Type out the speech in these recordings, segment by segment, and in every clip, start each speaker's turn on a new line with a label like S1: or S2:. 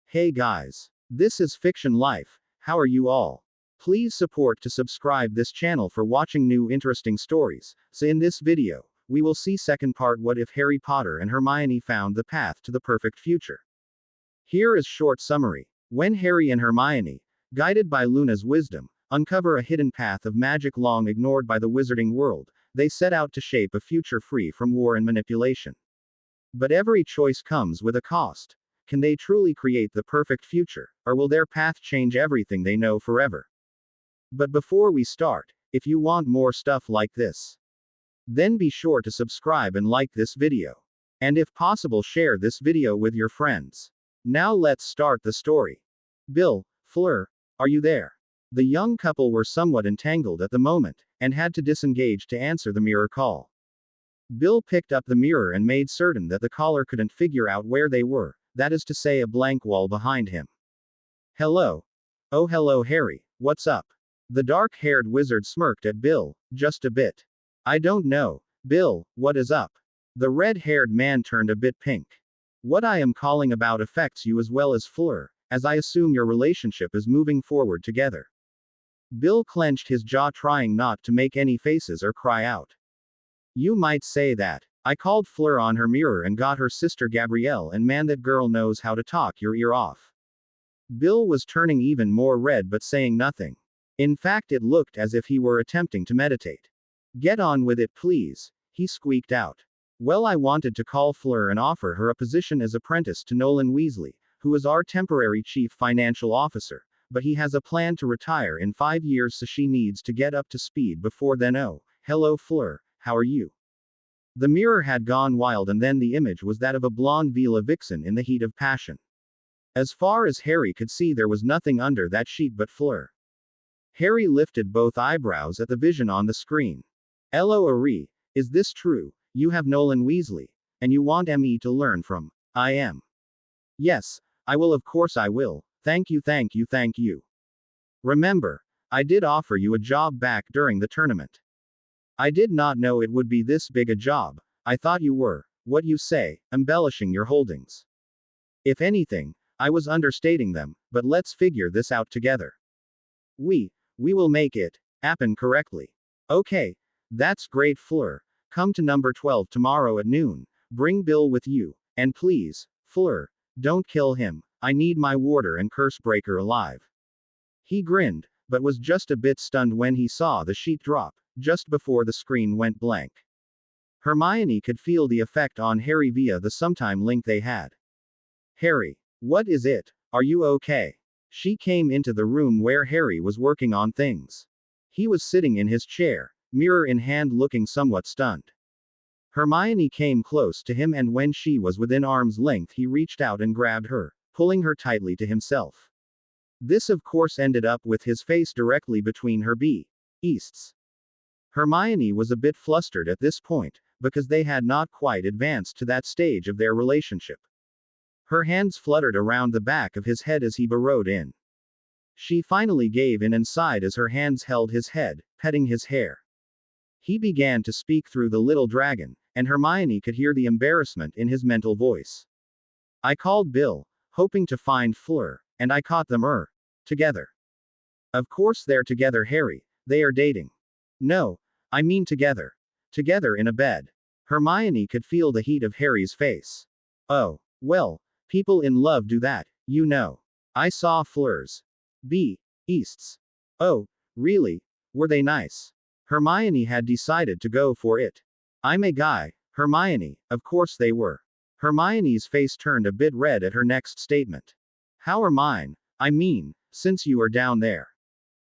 S1: Hey guys. This is Fiction Life. How are you all? Please support to subscribe this channel for watching new interesting stories. So in this video, we will see second part what if Harry Potter and Hermione found the path to the perfect future. Here is short summary. When Harry and Hermione, guided by Luna's wisdom, uncover a hidden path of magic long ignored by the wizarding world, they set out to shape a future free from war and manipulation. But every choice comes with a cost. Can they truly create the perfect future, or will their path change everything they know forever? But before we start, if you want more stuff like this, then be sure to subscribe and like this video. And if possible, share this video with your friends. Now let's start the story. Bill, Fleur, are you there? The young couple were somewhat entangled at the moment, and had to disengage to answer the mirror call. Bill picked up the mirror and made certain that the caller couldn't figure out where they were, that is to say, a blank wall behind him. Hello. Oh, hello, Harry, what's up? The dark-haired wizard smirked at Bill, just a bit. I don't know, Bill, what is up? The red-haired man turned a bit pink. What I am calling about affects you as well as Fleur, as I assume your relationship is moving forward together. Bill clenched his jaw, trying not to make any faces or cry out. You might say that. I called Fleur on her mirror and got her sister Gabrielle, and man, that girl knows how to talk your ear off. Bill was turning even more red but saying nothing. In fact, it looked as if he were attempting to meditate. Get on with it, please, he squeaked out. Well, I wanted to call Fleur and offer her a position as apprentice to Nolan Weasley, who is our temporary chief financial officer, but he has a plan to retire in 5 years, so she needs to get up to speed before then. Oh, hello Fleur, how are you? The mirror had gone wild, and then the image was that of a blonde Vila vixen in the heat of passion. As far as Harry could see, there was nothing under that sheet but Fleur. Harry lifted both eyebrows at the vision on the screen. Lo-a-ree, is this true? You have Nolan Weasley, and you want me to learn from him? Yes, I will, of course I will. Thank you, thank you, thank you. Remember, I did offer you a job back during the tournament. I did not know it would be this big a job. I thought you were, what you say, embellishing your holdings. If anything, I was understating them, but let's figure this out together. We will make it happen correctly. Okay, that's great, Fleur. Come to number 12 tomorrow at noon. Bring Bill with you. And please, Fleur, don't kill him. I need my warder and cursebreaker alive. He grinned, but was just a bit stunned when he saw the sheet drop, just before the screen went blank. Hermione could feel the effect on Harry via the sometime link they had. Harry, what is it? Are you okay? She came into the room where Harry was working on things. He was sitting in his chair, mirror in hand, looking somewhat stunned. Hermione came close to him, and when she was within arm's length, he reached out and grabbed her, pulling her tightly to himself. This of course ended up with his face directly between her breasts. Hermione was a bit flustered at this point, because they had not quite advanced to that stage of their relationship. Her hands fluttered around the back of his head as he burrowed in. She finally gave in and sighed as her hands held his head, petting his hair. He began to speak through the little dragon, and Hermione could hear the embarrassment in his mental voice. I called Bill, hoping to find Fleur, and I caught them together. Of course they're together, Harry. They are dating. No, I mean together. Together in a bed. Hermione could feel the heat of Harry's face. Oh, well, people in love do that, you know. I saw Fleur's breasts. Oh, really? Were they nice? Hermione had decided to go for it. I'm a guy, Hermione, of course they were. Hermione's face turned a bit red at her next statement. How are mine? I mean, since you are down there.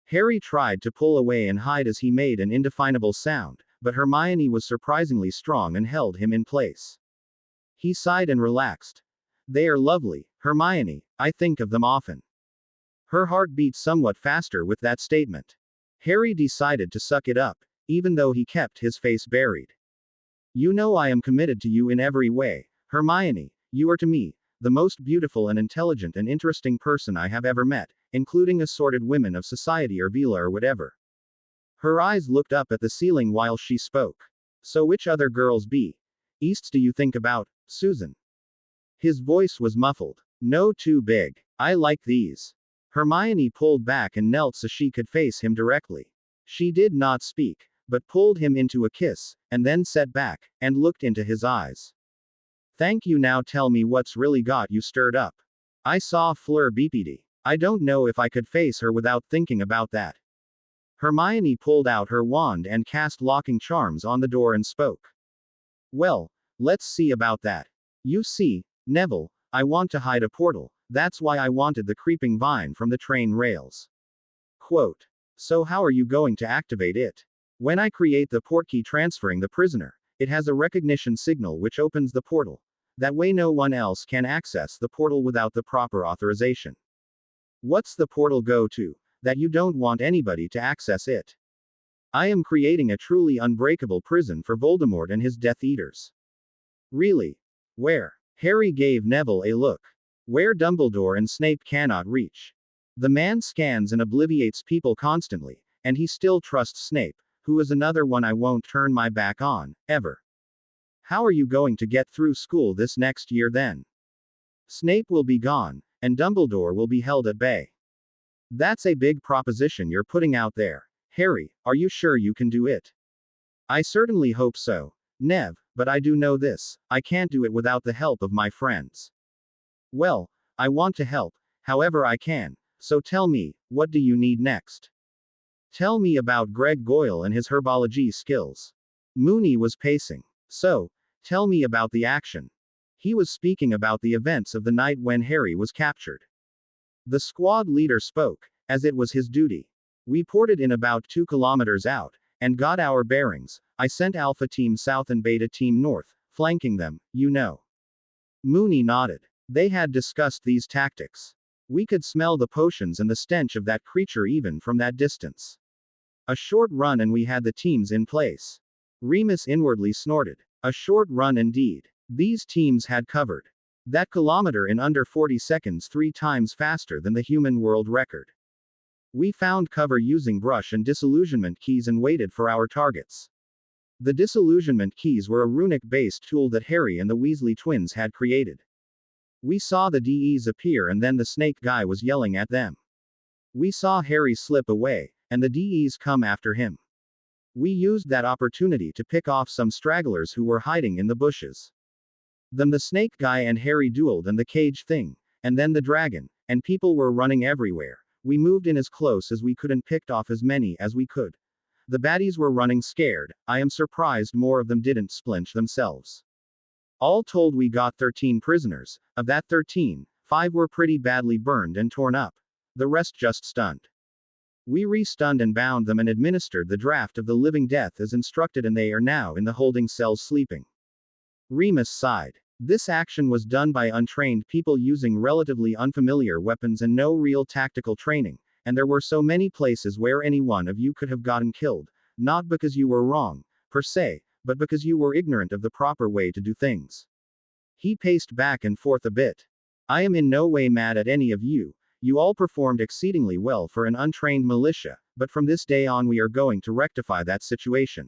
S1: Harry tried to pull away and hide as he made an indefinable sound, but Hermione was surprisingly strong and held him in place. He sighed and relaxed. They are lovely, Hermione, I think of them often. Her heart beat somewhat faster with that statement. Harry decided to suck it up, even though he kept his face buried. You know I am committed to you in every way, Hermione. You are to me the most beautiful and intelligent and interesting person I have ever met, including assorted women of society or Vila or whatever. Her eyes looked up at the ceiling while she spoke. So which other girls breasts do you think about, Susan? His voice was muffled. No, too big. I like these. Hermione pulled back and knelt so she could face him directly. She did not speak, but pulled him into a kiss, and then sat back, and looked into his eyes. Thank you, now tell me what's really got you stirred up. I saw Fleur BPD. I don't know if I could face her without thinking about that. Hermione pulled out her wand and cast locking charms on the door and spoke. Well, let's see about that. You see, Neville, I want to hide a portal, that's why I wanted the creeping vine from the train rails. Quote. So how are you going to activate it? When I create the portkey transferring the prisoner, it has a recognition signal which opens the portal. That way no one else can access the portal without the proper authorization. What's the portal go to, that you don't want anybody to access it? I am creating a truly unbreakable prison for Voldemort and his Death Eaters. Really? Where? Harry gave Neville a look. Where Dumbledore and Snape cannot reach. The man scans and obliviates people constantly, and he still trusts Snape, who is another one I won't turn my back on, ever. How are you going to get through school this next year then? Snape will be gone, and Dumbledore will be held at bay. That's a big proposition you're putting out there. Harry, are you sure you can do it? I certainly hope so, Nev, but I do know this, I can't do it without the help of my friends. Well, I want to help, however I can, so tell me, what do you need next? Tell me about Greg Goyle and his herbology skills. Mooney was pacing. So, tell me about the action. He was speaking about the events of the night when Harry was captured. The squad leader spoke, as it was his duty. We ported in about 2 kilometers out, and got our bearings. I sent Alpha Team South and Beta Team North, flanking them, you know. Mooney nodded. They had discussed these tactics. We could smell the potions and the stench of that creature even from that distance. A short run and we had the teams in place. Remus inwardly snorted. A short run indeed. These teams had covered that kilometer in under 40 seconds, 3 times faster than the human world record. We found cover using brush and disillusionment keys and waited for our targets. The disillusionment keys were a runic-based tool that Harry and the Weasley twins had created. We saw the DEs appear and then the snake guy was yelling at them. We saw Harry slip away, and the DEs come after him. We used that opportunity to pick off some stragglers who were hiding in the bushes. Then the snake guy and Harry dueled and the cage thing, and then the dragon, and people were running everywhere. We moved in as close as we could and picked off as many as we could. The baddies were running scared. I am surprised more of them didn't splinch themselves. All told we got 13 prisoners. Of that 13, 5 were pretty badly burned and torn up. The rest just stunned. We re-stunned and bound them and administered the draft of the living death as instructed, and they are now in the holding cells sleeping. Remus sighed. This action was done by untrained people using relatively unfamiliar weapons and no real tactical training, and there were so many places where any one of you could have gotten killed, not because you were wrong, per se, but because you were ignorant of the proper way to do things. He paced back and forth a bit. I am in no way mad at any of you. You all performed exceedingly well for an untrained militia, but from this day on we are going to rectify that situation.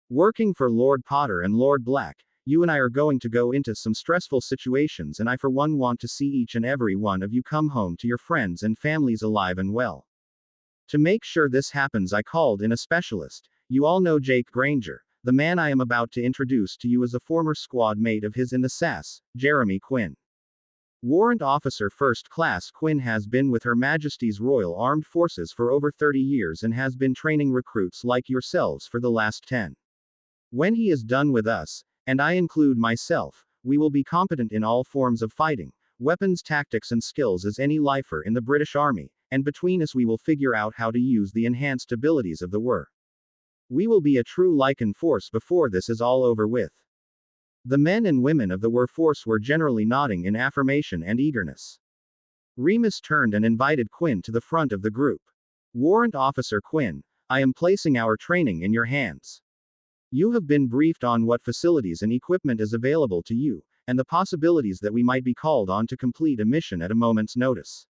S1: Working for Lord Potter and Lord Black, you and I are going to go into some stressful situations, and I for one want to see each and every one of you come home to your friends and families alive and well. To make sure this happens, I called in a specialist. You all know Jake Granger. The man I am about to introduce to you is a former squad mate of his in the SAS, Jeremy Quinn. Warrant Officer First Class Quinn has been with Her Majesty's Royal Armed Forces for over 30 years and has been training recruits like yourselves for the last 10. When he is done with us, and I include myself, we will be competent in all forms of fighting, weapons, tactics and skills as any lifer in the British Army, and between us we will figure out how to use the enhanced abilities of the WER. We will be a true Lycan force before this is all over with. The men and women of the WER force were generally nodding in affirmation and eagerness. Remus turned and invited Quinn to the front of the group. Warrant Officer Quinn, I am placing our training in your hands. You have been briefed on what facilities and equipment is available to you, and the possibilities that we might be called on to complete a mission at a moment's notice.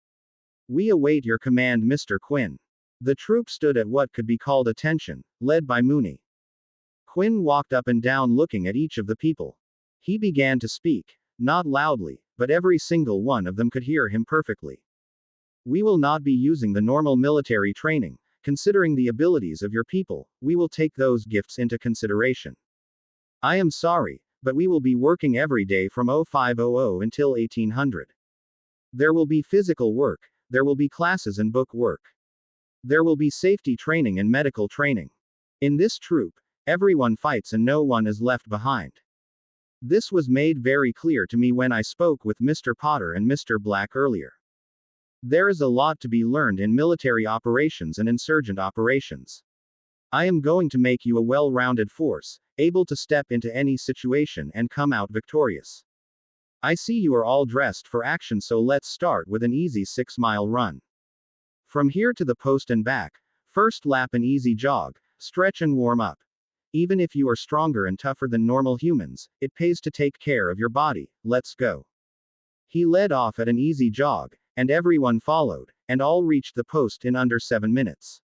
S1: We await your command, Mr. Quinn. The troop stood at what could be called attention, led by Mooney. Quinn walked up and down looking at each of the people. He began to speak. Not loudly, but every single one of them could hear him perfectly. We will not be using the normal military training. Considering the abilities of your people, we will take those gifts into consideration. I am sorry, but we will be working every day from 0500 until 1800. There will be physical work, there will be classes and book work. There will be safety training and medical training. In this troop, everyone fights and no one is left behind. This was made very clear to me when I spoke with Mr. Potter and Mr. Black earlier. There is a lot to be learned in military operations and insurgent operations. I am going to make you a well-rounded force, able to step into any situation and come out victorious. I see you are all dressed for action, so let's start with an easy 6-mile run. From here to the post and back, first lap an easy jog, stretch and warm up. Even if you are stronger and tougher than normal humans, it pays to take care of your body. Let's go. He led off at an easy jog, and everyone followed, and all reached the post in under 7 minutes.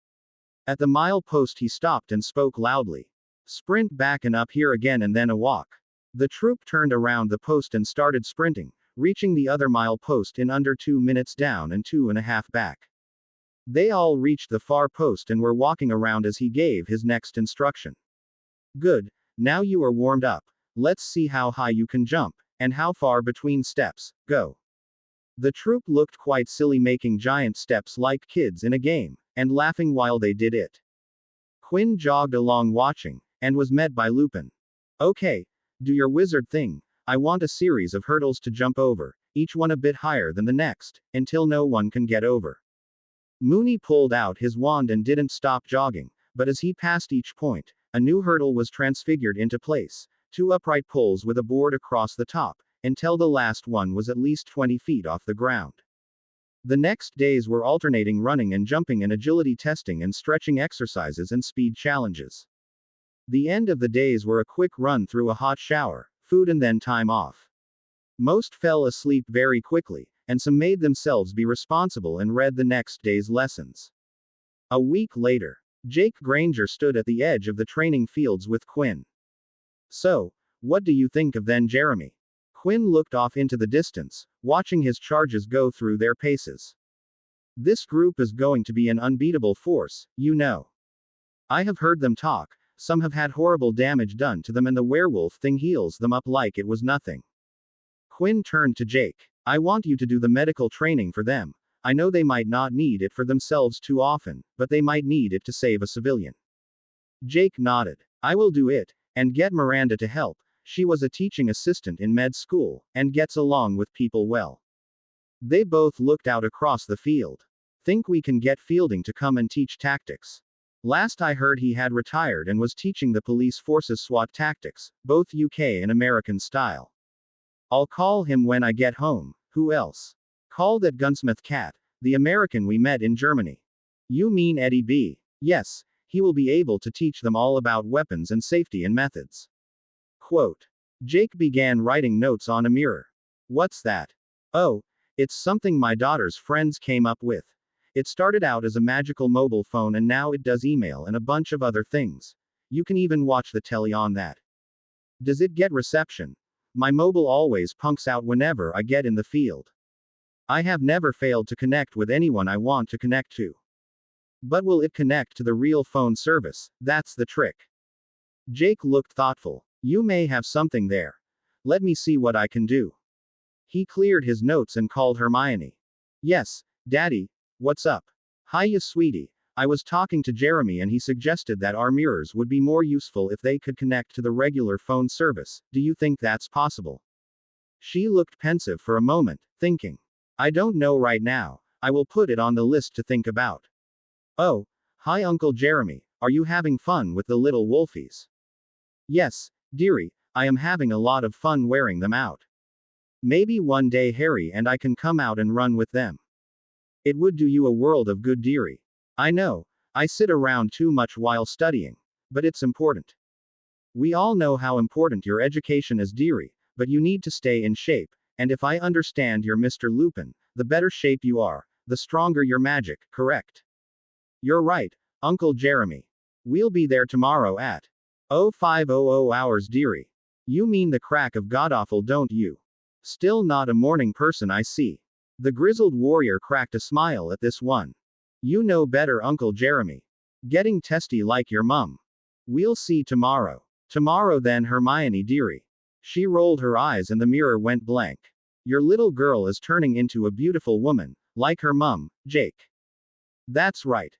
S1: At the mile post he stopped and spoke loudly. Sprint back and up here again and then a walk. The troop turned around the post and started sprinting, reaching the other mile post in under 2 minutes down and 2.5 back. They all reached the far post and were walking around as he gave his next instruction. Good, now you are warmed up. Let's see how high you can jump, and how far between steps. Go. The troop looked quite silly, making giant steps like kids in a game, and laughing while they did it. Quinn jogged along watching, and was met by Lupin. Okay, do your wizard thing. I want a series of hurdles to jump over, each one a bit higher than the next, until no one can get over. Mooney pulled out his wand and didn't stop jogging, but as he passed each point, a new hurdle was transfigured into place, 2 upright poles with a board across the top, until the last one was at least 20 feet off the ground. The next days were alternating running and jumping and agility testing and stretching exercises and speed challenges. The end of the days were a quick run through a hot shower, food and then time off. Most fell asleep very quickly, and some made themselves be responsible and read the next day's lessons. A week later, Jake Granger stood at the edge of the training fields with Quinn. So, what do you think of then, Jeremy? Quinn looked off into the distance, watching his charges go through their paces. This group is going to be an unbeatable force, you know. I have heard them talk, some have had horrible damage done to them and the werewolf thing heals them up like it was nothing. Quinn turned to Jake. I want you to do the medical training for them. I know they might not need it for themselves too often, but they might need it to save a civilian. Jake nodded. I will do it, and get Miranda to help. She was a teaching assistant in med school, and gets along with people well. They both looked out across the field. Think we can get Fielding to come and teach tactics? Last I heard he had retired and was teaching the police forces SWAT tactics, both UK and American style. I'll call him when I get home. Who else? Call that gunsmith Cat, the American we met in Germany. You mean Eddie B? Yes, he will be able to teach them all about weapons and safety and methods. Quote. Jake began writing notes on a mirror. What's that? Oh, it's something my daughter's friends came up with. It started out as a magical mobile phone and now it does email and a bunch of other things. You can even watch the telly on that. Does it get reception? My mobile always punks out whenever I get in the field. I have never failed to connect with anyone I want to connect to. But will it connect to the real phone service? That's the trick. Jake looked thoughtful. You may have something there. Let me see what I can do. He cleared his notes and called Hermione. Yes, Daddy, what's up? Hiya, sweetie. I was talking to Jeremy and he suggested that our mirrors would be more useful if they could connect to the regular phone service. Do you think that's possible? She looked pensive for a moment, thinking. I don't know right now. I will put it on the list to think about. Oh, hi Uncle Jeremy. Are you having fun with the little wolfies? Yes, dearie, I am having a lot of fun wearing them out. Maybe one day Harry and I can come out and run with them. It would do you a world of good, dearie. I know, I sit around too much while studying, but it's important. We all know how important your education is, dearie, but you need to stay in shape, and if I understand your Mr. Lupin, the better shape you are, the stronger your magic, correct? You're right, Uncle Jeremy. We'll be there tomorrow at 0500 hours, dearie. You mean the crack of godawful, don't you? Still not a morning person, I see. The grizzled warrior cracked a smile at this one. You know better, Uncle Jeremy. Getting testy like your mum. We'll see tomorrow. Tomorrow then, Hermione dearie. She rolled her eyes and the mirror went blank. Your little girl is turning into a beautiful woman, like her mum, Jake. That's right.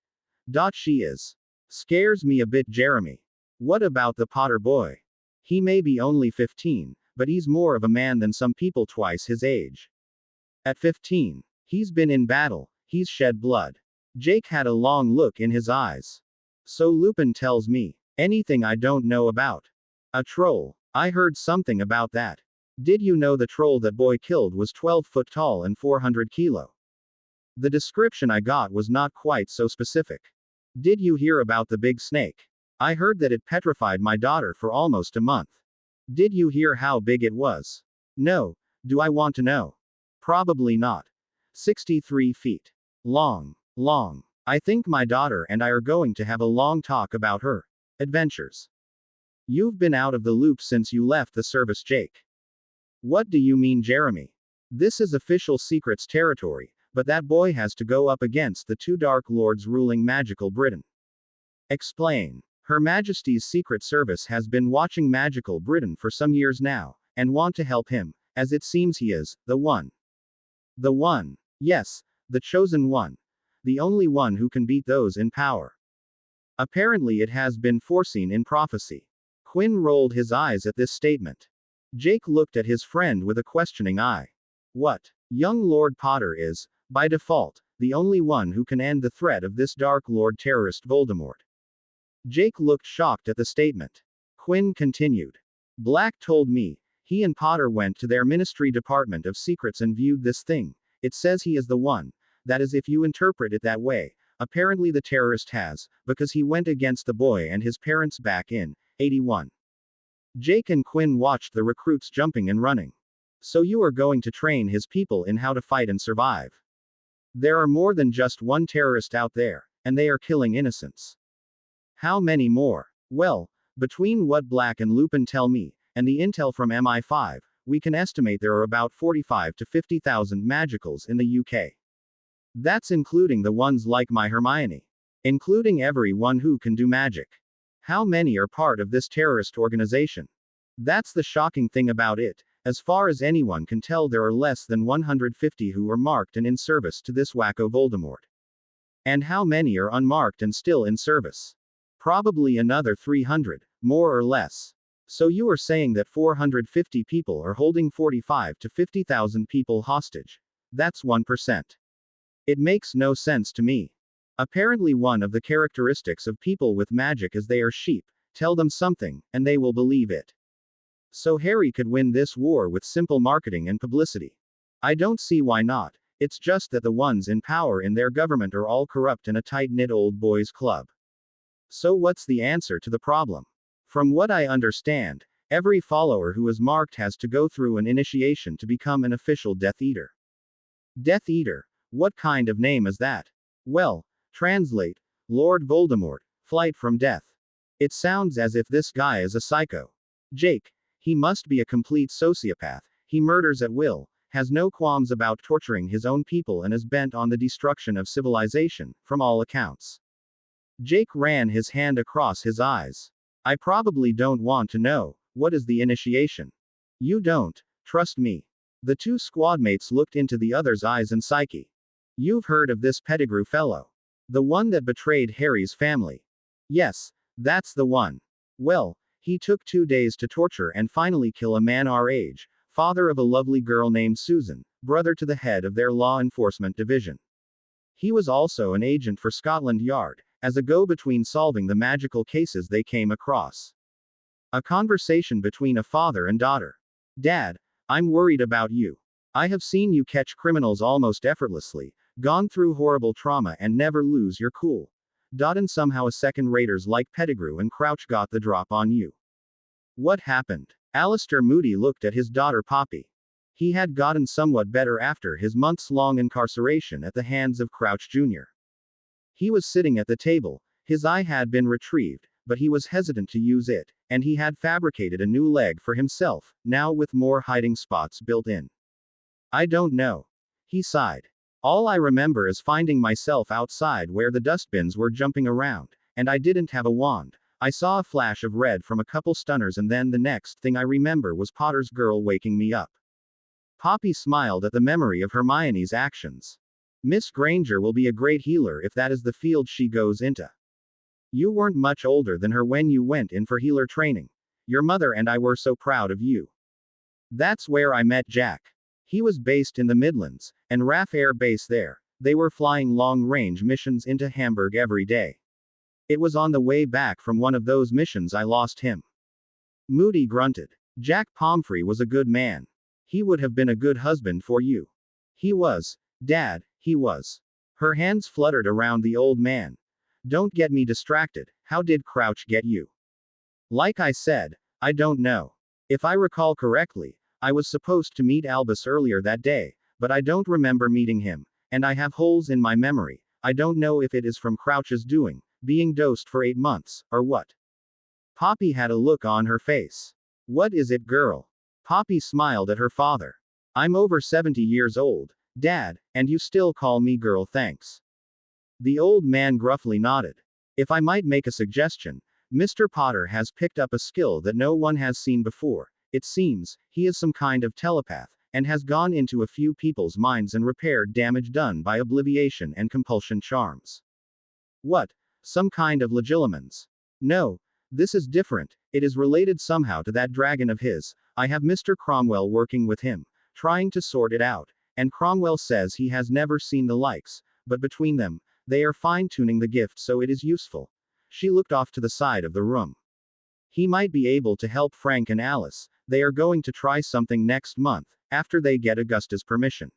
S1: She is. Scares me a bit, Jeremy. What about the Potter boy? He may be only 15, but he's more of a man than some people twice his age. At 15, he's been in battle, he's shed blood. Jake had a long look in his eyes. So Lupin tells me. Anything I don't know about? A troll. I heard something about that. Did you know the troll that boy killed was 12 foot tall and 400 kilo? The description I got was not quite so specific. Did you hear about the big snake? I heard that it petrified my daughter for almost a month. Did you hear how big it was? No. Do I want to know? Probably not. 63 feet. Long. I think my daughter and I are going to have a long talk about her adventures. You've been out of the loop since you left the service, Jake. What do you mean, Jeremy? This is official secrets territory, but that boy has to go up against the two Dark Lords ruling magical Britain. Explain. Her Majesty's Secret Service has been watching magical Britain for some years now, and want to help him, as it seems he is the one. The one. Yes, the chosen one. The only one who can beat those in power. Apparently it has been foreseen in prophecy. Quinn rolled his eyes at this statement. Jake looked at his friend with a questioning eye. What? Young Lord Potter is, by default, the only one who can end the threat of this Dark Lord terrorist Voldemort. Jake looked shocked at the statement. Quinn continued. Black told me, he and Potter went to their Ministry Department of Secrets and viewed this thing. It says he is the one. That is, if you interpret it that way. Apparently the terrorist has, because he went against the boy and his parents back in 81. Jake and Quinn watched the recruits jumping and running. So you are going to train his people in how to fight and survive. There are more than just one terrorist out there, and they are killing innocents. How many more? Well, between what Black and Lupin tell me, and the intel from MI5, we can estimate there are about 45 to 50,000 magicals in the UK. That's including the ones like my Hermione. Including everyone who can do magic. How many are part of this terrorist organization? That's the shocking thing about it. As far as anyone can tell, there are less than 150 who are marked and in service to this wacko Voldemort. And how many are unmarked and still in service? Probably another 300, more or less. So you are saying that 450 people are holding 45 to 50,000 people hostage. That's 1%. It makes no sense to me. Apparently one of the characteristics of people with magic is they are sheep. Tell them something, and they will believe it. So Harry could win this war with simple marketing and publicity. I don't see why not. It's just that the ones in power in their government are all corrupt and a tight-knit old boys club. So what's the answer to the problem? From what I understand, every follower who is marked has to go through an initiation to become an official Death Eater. Death Eater? What kind of name is that? Well, translate, Lord Voldemort, flight from death. It sounds as if this guy is a psycho. Jake, he must be a complete sociopath. He murders at will, has no qualms about torturing his own people and is bent on the destruction of civilization, from all accounts. Jake ran his hand across his eyes. I probably don't want to know. What is the initiation? You don't. Trust me. The two squadmates looked into the other's eyes and psyche. You've heard of this Pettigrew fellow. The one that betrayed Harry's family. Yes, that's the one. Well, he took 2 days to torture and finally kill a man our age, father of a lovely girl named Susan, brother to the head of their law enforcement division. He was also an agent for Scotland Yard, as a go-between solving the magical cases they came across. A conversation between a father and daughter. Dad, I'm worried about you. I have seen you catch criminals almost effortlessly, gone through horrible trauma and never lose your cool. And somehow a second-raters like Pettigrew and Crouch got the drop on you. What happened? Alistair Moody looked at his daughter Poppy. He had gotten somewhat better after his months-long incarceration at the hands of Crouch Jr. He was sitting at the table, his eye had been retrieved, but he was hesitant to use it, and he had fabricated a new leg for himself, now with more hiding spots built in. I don't know. He sighed. All I remember is finding myself outside where the dustbins were jumping around, and I didn't have a wand. I saw a flash of red from a couple stunners, and then the next thing I remember was Potter's girl waking me up. Poppy smiled at the memory of Hermione's actions. Miss Granger will be a great healer if that is the field she goes into. You weren't much older than her when you went in for healer training. Your mother and I were so proud of you. That's where I met Jack. He was based in the Midlands, and RAF Air Base there. They were flying long-range missions into Hamburg every day. It was on the way back from one of those missions I lost him. Moody grunted. Jack Pomfrey was a good man. He would have been a good husband for you. He was. Dad, he was. Her hands fluttered around the old man. Don't get me distracted. How did Crouch get you? Like I said, I don't know. If I recall correctly, I was supposed to meet Albus earlier that day, but I don't remember meeting him, and I have holes in my memory. I don't know if it is from Crouch's doing, being dosed for 8 months, or what. Poppy had a look on her face. What is it, girl? Poppy smiled at her father. I'm over 70 years old, Dad, and you still call me girl, thanks. The old man gruffly nodded. If I might make a suggestion, Mr. Potter has picked up a skill that no one has seen before. It seems, he is some kind of telepath, and has gone into a few people's minds and repaired damage done by obliviation and compulsion charms. What? Some kind of legilimens? No, this is different. It is related somehow to that dragon of his. I have Mr. Cromwell working with him, trying to sort it out, and Cromwell says he has never seen the likes, but between them, they are fine-tuning the gift so it is useful. She looked off to the side of the room. He might be able to help Frank and Alice. They are going to try something next month, after they get Augusta's permission.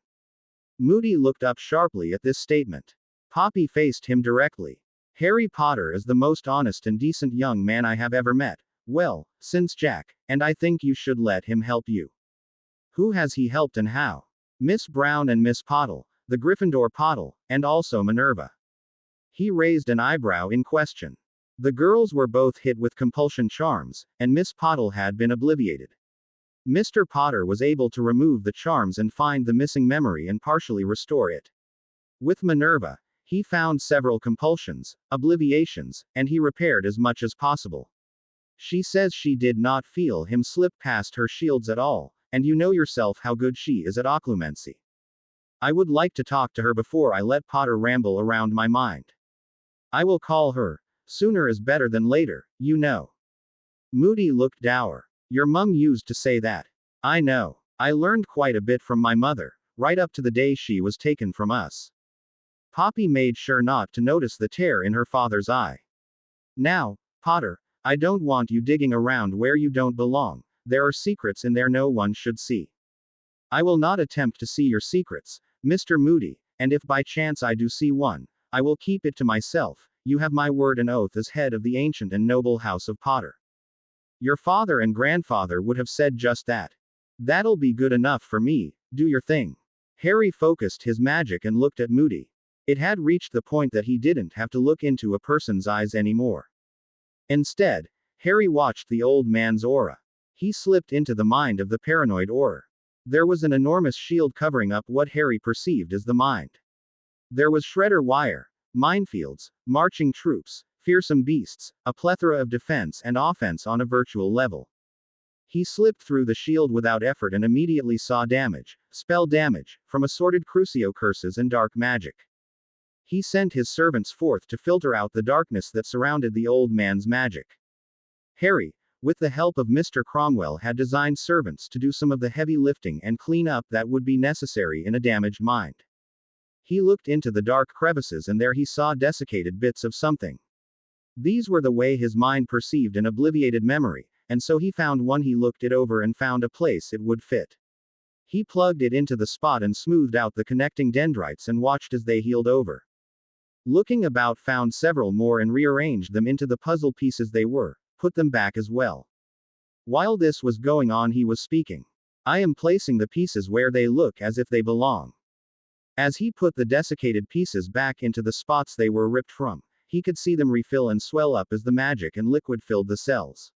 S1: Moody looked up sharply at this statement. Poppy faced him directly. Harry Potter is the most honest and decent young man I have ever met. Well, since Jack, and I think you should let him help you. Who has he helped and how? Miss Brown and Miss Pottle, the Gryffindor Pottle, and also Minerva. He raised an eyebrow in question. The girls were both hit with compulsion charms, and Miss Pottle had been obliviated. Mr. Potter was able to remove the charms and find the missing memory and partially restore it. With Minerva, he found several compulsions, obliviations, and he repaired as much as possible. She says she did not feel him slip past her shields at all, and you know yourself how good she is at occlumency. I would like to talk to her before I let Potter ramble around my mind. I will call her. Sooner is better than later, you know. Moody looked dour. Your mum used to say that. I know. I learned quite a bit from my mother, right up to the day she was taken from us. Poppy made sure not to notice the tear in her father's eye. Now, Potter, I don't want you digging around where you don't belong. There are secrets in there no one should see. I will not attempt to see your secrets, Mr. Moody, and if by chance I do see one, I will keep it to myself. You have my word and oath as head of the ancient and noble house of Potter. Your father and grandfather would have said just that. That'll be good enough for me, do your thing. Harry focused his magic and looked at Moody. It had reached the point that he didn't have to look into a person's eyes anymore. Instead, Harry watched the old man's aura. He slipped into the mind of the paranoid aura. There was an enormous shield covering up what Harry perceived as the mind. There was shredder wire, minefields, marching troops, fearsome beasts, a plethora of defense and offense on a virtual level. He slipped through the shield without effort and immediately saw damage, spell damage, from assorted Crucio curses and dark magic. He sent his servants forth to filter out the darkness that surrounded the old man's magic. Harry, with the help of Mr. Cromwell, had designed servants to do some of the heavy lifting and clean up that would be necessary in a damaged mind. He looked into the dark crevices and there he saw desiccated bits of something. These were the way his mind perceived an obliviated memory, and so he found one. He looked it over and found a place it would fit. He plugged it into the spot and smoothed out the connecting dendrites and watched as they healed over. Looking about, found several more and rearranged them into the puzzle pieces they were, put them back as well. While this was going on, he was speaking. I am placing the pieces where they look as if they belong. As he put the desiccated pieces back into the spots they were ripped from, he could see them refill and swell up as the magic and liquid filled the cells.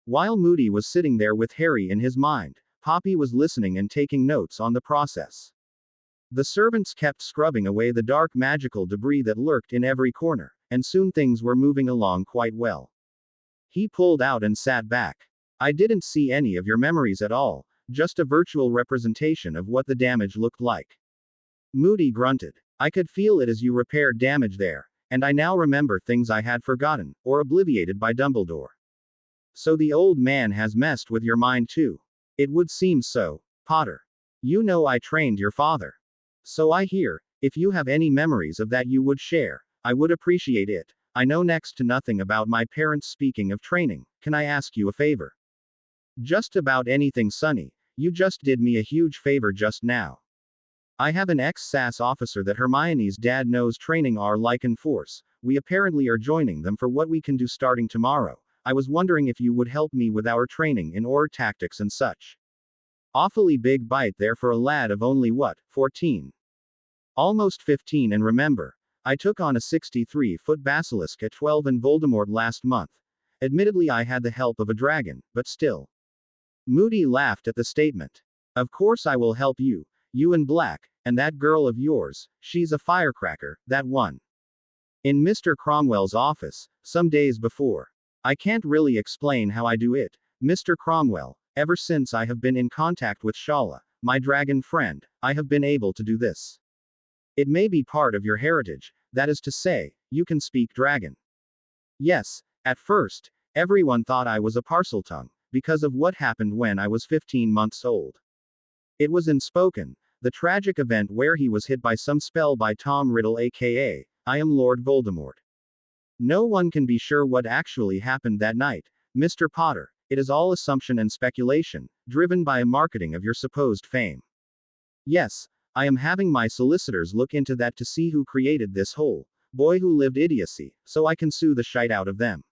S1: While Moody was sitting there with Harry in his mind, Poppy was listening and taking notes on the process. The servants kept scrubbing away the dark magical debris that lurked in every corner, and soon things were moving along quite well. He pulled out and sat back. I didn't see any of your memories at all, just a virtual representation of what the damage looked like. Moody grunted. I could feel it as you repaired damage there, and I now remember things I had forgotten, or obliviated by Dumbledore. So the old man has messed with your mind too. It would seem so, Potter. You know I trained your father. So I hear, if you have any memories of that you would share, I would appreciate it. I know next to nothing about my parents. Speaking of training, can I ask you a favor? Just about anything, Sonny. You just did me a huge favor just now. I have an ex-SAS officer that Hermione's dad knows training our Lycan force. We apparently are joining them for what we can do starting tomorrow. I was wondering if you would help me with our training in OR tactics and such. Awfully big bite there for a lad of only what, 14? Almost 15, and remember, I took on a 63-foot basilisk at 12 in Voldemort last month. Admittedly I had the help of a dragon, but still. Moody laughed at the statement. Of course I will help you. You and Black, and that girl of yours, she's a firecracker, that one. In Mr. Cromwell's office, some days before. I can't really explain how I do it, Mr. Cromwell. Ever since I have been in contact with Shala, my dragon friend, I have been able to do this. It may be part of your heritage, that is to say, you can speak dragon. Yes, at first, everyone thought I was a parseltongue, because of what happened when I was 15 months old. It was in Spoken, the tragic event where he was hit by some spell by Tom Riddle aka, I am Lord Voldemort. No one can be sure what actually happened that night, Mr. Potter. It is all assumption and speculation, driven by a marketing of your supposed fame. Yes, I am having my solicitors look into that to see who created this whole boy who lived idiocy, so I can sue the shite out of them.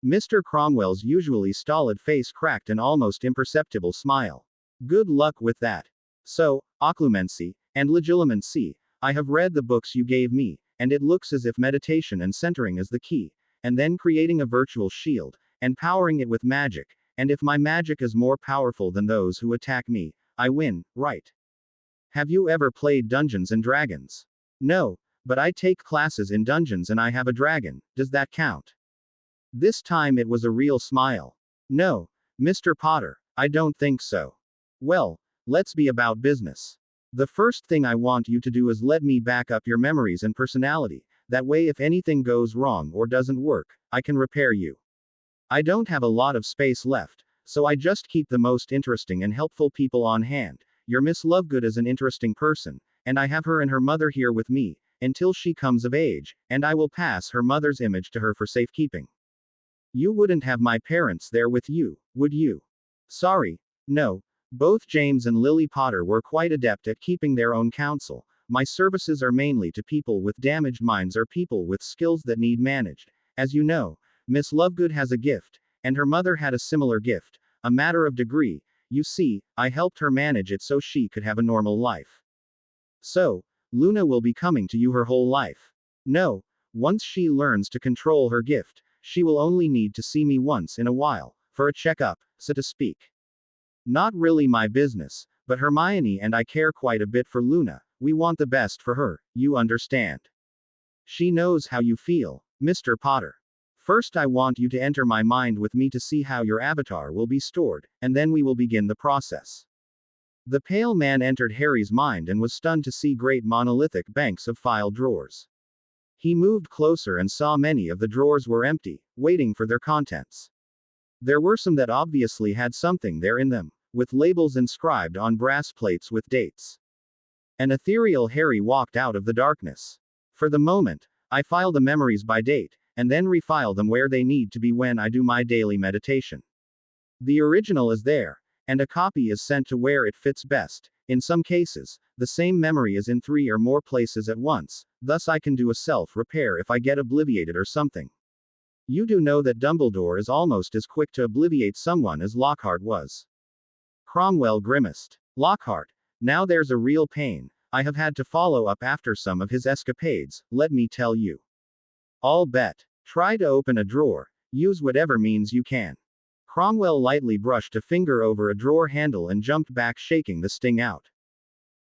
S1: Mr. Cromwell's usually stolid face cracked an almost imperceptible smile. Good luck with that. So, occlumency, and legilimency, I have read the books you gave me, and it looks as if meditation and centering is the key, and then creating a virtual shield, and powering it with magic, and if my magic is more powerful than those who attack me, I win, right? Have you ever played Dungeons and Dragons? No, but I take classes in Dungeons and I have a dragon, does that count? This time it was a real smile. No, Mr. Potter, I don't think so. Well, let's be about business. The first thing I want you to do is let me back up your memories and personality, that way if anything goes wrong or doesn't work, I can repair you. I don't have a lot of space left, so I just keep the most interesting and helpful people on hand. Your Miss Lovegood is an interesting person, and I have her and her mother here with me, until she comes of age, and I will pass her mother's image to her for safekeeping. You wouldn't have my parents there with you, would you? Sorry, no. Both James and Lily Potter were quite adept at keeping their own counsel. My services are mainly to people with damaged minds or people with skills that need managed. As you know, Miss Lovegood has a gift, and her mother had a similar gift, a matter of degree. You see, I helped her manage it so she could have a normal life. So, Luna will be coming to you her whole life. No, once she learns to control her gift, she will only need to see me once in a while, for a checkup, so to speak. Not really my business, but Hermione and I care quite a bit for Luna. We want the best for her, you understand. She knows how you feel, Mr. Potter. First I want you to enter my mind with me to see how your avatar will be stored, and then we will begin the process. The pale man entered Harry's mind and was stunned to see great monolithic banks of file drawers. He moved closer and saw many of the drawers were empty, waiting for their contents. There were some that obviously had something there in them, with labels inscribed on brass plates with dates. An ethereal Harry walked out of the darkness. For the moment, I file the memories by date, and then refile them where they need to be when I do my daily meditation. The original is there, and a copy is sent to where it fits best. In some cases, the same memory is in 3 or more places at once, thus I can do a self-repair if I get obliviated or something. You do know that Dumbledore is almost as quick to obliviate someone as Lockhart was. Cromwell grimaced. Lockhart. Now there's a real pain. I have had to follow up after some of his escapades, let me tell you. I'll bet. Try to open a drawer. Use whatever means you can. Cromwell lightly brushed a finger over a drawer handle and jumped back, shaking the sting out.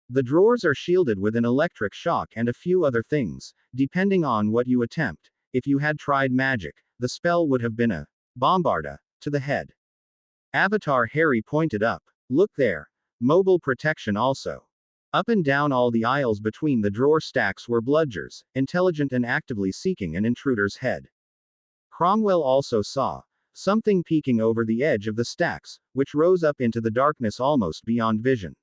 S1: The drawers are shielded with an electric shock and a few other things, depending on what you attempt. If you had tried magic, the spell would have been a bombarda to the head. Avatar Harry pointed up. Look there. Mobile protection also. Up and down all the aisles between the drawer stacks were bludgers, intelligent and actively seeking an intruder's head. Cromwell also saw something peeking over the edge of the stacks, which rose up into the darkness almost beyond vision.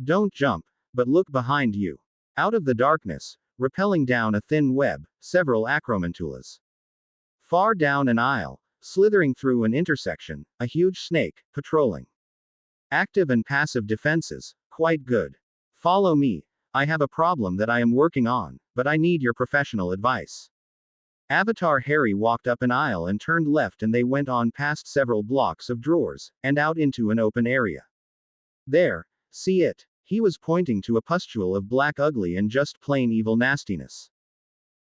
S1: Don't jump, but look behind you. Out of the darkness, rappelling down a thin web, several acromantulas. Far down an aisle, slithering through an intersection, a huge snake, patrolling. Active and passive defenses, quite good. Follow me. I have a problem that I am working on, but I need your professional advice. Avatar Harry walked up an aisle and turned left, and they went on past several blocks of drawers, and out into an open area. There, see it. He was pointing to a pustule of black ugly and just plain evil nastiness.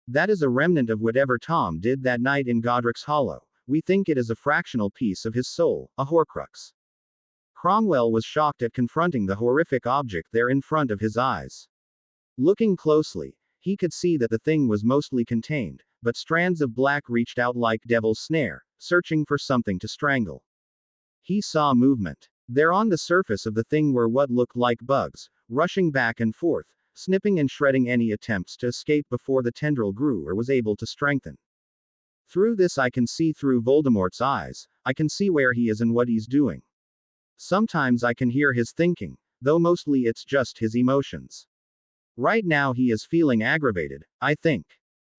S1: That is a remnant of whatever Tom did that night in Godric's Hollow. We think it is a fractional piece of his soul, a Horcrux. Cromwell was shocked at confronting the horrific object there in front of his eyes. Looking closely, he could see that the thing was mostly contained, but strands of black reached out like devil's snare, searching for something to strangle. He saw movement. There on the surface of the thing were what looked like bugs, rushing back and forth, snipping and shredding any attempts to escape before the tendril grew or was able to strengthen. Through this I can see through Voldemort's eyes, I can see where he is and what he's doing. Sometimes I can hear his thinking, though mostly it's just his emotions. Right now he is feeling aggravated, I think.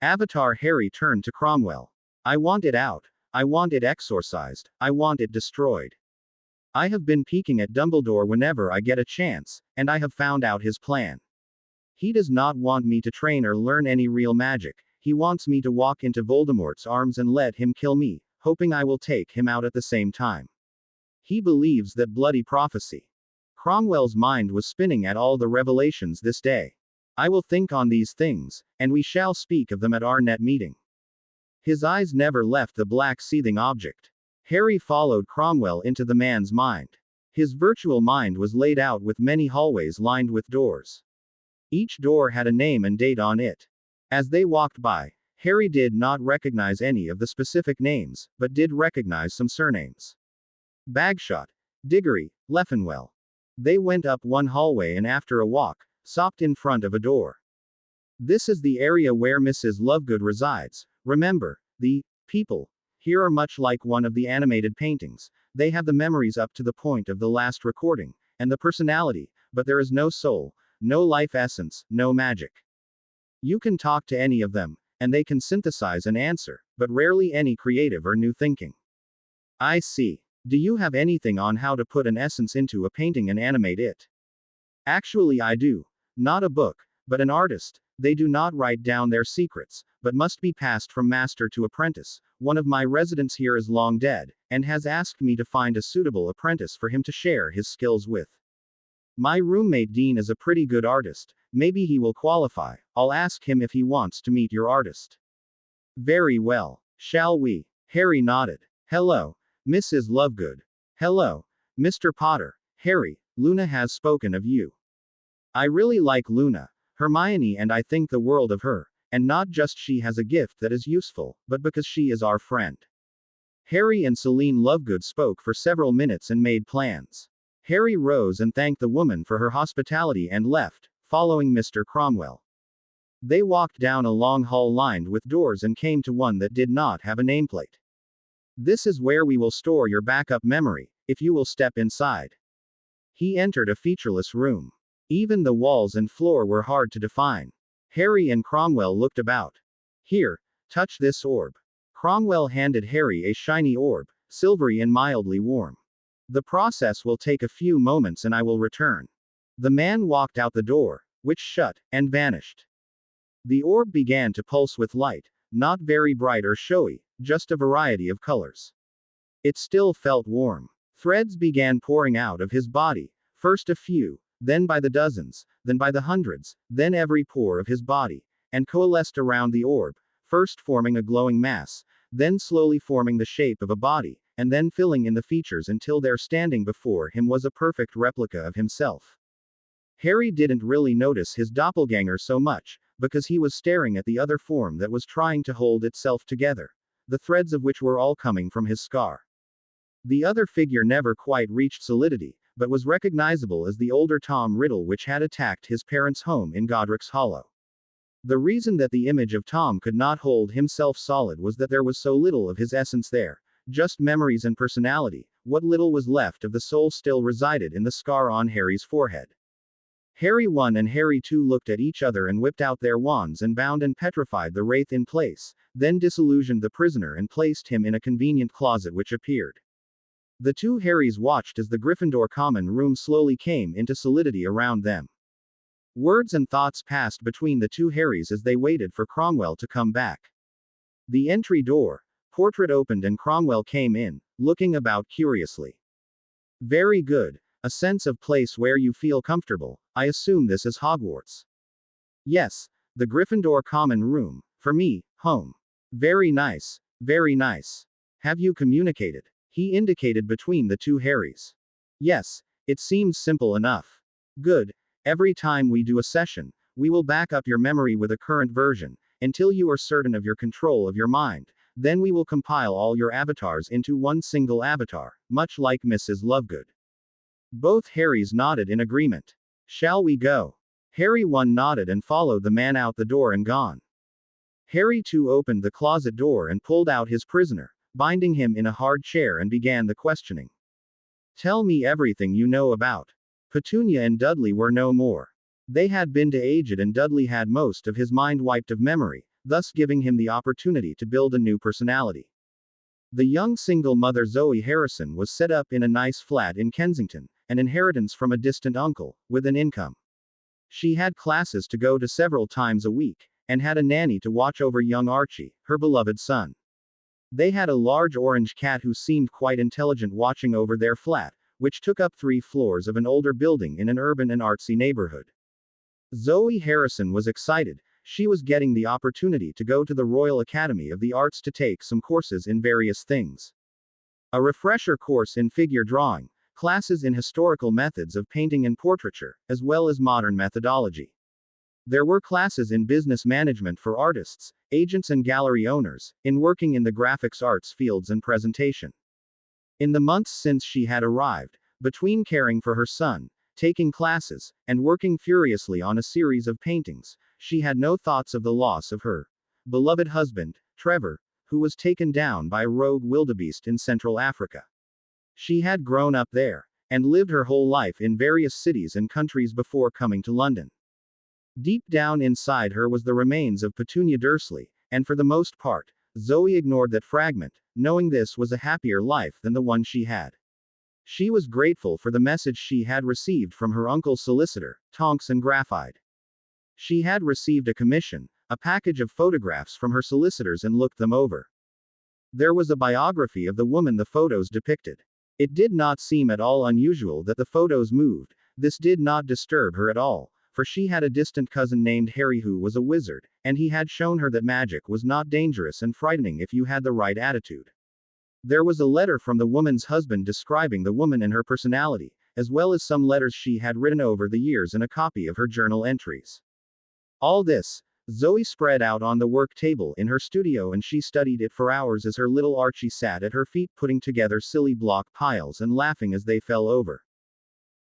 S1: Avatar Harry turned to Cromwell. I want it out. I want it exorcised. I want it destroyed. I have been peeking at Dumbledore whenever I get a chance, and I have found out his plan. He does not want me to train or learn any real magic. He wants me to walk into Voldemort's arms and let him kill me, hoping I will take him out at the same time. He believes that bloody prophecy. Cromwell's mind was spinning at all the revelations this day. I will think on these things, and we shall speak of them at our net meeting. His eyes never left the black seething object. Harry followed Cromwell into the man's mind. His virtual mind was laid out with many hallways lined with doors. Each door had a name and date on it. As they walked by, Harry did not recognize any of the specific names, but did recognize some surnames. Bagshot, Diggory, Leffenwell. They went up one hallway and after a walk, stopped in front of a door. This is the area where Mrs. Lovegood resides. Remember, the people here are much like one of the animated paintings. They have the memories up to the point of the last recording, and the personality, but there is no soul, no life essence, no magic. You can talk to any of them, and they can synthesize an answer, but rarely any creative or new thinking. I see. Do you have anything on how to put an essence into a painting and animate it? Actually, I do. Not a book, but an artist. They do not write down their secrets, but must be passed from master to apprentice. One of my residents here is long dead, and has asked me to find a suitable apprentice for him to share his skills with. My roommate Dean is a pretty good artist. Maybe he will qualify. I'll ask him if he wants to meet your artist. Very well. Shall we? Harry nodded. Hello, Mrs. Lovegood. Hello, Mr. Potter. Harry, Luna has spoken of you. I really like Luna, Hermione, and I think the world of her. And not just she has a gift that is useful, but because she is our friend. Harry and Celine Lovegood spoke for several minutes and made plans. Harry rose and thanked the woman for her hospitality and left, following Mr. Cromwell. They walked down a long hall lined with doors and came to one that did not have a nameplate. This is where we will store your backup memory, if you will step inside. He entered a featureless room. Even the walls and floor were hard to define. Harry and Cromwell looked about. Here, touch this orb. Cromwell handed Harry a shiny orb, silvery and mildly warm. The process will take a few moments and I will return. The man walked out the door, which shut, and vanished. The orb began to pulse with light, not very bright or showy, just a variety of colors. It still felt warm. Threads began pouring out of his body, first a few, then by the dozens, then by the hundreds, then every pore of his body, and coalesced around the orb, first forming a glowing mass, then slowly forming the shape of a body, and then filling in the features until there standing before him was a perfect replica of himself. Harry didn't really notice his doppelganger so much, because he was staring at the other form that was trying to hold itself together, the threads of which were all coming from his scar. The other figure never quite reached solidity, but was recognizable as the older Tom Riddle which had attacked his parents' home in Godric's Hollow. The reason that the image of Tom could not hold himself solid was that there was so little of his essence there, just memories and personality. What little was left of the soul still resided in the scar on Harry's forehead. Harry 1 and Harry 2 looked at each other and whipped out their wands and bound and petrified the wraith in place, then disillusioned the prisoner and placed him in a convenient closet which appeared. The two Harrys watched as the Gryffindor common room slowly came into solidity around them. Words and thoughts passed between the two Harrys as they waited for Cromwell to come back. The entry door, portrait opened and Cromwell came in, looking about curiously. Very good. A sense of place where you feel comfortable. I assume this is Hogwarts. Yes, the Gryffindor common room. For me, home. Very nice. Very nice. Have you communicated? He indicated between the two Harrys. Yes, it seems simple enough. Good. Every time we do a session, we will back up your memory with a current version, until you are certain of your control of your mind. Then we will compile all your avatars into one single avatar, much like Mrs. Lovegood. Both Harrys nodded in agreement. Shall we go? Harry 1 nodded and followed the man out the door and gone. Harry 2 opened the closet door and pulled out his prisoner, binding him in a hard chair and began the questioning. Tell me everything you know about. Petunia and Dudley were no more. They had been to aged and Dudley had most of his mind wiped of memory, thus giving him the opportunity to build a new personality. The young single mother Zoe Harrison was set up in a nice flat in Kensington, an inheritance from a distant uncle, with an income. She had classes to go to several times a week, and had a nanny to watch over young Archie, her beloved son. They had a large orange cat who seemed quite intelligent watching over their flat, which took up 3 floors of an older building in an urban and artsy neighborhood. Zoe Harrison was excited. She was getting the opportunity to go to the Royal Academy of the Arts to take some courses in various things. A refresher course in figure drawing, classes in historical methods of painting and portraiture, as well as modern methodology. There were classes in business management for artists, agents and gallery owners, in working in the graphics arts fields and presentation. In the months since she had arrived, between caring for her son, taking classes, and working furiously on a series of paintings, she had no thoughts of the loss of her beloved husband, Trevor, who was taken down by a rogue wildebeest in Central Africa. She had grown up there, and lived her whole life in various cities and countries before coming to London. Deep down inside her was the remains of Petunia Dursley, and for the most part, Zoe ignored that fragment, knowing this was a happier life than the one she had. She was grateful for the message she had received from her uncle's solicitor, Tonks and Graphite. She had received a commission, a package of photographs from her solicitors and looked them over. There was a biography of the woman the photos depicted. It did not seem at all unusual that the photos moved. This did not disturb her at all, for she had a distant cousin named Harry who was a wizard, and he had shown her that magic was not dangerous and frightening if you had the right attitude. There was a letter from the woman's husband describing the woman and her personality, as well as some letters she had written over the years and a copy of her journal entries. All this, Zoe spread out on the work table in her studio and she studied it for hours as her little Archie sat at her feet putting together silly block piles and laughing as they fell over.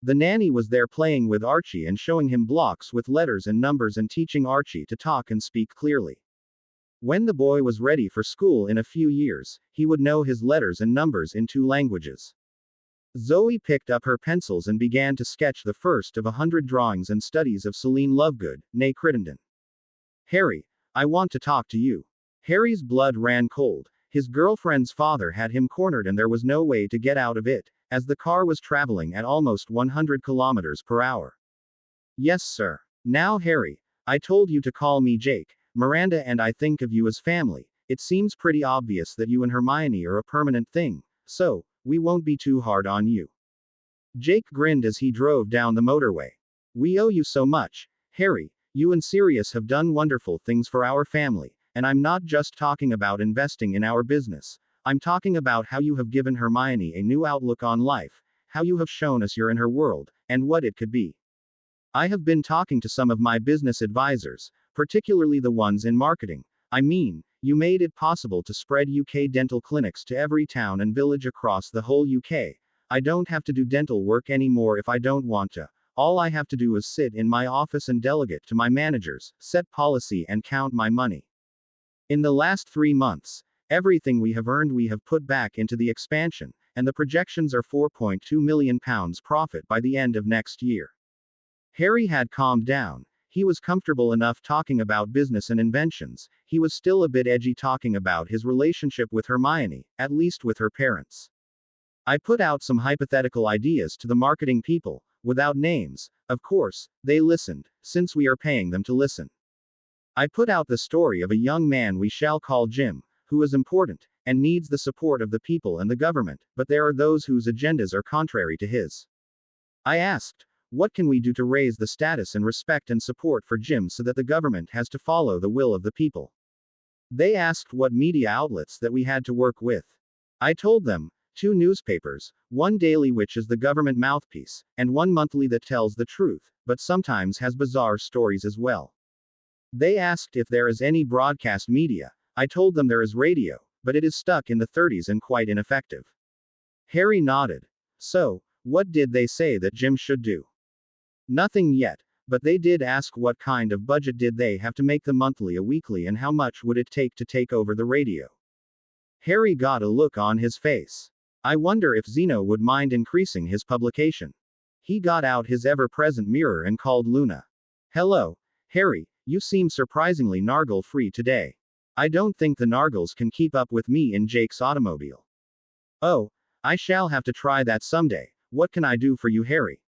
S1: The nanny was there playing with Archie and showing him blocks with letters and numbers and teaching Archie to talk and speak clearly. When the boy was ready for school in a few years, he would know his letters and numbers in 2 languages. Zoe picked up her pencils and began to sketch the first of 100 drawings and studies of Celine Lovegood, née Crittenden. Harry, I want to talk to you. Harry's blood ran cold. His girlfriend's father had him cornered and there was no way to get out of it, as the car was traveling at almost 100 kilometers per hour. Yes, sir. Now, Harry, I told you to call me Jake. Miranda and I think of you as family. It seems pretty obvious that you and Hermione are a permanent thing, so we won't be too hard on you. Jake grinned as he drove down the motorway. We owe you so much, Harry. You and Sirius have done wonderful things for our family, and I'm not just talking about investing in our business, I'm talking about how you have given Hermione a new outlook on life, how you have shown us you're in her world, and what it could be. I have been talking to some of my business advisors, particularly the ones in marketing. I mean, you made it possible to spread UK dental clinics to every town and village across the whole UK. I don't have to do dental work anymore if I don't want to. All I have to do is sit in my office and delegate to my managers, set policy, and count my money. In the last 3 months, everything we have earned we have put back into the expansion, and the projections are £4.2 million profit by the end of next year. Harry had calmed down. He was comfortable enough talking about business and inventions. He was still a bit edgy talking about his relationship with Hermione, at least with her parents. I put out some hypothetical ideas to the marketing people, without names. Of course, they listened, since we are paying them to listen. I put out the story of a young man we shall call Jim, who is important, and needs the support of the people and the government, but there are those whose agendas are contrary to his. I asked, what can we do to raise the status and respect and support for Jim so that the government has to follow the will of the people? They asked what media outlets that we had to work with. I told them, 2 newspapers, one daily which is the government mouthpiece, and one monthly that tells the truth, but sometimes has bizarre stories as well. They asked if there is any broadcast media. I told them there is radio, but it is stuck in the 30s and quite ineffective. Harry nodded. So, what did they say that Jim should do? Nothing yet, but they did ask what kind of budget did they have to make the monthly a weekly and how much would it take over the radio. Harry got a look on his face. I wonder if Zeno would mind increasing his publication. He got out his ever-present mirror and called Luna. Hello, Harry, you seem surprisingly nargle-free today. I don't think the nargles can keep up with me in Jake's automobile. Oh, I shall have to try that someday. What can I do for you, Harry?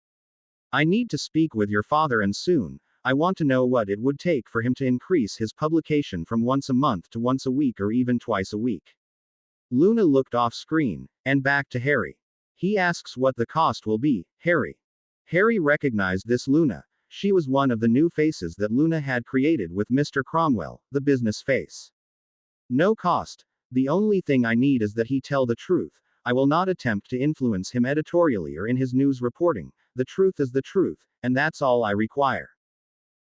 S1: I need to speak with your father and soon. I want to know what it would take for him to increase his publication from once a month to once a week or even twice a week. Luna looked off screen, and back to Harry. He asks what the cost will be, Harry. Harry recognized this Luna. She was one of the new faces that Luna had created with Mr. Cromwell, the business face. No cost. The only thing I need is that he tell the truth. I will not attempt to influence him editorially or in his news reporting. The truth is the truth, and that's all I require.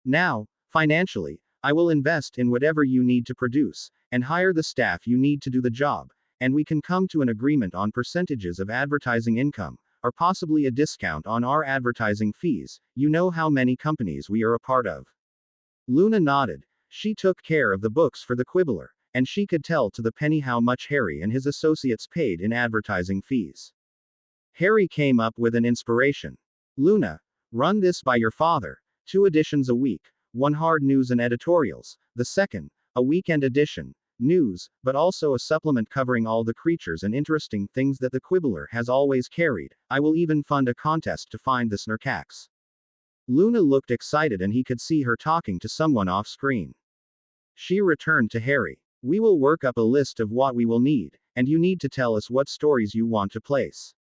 S1: Now, financially, I will invest in whatever you need to produce, and hire the staff you need to do the job, and we can come to an agreement on percentages of advertising income, or possibly a discount on our advertising fees. You know how many companies we are a part of. Luna nodded. She took care of the books for the Quibbler, and she could tell to the penny how much Harry and his associates paid in advertising fees. Harry came up with an inspiration. Luna, run this by your father. 2 editions a week, one hard news and editorials, the second, a weekend edition, news, but also a supplement covering all the creatures and interesting things that the Quibbler has always carried. I will even fund a contest to find the Snurkax. Luna looked excited and he could see her talking to someone off screen. She returned to Harry. We will work up a list of what we will need, and you need to tell us what stories you want to place.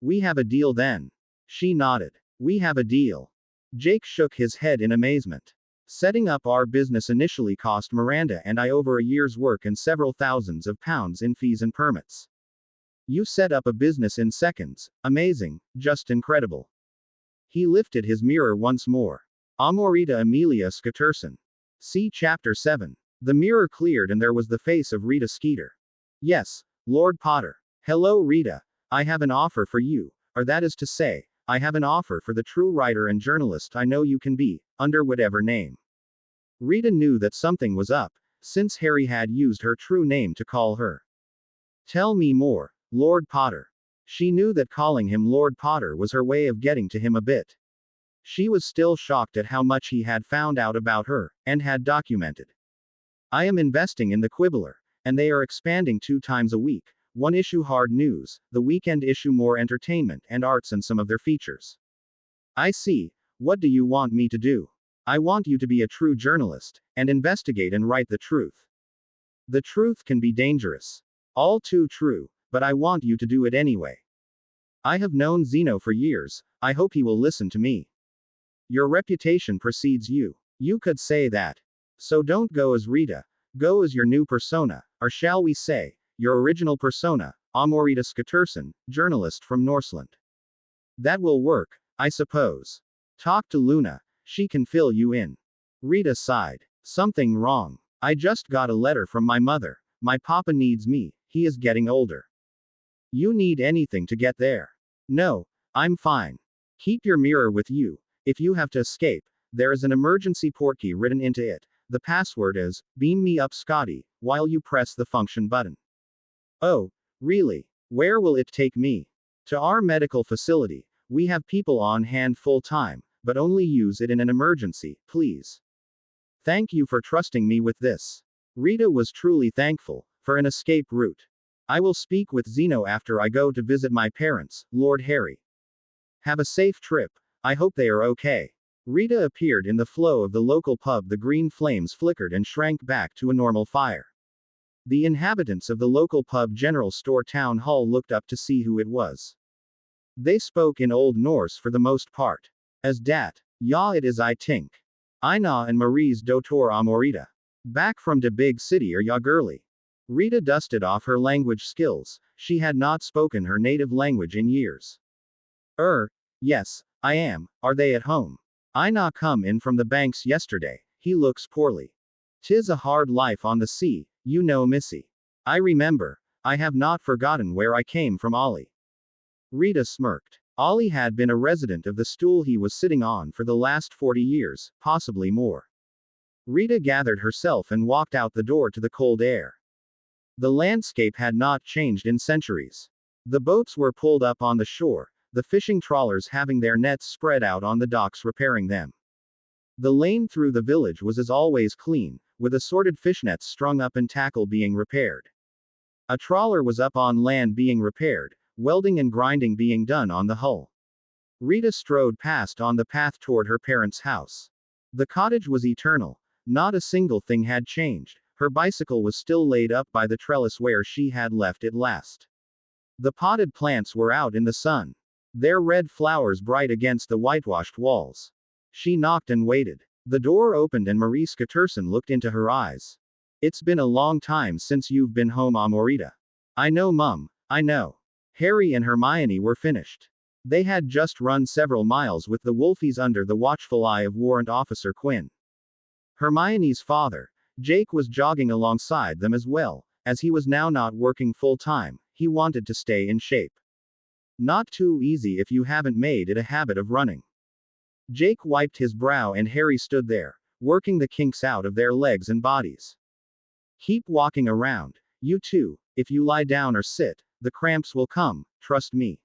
S1: We have a deal then. She nodded. We have a deal. Jake shook his head in amazement. Setting up our business initially cost Miranda and I over a year's work and several thousands of pounds in fees and permits. You set up a business in seconds. Amazing, just incredible. He lifted his mirror once more. Amorita Amelia Skitterson. See Chapter 7. The mirror cleared and there was the face of Rita Skeeter. Yes, Lord Potter. Hello, Rita. I have an offer for you, or that is to say, I have an offer for the true writer and journalist I know you can be, under whatever name. Rita knew that something was up, since Harry had used her true name to call her. Tell me more, Lord Potter. She knew that calling him Lord Potter was her way of getting to him a bit. She was still shocked at how much he had found out about her, and had documented. I am investing in the Quibbler, and they are expanding 2 times a week. 1 issue hard news, the weekend issue more entertainment and arts and some of their features. I see. What do you want me to do? I want you to be a true journalist, and investigate and write the truth. The truth can be dangerous. All too true, but I want you to do it anyway. I have known Zeno for years, I hope he will listen to me. Your reputation precedes you. You could say that. So don't go as Rita, go as your new persona, or shall we say, your original persona, Amorita Skitterson, journalist from Norseland. That will work, I suppose. Talk to Luna, she can fill you in. Rita sighed. Something wrong. I just got a letter from my mother. My papa needs me, he is getting older. You need anything to get there? No, I'm fine. Keep your mirror with you. If you have to escape, there is an emergency portkey written into it. The password is, beam me up Scotty, while you press the function button. Oh, really? Where will it take me? To our medical facility. We have people on hand full time, but only use it in an emergency, please. Thank you for trusting me with this. Rita was truly thankful for an escape route. I will speak with Zeno after I go to visit my parents, Lord Harry. Have a safe trip. I hope they are okay. Rita appeared in the flow of the local pub. The green flames flickered and shrank back to a normal fire. The inhabitants of the local pub general store town hall looked up to see who it was. They spoke in Old Norse for the most part. As dat, ja it is I tink. Ina and Marie's dotor Amorita. Back from de big city or ya girly. Rita dusted off her language skills. She had not spoken her native language in years. Yes, I am. Are they at home? Ina come in from the banks yesterday. He looks poorly. 'Tis a hard life on the sea, you know missy. I remember. I have not forgotten where I came from Ollie. Rita smirked. Ollie had been a resident of the stool he was sitting on for the last 40 years, possibly more. Rita gathered herself and walked out the door to the cold air. The landscape had not changed in centuries. The boats were pulled up on the shore, the fishing trawlers having their nets spread out on the docks repairing them. The lane through the village was as always clean, with assorted fishnets strung up and tackle being repaired. A trawler was up on land being repaired, welding and grinding being done on the hull. Rita strode past on the path toward her parents' house. The cottage was eternal. Not a single thing had changed. Her bicycle was still laid up by the trellis where she had left it last. The potted plants were out in the sun. Their red flowers bright against the whitewashed walls. She knocked and waited. The door opened and Marie Skitterson looked into her eyes. It's been a long time since you've been home, Amorita. I know, Mum, I know. Harry and Hermione were finished. They had just run several miles with the Wolfies under the watchful eye of Warrant Officer Quinn. Hermione's father, Jake, was jogging alongside them as well, as he was now not working full time. He wanted to stay in shape. Not too easy if you haven't made it a habit of running. Jake wiped his brow and Harry stood there, working the kinks out of their legs and bodies. Keep walking around. You too. If you lie down or sit, the cramps will come, trust me.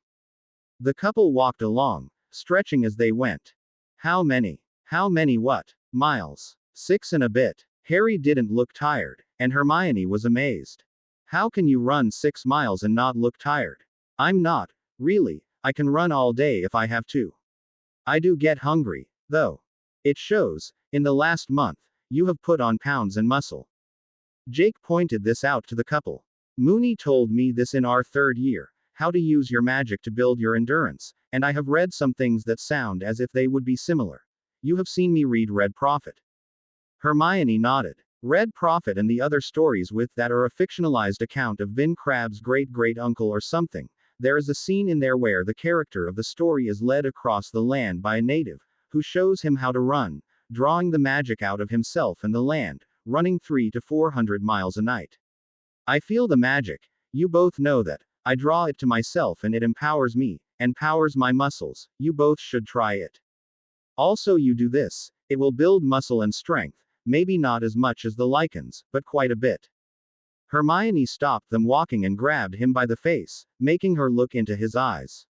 S1: The couple walked along, stretching as they went. How many what? Miles? 6 and a bit. Harry didn't look tired, and Hermione was amazed. How can you run 6 miles and not look tired? I'm not, really. I can run all day if I have to. I do get hungry, though. It shows. In the last month, you have put on pounds and muscle. Jake pointed this out to the couple. Mooney told me this in our 3rd year, how to use your magic to build your endurance, and I have read some things that sound as if they would be similar. You have seen me read Red Prophet. Hermione nodded. Red Prophet and the other stories with that are a fictionalized account of Vin Crabbe's great-great-uncle or something. There is a scene in there where the character of the story is led across the land by a native, who shows him how to run, drawing the magic out of himself and the land, running 300 to 400 miles a night. I feel the magic. You both know that. I draw it to myself and it empowers me, and powers my muscles. You both should try it. Also, you do this. It will build muscle and strength, maybe not as much as the lichens, but quite a bit. Hermione stopped them walking and grabbed him by the face, making her look into his eyes.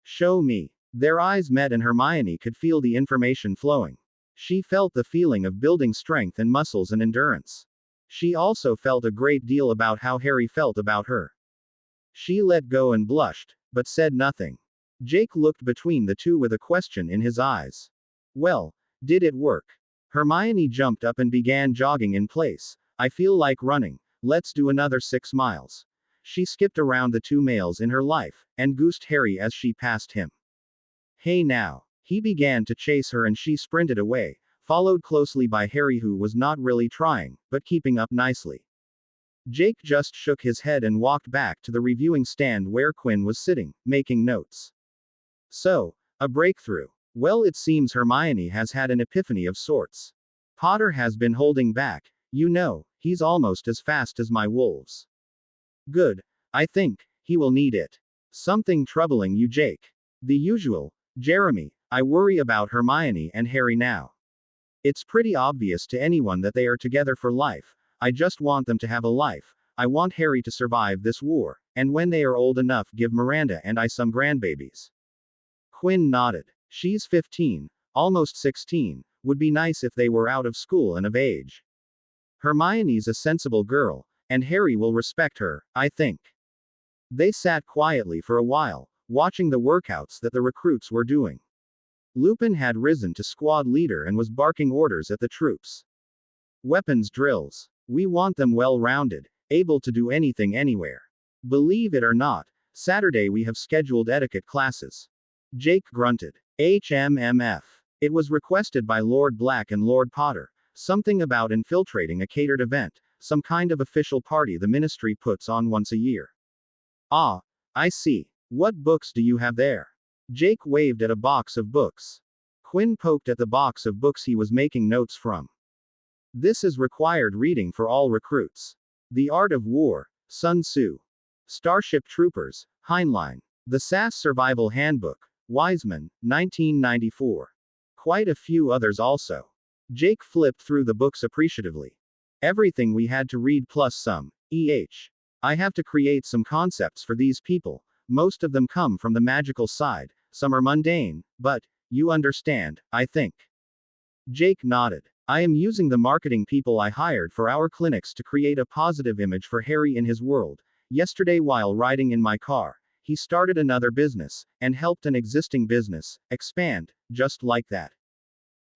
S1: Show me. Their eyes met and Hermione could feel the information flowing. She felt the feeling of building strength and muscles and endurance. She also felt a great deal about how Harry felt about her. She let go and blushed, but said nothing. Jake looked between the two with a question in his eyes. Well, did it work? Hermione jumped up and began jogging in place. I feel like running. Let's do another 6 miles. She skipped around the 2 males in her life, and goosed Harry as she passed him. Hey now. He began to chase her and she sprinted away, followed closely by Harry, who was not really trying, but keeping up nicely. Jake just shook his head and walked back to the reviewing stand where Quinn was sitting, making notes. So, a breakthrough. Well, it seems Hermione has had an epiphany of sorts. Potter has been holding back. You know, he's almost as fast as my wolves. Good. I think he will need it. Something troubling you, Jake. The usual. Jeremy, I worry about Hermione and Harry now. It's pretty obvious to anyone that they are together for life. I just want them to have a life. I want Harry to survive this war, and when they are old enough, give Miranda and I some grandbabies. Quinn nodded. She's 15, almost 16. Would be nice if they were out of school and of age. Hermione's a sensible girl, and Harry will respect her, I think. They sat quietly for a while, watching the workouts that the recruits were doing. Lupin had risen to squad leader and was barking orders at the troops. Weapons drills. We want them well-rounded, able to do anything anywhere. Believe it or not, Saturday we have scheduled etiquette classes. Jake grunted. HMMF. It was requested by Lord Black and Lord Potter. Something about infiltrating a catered event, some kind of official party the ministry puts on once a year. Ah, I see. What books do you have there? Jake waved at a box of books. Quinn poked at the box of books he was making notes from. This is required reading for all recruits. The Art of War, Sun Tzu. Starship Troopers, Heinlein. The SAS Survival Handbook, Wiseman, 1994. Quite a few others also. Jake flipped through the books appreciatively. Everything we had to read plus some. I have to create some concepts for these people. Most of them come from the magical side, some are mundane, but, you understand, I think. Jake nodded. I am using the marketing people I hired for our clinics to create a positive image for Harry in his world. Yesterday, while riding in my car, he started another business, and helped an existing business expand, just like that.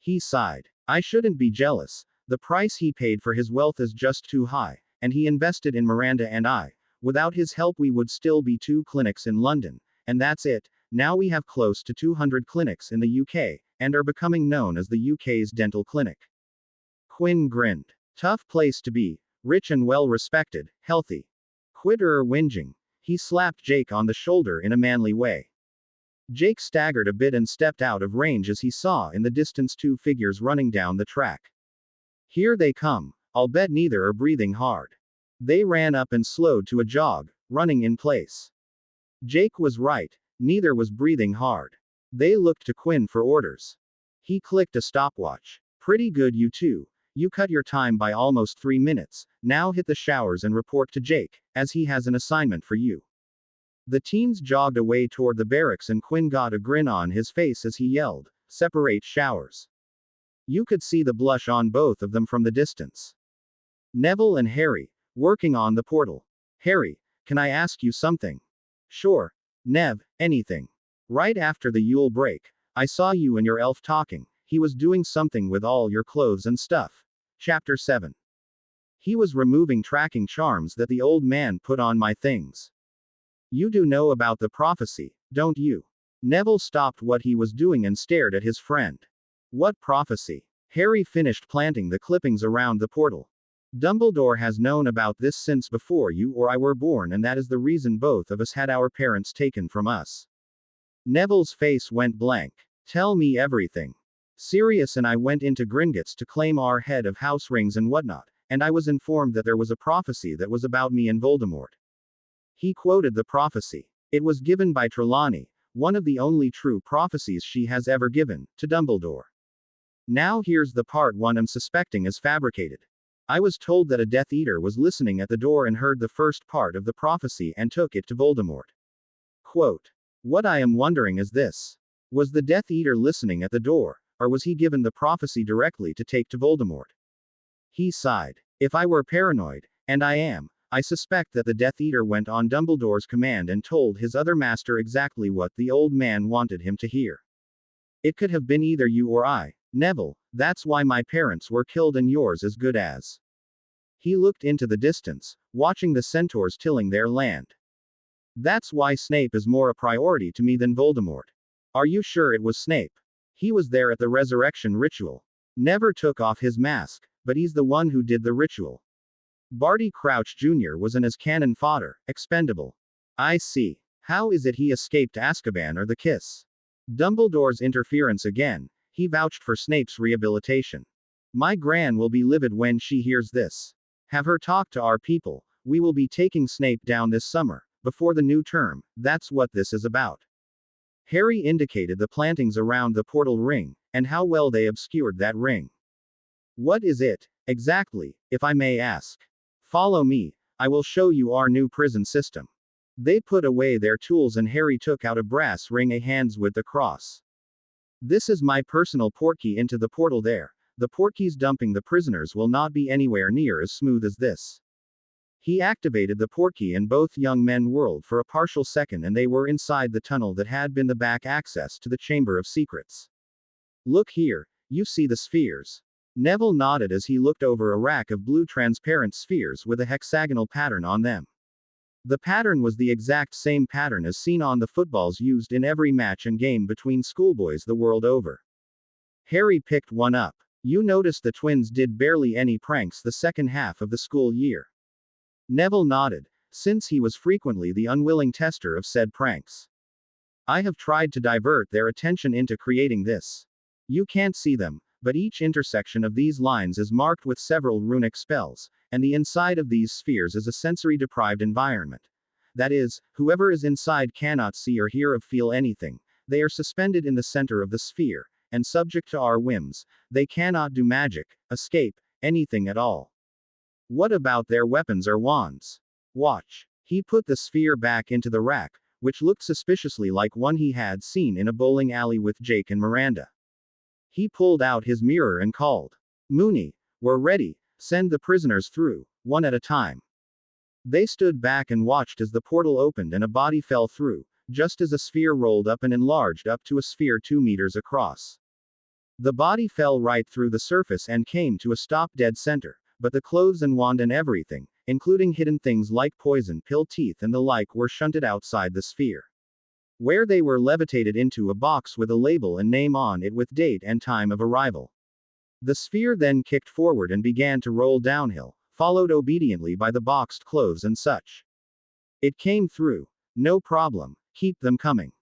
S1: He sighed. I shouldn't be jealous. The price he paid for his wealth is just too high, and he invested in Miranda and I. Without his help, we would still be 2 clinics in London, and that's it. Now we have close to 200 clinics in the UK, and are becoming known as the UK's dental clinic. Quinn grinned. Tough place to be, rich and well respected, healthy. Quit whinging. He slapped Jake on the shoulder in a manly way. Jake staggered a bit and stepped out of range as he saw in the distance 2 figures running down the track. Here they come. I'll bet neither are breathing hard. They ran up and slowed to a jog, running in place. Jake was right, neither was breathing hard. They looked to Quinn for orders. He clicked a stopwatch. Pretty good, you two. You cut your time by almost 3 minutes. Now hit the showers and report to Jake, as he has an assignment for you. The teens jogged away toward the barracks and Quinn got a grin on his face as he yelled, "Separate showers." You could see the blush on both of them from the distance. Neville and Harry, working on the portal. Harry, can I ask you something? Sure. Nev, anything. Right after the Yule break, I saw you and your elf talking. He was doing something with all your clothes and stuff. Chapter 7. He was removing tracking charms that the old man put on my things. You do know about the prophecy, don't you? Neville stopped what he was doing and stared at his friend. What prophecy? Harry finished planting the clippings around the portal. Dumbledore has known about this since before you or I were born, and that is the reason both of us had our parents taken from us. Neville's face went blank. Tell me everything. Sirius and I went into Gringotts to claim our head of house rings and whatnot, and I was informed that there was a prophecy that was about me and Voldemort. He quoted the prophecy. It was given by Trelawney, one of the only true prophecies she has ever given, to Dumbledore. Now here's the part one am suspecting is fabricated. I was told that a Death Eater was listening at the door and heard the first part of the prophecy and took it to Voldemort. Quote. What I am wondering is this. Was the Death Eater listening at the door, or was he given the prophecy directly to take to Voldemort? He sighed. If I were paranoid, and I am, I suspect that the Death Eater went on Dumbledore's command and told his other master exactly what the old man wanted him to hear. It could have been either you or I, Neville, that's why my parents were killed and yours as good as. He looked into the distance, watching the centaurs tilling their land. That's why Snape is more a priority to me than Voldemort. Are you sure it was Snape? He was there at the resurrection ritual. Never took off his mask, but he's the one who did the ritual. Barty Crouch Jr. wasn't as cannon fodder, expendable. I see. How is it he escaped Azkaban or the kiss? Dumbledore's interference again. He vouched for Snape's rehabilitation. My Gran will be livid when she hears this. Have her talk to our people. We will be taking Snape down this summer, before the new term. That's what this is about. Harry indicated the plantings around the portal ring, and how well they obscured that ring. What is it, exactly, if I may ask? Follow me, I will show you our new prison system. They put away their tools and Harry took out a brass ring a hand's width across. This is my personal portkey into the portal there. The portkeys dumping the prisoners will not be anywhere near as smooth as this. He activated the portkey and both young men whirled for a partial second and they were inside the tunnel that had been the back access to the Chamber of Secrets. Look here, you see the spheres. Neville nodded as he looked over a rack of blue transparent spheres with a hexagonal pattern on them. The pattern was the exact same pattern as seen on the footballs used in every match and game between schoolboys the world over. Harry picked one up. You noticed the twins did barely any pranks the second half of the school year. Neville nodded, since he was frequently the unwilling tester of said pranks. I have tried to divert their attention into creating this. You can't see them, but each intersection of these lines is marked with several runic spells, and the inside of these spheres is a sensory-deprived environment. That is, whoever is inside cannot see or hear or feel anything. They are suspended in the center of the sphere, and subject to our whims. They cannot do magic, escape, anything at all. What about their weapons or wands? Watch. He put the sphere back into the rack, which looked suspiciously like one he had seen in a bowling alley with Jake and Miranda. He pulled out his mirror and called. Moony, we're ready, send the prisoners through, one at a time. They stood back and watched as the portal opened and a body fell through, just as a sphere rolled up and enlarged up to a sphere 2 meters across. The body fell right through the surface and came to a stop dead center, but the clothes and wand and everything, including hidden things like poison pill teeth and the like, were shunted outside the sphere, where they were levitated into a box with a label and name on it with date and time of arrival. The sphere then kicked forward and began to roll downhill, followed obediently by the boxed clothes and such. It came through. No problem, keep them coming.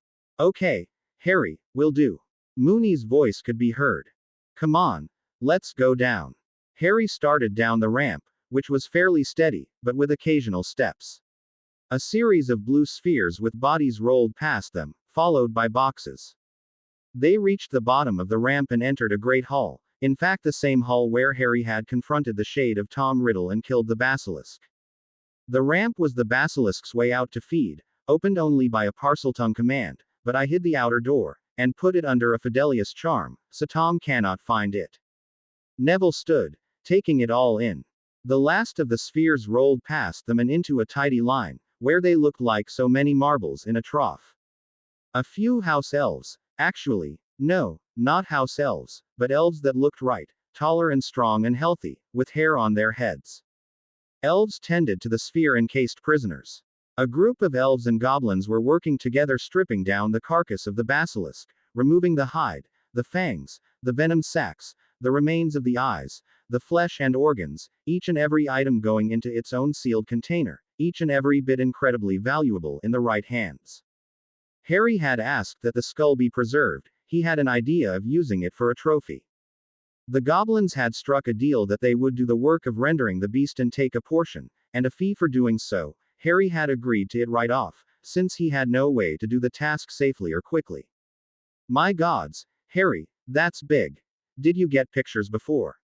S1: Okay, Harry, will do. Moony's voice could be heard. Come on, let's go down. Harry started down the ramp, which was fairly steady, but with occasional steps. A series of blue spheres with bodies rolled past them, followed by boxes. They reached the bottom of the ramp and entered a great hall, in fact the same hall where Harry had confronted the shade of Tom Riddle and killed the basilisk. The ramp was the basilisk's way out to feed, opened only by a Parseltongue command, but I hid the outer door, and put it under a Fidelius charm, so Tom cannot find it. Neville stood, taking it all in. The last of the spheres rolled past them and into a tidy line, where they looked like so many marbles in a trough. A few house elves, actually, no, not house elves, but elves that looked right, taller and strong and healthy, with hair on their heads. Elves tended to the sphere-encased prisoners. A group of elves and goblins were working together stripping down the carcass of the basilisk, removing the hide, the fangs, the venom sacs, the remains of the eyes, the flesh and organs, each and every item going into its own sealed container, each and every bit incredibly valuable in the right hands. Harry had asked that the skull be preserved. He had an idea of using it for a trophy. The goblins had struck a deal that they would do the work of rendering the beast and take a portion, and a fee for doing so. Harry had agreed to it right off, since he had no way to do the task safely or quickly. My gods, Harry, that's big. Did you get pictures before?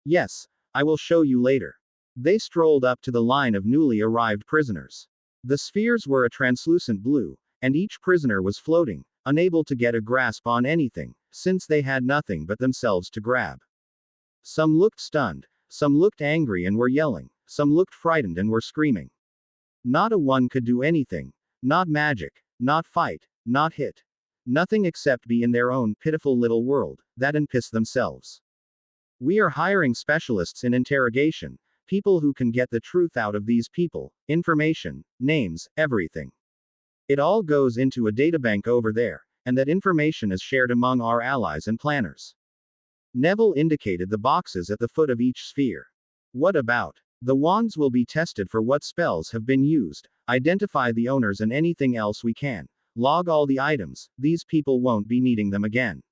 S1: Yes, I will show you later. They strolled up to the line of newly arrived prisoners. The spheres were a translucent blue, and each prisoner was floating, unable to get a grasp on anything, since they had nothing but themselves to grab. Some looked stunned, some looked angry and were yelling, some looked frightened and were screaming. Not a one could do anything, not magic, not fight, not hit. Nothing except be in their own pitiful little world, that and piss themselves. We are hiring specialists in interrogation, people who can get the truth out of these people, information, names, everything. It all goes into a databank over there, and that information is shared among our allies and planners. Neville indicated the boxes at the foot of each sphere. What about The wands will be tested for what spells have been used, identify the owners and anything else we can. Log all the items, these people won't be needing them again.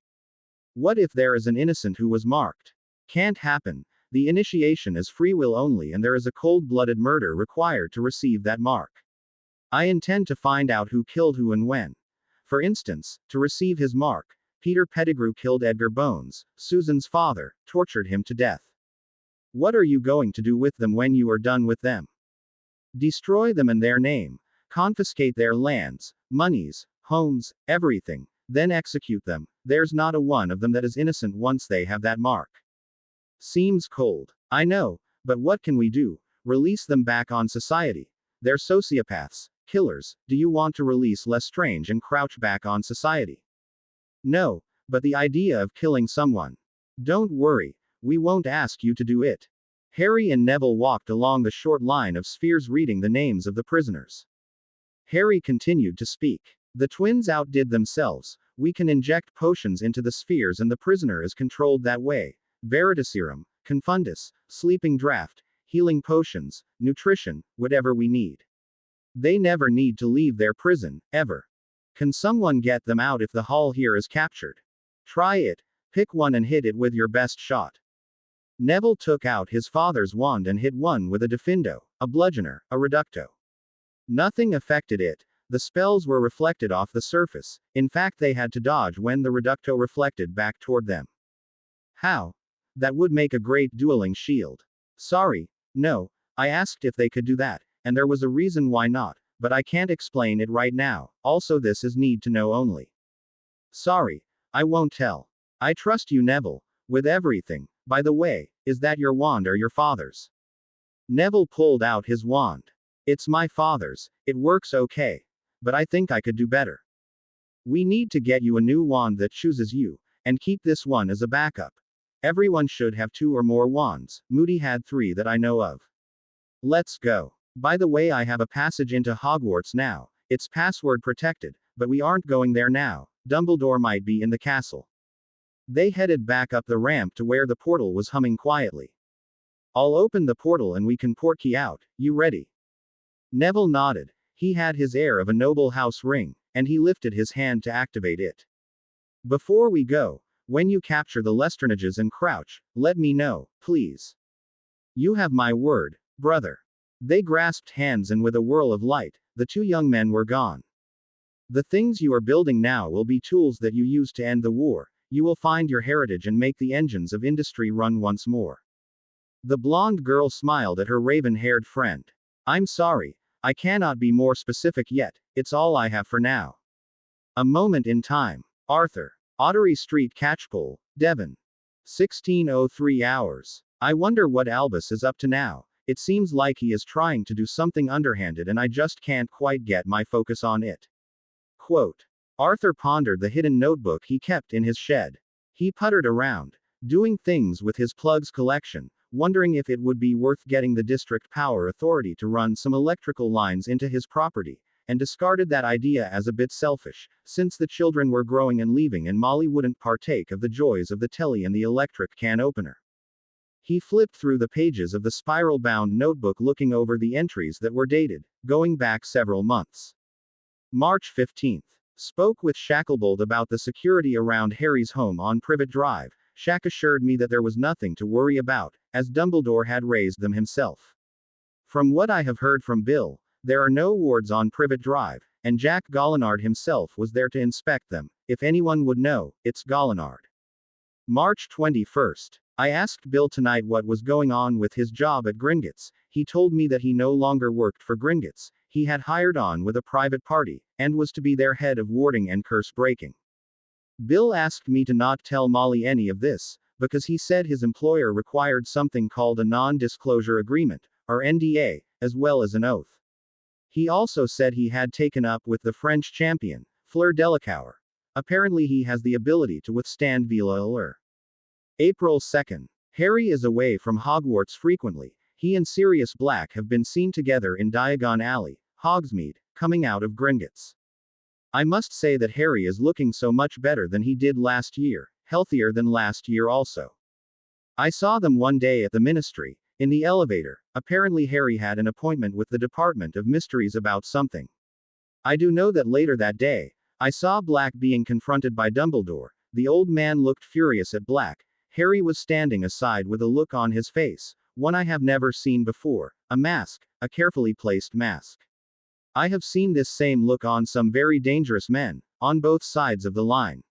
S1: What if there is an innocent who was marked? Can't happen. The initiation is free will only and there is a cold-blooded murder required to receive that mark. I intend to find out who killed who and when. For instance, to receive his mark, Peter Pettigrew killed Edgar Bones, Susan's father, tortured him to death. What are you going to do with them when you are done with them? Destroy them in their name. Confiscate their lands, monies, homes, everything, then execute them. There's not a one of them that is innocent once they have that mark. Seems cold. I know, but what can we do? Release them back on society. They're sociopaths, killers. Do you want to release Lestrange and Crouch back on society? No, but the idea of killing someone. Don't worry, we won't ask you to do it. Harry and Neville walked along the short line of spheres reading the names of the prisoners. Harry continued to speak. The twins outdid themselves. We can inject potions into the spheres and the prisoner is controlled that way. Veritaserum, Confundus, sleeping draft, healing potions, nutrition, whatever we need. They never need to leave their prison, ever. Can someone get them out if the hall here is captured? Try it. Pick one and hit it with your best shot. Neville took out his father's wand and hit one with a Diffindo, a bludgeoner, a reducto. Nothing affected it. The spells were reflected off the surface. In fact, they had to dodge when the reducto reflected back toward them. How? That would make a great dueling shield. Sorry, no, I asked if they could do that, and there was a reason why not, but I can't explain it right now. Also, this is need to know only. Sorry, I won't tell. I trust you, Neville, with everything. By the way, is that your wand or your father's? Neville pulled out his wand. It's my father's. It works okay. But I think I could do better. We need to get you a new wand that chooses you, and keep this one as a backup. Everyone should have 2 or more wands. Moody had 3 that I know of. Let's go. By the way, I have a passage into Hogwarts now. It's password protected, but we aren't going there now. Dumbledore might be in the castle. They headed back up the ramp to where the portal was humming quietly. I'll open the portal and we can portkey out. You ready? Neville nodded. He had his air of a noble house ring, and he lifted his hand to activate it. Before we go, when you capture the Lestranges and Crouch, let me know, please. You have my word, brother. They grasped hands and with a whirl of light, the 2 young men were gone. The things you are building now will be tools that you use to end the war. You will find your heritage and make the engines of industry run once more. The blonde girl smiled at her raven-haired friend. I'm sorry, I cannot be more specific yet, it's all I have for now. A moment in time. Arthur. Ottery Street Catchpole, Devon. 16:03 hours. I wonder what Albus is up to now. It seems like he is trying to do something underhanded and I just can't quite get my focus on it. Quote. Arthur pondered the hidden notebook he kept in his shed. He puttered around, doing things with his plugs collection, wondering if it would be worth getting the district power authority to run some electrical lines into his property, and discarded that idea as a bit selfish, since the children were growing and leaving and Molly wouldn't partake of the joys of the telly and the electric can opener. He flipped through the pages of the spiral-bound notebook looking over the entries that were dated, going back several months. March 15th. Spoke with Shacklebolt about the security around Harry's home on Privet Drive. Shack assured me that there was nothing to worry about, as Dumbledore had raised them himself. From what I have heard from Bill, there are no wards on Privet Drive, and Jack Gallinard himself was there to inspect them. If anyone would know, it's Gallinard. March 21st. I asked Bill tonight what was going on with his job at Gringotts. He told me that he no longer worked for Gringotts. He had hired on with a private party, and was to be their head of warding and curse breaking. Bill asked me to not tell Molly any of this, because he said his employer required something called a non-disclosure agreement, or NDA, as well as an oath. He also said he had taken up with the French champion, Fleur Delacour. Apparently he has the ability to withstand Vila Allure. April 2nd. Harry is away from Hogwarts frequently. He and Sirius Black have been seen together in Diagon Alley, Hogsmeade, coming out of Gringotts. I must say that Harry is looking so much better than he did last year, healthier than last year also. I saw them one day at the ministry, in the elevator, Apparently Harry had an appointment with the Department of Mysteries about something. I do know that later that day, I saw Black being confronted by Dumbledore. The old man looked furious at Black. Harry was standing aside with a look on his face, one I have never seen before, a mask, a carefully placed mask. I have seen this same look on some very dangerous men, on both sides of the line.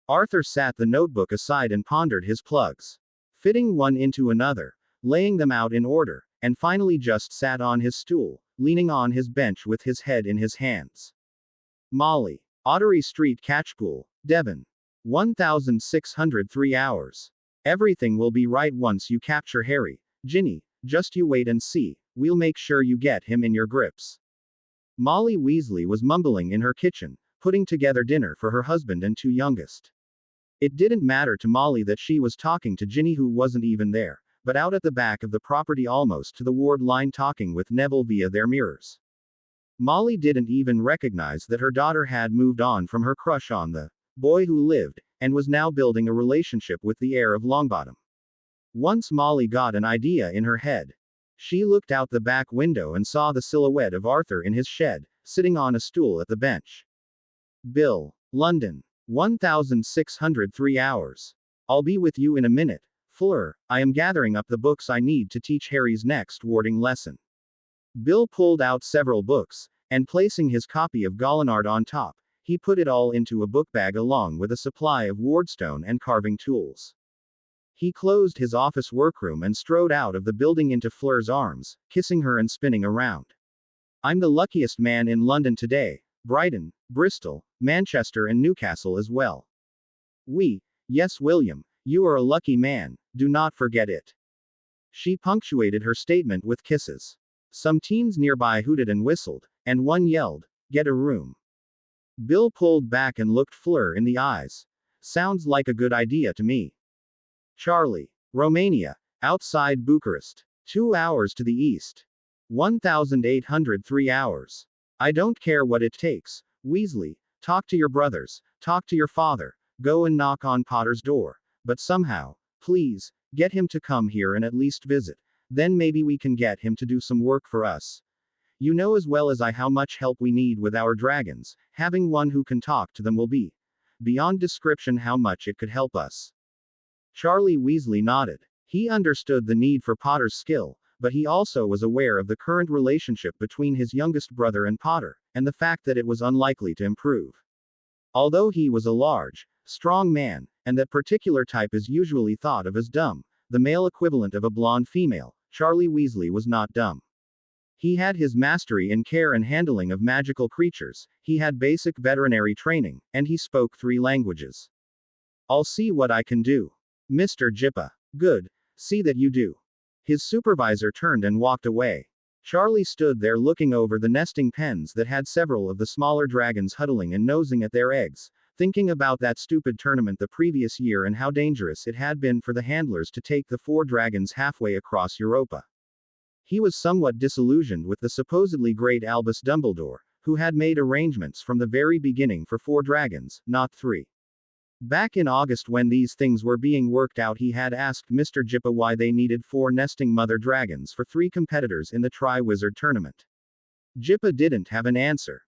S1: Arthur sat the notebook aside and pondered his plugs, fitting one into another, laying them out in order, and finally just sat on his stool, leaning on his bench with his head in his hands. Molly. Ottery Street Catchpool, Devon. 1603 hours. Everything will be right once you capture Harry. Ginny, just you wait and see, we'll make sure you get him in your grips. Molly Weasley was mumbling in her kitchen, putting together dinner for her husband and two youngest. It didn't matter to Molly that she was talking to Ginny, who wasn't even there, but out at the back of the property almost to the ward line talking with Neville via their mirrors. Molly didn't even recognize that her daughter had moved on from her crush on the boy who lived, and was now building a relationship with the heir of Longbottom. Once Molly got an idea in her head. She looked out the back window and saw the silhouette of Arthur in his shed, sitting on a stool at the bench. Bill. London. 1603 hours. I'll be with you in a minute, Fleur. I am gathering up the books I need to teach Harry's next warding lesson. Bill pulled out several books, and placing his copy of Gallinard on top, he put it all into a book bag along with a supply of wardstone and carving tools. He closed his office workroom and strode out of the building into Fleur's arms, kissing her and spinning around. I'm the luckiest man in London today, Brighton, Bristol, Manchester and Newcastle as well. Yes William, you are a lucky man, do not forget it. She punctuated her statement with kisses. Some teens nearby hooted and whistled, and one yelled, "Get a room." Bill pulled back and looked Fleur in the eyes. Sounds like a good idea to me. Charlie. Romania. Outside Bucharest. 2 hours to the east. 1803 hours. I don't care what it takes. Weasley, talk to your brothers, talk to your father, go and knock on Potter's door, but somehow, please, get him to come here and at least visit. Then maybe we can get him to do some work for us. You know as well as I how much help we need with our dragons. Having one who can talk to them will be beyond description how much it could help us. Charlie Weasley nodded. He understood the need for Potter's skill, but he also was aware of the current relationship between his youngest brother and Potter, and the fact that it was unlikely to improve. Although he was a large, strong man, and that particular type is usually thought of as dumb, the male equivalent of a blonde female, Charlie Weasley was not dumb. He had his mastery in care and handling of magical creatures, he had basic veterinary training, and he spoke 3 languages. I'll see what I can do. Mr. Jippa. Good. See that you do. His supervisor turned and walked away. Charlie stood there looking over the nesting pens that had several of the smaller dragons huddling and nosing at their eggs, thinking about that stupid tournament the previous year and how dangerous it had been for the handlers to take the 4 dragons halfway across Europa. He was somewhat disillusioned with the supposedly great Albus Dumbledore, who had made arrangements from the very beginning for 4 dragons, not 3. Back in August when these things were being worked out, he had asked Mr. Jippa why they needed 4 nesting mother dragons for 3 competitors in the Tri-Wizard tournament. Jippa didn't have an answer.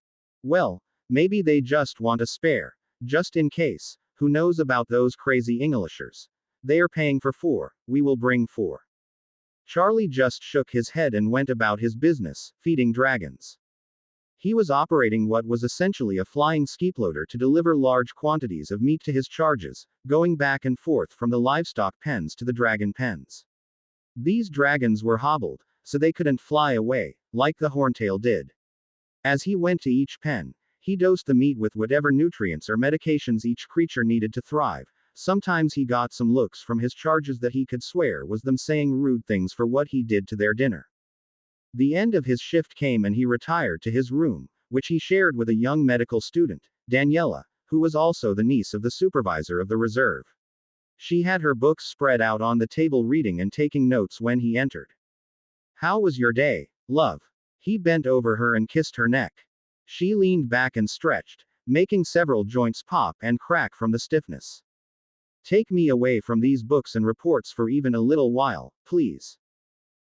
S1: Well, maybe they just want a spare. Just in case. Who knows about those crazy Englishers? They are paying for 4, we will bring 4. Charlie just shook his head and went about his business, feeding dragons. He was operating what was essentially a flying skeeploader to deliver large quantities of meat to his charges, going back and forth from the livestock pens to the dragon pens. These dragons were hobbled, so they couldn't fly away, like the horntail did. As he went to each pen, he dosed the meat with whatever nutrients or medications each creature needed to thrive. Sometimes he got some looks from his charges that he could swear was them saying rude things for what he did to their dinner. The end of his shift came and he retired to his room, which he shared with a young medical student, Daniela, who was also the niece of the supervisor of the reserve. She had her books spread out on the table reading and taking notes when he entered. How was your day, love? He bent over her and kissed her neck. She leaned back and stretched, making several joints pop and crack from the stiffness. Take me away from these books and reports for even a little while, please.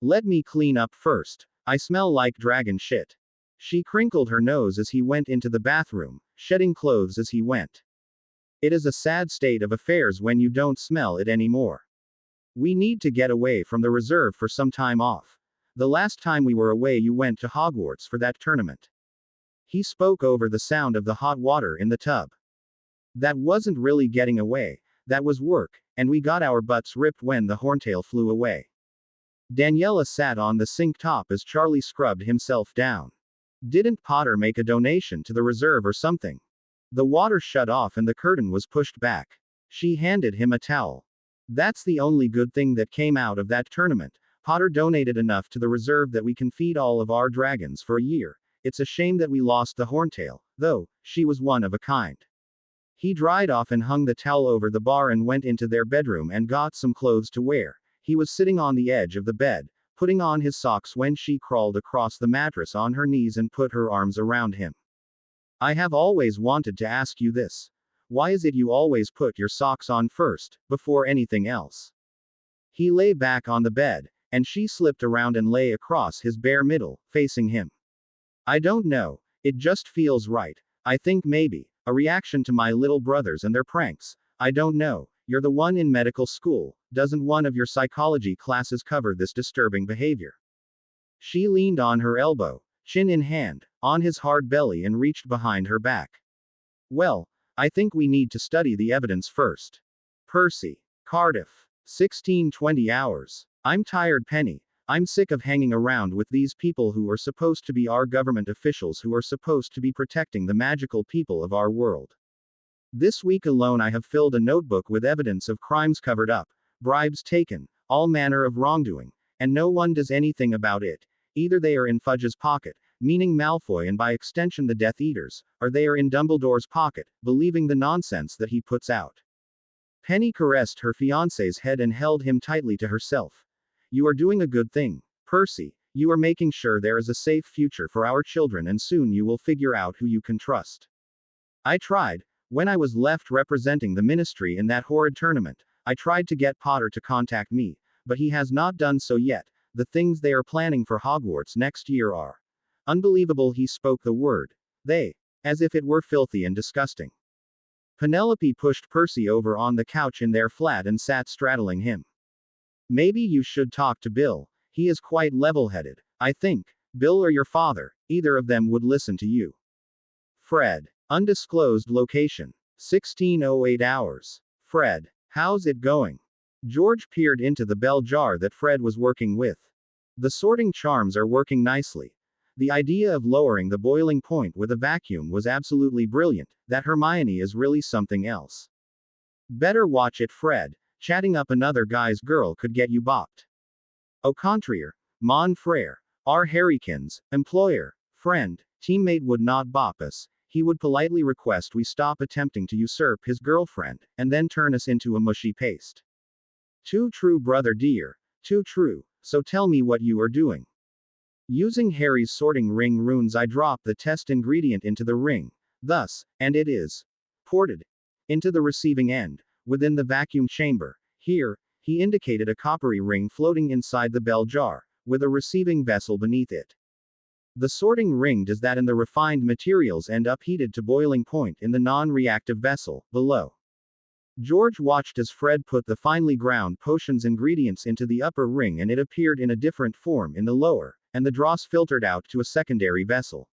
S1: Let me clean up first. I smell like dragon shit. She crinkled her nose as he went into the bathroom, shedding clothes as he went. It is a sad state of affairs when you don't smell it anymore. We need to get away from the reserve for some time off. The last time we were away, you went to Hogwarts for that tournament. He spoke over the sound of the hot water in the tub. That wasn't really getting away, that was work, and we got our butts ripped when the horntail flew away. Daniela sat on the sink top as Charlie scrubbed himself down. Didn't Potter make a donation to the reserve or something? The water shut off and the curtain was pushed back. She handed him a towel. That's the only good thing that came out of that tournament. Potter donated enough to the reserve that we can feed all of our dragons for a year. It's a shame that we lost the horntail, though, she was one of a kind. He dried off and hung the towel over the bar and went into their bedroom and got some clothes to wear. He was sitting on the edge of the bed, putting on his socks when she crawled across the mattress on her knees and put her arms around him. I have always wanted to ask you this. Why is it you always put your socks on first, before anything else? He lay back on the bed, and she slipped around and lay across his bare middle, facing him. I don't know, it just feels right. I think maybe, a reaction to my little brothers and their pranks. I don't know, you're the one in medical school, doesn't one of your psychology classes cover this disturbing behavior? She leaned on her elbow, chin in hand, on his hard belly and reached behind her back. Well, I think we need to study the evidence first. Percy. Cardiff. 16:20 hours. I'm tired, Penny. I'm sick of hanging around with these people who are supposed to be our government officials who are supposed to be protecting the magical people of our world. This week alone I have filled a notebook with evidence of crimes covered up, bribes taken, all manner of wrongdoing, and no one does anything about it. Either they are in Fudge's pocket, meaning Malfoy and by extension the Death Eaters, or they are in Dumbledore's pocket, believing the nonsense that he puts out. Penny caressed her fiancé's head and held him tightly to herself. You are doing a good thing, Percy. You are making sure there is a safe future for our children and soon you will figure out who you can trust. I tried. When I was left representing the ministry in that horrid tournament, I tried to get Potter to contact me, but he has not done so yet. The things they are planning for Hogwarts next year are unbelievable. He spoke the word they, as if it were filthy and disgusting. Penelope pushed Percy over on the couch in their flat and sat straddling him. Maybe you should talk to Bill. He is quite level-headed. I think, Bill or your father, either of them would listen to you. Fred. Undisclosed location. 16:08 hours. Fred. How's it going? George peered into the bell jar that Fred was working with. The sorting charms are working nicely. The idea of lowering the boiling point with a vacuum was absolutely brilliant. That Hermione is really something else. Better watch it, Fred. Chatting up another guy's girl could get you bopped. Au contraire, mon frère. Our Harrykins, employer, friend, teammate would not bop us. He would politely request we stop attempting to usurp his girlfriend, and then turn us into a mushy paste. Too true, brother dear. Too true. So tell me what you are doing. Using Harry's sorting ring runes, I drop the test ingredient into the ring. Thus, and it is ported into the receiving end, within the vacuum chamber. Here, he indicated a coppery ring floating inside the bell jar, with a receiving vessel beneath it. The sorting ring does that and the refined materials end up heated to boiling point in the non-reactive vessel, below. George watched as Fred put the finely ground potion's ingredients into the upper ring and it appeared in a different form in the lower, and the dross filtered out to a secondary vessel.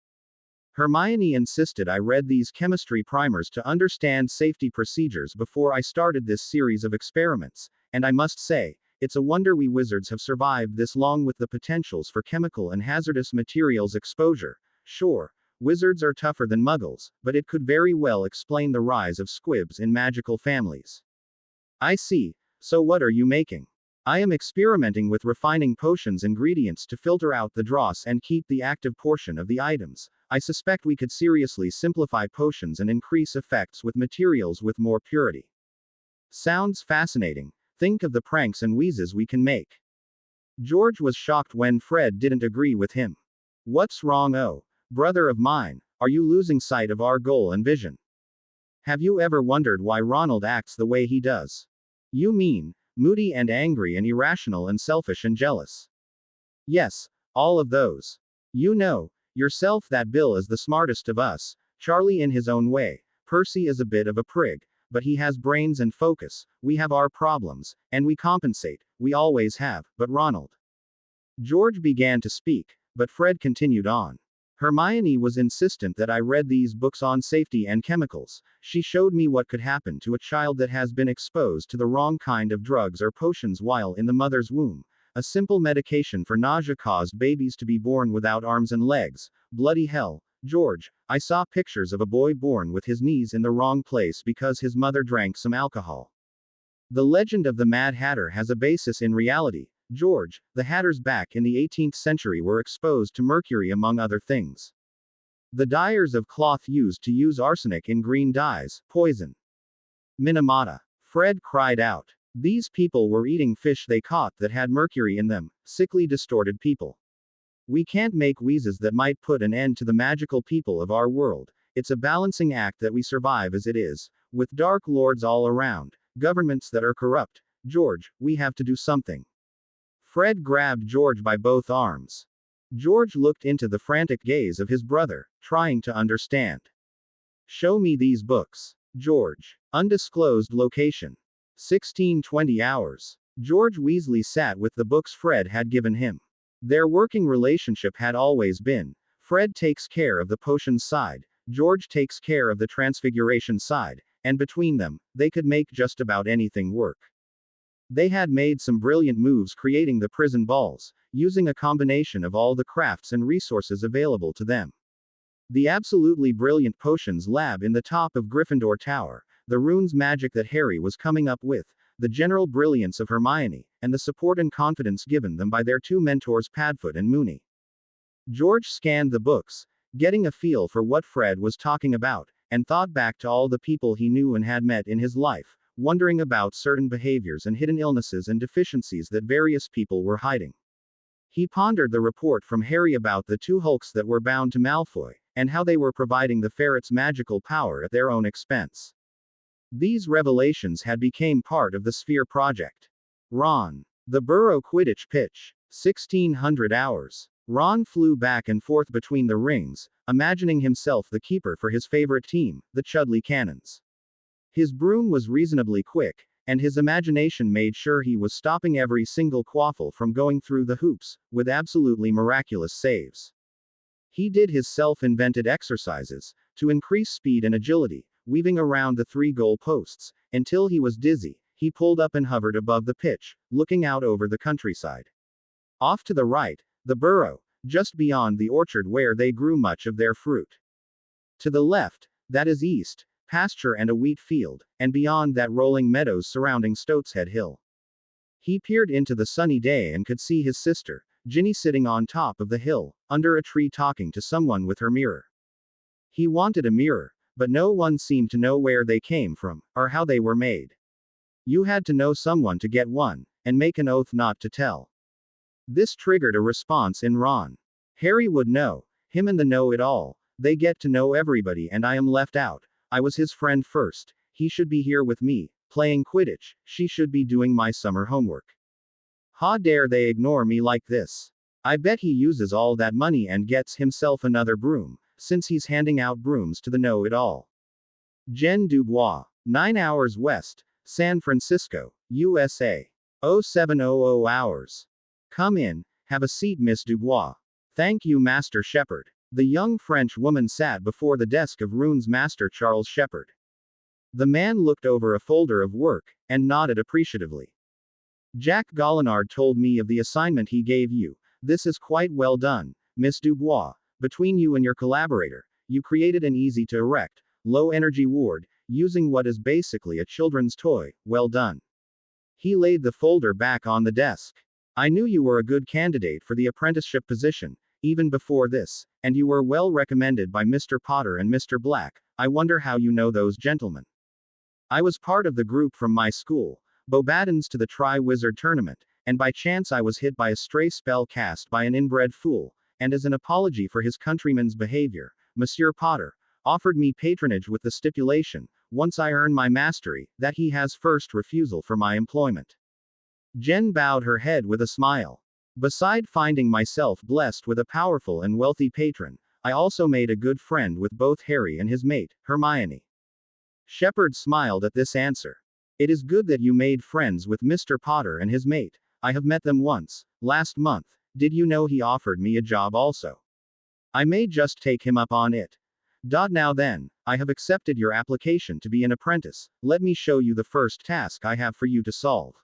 S1: Hermione insisted I read these chemistry primers to understand safety procedures before I started this series of experiments, and I must say, it's a wonder we wizards have survived this long with the potentials for chemical and hazardous materials exposure. Sure, wizards are tougher than muggles, but it could very well explain the rise of squibs in magical families. I see. So what are you making? I am experimenting with refining potions ingredients to filter out the dross and keep the active portion of the items. I suspect we could seriously simplify potions and increase effects with materials with more purity. Sounds fascinating. Think of the pranks and wheezes we can make. George was shocked when Fred didn't agree with him. What's wrong? Oh, brother of mine, are you losing sight of our goal and vision? Have you ever wondered why Ronald acts the way he does? You mean, moody and angry and irrational and selfish and jealous. Yes, all of those. You know, yourself that Bill is the smartest of us, Charlie in his own way, Percy is a bit of a prig, but he has brains and focus, we have our problems, and we compensate, we always have, but Ronald. George began to speak, but Fred continued on. Hermione was insistent that I read these books on safety and chemicals. She showed me what could happen to a child that has been exposed to the wrong kind of drugs or potions while in the mother's womb. A simple medication for nausea caused babies to be born without arms and legs. Bloody hell, George, I saw pictures of a boy born with his knees in the wrong place because his mother drank some alcohol. The legend of the Mad Hatter has a basis in reality. George, the Hatters back in the 18th century were exposed to mercury among other things. The dyers of cloth used to use arsenic in green dyes, poison. Minamata. Fred cried out. These people were eating fish they caught that had mercury in them, sickly distorted people. We can't make wheezes that might put an end to the magical people of our world. It's a balancing act that we survive as it is, with dark lords all around, governments that are corrupt. George, we have to do something. Fred grabbed George by both arms. George looked into the frantic gaze of his brother, trying to understand. Show me these books. George. Undisclosed location. 1620 hours. George Weasley sat with the books Fred had given him. Their working relationship had always been, Fred takes care of the potions side, George takes care of the transfiguration side, and between them, they could make just about anything work. They had made some brilliant moves creating the prison balls, using a combination of all the crafts and resources available to them. The absolutely brilliant potions lab in the top of Gryffindor Tower, the runes magic that Harry was coming up with, the general brilliance of Hermione, and the support and confidence given them by their two mentors Padfoot and Moony. George scanned the books, getting a feel for what Fred was talking about, and thought back to all the people he knew and had met in his life, wondering about certain behaviors and hidden illnesses and deficiencies that various people were hiding. He pondered the report from Harry about the two Hulks that were bound to Malfoy, and how they were providing the ferret's magical power at their own expense. These revelations had become part of the Sphere Project. Ron. The Burrow Quidditch pitch. 1600 hours. Ron flew back and forth between the rings, imagining himself the keeper for his favorite team, the Chudley Cannons. His broom was reasonably quick, and his imagination made sure he was stopping every single quaffle from going through the hoops, with absolutely miraculous saves. He did his self-invented exercises, to increase speed and agility, weaving around the 3 goal posts, until he was dizzy. He pulled up and hovered above the pitch, looking out over the countryside. Off to the right, the burrow, just beyond the orchard where they grew much of their fruit. To the left, that is east, pasture and a wheat field, and beyond that rolling meadows surrounding Stoatshead Hill. He peered into the sunny day and could see his sister, Ginny, sitting on top of the hill, under a tree talking to someone with her mirror. He wanted a mirror, but no one seemed to know where they came from, or how they were made. You had to know someone to get one, and make an oath not to tell. This triggered a response in Ron. Harry would know, him and the know-it-all, they get to know everybody and I am left out. I was his friend first, he should be here with me, playing Quidditch, she should be doing my summer homework. How dare they ignore me like this? I bet he uses all that money and gets himself another broom, since he's handing out brooms to the know-it-all. Jen Dubois. 9 hours west, San Francisco, USA. 0700 hours. Come in, have a seat, Miss Dubois. Thank you, Master Shepard. The young French woman sat before the desk of Rune's Master Charles Shepard. The man looked over a folder of work, and nodded appreciatively. Jack Gallinard told me of the assignment he gave you. This is quite well done, Miss Dubois. Between you and your collaborator, you created an easy-to-erect, low-energy ward, using what is basically a children's toy. Well done. He laid the folder back on the desk. I knew you were a good candidate for the apprenticeship position, even before this, and you were well recommended by Mr. Potter and Mr. Black. I wonder how you know those gentlemen. I was part of the group from my school, Bobaddon's, to the Tri-Wizard tournament, and by chance I was hit by a stray spell cast by an inbred fool, and as an apology for his countrymen's behavior, Monsieur Potter offered me patronage with the stipulation, once I earn my mastery, that he has first refusal for my employment. Jen bowed her head with a smile. Beside finding myself blessed with a powerful and wealthy patron, I also made a good friend with both Harry and his mate, Hermione. Shepard smiled at this answer. It is good that you made friends with Mr. Potter and his mate. I have met them once, last month. Did you know he offered me a job also? I may just take him up on it. Now then, I have accepted your application to be an apprentice. Let me show you the first task I have for you to solve.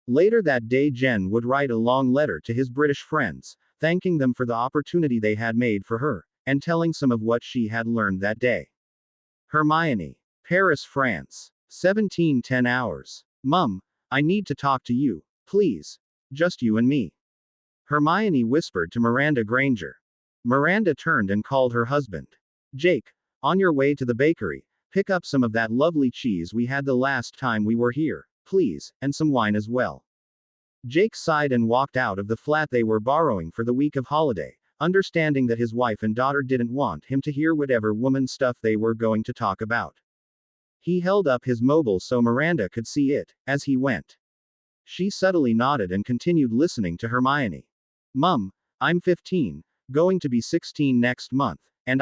S1: Later that day, Jen would write a long letter to his British friends, thanking them for the opportunity they had made for her, and telling some of what she had learned that day. Hermione. Paris, France. 17:10 hours. Mum, I need to talk to you, please. Just you and me. Hermione whispered to Miranda Granger. Miranda turned and called her husband. Jake, on your way to the bakery, pick up some of that lovely cheese we had the last time we were here, please, and some wine as well. Jake sighed and walked out of the flat they were borrowing for the week of holiday, understanding that his wife and daughter didn't want him to hear whatever woman stuff they were going to talk about. He held up his mobile so Miranda could see it, as he went. She subtly nodded and continued listening to Hermione. Mum, I'm 15, going to be 16 next month, and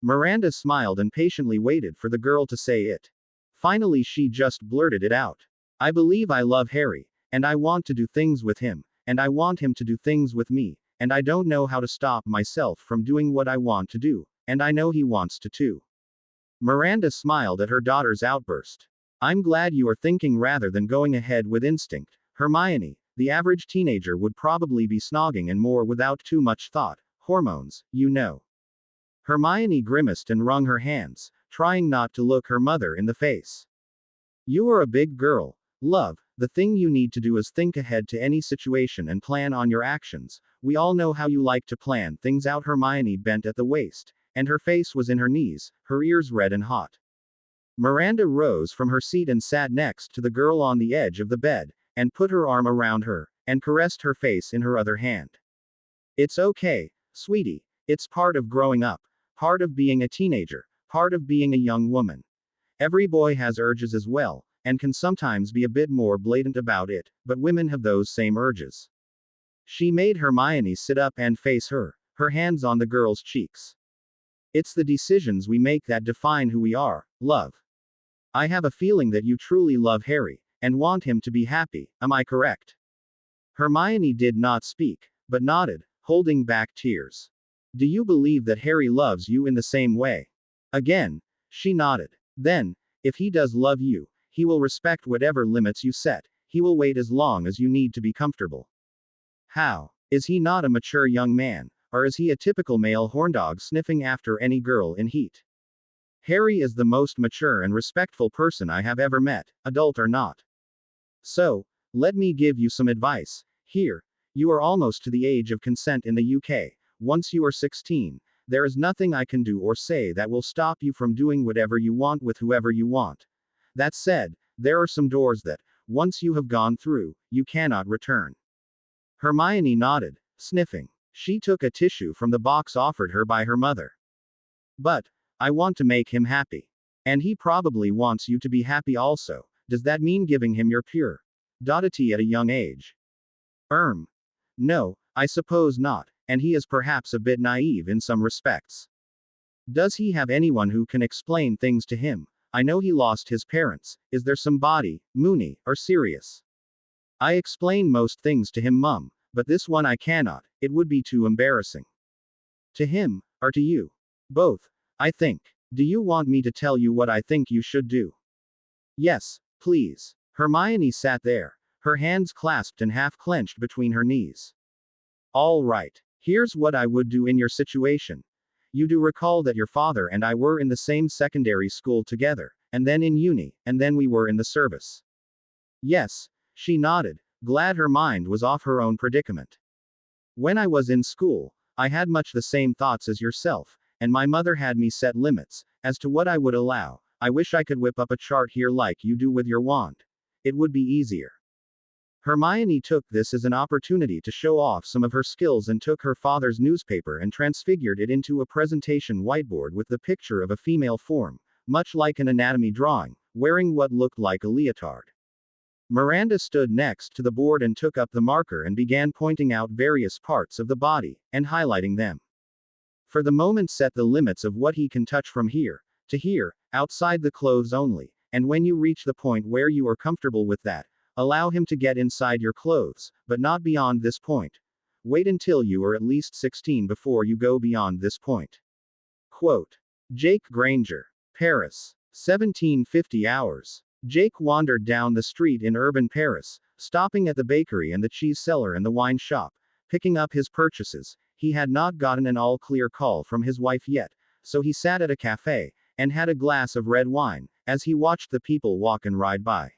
S1: Miranda smiled and patiently waited for the girl to say it. Finally, she just blurted it out. I believe I love Harry, and I want to do things with him, and I want him to do things with me, and I don't know how to stop myself from doing what I want to do, and I know he wants to too. Miranda smiled at her daughter's outburst. I'm glad you are thinking rather than going ahead with instinct, Hermione. The average teenager would probably be snogging and more without too much thought. Hormones, you know. Hermione grimaced and wrung her hands, trying not to look her mother in the face. You are a big girl, love. The thing you need to do is think ahead to any situation and plan on your actions. We all know how you like to plan things out. Hermione bent at the waist, and her face was in her knees, her ears red and hot. Miranda rose from her seat and sat next to the girl on the edge of the bed, and put her arm around her, and caressed her face in her other hand. It's okay, sweetie. It's part of growing up, part of being a teenager, part of being a young woman. Every boy has urges as well, and can sometimes be a bit more blatant about it, but women have those same urges. She made Hermione sit up and face her, her hands on the girl's cheeks. It's the decisions we make that define who we are, love. I have a feeling that you truly love Harry, and want him to be happy, am I correct? Hermione did not speak, but nodded, holding back tears. Do you believe that Harry loves you in the same way? Again, she nodded. Then, if he does love you, he will respect whatever limits you set, he will wait as long as you need to be comfortable. How? Is he not a mature young man, or is he a typical male horndog sniffing after any girl in heat? Harry is the most mature and respectful person I have ever met, adult or not. So, let me give you some advice. Here, you are almost to the age of consent in the UK. Once you are 16, there is nothing I can do or say that will stop you from doing whatever you want with whoever you want. That said, there are some doors that, once you have gone through, you cannot return. Hermione nodded, sniffing. She took a tissue from the box offered her by her mother. But, I want to make him happy. And he probably wants you to be happy also. Does that mean giving him your pure dotity at a young age? No, I suppose not, and he is perhaps a bit naive in some respects. Does he have anyone who can explain things to him? I know he lost his parents. Is there somebody, Moony, or Sirius? I explain most things to him, Mum, but this one I cannot, it would be too embarrassing. To him, or to you? Both, I think. Do you want me to tell you what I think you should do? Yes, please. Hermione sat there, her hands clasped and half clenched between her knees. All right. Here's what I would do in your situation. You do recall that your father and I were in the same secondary school together, and then in uni, and then we were in the service. Yes, she nodded, glad her mind was off her own predicament. When I was in school, I had much the same thoughts as yourself, and my mother had me set limits as to what I would allow. I wish I could whip up a chart here like you do with your wand. It would be easier. Hermione took this as an opportunity to show off some of her skills and took her father's newspaper and transfigured it into a presentation whiteboard with the picture of a female form, much like an anatomy drawing, wearing what looked like a leotard. Miranda stood next to the board and took up the marker and began pointing out various parts of the body, and highlighting them. For the moment, set the limits of what he can touch from here to here, outside the clothes only, and when you reach the point where you are comfortable with that, allow him to get inside your clothes, but not beyond this point. Wait until you are at least 16 before you go beyond this point. Quote. Jake Granger. Paris. 1750 hours. Jake wandered down the street in urban Paris, stopping at the bakery and the cheese cellar and the wine shop, picking up his purchases. He had not gotten an all-clear call from his wife yet, so he sat at a cafe, and had a glass of red wine, as he watched the people walk and ride by.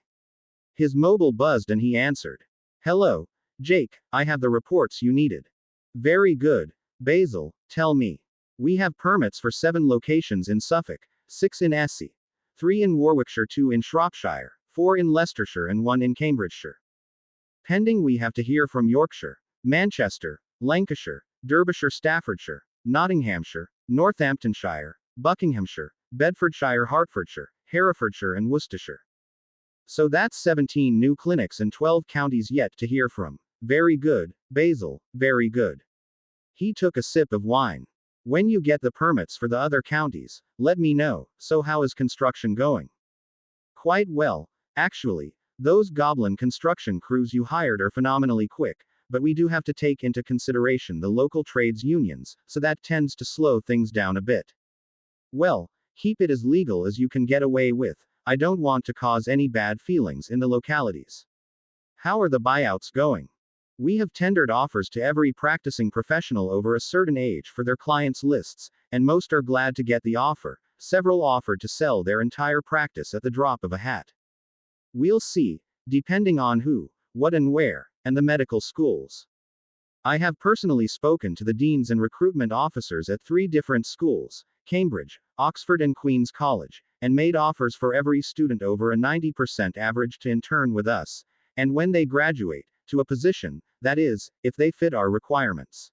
S1: His mobile buzzed and he answered. Hello, Jake, I have the reports you needed. Very good, Basil, tell me. We have permits for 7 locations in Suffolk, 6 in Essex, 3 in Warwickshire, 2 in Shropshire, 4 in Leicestershire and 1 in Cambridgeshire. Pending, we have to hear from Yorkshire, Manchester, Lancashire, Derbyshire, Staffordshire, Nottinghamshire, Northamptonshire, Buckinghamshire, Bedfordshire, Hertfordshire, Herefordshire and Worcestershire. So that's 17 new clinics and 12 counties yet to hear from. Very good, Basil, very good. He took a sip of wine. When you get the permits for the other counties, let me know. So how is construction going? Quite well, actually. Those goblin construction crews you hired are phenomenally quick, but we do have to take into consideration the local trades unions, so that tends to slow things down a bit. Well, keep it as legal as you can get away with. I don't want to cause any bad feelings in the localities. How are the buyouts going? We have tendered offers to every practicing professional over a certain age for their clients' lists, and most are glad to get the offer. Several offered to sell their entire practice at the drop of a hat. We'll see, depending on who, what and where, and the medical schools. I have personally spoken to the deans and recruitment officers at 3 different schools, Cambridge, Oxford and Queen's College, and made offers for every student over a 90% average to intern with us, and when they graduate, to a position, that is, if they fit our requirements.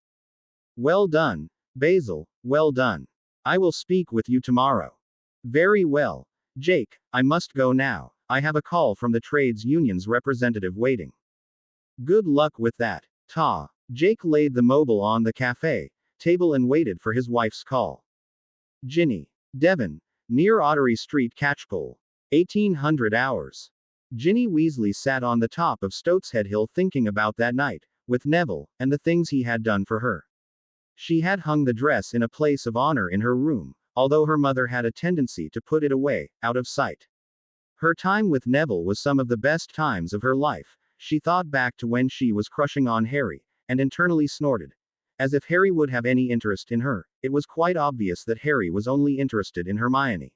S1: Well done, Basil, well done. I will speak with you tomorrow. Very well. Jake, I must go now. I have a call from the trades union's representative waiting. Good luck with that. Ta. Jake laid the mobile on the cafe table and waited for his wife's call. Ginny. Devon. Near Ottery Street, Catchpole. 1800 hours. Ginny Weasley sat on the top of Stoatshead Hill thinking about that night, with Neville, and the things he had done for her. She had hung the dress in a place of honor in her room, although her mother had a tendency to put it away, out of sight. Her time with Neville was some of the best times of her life. She thought back to when she was crushing on Harry, and internally snorted. As if Harry would have any interest in her. It was quite obvious that Harry was only interested in Hermione.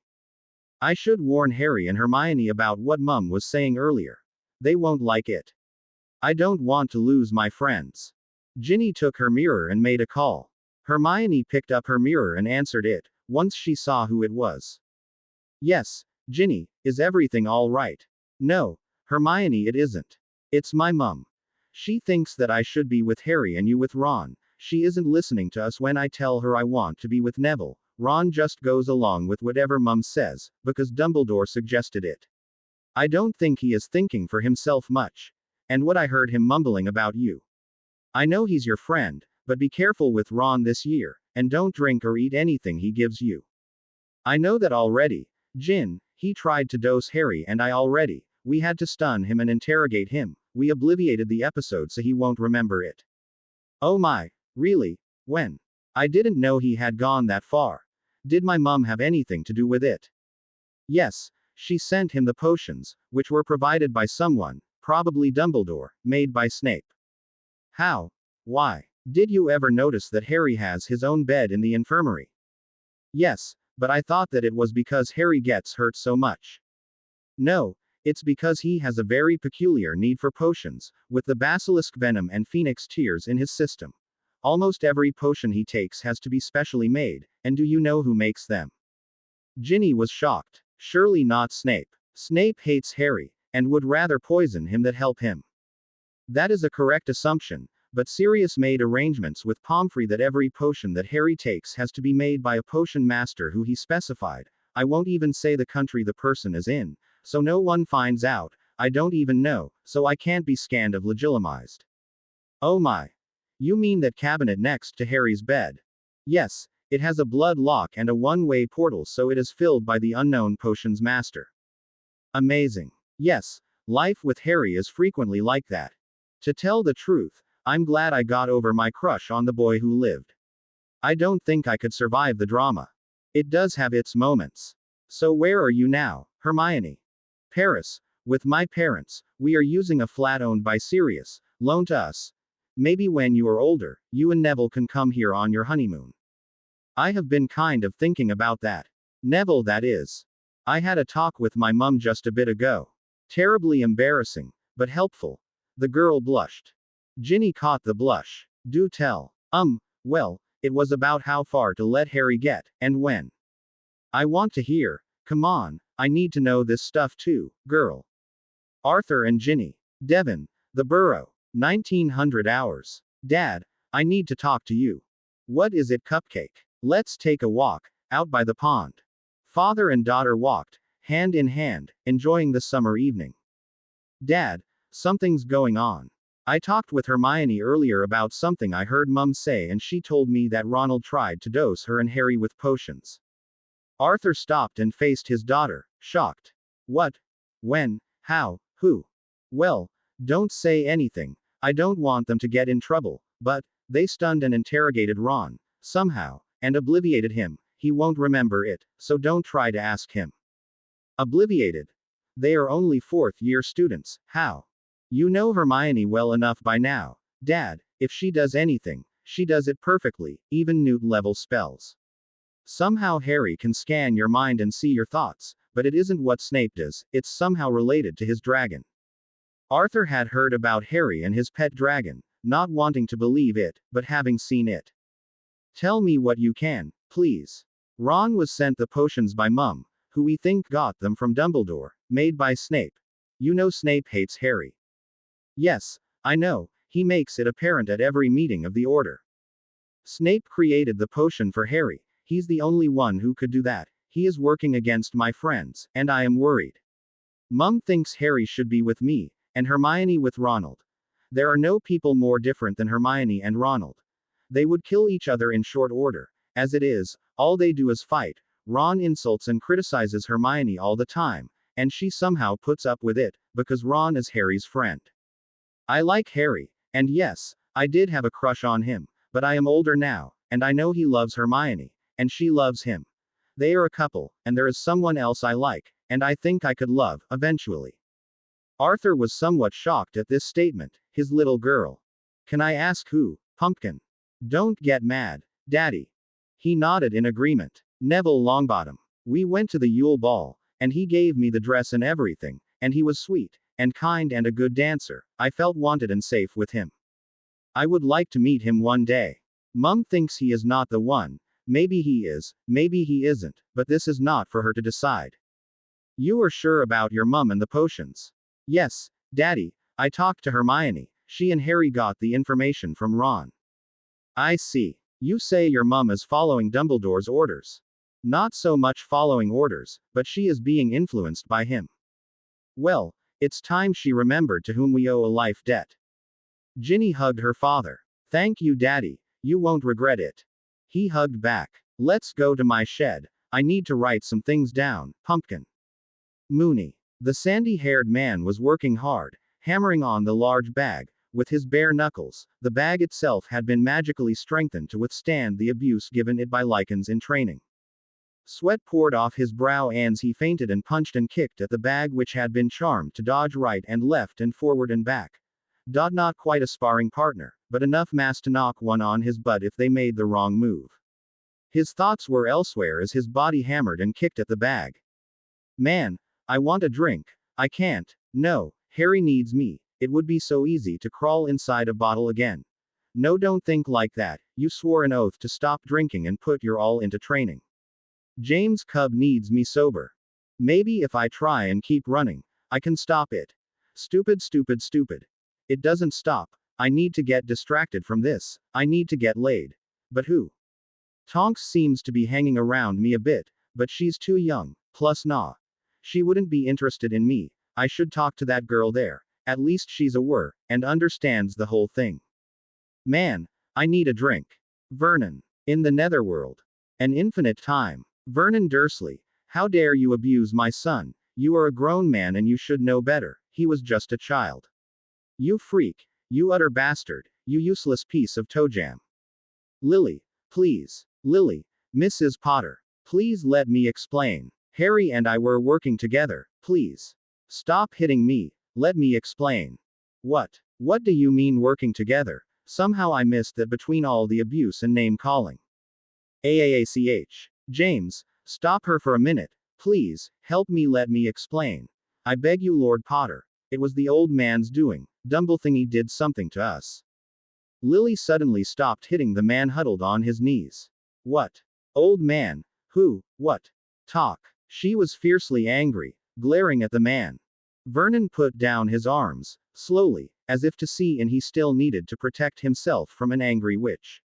S1: I should warn Harry and Hermione about what Mum was saying earlier. They won't like it. I don't want to lose my friends. Ginny took her mirror and made a call. Hermione picked up her mirror and answered it, once she saw who it was. Yes, Ginny, is everything all right? No, Hermione, it isn't. It's my mum. She thinks that I should be with Harry and you with Ron. She isn't listening to us when I tell her I want to be with Neville. Ron just goes along with whatever Mum says, because Dumbledore suggested it. I don't think he is thinking for himself much. And what I heard him mumbling about you. I know he's your friend, but be careful with Ron this year, and don't drink or eat anything he gives you. I know that already. Gin, he tried to dose Harry and we had to stun him and interrogate him. We obliterated the episode so he won't remember it. Oh my, really? When? I didn't know he had gone that far. Did my mum have anything to do with it? Yes, she sent him the potions, which were provided by someone, probably Dumbledore, made by Snape. How? Why? Did you ever notice that Harry has his own bed in the infirmary? Yes, but I thought that it was because Harry gets hurt so much. No, it's because he has a very peculiar need for potions, with the basilisk venom and phoenix tears in his system. Almost every potion he takes has to be specially made, and do you know who makes them? Ginny was shocked. Surely not Snape. Snape hates Harry, and would rather poison him than help him. That is a correct assumption, but Sirius made arrangements with Pomfrey that every potion that Harry takes has to be made by a potion master who he specified. I won't even say the country the person is in, so no one finds out. I don't even know, so I can't be scanned of legitimized. Oh my. You mean that cabinet next to Harry's bed? Yes, it has a blood lock and a one-way portal, so it is filled by the unknown potions master. Amazing. Yes, life with Harry is frequently like that. To tell the truth, I'm glad I got over my crush on the boy who lived. I don't think I could survive the drama. It does have its moments. So where are you now, Hermione? Paris, with my parents. We are using a flat owned by Sirius, loaned to us. Maybe when you are older, you and Neville can come here on your honeymoon. I have been kind of thinking about that. Neville, that is. I had a talk with my mum just a bit ago. Terribly embarrassing, but helpful. The girl blushed. Ginny caught the blush. Do tell. Well, it was about how far to let Harry get, and when. I want to hear. Come on, I need to know this stuff too, girl. Arthur and Ginny. Devon, the Burrow. 1900 hours. Dad, I need to talk to you. What is it, Cupcake? Let's take a walk, out by the pond. Father and daughter walked, hand in hand, enjoying the summer evening. Dad, something's going on. I talked with Hermione earlier about something I heard Mum say, and she told me that Ronald tried to dose her and Harry with potions. Arthur stopped and faced his daughter, shocked. What? When? How? Who? Well, don't say anything. I don't want them to get in trouble, but they stunned and interrogated Ron, somehow, and obliviated him. He won't remember it, so don't try to ask him. Obliviated? They are only fourth-year students. How? You know Hermione well enough by now. Dad, if she does anything, she does it perfectly, even Newt-level spells. Somehow Harry can scan your mind and see your thoughts, but it isn't what Snape does, it's somehow related to his dragon. Arthur had heard about Harry and his pet dragon, not wanting to believe it, but having seen it. Tell me what you can, please. Ron was sent the potions by Mum, who we think got them from Dumbledore, made by Snape. You know Snape hates Harry. Yes, I know, he makes it apparent at every meeting of the Order. Snape created the potion for Harry. He's the only one who could do that. He is working against my friends, and I am worried. Mum thinks Harry should be with me, and Hermione with Ronald. There are no people more different than Hermione and Ronald. They would kill each other in short order. As it is, all they do is fight. Ron insults and criticizes Hermione all the time, and she somehow puts up with it, because Ron is Harry's friend. I like Harry, and yes, I did have a crush on him, but I am older now, and I know he loves Hermione, and she loves him. They are a couple, and there is someone else I like, and I think I could love, eventually. Arthur was somewhat shocked at this statement. His little girl. Can I ask who? Pumpkin. Don't get mad, Daddy. He nodded in agreement. Neville Longbottom. We went to the Yule Ball, and he gave me the dress and everything, and he was sweet, and kind and a good dancer. I felt wanted and safe with him. I would like to meet him one day. Mum thinks he is not the one. Maybe he is, maybe he isn't, but this is not for her to decide. You are sure about your mum and the potions? Yes, Daddy, I talked to Hermione. She and Harry got the information from Ron. I see. You say your mum is following Dumbledore's orders. Not so much following orders, but she is being influenced by him. Well, it's time she remembered to whom we owe a life debt. Ginny hugged her father. Thank you, Daddy. You won't regret it. He hugged back. Let's go to my shed. I need to write some things down, Pumpkin. Mooney. The sandy-haired man was working hard, hammering on the large bag, with his bare knuckles. The bag itself had been magically strengthened to withstand the abuse given it by lichens in training. Sweat poured off his brow as he feinted and punched and kicked at the bag, which had been charmed to dodge right and left and forward and back. Not quite a sparring partner, but enough mass to knock one on his butt if they made the wrong move. His thoughts were elsewhere as his body hammered and kicked at the bag. Man, I want a drink. I can't. No, Harry needs me. It would be so easy to crawl inside a bottle again. No, don't think like that. You swore an oath to stop drinking and put your all into training. James Cub needs me sober. Maybe if I try and keep running, I can stop it. Stupid, stupid, stupid. It doesn't stop. I need to get distracted from this. I need to get laid. But who? Tonks seems to be hanging around me a bit, but she's too young, plus nah. She wouldn't be interested in me. I should talk to that girl there. At least she's aware, and understands the whole thing. Man, I need a drink. Vernon. In the netherworld. An infinite time. Vernon Dursley. How dare you abuse my son? You are a grown man and you should know better. He was just a child. You freak. You utter bastard. You useless piece of toe jam. Lily. Please. Lily. Mrs. Potter. Please let me explain. Harry and I were working together. Please. Stop hitting me. Let me explain. What? What do you mean working together? Somehow I missed that between all the abuse and name calling. AAACH. James, stop her for a minute. Please, help me, let me explain. I beg you, Lord Potter. It was the old man's doing. Dumblethingy did something to us. Lily suddenly stopped hitting the man huddled on his knees. What? Old man? Who? What? Talk. She was fiercely angry, glaring at the man. Vernon put down his arms, slowly, as if to see and he still needed to protect himself from an angry witch.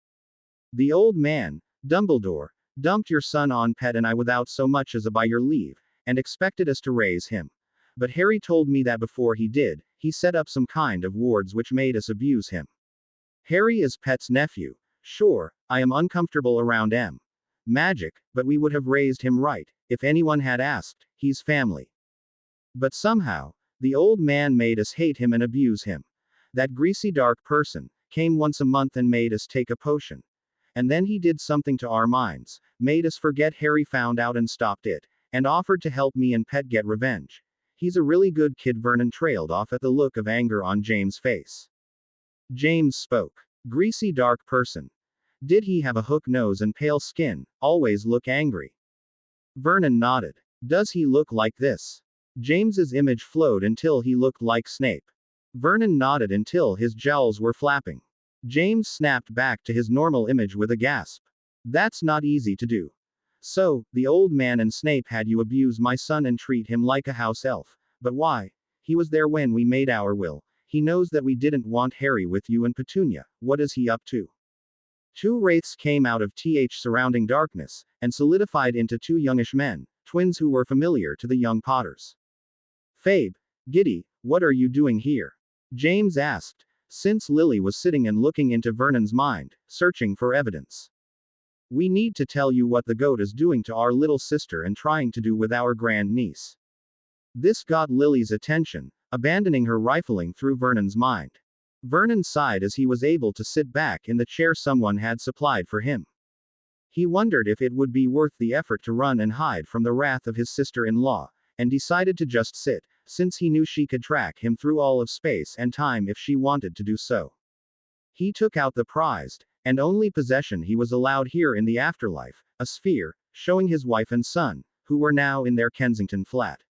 S1: The old man, Dumbledore, dumped your son on Pet and I without so much as a by your leave, and expected us to raise him. But Harry told me that before he did, he set up some kind of wards which made us abuse him. Harry is Pet's nephew. Sure, I am uncomfortable around magic, but we would have raised him right, if anyone had asked, he's family. But somehow, the old man made us hate him and abuse him. That greasy dark person, came once a month and made us take a potion. And then he did something to our minds, made us forget Harry found out and stopped it, and offered to help me and Pet get revenge. He's a really good kid. Vernon trailed off at the look of anger on James' face. James spoke. Greasy dark person. Did he have a hook nose and pale skin, always look angry? Vernon nodded. Does he look like this? James's image flowed until he looked like Snape. Vernon nodded until his jowls were flapping. James snapped back to his normal image with a gasp. That's not easy to do. So, the old man and Snape had you abuse my son and treat him like a house elf. But why? He was there when we made our will. He knows that we didn't want Harry with you and Petunia. What is he up to? Two wraiths came out of surrounding darkness, and solidified into two youngish men, twins who were familiar to the young Potters. Fabe, Giddy, what are you doing here? James asked, since Lily was sitting and looking into Vernon's mind, searching for evidence. We need to tell you what the goat is doing to our little sister and trying to do with our grandniece. This got Lily's attention, abandoning her rifling through Vernon's mind. Vernon sighed as he was able to sit back in the chair someone had supplied for him. He wondered if it would be worth the effort to run and hide from the wrath of his sister-in-law, and decided to just sit, since he knew she could track him through all of space and time if she wanted to do so. He took out the prized, and only possession he was allowed here in the afterlife, a sphere, showing his wife and son, who were now in their Kensington flat.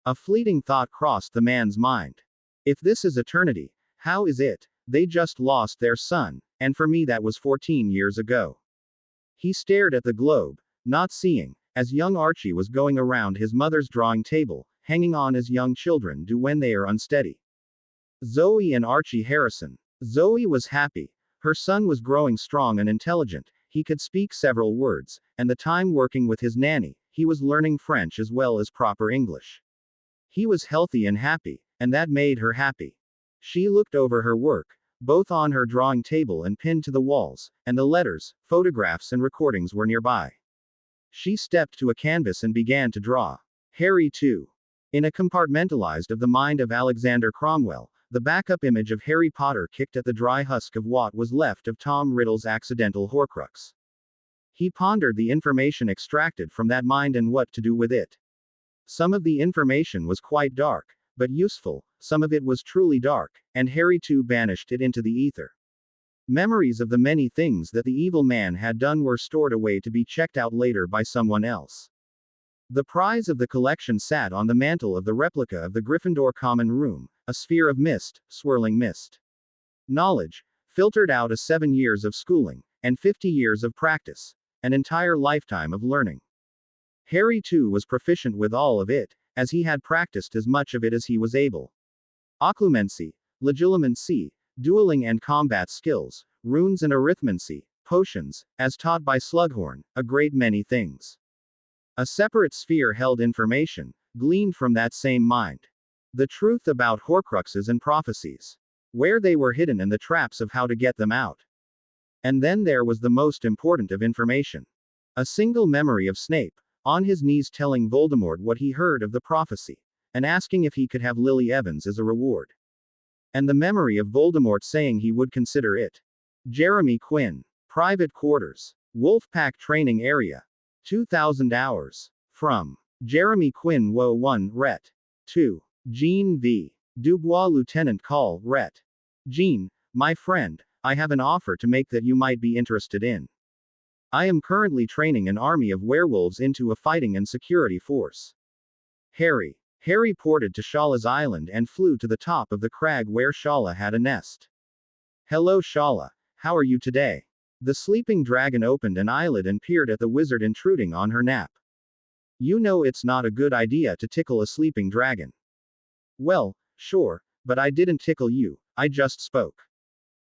S1: A fleeting thought crossed the man's mind. If this is eternity, how is it? They just lost their son, and for me that was 14 years ago. He stared at the globe, not seeing, as young Archie was going around his mother's drawing table, hanging on as young children do when they are unsteady. Zoe and Archie Harrison. Zoe was happy. Her son was growing strong and intelligent, he could speak several words, and the time working with his nanny, he was learning French as well as proper English. He was healthy and happy, and that made her happy. She looked over her work, both on her drawing table and pinned to the walls, and the letters, photographs and recordings were nearby. She stepped to a canvas and began to draw. Harry too. In a compartmentalized of the mind of Alexander Cromwell, the backup image of Harry Potter kicked at the dry husk of what was left of Tom Riddle's accidental Horcrux. He pondered the information extracted from that mind and what to do with it. Some of the information was quite dark, but useful, some of it was truly dark, and Harry too banished it into the ether. Memories of the many things that the evil man had done were stored away to be checked out later by someone else. The prize of the collection sat on the mantle of the replica of the Gryffindor common room, a sphere of mist, swirling mist. Knowledge, filtered out of 7 years of schooling, and 50 years of practice, an entire lifetime of learning. Harry too was proficient with all of it, as he had practiced as much of it as he was able. Occlumency, legilimency, dueling and combat skills, runes and arithmancy, potions, as taught by Slughorn, a great many things. A separate sphere held information, gleaned from that same mind. The truth about Horcruxes and prophecies. Where they were hidden and the traps of how to get them out. And then there was the most important of information. A single memory of Snape, on his knees telling Voldemort what he heard of the prophecy, and asking if he could have Lily Evans as a reward. And the memory of Voldemort saying he would consider it. Jeremy Quinn. Private Quarters. Wolfpack Training Area. 2000 hours. From Jeremy Quinn Wo 1 Ret. 2. Jean V. Dubois Lieutenant Call Ret. Jean, my friend, I have an offer to make that you might be interested in. I am currently training an army of werewolves into a fighting and security force. Harry. Harry ported to Shala's island and flew to the top of the crag where Shala had a nest. Hello Shala, how are you today? The sleeping dragon opened an eyelid and peered at the wizard intruding on her nap. You know it's not a good idea to tickle a sleeping dragon. Well, sure, but I didn't tickle you, I just spoke.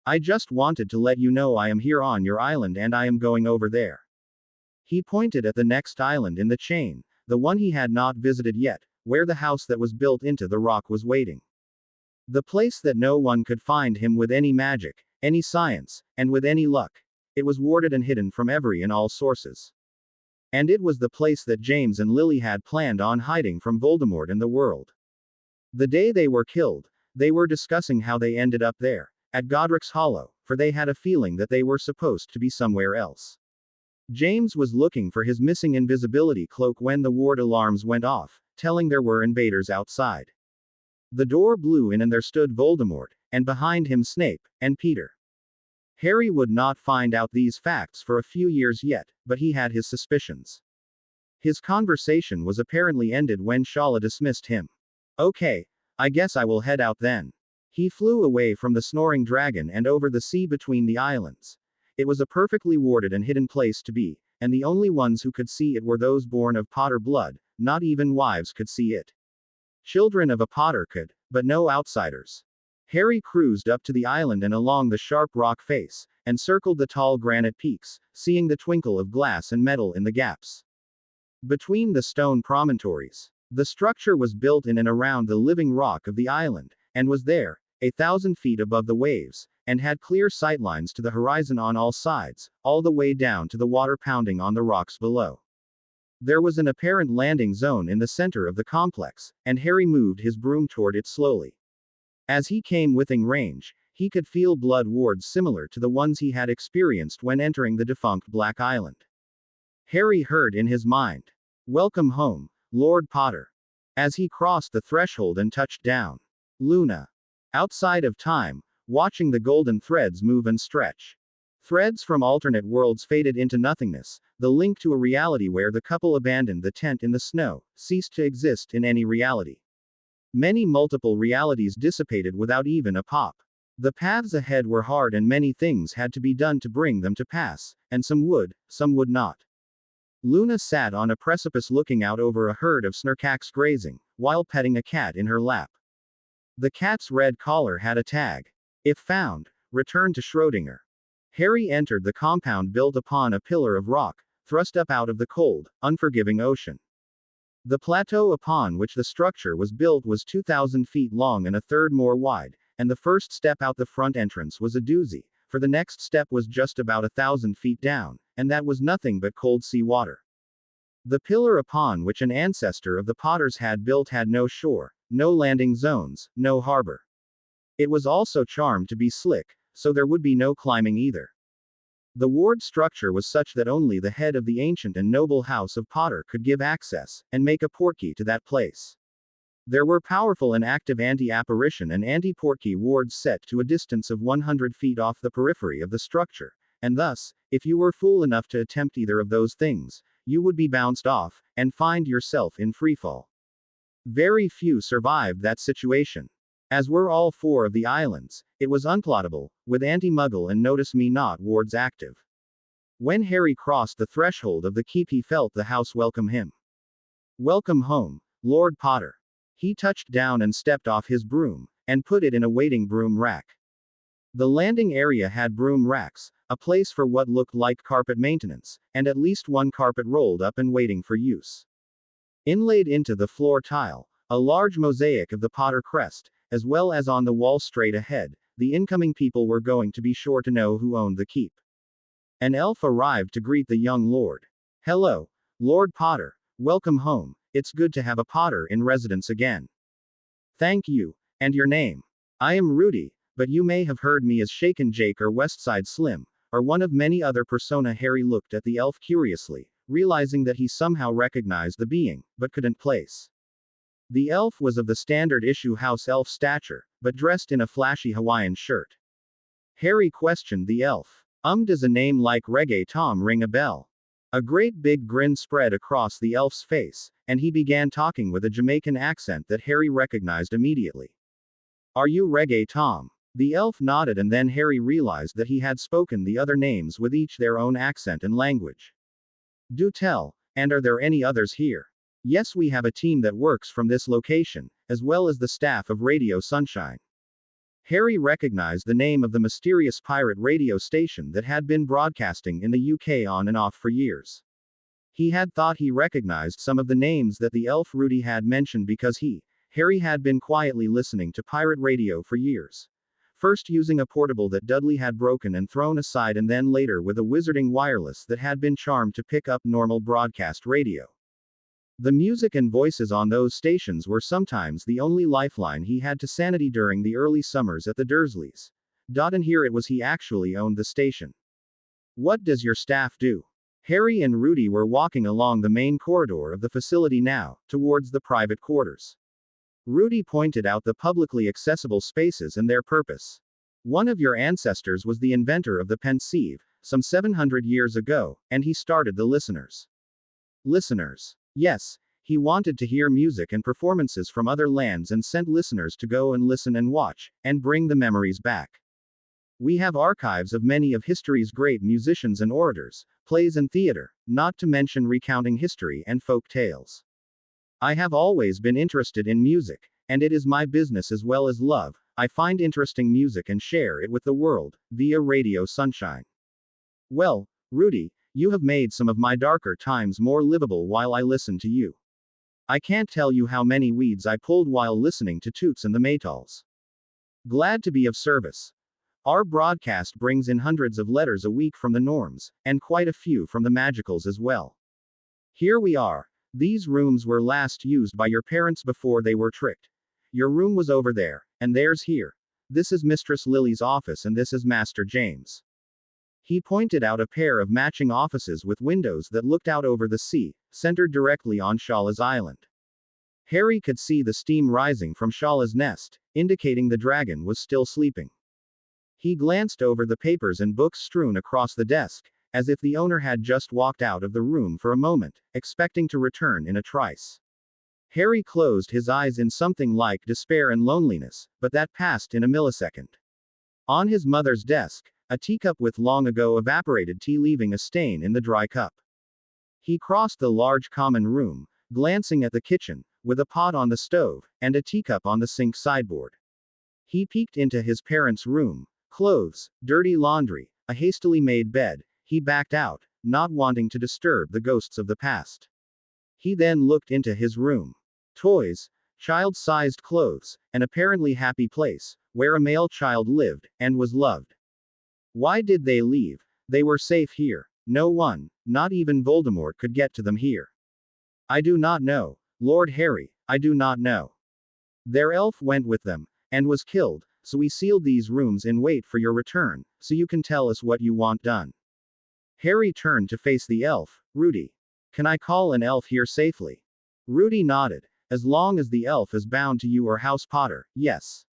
S1: I just wanted to let you know I am here on your island and I am going over there. He pointed at the next island in the chain, the one he had not visited yet, where the house that was built into the rock was waiting. The place that no one could find him with any magic, any science, and with any luck. It was warded and hidden from every and all sources. And it was the place that James and Lily had planned on hiding from Voldemort and the world. The day they were killed, they were discussing how they ended up there, at Godric's Hollow, for they had a feeling that they were supposed to be somewhere else. James was looking for his missing invisibility cloak when the ward alarms went off, telling there were invaders outside. The door blew in and there stood Voldemort, and behind him Snape, and Peter. Harry would not find out these facts for a few years yet, but he had his suspicions. His conversation was apparently ended when Shala dismissed him. Okay, I guess I will head out then. He flew away from the snoring dragon and over the sea between the islands. It was a perfectly warded and hidden place to be, and the only ones who could see it were those born of Potter blood, not even wives could see it. Children of a Potter could, but no outsiders. Harry cruised up to the island and along the sharp rock face, and circled the tall granite peaks, seeing the twinkle of glass and metal in the gaps between the stone promontories. The structure was built in and around the living rock of the island, and was there, 1,000 feet above the waves, and had clear sightlines to the horizon on all sides, all the way down to the water pounding on the rocks below. There was an apparent landing zone in the center of the complex, and Harry moved his broom toward it slowly. As he came within range, he could feel blood wards similar to the ones he had experienced when entering the defunct Black Island. Harry heard in his mind, "Welcome home, Lord Potter." As he crossed the threshold and touched down. Luna. Outside of time, watching the golden threads move and stretch. Threads from alternate worlds faded into nothingness, the link to a reality where the couple abandoned the tent in the snow, ceased to exist in any reality. Many multiple realities dissipated without even a pop. The paths ahead were hard and many things had to be done to bring them to pass, and some would not. Luna sat on a precipice looking out over a herd of snurcacks grazing, while petting a cat in her lap. The cat's red collar had a tag. If found, return to Schrödinger. Harry entered the compound built upon a pillar of rock, thrust up out of the cold, unforgiving ocean. The plateau upon which the structure was built was 2,000 feet long and a third more wide, and the first step out the front entrance was a doozy, for the next step was just about 1,000 feet down, and that was nothing but cold sea water. The pillar upon which an ancestor of the Potters had built had no shore, no landing zones, no harbor. It was also charmed to be slick, so there would be no climbing either. The ward structure was such that only the head of the ancient and noble house of Potter could give access, and make a portkey to that place. There were powerful and active anti-apparition and anti-portkey wards set to a distance of 100 feet off the periphery of the structure, and thus, if you were fool enough to attempt either of those things, you would be bounced off, and find yourself in freefall. Very few survived that situation. As were all 4 of the islands, it was unplottable, with anti-muggle and notice-me-not wards active. When Harry crossed the threshold of the keep he felt the house welcome him. Welcome home, Lord Potter. He touched down and stepped off his broom, and put it in a waiting broom rack. The landing area had broom racks, a place for what looked like carpet maintenance, and at least one carpet rolled up and waiting for use. Inlaid into the floor tile, a large mosaic of the Potter crest, as well as on the wall straight ahead. The incoming people were going to be sure to know who owned the keep. An elf arrived to greet the young lord. Hello, Lord Potter. Welcome home. It's good to have a Potter in residence again. Thank you. And your name? I am Rudy, but you may have heard me as Shaken Jake or Westside Slim, or one of many other persona. Harry looked at the elf curiously, realizing that he somehow recognized the being, but couldn't place. The elf was of the standard issue house elf stature, but dressed in a flashy Hawaiian shirt. Harry questioned the elf. Does a name like Reggae Tom ring a bell? A great big grin spread across the elf's face, and he began talking with a Jamaican accent that Harry recognized immediately. Are you Reggae Tom? The elf nodded, and then Harry realized that he had spoken the other names with each their own accent and language. Do tell, and are there any others here? Yes, we have a team that works from this location, as well as the staff of Radio Sunshine. Harry recognized the name of the mysterious pirate radio station that had been broadcasting in the UK on and off for years. He had thought he recognized some of the names that the elf Rudy had mentioned because Harry had been quietly listening to pirate radio for years. First using a portable that Dudley had broken and thrown aside, and then later with a wizarding wireless that had been charmed to pick up normal broadcast radio. The music and voices on those stations were sometimes the only lifeline he had to sanity during the early summers at the Dursleys. And here it was he actually owned the station. What does your staff do? Harry and Rudy were walking along the main corridor of the facility now, towards the private quarters. Rudy pointed out the publicly accessible spaces and their purpose. One of your ancestors was the inventor of the pensieve, some 700 years ago, and he started the listeners. Listeners. Yes, he wanted to hear music and performances from other lands and sent listeners to go and listen and watch, and bring the memories back. We have archives of many of history's great musicians and orators, plays and theater, not to mention recounting history and folk tales. I have always been interested in music, and it is my business as well as love. I find interesting music and share it with the world, via Radio Sunshine. Well, Rudy, you have made some of my darker times more livable while I listen to you. I can't tell you how many weeds I pulled while listening to Toots and the Maytals. Glad to be of service. Our broadcast brings in hundreds of letters a week from the Norms, and quite a few from the Magicals as well. Here we are. These rooms were last used by your parents before they were tricked. Your room was over there, and theirs here. This is Mistress Lily's office, and this is Master James. He pointed out a pair of matching offices with windows that looked out over the sea, centered directly on Shala's island. Harry could see the steam rising from Shala's nest, indicating the dragon was still sleeping. He glanced over the papers and books strewn across the desk, as if the owner had just walked out of the room for a moment, expecting to return in a trice. Harry closed his eyes in something like despair and loneliness, but that passed in a millisecond. On his mother's desk, a teacup with long ago evaporated tea leaving a stain in the dry cup. He crossed the large common room, glancing at the kitchen, with a pot on the stove, and a teacup on the sink sideboard. He peeked into his parents' room. Clothes, dirty laundry, a hastily made bed. He backed out, not wanting to disturb the ghosts of the past. He then looked into his room. Toys, child-sized clothes, an apparently happy place, where a male child lived, and was loved. Why did they leave? They were safe here. No one, not even Voldemort, could get to them here. I do not know, Lord Harry, I do not know. Their elf went with them, and was killed, so we sealed these rooms in wait for your return, so you can tell us what you want done. Harry turned to face the elf. Rudy. Can I call an elf here safely? Rudy nodded. As long as the elf is bound to you or House Potter, yes.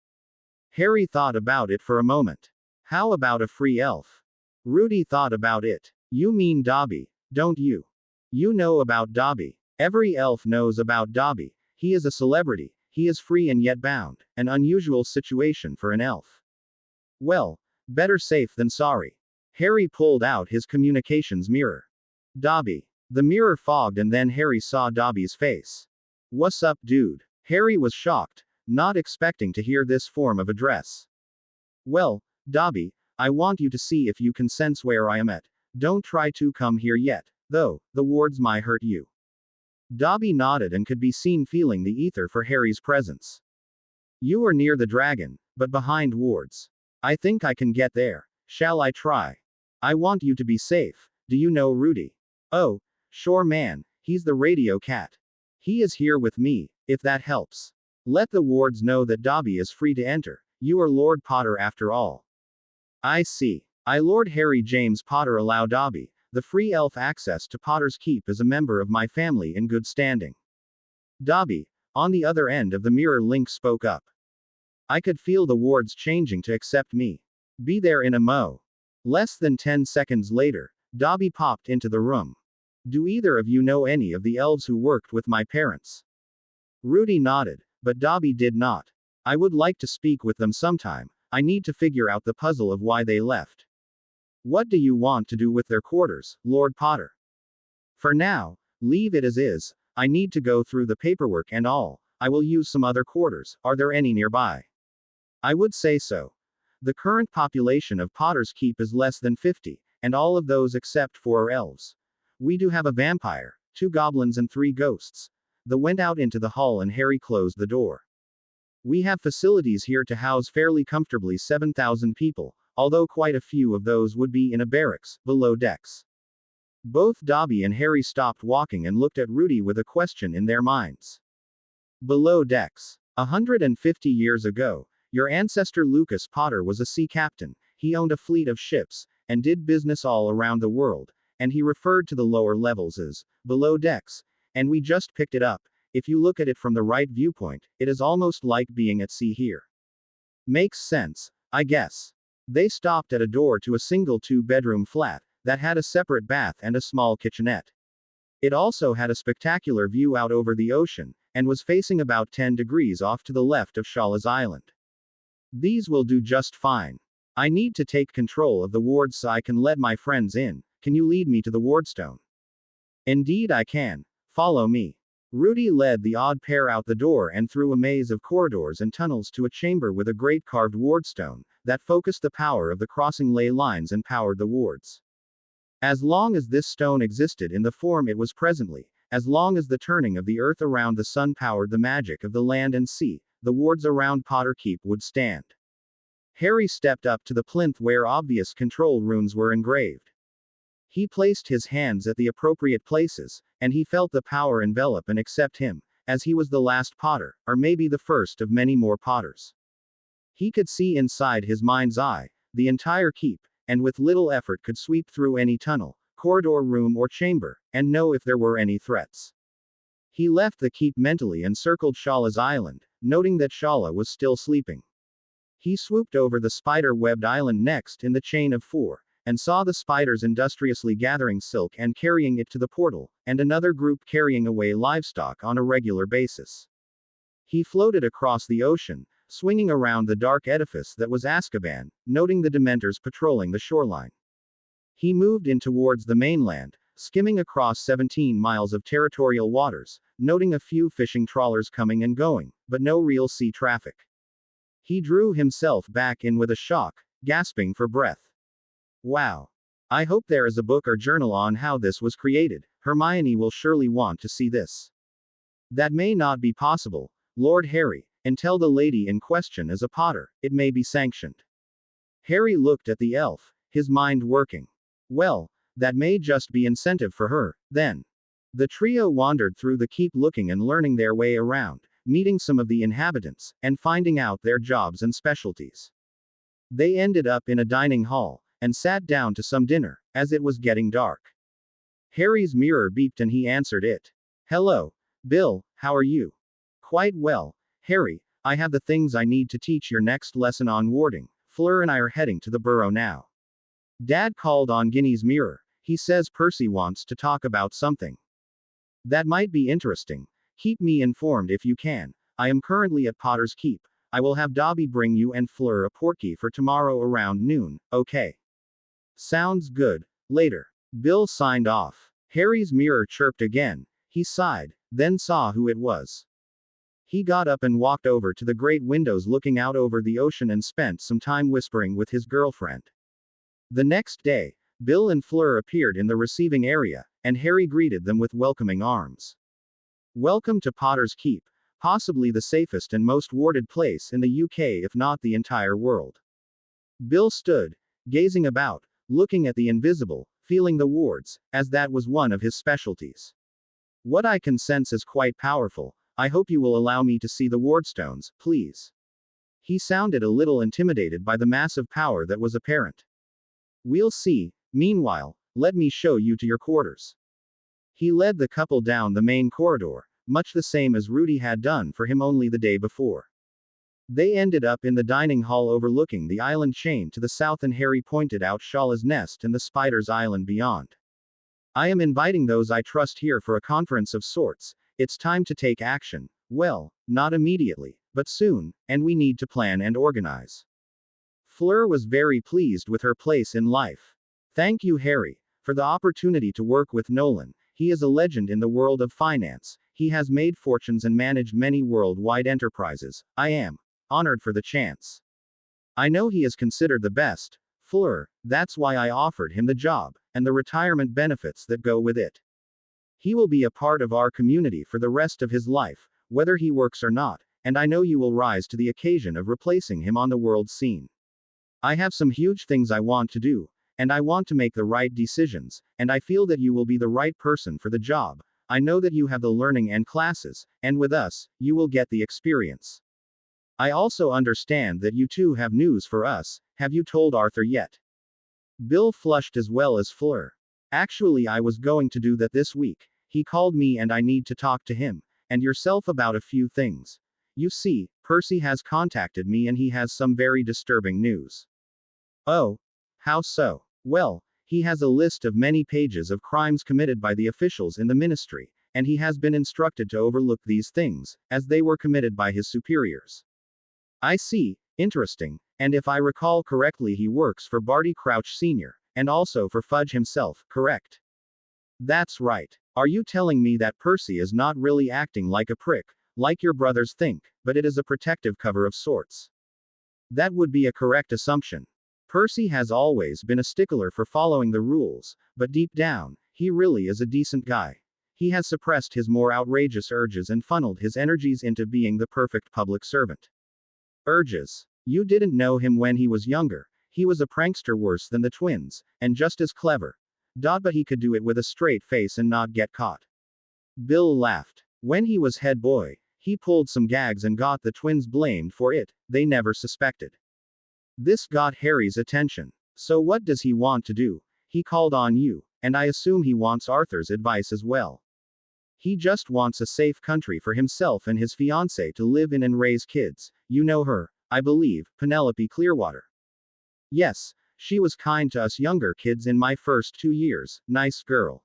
S1: Harry thought about it for a moment. How about a free elf? Rudy thought about it. You mean Dobby, don't you? You know about Dobby. Every elf knows about Dobby. He is a celebrity. He is free and yet bound. An unusual situation for an elf. Well, better safe than sorry. Harry pulled out his communications mirror. Dobby. The mirror fogged, and then Harry saw Dobby's face. What's up, dude? Harry was shocked, not expecting to hear this form of address. Well, Dobby, I want you to see if you can sense where I am at. Don't try to come here yet, though, the wards might hurt you. Dobby nodded and could be seen feeling the ether for Harry's presence. You are near the dragon, but behind wards. I think I can get there. Shall I try? I want you to be safe. Do you know Rudy? Oh, sure man, he's the radio cat. He is here with me, if that helps. Let the wards know that Dobby is free to enter. You are Lord Potter after all. I see. I Lord Harry James Potter allow Dobby, the free elf, access to Potter's Keep as a member of my family in good standing. Dobby, on the other end of the mirror link, spoke up. I could feel the wards changing to accept me. Be there in a mo. Less than 10 seconds later, Dobby popped into the room. Do either of you know any of the elves who worked with my parents? Rudy nodded, but Dobby did not. I would like to speak with them sometime. I need to figure out the puzzle of why they left. What do you want to do with their quarters, Lord Potter? For now, leave it as is. I need to go through the paperwork and all. I will use some other quarters. Are there any nearby? I would say so. The current population of Potter's Keep is less than 50, and all of those except 4 are elves. We do have a vampire, 2 goblins and 3 ghosts. They went out into the hall and Harry closed the door. We have facilities here to house fairly comfortably 7,000 people, although quite a few of those would be in a barracks, below decks. Both Dobby and Harry stopped walking and looked at Rudy with a question in their minds. Below decks. 150 years ago, your ancestor Lucas Potter was a sea captain. He owned a fleet of ships, and did business all around the world, and he referred to the lower levels as below decks, and we just picked it up. If you look at it from the right viewpoint, it is almost like being at sea here. Makes sense, I guess. They stopped at a door to a single 2-bedroom flat that had a separate bath and a small kitchenette. It also had a spectacular view out over the ocean, and was facing about 10 degrees off to the left of Shala's Island. These will do just fine. I need to take control of the wards so I can let my friends in. Can you lead me to the wardstone? Indeed I can. Follow me. Rudy led the odd pair out the door and through a maze of corridors and tunnels to a chamber with a great carved wardstone that focused the power of the crossing ley lines and powered the wards. As long as this stone existed in the form it was presently, as long as the turning of the earth around the sun powered the magic of the land and sea, the wards around Potter Keep would stand. Harry stepped up to the plinth where obvious control runes were engraved. He placed his hands at the appropriate places, and he felt the power envelop and accept him, as he was the last Potter, or maybe the first of many more Potters. He could see inside his mind's eye, the entire keep, and with little effort could sweep through any tunnel, corridor, room or chamber, and know if there were any threats. He left the keep mentally and circled Shala's island, noting that Shala was still sleeping. He swooped over the spider-webbed island next in the chain of 4, and saw the spiders industriously gathering silk and carrying it to the portal, and another group carrying away livestock on a regular basis. He floated across the ocean, swinging around the dark edifice that was Azkaban, noting the Dementors patrolling the shoreline. He moved in towards the mainland, skimming across 17 miles of territorial waters, noting a few fishing trawlers coming and going, but no real sea traffic. He drew himself back in with a shock, gasping for breath. Wow. I hope there is a book or journal on how this was created. Hermione will surely want to see this. That may not be possible, Lord Harry, until the lady in question is a Potter. It may be sanctioned. Harry looked at the elf, his mind working. Well, that may just be incentive for her, then. The trio wandered through the keep looking and learning their way around, meeting some of the inhabitants, and finding out their jobs and specialties. They ended up in a dining hall, and sat down to some dinner, as it was getting dark. Harry's mirror beeped and he answered it. Hello, Bill, how are you? Quite well, Harry, I have the things I need to teach your next lesson on warding. Fleur and I are heading to the burrow now. Dad called on Ginny's mirror. He says Percy wants to talk about something. That might be interesting. Keep me informed if you can. I am currently at Potter's Keep. I will have Dobby bring you and Fleur a portkey for tomorrow around noon, okay? Sounds good. Later. Bill signed off. Harry's mirror chirped again. He sighed, then saw who it was. He got up and walked over to the great windows looking out over the ocean and spent some time whispering with his girlfriend. The next day, Bill and Fleur appeared in the receiving area, and Harry greeted them with welcoming arms. Welcome to Potter's Keep, possibly the safest and most warded place in the UK, if not the entire world. Bill stood, gazing about, looking at the invisible, feeling the wards, as that was one of his specialties. What I can sense is quite powerful. I hope you will allow me to see the wardstones, please. He sounded a little intimidated by the massive power that was apparent. We'll see. Meanwhile, let me show you to your quarters. He led the couple down the main corridor, much the same as Rudy had done for him only the day before. They ended up in the dining hall overlooking the island chain to the south, and Harry pointed out Shala's nest and the spider's island beyond. I am inviting those I trust here for a conference of sorts. It's time to take action. Well, not immediately, but soon, and we need to plan and organize. Fleur was very pleased with her place in life. Thank you, Harry, for the opportunity to work with Nolan. He is a legend in the world of finance. He has made fortunes and managed many worldwide enterprises. I am honored for the chance. I know he is considered the best, Fleur, that's why I offered him the job, and the retirement benefits that go with it. He will be a part of our community for the rest of his life, whether he works or not, and I know you will rise to the occasion of replacing him on the world scene. I have some huge things I want to do, and I want to make the right decisions, and I feel that you will be the right person for the job. I know that you have the learning and classes, and with us, you will get the experience. I also understand that you two have news for us. Have you told Arthur yet? Bill flushed as well as Fleur. Actually, I was going to do that this week. He called me and I need to talk to him, and yourself about a few things. You see, Percy has contacted me and he has some very disturbing news. Oh? How so? Well, he has a list of many pages of crimes committed by the officials in the ministry, and he has been instructed to overlook these things, as they were committed by his superiors. I see, interesting, and if I recall correctly, he works for Barty Crouch Sr., and also for Fudge himself, correct? That's right. Are you telling me that Percy is not really acting like a prick, like your brothers think, but it is a protective cover of sorts? That would be a correct assumption. Percy has always been a stickler for following the rules, but deep down, he really is a decent guy. He has suppressed his more outrageous urges and funneled his energies into being the perfect public servant. Urges. You didn't know him when he was younger. He was a prankster worse than the twins, and just as clever. But he could do it with a straight face and not get caught. Bill laughed. When he was head boy, he pulled some gags and got the twins blamed for it. They never suspected. This got Harry's attention. So what does he want to do? He called on you, and I assume he wants Arthur's advice as well. He just wants a safe country for himself and his fiancée to live in and raise kids. You know her, I believe, Penelope Clearwater. Yes, she was kind to us younger kids in my first 2 years, nice girl.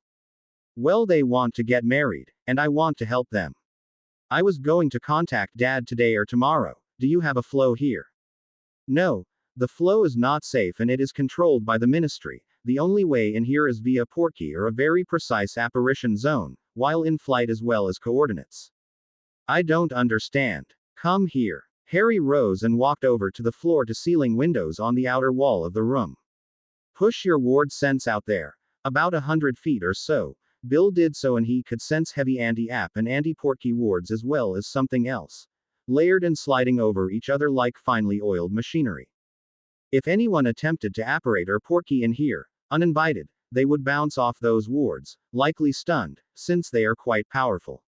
S1: Well, they want to get married, and I want to help them. I was going to contact Dad today or tomorrow. Do you have a flow here? No, the flow is not safe and it is controlled by the ministry. The only way in here is via portkey or a very precise apparition zone, while in flight as well as coordinates. I don't understand. Come here. Harry rose and walked over to the floor-to-ceiling windows on the outer wall of the room. Push your ward sense out there. About 100 feet or so. Bill did so and he could sense heavy anti-app and anti-portkey wards as well as something else. Layered and sliding over each other like finely oiled machinery. If anyone attempted to apparate or portkey in here, uninvited, they would bounce off those wards, likely stunned, since they are quite powerful.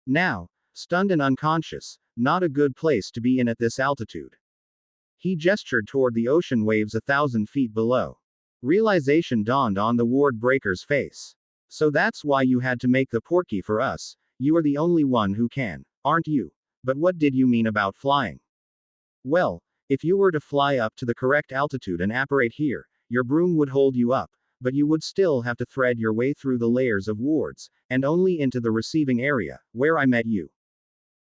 S1: Now, stunned and unconscious, not a good place to be in at this altitude. He gestured toward the ocean waves 1,000 feet below. Realization dawned on the ward breaker's face. So that's why you had to make the portkey for us. You are the only one who can, aren't you? But what did you mean about flying? Well, if you were to fly up to the correct altitude and apparate here, your broom would hold you up, but you would still have to thread your way through the layers of wards, and only into the receiving area, where I met you.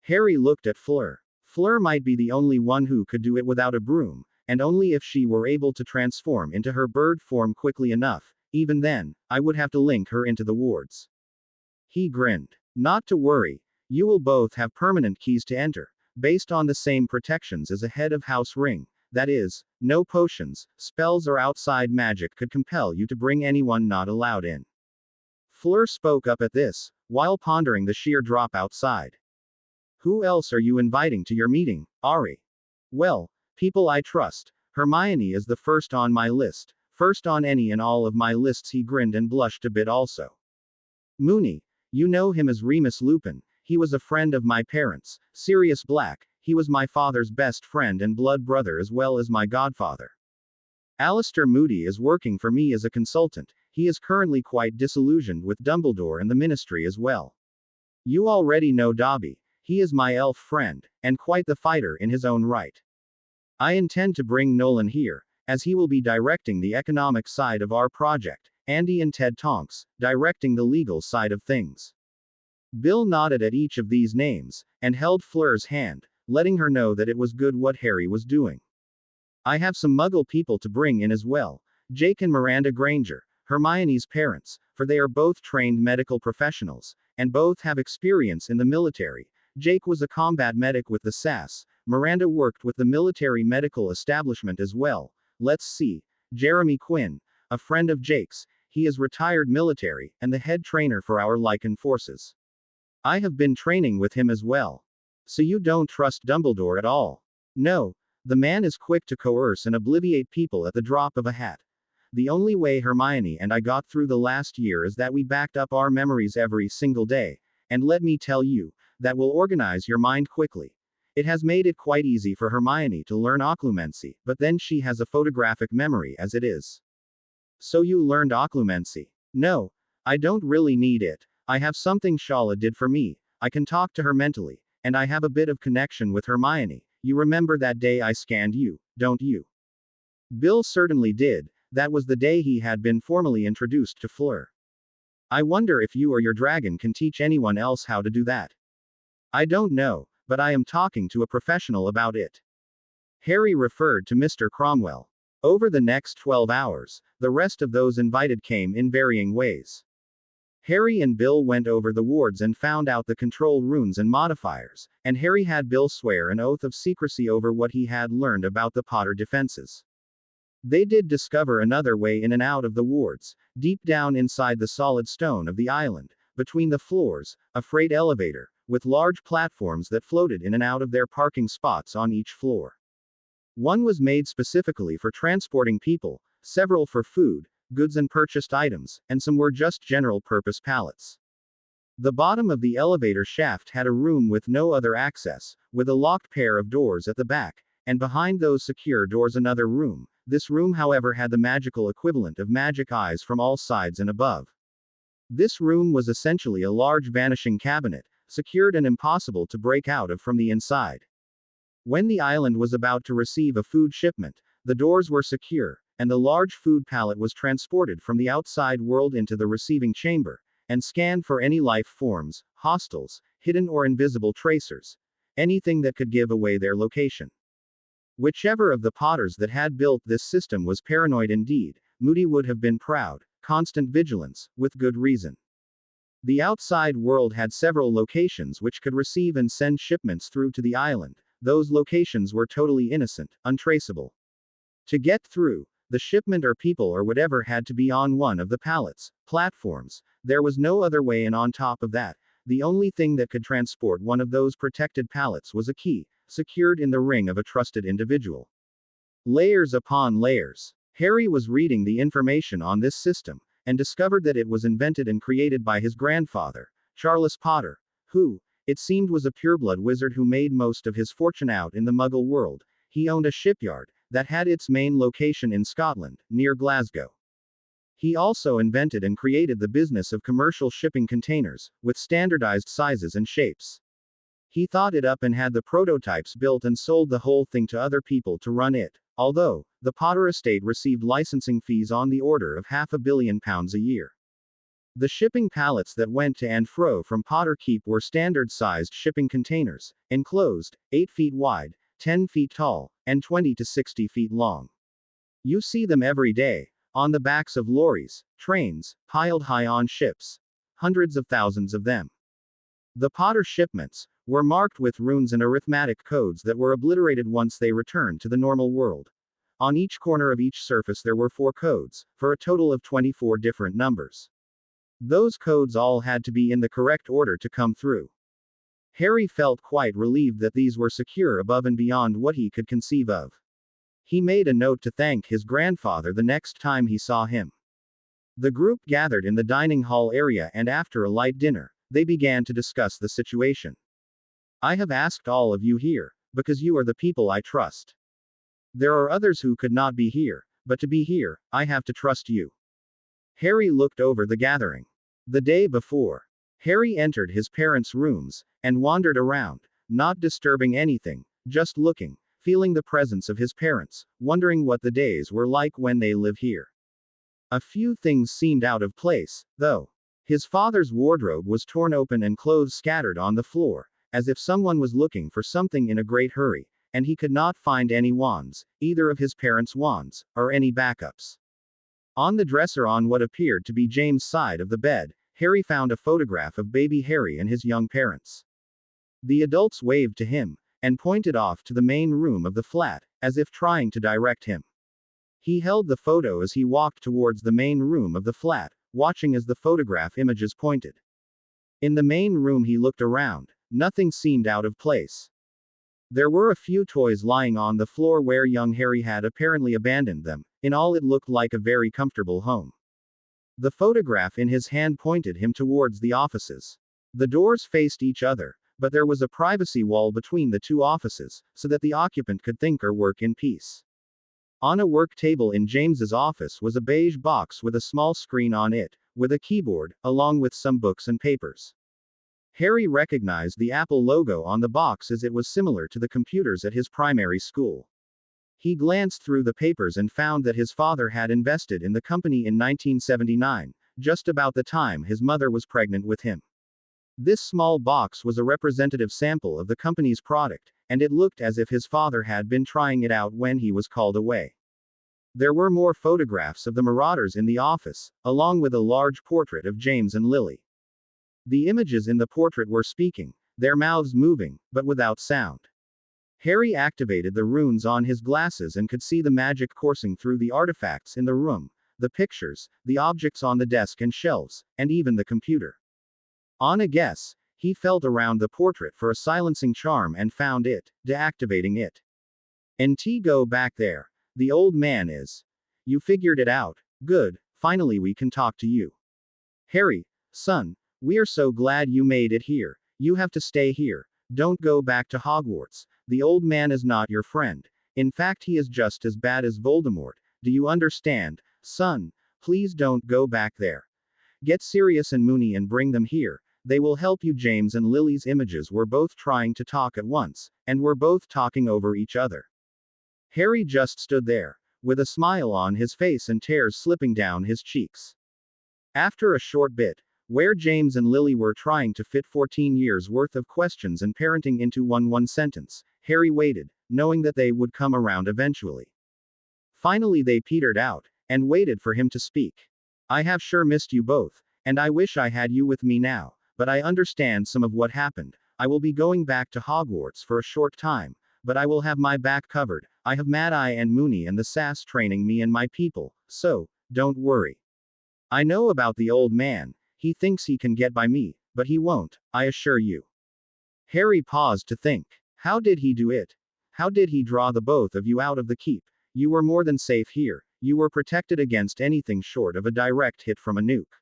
S1: Harry looked at Fleur. Fleur might be the only one who could do it without a broom, and only if she were able to transform into her bird form quickly enough. Even then, I would have to link her into the wards. He grinned. Not to worry. You will both have permanent keys to enter, based on the same protections as a head of house ring. That is, no potions, spells or outside magic could compel you to bring anyone not allowed in. Fleur spoke up at this, while pondering the sheer drop outside. Who else are you inviting to your meeting, Ari? Well, people I trust. Hermione is the first on my list. First on any and all of my lists. He grinned and blushed a bit also. Moony. You know him as Remus Lupin. He was a friend of my parents. Sirius Black. He was my father's best friend and blood brother as well as my godfather. Alistair Moody is working for me as a consultant. He is currently quite disillusioned with Dumbledore and the Ministry as well. You already know Dobby. He is my elf friend, and quite the fighter in his own right. I intend to bring Nolan here, as he will be directing the economic side of our project, Andy and Ted Tonks, directing the legal side of things. Bill nodded at each of these names, and held Fleur's hand, letting her know that it was good what Harry was doing. I have some Muggle people to bring in as well, Jake and Miranda Granger, Hermione's parents, for they are both trained medical professionals, and both have experience in the military. Jake was a combat medic with the SAS, Miranda worked with the military medical establishment as well. Let's see. Jeremy Quinn, a friend of Jake's, he is retired military, and the head trainer for our Lycan forces. I have been training with him as well. So you don't trust Dumbledore at all? No. The man is quick to coerce and obliviate people at the drop of a hat. The only way Hermione and I got through the last year is that we backed up our memories every single day, and let me tell you, that will organize your mind quickly. It has made it quite easy for Hermione to learn occlumency, but then she has a photographic memory as it is. So you learned occlumency? No. I don't really need it. I have something Shala did for me. I can talk to her mentally, and I have a bit of connection with Hermione. You remember that day I scanned you, don't you? Bill certainly did. That was the day he had been formally introduced to Fleur. I wonder if you or your dragon can teach anyone else how to do that. I don't know, but I am talking to a professional about it. Harry referred to Mr. Cromwell. Over the next 12 hours, the rest of those invited came in varying ways. Harry and Bill went over the wards and found out the control runes and modifiers, and Harry had Bill swear an oath of secrecy over what he had learned about the Potter defenses. They did discover another way in and out of the wards, deep down inside the solid stone of the island, between the floors, a freight elevator, with large platforms that floated in and out of their parking spots on each floor. One was made specifically for transporting people, several for food, goods and purchased items, and some were just general-purpose pallets. The bottom of the elevator shaft had a room with no other access, with a locked pair of doors at the back, and behind those secure doors another room. This room, however, had the magical equivalent of magic eyes from all sides and above. This room was essentially a large vanishing cabinet, secured and impossible to break out of from the inside. When the island was about to receive a food shipment, the doors were secure, and the large food pallet was transported from the outside world into the receiving chamber, and scanned for any life forms, hostiles, hidden or invisible tracers, anything that could give away their location. Whichever of the Potters that had built this system was paranoid indeed. Moody would have been proud. Constant vigilance, with good reason. The outside world had several locations which could receive and send shipments through to the island. Those locations were totally innocent, untraceable. To get through, the shipment or people or whatever had to be on one of the pallets, platforms. There was no other way, and on top of that, the only thing that could transport one of those protected pallets was a key, secured in the ring of a trusted individual. Layers upon layers. Harry was reading the information on this system, and discovered that it was invented and created by his grandfather, Charles Potter, who, it seemed, was a pureblood wizard who made most of his fortune out in the Muggle world. He owned a shipyard that had its main location in Scotland, near Glasgow. He also invented and created the business of commercial shipping containers, with standardized sizes and shapes. He thought it up and had the prototypes built and sold the whole thing to other people to run it, although the Potter estate received licensing fees on the order of £500 million a year. The shipping pallets that went to and fro from Potter Keep were standard-sized shipping containers, enclosed, 8 feet wide, 10 feet tall, and 20 to 60 feet long. You see them every day, on the backs of lorries, trains, piled high on ships. Hundreds of thousands of them. The Potter shipments were marked with runes and arithmetic codes that were obliterated once they returned to the normal world. On each corner of each surface there were 4 codes, for a total of 24 different numbers. Those codes all had to be in the correct order to come through. Harry felt quite relieved that these were secure above and beyond what he could conceive of. He made a note to thank his grandfather the next time he saw him. The group gathered in the dining hall area, and after a light dinner, they began to discuss the situation. I have asked all of you here, because you are the people I trust. There are others who could not be here, but to be here, I have to trust you. Harry looked over the gathering. The day before, Harry entered his parents' rooms, and wandered around, not disturbing anything, just looking, feeling the presence of his parents, wondering what the days were like when they live here. A few things seemed out of place, though. His father's wardrobe was torn open and clothes scattered on the floor, as if someone was looking for something in a great hurry, and he could not find any wands, either of his parents' wands, or any backups. On the dresser on what appeared to be James' side of the bed, Harry found a photograph of baby Harry and his young parents. The adults waved to him, and pointed off to the main room of the flat, as if trying to direct him. He held the photo as he walked towards the main room of the flat, watching as the photograph images pointed. In the main room he looked around. Nothing seemed out of place. There were a few toys lying on the floor where young Harry had apparently abandoned them. In all it looked like a very comfortable home. The photograph in his hand pointed him towards the offices. The doors faced each other, but there was a privacy wall between the two offices, so that the occupant could think or work in peace. On a work table in James's office was a beige box with a small screen on it, with a keyboard, along with some books and papers. Harry recognized the Apple logo on the box as it was similar to the computers at his primary school. He glanced through the papers and found that his father had invested in the company in 1979, just about the time his mother was pregnant with him. This small box was a representative sample of the company's product, and it looked as if his father had been trying it out when he was called away. There were more photographs of the marauders in the office, along with a large portrait of James and Lily. The images in the portrait were speaking, their mouths moving, but without sound. Harry activated the runes on his glasses and could see the magic coursing through the artifacts in the room, the pictures, the objects on the desk and shelves, and even the computer. On a guess, he felt around the portrait for a silencing charm and found it, deactivating it. "NT, go back there. The old man is. You figured it out. Good, finally we can talk to you. Harry, son, we are so glad you made it here. You have to stay here. Don't go back to Hogwarts. The old man is not your friend. In fact, he is just as bad as Voldemort. Do you understand, son? Please don't go back there. Get Sirius and Moony and bring them here. They will help you." James and Lily's images were both trying to talk at once, and were both talking over each other. Harry just stood there, with a smile on his face and tears slipping down his cheeks. After a short bit, where James and Lily were trying to fit 14 years worth of questions and parenting into one sentence, Harry waited, knowing that they would come around eventually. Finally they petered out, and waited for him to speak. "I have sure missed you both, and I wish I had you with me now, but I understand some of what happened. I will be going back to Hogwarts for a short time, but I will have my back covered. I have Mad Eye and Moony and the SAS training me and my people, so, don't worry. I know about the old man. He thinks he can get by me, but he won't, I assure you." Harry paused to think. How did he do it? How did he draw the both of you out of the keep? You were more than safe here. You were protected against anything short of a direct hit from a nuke.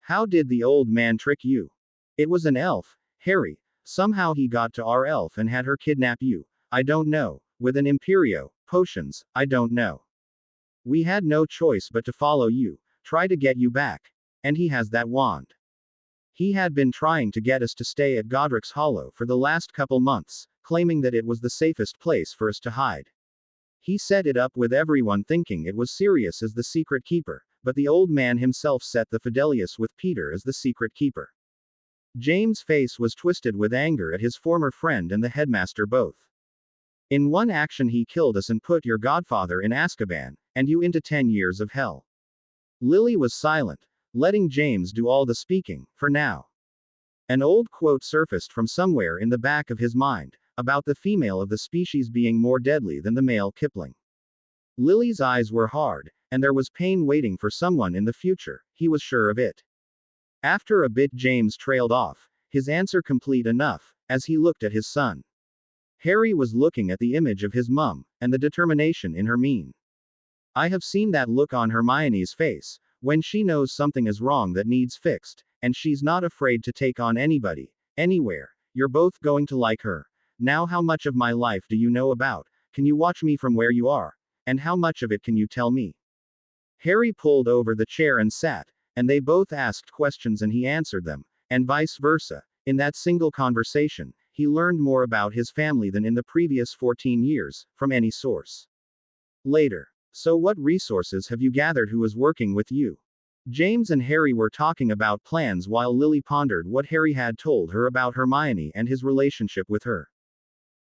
S1: How did the old man trick you? It was an elf, Harry. Somehow he got to our elf and had her kidnap you. I don't know. With an Imperio, potions, I don't know. We had no choice but to follow you, try to get you back. And he has that wand. He had been trying to get us to stay at Godric's Hollow for the last couple months, claiming that it was the safest place for us to hide. He set it up with everyone thinking it was Sirius as the secret keeper, but the old man himself set the Fidelius with Peter as the secret keeper. James' face was twisted with anger at his former friend and the headmaster both. In one action he killed us and put your godfather in Azkaban, and you into 10 years of hell. Lily was silent, letting James do all the speaking, for now. An old quote surfaced from somewhere in the back of his mind, about the female of the species being more deadly than the male Kipling. Lily's eyes were hard, and there was pain waiting for someone in the future, he was sure of it. After a bit, James trailed off, his answer complete enough, as he looked at his son. Harry was looking at the image of his mum, and the determination in her mien. I have seen that look on Hermione's face, when she knows something is wrong that needs fixed, and she's not afraid to take on anybody, anywhere. You're both going to like her. Now, how much of my life do you know about? Can you watch me from where you are? And how much of it can you tell me? Harry pulled over the chair and sat, and they both asked questions and he answered them, and vice versa. In that single conversation, he learned more about his family than in the previous 14 years, from any source. Later. So what resources have you gathered? Who is working with you? James and Harry were talking about plans while Lily pondered what Harry had told her about Hermione and his relationship with her.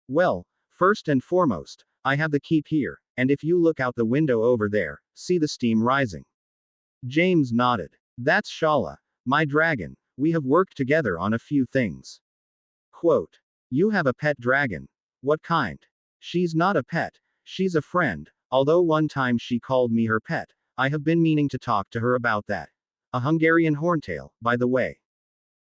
S1: Well, first and foremost, I have the keep here, and if you look out the window over there, see the steam rising. James nodded. That's Shala, my dragon. We have worked together on a few things. Quote. You have a pet dragon. What kind? She's not a pet, she's a friend, although one time she called me her pet. I have been meaning to talk to her about that. A Hungarian horntail, by the way.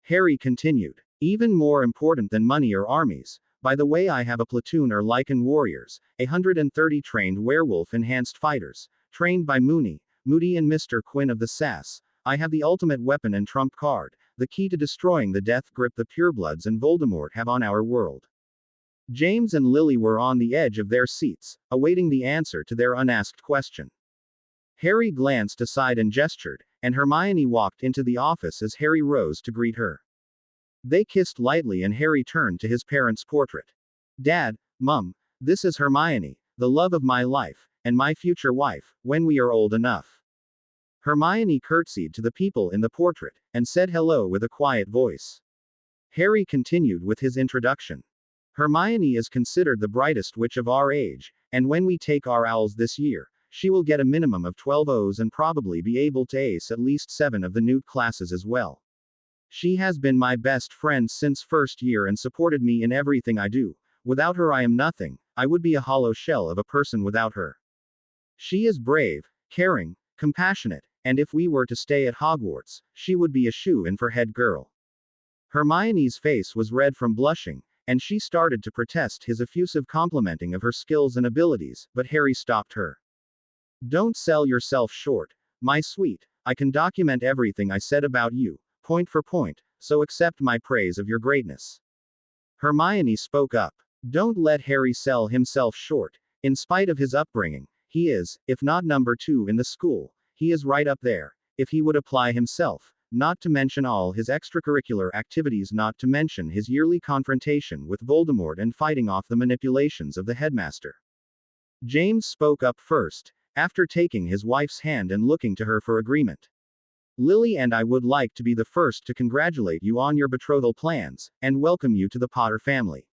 S1: Harry continued. Even more important than money or armies. By the way, I have a platoon or Lycan warriors, 130 trained werewolf-enhanced fighters, trained by Moody and Mr. Quinn of the Sass. I have the ultimate weapon and trump card, the key to destroying the death grip the purebloods and Voldemort have on our world. James and Lily were on the edge of their seats, awaiting the answer to their unasked question. Harry glanced aside and gestured, and Hermione walked into the office as Harry rose to greet her. They kissed lightly and Harry turned to his parents' portrait. Dad, Mum, this is Hermione, the love of my life, and my future wife, when we are old enough. Hermione curtsied to the people in the portrait, and said hello with a quiet voice. Harry continued with his introduction. Hermione is considered the brightest witch of our age, and when we take our owls this year, she will get a minimum of 12 O's and probably be able to ace at least 7 of the Newt classes as well. She has been my best friend since first year and supported me in everything I do. Without her I am nothing, I would be a hollow shell of a person without her. She is brave, caring, compassionate, and if we were to stay at Hogwarts, she would be a shoo-in for head girl. Hermione's face was red from blushing, and she started to protest his effusive complimenting of her skills and abilities, but Harry stopped her. Don't sell yourself short, my sweet. I can document everything I said about you, point for point, so accept my praise of your greatness. Hermione spoke up. Don't let Harry sell himself short. In spite of his upbringing, he is, if not number 2 in the school, he is right up there. If he would apply himself, not to mention all his extracurricular activities, not to mention his yearly confrontation with Voldemort and fighting off the manipulations of the headmaster. James spoke up first, after taking his wife's hand and looking to her for agreement. Lily and I would like to be the first to congratulate you on your betrothal plans, and welcome you to the Potter family.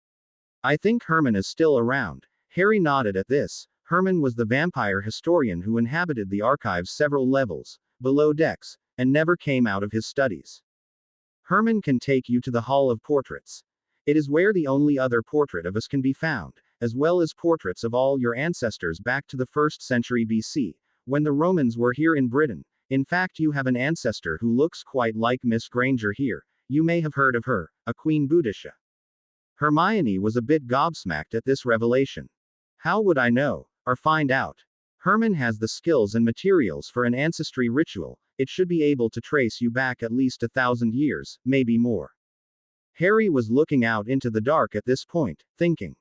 S1: I think Herman is still around. Harry nodded at this. Herman was the vampire historian who inhabited the archives several levels, below decks, and never came out of his studies. Herman can take you to the Hall of Portraits. It is where the only other portrait of us can be found, as well as portraits of all your ancestors back to the 1st century BC, when the Romans were here in Britain. In fact, you have an ancestor who looks quite like Miss Granger here. You may have heard of her, a Queen Boudicca. Hermione was a bit gobsmacked at this revelation. How would I know, or find out? Herman has the skills and materials for an ancestry ritual. It should be able to trace you back at least 1,000 years, maybe more. Harry was looking out into the dark at this point, thinking.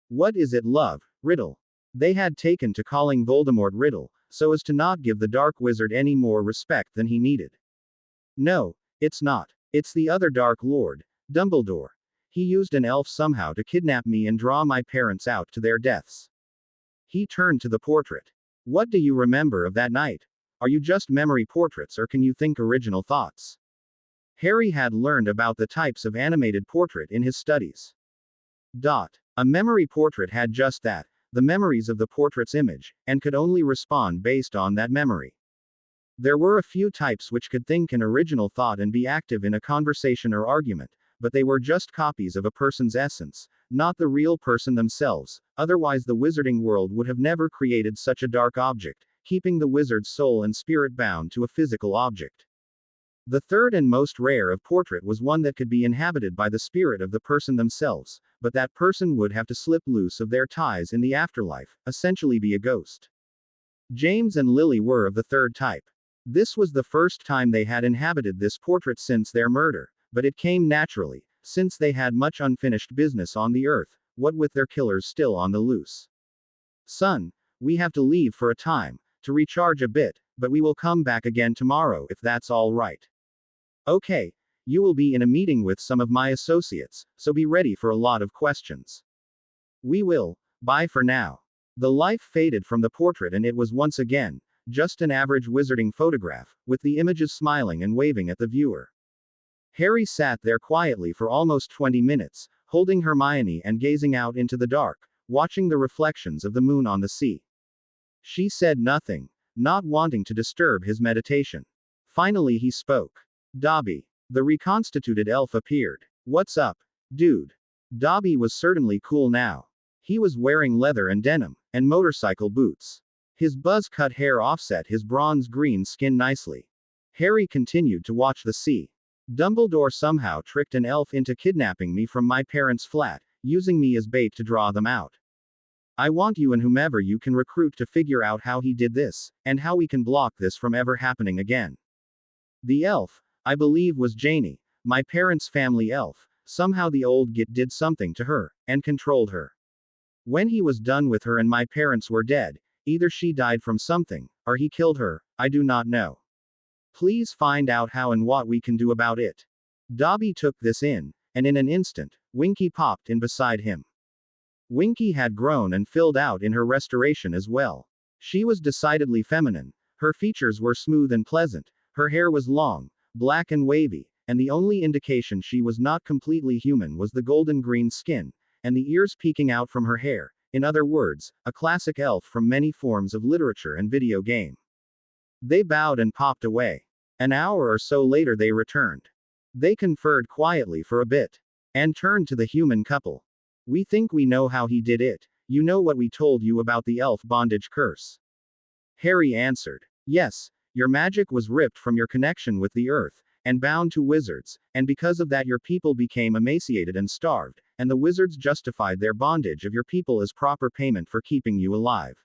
S1: What is it, love? Riddle. They had taken to calling Voldemort Riddle, so as to not give the Dark Wizard any more respect than he needed. No, it's not. It's the other Dark Lord, Dumbledore. He used an elf somehow to kidnap me and draw my parents out to their deaths. He turned to the portrait. What do you remember of that night? Are you just memory portraits or can you think original thoughts? Harry had learned about the types of animated portrait in his studies. A memory portrait had just that, the memories of the portrait's image, and could only respond based on that memory. There were a few types which could think an original thought and be active in a conversation or argument, but they were just copies of a person's essence, not the real person themselves, otherwise the wizarding world would have never created such a dark object, keeping the wizard's soul and spirit bound to a physical object. The third and most rare of portrait was one that could be inhabited by the spirit of the person themselves, but that person would have to slip loose of their ties in the afterlife, essentially be a ghost. James and Lily were of the third type. This was the first time they had inhabited this portrait since their murder, but it came naturally, since they had much unfinished business on the earth, what with their killers still on the loose. Son, we have to leave for a time, to recharge a bit, but we will come back again tomorrow if that's all right. Okay, you will be in a meeting with some of my associates, so be ready for a lot of questions. We will. Bye for now. The life faded from the portrait and it was once again, just an average wizarding photograph, with the images smiling and waving at the viewer. Harry sat there quietly for almost 20 minutes, holding Hermione and gazing out into the dark, watching the reflections of the moon on the sea. She said nothing, not wanting to disturb his meditation. Finally he spoke. Dobby. The reconstituted elf appeared. What's up, dude? Dobby was certainly cool now. He was wearing leather and denim, and motorcycle boots. His buzz-cut hair offset his bronze-green skin nicely. Harry continued to watch the sea. Dumbledore somehow tricked an elf into kidnapping me from my parents' flat, using me as bait to draw them out. I want you and whomever you can recruit to figure out how he did this, and how we can block this from ever happening again. The elf, I believe was Janie, my parents' family elf. Somehow the old git did something to her, and controlled her. When he was done with her and my parents were dead, either she died from something, or he killed her, I do not know. Please find out how and what we can do about it. Dobby took this in, and in an instant, Winky popped in beside him. Winky had grown and filled out in her restoration as well. She was decidedly feminine, her features were smooth and pleasant, her hair was long, black and wavy, and the only indication she was not completely human was the golden green skin, and the ears peeking out from her hair, in other words, a classic elf from many forms of literature and video game. They bowed and popped away. An hour or so later they returned. They conferred quietly for a bit, and turned to the human couple. We think we know how he did it. You know what we told you about the elf bondage curse? Harry answered. Yes, your magic was ripped from your connection with the earth, and bound to wizards, and because of that your people became emaciated and starved, and the wizards justified their bondage of your people as proper payment for keeping you alive.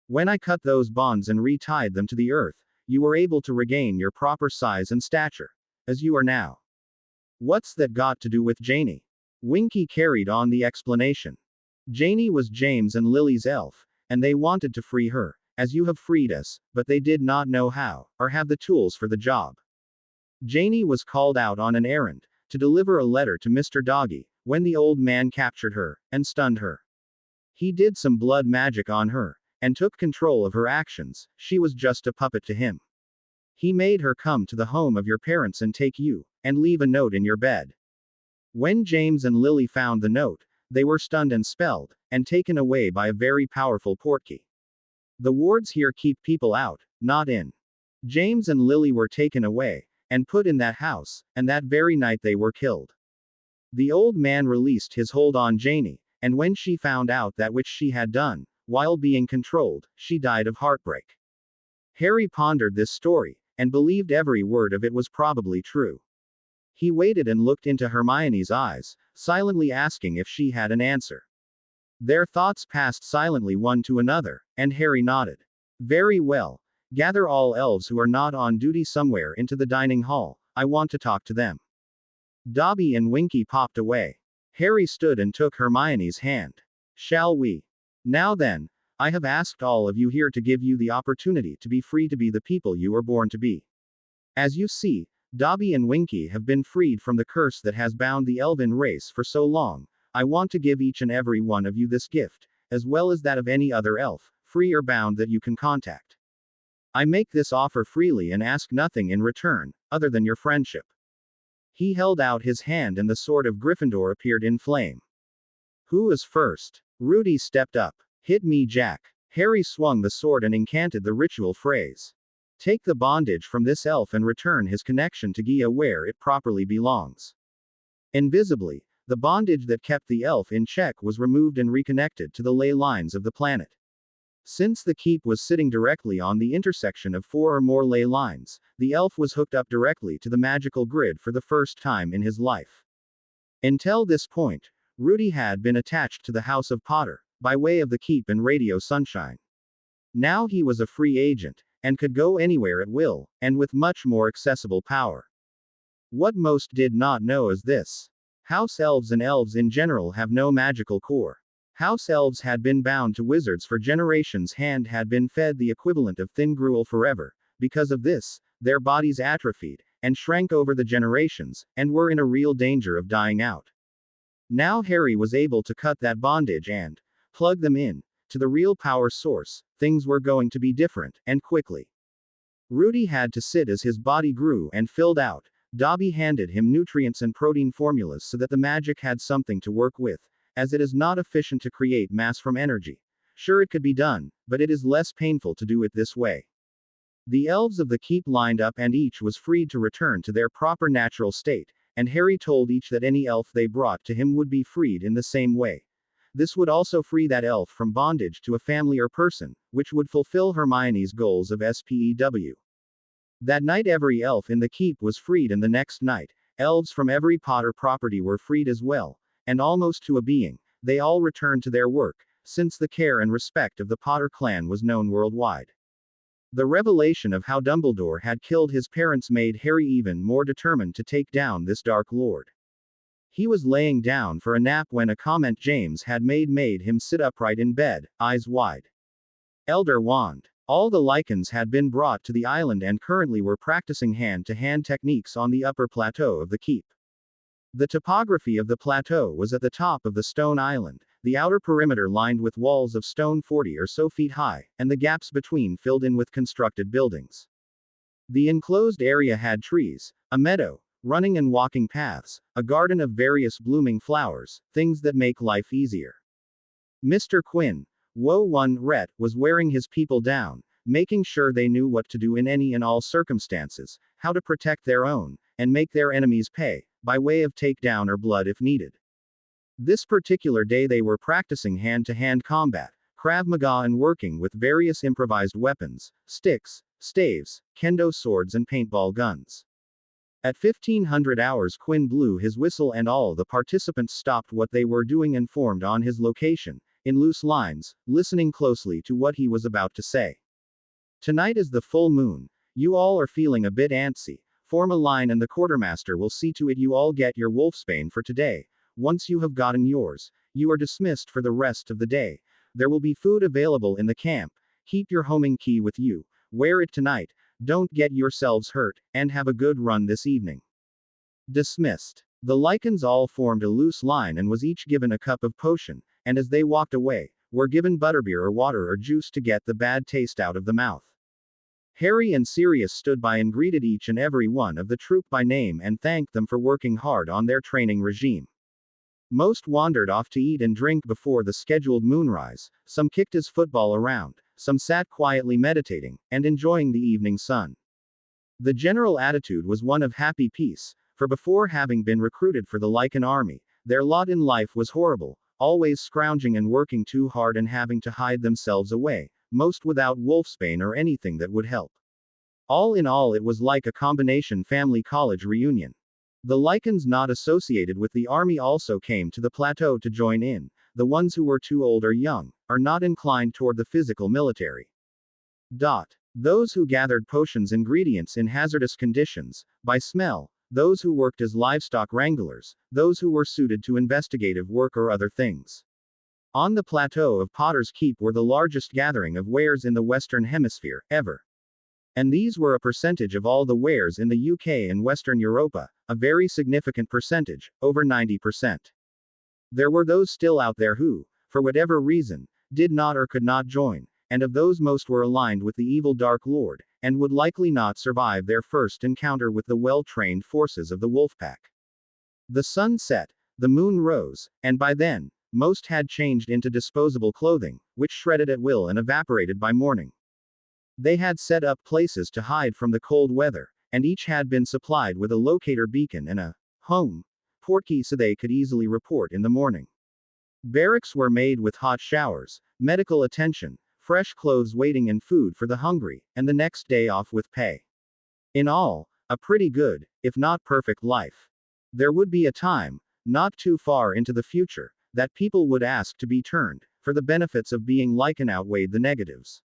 S1: When I cut those bonds and retied them to the earth, you were able to regain your proper size and stature, as you are now. What's that got to do with Janie? Winky carried on the explanation. Janie was James and Lily's elf, and they wanted to free her, as you have freed us, but they did not know how, or have the tools for the job. Janie was called out on an errand, to deliver a letter to Mr. Doggy, when the old man captured her, and stunned her. He did some blood magic on her, and took control of her actions. She was just a puppet to him. He made her come to the home of your parents and take you, and leave a note in your bed. When James and Lily found the note, they were stunned and spelled, and taken away by a very powerful portkey. The wards here keep people out, not in. James and Lily were taken away, and put in that house, and that very night they were killed. The old man released his hold on Janie, and when she found out that which she had done, while being controlled, she died of heartbreak. Harry pondered this story, and believed every word of it was probably true. He waited and looked into Hermione's eyes, silently asking if she had an answer. Their thoughts passed silently one to another, and Harry nodded. Very well. Gather all elves who are not on duty somewhere into the dining hall, I want to talk to them. Dobby and Winky popped away. Harry stood and took Hermione's hand. Shall we? Now then, I have asked all of you here to give you the opportunity to be free to be the people you were born to be. As you see, Dobby and Winky have been freed from the curse that has bound the elven race for so long. I want to give each and every one of you this gift, as well as that of any other elf, free or bound that you can contact. I make this offer freely and ask nothing in return, other than your friendship. He held out his hand and the sword of Gryffindor appeared in flame. Who is first? Rudy stepped up. Hit me, Jack. Harry swung the sword and incanted the ritual phrase. Take the bondage from this elf and return his connection to Gaia where it properly belongs. Invisibly, the bondage that kept the elf in check was removed and reconnected to the ley lines of the planet. Since the keep was sitting directly on the intersection of 4 or more ley lines, the elf was hooked up directly to the magical grid for the first time in his life. Until this point, Rudy had been attached to the House of Potter, by way of the keep and Radio Sunshine. Now he was a free agent, and could go anywhere at will, and with much more accessible power. What most did not know is this. House elves and elves in general have no magical core. House elves had been bound to wizards for generations and had been fed the equivalent of thin gruel forever. Because of this, their bodies atrophied, and shrank over the generations, and were in a real danger of dying out. Now Harry was able to cut that bondage and plug them in to the real power source. Things were going to be different, and quickly. Rudy had to sit as his body grew and filled out. Dobby handed him nutrients and protein formulas so that the magic had something to work with, as it is not efficient to create mass from energy. Sure, it could be done, but it is less painful to do it this way. The elves of the keep lined up and each was freed to return to their proper natural state, and Harry told each that any elf they brought to him would be freed in the same way. This would also free that elf from bondage to a family or person, which would fulfill Hermione's goals of SPEW. That night every elf in the keep was freed, and the next night, elves from every Potter property were freed as well, and almost to a being, they all returned to their work, since the care and respect of the Potter clan was known worldwide. The revelation of how Dumbledore had killed his parents made Harry even more determined to take down this Dark Lord. He was laying down for a nap when a comment James had made him sit upright in bed, eyes wide. Elder Wand. All the Lycans had been brought to the island and currently were practicing hand-to-hand techniques on the upper plateau of the keep. The topography of the plateau was at the top of the stone island, the outer perimeter lined with walls of stone 40 or so feet high, and the gaps between filled in with constructed buildings. The enclosed area had trees, a meadow, running and walking paths, a garden of various blooming flowers, things that make life easier. Mr. Quinn, Woe-1-Ret, was wearing his people down, making sure they knew what to do in any and all circumstances, how to protect their own, and make their enemies pay, by way of takedown or blood if needed. This particular day they were practicing hand-to-hand combat, Krav Maga, and working with various improvised weapons, sticks, staves, kendo swords and paintball guns. At 1500 hours Quinn blew his whistle and all the participants stopped what they were doing and formed on his location, in loose lines, listening closely to what he was about to say. Tonight is the full moon. You all are feeling a bit antsy. Form a line and the quartermaster will see to it you all get your wolfsbane for today. Once you have gotten yours, you are dismissed for the rest of the day. There will be food available in the camp. Keep your homing key with you. Wear it tonight. Don't get yourselves hurt, and have a good run this evening. Dismissed. The Lycans all formed a loose line and was each given a cup of potion, and as they walked away, were given butterbeer or water or juice to get the bad taste out of the mouth. Harry and Sirius stood by and greeted each and every one of the troop by name and thanked them for working hard on their training regime. Most wandered off to eat and drink before the scheduled moonrise, some kicked his football around, some sat quietly meditating, and enjoying the evening sun. The general attitude was one of happy peace, for before having been recruited for the Lycan army, their lot in life was horrible, always scrounging and working too hard and having to hide themselves away, most without wolfsbane or anything that would help. All in all it was like a combination family college reunion. The Lycans not associated with the army also came to the plateau to join in. The ones who were too old or young, are not inclined toward the physical military. Those who gathered potions ingredients in hazardous conditions, by smell, those who worked as livestock wranglers, those who were suited to investigative work or other things. On the plateau of Potter's Keep were the largest gathering of wares in the Western Hemisphere, ever. And these were a percentage of all the wares in the UK and Western Europa, a very significant percentage, over 90%. There were those still out there who, for whatever reason, did not or could not join, and of those most were aligned with the evil Dark Lord, and would likely not survive their first encounter with the well-trained forces of the Wolfpack. The sun set, the moon rose, and by then, most had changed into disposable clothing, which shredded at will and evaporated by morning. They had set up places to hide from the cold weather, and each had been supplied with a locator beacon and a home portkey so they could easily report in the morning. Barracks were made with hot showers, medical attention, fresh clothes waiting and food for the hungry, and the next day off with pay. In all, a pretty good, if not perfect life. There would be a time, not too far into the future, that people would ask to be turned, for the benefits of being like and outweighed the negatives.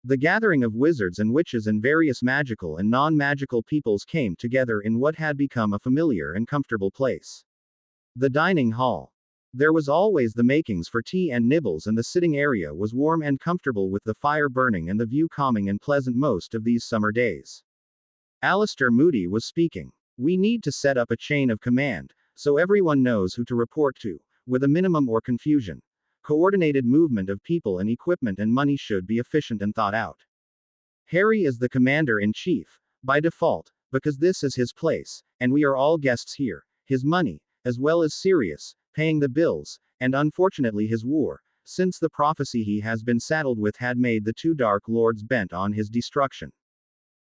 S1: The gathering of wizards and witches and various magical and non-magical peoples came together in what had become a familiar and comfortable place. The dining hall. There was always the makings for tea and nibbles, and the sitting area was warm and comfortable with the fire burning and the view calming and pleasant most of these summer days. Alistair Moody was speaking. We need to set up a chain of command, so everyone knows who to report to, with a minimum or confusion. Coordinated movement of people and equipment and money should be efficient and thought out. Harry is the commander-in-chief, by default, because this is his place, and we are all guests here. His money, as well as Sirius, paying the bills, and unfortunately his war, since the prophecy he has been saddled with had made the two Dark Lords bent on his destruction.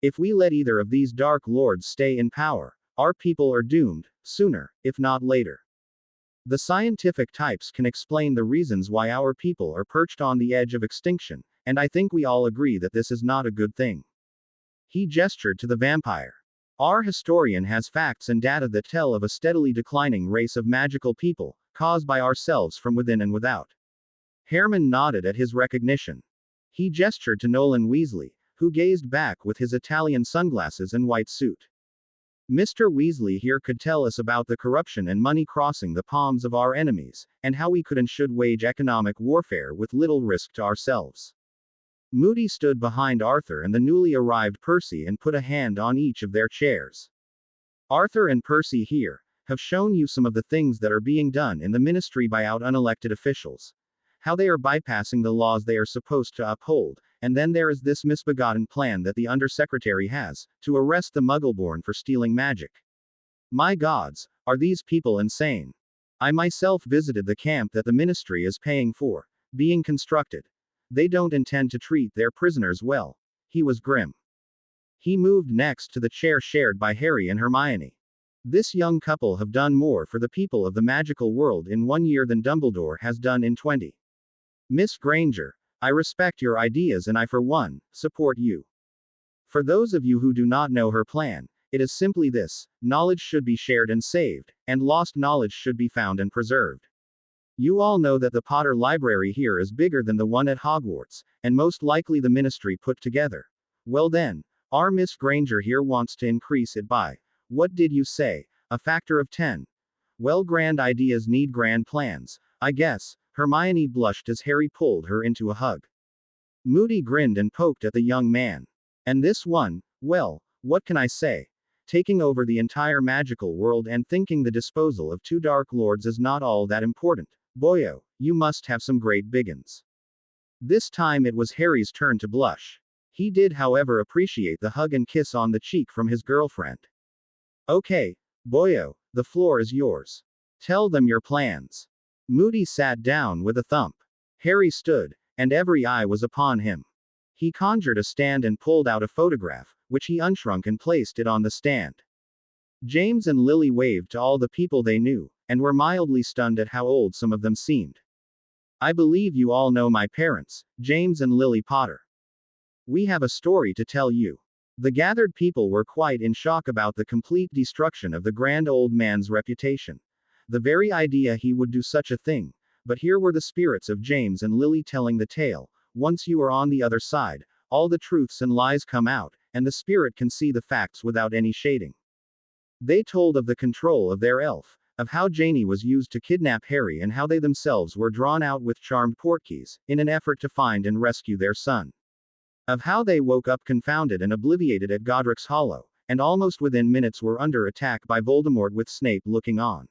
S1: If we let either of these Dark Lords stay in power, our people are doomed, sooner, if not later. The scientific types can explain the reasons why our people are perched on the edge of extinction, and I think we all agree that this is not a good thing. He gestured to the vampire. Our historian has facts and data that tell of a steadily declining race of magical people, caused by ourselves from within and without. Hermione nodded at his recognition. He gestured to Nolan Weasley, who gazed back with his Italian sunglasses and white suit. Mr. Weasley here could tell us about the corruption and money crossing the palms of our enemies, and how we could and should wage economic warfare with little risk to ourselves. Moody stood behind Arthur and the newly arrived Percy and put a hand on each of their chairs. Arthur and Percy here have shown you some of the things that are being done in the ministry by unelected officials. How they are bypassing the laws they are supposed to uphold, and then there is this misbegotten plan that the Undersecretary has, to arrest the Muggleborn for stealing magic. My gods, are these people insane? I myself visited the camp that the ministry is paying for, being constructed. They don't intend to treat their prisoners well. He was grim. He moved next to the chair shared by Harry and Hermione. This young couple have done more for the people of the magical world in 1 year than Dumbledore has done in 20. Miss Granger, I respect your ideas and I for one, support you. For those of you who do not know her plan, it is simply this: knowledge should be shared and saved, and lost knowledge should be found and preserved. You all know that the Potter Library here is bigger than the one at Hogwarts, and most likely the ministry put together. Well then, our Miss Granger here wants to increase it by, what did you say, a factor of 10? Well, grand ideas need grand plans, I guess. Hermione blushed as Harry pulled her into a hug. Moody grinned and poked at the young man. And this one, well, what can I say? Taking over the entire magical world and thinking the disposal of two Dark Lords is not all that important. Boyo, you must have some great biggins. This time it was Harry's turn to blush. He did, however, appreciate the hug and kiss on the cheek from his girlfriend. Okay, Boyo, the floor is yours. Tell them your plans. Moody sat down with a thump. Harry stood, and every eye was upon him. He conjured a stand and pulled out a photograph, which he unshrunk and placed it on the stand. James and Lily waved to all the people they knew, and were mildly stunned at how old some of them seemed. I believe you all know my parents, James and Lily Potter. We have a story to tell you. The gathered people were quite in shock about the complete destruction of the grand old man's reputation. The very idea he would do such a thing. But here were the spirits of James and Lily telling the tale. Once you are on the other side, all the truths and lies come out, and the spirit can see the facts without any shading. They told of the control of their elf, of how Janey was used to kidnap Harry, and how they themselves were drawn out with charmed portkeys, in an effort to find and rescue their son. Of how they woke up confounded and obliviated at Godric's Hollow, and almost within minutes were under attack by Voldemort with Snape looking on.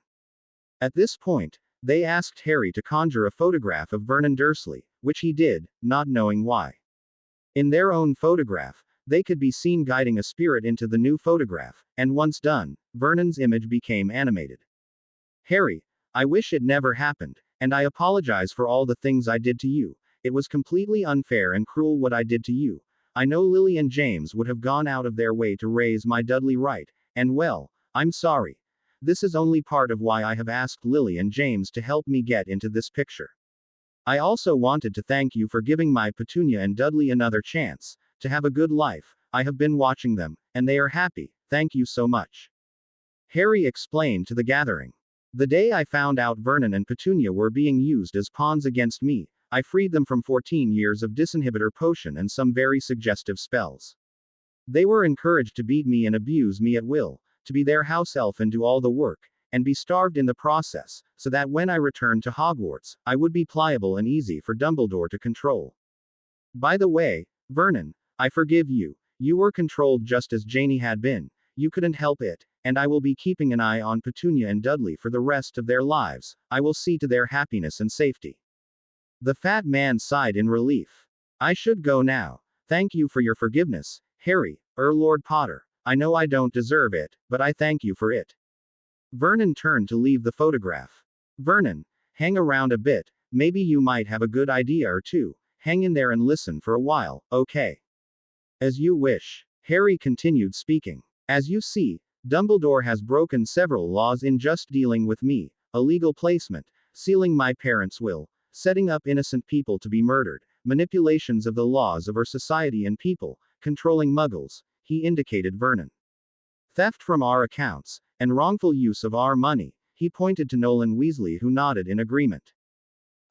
S1: At this point, they asked Harry to conjure a photograph of Vernon Dursley, which he did, not knowing why. In their own photograph, they could be seen guiding a spirit into the new photograph, and once done, Vernon's image became animated. Harry, I wish it never happened, and I apologize for all the things I did to you. It was completely unfair and cruel what I did to you. I know Lily and James would have gone out of their way to raise my Dudley right, and well, I'm sorry. This is only part of why I have asked Lily and James to help me get into this picture. I also wanted to thank you for giving my Petunia and Dudley another chance to have a good life. I have been watching them, and they are happy. Thank you so much. Harry explained to the gathering. The day I found out Vernon and Petunia were being used as pawns against me, I freed them from 14 years of disinhibitor potion and some very suggestive spells. They were encouraged to beat me and abuse me at will, to be their house elf and do all the work, and be starved in the process, so that when I returned to Hogwarts, I would be pliable and easy for Dumbledore to control. By the way, Vernon, I forgive you. You were controlled just as Janie had been. You couldn't help it, and I will be keeping an eye on Petunia and Dudley for the rest of their lives. I will see to their happiness and safety. The fat man sighed in relief. I should go now. Thank you for your forgiveness, Harry, Lord Potter. I know I don't deserve it, but I thank you for it. Vernon turned to leave the photograph. Vernon, hang around a bit, maybe you might have a good idea or two. Hang in there and listen for a while, okay? As you wish. Harry continued speaking. As you see, Dumbledore has broken several laws in just dealing with me, illegal placement, sealing my parents' will, setting up innocent people to be murdered, manipulations of the laws of our society and people, controlling muggles, he indicated Vernon. Theft from our accounts, and wrongful use of our money, he pointed to Nolan Weasley who nodded in agreement.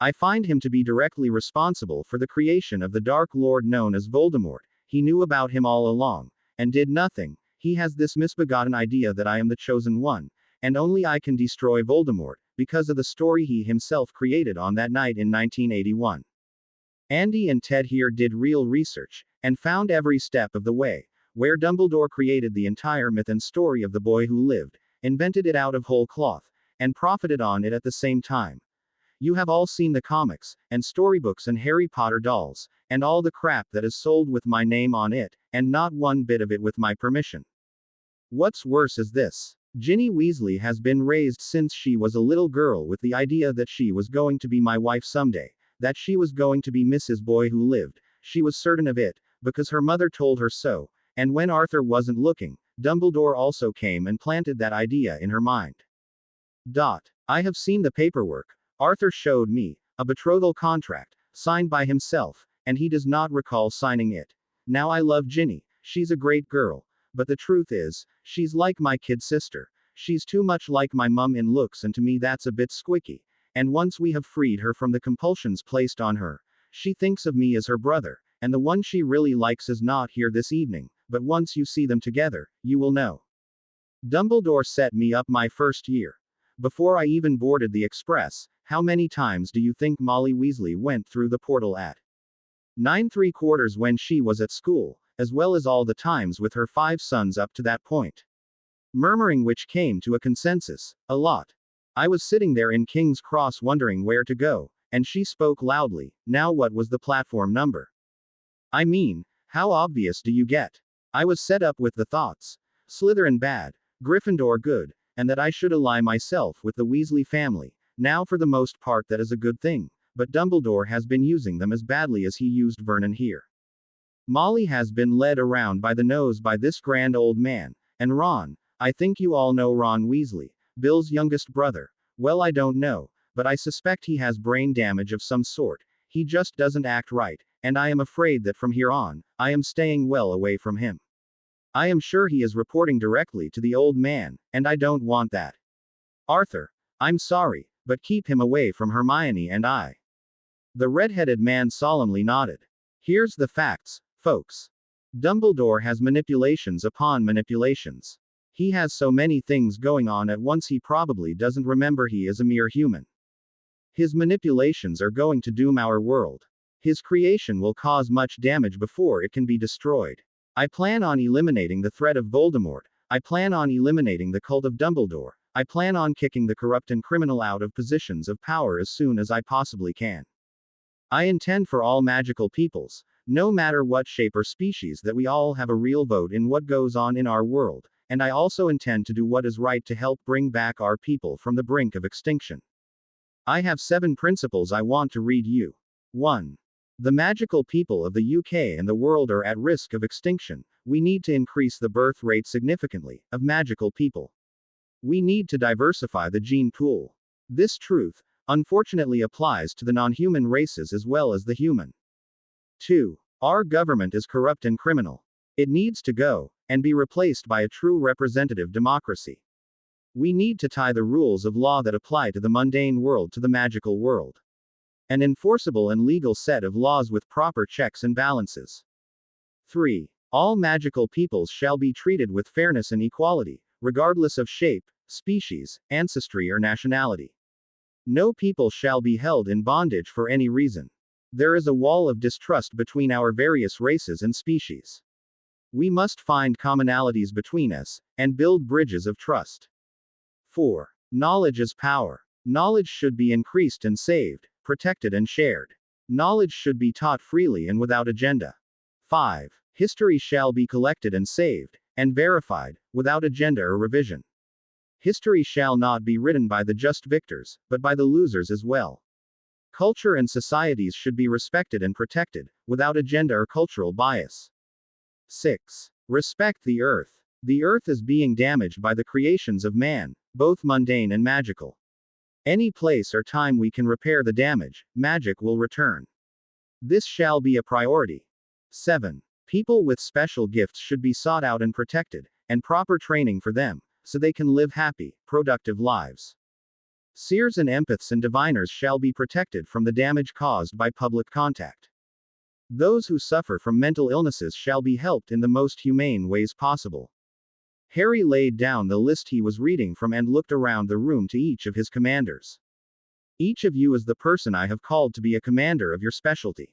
S1: I find him to be directly responsible for the creation of the Dark Lord known as Voldemort. He knew about him all along, and did nothing. He has this misbegotten idea that I am the chosen one, and only I can destroy Voldemort, because of the story he himself created on that night in 1981. Andy and Ted here did real research, and found every step of the way, where Dumbledore created the entire myth and story of the boy who lived, invented it out of whole cloth, and profited on it at the same time. You have all seen the comics, and storybooks and Harry Potter dolls, and all the crap that is sold with my name on it, and not one bit of it with my permission. What's worse is this. Ginny Weasley has been raised since she was a little girl with the idea that she was going to be my wife someday, that she was going to be Mrs. Boy Who Lived. She was certain of it, because her mother told her so, and when Arthur wasn't looking, Dumbledore also came and planted that idea in her mind. I have seen the paperwork. Arthur showed me, a betrothal contract, signed by himself, and he does not recall signing it. Now I love Ginny, she's a great girl, but the truth is, she's like my kid sister. She's too much like my mum in looks and to me that's a bit squicky. And once we have freed her from the compulsions placed on her, she thinks of me as her brother, and the one she really likes is not here this evening, but once you see them together, you will know. Dumbledore set me up my first year. Before I even boarded the express, how many times do you think Molly Weasley went through the portal at 9¾ when she was at school, as well as all the times with her 5 sons up to that point? Murmuring which came to a consensus. A lot. I was sitting there in King's Cross wondering where to go, and she spoke loudly. Now what was the platform number? I mean, how obvious do you get? I was set up with the thoughts. Slytherin bad, Gryffindor good, and that I should ally myself with the Weasley family. Now for the most part that is a good thing, but Dumbledore has been using them as badly as he used Vernon here. Molly has been led around by the nose by this grand old man, and Ron, I think you all know Ron Weasley, Bill's youngest brother. Well, I don't know, but I suspect he has brain damage of some sort. He just doesn't act right, and I am afraid that from here on, I am staying well away from him. I am sure he is reporting directly to the old man, and I don't want that. Arthur, I'm sorry, but keep him away from Hermione and I. The red-headed man solemnly nodded. Here's the facts, folks. Dumbledore has manipulations upon manipulations. He has so many things going on at once he probably doesn't remember he is a mere human. His manipulations are going to doom our world. His creation will cause much damage before it can be destroyed. I plan on eliminating the threat of Voldemort. I plan on eliminating the cult of Dumbledore. I plan on kicking the corrupt and criminal out of positions of power as soon as I possibly can. I intend for all magical peoples, no matter what shape or species, that we all have a real vote in what goes on in our world, and I also intend to do what is right to help bring back our people from the brink of extinction. I have 7 principles I want to read you. 1. The magical people of the UK and the world are at risk of extinction. We need to increase the birth rate significantly, of magical people. We need to diversify the gene pool. This truth, unfortunately applies to the non-human races as well as the human. 2. Our government is corrupt and criminal. It needs to go, and be replaced by a true representative democracy. We need to tie the rules of law that apply to the mundane world to the magical world. An enforceable and legal set of laws with proper checks and balances. 3. All magical peoples shall be treated with fairness and equality, regardless of shape, species, ancestry, or nationality. No people shall be held in bondage for any reason. There is a wall of distrust between our various races and species. We must find commonalities between us, and build bridges of trust. 4. Knowledge is power. Knowledge should be increased and saved, protected and shared. Knowledge should be taught freely and without agenda. 5. History shall be collected and saved, and verified, without agenda or revision. History shall not be written by the just victors, but by the losers as well. Culture and societies should be respected and protected, without agenda or cultural bias. 6. Respect the earth. The earth is being damaged by the creations of man, both mundane and magical. Any place or time we can repair the damage, magic will return. This shall be a priority. 7. People with special gifts should be sought out and protected, and proper training for them, so they can live happy, productive lives. Seers and empaths and diviners shall be protected from the damage caused by public contact. Those who suffer from mental illnesses shall be helped in the most humane ways possible. Harry laid down the list he was reading from and looked around the room to each of his commanders. Each of you is the person I have called to be a commander of your specialty.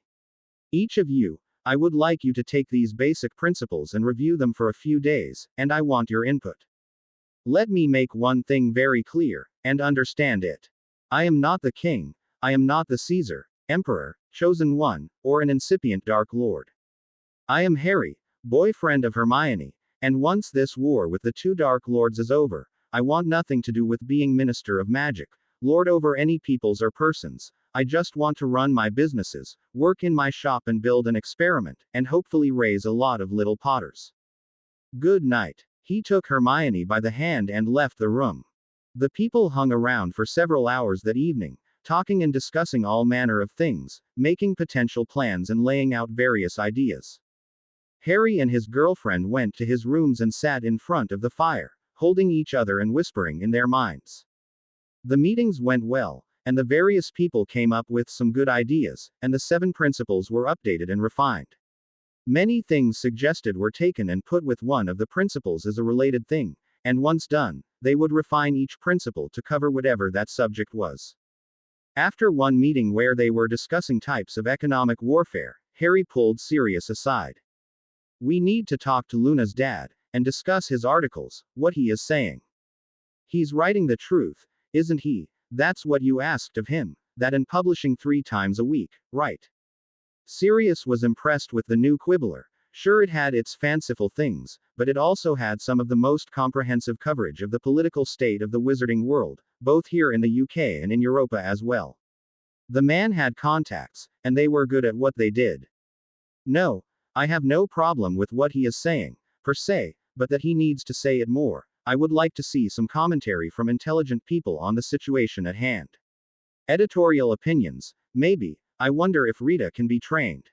S1: Each of you, I would like you to take these basic principles and review them for a few days, and I want your input. Let me make one thing very clear, and understand it. I am not the king, I am not the Caesar, emperor, chosen one, or an incipient Dark Lord. I am Harry, boyfriend of Hermione, and once this war with the two Dark Lords is over, I want nothing to do with being Minister of Magic, Lord over any peoples or persons. I just want to run my businesses, work in my shop and build an experiment, and hopefully raise a lot of little Potters. Good night. He took Hermione by the hand and left the room. The people hung around for several hours that evening, talking and discussing all manner of things, making potential plans and laying out various ideas. Harry and his girlfriend went to his rooms and sat in front of the fire, holding each other and whispering in their minds. The meetings went well, and the various people came up with some good ideas, and the 7 principles were updated and refined. Many things suggested were taken and put with one of the principles as a related thing, and once done, they would refine each principle to cover whatever that subject was. After one meeting where they were discussing types of economic warfare, Harry pulled Sirius aside. We need to talk to Luna's dad, and discuss his articles, what he is saying. He's writing the truth, isn't he? That's what you asked of him, that and publishing 3 times a week, right? Sirius was impressed with the new Quibbler. Sure, it had its fanciful things, but it also had some of the most comprehensive coverage of the political state of the wizarding world, both here in the UK and in Europa as well. The man had contacts, and they were good at what they did. No, I have no problem with what he is saying, per se, but that he needs to say it more. I would like to see some commentary from intelligent people on the situation at hand. Editorial opinions, maybe. I wonder if Rita can be trained.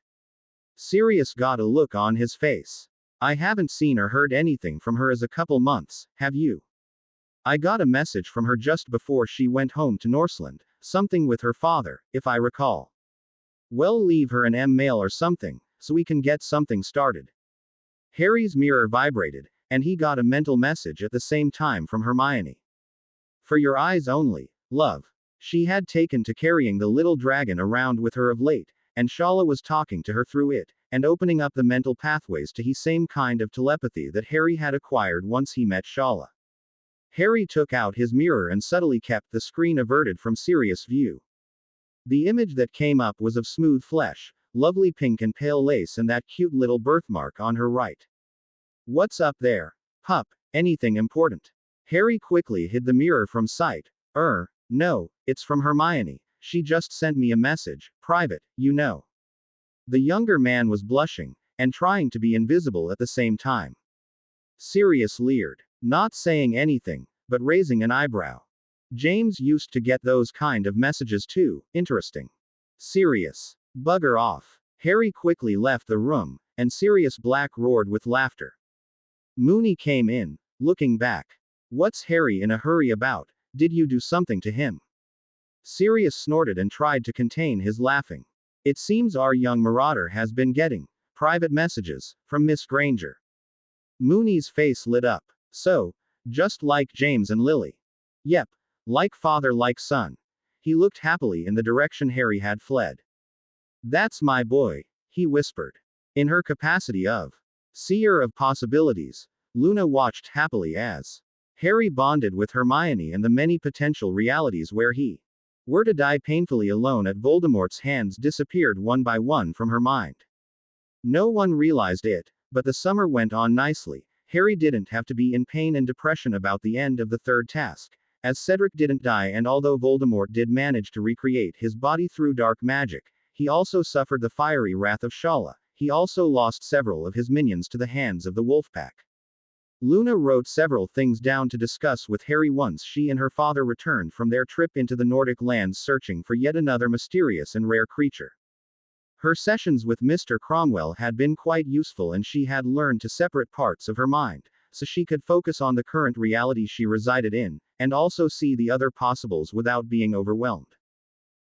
S1: Sirius got a look on his face. I haven't seen or heard anything from her as a couple months, have you? I got a message from her just before she went home to Norseland, something with her father, if I recall. Well, leave her an mail or something, so we can get something started. Harry's mirror vibrated, and he got a mental message at the same time from Hermione. For your eyes only, love. She had taken to carrying the little dragon around with her of late, and Shala was talking to her through it, and opening up the mental pathways to the same kind of telepathy that Harry had acquired once he met Shala. Harry took out his mirror and subtly kept the screen averted from Sirius' view. The image that came up was of smooth flesh, lovely pink and pale lace, and that cute little birthmark on her right. What's up there? Pup, anything important? Harry quickly hid the mirror from sight. No, it's from Hermione. She just sent me a message, private, you know. The younger man was blushing, and trying to be invisible at the same time. Sirius leered, not saying anything, but raising an eyebrow. James used to get those kind of messages too. Interesting. Sirius. Bugger off. Harry quickly left the room, and Sirius Black roared with laughter. Moony came in, looking back. What's Harry in a hurry about? Did you do something to him? Sirius snorted and tried to contain his laughing. It seems our young marauder has been getting private messages from Miss Granger. Moony's face lit up. So, just like James and Lily. Yep, like father like son. He looked happily in the direction Harry had fled. That's my boy, he whispered. In her capacity of seer of possibilities, Luna watched happily as Harry bonded with Hermione and the many potential realities where he were to die painfully alone at Voldemort's hands disappeared one by one from her mind. No one realized it, but the summer went on nicely. Harry didn't have to be in pain and depression about the end of the third task, as Cedric didn't die, and although Voldemort did manage to recreate his body through dark magic, he also suffered the fiery wrath of Shala. He also lost several of his minions to the hands of the Wolfpack. Luna wrote several things down to discuss with Harry once she and her father returned from their trip into the Nordic lands searching for yet another mysterious and rare creature. Her sessions with Mr. Cromwell had been quite useful, and she had learned to separate parts of her mind, so she could focus on the current reality she resided in, and also see the other possibles without being overwhelmed.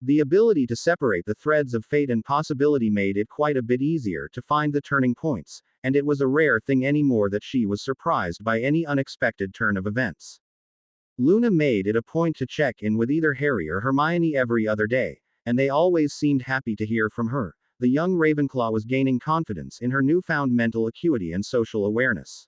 S1: The ability to separate the threads of fate and possibility made it quite a bit easier to find the turning points, and it was a rare thing anymore that she was surprised by any unexpected turn of events. Luna made it a point to check in with either Harry or Hermione every other day, and they always seemed happy to hear from her. The young Ravenclaw was gaining confidence in her newfound mental acuity and social awareness.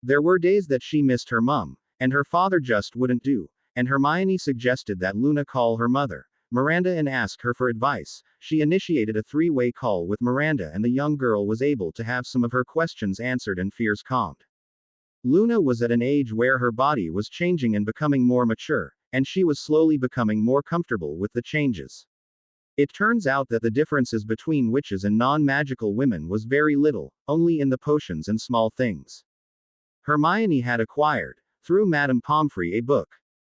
S1: There were days that she missed her mum, and her father just wouldn't do, and Hermione suggested that Luna call her mother, Miranda, and ask her for advice. She initiated a three-way call with Miranda, and the young girl was able to have some of her questions answered and fears calmed. Luna was at an age where her body was changing and becoming more mature, and she was slowly becoming more comfortable with the changes. It turns out that the differences between witches and non-magical women was very little, only in the potions and small things. Hermione had acquired, through Madame Pomfrey, a book.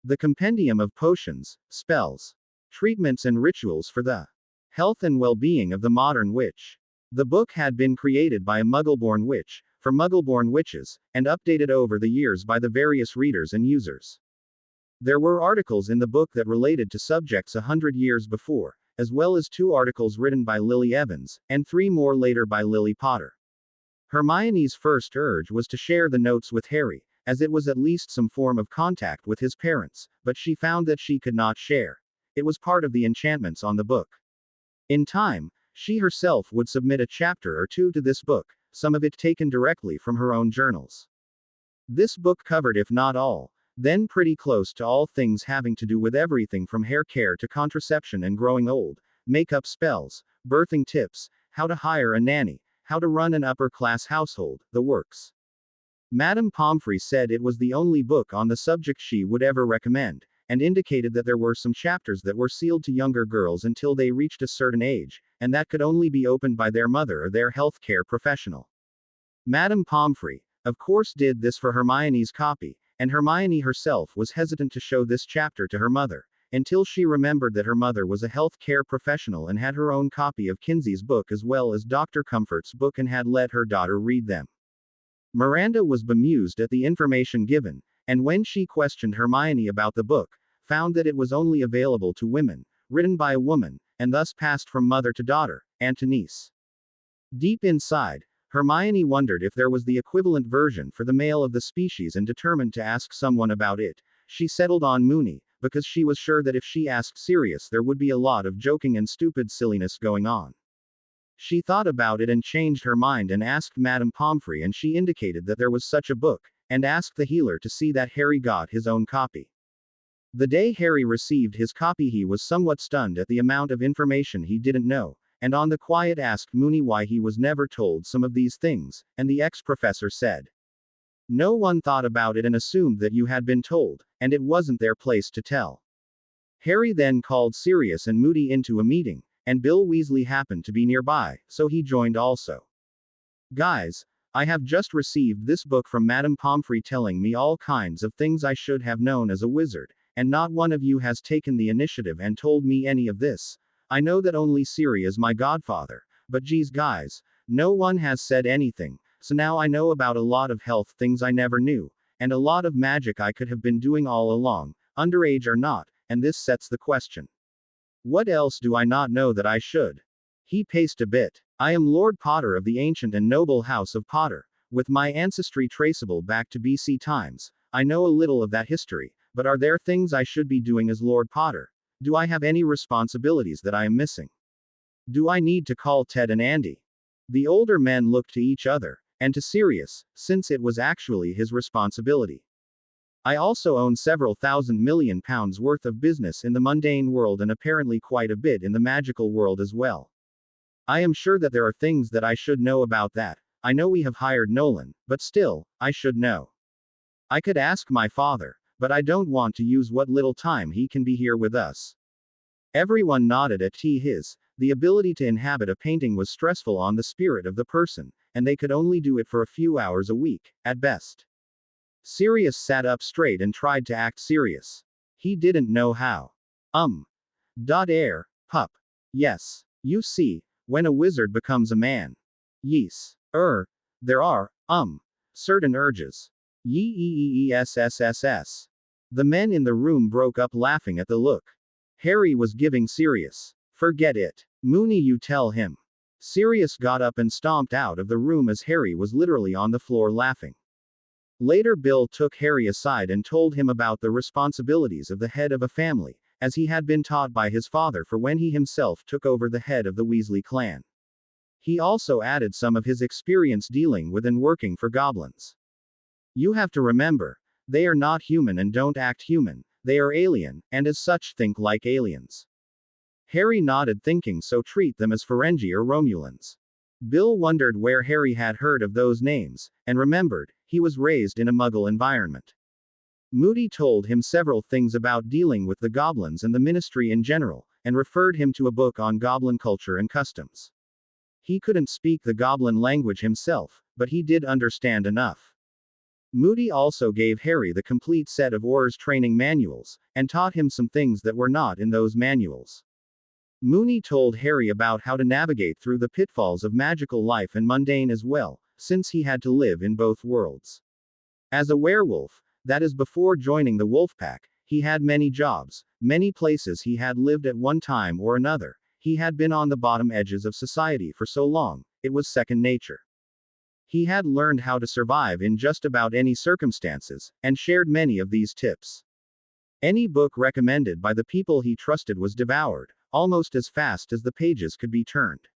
S1: The Compendium of Potions, Spells, Treatments and Rituals for the Health and Well-being of the Modern Witch. The book had been created by a Muggle-born witch, for Muggle-born witches, and updated over the years by the various readers and users. There were articles in the book that related to subjects 100 years before, as well as 2 articles written by Lily Evans, and 3 more later by Lily Potter. Hermione's first urge was to share the notes with Harry, as it was at least some form of contact with his parents, but she found that she could not share. It was part of the enchantments on the book. In time, she herself would submit a chapter or 2 to this book, some of it taken directly from her own journals. This book covered, if not all, then pretty close to all things having to do with everything from hair care to contraception and growing old, makeup spells, birthing tips, how to hire a nanny, how to run an upper-class household, the works. Madame Pomfrey said it was the only book on the subject she would ever recommend, and indicated that there were some chapters that were sealed to younger girls until they reached a certain age, and that could only be opened by their mother or their health care professional. Madame Pomfrey, of course, did this for Hermione's copy, and Hermione herself was hesitant to show this chapter to her mother, until she remembered that her mother was a health care professional and had her own copy of Kinsey's book as well as Dr. Comfort's book and had let her daughter read them. Miranda was bemused at the information given, and when she questioned Hermione about the book, found that it was only available to women, written by a woman, and thus passed from mother to daughter, and to niece. Deep inside, Hermione wondered if there was the equivalent version for the male of the species and determined to ask someone about it. She settled on Moony, because she was sure that if she asked Sirius there would be a lot of joking and stupid silliness going on. She thought about it and changed her mind and asked Madame Pomfrey, and she indicated that there was such a book, and asked the healer to see that Harry got his own copy. The day Harry received his copy he was somewhat stunned at the amount of information he didn't know, and on the quiet asked Moony why he was never told some of these things, and the ex-professor said, "No one thought about it and assumed that you had been told, and it wasn't their place to tell." Harry then called Sirius and Moody into a meeting, and Bill Weasley happened to be nearby, so he joined also. "Guys, I have just received this book from Madame Pomfrey telling me all kinds of things I should have known as a wizard, and not one of you has taken the initiative and told me any of this. I know that only Siri is my godfather, but geez guys, no one has said anything, so now I know about a lot of health things I never knew, and a lot of magic I could have been doing all along, underage or not, and this sets the question. What else do I not know that I should? He paced a bit. I am Lord Potter of the ancient and noble house of Potter, with my ancestry traceable back to BC times. I know a little of that history, but are there things I should be doing as Lord Potter? Do I have any responsibilities that I am missing? Do I need to call Ted and Andy? The older men looked to each other, and to Sirius, since it was actually his responsibility. I also own several £1,000,000,000 worth of business in the mundane world and apparently quite a bit in the magical world as well. I am sure that there are things that I should know about that. I know we have hired Nolan, but still, I should know. I could ask my father, but I don't want to use what little time he can be here with us. Everyone nodded at the ability to inhabit a painting was stressful on the spirit of the person, and they could only do it for a few hours a week, at best. Sirius sat up straight and tried to act serious. He didn't know how. Air, pup. Yes. You see, when a wizard becomes a man. Yes. There are, certain urges. Yeesss. The men in the room broke up laughing at the look. Harry was giving Sirius. Forget it. Moony, you tell him. Sirius got up and stomped out of the room as Harry was literally on the floor laughing. Later Bill took Harry aside and told him about the responsibilities of the head of a family, as he had been taught by his father for when he himself took over the head of the Weasley clan. He also added some of his experience dealing with and working for goblins. You have to remember, they are not human and don't act human, they are alien, and as such think like aliens. Harry nodded, thinking, so treat them as Ferengi or Romulans. Bill wondered where Harry had heard of those names, and remembered, he was raised in a Muggle environment. Moody told him several things about dealing with the goblins and the ministry in general, and referred him to a book on goblin culture and customs. He couldn't speak the goblin language himself, but he did understand enough. Moody also gave Harry the complete set of Auror's training manuals, and taught him some things that were not in those manuals. Mooney told Harry about how to navigate through the pitfalls of magical life and mundane as well, since he had to live in both worlds. As a werewolf, that is before joining the Wolfpack, he had many jobs, many places he had lived at one time or another. He had been on the bottom edges of society for so long, it was second nature. He had learned how to survive in just about any circumstances, and shared many of these tips. Any book recommended by the people he trusted was devoured, almost as fast as the pages could be turned.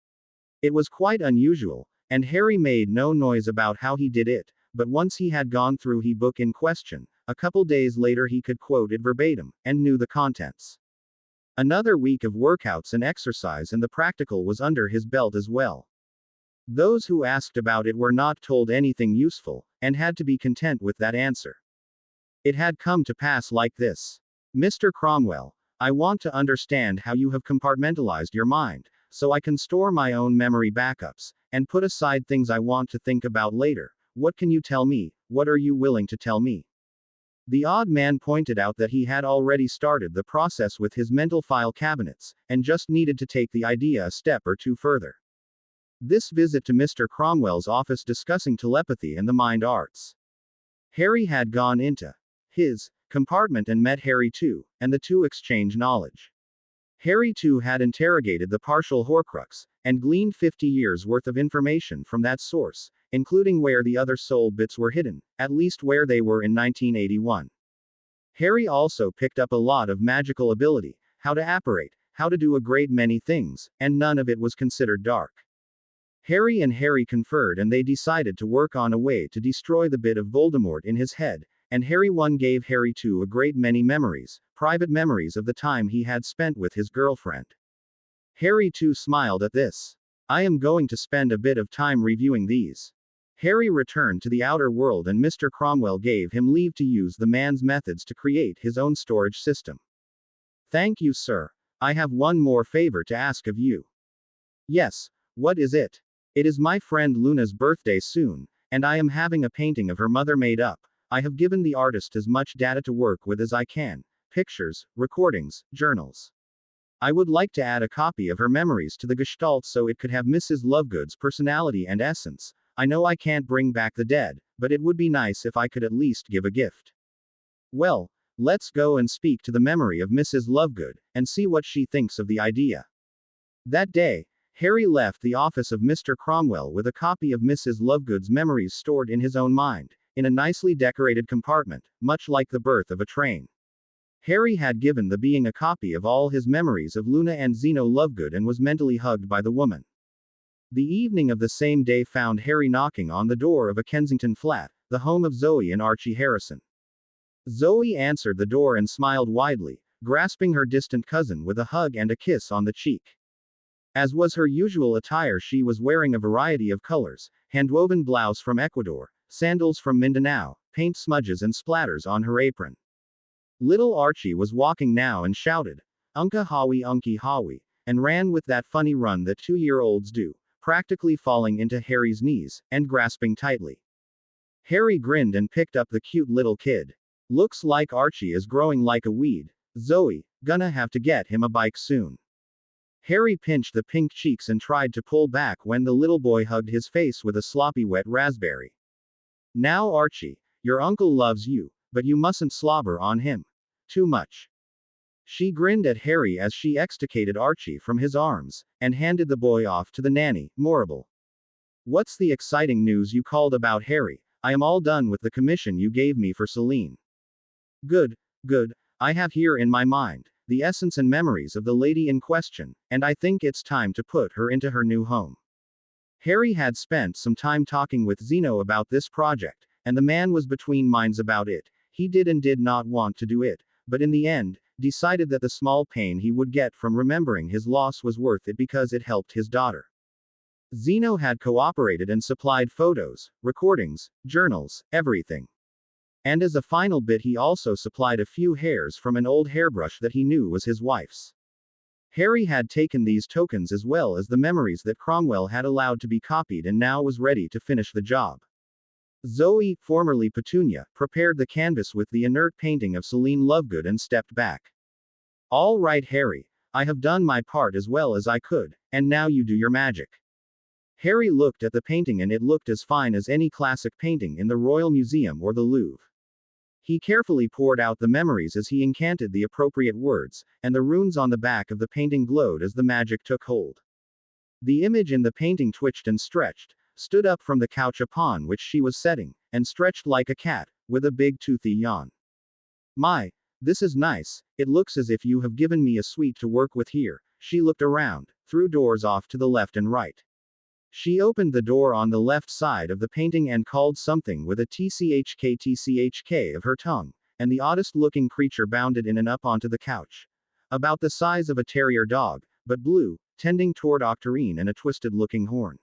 S1: It was quite unusual, and Harry made no noise about how he did it, but once he had gone through the book in question, a couple days later he could quote it verbatim, and knew the contents. Another week of workouts and exercise and the practical was under his belt as well. Those who asked about it were not told anything useful, and had to be content with that answer. It had come to pass like this. Mr. Cromwell, I want to understand how you have compartmentalized your mind, so I can store my own memory backups, and put aside things I want to think about later. What can you tell me? What are you willing to tell me? The odd man pointed out that he had already started the process with his mental file cabinets, and just needed to take the idea a step or two further. This visit to Mr. Cromwell's office discussing telepathy and the mind arts. Harry had gone into his compartment and met Harry too, and the two exchanged knowledge. Harry too had interrogated the partial Horcrux, and gleaned 50 years worth of information from that source, including where the other soul bits were hidden, at least where they were in 1981. Harry also picked up a lot of magical ability, how to apparate, how to do a great many things, and none of it was considered dark. Harry conferred and they decided to work on a way to destroy the bit of Voldemort in his head, and Harry 1 gave Harry 2 a great many memories, private memories of the time he had spent with his girlfriend. Harry 2 smiled at this. I am going to spend a bit of time reviewing these. Harry returned to the outer world and Mr. Cromwell gave him leave to use the man's methods to create his own storage system. Thank you, sir. I have one more favor to ask of you. Yes, what is it? It is my friend Luna's birthday soon, and I am having a painting of her mother made up. I have given the artist as much data to work with as I can. pictures, recordings, journals. I would like to add a copy of her memories to the Gestalt so it could have Mrs. Lovegood's personality and essence. I know I can't bring back the dead, but it would be nice if I could at least give a gift. Well, let's go and speak to the memory of Mrs. Lovegood, and see what she thinks of the idea. That day, Harry left the office of Mr. Cromwell with a copy of Mrs. Lovegood's memories stored in his own mind, in a nicely decorated compartment, much like the berth of a train. Harry had given the being a copy of all his memories of Luna and Zeno Lovegood and was mentally hugged by the woman. The evening of the same day found Harry knocking on the door of a Kensington flat, the home of Zoe and Archie Harrison. Zoe answered the door and smiled widely, grasping her distant cousin with a hug and a kiss on the cheek. As was her usual attire, she was wearing a variety of colors, handwoven blouse from Ecuador, sandals from Mindanao, paint smudges and splatters on her apron. Little Archie was walking now and shouted, "Unka Hawi Unky Hawi," and ran with that funny run that 2-year-olds do, practically falling into Harry's knees, and grasping tightly. Harry grinned and picked up the cute little kid. Looks like Archie is growing like a weed. Zoe, gonna have to get him a bike soon. Harry pinched the pink cheeks and tried to pull back when the little boy hugged his face with a sloppy wet raspberry. Now Archie, your uncle loves you, but you mustn't slobber on him. Too much. She grinned at Harry as she extricated Archie from his arms, and handed the boy off to the nanny, Morrible. What's the exciting news you called about, Harry? I am all done with the commission you gave me for Celine. Good, good, I have here in my mind the essence and memories of the lady in question, and I think it's time to put her into her new home. Harry had spent some time talking with Zeno about this project, and the man was between minds about it. He did and did not want to do it, but in the end, decided that the small pain he would get from remembering his loss was worth it because it helped his daughter. Zeno had cooperated and supplied photos, recordings, journals, everything. And as a final bit, he also supplied a few hairs from an old hairbrush that he knew was his wife's. Harry had taken these tokens as well as the memories that Cromwell had allowed to be copied and now was ready to finish the job. Zoe, formerly Petunia, prepared the canvas with the inert painting of Celine Lovegood and stepped back. All right, Harry, I have done my part as well as I could, and now you do your magic. Harry looked at the painting and it looked as fine as any classic painting in the Royal Museum or the Louvre. He carefully poured out the memories as he incanted the appropriate words, and the runes on the back of the painting glowed as the magic took hold. The image in the painting twitched and stretched, stood up from the couch upon which she was sitting, and stretched like a cat, with a big toothy yawn. My, this is nice, it looks as if you have given me a suite to work with here. She looked around, through doors off to the left and right. She opened the door on the left side of the painting and called something with a tchk of her tongue, and the oddest looking creature bounded in and up onto the couch. About the size of a terrier dog, but blue, tending toward Octarine and a twisted looking horn.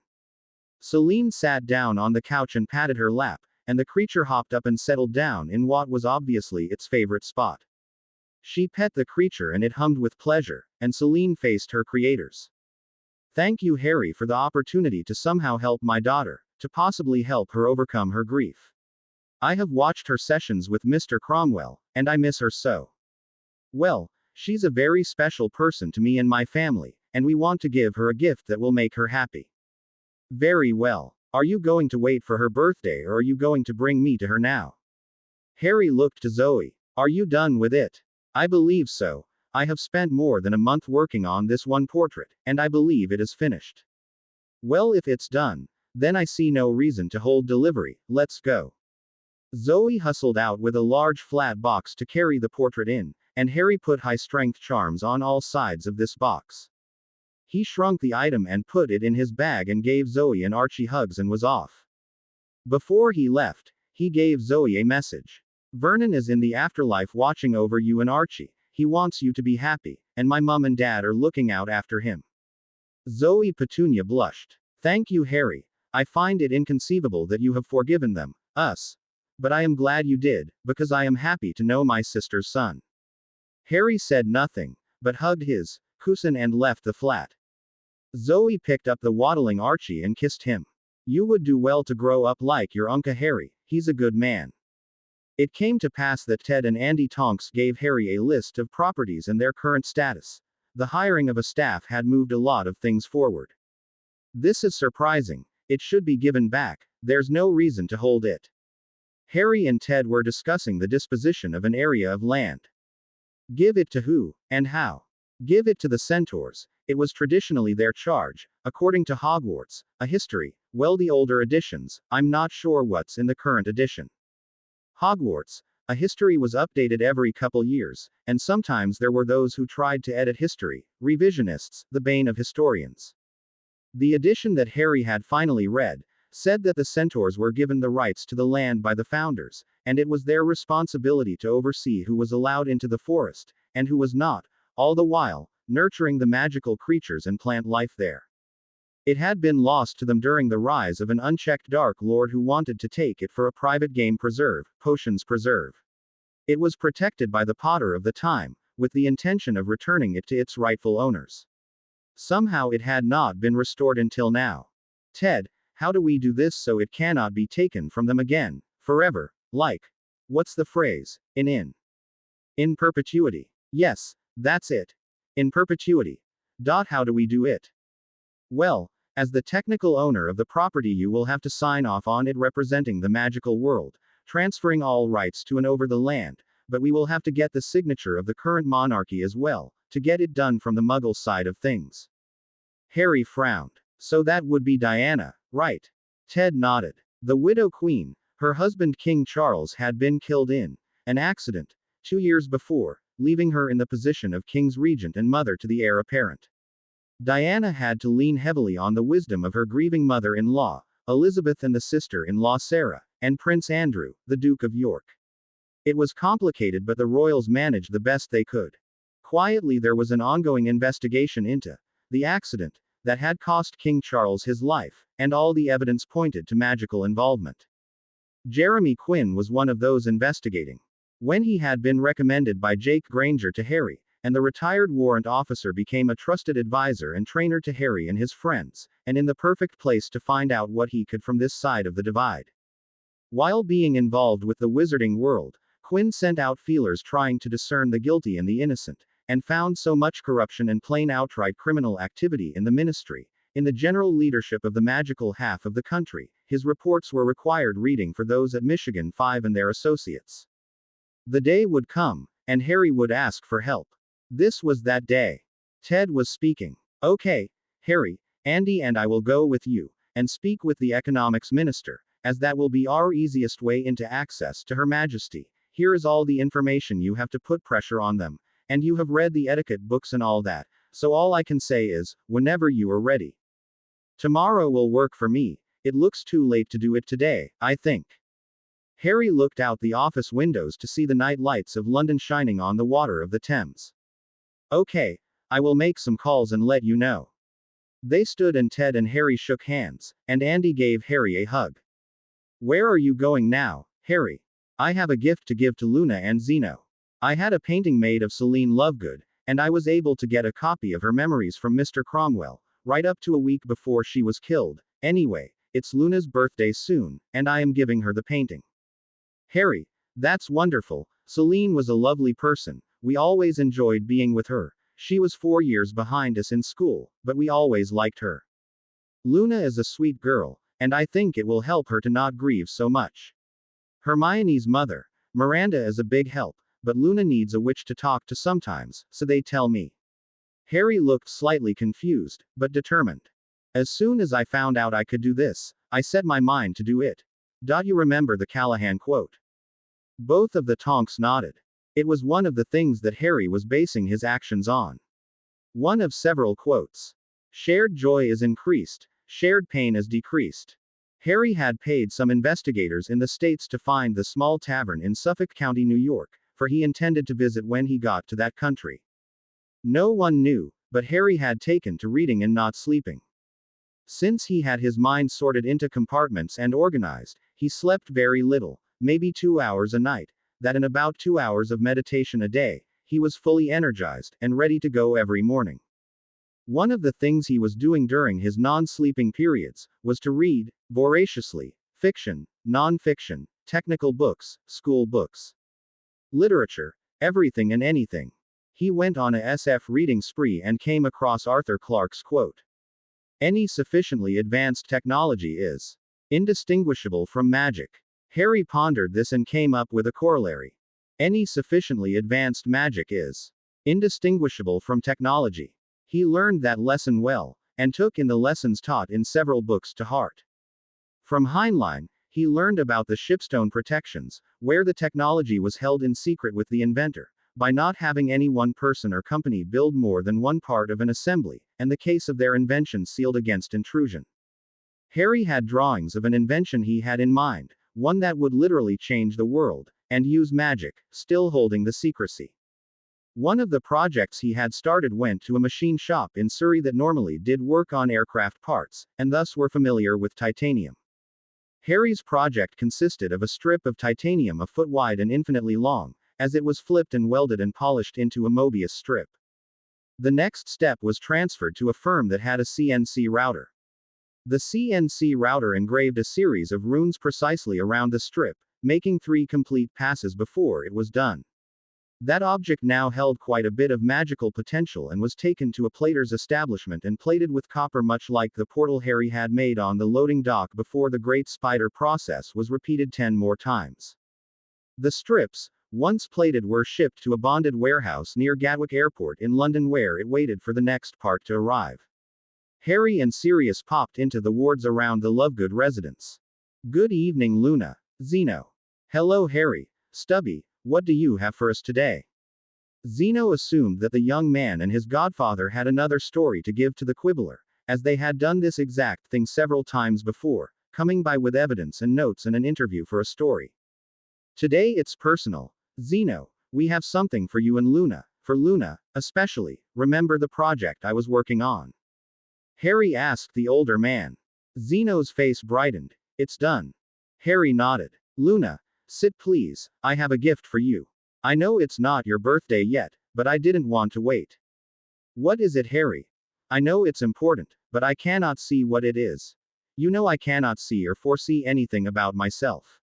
S1: Celine sat down on the couch and patted her lap, and the creature hopped up and settled down in what was obviously its favorite spot. She pet the creature and it hummed with pleasure, and Celine faced her creators. Thank you, Harry, for the opportunity to somehow help my daughter, to possibly help her overcome her grief. I have watched her sessions with Mr. Cromwell, and I miss her so. Well, she's a very special person to me and my family, and we want to give her a gift that will make her happy. Very well. Are you going to wait for her birthday or are you going to bring me to her now? Harry looked to Zoe. Are you done with it? I believe so. I have spent more than a month working on this one portrait, and I believe it is finished. Well, if it's done, then I see no reason to hold delivery. Let's go. Zoe hustled out with a large flat box to carry the portrait in, and Harry put high-strength charms on all sides of this box. He shrunk the item and put it in his bag and gave Zoe and Archie hugs and was off. Before he left, he gave Zoe a message. Vernon is in the afterlife watching over you and Archie. He wants you to be happy, and my mum and dad are looking out after him. Zoe Petunia blushed. Thank you, Harry. I find it inconceivable that you have forgiven them, us. But I am glad you did, because I am happy to know my sister's son. Harry said nothing, but hugged his cousin and left the flat. Zoe picked up the waddling Archie and kissed him. You would do well to grow up like your Uncle Harry, he's a good man. It came to pass that Ted and Andy Tonks gave Harry a list of properties and their current status. The hiring of a staff had moved a lot of things forward. This is surprising. It should be given back. There's no reason to hold it. Harry and Ted were discussing the disposition of an area of land. Give it to who, and how? Give it to the centaurs. It was traditionally their charge, according to Hogwarts, a history. Well, the older editions, I'm not sure what's in the current edition. Hogwarts, a history was updated every couple years, and sometimes there were those who tried to edit history, revisionists, the bane of historians. The edition that Harry had finally read said that the centaurs were given the rights to the land by the founders, and it was their responsibility to oversee who was allowed into the forest, and who was not, all the while nurturing the magical creatures and plant life there. It had been lost to them during the rise of an unchecked Dark Lord who wanted to take it for a private game preserve, Potions Preserve. It was protected by the Potter of the time, with the intention of returning it to its rightful owners. Somehow it had not been restored until now. Ted, how do we do this so it cannot be taken from them again, forever, like, what's the phrase, in perpetuity? Yes, that's it. In perpetuity. How do we do it? Well, as the technical owner of the property you will have to sign off on it representing the magical world, transferring all rights to and over the land, but we will have to get the signature of the current monarchy as well, to get it done from the Muggle side of things. Harry frowned. So that would be Diana, right? Ted nodded. The widow queen, her husband King Charles had been killed in an accident 2 years before, leaving her in the position of king's regent and mother to the heir apparent. Diana had to lean heavily on the wisdom of her grieving mother-in-law, Elizabeth, and the sister-in-law Sarah, and Prince Andrew, the Duke of York. It was complicated, but the royals managed the best they could. Quietly there was an ongoing investigation into the accident that had cost King Charles his life, and all the evidence pointed to magical involvement. Jeremy Quinn was one of those investigating. When he had been recommended by Jake Granger to Harry, and the retired warrant officer became a trusted advisor and trainer to Harry and his friends, and in the perfect place to find out what he could from this side of the divide. While being involved with the wizarding world, Quinn sent out feelers trying to discern the guilty and the innocent, and found so much corruption and plain outright criminal activity in the ministry, in the general leadership of the magical half of the country, his reports were required reading for those at Michigan 5 and their associates. The day would come, and Harry would ask for help. This was that day. Ted was speaking. Okay, Harry, Andy and I will go with you, and speak with the economics minister, as that will be our easiest way into access to Her Majesty. Here is all the information. You have to put pressure on them, and you have read the etiquette books and all that, so all I can say is, whenever you are ready. Tomorrow will work for me. It looks too late to do it today, I think. Harry looked out the office windows to see the night lights of London shining on the water of the Thames. Okay, I will make some calls and let you know. They stood and Ted and Harry shook hands, and Andy gave Harry a hug. Where are you going now, Harry? I have a gift to give to Luna and Zeno. I had a painting made of Celine Lovegood, and I was able to get a copy of her memories from Mr. Cromwell, right up to a week before she was killed. Anyway, it's Luna's birthday soon, and I am giving her the painting. Harry, that's wonderful. Celine was a lovely person. We always enjoyed being with her. She was 4 years behind us in school, but we always liked her. Luna is a sweet girl, and I think it will help her to not grieve so much. Hermione's mother, Miranda, is a big help, but Luna needs a witch to talk to sometimes, so they tell me. Harry looked slightly confused, but determined. As soon as I found out I could do this, I set my mind to do it. You remember the Callahan quote? Both of the Tonks nodded. It was one of the things that Harry was basing his actions on. One of several quotes. Shared joy is increased, shared pain is decreased. Harry had paid some investigators in the States to find the small tavern in Suffolk County, New York, for he intended to visit when he got to that country. No one knew, but Harry had taken to reading and not sleeping. Since he had his mind sorted into compartments and organized, he slept very little, maybe 2 hours a night. That in about 2 hours of meditation a day, he was fully energized and ready to go every morning. One of the things he was doing during his non-sleeping periods was to read, voraciously, fiction, non-fiction, technical books, school books, literature, everything and anything. He went on a SF reading spree and came across Arthur Clarke's quote. Any sufficiently advanced technology is indistinguishable from magic. Harry pondered this and came up with a corollary. Any sufficiently advanced magic is indistinguishable from technology. He learned that lesson well, and took in the lessons taught in several books to heart. From Heinlein, he learned about the shipstone protections, where the technology was held in secret with the inventor, by not having any one person or company build more than one part of an assembly, and the case of their invention sealed against intrusion. Harry had drawings of an invention he had in mind, one that would literally change the world, and use magic, still holding the secrecy. One of the projects he had started went to a machine shop in Surrey that normally did work on aircraft parts, and thus were familiar with titanium. Harry's project consisted of a strip of titanium a foot wide and infinitely long, as it was flipped and welded and polished into a Mobius strip. The next step was transferred to a firm that had a CNC router. The CNC router engraved a series of runes precisely around the strip, making 3 complete passes before it was done. That object now held quite a bit of magical potential and was taken to a plater's establishment and plated with copper, much like the portal Harry had made on the loading dock before the Great Spider process was repeated 10 more times. The strips, once plated, were shipped to a bonded warehouse near Gatwick Airport in London, where it waited for the next part to arrive. Harry and Sirius popped into the wards around the Lovegood residence. Good evening, Luna. Zeno. Hello, Harry. Stubby, what do you have for us today? Zeno assumed that the young man and his godfather had another story to give to the quibbler, as they had done this exact thing several times before, coming by with evidence and notes and an interview for a story. Today it's personal. Zeno, we have something for you and Luna, for Luna, especially. Remember the project I was working on? Harry asked the older man. Zeno's face brightened. It's done. Harry nodded. Luna, sit please, I have a gift for you. I know it's not your birthday yet, but I didn't want to wait. What is it, Harry? I know it's important, but I cannot see what it is. You know I cannot see or foresee anything about myself.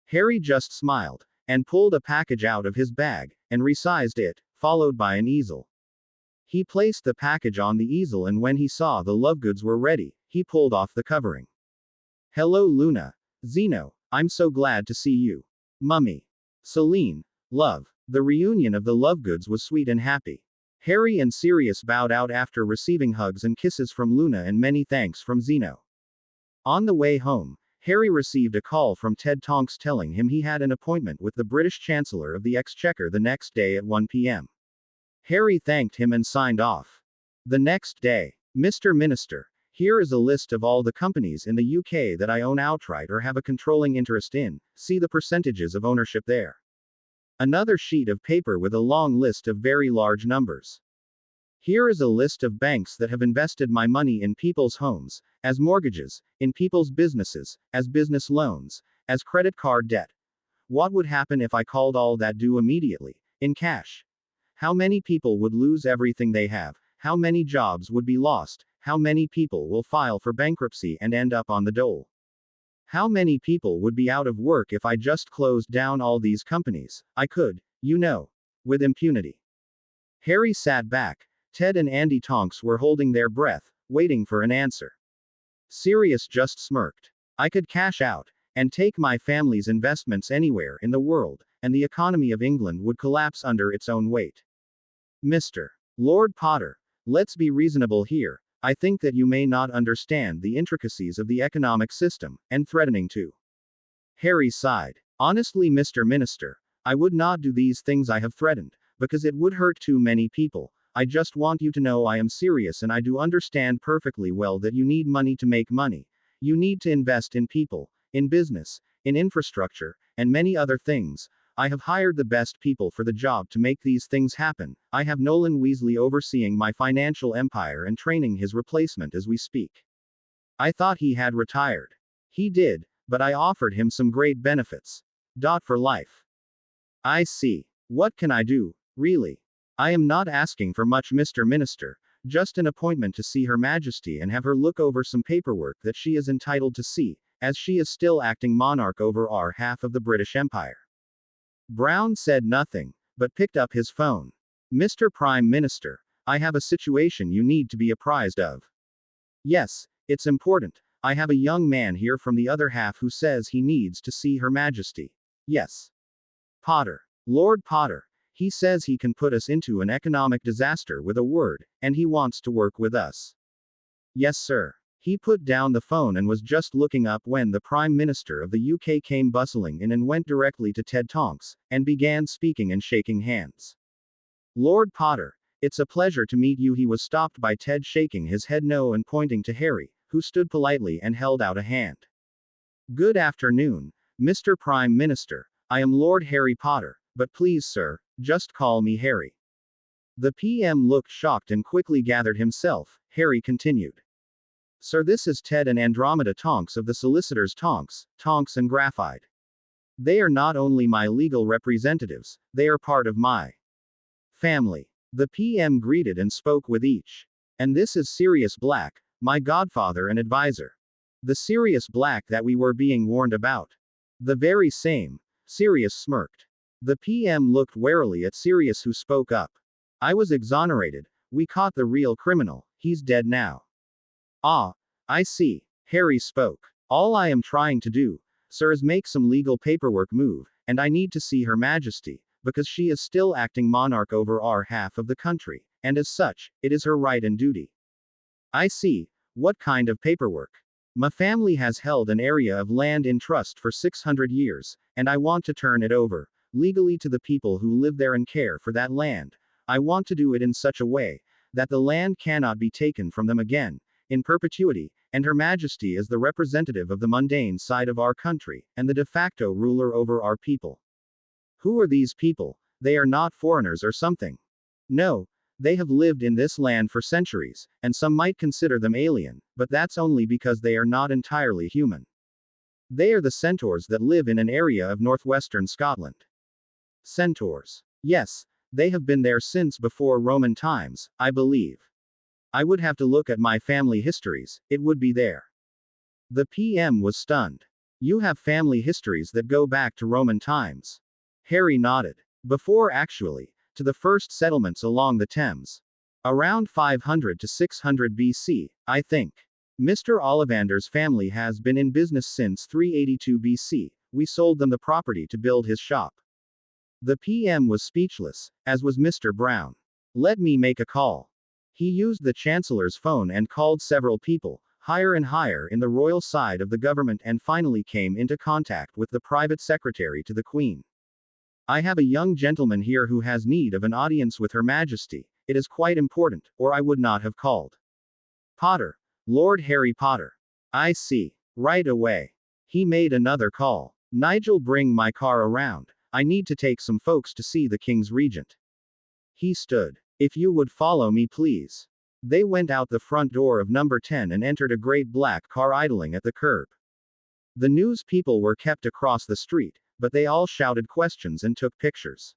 S1: Harry just smiled, and pulled a package out of his bag, and resized it, followed by an easel. He placed the package on the easel, and when he saw the Lovegoods were ready, he pulled off the covering. Hello, Luna. Zeno, I'm so glad to see you. Mummy. Celine. Love. The reunion of the Lovegoods was sweet and happy. Harry and Sirius bowed out after receiving hugs and kisses from Luna and many thanks from Zeno. On the way home, Harry received a call from Ted Tonks telling him he had an appointment with the British Chancellor of the Exchequer the next day at 1 p.m. Harry thanked him and signed off. The next day, Mr. Minister, here is a list of all the companies in the UK that I own outright or have a controlling interest in. See the percentages of ownership there. Another sheet of paper with a long list of very large numbers. Here is a list of banks that have invested my money in people's homes, as mortgages, in people's businesses, as business loans, as credit card debt. What would happen if I called all that due immediately, in cash? How many people would lose everything they have? How many jobs would be lost? How many people will file for bankruptcy and end up on the dole? How many people would be out of work if I just closed down all these companies? I could, you know, with impunity. Harry sat back. Ted and Andy Tonks were holding their breath, waiting for an answer. Sirius just smirked. I could cash out, and take my family's investments anywhere in the world, and the economy of England would collapse under its own weight. Mr. Lord Potter, let's be reasonable here. I think that you may not understand the intricacies of the economic system, and threatening to. Harry sighed. Honestly, Mr. Minister, I would not do these things I have threatened, because it would hurt too many people. I just want you to know I am serious, and I do understand perfectly well that you need money to make money. You need to invest in people, in business, in infrastructure, and many other things. I have hired the best people for the job to make these things happen. I have Nolan Weasley overseeing my financial empire and training his replacement as we speak. I thought he had retired. He did, but I offered him some great benefits. For life. I see. What can I do, really? I am not asking for much, Mr. Minister, just an appointment to see Her Majesty and have her look over some paperwork that she is entitled to see, as she is still acting monarch over our half of the British Empire. Brown said nothing, but picked up his phone. Mr. Prime Minister, I have a situation you need to be apprised of. Yes, it's important. I have a young man here from the other half who says he needs to see Her Majesty. Yes. Potter. Lord Potter. He says he can put us into an economic disaster with a word, and he wants to work with us. Yes, sir. He put down the phone and was just looking up when the Prime Minister of the UK came bustling in and went directly to Ted Tonks, and began speaking and shaking hands. Lord Potter, it's a pleasure to meet you. He was stopped by Ted shaking his head no and pointing to Harry, who stood politely and held out a hand. Good afternoon, Mr. Prime Minister. I am Lord Harry Potter, but please, sir, just call me Harry. The PM looked shocked and quickly gathered himself. Harry continued. Sir, this is Ted and Andromeda Tonks of the solicitors Tonks and Graphite. They are not only my legal representatives, they are part of my family. The PM greeted and spoke with each. And this is Sirius Black, my godfather and advisor. The Sirius Black that we were being warned about. The very same. Sirius smirked. The PM looked warily at Sirius, who spoke up. I was exonerated. We caught the real criminal. He's dead now. Ah, I see. Harry spoke. All I am trying to do, sir, is make some legal paperwork move, and I need to see Her Majesty, because she is still acting monarch over our half of the country, and as such, it is her right and duty. I see. What kind of paperwork? My family has held an area of land in trust for 600 years, and I want to turn it over, legally, to the people who live there and care for that land. I want to do it in such a way that the land cannot be taken from them again, in perpetuity, and Her Majesty is the representative of the mundane side of our country, and the de facto ruler over our people. Who are these people? They are not foreigners or something. No, they have lived in this land for centuries, and some might consider them alien, but that's only because they are not entirely human. They are the centaurs that live in an area of northwestern Scotland. Centaurs. Yes, they have been there since before Roman times, I believe. I would have to look at my family histories, it would be there. The PM was stunned. You have family histories that go back to Roman times? Harry nodded. Before, actually, to the first settlements along the Thames. Around 500 to 600 BC, I think. Mr. Ollivander's family has been in business since 382 BC, we sold them the property to build his shop. The PM was speechless, as was Mr. Brown. Let me make a call. He used the Chancellor's phone and called several people, higher and higher in the royal side of the government, and finally came into contact with the private secretary to the Queen. I have a young gentleman here who has need of an audience with Her Majesty. It is quite important, or I would not have called. Potter. Lord Harry Potter. I see. Right away. He made another call. Nigel, bring my car around. I need to take some folks to see the King's Regent. He stood. If you would follow me, please. They went out the front door of number 10 and entered a great black car idling at the curb. The news people were kept across the street, but they all shouted questions and took pictures.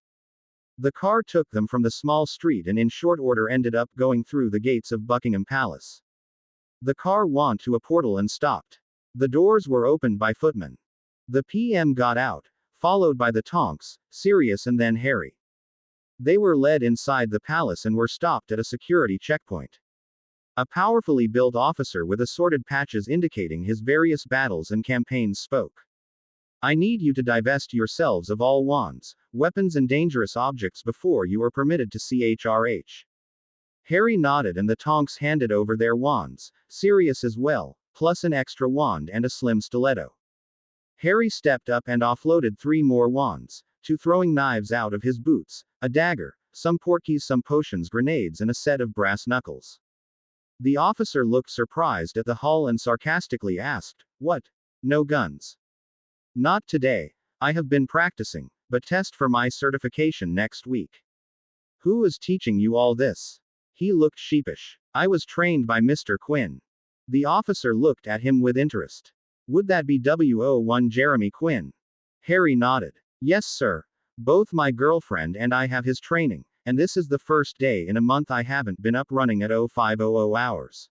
S1: The car took them from the small street and in short order ended up going through the gates of Buckingham Palace. The car went to a portal and stopped. The doors were opened by footmen. The PM got out, followed by the Tonks, Sirius, and then Harry. They were led inside the palace and were stopped at a security checkpoint. A powerfully built officer with assorted patches indicating his various battles and campaigns spoke. I need you to divest yourselves of all wands, weapons, and dangerous objects before you are permitted to see HRH. Harry nodded and the Tonks handed over their wands, Sirius as well, plus an extra wand and a slim stiletto. Harry stepped up and offloaded 3 more wands, 2 throwing knives out of his boots, a dagger, some portkeys, some potions, grenades, and a set of brass knuckles. The officer looked surprised at the haul and sarcastically asked, What? No guns? Not today. I have been practicing, but test for my certification next week. Who is teaching you all this? He looked sheepish. I was trained by Mr. Quinn. The officer looked at him with interest. Would that be W01 Jeremy Quinn? Harry nodded. Yes, sir. Both my girlfriend and I have his training, and this is the first day in a month I haven't been up running at 0500 hours.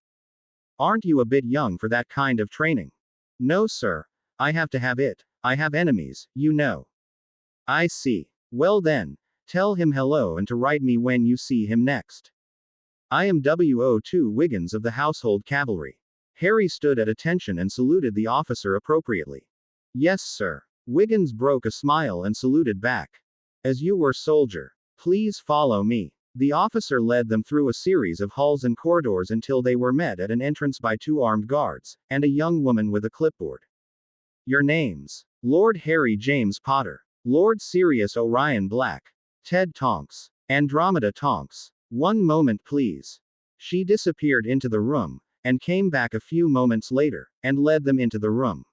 S1: Aren't you a bit young for that kind of training? No, sir. I have to have it. I have enemies, you know. I see. Well then, tell him hello and to write me when you see him next. I am W02 Wiggins of the Household Cavalry. Harry stood at attention and saluted the officer appropriately. Yes, sir. Wiggins broke a smile and saluted back. As you were, soldier. Please follow me. The officer led them through a series of halls and corridors until they were met at an entrance by two armed guards, and a young woman with a clipboard. Your names. Lord Harry James Potter. Lord Sirius Orion Black. Ted Tonks. Andromeda Tonks. One moment, please. She disappeared into the room, and came back a few moments later, and led them into the room.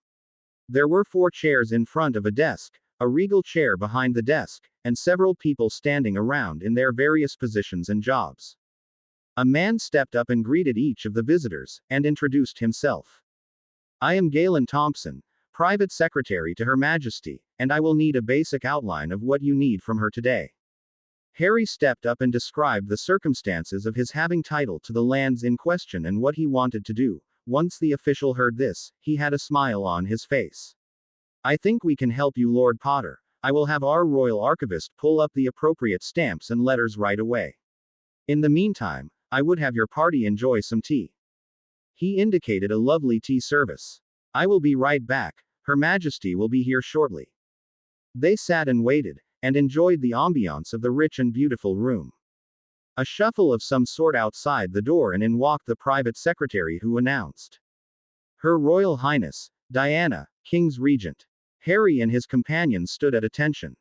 S1: There were 4 chairs in front of a desk, a regal chair behind the desk, and several people standing around in their various positions and jobs. A man stepped up and greeted each of the visitors, and introduced himself. I am Galen Thompson, Private Secretary to Her Majesty, and I will need a basic outline of what you need from her today. Harry stepped up and described the circumstances of his having title to the lands in question and what he wanted to do. Once the official heard this, he had a smile on his face. I think we can help you, Lord Potter. I will have our royal archivist pull up the appropriate stamps and letters right away. In the meantime, I would have your party enjoy some tea. He indicated a lovely tea service. I will be right back. Her Majesty will be here shortly. They sat and waited, and enjoyed the ambiance of the rich and beautiful room. A shuffle of some sort outside the door, and in walked the private secretary, who announced, Her Royal Highness, Diana, King's Regent. Harry and his companions stood at attention.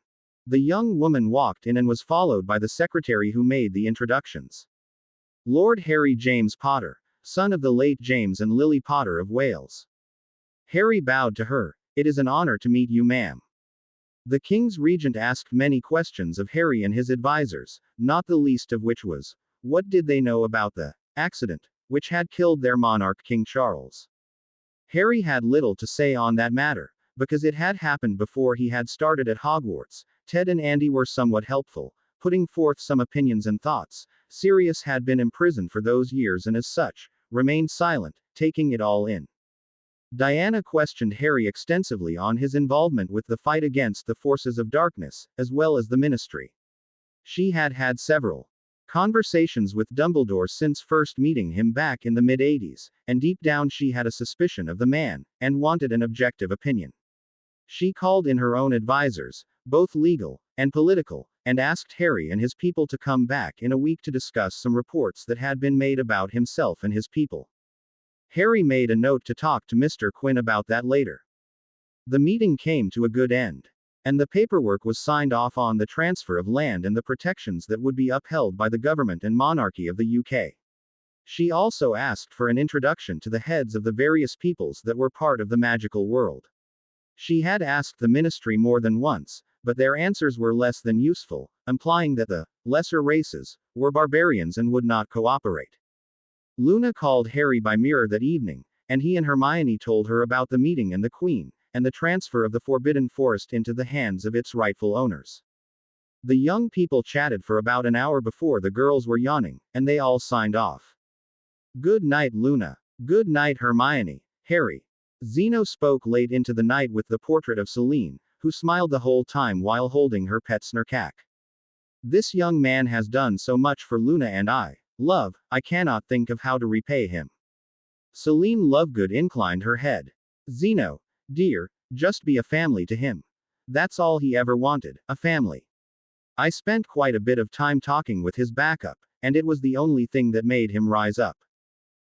S1: The young woman walked in and was followed by the secretary, who made the introductions. Lord Harry James Potter, son of the late James and Lily Potter of Wales. Harry bowed to her. It is an honor to meet you, ma'am. The King's Regent asked many questions of Harry and his advisors, not the least of which was, what did they know about the accident which had killed their monarch, King Charles? Harry had little to say on that matter, because it had happened before he had started at Hogwarts. Ted and Andy were somewhat helpful, putting forth some opinions and thoughts. Sirius had been imprisoned for those years and as such, remained silent, taking it all in. Diana questioned Harry extensively on his involvement with the fight against the forces of darkness, as well as the ministry. She had had several conversations with Dumbledore since first meeting him back in the mid-80s, and deep down she had a suspicion of the man, and wanted an objective opinion. She called in her own advisors, both legal and political, and asked Harry and his people to come back in a week to discuss some reports that had been made about himself and his people. Harry made a note to talk to Mr. Quinn about that later. The meeting came to a good end, and the paperwork was signed off on the transfer of land and the protections that would be upheld by the government and monarchy of the UK. She also asked for an introduction to the heads of the various peoples that were part of the magical world. She had asked the ministry more than once, but their answers were less than useful, implying that the lesser races were barbarians and would not cooperate. Luna called Harry by mirror that evening, and he and Hermione told her about the meeting and the Queen, and the transfer of the Forbidden Forest into the hands of its rightful owners. The young people chatted for about an hour before the girls were yawning, and they all signed off. Good night, Luna. Good night, Hermione. Harry. Zeno spoke late into the night with the portrait of Celine, who smiled the whole time while holding her pet Snarkack. This young man has done so much for Luna and I. Love, I cannot think of how to repay him. Celine Lovegood inclined her head. Zeno, dear, just be a family to him. That's all he ever wanted, a family. I spent quite a bit of time talking with his backup, and it was the only thing that made him rise up.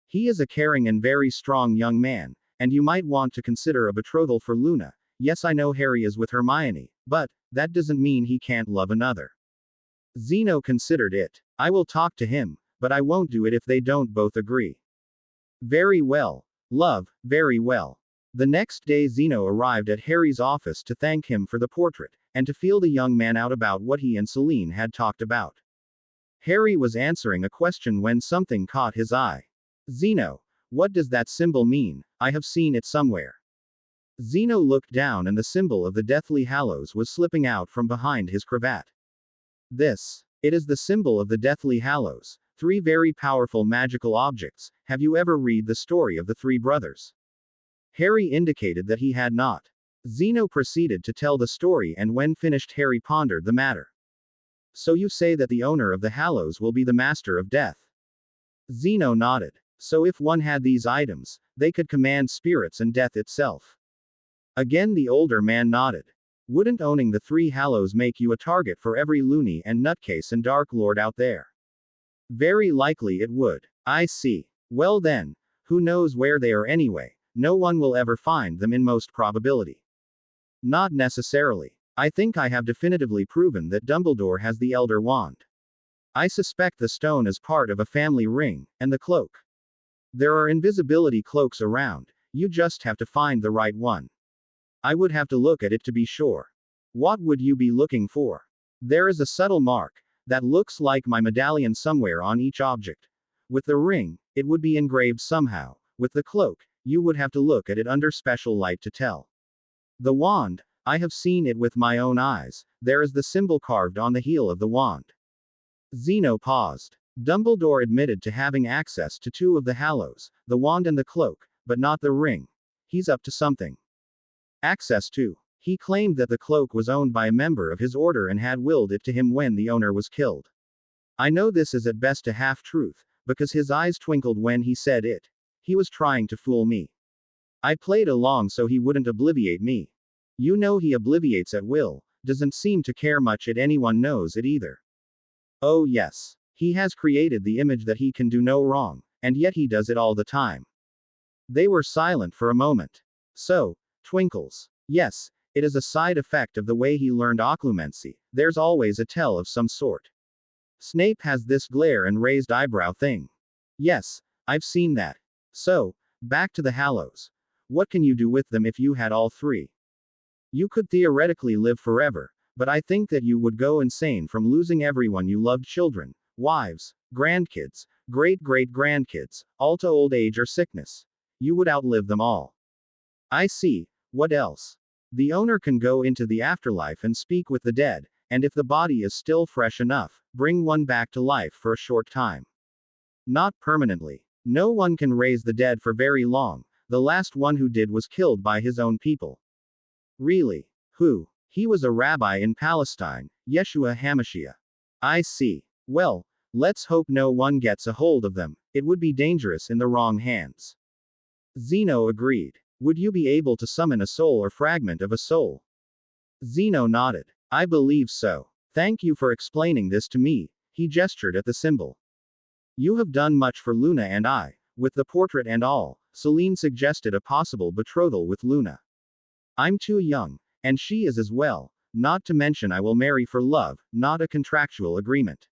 S1: He is a caring and very strong young man, and you might want to consider a betrothal for Luna. Yes, I know Harry is with Hermione, but that doesn't mean he can't love another. Zeno considered it. I will talk to him, but I won't do it if they don't both agree. Very well. Love, very well. The next day Zeno arrived at Harry's office to thank him for the portrait, and to feel the young man out about what he and Celine had talked about. Harry was answering a question when something caught his eye. Zeno, what does that symbol mean? I have seen it somewhere. Zeno looked down and the symbol of the Deathly Hallows was slipping out from behind his cravat. It is the symbol of the Deathly Hallows. 3 very powerful magical objects. Have you ever read the story of the 3 brothers? Harry indicated that he had not. Zeno proceeded to tell the story, and when finished, Harry pondered the matter. So you say that the owner of the Hallows will be the master of death? Zeno nodded. So if one had these items, they could command spirits and death itself. Again the older man nodded. Wouldn't owning the 3 Hallows make you a target for every loony and nutcase and Dark Lord out there? Very likely it would. I see. Well then, who knows where they are anyway? No one will ever find them in most probability. Not necessarily. I think I have definitively proven that Dumbledore has the Elder Wand. I suspect the stone is part of a family ring, and the cloak. There are invisibility cloaks around, you just have to find the right one. I would have to look at it to be sure. What would you be looking for? There is a subtle mark that looks like my medallion somewhere on each object. With the ring, it would be engraved somehow. With the cloak, you would have to look at it under special light to tell. The wand, I have seen it with my own eyes. There is the symbol carved on the heel of the wand. Zeno paused. Dumbledore admitted to having access to 2 of the Hallows, the wand and the cloak, but not the ring. He's up to something. Access to. He claimed that the cloak was owned by a member of his order and had willed it to him when the owner was killed. I know this is at best a half-truth, because his eyes twinkled when he said it. He was trying to fool me. I played along so he wouldn't obliviate me. You know he obliviates at will, doesn't seem to care much if anyone knows it either. Oh yes. He has created the image that he can do no wrong, and yet he does it all the time. They were silent for a moment. So, twinkles. Yes, it is a side effect of the way he learned occlumency. There's always a tell of some sort. Snape has this glare and raised eyebrow thing. Yes, I've seen that. So, back to the Hallows. What can you do with them if you had all 3? You could theoretically live forever, but I think that you would go insane from losing everyone you loved, children, wives, grandkids, great-great-grandkids, all to old age or sickness. You would outlive them all. I see. What else? The owner can go into the afterlife and speak with the dead, and if the body is still fresh enough, bring one back to life for a short time. Not permanently. No one can raise the dead for very long. The last one who did was killed by his own people. Really? Who? He was a rabbi in Palestine, Yeshua HaMashiach. I see. Well, let's hope no one gets a hold of them. It would be dangerous in the wrong hands. Zeno agreed. Would you be able to summon a soul or fragment of a soul? Zeno nodded. I believe so. Thank you for explaining this to me. He gestured at the symbol. You have done much for Luna and I, with the portrait and all. Celine suggested a possible betrothal with Luna. I'm too young, and she is as well, not to mention I will marry for love, not a contractual agreement.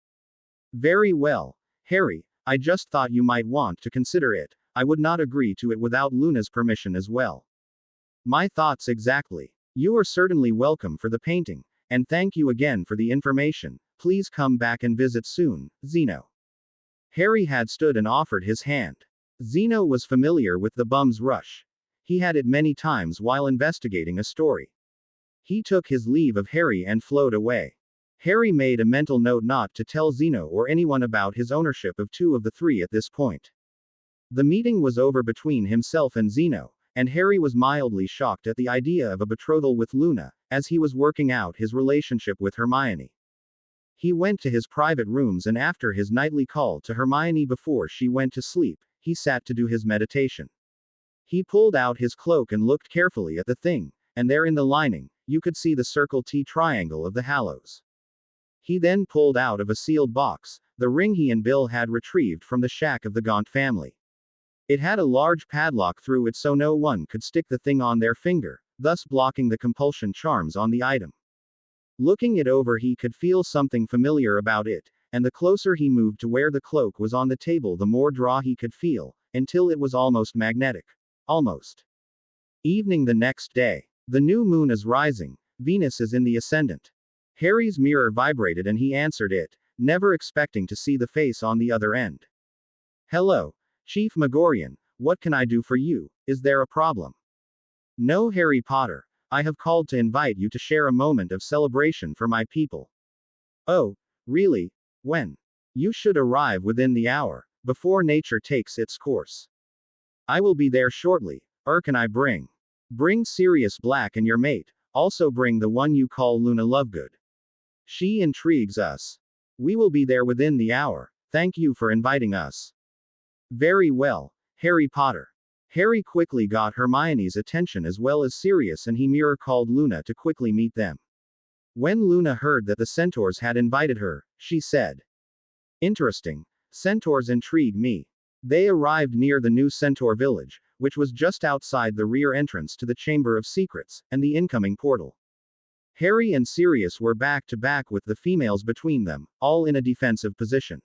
S1: Very well, Harry, I just thought you might want to consider it. I would not agree to it without Luna's permission as well. My thoughts exactly. You are certainly welcome for the painting, and thank you again for the information. Please come back and visit soon, Zeno. Harry had stood and offered his hand. Zeno was familiar with the bum's rush. He had it many times while investigating a story. He took his leave of Harry and flowed away. Harry made a mental note not to tell Zeno or anyone about his ownership of 2 of the 3 at this point. The meeting was over between himself and Zeno, and Harry was mildly shocked at the idea of a betrothal with Luna, as he was working out his relationship with Hermione. He went to his private rooms, and after his nightly call to Hermione before she went to sleep, he sat to do his meditation. He pulled out his cloak and looked carefully at the thing, and there in the lining, you could see the circle T triangle of the Hallows. He then pulled out of a sealed box the ring he and Bill had retrieved from the shack of the Gaunt family. It had a large padlock through it so no one could stick the thing on their finger, thus blocking the compulsion charms on the item. Looking it over, he could feel something familiar about it, and the closer he moved to where the cloak was on the table, the more draw he could feel, until it was almost magnetic. Almost. Evening the next day. The new moon is rising. Venus is in the ascendant. Harry's mirror vibrated and he answered it, never expecting to see the face on the other end. Hello, Chief Megorian, what can I do for you? Is there a problem? No, Harry Potter. I have called to invite you to share a moment of celebration for my people. Oh, really? When? You should arrive within the hour, before nature takes its course. I will be there shortly. Can I bring? Bring Sirius Black and your mate, also bring the one you call Luna Lovegood. She intrigues us. We will be there within the hour. Thank you for inviting us. Very well, Harry Potter. Harry quickly got Hermione's attention as well as Sirius, and he mirror called Luna to quickly meet them. When Luna heard that the centaurs had invited her, she said, "Interesting. Centaurs intrigue me." They arrived near the new centaur village, which was just outside the rear entrance to the Chamber of Secrets, and the incoming portal. Harry and Sirius were back to back with the females between them, all in a defensive position.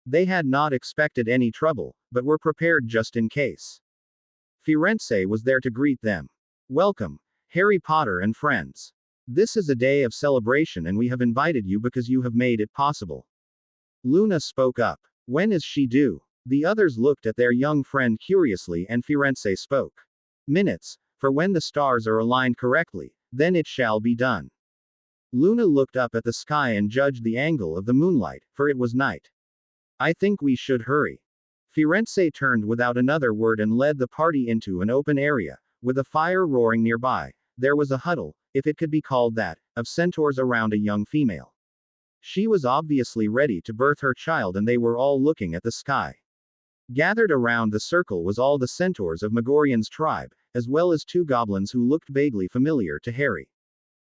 S1: They had not expected any trouble, but were prepared just in case. Firenze was there to greet them. "Welcome, Harry Potter and friends. This is a day of celebration and we have invited you because you have made it possible." Luna spoke up. "When is she due?" The others looked at their young friend curiously and Firenze spoke. "Minutes, for when the stars are aligned correctly, then it shall be done." Luna looked up at the sky and judged the angle of the moonlight, for it was night. "I think we should hurry." Firenze turned without another word and led the party into an open area, with a fire roaring nearby. There was a huddle, if it could be called that, of centaurs around a young female. She was obviously ready to birth her child and they were all looking at the sky. Gathered around the circle was all the centaurs of Megorian's tribe, as well as 2 goblins who looked vaguely familiar to Harry.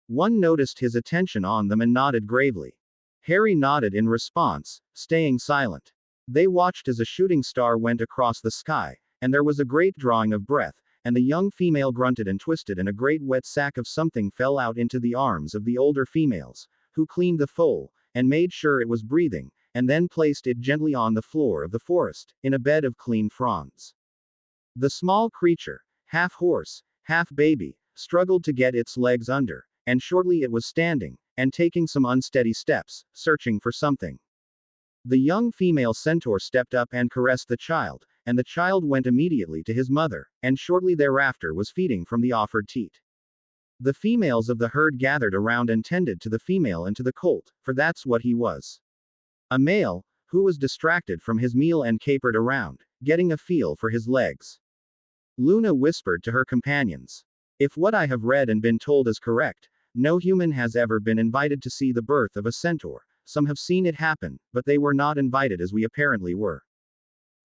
S1: One noticed his attention on them and nodded gravely. Harry nodded in response, staying silent. They watched as a shooting star went across the sky, and there was a great drawing of breath, and the young female grunted and twisted and a great wet sack of something fell out into the arms of the older females, who cleaned the foal, and made sure it was breathing, and then placed it gently on the floor of the forest, in a bed of clean fronds. The small creature, half horse, half baby, struggled to get its legs under, and shortly it was standing, and taking some unsteady steps, searching for something. The young female centaur stepped up and caressed the child, and the child went immediately to his mother, and shortly thereafter was feeding from the offered teat. The females of the herd gathered around and tended to the female and to the colt, for that's what he was. A male, who was distracted from his meal and capered around, getting a feel for his legs. Luna whispered to her companions, "If what I have read and been told is correct, no human has ever been invited to see the birth of a centaur. Some have seen it happen, but they were not invited as we apparently were."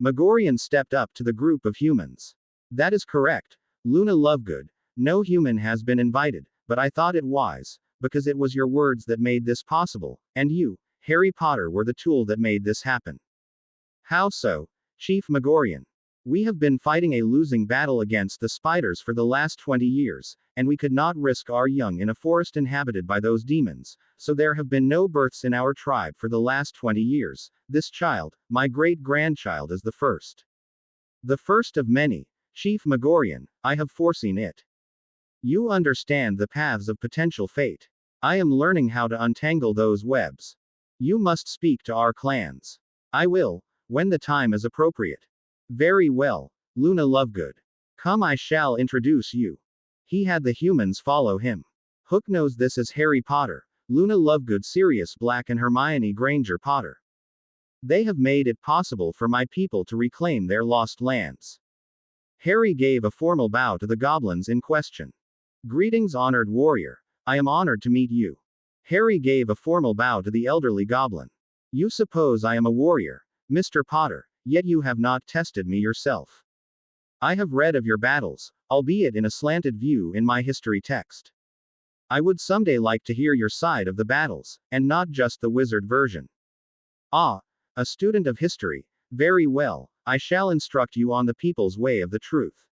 S1: Megorian stepped up to the group of humans. "That is correct, Luna Lovegood. No human has been invited, but I thought it wise, because it was your words that made this possible, and you, Harry Potter, were the tool that made this happen." "How so, Chief Megorian?" "We have been fighting a losing battle against the spiders for the last 20 years, and we could not risk our young in a forest inhabited by those demons, so there have been no births in our tribe for the last 20 years. This child, my great-grandchild, is the first. The first of many, Chief Megorian. I have foreseen it. You understand the paths of potential fate. I am learning how to untangle those webs. You must speak to our clans." "I will, when the time is appropriate." "Very well, Luna Lovegood. Come, I shall introduce you." He had the humans follow him. Hook knows this as Harry Potter, Luna Lovegood, Sirius Black, and Hermione Granger Potter. They have made it possible for my people to reclaim their lost lands. Harry gave a formal bow to the goblins in question. "Greetings, honored warrior. I am honored to meet you." Harry gave a formal bow to the elderly goblin. "You suppose I am a warrior, Mr. Potter, yet you have not tested me yourself. I have read of your battles, albeit in a slanted view in my history text. I would someday like to hear your side of the battles, and not just the wizard version." "Ah, a student of history. Very well, I shall instruct you on the people's way of the truth.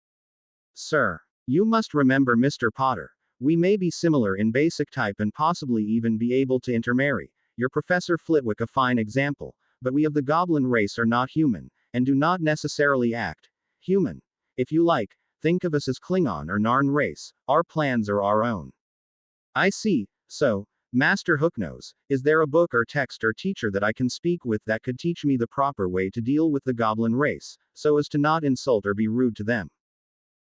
S1: Sir, you must remember, Mr. Potter, we may be similar in basic type and possibly even be able to intermarry. Your Professor Flitwick a fine example, but we of the goblin race are not human, and do not necessarily act human. If you like, think of us as Klingon or Narn race. Our plans are our own." "I see. So, Master Hooknose, is there a book or text or teacher that I can speak with that could teach me the proper way to deal with the goblin race, so as to not insult or be rude to them?"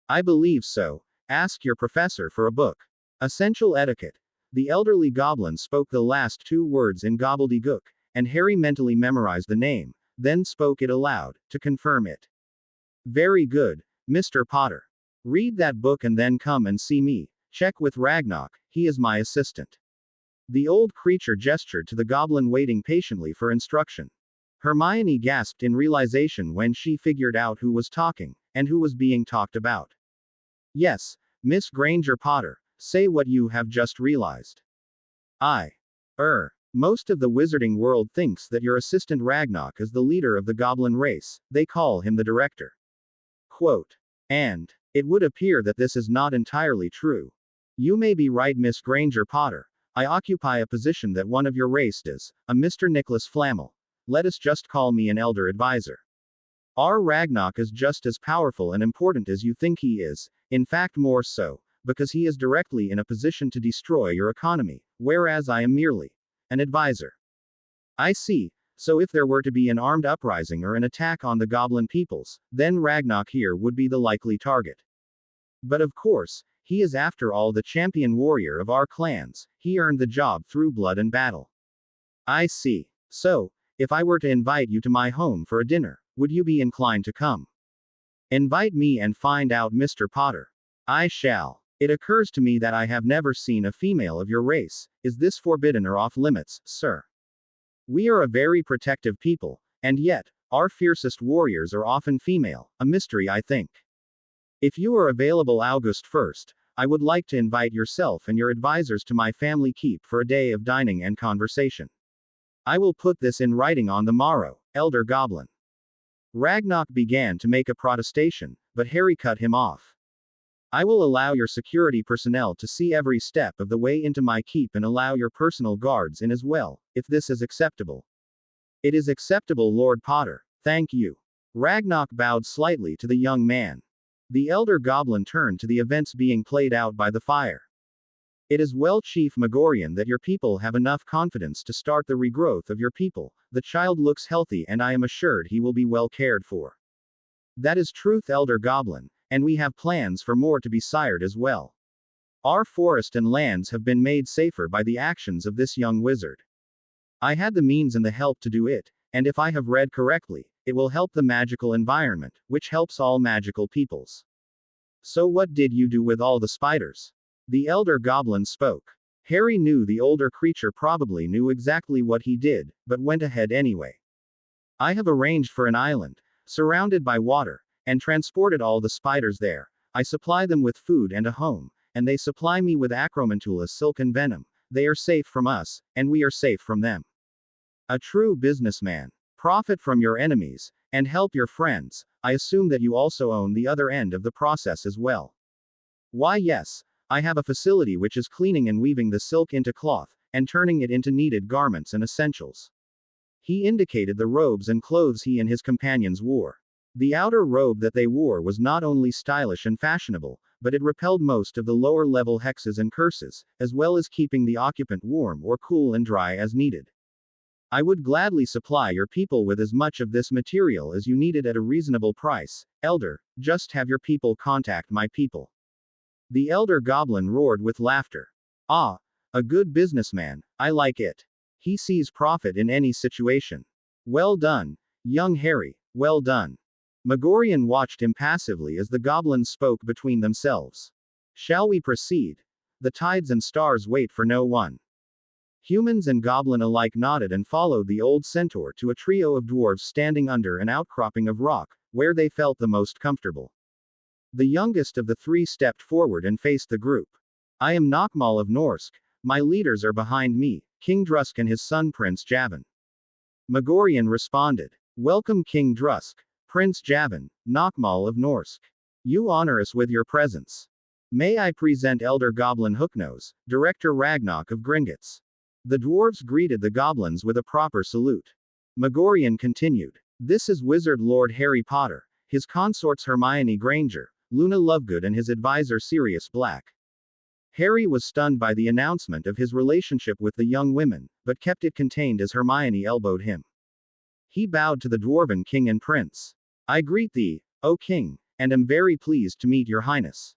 S1: "I believe so. Ask your professor for a book. Essential Etiquette." The elderly goblin spoke the last 2 words in gobbledygook, and Harry mentally memorized the name, then spoke it aloud, to confirm it. "Very good, Mr. Potter. Read that book and then come and see me. Check with Ragnarok, he is my assistant. The old creature gestured to the goblin waiting patiently for instruction. Hermione gasped in realization when she figured out who was talking, and who was being talked about. Yes, Miss Granger Potter, say what you have just realized. Most of the wizarding world thinks that your assistant Ragnarok is the leader of the goblin race, they call him the director. Quote. And it would appear that this is not entirely true. You may be right, Miss Granger Potter. I occupy a position that one of your race does, a Mr. Nicholas Flamel. Let us just call me an elder advisor. Our Ragnarok is just as powerful and important as you think he is, in fact more so, because he is directly in a position to destroy your economy, whereas I am merely an advisor. I see. So if there were to be an armed uprising or an attack on the goblin peoples, then Ragnarok here would be the likely target. But of course, he is after all the champion warrior of our clans, he earned the job through blood and battle. I see. So, if I were to invite you to my home for a dinner, would you be inclined to come? Invite me and find out, Mr. Potter. I shall. It occurs to me that I have never seen a female of your race. Is this forbidden or off limits, sir? We are a very protective people, and yet, our fiercest warriors are often female, a mystery I think. If you are available August 1st, I would like to invite yourself and your advisors to my family keep for a day of dining and conversation. I will put this in writing on the morrow, Elder Goblin. Ragnarok began to make a protestation, but Harry cut him off. I will allow your security personnel to see every step of the way into my keep and allow your personal guards in as well, if this is acceptable. It is acceptable, Lord Potter, thank you. Ragnarok bowed slightly to the young man. The elder goblin turned to the events being played out by the fire. It is well, Chief Megorian, that your people have enough confidence to start the regrowth of your people. The child looks healthy and I am assured he will be well cared for. That is truth, Elder Goblin, and we have plans for more to be sired as well. Our forest and lands have been made safer by the actions of this young wizard. I had the means and the help to do it, and if I have read correctly, it will help the magical environment, which helps all magical peoples. So what did you do with all the spiders? The elder goblin spoke. Harry knew the older creature probably knew exactly what he did, but went ahead anyway. I have arranged for an island, surrounded by water, and transported all the spiders there. I supply them with food and a home, and they supply me with acromantula silk and venom. They are safe from us, and we are safe from them. A true businessman. Profit from your enemies, and help your friends. I assume that you also own the other end of the process as well. Why, yes. I have a facility which is cleaning and weaving the silk into cloth, and turning it into needed garments and essentials. He indicated the robes and clothes he and his companions wore. The outer robe that they wore was not only stylish and fashionable, but it repelled most of the lower level hexes and curses, as well as keeping the occupant warm or cool and dry as needed. I would gladly supply your people with as much of this material as you needed at a reasonable price, Elder, just have your people contact my people. The elder goblin roared with laughter. Ah, a good businessman, I like it. He sees profit in any situation. Well done, young Harry, well done. Megorian watched impassively as the goblins spoke between themselves. Shall we proceed? The tides and stars wait for no one. Humans and goblin alike nodded and followed the old centaur to a trio of dwarves standing under an outcropping of rock, where they felt the most comfortable. The youngest of the three stepped forward and faced the group. I am Nockmaul of Norsk. My leaders are behind me, King Drusk and his son Prince Javan. Megorian responded. Welcome, King Drusk, Prince Javan, Nockmaul of Norsk. You honor us with your presence. May I present Elder Goblin Hooknose, Director Ragnarok of Gringotts. The dwarves greeted the goblins with a proper salute. Megorian continued. This is Wizard Lord Harry Potter, his consorts Hermione Granger, Luna Lovegood and his advisor Sirius Black. Harry was stunned by the announcement of his relationship with the young women, but kept it contained as Hermione elbowed him. He bowed to the dwarven king and prince. I greet thee, O king, and am very pleased to meet your highness.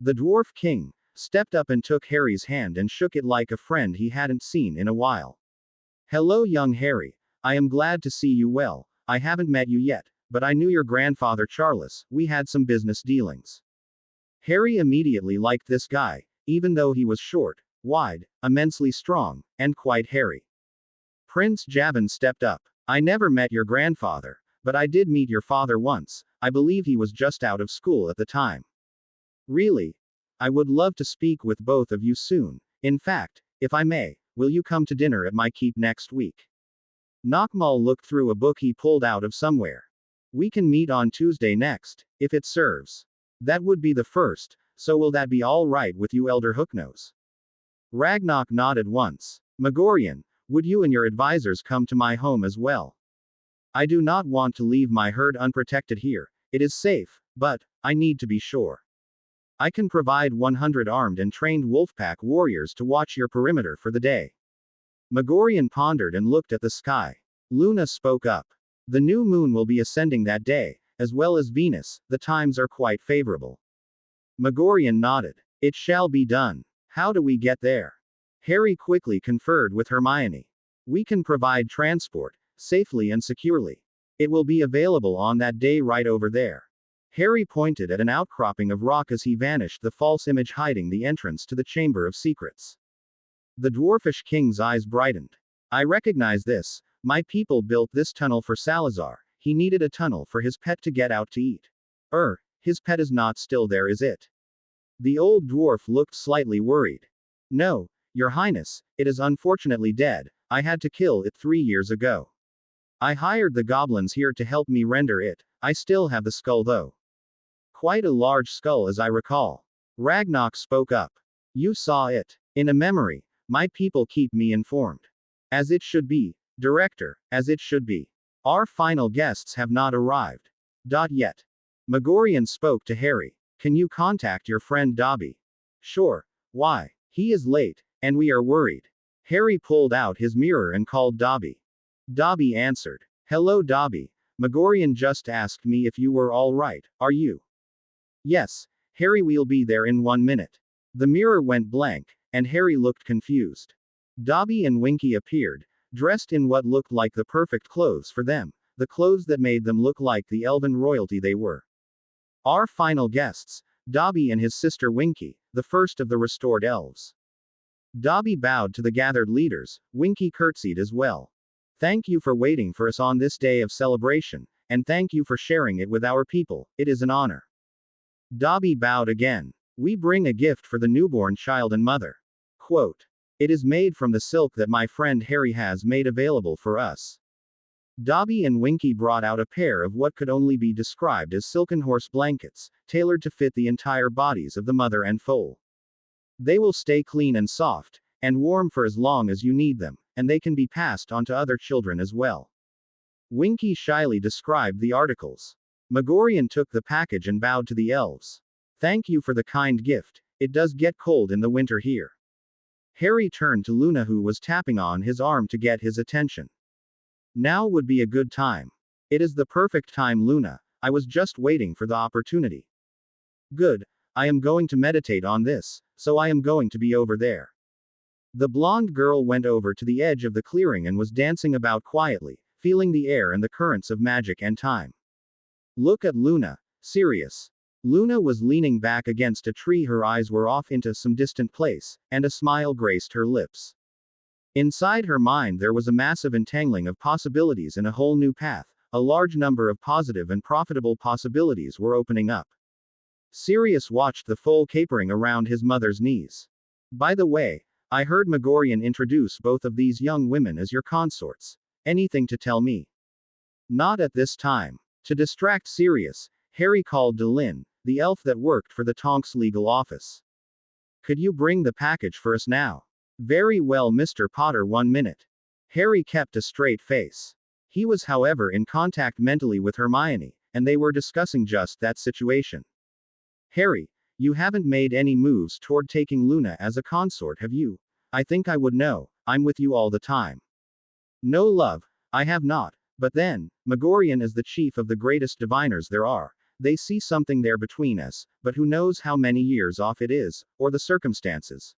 S1: The dwarf king stepped up and took Harry's hand and shook it like a friend he hadn't seen in a while. Hello, young Harry. I am glad to see you well. I haven't met you yet, but I knew your grandfather Charles. We had some business dealings. Harry immediately liked this guy, even though he was short, wide, immensely strong, and quite hairy. Prince Javan stepped up. I never met your grandfather, but I did meet your father once. I believe he was just out of school at the time. Really? I would love to speak with both of you soon. In fact, if I may, will you come to dinner at my keep next week? Knockmall looked through a book he pulled out of somewhere. We can meet on Tuesday next, if it serves. That would be the first, so will that be all right with you, Elder Hooknose? Ragnarok nodded once. Megorian, would you and your advisors come to my home as well? I do not want to leave my herd unprotected here. It is safe, but I need to be sure. I can provide 100 armed and trained wolfpack warriors to watch your perimeter for the day. Megorian pondered and looked at the sky. Luna spoke up. The new moon will be ascending that day, as well as Venus. The times are quite favorable. Megorian nodded. It shall be done. How do we get there? Harry quickly conferred with Hermione. We can provide transport, safely and securely. It will be available on that day right over there. Harry pointed at an outcropping of rock as he vanished, the false image hiding the entrance to the Chamber of Secrets. The dwarfish king's eyes brightened. I recognize this. My people built this tunnel for Salazar. He needed a tunnel for his pet to get out to eat. His pet is not still there, is it? The old dwarf looked slightly worried. No, Your Highness, it is unfortunately dead. I had to kill it 3 years ago. I hired the goblins here to help me render it. I still have the skull though. Quite a large skull as I recall. Ragnarok spoke up. You saw it. In a memory. My people keep me informed. As it should be. Director, as it should be. Our final guests have not arrived. Yet. Megorian spoke to Harry. Can you contact your friend Dobby? Sure. Why? He is late, and we are worried. Harry pulled out his mirror and called Dobby. Dobby answered. Hello Dobby. Megorian just asked me if you were all right. Are you? Yes. Harry, we'll be there in 1 minute. The mirror went blank, and Harry looked confused. Dobby and Winky appeared, dressed in what looked like the perfect clothes for them, the clothes that made them look like the elven royalty they were. Our final guests, Dobby and his sister Winky, the first of the restored elves. Dobby bowed to the gathered leaders, Winky curtsied as well. Thank you for waiting for us on this day of celebration, and thank you for sharing it with our people. It is an honor. Dobby bowed again. We bring a gift for the newborn child and mother. Quote. It is made from the silk that my friend Harry has made available for us. Dobby and Winky brought out a pair of what could only be described as silken horse blankets, tailored to fit the entire bodies of the mother and foal. They will stay clean and soft, and warm for as long as you need them, and they can be passed on to other children as well. Winky shyly described the articles. Megorian took the package and bowed to the elves. Thank you for the kind gift. It does get cold in the winter here. Harry turned to Luna, who was tapping on his arm to get his attention. Now would be a good time. It is the perfect time, Luna. I was just waiting for the opportunity. Good. I am going to meditate on this, so I am going to be over there. The blonde girl went over to the edge of the clearing and was dancing about quietly, feeling the air and the currents of magic and time. Look at Luna. Serious. Luna was leaning back against a tree, her eyes were off into some distant place, and a smile graced her lips. Inside her mind there was a massive entangling of possibilities and a whole new path. A large number of positive and profitable possibilities were opening up. Sirius watched the foal capering around his mother's knees. By the way, I heard Megorian introduce both of these young women as your consorts. Anything to tell me? Not at this time. To distract Sirius, Harry called Delin, the elf that worked for the Tonks legal office. Could you bring the package for us now? Very well, Mr. Potter, 1 minute. Harry kept a straight face. He was, however, in contact mentally with Hermione, and they were discussing just that situation. Harry, you haven't made any moves toward taking Luna as a consort, have you? I think I would know. I'm with you all the time. No, love, I have not. But then, Megorian is the chief of the greatest diviners there are. They see something there between us, but who knows how many years off it is, or the circumstances.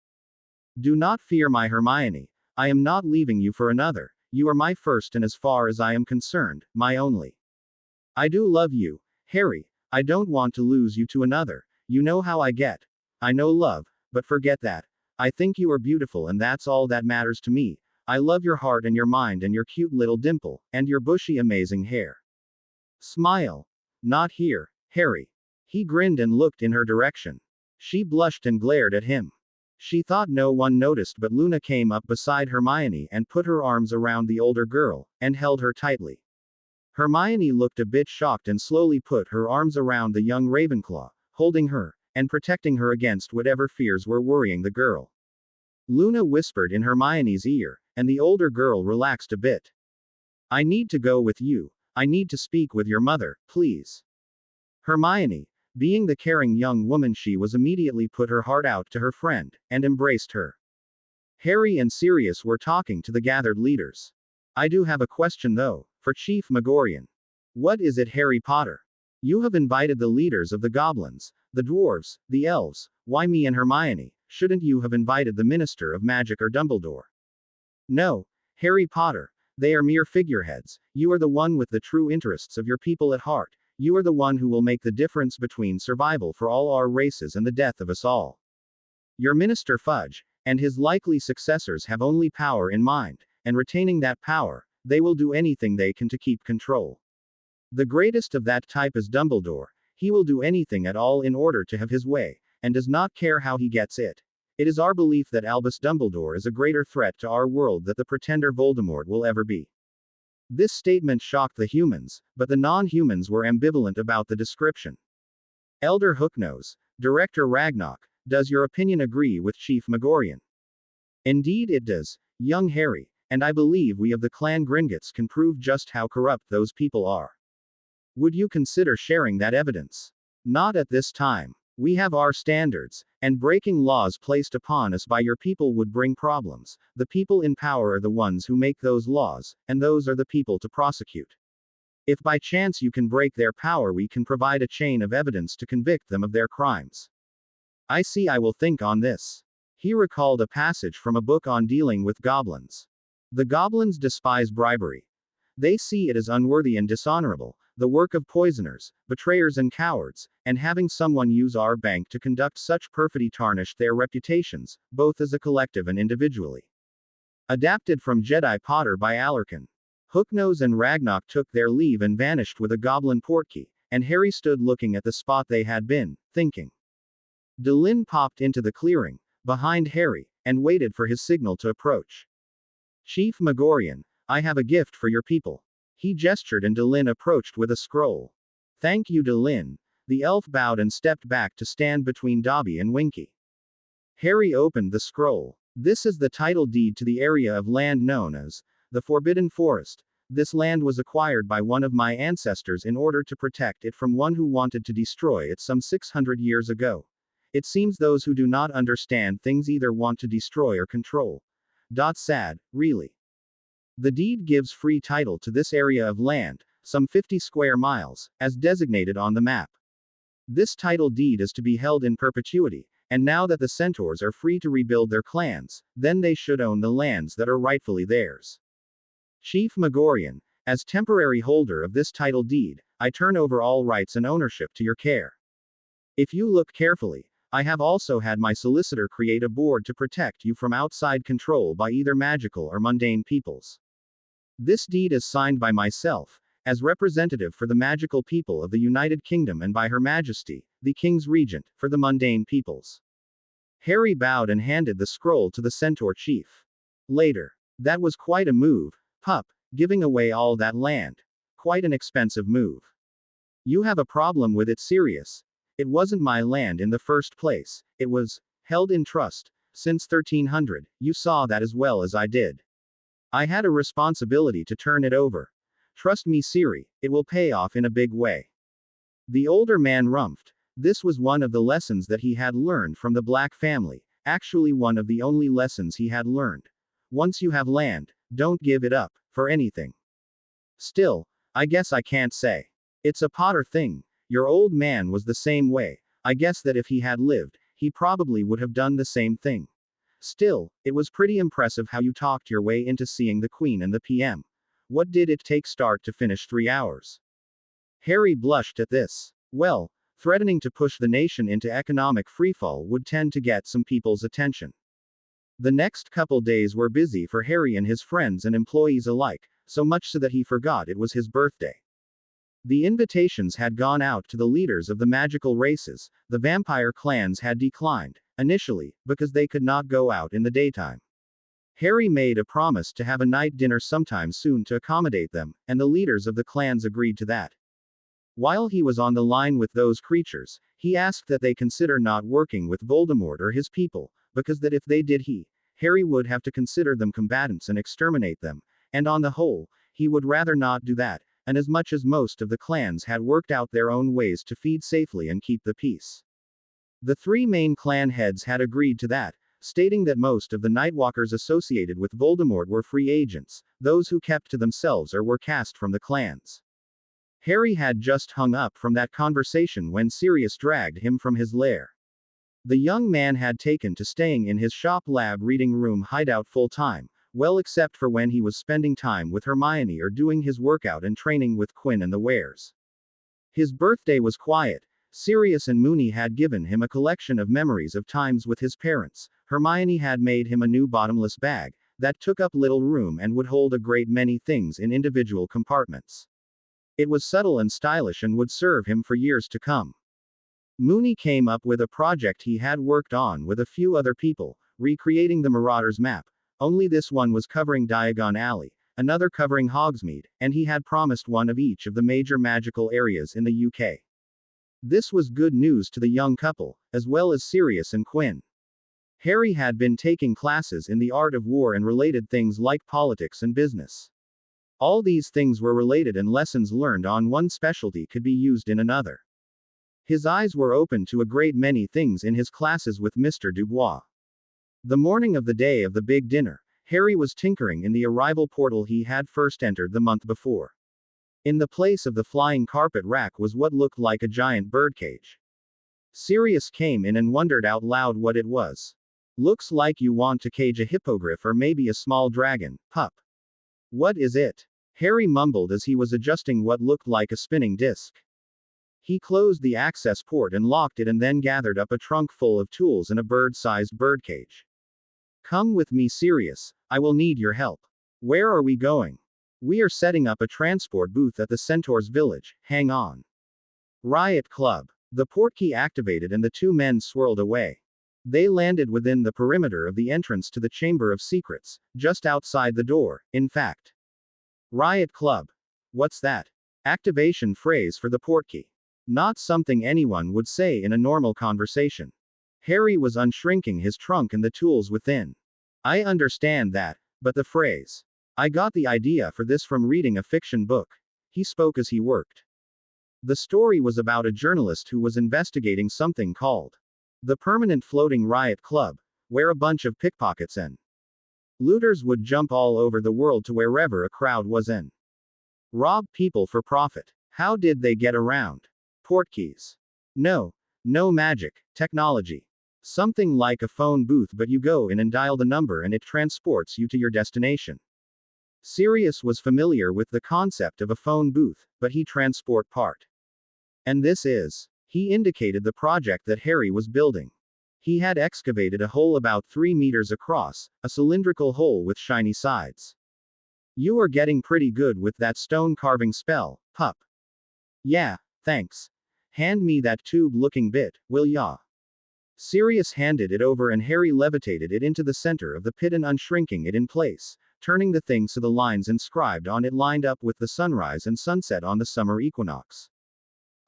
S1: Do not fear, my Hermione. I am not leaving you for another. You are my first and, as far as I am concerned, my only. I do love you, Harry. I don't want to lose you to another. You know how I get. I know love, but forget that. I think you are beautiful and that's all that matters to me. I love your heart and your mind and your cute little dimple, and your bushy amazing hair. Smile. Not here, Harry. He grinned and looked in her direction. She blushed and glared at him. She thought no one noticed, but Luna came up beside Hermione and put her arms around the older girl, and held her tightly. Hermione looked a bit shocked and slowly put her arms around the young Ravenclaw, holding her, and protecting her against whatever fears were worrying the girl. Luna whispered in Hermione's ear, and the older girl relaxed a bit. I need to go with you. I need to speak with your mother, please. Hermione, being the caring young woman she was, immediately put her heart out to her friend, and embraced her. Harry and Sirius were talking to the gathered leaders. I do have a question though, for Chief Megorian. What is it, Harry Potter? You have invited the leaders of the goblins, the dwarves, the elves. Why me and Hermione? Shouldn't you have invited the Minister of Magic or Dumbledore? No, Harry Potter. They are mere figureheads. You are the one with the true interests of your people at heart. You are the one who will make the difference between survival for all our races and the death of us all. Your Minister Fudge, and his likely successors have only power in mind, and retaining that power, they will do anything they can to keep control. The greatest of that type is Dumbledore. He will do anything at all in order to have his way, and does not care how he gets it. It is our belief that Albus Dumbledore is a greater threat to our world than the pretender Voldemort will ever be. This statement shocked the humans, but the non-humans were ambivalent about the description. Elder Hooknose, Director Ragnarok, does your opinion agree with Chief Megorian? Indeed it does, young Harry, and I believe we of the clan Gringotts can prove just how corrupt those people are. Would you consider sharing that evidence? Not at this time. We have our standards, and breaking laws placed upon us by your people would bring problems. The people in power are the ones who make those laws, and those are the people to prosecute. If by chance you can break their power, we can provide a chain of evidence to convict them of their crimes. I see, I will think on this. He recalled a passage from a book on dealing with goblins. The goblins despise bribery. They see it as unworthy and dishonorable, the work of poisoners, betrayers and cowards, and having someone use our bank to conduct such perfidy tarnished their reputations, both as a collective and individually. Adapted from Jedi Potter by Alarcon. Hooknose and Ragnarok took their leave and vanished with a goblin portkey, and Harry stood looking at the spot they had been, thinking. Delin popped into the clearing, behind Harry, and waited for his signal to approach. Chief Megorian, I have a gift for your people. He gestured and Delin approached with a scroll. Thank you, Delin. The elf bowed and stepped back to stand between Dobby and Winky. Harry opened the scroll. This is the title deed to the area of land known as the Forbidden Forest. This land was acquired by one of my ancestors in order to protect it from one who wanted to destroy it some 600 years ago. It seems those who do not understand things either want to destroy or control. Sad, really. The deed gives free title to this area of land, some 50 square miles, as designated on the map. This title deed is to be held in perpetuity, and now that the centaurs are free to rebuild their clans, then they should own the lands that are rightfully theirs. Chief Megorian, as temporary holder of this title deed, I turn over all rights and ownership to your care. If you look carefully, I have also had my solicitor create a board to protect you from outside control by either magical or mundane peoples. This deed is signed by myself, as representative for the magical people of the United Kingdom, and by Her Majesty, the King's Regent, for the mundane peoples. Harry bowed and handed the scroll to the centaur chief. Later. That was quite a move, pup, giving away all that land. Quite an expensive move. You have a problem with it, Sirius. It wasn't my land in the first place, it was held in trust since 1300, you saw that as well as I did. I had a responsibility to turn it over. Trust me, Siri, it will pay off in a big way. The older man rumphed. This was one of the lessons that he had learned from the Black family, actually one of the only lessons he had learned. Once you have land, don't give it up, for anything. Still, I guess I can't say. It's a Potter thing. Your old man was the same way. I guess that if he had lived, he probably would have done the same thing. Still, it was pretty impressive how you talked your way into seeing the Queen and the PM. What did it take start to finish 3 hours? Harry blushed at this. Well, threatening to push the nation into economic freefall would tend to get some people's attention. The next couple days were busy for Harry and his friends and employees alike, so much so that he forgot it was his birthday. The invitations had gone out to the leaders of the magical races. The vampire clans had declined, initially, because they could not go out in the daytime. Harry made a promise to have a night dinner sometime soon to accommodate them, and the leaders of the clans agreed to that. While he was on the line with those creatures, he asked that they consider not working with Voldemort or his people, because that if they did Harry would have to consider them combatants and exterminate them, and on the whole, he would rather not do that, and as much as most of the clans had worked out their own ways to feed safely and keep the peace. The three main clan heads had agreed to that, stating that most of the Nightwalkers associated with Voldemort were free agents, those who kept to themselves or were cast from the clans. Harry had just hung up from that conversation when Sirius dragged him from his lair. The young man had taken to staying in his shop lab reading room hideout full time, well except for when he was spending time with Hermione or doing his workout and training with Quinn and the Wares. His birthday was quiet. Sirius and Moony had given him a collection of memories of times with his parents. Hermione had made him a new bottomless bag that took up little room and would hold a great many things in individual compartments. It was subtle and stylish and would serve him for years to come. Moony came up with a project he had worked on with a few other people, recreating the Marauders map, only this one was covering Diagon Alley, another covering Hogsmeade, and he had promised one of each of the major magical areas in the UK. This was good news to the young couple, as well as Sirius and Quinn. Harry had been taking classes in the art of war and related things like politics and business. All these things were related and lessons learned on one specialty could be used in another. His eyes were open to a great many things in his classes with Mr. Dubois. The morning of the day of the big dinner, Harry was tinkering in the arrival portal he had first entered the month before. In the place of the flying carpet rack was what looked like a giant birdcage. Sirius came in and wondered out loud what it was. Looks like you want to cage a hippogriff or maybe a small dragon, pup. What is it? Harry mumbled as he was adjusting what looked like a spinning disc. He closed the access port and locked it and then gathered up a trunk full of tools and a bird-sized birdcage. Come with me, Sirius, I will need your help. Where are we going? We are setting up a transport booth at the Centaur's village, hang on. Riot Club. The portkey activated and the two men swirled away. They landed within the perimeter of the entrance to the Chamber of Secrets, just outside the door, in fact. Riot Club. What's that? Activation phrase for the portkey. Not something anyone would say in a normal conversation. Harry was unshrinking his trunk and the tools within. I understand that, but the phrase. I got the idea for this from reading a fiction book. He spoke as he worked. The story was about a journalist who was investigating something called the Permanent Floating Riot Club, where a bunch of pickpockets and looters would jump all over the world to wherever a crowd was and rob people for profit. How did they get around? Portkeys. No magic, technology. Something like a phone booth, but you go in and dial the number and it transports you to your destination. Sirius was familiar with the concept of a phone booth, but he transport part. And this is. He indicated the project that Harry was building. He had excavated a hole about 3 meters across, a cylindrical hole with shiny sides. You are getting pretty good with that stone carving spell, pup. Yeah, thanks. Hand me that tube-looking bit, will ya? Sirius handed it over and Harry levitated it into the center of the pit and unshrinking it in place, turning the thing so the lines inscribed on it lined up with the sunrise and sunset on the summer equinox.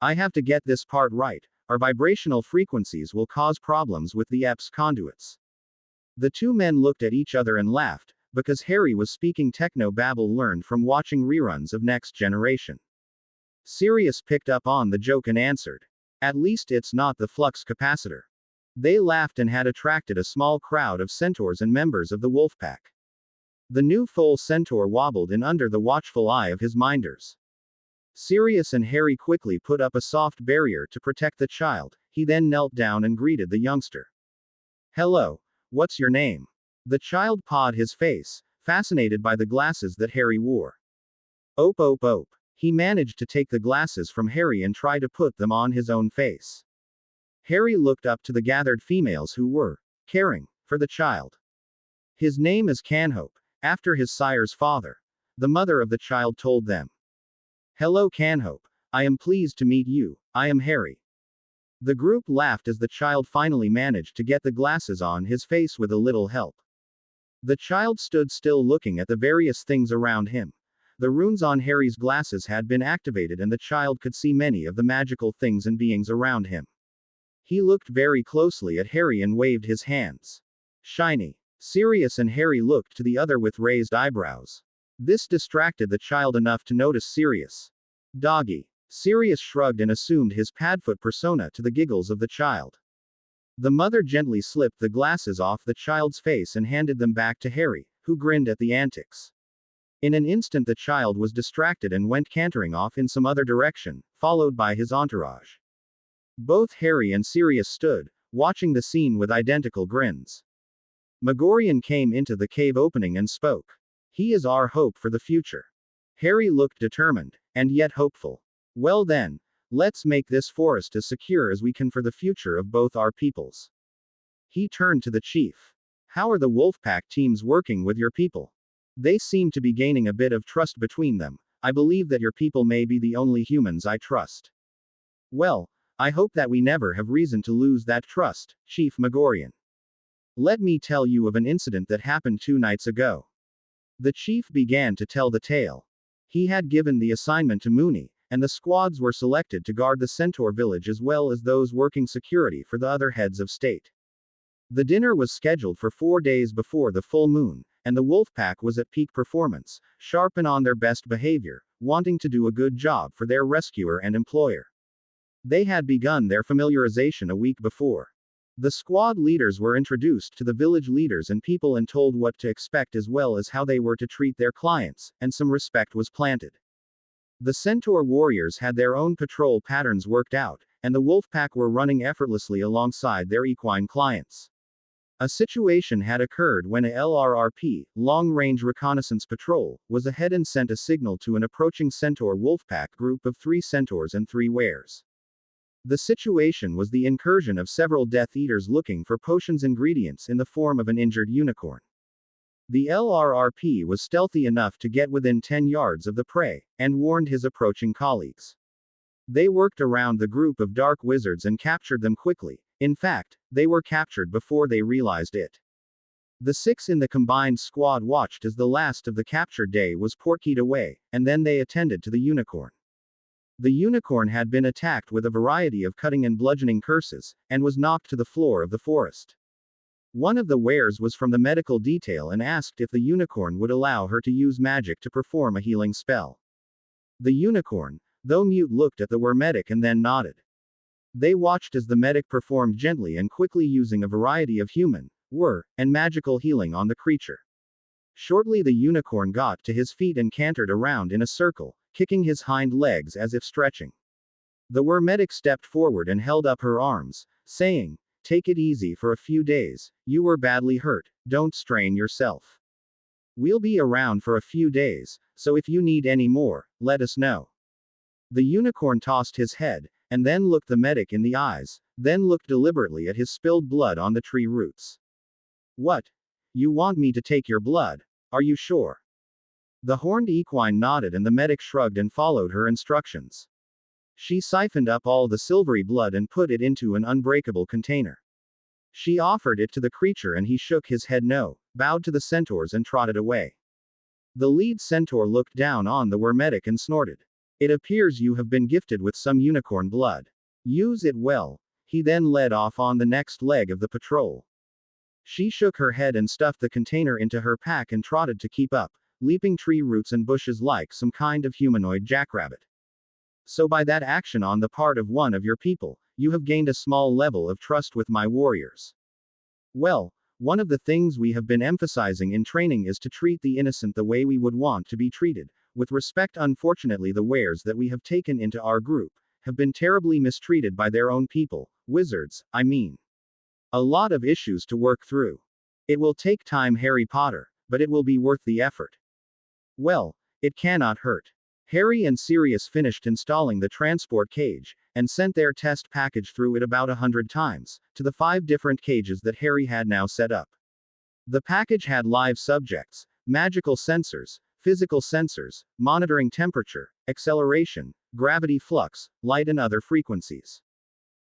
S1: I have to get this part right, our vibrational frequencies will cause problems with the EPS conduits. The two men looked at each other and laughed, because Harry was speaking techno-babble learned from watching reruns of Next Generation. Sirius picked up on the joke and answered. At least it's not the flux capacitor. They laughed and had attracted a small crowd of centaurs and members of the Wolfpack. The new foal centaur wobbled in under the watchful eye of his minders. Sirius and Harry quickly put up a soft barrier to protect the child. He then knelt down and greeted the youngster. Hello, what's your name? The child pawed his face, fascinated by the glasses that Harry wore. Ope. He managed to take the glasses from Harry and try to put them on his own face. Harry looked up to the gathered females who were caring for the child. His name is Canhope, after his sire's father. The mother of the child told them. Hello Canhope. I am pleased to meet you. I am Harry. The group laughed as the child finally managed to get the glasses on his face with a little help. The child stood still looking at the various things around him. The runes on Harry's glasses had been activated and the child could see many of the magical things and beings around him. He looked very closely at Harry and waved his hands. Shiny. Sirius and Harry looked to the other with raised eyebrows. This distracted the child enough to notice Sirius. Doggy. Sirius shrugged and assumed his Padfoot persona to the giggles of the child. The mother gently slipped the glasses off the child's face and handed them back to Harry, who grinned at the antics. In an instant the child was distracted and went cantering off in some other direction, followed by his entourage. Both Harry and Sirius stood, watching the scene with identical grins. Megorian came into the cave opening and spoke. He is our hope for the future. Harry looked determined, and yet hopeful. Well then, let's make this forest as secure as we can for the future of both our peoples. He turned to the chief. How are the Wolfpack teams working with your people? They seem to be gaining a bit of trust between them. I believe that your people may be the only humans I trust. Well, I hope that we never have reason to lose that trust, Chief Megorian. Let me tell you of an incident that happened 2 nights ago. The chief began to tell the tale. He had given the assignment to Mooney, and the squads were selected to guard the Centaur village as well as those working security for the other heads of state. The dinner was scheduled for 4 days before the full moon, and the Wolfpack was at peak performance, sharp and on their best behavior, wanting to do a good job for their rescuer and employer. They had begun their familiarization a week before. The squad leaders were introduced to the village leaders and people and told what to expect as well as how they were to treat their clients, and some respect was planted. The Centaur warriors had their own patrol patterns worked out, and the Wolfpack were running effortlessly alongside their equine clients. A situation had occurred when a LRRP, Long-Range Reconnaissance Patrol, was ahead and sent a signal to an approaching Centaur Wolfpack group of 3 centaurs and 3 wares. The situation was the incursion of several Death Eaters looking for potions ingredients in the form of an injured unicorn. The LRRP was stealthy enough to get within 10 yards of the prey, and warned his approaching colleagues. They worked around the group of dark wizards and captured them quickly. In fact, they were captured before they realized it. The 6 in the combined squad watched as the last of the captured day was portkeyed away, and then they attended to the unicorn. The unicorn had been attacked with a variety of cutting and bludgeoning curses, and was knocked to the floor of the forest. One of the wares was from the medical detail and asked if the unicorn would allow her to use magic to perform a healing spell. The unicorn, though mute, looked at the were-medic and then nodded. They watched as the medic performed gently and quickly using a variety of human, were, and magical healing on the creature. Shortly the unicorn got to his feet and cantered around in a circle, kicking his hind legs as if stretching. The were-medic stepped forward and held up her arms, saying, "Take it easy for a few days, you were badly hurt, don't strain yourself. We'll be around for a few days, so if you need any more, let us know." The unicorn tossed his head, and then looked the medic in the eyes, then looked deliberately at his spilled blood on the tree roots. "What? You want me to take your blood? Are you sure?" The horned equine nodded and the medic shrugged and followed her instructions. She siphoned up all the silvery blood and put it into an unbreakable container. She offered it to the creature and he shook his head no, bowed to the centaurs and trotted away. The lead centaur looked down on the were-medic and snorted. "It appears you have been gifted with some unicorn blood. Use it well." He then led off on the next leg of the patrol. She shook her head and stuffed the container into her pack and trotted to keep up, leaping tree roots and bushes like some kind of humanoid jackrabbit. So by that action on the part of one of your people, you have gained a small level of trust with my warriors. Well, one of the things we have been emphasizing in training is to treat the innocent the way we would want to be treated, with respect. Unfortunately, the wares that we have taken into our group have been terribly mistreated by their own people, wizards, I mean. A lot of issues to work through. It will take time, Harry Potter, but it will be worth the effort. Well, it cannot hurt. Harry and Sirius finished installing the transport cage, and sent their test package through it about 100 times, to the 5 different cages that Harry had now set up. The package had live subjects, magical sensors, physical sensors, monitoring temperature, acceleration, gravity flux, light and other frequencies.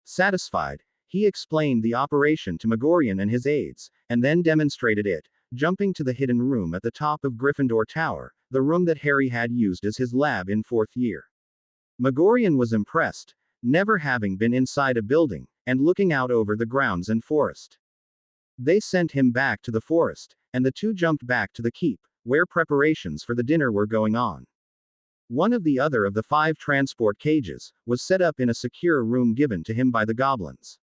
S1: Satisfied, he explained the operation to Megorian and his aides, and then demonstrated it, jumping to the hidden room at the top of Gryffindor Tower, the room that Harry had used as his lab in 4th year. Megorian was impressed, never having been inside a building, and looking out over the grounds and forest. They sent him back to the forest, and the two jumped back to the keep, where preparations for the dinner were going on. One of the other of the 5 transport cages was set up in a secure room given to him by the goblins.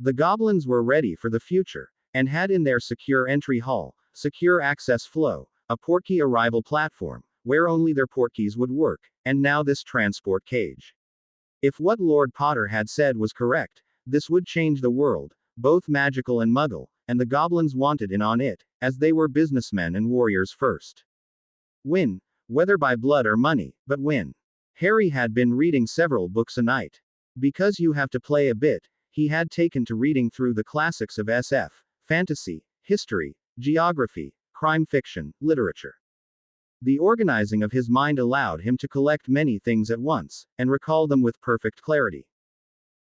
S1: The goblins were ready for the future, and had in their secure entry hall, secure access flow, a portkey arrival platform, where only their portkeys would work, and now this transport cage. If what Lord Potter had said was correct, this would change the world, both magical and muggle, and the goblins wanted in on it, as they were businessmen and warriors first. Win, whether by blood or money, but win. Harry had been reading several books a night. Because you have to play a bit, he had taken to reading through the classics of SF, fantasy, history, geography, crime fiction, literature. The organizing of his mind allowed him to collect many things at once, and recall them with perfect clarity.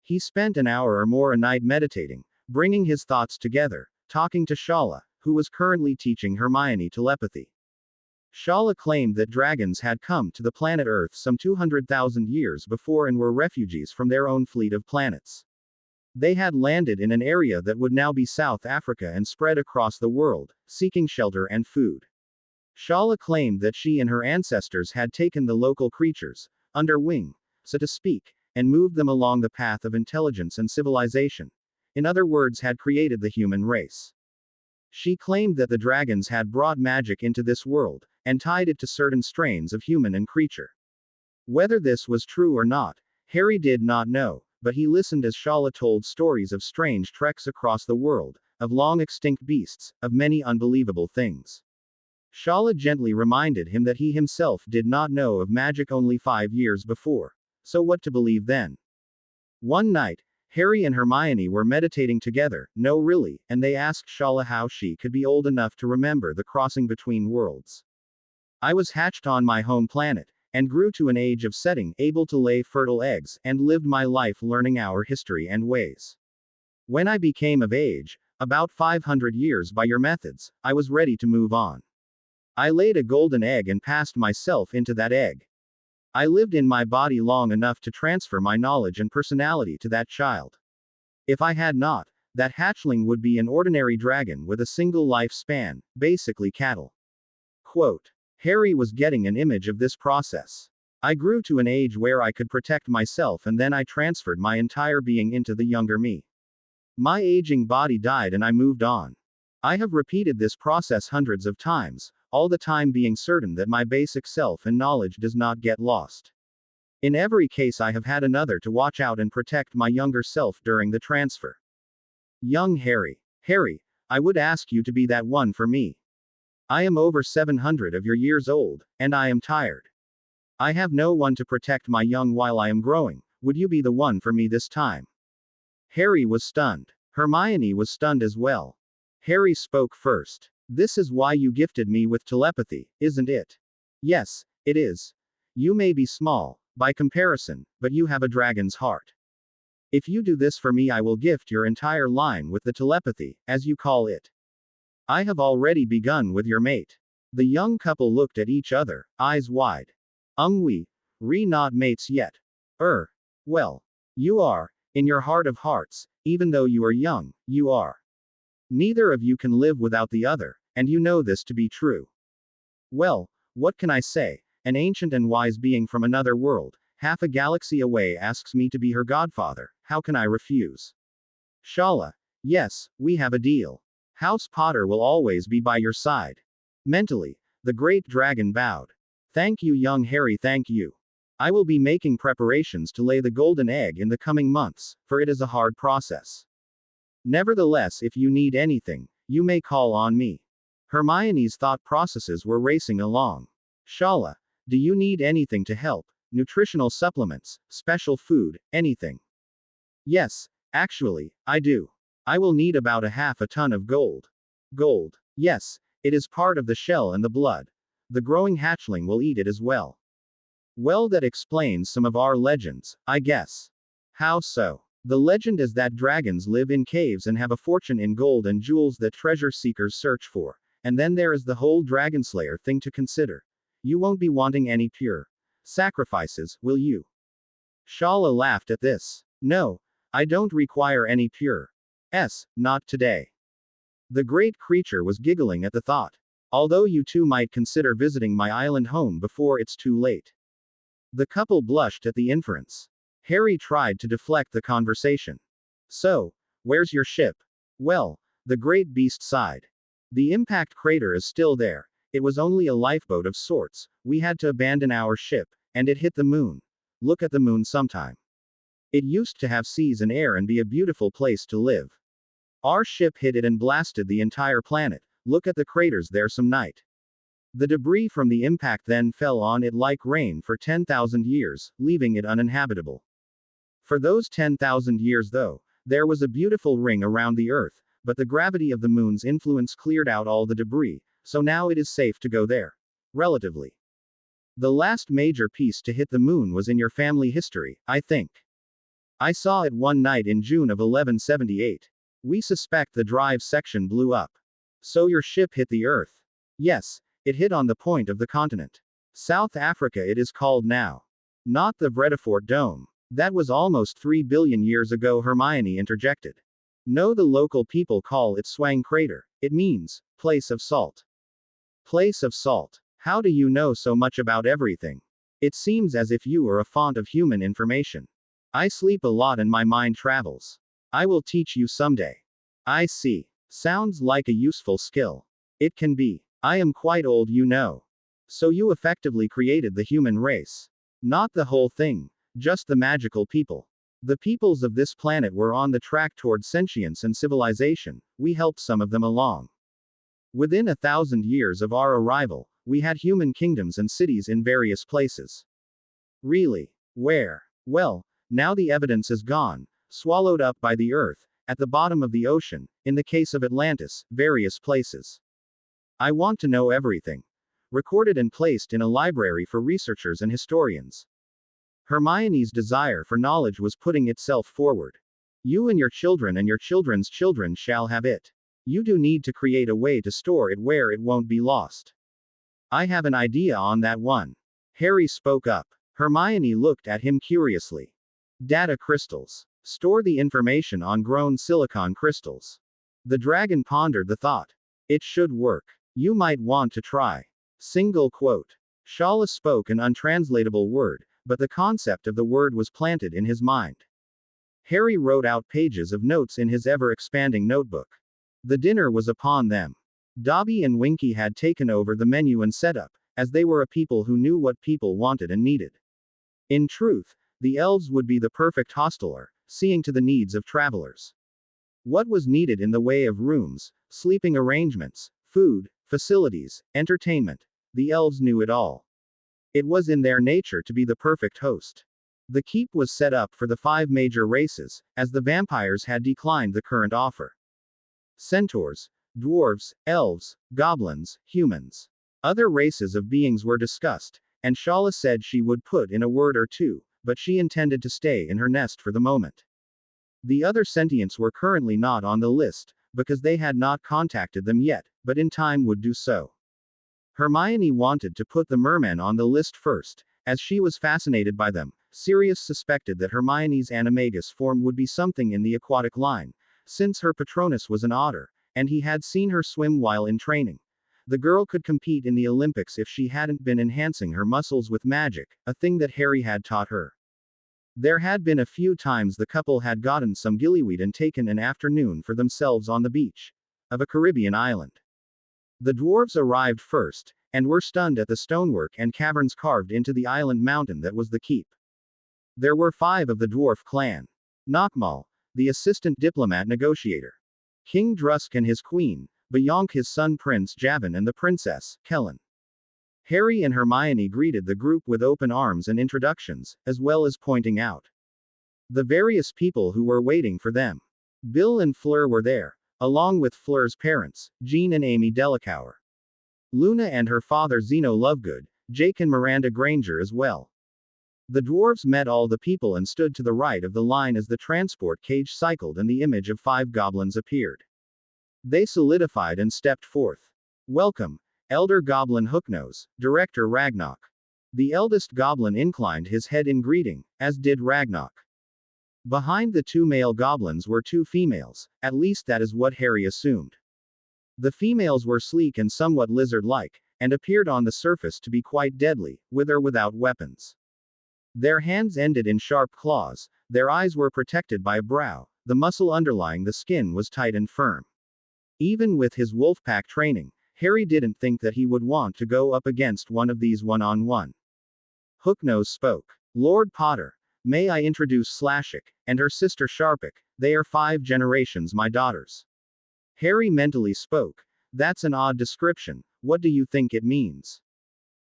S1: He spent an hour or more a night meditating, bringing his thoughts together, talking to Shala, who was currently teaching Hermione telepathy. Shala claimed that dragons had come to the planet Earth some 200,000 years before and were refugees from their own fleet of planets. They had landed in an area that would now be South Africa and spread across the world, seeking shelter and food. Shala claimed that she and her ancestors had taken the local creatures, under wing, so to speak, and moved them along the path of intelligence and civilization. In other words, had created the human race. She claimed that the dragons had brought magic into this world, and tied it to certain strains of human and creature. Whether this was true or not, Harry did not know, but he listened as Shala told stories of strange treks across the world, of long extinct beasts, of many unbelievable things. Shala gently reminded him that he himself did not know of magic only 5 years before. So what to believe then? One night, Harry and Hermione were meditating together, no really, and they asked Shala how she could be old enough to remember the crossing between worlds. I was hatched on my home planet, and grew to an age of setting, able to lay fertile eggs, and lived my life learning our history and ways. When I became of age, about 500 years by your methods, I was ready to move on. I laid a golden egg and passed myself into that egg. I lived in my body long enough to transfer my knowledge and personality to that child. If I had not, that hatchling would be an ordinary dragon with a single lifespan, basically cattle. Quote. Harry was getting an image of this process. I grew to an age where I could protect myself, and then I transferred my entire being into the younger me. My aging body died and I moved on. I have repeated this process hundreds of times, all the time being certain that my basic self and knowledge does not get lost. In every case I have had another to watch out and protect my younger self during the transfer. Young Harry. Harry, I would ask you to be that one for me. I am over 700 of your years old, and I am tired. I have no one to protect my young while I am growing. Would you be the one for me this time? Harry was stunned. Hermione was stunned as well. Harry spoke first. This is why you gifted me with telepathy, isn't it? Yes, it is. You may be small, by comparison, but you have a dragon's heart. If you do this for me, I will gift your entire line with the telepathy, as you call it. I have already begun with your mate. The young couple looked at each other, eyes wide. We not mates yet. Well, you are, in your heart of hearts, even though you are young, you are. Neither of you can live without the other, and you know this to be true. Well, what can I say? An ancient and wise being from another world, half a galaxy away, asks me to be her godfather. How can I refuse? Shala. Yes, we have a deal. House Potter will always be by your side. Mentally, the great dragon bowed. Thank you, young Harry, thank you. I will be making preparations to lay the golden egg in the coming months, for it is a hard process. Nevertheless, if you need anything, you may call on me. Hermione's thought processes were racing along. Shala. Do you need anything to help? Nutritional supplements, special food, anything? Yes, actually, I do. I will need about a half a ton of gold. Gold. Yes, it is part of the shell and the blood. The growing hatchling will eat it as well. Well, that explains some of our legends, I guess. How so? The legend is that dragons live in caves and have a fortune in gold and jewels that treasure seekers search for. And then there is the whole dragonslayer thing to consider. You won't be wanting any pure sacrifices, will you? Shala laughed at this. No, I don't require any pure not today. The great creature was giggling at the thought. Although you two might consider visiting my island home before it's too late. The couple blushed at the inference. Harry tried to deflect the conversation. So, where's your ship? Well, the great beast sighed. The impact crater is still there. It was only a lifeboat of sorts. We had to abandon our ship, and it hit the moon. Look at the moon sometime. It used to have seas and air and be a beautiful place to live. Our ship hit it and blasted the entire planet. Look at the craters there some night. The debris from the impact then fell on it like rain for 10,000 years, leaving it uninhabitable. For those 10,000 years though, there was a beautiful ring around the Earth, but the gravity of the moon's influence cleared out all the debris, so now it is safe to go there. Relatively. The last major piece to hit the moon was in your family history, I think. I saw it one night in June of 1178. We suspect the drive section blew up. So your ship hit the Earth? Yes. It hit on the point of the continent. South Africa it is called now. Not the Vredefort Dome. That was almost 3 billion years ago, Hermione interjected. No, the local people call it Swang Crater. It means, place of salt. Place of salt. How do you know so much about everything? It seems as if you are a font of human information. I sleep a lot and my mind travels. I will teach you someday. I see. Sounds like a useful skill. It can be. I am quite old, you know. So you effectively created the human race. Not the whole thing, just the magical people. The peoples of this planet were on the track toward sentience and civilization. We helped some of them along. Within 1,000 years of our arrival, we had human kingdoms and cities in various places. Really? Where? Well, now the evidence is gone, swallowed up by the earth, at the bottom of the ocean, in the case of Atlantis, various places. I want to know everything. Recorded and placed in a library for researchers and historians. Hermione's desire for knowledge was putting itself forward. You and your children's children shall have it. You do need to create a way to store it where it won't be lost. I have an idea on that one. Harry spoke up. Hermione looked at him curiously. Data crystals. Store the information on grown silicon crystals. The dragon pondered the thought. It should work. You might want to try. Single quote. Shala spoke an untranslatable word, but the concept of the word was planted in his mind. Harry wrote out pages of notes in his ever-expanding notebook. The dinner was upon them. Dobby and Winky had taken over the menu and setup, as they were a people who knew what people wanted and needed. In truth, the elves would be the perfect hosteler, seeing to the needs of travelers. What was needed in the way of rooms, sleeping arrangements, food, facilities, entertainment, the elves knew it all. It was in their nature to be the perfect host. The keep was set up for the 5 major races, as the vampires had declined the current offer. Centaurs, dwarves, elves, goblins, humans. Other races of beings were discussed, and Shala said she would put in a word or two, but she intended to stay in her nest for the moment. The other sentients were currently not on the list, because they had not contacted them yet, but in time would do so. Hermione wanted to put the mermen on the list first, as she was fascinated by them. Sirius suspected that Hermione's animagus form would be something in the aquatic line, since her patronus was an otter, and he had seen her swim while in training. The girl could compete in the Olympics if she hadn't been enhancing her muscles with magic, a thing that Harry had taught her. There had been a few times the couple had gotten some gillyweed and taken an afternoon for themselves on the beach of a Caribbean island. The dwarves arrived first, and were stunned at the stonework and caverns carved into the island mountain that was the keep. There were 5 of the dwarf clan. Nockmal, the assistant diplomat negotiator. King Drusk and his queen, Beyonk his son Prince Javin and the princess, Kellen. Harry and Hermione greeted the group with open arms and introductions, as well as pointing out the various people who were waiting for them. Bill and Fleur were there, along with Fleur's parents, Jean and Amy Delacour. Luna and her father Zeno Lovegood, Jake and Miranda Granger as well. The dwarves met all the people and stood to the right of the line as the transport cage cycled and the image of 5 goblins appeared. They solidified and stepped forth. Welcome, Elder Goblin Hooknose, Director Ragnarok. The eldest goblin inclined his head in greeting, as did Ragnarok. Behind the 2 male goblins were 2 females, at least that is what Harry assumed. The females were sleek and somewhat lizard-like, and appeared on the surface to be quite deadly, with or without weapons. Their hands ended in sharp claws, their eyes were protected by a brow, the muscle underlying the skin was tight and firm. Even with his wolfpack training, Harry didn't think that he would want to go up against one of these one-on-one. Hooknose spoke. Lord Potter, may I introduce Slashik, and her sister Sharpik, they are 5 generations my daughters. Harry mentally spoke. That's an odd description, what do you think it means?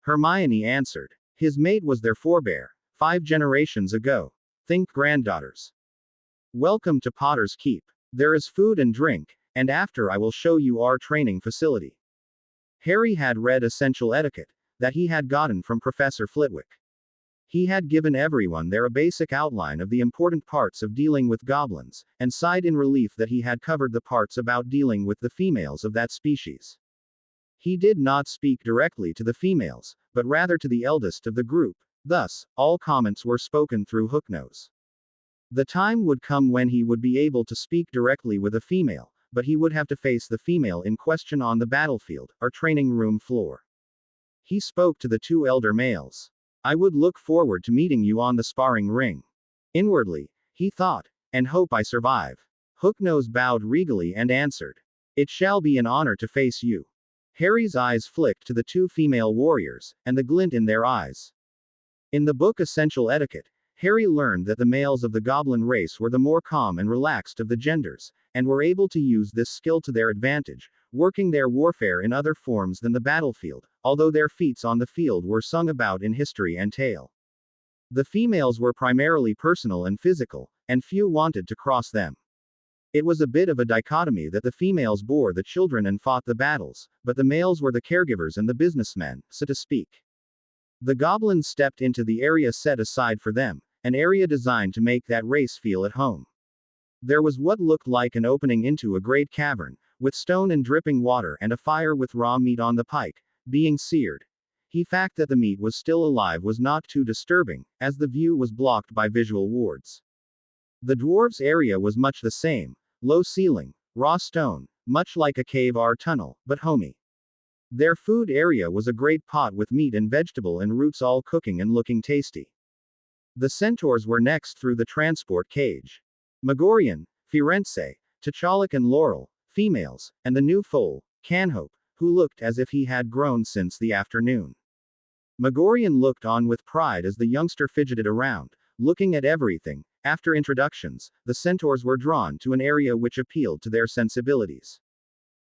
S1: Hermione answered. His mate was their forebear, 5 generations ago. Think granddaughters. Welcome to Potter's Keep. There is food and drink, and after I will show you our training facility. Harry had read Essential Etiquette, that he had gotten from Professor Flitwick. He had given everyone there a basic outline of the important parts of dealing with goblins, and sighed in relief that he had covered the parts about dealing with the females of that species. He did not speak directly to the females, but rather to the eldest of the group, thus, all comments were spoken through Hooknose. The time would come when he would be able to speak directly with a female, but he would have to face the female in question on the battlefield, or training room floor. He spoke to the 2 elder males. I would look forward to meeting you on the sparring ring. Inwardly, he thought, and hope I survive. Hooknose bowed regally and answered. It shall be an honor to face you. Harry's eyes flicked to the 2 female warriors, and the glint in their eyes. In the book Essential Etiquette, Harry learned that the males of the goblin race were the more calm and relaxed of the genders, and were able to use this skill to their advantage, working their warfare in other forms than the battlefield, although their feats on the field were sung about in history and tale. The females were primarily personal and physical, and few wanted to cross them. It was a bit of a dichotomy that the females bore the children and fought the battles, but the males were the caregivers and the businessmen, so to speak. The goblins stepped into the area set aside for them, an area designed to make that race feel at home. There was what looked like an opening into a great cavern, with stone and dripping water and a fire with raw meat on the pike, being seared. The fact that the meat was still alive was not too disturbing, as the view was blocked by visual wards. The dwarves' area was much the same, low ceiling, raw stone, much like a cave or tunnel, but homey. Their food area was a great pot with meat and vegetable and roots all cooking and looking tasty. The centaurs were next through the transport cage. Megorian, Firenze, T'Challa and Laurel, females, and the new foal, Canhope, who looked as if he had grown since the afternoon. Megorian looked on with pride as the youngster fidgeted around, looking at everything. After introductions, the centaurs were drawn to an area which appealed to their sensibilities.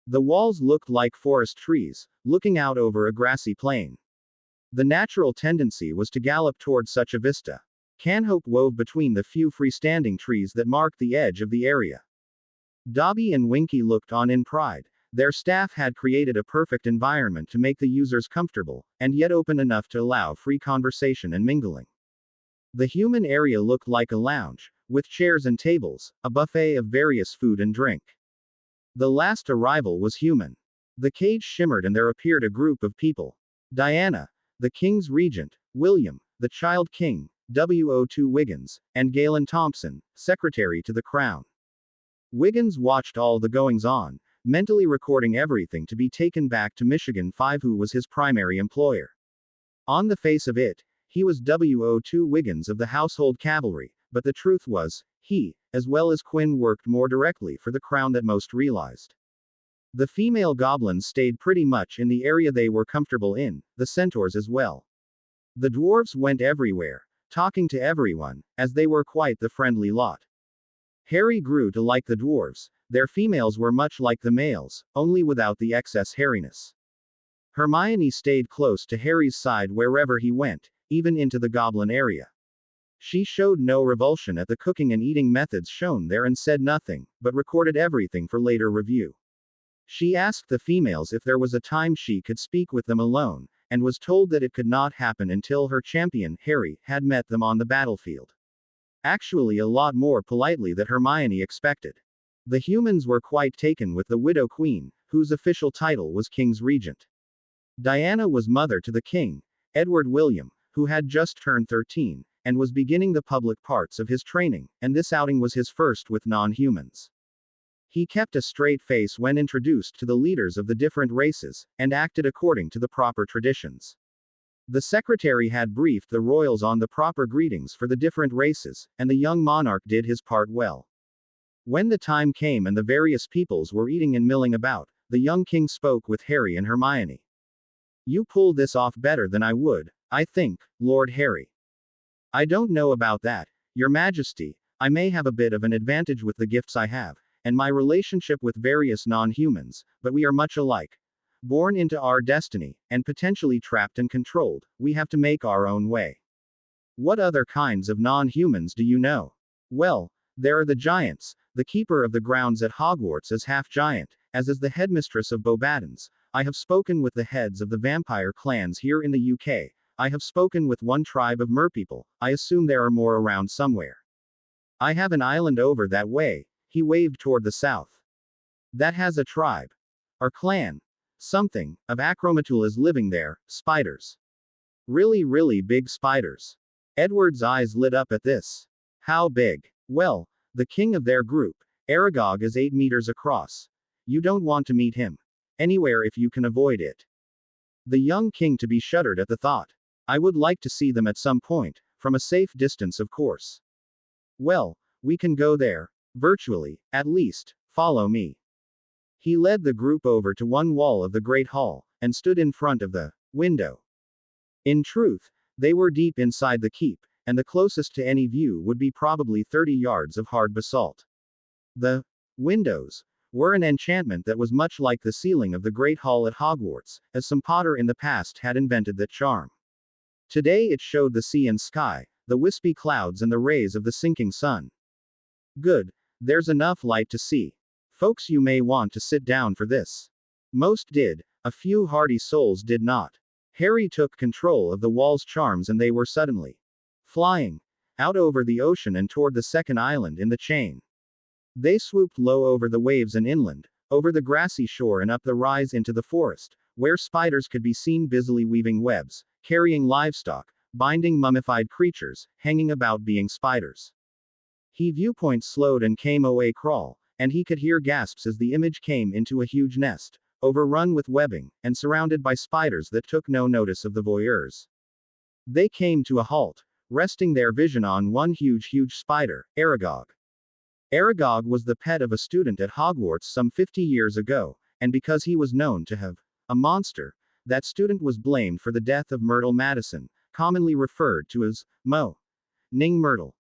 S1: The walls looked like forest trees, looking out over a grassy plain. The natural tendency was to gallop toward such a vista. Canhope wove between the few freestanding trees that marked the edge of the area. Dobby and Winky looked on in pride. Their staff had created a perfect environment to make the users comfortable, and yet open enough to allow free conversation and mingling. The human area looked like a lounge, with chairs and tables, a buffet of various food and drink. The last arrival was human. The cage shimmered and there appeared a group of people. Diana, the king's regent, William, the child king, W.O.2 Wiggins, and Galen Thompson, secretary to the crown. Wiggins watched all the goings-on, mentally recording everything to be taken back to Michigan 5, who was his primary employer. On the face of it, he was W.O.2 Wiggins of the household cavalry, but the truth was, he, as well as Quinn, worked more directly for the crown than most realized. The female goblins stayed pretty much in the area they were comfortable in, the centaurs as well. The dwarves went everywhere, talking to everyone, as they were quite the friendly lot. Harry grew to like the dwarves. Their females were much like the males, only without the excess hairiness. Hermione stayed close to Harry's side wherever he went, even into the goblin area. She showed no revulsion at the cooking and eating methods shown there and said nothing, but recorded everything for later review. She asked the females if there was a time she could speak with them alone, and was told that it could not happen until her champion, Harry, had met them on the battlefield. Actually, a lot more politely than Hermione expected. The humans were quite taken with the Widow Queen, whose official title was King's Regent. Diana was mother to the king, Edward William, who had just turned 13, and was beginning the public parts of his training, and this outing was his first with non-humans. He kept a straight face when introduced to the leaders of the different races, and acted according to the proper traditions. The secretary had briefed the royals on the proper greetings for the different races, and the young monarch did his part well. When the time came and the various peoples were eating and milling about, the young king spoke with Harry and Hermione. "You pulled this off better than I would, I think, Lord Harry." "I don't know about that, Your Majesty. I may have a bit of an advantage with the gifts I have, and my relationship with various non-humans, but we are much alike. Born into our destiny, and potentially trapped and controlled, we have to make our own way." "What other kinds of non-humans do you know?" "Well, there are the giants. The keeper of the grounds at Hogwarts is half giant, as is the headmistress of Beauxbatons. I have spoken with the heads of the vampire clans here in the UK. I have spoken with one tribe of merpeople. I assume there are more around somewhere. I have an island over that way." He waved toward the south. "That has a tribe. Or clan. Something, of Acromatulas living there, spiders. Really, really big spiders." Edward's eyes lit up at this. "How big?" "Well, the king of their group, Aragog, is 8 meters across. You don't want to meet him. Anywhere if you can avoid it." The young king to be shuddered at the thought. "I would like to see them at some point, from a safe distance of course." "Well, we can go there. Virtually, at least. Follow me." He led the group over to one wall of the great hall, and stood in front of the window. In truth, they were deep inside the keep, and the closest to any view would be probably 30 yards of hard basalt. The windows were an enchantment that was much like the ceiling of the Great Hall at Hogwarts, as some potter in the past had invented that charm. Today it showed the sea and sky, the wispy clouds and the rays of the sinking sun. "Good. There's enough light to see. Folks, you may want to sit down for this." Most did, a few hardy souls did not. Harry took control of the wall's charms and they were suddenly flying out over the ocean and toward the second island in the chain. They swooped low over the waves and inland, over the grassy shore and up the rise into the forest, where spiders could be seen busily weaving webs, carrying livestock, binding mummified creatures, hanging about being spiders. He viewpoint slowed and came away crawl, and he could hear gasps as the image came into a huge nest, overrun with webbing, and surrounded by spiders that took no notice of the voyeurs. They came to a halt, resting their vision on one huge spider, Aragog. Aragog was the pet of a student at Hogwarts some 50 years ago, and because he was known to have a monster, that student was blamed for the death of Myrtle Madison, commonly referred to as Ning Myrtle.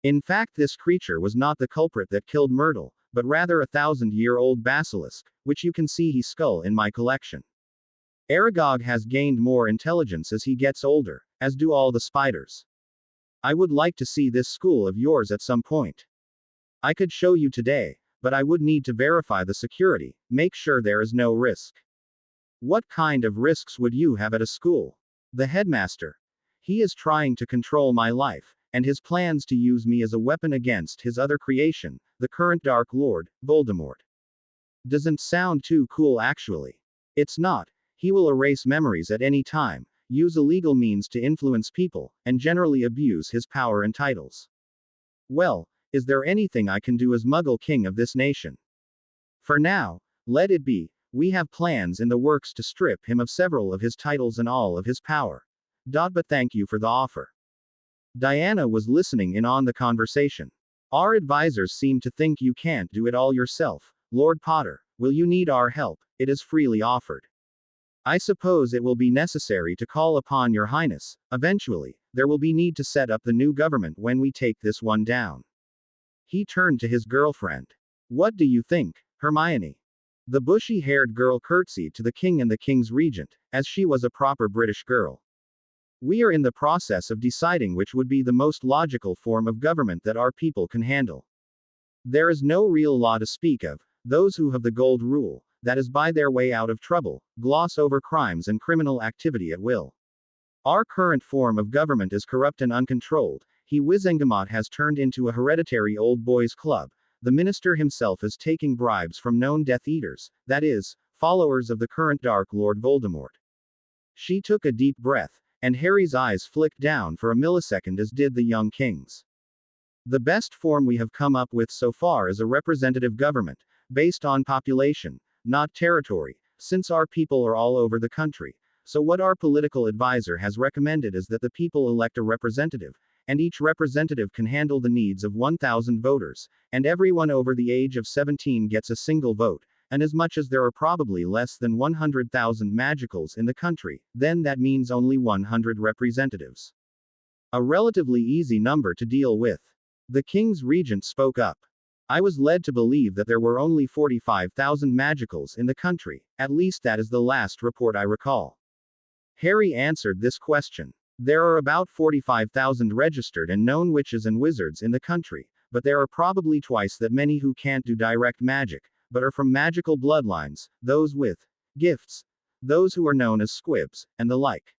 S1: In fact, this creature was not the culprit that killed Myrtle, but rather a 1,000-year-old basilisk, which you can see his skull in my collection. Aragog has gained more intelligence as he gets older, as do all the spiders. I would like to see this school of yours at some point. I could show you today, but I would need to verify the security, make sure there is no risk." "What kind of risks would you have at a school?" "The headmaster. He is trying to control my life, and his plans to use me as a weapon against his other creation, the current Dark Lord, Voldemort." "Doesn't sound too cool actually." "It's not. He will erase memories at any time, use illegal means to influence people, and generally abuse his power and titles." "Well, is there anything I can do as Muggle King of this nation?" "For now, let it be. We have plans in the works to strip him of several of his titles and all of his power. But thank you for the offer." Diana was listening in on the conversation. "Our advisors seem to think you can't do it all yourself, Lord Potter. Will you need our help? It is freely offered. I suppose it will be necessary to call upon your highness. Eventually, there will be need to set up the new government when we take this one down." He turned to his girlfriend. "What do you think, Hermione?" The bushy-haired girl curtsied to the king and the king's regent, as she was a proper British girl. We are in the process of deciding which would be the most logical form of government that our people can handle. There is no real law to speak of. Those who have the gold rule, that is buy their way out of trouble, gloss over crimes and criminal activity at will. Our current form of government is corrupt and uncontrolled. Wizengamot has turned into a hereditary old boys club. The minister himself is taking bribes from known Death Eaters, that is, followers of the current Dark Lord Voldemort. She took a deep breath, and Harry's eyes flicked down for a millisecond, as did the young king's. The best form we have come up with so far is a representative government, based on population, not territory, since our people are all over the country. So what our political advisor has recommended is that the people elect a representative, and each representative can handle the needs of 1,000 voters, and everyone over the age of 17 gets a single vote, and as much as there are probably less than 100,000 magicals in the country, then that means only 100 representatives. A relatively easy number to deal with. The king's regent spoke up. I was led to believe that there were only 45,000 magicals in the country, at least that is the last report I recall. Harry answered this question. There are about 45,000 registered and known witches and wizards in the country, but there are probably twice that many who can't do direct magic, but are from magical bloodlines, those with gifts, those who are known as squibs, and the like.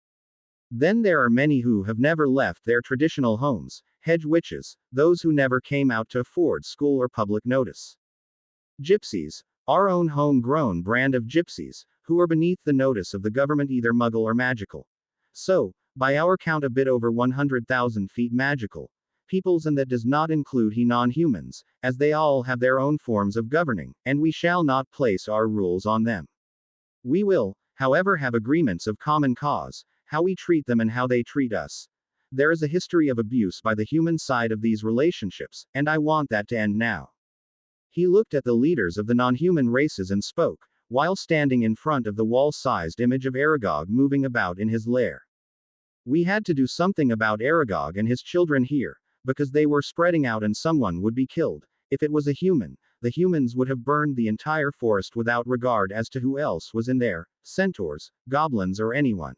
S1: Then there are many who have never left their traditional homes, hedge witches, those who never came out to afford school or public notice. Gypsies, our own homegrown brand of gypsies, who are beneath the notice of the government, either muggle or magical. So, by our count, a bit over 100,000 feet magical peoples, and that does not include non-humans, as they all have their own forms of governing, and we shall not place our rules on them. We will, however, have agreements of common cause, how we treat them and how they treat us. There is a history of abuse by the human side of these relationships, and I want that to end now. He looked at the leaders of the non-human races and spoke, while standing in front of the wall-sized image of Aragog moving about in his lair. We had to do something about Aragog and his children here, because they were spreading out and someone would be killed. If it was a human, the humans would have burned the entire forest without regard as to who else was in there, centaurs, goblins, or anyone.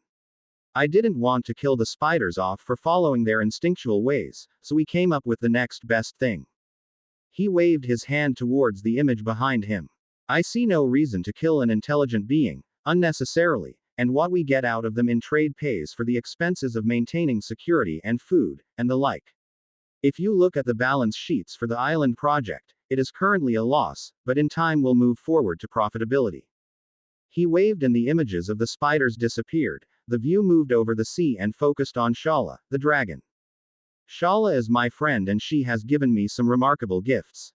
S1: I didn't want to kill the spiders off for following their instinctual ways, so we came up with the next best thing. He waved his hand towards the image behind him. I see no reason to kill an intelligent being, unnecessarily, and what we get out of them in trade pays for the expenses of maintaining security and food, and the like. If you look at the balance sheets for the island project, it is currently a loss, but in time will move forward to profitability. He waved and the images of the spiders disappeared. The view moved over the sea and focused on Shala, the dragon. Shala is my friend and she has given me some remarkable gifts.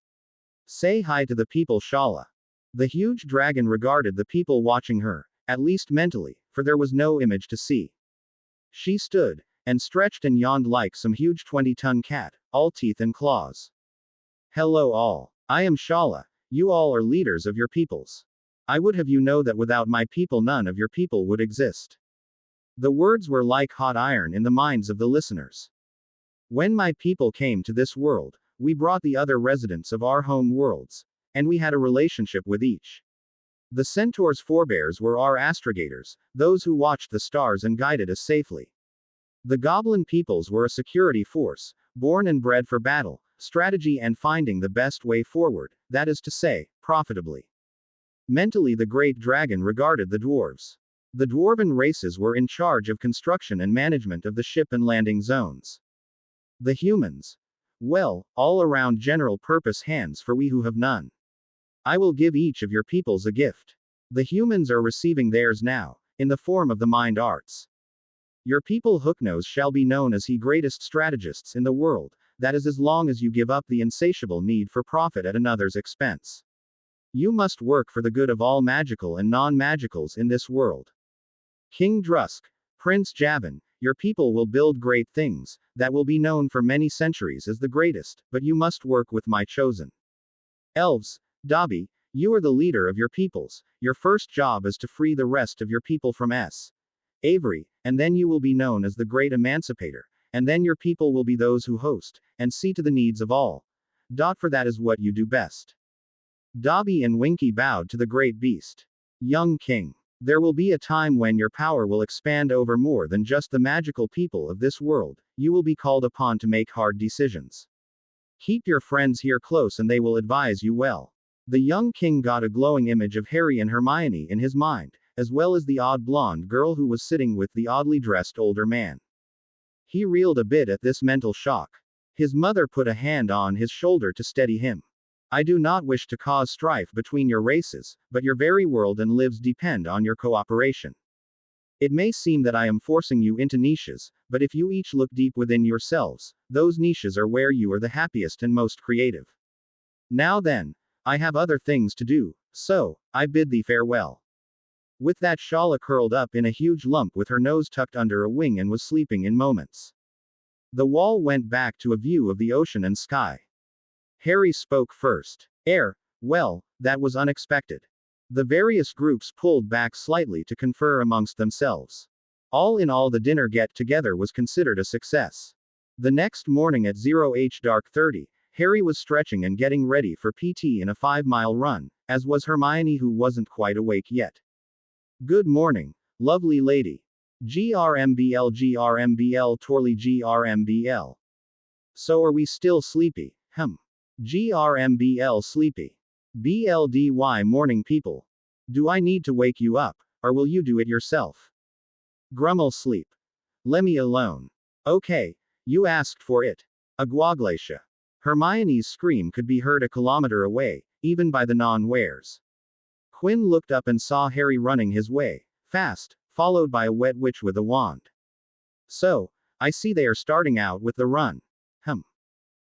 S1: Say hi to the people, Shala. The huge dragon regarded the people watching her, at least mentally, for there was no image to see. She stood, and stretched and yawned like some huge 20-ton cat, all teeth and claws. Hello all. I am Shala. You all are leaders of your peoples. I would have you know that without my people none of your people would exist. The words were like hot iron in the minds of the listeners. When my people came to this world, we brought the other residents of our home worlds, and we had a relationship with each. The centaurs' forebears were our astrogators, those who watched the stars and guided us safely. The goblin peoples were a security force, born and bred for battle, strategy and finding the best way forward, that is to say, profitably. Mentally, the great dragon regarded the dwarves. The dwarven races were in charge of construction and management of the ship and landing zones. The humans. Well, all around general purpose hands for we who have none. I will give each of your peoples a gift. The humans are receiving theirs now, in the form of the mind arts. Your people Hooknose shall be known as he greatest strategists in the world, that is as long as you give up the insatiable need for profit at another's expense. You must work for the good of all magical and non-magicals in this world. King Drusk, Prince Javan, your people will build great things, that will be known for many centuries as the greatest, but you must work with my chosen. Elves, Dobby, you are the leader of your peoples, your first job is to free the rest of your people from Avery, and then you will be known as the great emancipator, and then your people will be those who host, and see to the needs of all. For that is what you do best. Dobby and Winky bowed to the great beast. Young king. There will be a time when your power will expand over more than just the magical people of this world. You will be called upon to make hard decisions. Keep your friends here close and they will advise you well. The young king got a glowing image of Harry and Hermione in his mind, as well as the odd blonde girl who was sitting with the oddly dressed older man. He reeled a bit at this mental shock. His mother put a hand on his shoulder to steady him. I do not wish to cause strife between your races, but your very world and lives depend on your cooperation. It may seem that I am forcing you into niches, but if you each look deep within yourselves, those niches are where you are the happiest and most creative. Now then, I have other things to do, so, I bid thee farewell. With that, Shala curled up in a huge lump with her nose tucked under a wing and was sleeping in moments. The wall went back to a view of the ocean and sky. Harry spoke first. Well, that was unexpected. The various groups pulled back slightly to confer amongst themselves. All in all, the dinner get-together was considered a success. The next morning at 0h30, Harry was stretching and getting ready for PT in a 5-mile run, as was Hermione, who wasn't quite awake yet. Good morning, lovely lady. GRMBL Torley GRMBL. So are we still sleepy? GRMBL sleepy. BLDY morning people. Do I need to wake you up, or will you do it yourself? Grummel sleep. Lemme alone. Okay, you asked for it. Aguaglacia. Hermione's scream could be heard a kilometer away, even by the non-wares. Quinn looked up and saw Harry running his way, fast, followed by a wet witch with a wand. So, I see they are starting out with the run.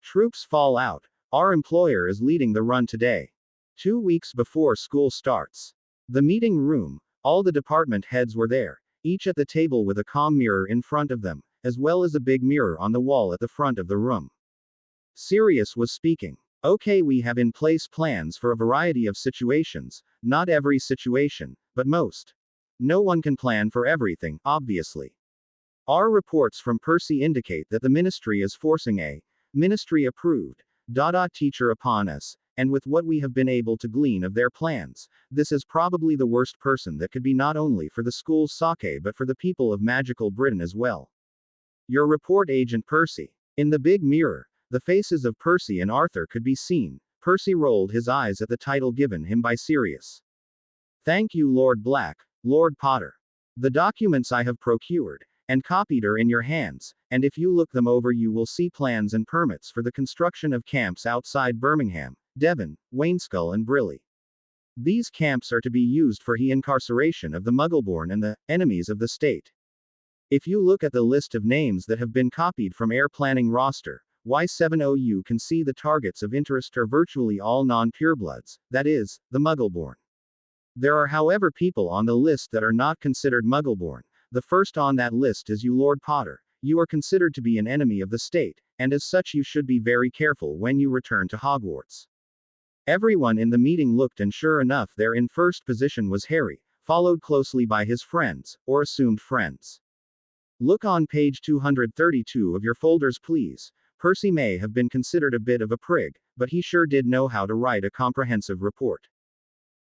S1: Troops fall out. Our employer is leading the run today. 2 weeks before school starts. The meeting room, all the department heads were there, each at the table with a comm mirror in front of them, as well as a big mirror on the wall at the front of the room. Sirius was speaking. Okay, we have in place plans for a variety of situations, not every situation, but most. No one can plan for everything, obviously. Our reports from Percy indicate that the ministry is forcing a ministry approved teacher upon us, and with what we have been able to glean of their plans, this is probably the worst person that could be, not only for the school's sake but for the people of magical Britain as well. Your report, Agent Percy. In the big mirror, the faces of Percy and Arthur could be seen. Percy rolled his eyes at the title given him by Sirius. Thank you, Lord Black, Lord Potter. The documents I have procured and copied are in your hands, and if you look them over you will see plans and permits for the construction of camps outside Birmingham, Devon, Wainskull and Briley. These camps are to be used for the incarceration of the Muggleborn and the enemies of the state. If you look at the list of names that have been copied from Air Planning roster, Y70, you can see the targets of interest are virtually all non-purebloods, that is, the Muggleborn. There are, however, people on the list that are not considered Muggleborn. The first on that list is you, Lord Potter. You are considered to be an enemy of the state, and as such you should be very careful when you return to Hogwarts. Everyone in the meeting looked, and sure enough, there in first position was Harry, followed closely by his friends, or assumed friends. Look on page 232 of your folders, please. Percy may have been considered a bit of a prig, but he sure did know how to write a comprehensive report.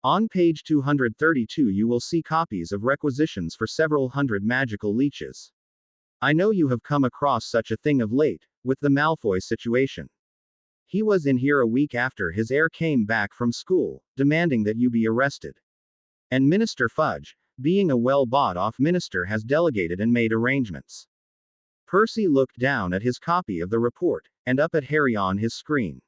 S1: On page 232 you will see copies of requisitions for several hundred magical leeches. I know you have come across such a thing of late, with the Malfoy situation. He was in here a week after his heir came back from school, demanding that you be arrested. And Minister Fudge, being a well-bought-off minister, has delegated and made arrangements. Percy looked down at his copy of the report, and up at Harry on his screen.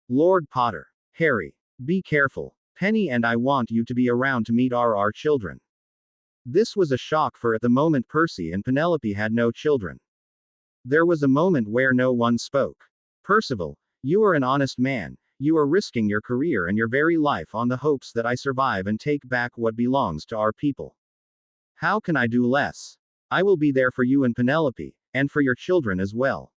S1: Lord Potter. Harry. Be careful. Penny and I want you to be around to meet our children. This was a shock, for at the moment Percy and Penelope had no children. There was a moment where no one spoke. Percival, you are an honest man. You are risking your career and your very life on the hopes that I survive and take back what belongs to our people. How can I do less? I will be there for you and Penelope, and for your children as well.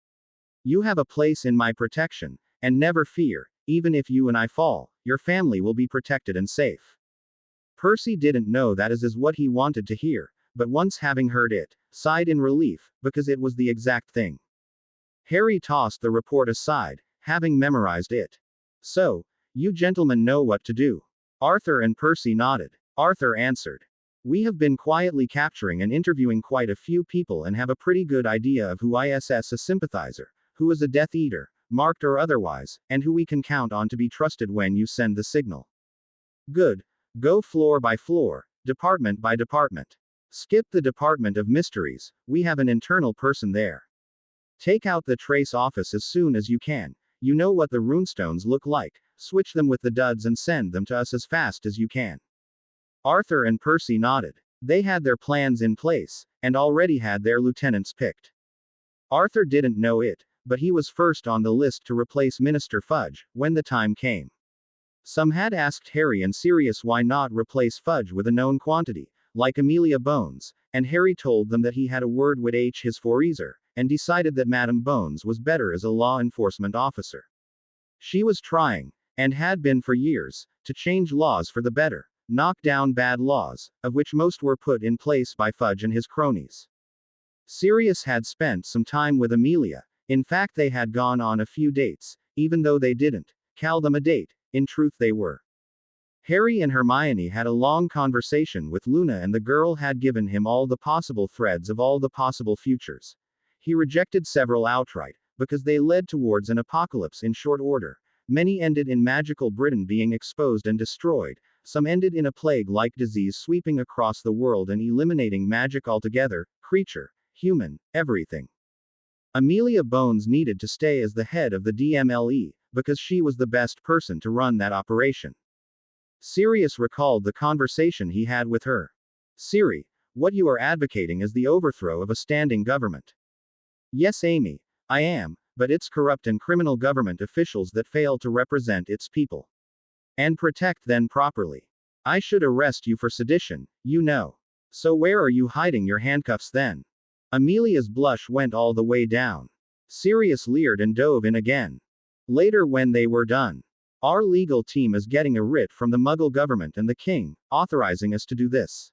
S1: You have a place in my protection, and never fear, even if you and I fall, your family will be protected and safe. Percy didn't know that is what he wanted to hear, but once having heard it, sighed in relief, because it was the exact thing. Harry tossed the report aside, having memorized it. So, You gentlemen know what to do. Arthur and Percy nodded. Arthur answered. We have been quietly capturing and interviewing quite a few people and have a pretty good idea of who is a sympathizer, who is a Death Eater, marked or otherwise, and who we can count on to be trusted when you send the signal. Good. Go floor by floor, department by department. Skip the Department of Mysteries, we have an internal person there. Take out the trace office as soon as you can. You know what the runestones look like, switch them with the duds and send them to us as fast as you can. Arthur and Percy nodded. They had their plans in place, and already had their lieutenants picked. Arthur didn't know it, but he was first on the list to replace Minister Fudge, when the time came. Some had asked Harry and Sirius why not replace Fudge with a known quantity, like Amelia Bones, and Harry told them that he had a word with his forezer, and decided that Madame Bones was better as a law enforcement officer. She was trying, and had been for years, to change laws for the better, knock down bad laws, of which most were put in place by Fudge and his cronies. Sirius had spent some time with Amelia, in fact they had gone on a few dates, even though they didn't call them a date, in truth they were. Harry and Hermione had a long conversation with Luna and the girl had given him all the possible threads of all the possible futures. He rejected several outright, because they led towards an apocalypse in short order. Many ended in magical Britain being exposed and destroyed, some ended in a plague-like disease sweeping across the world and eliminating magic altogether, creature, human, everything. Amelia Bones needed to stay as the head of the DMLE, because she was the best person to run that operation. Sirius recalled the conversation he had with her. Siri, what you are advocating is the overthrow of a standing government. Yes, Amy, I am, but it's corrupt and criminal government officials that fail to represent its people. And protect them properly. I should arrest you for sedition, you know. So where are you hiding your handcuffs then? Amelia's blush went all the way down. Sirius leered and dove in again. Later when they were done. Our legal team is getting a writ from the Muggle government and the king, authorizing us to do this.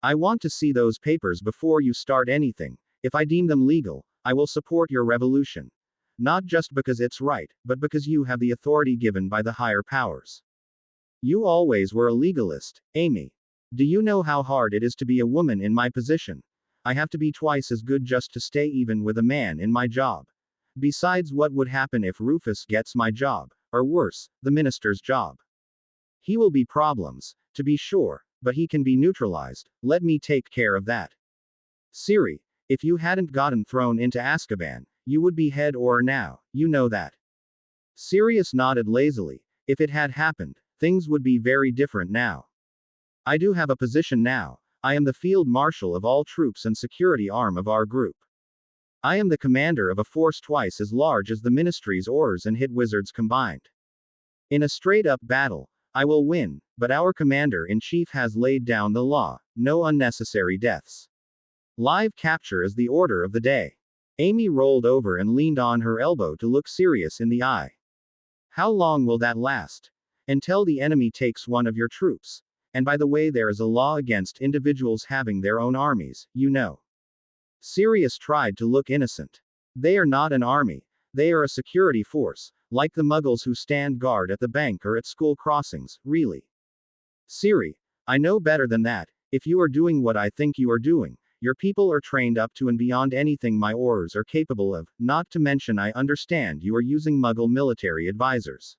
S1: I want to see those papers before you start anything. If I deem them legal, I will support your revolution. Not just because it's right, but because you have the authority given by the higher powers. You always were a legalist, Amy. Do you know how hard it is to be a woman in my position? I have to be twice as good just to stay even with a man in my job. Besides, what would happen if Rufus gets my job, or worse, the minister's job? He will be problems, to be sure, but he can be neutralized. Let me take care of that. Siri, if you hadn't gotten thrown into Azkaban, you would be head or now, you know that. Sirius nodded lazily. If it had happened, things would be very different now. I do have a position now. I am the field marshal of all troops and security arm of our group. I am the commander of a force twice as large as the Ministry's Aurors and Hit Wizards combined. In a straight-up battle, I will win, but our commander-in-chief has laid down the law, no unnecessary deaths. Live capture is the order of the day. Amy rolled over and leaned on her elbow to look Sirius in the eye. How long will that last? Until the enemy takes one of your troops. And by the way, there is a law against individuals having their own armies, you know. Sirius tried to look innocent. They are not an army. They are a security force, like the Muggles who stand guard at the bank or at school crossings, really. Siri, I know better than that. If you are doing what I think you are doing, your people are trained up to and beyond anything my Aurors are capable of, not to mention I understand you are using Muggle military advisors.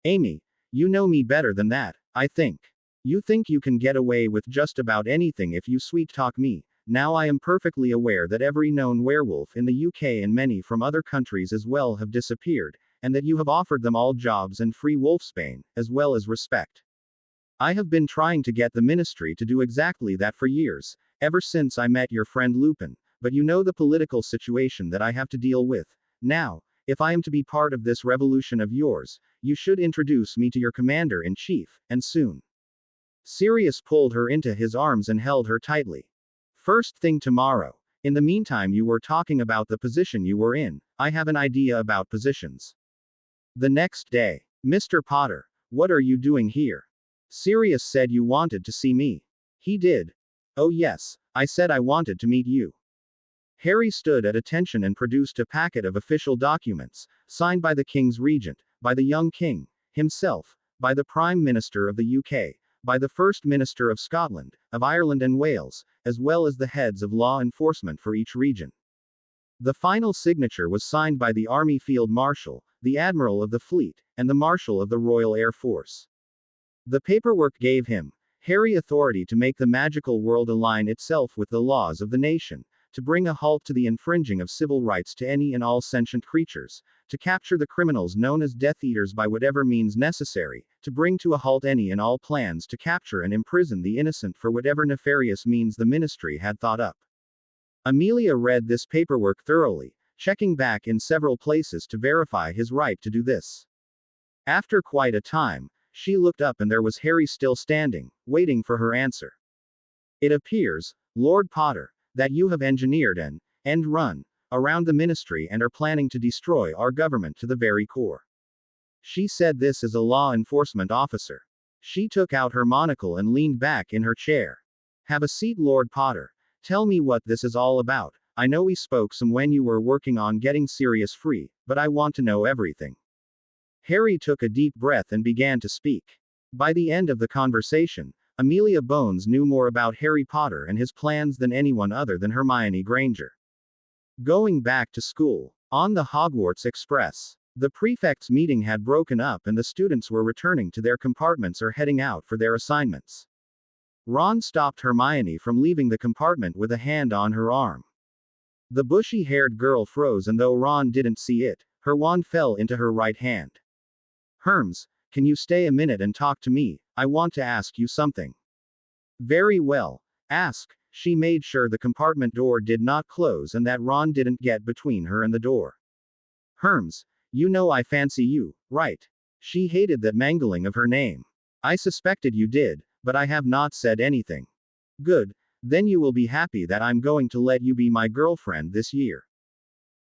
S1: Amy, you know me better than that, I think. You think you can get away with just about anything if you sweet-talk me. Now I am perfectly aware that every known werewolf in the UK and many from other countries as well have disappeared, and that you have offered them all jobs and free wolfsbane, as well as respect. I have been trying to get the ministry to do exactly that for years, ever since I met your friend Lupin, but you know the political situation that I have to deal with. Now, if I am to be part of this revolution of yours, you should introduce me to your commander-in-chief, and soon. Sirius pulled her into his arms and held her tightly. First thing tomorrow. In the meantime, you were talking about the position you were in. I have an idea about positions. The next day. Mr. Potter, what are you doing here? Sirius said you wanted to see me. He did. Oh yes, I said I wanted to meet you. Harry stood at attention and produced a packet of official documents, signed by the King's Regent, by the young king, himself, by the Prime Minister of the UK, by the First Minister of Scotland, of Ireland and Wales, as well as the heads of law enforcement for each region. The final signature was signed by the Army Field Marshal, the Admiral of the Fleet, and the Marshal of the Royal Air Force. The paperwork gave him, Harry, authority to make the magical world align itself with the laws of the nation, to bring a halt to the infringing of civil rights to any and all sentient creatures, to capture the criminals known as Death Eaters by whatever means necessary, to bring to a halt any and all plans to capture and imprison the innocent for whatever nefarious means the ministry had thought up. Amelia read this paperwork thoroughly, checking back in several places to verify his right to do this. After quite a time, she looked up and there was Harry still standing, waiting for her answer. It appears, Lord Potter, that you have engineered an end run around the ministry and are planning to destroy our government to the very core. She said this as a law enforcement officer. She took out her monocle and leaned back in her chair. Have a seat, Lord Potter. Tell me what this is all about. I know we spoke some when you were working on getting Sirius free, but I want to know everything. Harry took a deep breath and began to speak. By the end of the conversation, Amelia Bones knew more about Harry Potter and his plans than anyone other than Hermione Granger. Going back to school. On the Hogwarts Express. The prefects' meeting had broken up and the students were returning to their compartments or heading out for their assignments. Ron stopped Hermione from leaving the compartment with a hand on her arm. The bushy-haired girl froze, and though Ron didn't see it, her wand fell into her right hand. Herms, can you stay a minute and talk to me? I want to ask you something. Very well. Ask. She made sure the compartment door did not close and that Ron didn't get between her and the door. Herms, you know I fancy you, right? She hated that mangling of her name. I suspected you did, but I have not said anything. Good. Then you will be happy that I'm going to let you be my girlfriend this year.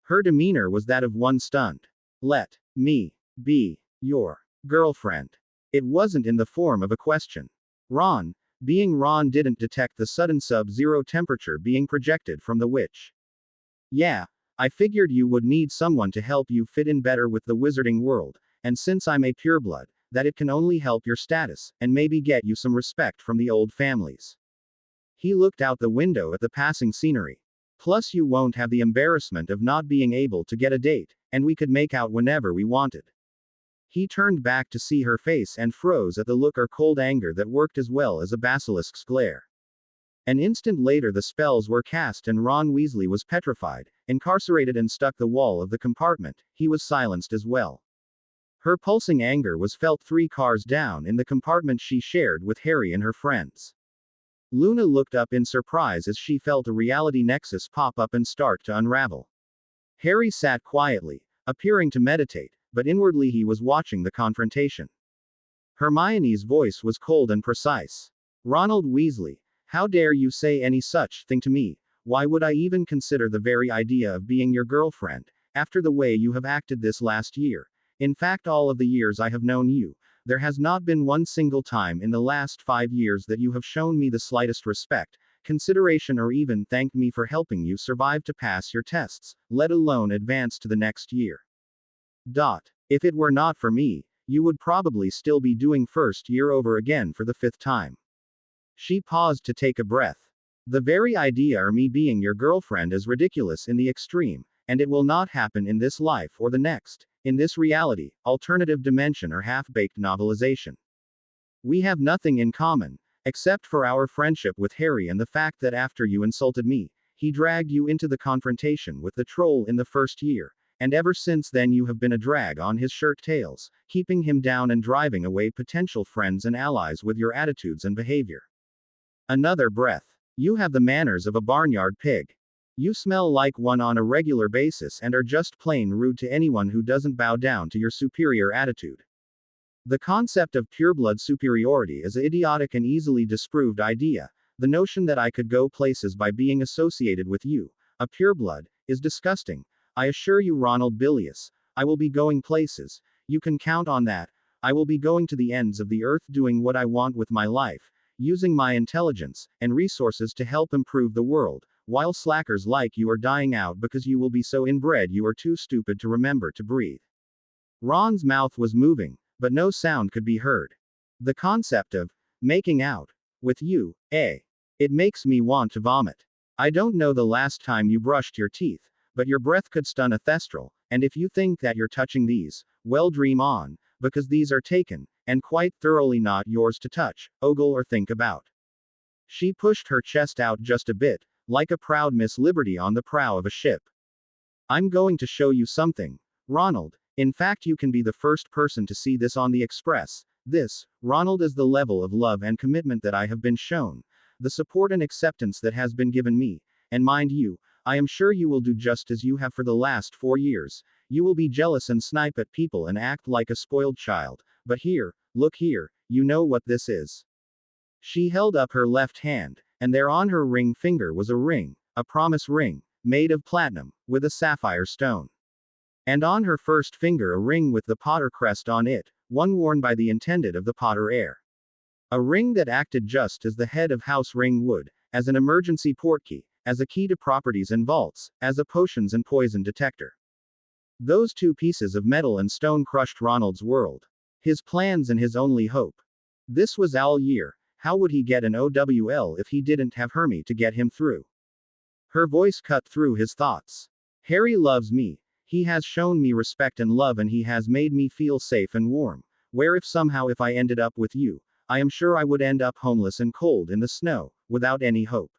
S1: Her demeanor was that of one stunned. Let me be your girlfriend. It wasn't in the form of a question. Ron, being Ron, didn't detect the sudden sub-zero temperature being projected from the witch. Yeah, I figured you would need someone to help you fit in better with the wizarding world, and since I'm a pureblood, that it can only help your status, and maybe get you some respect from the old families. He looked out the window at the passing scenery. Plus you won't have the embarrassment of not being able to get a date, and we could make out whenever we wanted. He turned back to see her face and froze at the look or cold anger that worked as well as a basilisk's glare. An instant later the spells were cast and Ron Weasley was petrified, incarcerated and stuck the wall of the compartment. He was silenced as well. Her pulsing anger was felt 3 cars down in the compartment she shared with Harry and her friends. Luna looked up in surprise as she felt a reality nexus pop up and start to unravel. Harry sat quietly, appearing to meditate, but inwardly he was watching the confrontation. Hermione's voice was cold and precise. Ronald Weasley, how dare you say any such thing to me? Why would I even consider the very idea of being your girlfriend, after the way you have acted this last year? In fact, all of the years I have known you, there has not been one single time in the last 5 years that you have shown me the slightest respect, consideration, or even thanked me for helping you survive to pass your tests, let alone advance to the next year. If it were not for me, you would probably still be doing first year over again for the 5th time. She paused to take a breath. The very idea of me being your girlfriend is ridiculous in the extreme, and it will not happen in this life or the next, in this reality, alternative dimension, or half-baked novelization. We have nothing in common, except for our friendship with Harry and the fact that after you insulted me, he dragged you into the confrontation with the troll in the 1st year, and ever since then you have been a drag on his shirt tails, keeping him down and driving away potential friends and allies with your attitudes and behavior. Another breath. You have the manners of a barnyard pig. You smell like one on a regular basis and are just plain rude to anyone who doesn't bow down to your superior attitude. The concept of pureblood superiority is an idiotic and easily disproved idea. The notion that I could go places by being associated with you, a pureblood, is disgusting. I assure you, Ronald Bilius, I will be going places. You can count on that. I will be going to the ends of the earth doing what I want with my life, using my intelligence and resources to help improve the world, while slackers like you are dying out because you will be so inbred you are too stupid to remember to breathe. Ron's mouth was moving, but no sound could be heard. The concept of making out with you, it makes me want to vomit. I don't know the last time you brushed your teeth, but your breath could stun a thestral, and if you think that you're touching these, well, dream on, because these are taken, and quite thoroughly not yours to touch, ogle or think about. She pushed her chest out just a bit, like a proud Miss Liberty on the prow of a ship. I'm going to show you something, Ronald. In fact, you can be the first person to see this on the Express. This, Ronald, is the level of love and commitment that I have been shown, the support and acceptance that has been given me, and mind you, I am sure you will do just as you have for the last 4 years. You will be jealous and snipe at people and act like a spoiled child, but here, look here, you know what this is. She held up her left hand, and there on her ring finger was a ring, a promise ring, made of platinum, with a sapphire stone. And on her first finger a ring with the Potter crest on it, one worn by the intended of the Potter heir. A ring that acted just as the head of House Ring would, as an emergency portkey, as a key to properties and vaults, as a potions and poison detector. Those two pieces of metal and stone crushed Ronald's world. His plans and his only hope. This was all year. How would he get an OWL if he didn't have Hermione to get him through? Her voice cut through his thoughts. Harry loves me. He has shown me respect and love, and he has made me feel safe and warm. Where if somehow if I ended up with you, I am sure I would end up homeless and cold in the snow, without any hope.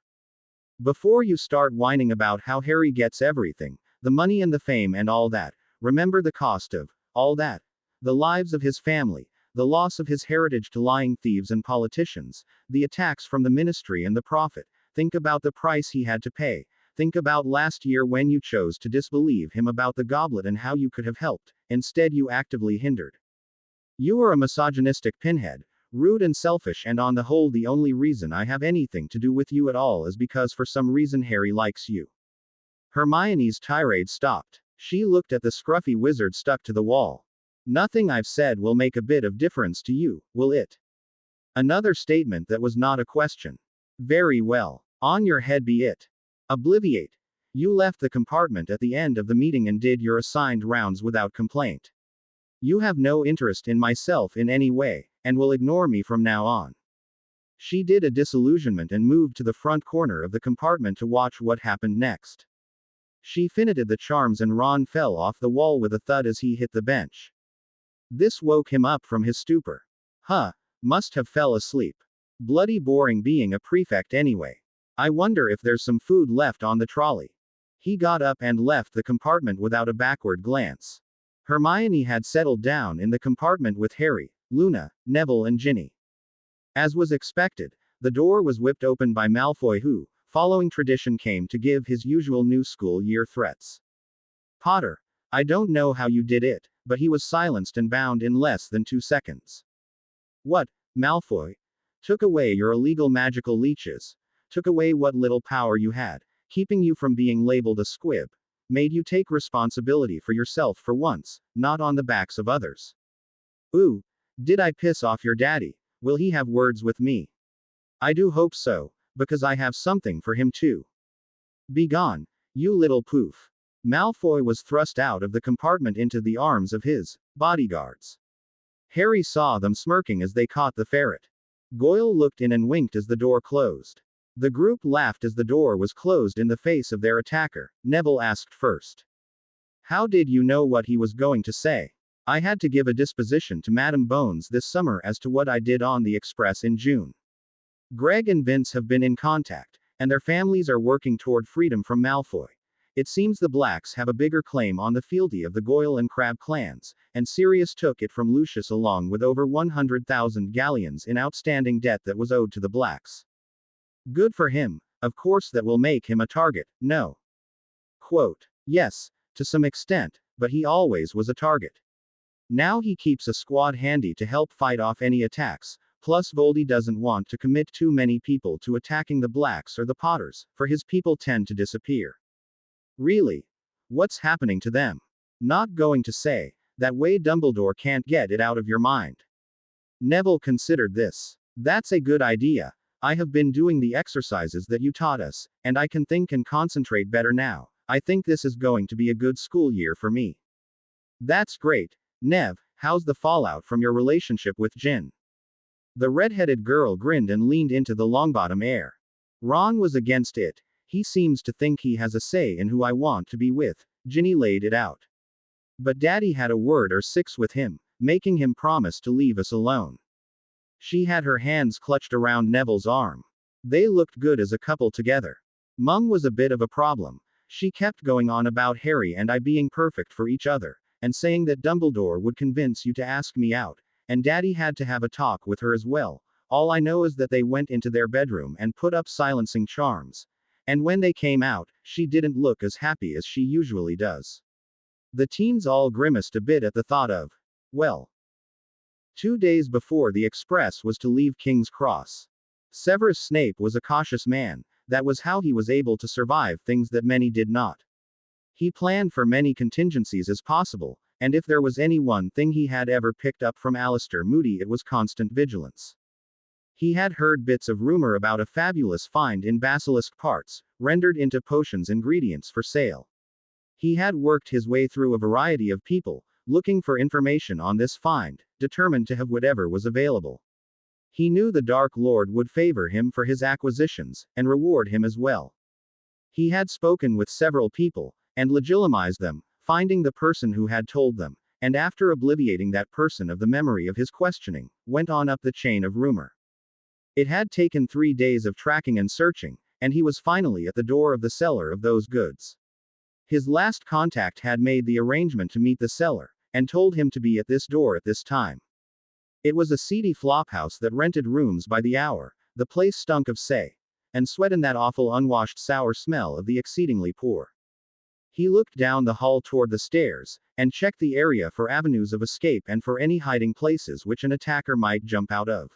S1: Before you start whining about how Harry gets everything, the money and the fame and all that, remember the cost of all that. The lives of his family, the loss of his heritage to lying thieves and politicians, the attacks from the ministry and the prophet. Think about the price he had to pay. Think about last year when you chose to disbelieve him about the goblet and how you could have helped. Instead, you actively hindered. You are a misogynistic pinhead, rude and selfish, and on the whole, the only reason I have anything to do with you at all is because for some reason Harry likes you. Hermione's tirade stopped. She looked at the scruffy wizard stuck to the wall. Nothing I've said will make a bit of difference to you, will it? Another statement that was not a question. Very well. On your head be it. Obliviate. You left the compartment at the end of the meeting and did your assigned rounds without complaint. You have no interest in myself in any way, and will ignore me from now on. She did a disillusionment and moved to the front corner of the compartment to watch what happened next. She finited the charms and Ron fell off the wall with a thud as he hit the bench. This woke him up from his stupor. Must have fell asleep. Bloody boring being a prefect anyway. I wonder if there's some food left on the trolley. He got up and left the compartment without a backward glance. Hermione had settled down in the compartment with Harry, Luna, Neville and Ginny. As was expected, the door was whipped open by Malfoy, who, following tradition, came to give his usual new school year threats. Potter, I don't know how you did it, but he was silenced and bound in less than 2 seconds. What, Malfoy? Took away your illegal magical leeches. Took away what little power you had, keeping you from being labeled a squib. Made you take responsibility for yourself for once, not on the backs of others. Ooh, did I piss off your daddy? Will he have words with me? I do hope so, because I have something for him too. Begone, you little poof. Malfoy was thrust out of the compartment into the arms of his bodyguards. Harry saw them smirking as they caught the ferret. Goyle looked in and winked as the door closed. The group laughed as the door was closed in the face of their attacker. Neville asked first. How did you know what he was going to say? I had to give a disposition to Madame Bones this summer as to what I did on the Express in June. Greg and Vince have been in contact, and their families are working toward freedom from Malfoy. It seems the Blacks have a bigger claim on the fealty of the Goyle and Crabbe clans, and Sirius took it from Lucius along with over 100,000 galleons in outstanding debt that was owed to the Blacks. Good for him. Of course that will make him a target, no? Quote. Yes, to some extent, but he always was a target. Now he keeps a squad handy to help fight off any attacks, plus Voldy doesn't want to commit too many people to attacking the Blacks or the Potters, for his people tend to disappear. Really? What's happening to them? Not going to say. That way Dumbledore can't get it out of your mind. Neville considered this. That's a good idea. I have been doing the exercises that you taught us, and I can think and concentrate better now. I think this is going to be a good school year for me. That's great, Nev. how's the fallout from your relationship with Jin? The red-headed girl grinned and leaned into the Longbottom heir. Ron was against it. He seems to think he has a say in who I want to be with, Ginny laid it out. But Daddy had a word or six with him, making him promise to leave us alone. She had her hands clutched around Neville's arm. They looked good as a couple together. Mum was a bit of a problem. She kept going on about Harry and I being perfect for each other, and saying that Dumbledore would convince you to ask me out, and Daddy had to have a talk with her as well. All I know is that they went into their bedroom and put up silencing charms. And when they came out, she didn't look as happy as she usually does. The teens all grimaced a bit at the thought of, well, 2 days before the express was to leave King's Cross. Severus Snape was a cautious man. That was how he was able to survive things that many did not. He planned for many contingencies as possible, and if there was any one thing he had ever picked up from Alistair Moody, it was constant vigilance. He had heard bits of rumor about a fabulous find in basilisk parts, rendered into potions ingredients for sale. He had worked his way through a variety of people, looking for information on this find, determined to have whatever was available. He knew the Dark Lord would favor him for his acquisitions, and reward him as well. He had spoken with several people, and legitimized them, finding the person who had told them, and after obliviating that person of the memory of his questioning, went on up the chain of rumor. It had taken 3 days of tracking and searching, and he was finally at the door of the seller of those goods. His last contact had made the arrangement to meet the seller, and told him to be at this door at this time. It was a seedy flophouse that rented rooms by the hour. The place stunk of say and sweat and that awful unwashed sour smell of the exceedingly poor. He looked down the hall toward the stairs, and checked the area for avenues of escape and for any hiding places which an attacker might jump out of.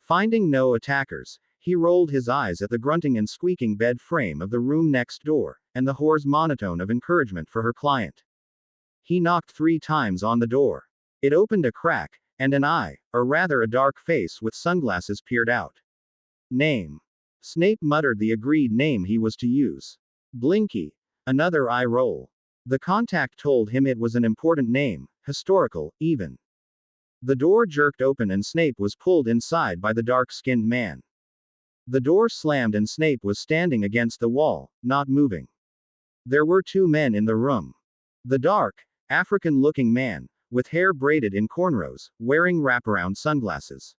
S1: Finding no attackers, he rolled his eyes at the grunting and squeaking bed frame of the room next door, and the whore's monotone of encouragement for her client. He knocked 3 times on the door. It opened a crack, and an eye, or rather a dark face with sunglasses peered out. Name. Snape muttered the agreed name he was to use. Blinky. Another eye roll. The contact told him it was an important name, historical, even. The door jerked open and Snape was pulled inside by the dark-skinned man. The door slammed and Snape was standing against the wall, not moving. There were 2 men in the room. The dark, African-looking man, with hair braided in cornrows, wearing wraparound sunglasses.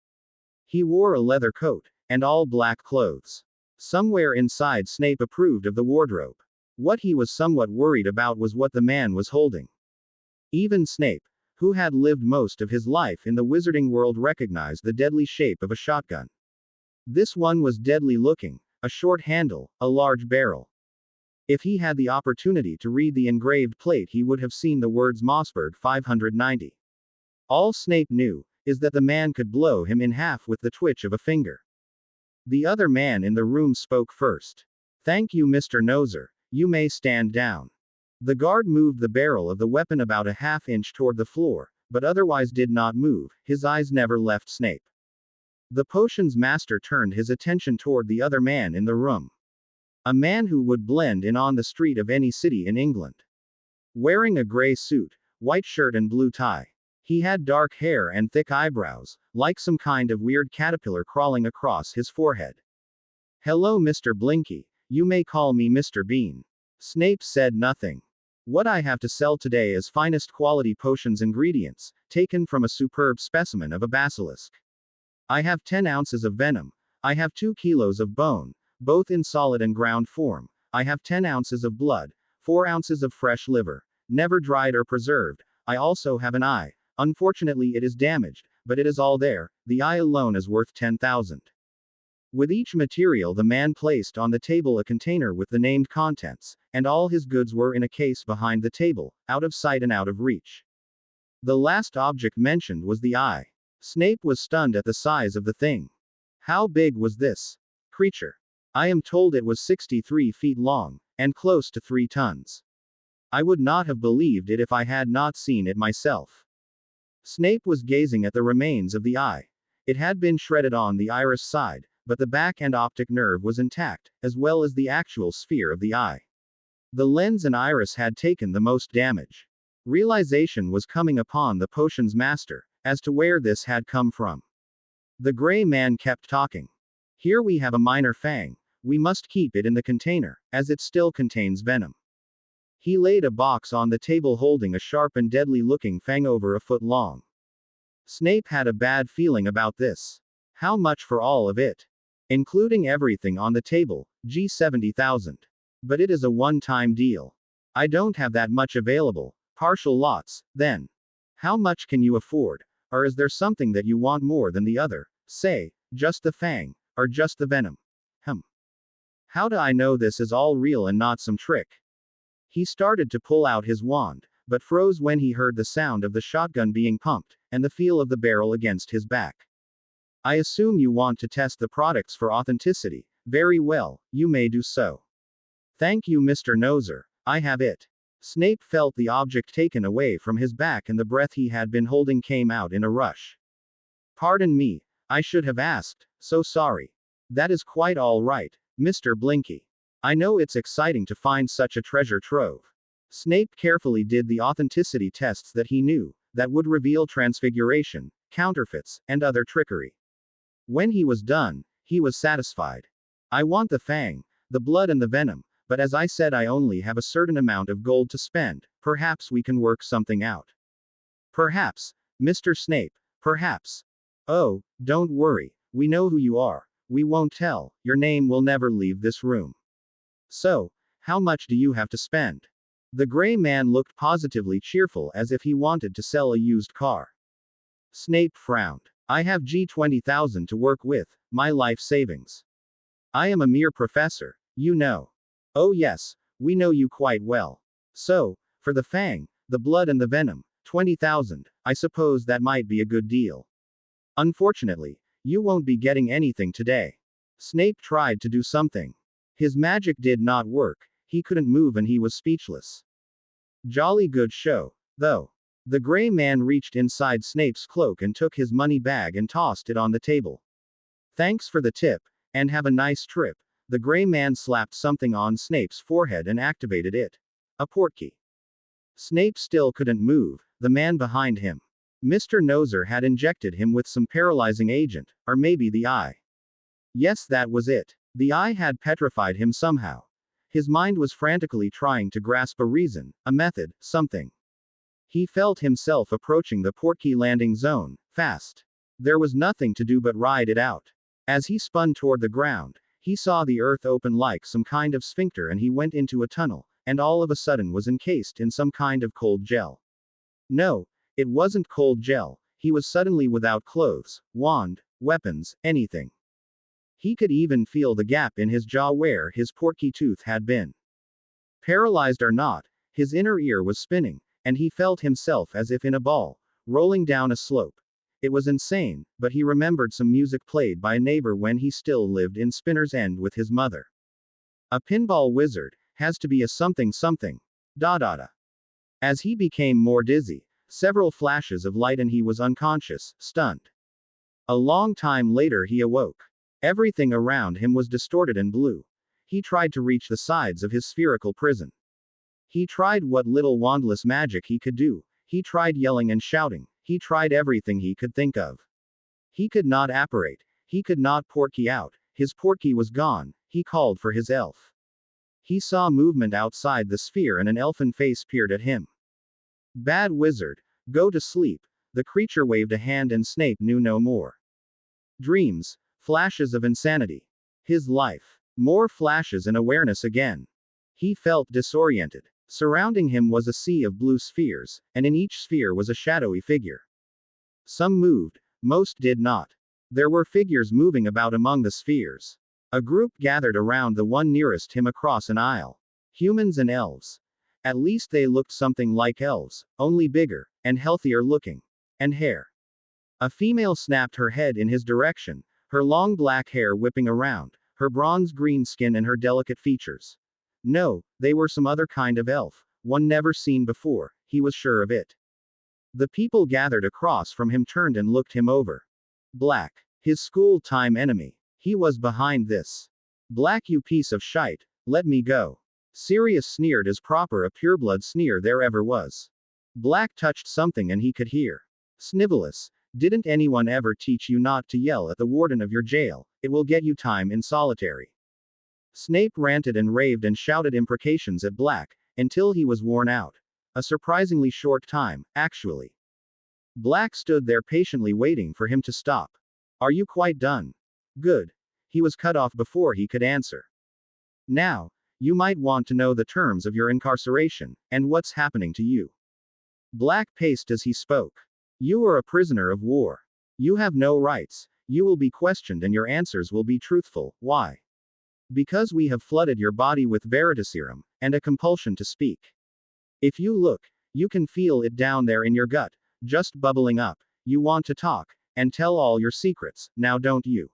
S1: He wore a leather coat, and all black clothes. Somewhere inside Snape approved of the wardrobe. What he was somewhat worried about was what the man was holding. Even Snape, who had lived most of his life in the wizarding world, recognized the deadly shape of a shotgun. This one was deadly looking, a short handle, a large barrel. If he had the opportunity to read the engraved plate, he would have seen the words Mossberg 590. All Snape knew is that the man could blow him in half with the twitch of a finger. The other man in the room spoke first. "Thank you, Mr. Noser. You may stand down." The guard moved the barrel of the weapon about a half-inch toward the floor, but otherwise did not move. His eyes never left Snape. The potions master turned his attention toward the other man in the room. A man who would blend in on the street of any city in England. Wearing a gray suit, white shirt and blue tie. He had dark hair and thick eyebrows, like some kind of weird caterpillar crawling across his forehead. "Hello, Mr. Blinky. You may call me Mr. Bean." Snape said nothing. "What I have to sell today is finest quality potions ingredients, taken from a superb specimen of a basilisk. I have 10 ounces of venom. I have 2 kilos of bone, both in solid and ground form. I have 10 ounces of blood, 4 ounces of fresh liver, never dried or preserved. I also have an eye. Unfortunately it is damaged, but it is all there. The eye alone is worth 10,000. With each material the man placed on the table a container with the named contents, and all his goods were in a case behind the table, out of sight and out of reach. The last object mentioned was the eye. Snape was stunned at the size of the thing. How big was this creature? I am told it was 63 feet long, and close to 3 tons. I would not have believed it if I had not seen it myself. Snape was gazing at the remains of the eye. It had been shredded on the iris side, but the back and optic nerve was intact, as well as the actual sphere of the eye. The lens and iris had taken the most damage. Realization was coming upon the potion's master, as to where this had come from. The gray man kept talking. Here we have a minor fang. We must keep it in the container, as it still contains venom. He laid a box on the table holding a sharp and deadly looking fang over a foot long. Snape had a bad feeling about this. How much for all of it? Including everything on the table, G 70,000. But it is a one-time deal. I don't have that much available. Partial lots, then. How much can you afford? Or is there something that you want more than the other? Say, just the fang, or just the venom? How do I know this is all real and not some trick? He started to pull out his wand, but froze when he heard the sound of the shotgun being pumped, and the feel of the barrel against his back. I assume you want to test the products for authenticity. Very well, you may do so. Thank you, Mr. Noser. I have it. Snape felt the object taken away from his back and the breath he had been holding came out in a rush. Pardon me, I should have asked, so sorry. That is quite all right, Mr. Blinky. I know it's exciting to find such a treasure trove. Snape carefully did the authenticity tests that he knew, that would reveal transfiguration, counterfeits, and other trickery. When he was done, he was satisfied. I want the fang, the blood and the venom, but as I said I only have a certain amount of gold to spend, perhaps we can work something out. Perhaps, Mr. Snape, perhaps. Oh, don't worry, we know who you are. We won't tell, your name will never leave this room. So, how much do you have to spend? The gray man looked positively cheerful as if he wanted to sell a used car. Snape frowned. I have G 20,000 to work with, my life savings. I am a mere professor, you know. Oh yes, we know you quite well. So, for the fang, the blood and the venom, 20,000, I suppose that might be a good deal. Unfortunately, you won't be getting anything today. Snape tried to do something. His magic did not work, he couldn't move and he was speechless. Jolly good show, though. The gray man reached inside Snape's cloak and took his money bag and tossed it on the table. Thanks for the tip, and have a nice trip. The gray man slapped something on Snape's forehead and activated it. A portkey. Snape still couldn't move, the man behind him. Mr. Noser had injected him with some paralyzing agent, or maybe the eye. Yes, that was it. The eye had petrified him somehow. His mind was frantically trying to grasp a reason, a method, something. He felt himself approaching the portkey landing zone, fast. There was nothing to do but ride it out. As he spun toward the ground, he saw the earth open like some kind of sphincter and he went into a tunnel, and all of a sudden was encased in some kind of cold gel. No, it wasn't cold gel, he was suddenly without clothes, wand, weapons, anything. He could even feel the gap in his jaw where his portkey tooth had been. Paralyzed or not, his inner ear was spinning, and he felt himself as if in a ball, rolling down a slope. It was insane, but he remembered some music played by a neighbor when he still lived in Spinner's End with his mother. A pinball wizard has to be a something something. Da da da. As he became more dizzy, several flashes of light and he was unconscious, stunned. A long time later he awoke. Everything around him was distorted and blue. He tried to reach the sides of his spherical prison. He tried what little wandless magic he could do. He tried yelling and shouting. He tried everything he could think of. He could not apparate. He could not portkey out. His portkey was gone. He called for his elf. He saw movement outside the sphere and an elfin face peered at him. Bad wizard, go to sleep. The creature waved a hand and Snape knew no more. Dreams, flashes of insanity. His life. More flashes and awareness again. He felt disoriented. Surrounding him was a sea of blue spheres, and in each sphere was a shadowy figure. Some moved, most did not. There were figures moving about among the spheres. A group gathered around the one nearest him across an aisle. Humans and elves. At least they looked something like elves, only bigger, and healthier looking. And hair. A female snapped her head in his direction, her long black hair whipping around, her bronze-green skin and her delicate features. No, they were some other kind of elf, one never seen before, he was sure of it. The people gathered across from him turned and looked him over. Black. His school-time enemy. He was behind this. Black, you piece of shite, let me go. Sirius sneered as proper a pureblood sneer there ever was. Black touched something and he could hear. Snivellus, didn't anyone ever teach you not to yell at the warden of your jail? It will get you time in solitary. Snape ranted and raved and shouted imprecations at Black, until he was worn out. A surprisingly short time, actually. Black stood there patiently waiting for him to stop. Are you quite done? Good. He was cut off before he could answer. Now, you might want to know the terms of your incarceration, and what's happening to you. Black paced as he spoke. You are a prisoner of war. You have no rights. You will be questioned and your answers will be truthful. Why? Because we have flooded your body with veritaserum, and a compulsion to speak. If you look, you can feel it down there in your gut, just bubbling up. You want to talk, and tell all your secrets, now don't you?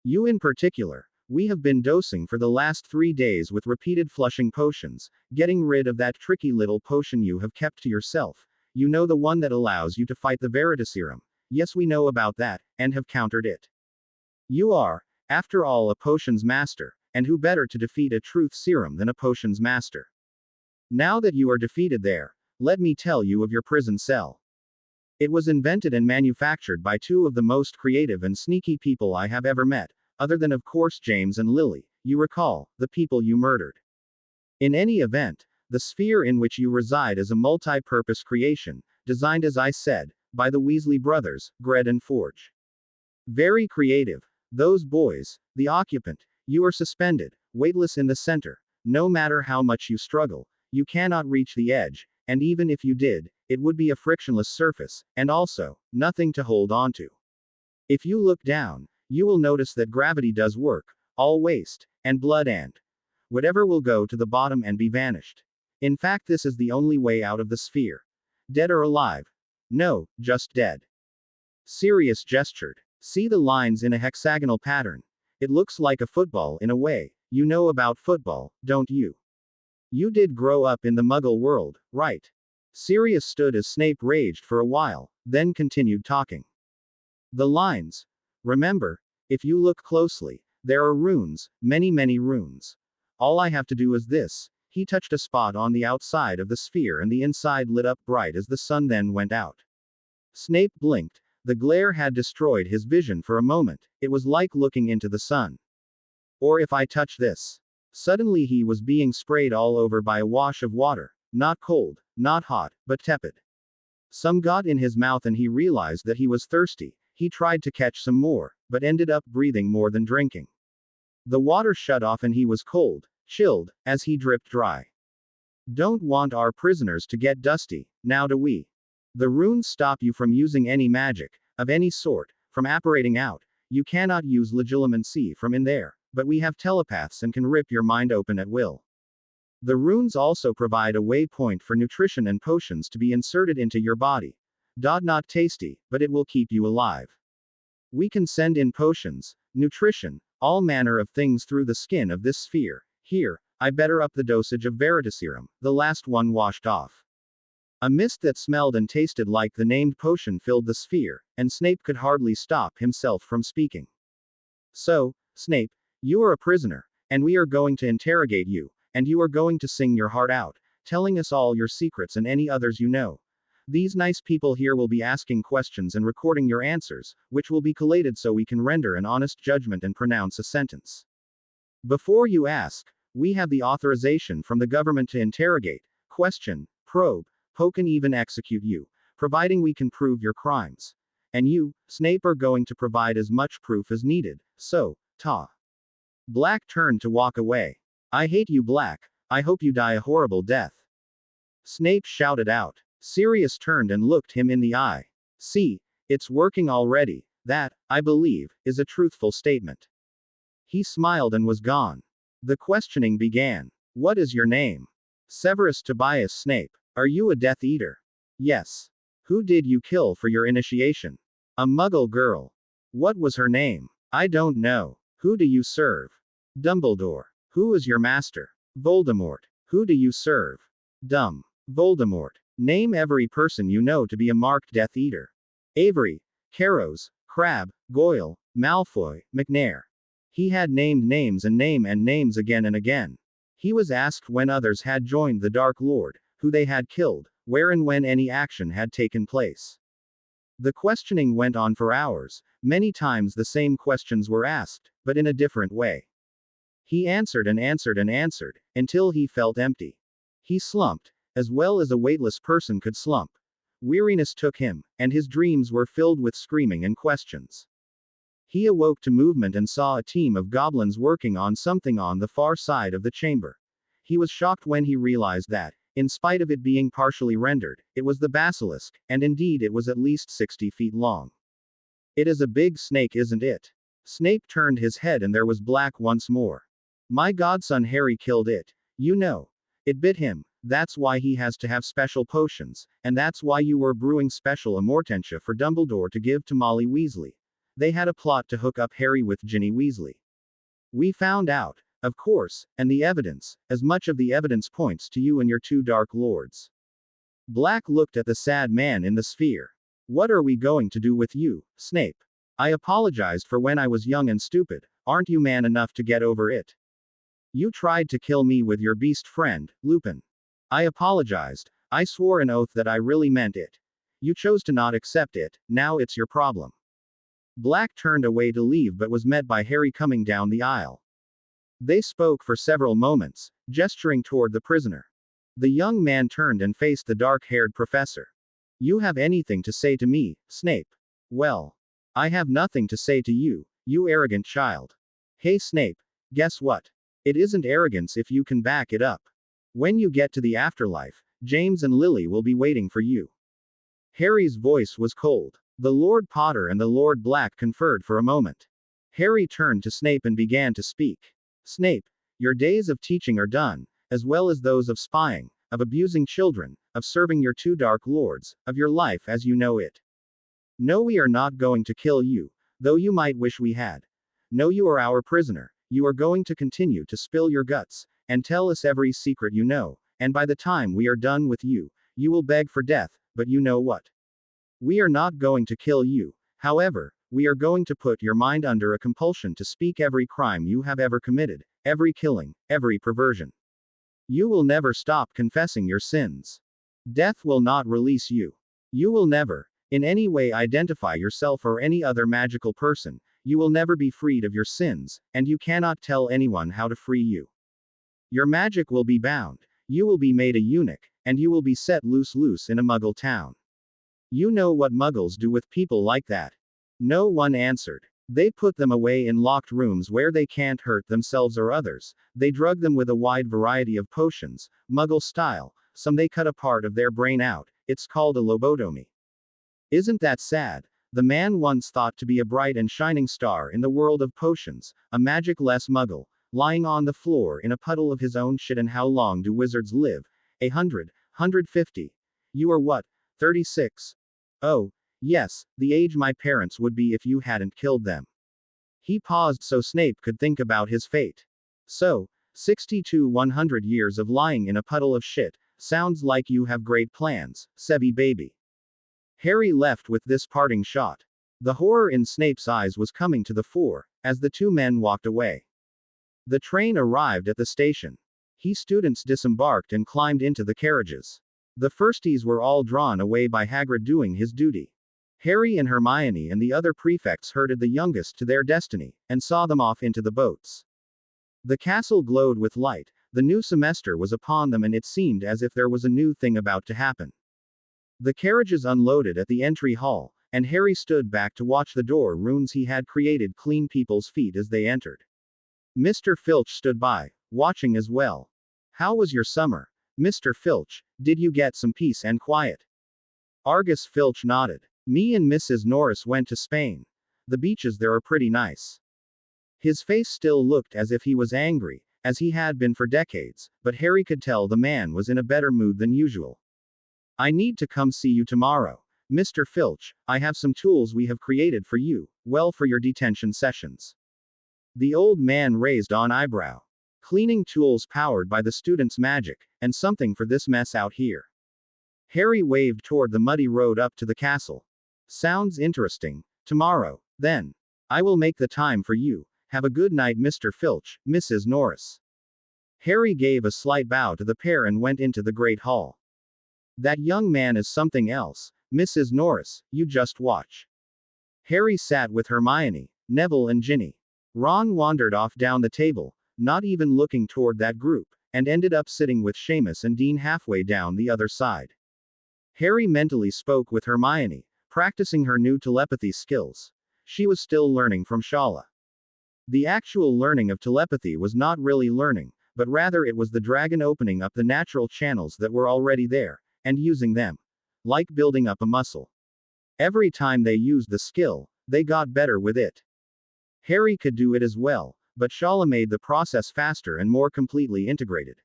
S1: You in particular. We have been dosing for the last 3 days with repeated flushing potions, getting rid of that tricky little potion you have kept to yourself. You know, the one that allows you to fight the veritaserum. Yes, we know about that, and have countered it. You are, after all, a potions master, and who better to defeat a truth serum than a potions master? Now that you are defeated there, let me tell you of your prison cell. It was invented and manufactured by 2 of the most creative and sneaky people I have ever met, other than of course James and Lily, you recall, the people you murdered. In any event, the sphere in which you reside is a multi-purpose creation, designed as I said, by the Weasley brothers, Gred and Forge. Very creative. Those boys, the occupant, you are suspended, weightless in the center. No matter how much you struggle, you cannot reach the edge, and even if you did, it would be a frictionless surface, and also, nothing to hold onto. If you look down, you will notice that gravity does work, all waste, and blood and whatever will go to the bottom and be vanished. In fact, this is the only way out of the sphere. Dead or alive? No, just dead. Sirius gestured. See the lines in a hexagonal pattern? It looks like a football in a way. You know about football, don't you? You did grow up in the Muggle world, right? Sirius stood as Snape raged for a while, then continued talking. The lines. Remember, if you look closely, there are runes, many runes. All I have to do is this. He touched a spot on the outside of the sphere and the inside lit up bright as the sun then went out. Snape blinked. The glare had destroyed his vision for a moment. It was like looking into the sun. Or if I touch this. Suddenly he was being sprayed all over by a wash of water. Not cold, not hot, but tepid. Some got in his mouth and he realized that he was thirsty. He tried to catch some more, but ended up breathing more than drinking. The water shut off and he was cold, chilled, as he dripped dry. Don't want our prisoners to get dusty, now do we? The runes stop you from using any magic, of any sort, from apparating out. You cannot use legilimency from in there, but we have telepaths and can rip your mind open at will. The runes also provide a waypoint for nutrition and potions to be inserted into your body. Not tasty, but it will keep you alive. We can send in potions, nutrition, all manner of things through the skin of this sphere. Here, I better up the dosage of veritaserum, the last one washed off. A mist that smelled and tasted like the named potion filled the sphere, and Snape could hardly stop himself from speaking. So, Snape, you are a prisoner, and we are going to interrogate you, and you are going to sing your heart out, telling us all your secrets and any others you know. These nice people here will be asking questions and recording your answers, which will be collated so we can render an honest judgment and pronounce a sentence. Before you ask, we have the authorization from the government to interrogate, question, probe, poke and even execute you, providing we can prove your crimes. And you, Snape, are going to provide as much proof as needed, so, Black turned to walk away. I hate you, Black. I hope you die a horrible death. Snape shouted out. Sirius turned and looked him in the eye. See, it's working already. That, I believe, is a truthful statement. He smiled and was gone. The questioning began. What is your name? Severus Tobias Snape. Are you a Death Eater? Yes. Who did you kill for your initiation? A Muggle girl. What was her name? I don't know. Who do you serve? Dumbledore. Who is your master? Voldemort. Who do you serve? Dumb. Voldemort. Name every person you know to be a marked Death Eater. Avery, Carrows, Crabbe, Goyle, Malfoy, McNair. He had named names and names again and again. He was asked when others had joined the Dark Lord, who they had killed, where and when any action had taken place. The questioning went on for hours. Many times the same questions were asked, but in a different way. He answered and answered and answered, until he felt empty. He slumped, as well as a weightless person could slump. Weariness took him, and his dreams were filled with screaming and questions. He awoke to movement and saw a team of goblins working on something on the far side of the chamber. He was shocked when he realized that, in spite of it being partially rendered, it was the basilisk, and indeed it was at least 60 feet long. It is a big snake, isn't it? Snape turned his head and there was black once more. My godson Harry killed it. You know. It bit him, that's why he has to have special potions, and that's why you were brewing special amortentia for Dumbledore to give to Molly Weasley. They had a plot to hook up Harry with Ginny Weasley. We found out, of course, and the evidence, as much of the evidence points to you and your two Dark Lords. Black looked at the sad man in the sphere. What are we going to do with you, Snape? I apologized for when I was young and stupid. Aren't you man enough to get over it? You tried to kill me with your beast friend, Lupin. I apologized. I swore an oath that I really meant it. You chose to not accept it, now it's your problem. Black turned away to leave but was met by Harry coming down the aisle. They spoke for several moments, gesturing toward the prisoner. The young man turned and faced the dark-haired professor. You have anything to say to me, Snape? Well, I have nothing to say to you, you arrogant child. Hey Snape, guess what? It isn't arrogance if you can back it up. When you get to the afterlife, James and Lily will be waiting for you. Harry's voice was cold. The Lord Potter and the Lord Black conferred for a moment. Harry turned to Snape and began to speak. Snape, your days of teaching are done, as well as those of spying, of abusing children, of serving your two Dark Lords, of your life as you know it. No, we are not going to kill you, though you might wish we had. No, you are our prisoner. You are going to continue to spill your guts, and tell us every secret you know, and by the time we are done with you, you will beg for death, but you know what? We are not going to kill you. However, we are going to put your mind under a compulsion to speak every crime you have ever committed, every killing, every perversion. You will never stop confessing your sins. Death will not release you. You will never, in any way, identify yourself or any other magical person. You will never be freed of your sins, and you cannot tell anyone how to free you. Your magic will be bound. You will be made a eunuch, and you will be set loose in a Muggle town. You know what Muggles do with people like that. No one answered. They put them away in locked rooms where they can't hurt themselves or others. They drug them with a wide variety of potions, Muggle style. Some they cut a part of their brain out. It's called a lobotomy. Isn't that sad? The man once thought to be a bright and shining star in the world of potions, a magic-less Muggle, lying on the floor in a puddle of his own shit. And how long do wizards live? 100, 150. You are what? 36? Oh, yes, the age my parents would be if you hadn't killed them. He paused so Snape could think about his fate. So, 100 years of lying in a puddle of shit. Sounds like you have great plans, Sebby baby. Harry left with this parting shot. The horror in Snape's eyes was coming to the fore, as the two men walked away. The train arrived at the station. Students disembarked and climbed into the carriages. The firsties were all drawn away by Hagrid doing his duty. Harry and Hermione and the other prefects herded the youngest to their destiny, and saw them off into the boats. The castle glowed with light. The new semester was upon them, and it seemed as if there was a new thing about to happen. The carriages unloaded at the entry hall, and Harry stood back to watch the door runes he had created clean people's feet as they entered. Mr. Filch stood by, watching as well. How was your summer, Mr. Filch? Did you get some peace and quiet? Argus Filch nodded. Me and Mrs. Norris went to Spain. The beaches there are pretty nice. His face still looked as if he was angry, as he had been for decades, but Harry could tell the man was in a better mood than usual. I need to come see you tomorrow, Mr. Filch. I have some tools we have created for you, well, for your detention sessions. The old man raised an eyebrow. Cleaning tools powered by the student's magic, and something for this mess out here. Harry waved toward the muddy road up to the castle. Sounds interesting. Tomorrow, then. I will make the time for you. Have a good night, Mr. Filch, Mrs. Norris. Harry gave a slight bow to the pair and went into the great hall. That young man is something else, Mrs. Norris, you just watch. Harry sat with Hermione, Neville and Ginny. Ron wandered off down the table, not even looking toward that group, and ended up sitting with Seamus and Dean halfway down the other side. Harry mentally spoke with Hermione, practicing her new telepathy skills. She was still learning from Shala. The actual learning of telepathy was not really learning, but rather it was the dragon opening up the natural channels that were already there, and using them. Like building up a muscle. Every time they used the skill, they got better with it. Harry could do it as well, but Shala made the process faster and more completely integrated.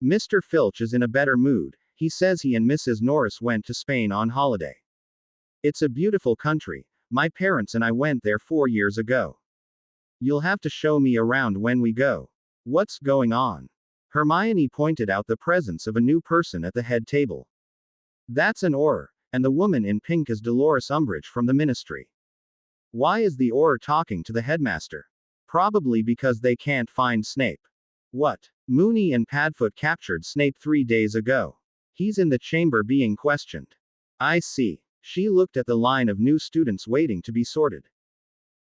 S1: Mr. Filch is in a better mood. He says he and Mrs. Norris went to Spain on holiday. It's a beautiful country. My parents and I went there 4 years ago. You'll have to show me around when we go. What's going on? Hermione pointed out the presence of a new person at the head table. That's an Auror, and the woman in pink is Dolores Umbridge from the Ministry. Why is the Auror talking to the headmaster? Probably because they can't find Snape. What? Moony and Padfoot captured Snape 3 days ago. He's in the chamber being questioned. I see. She looked at the line of new students waiting to be sorted.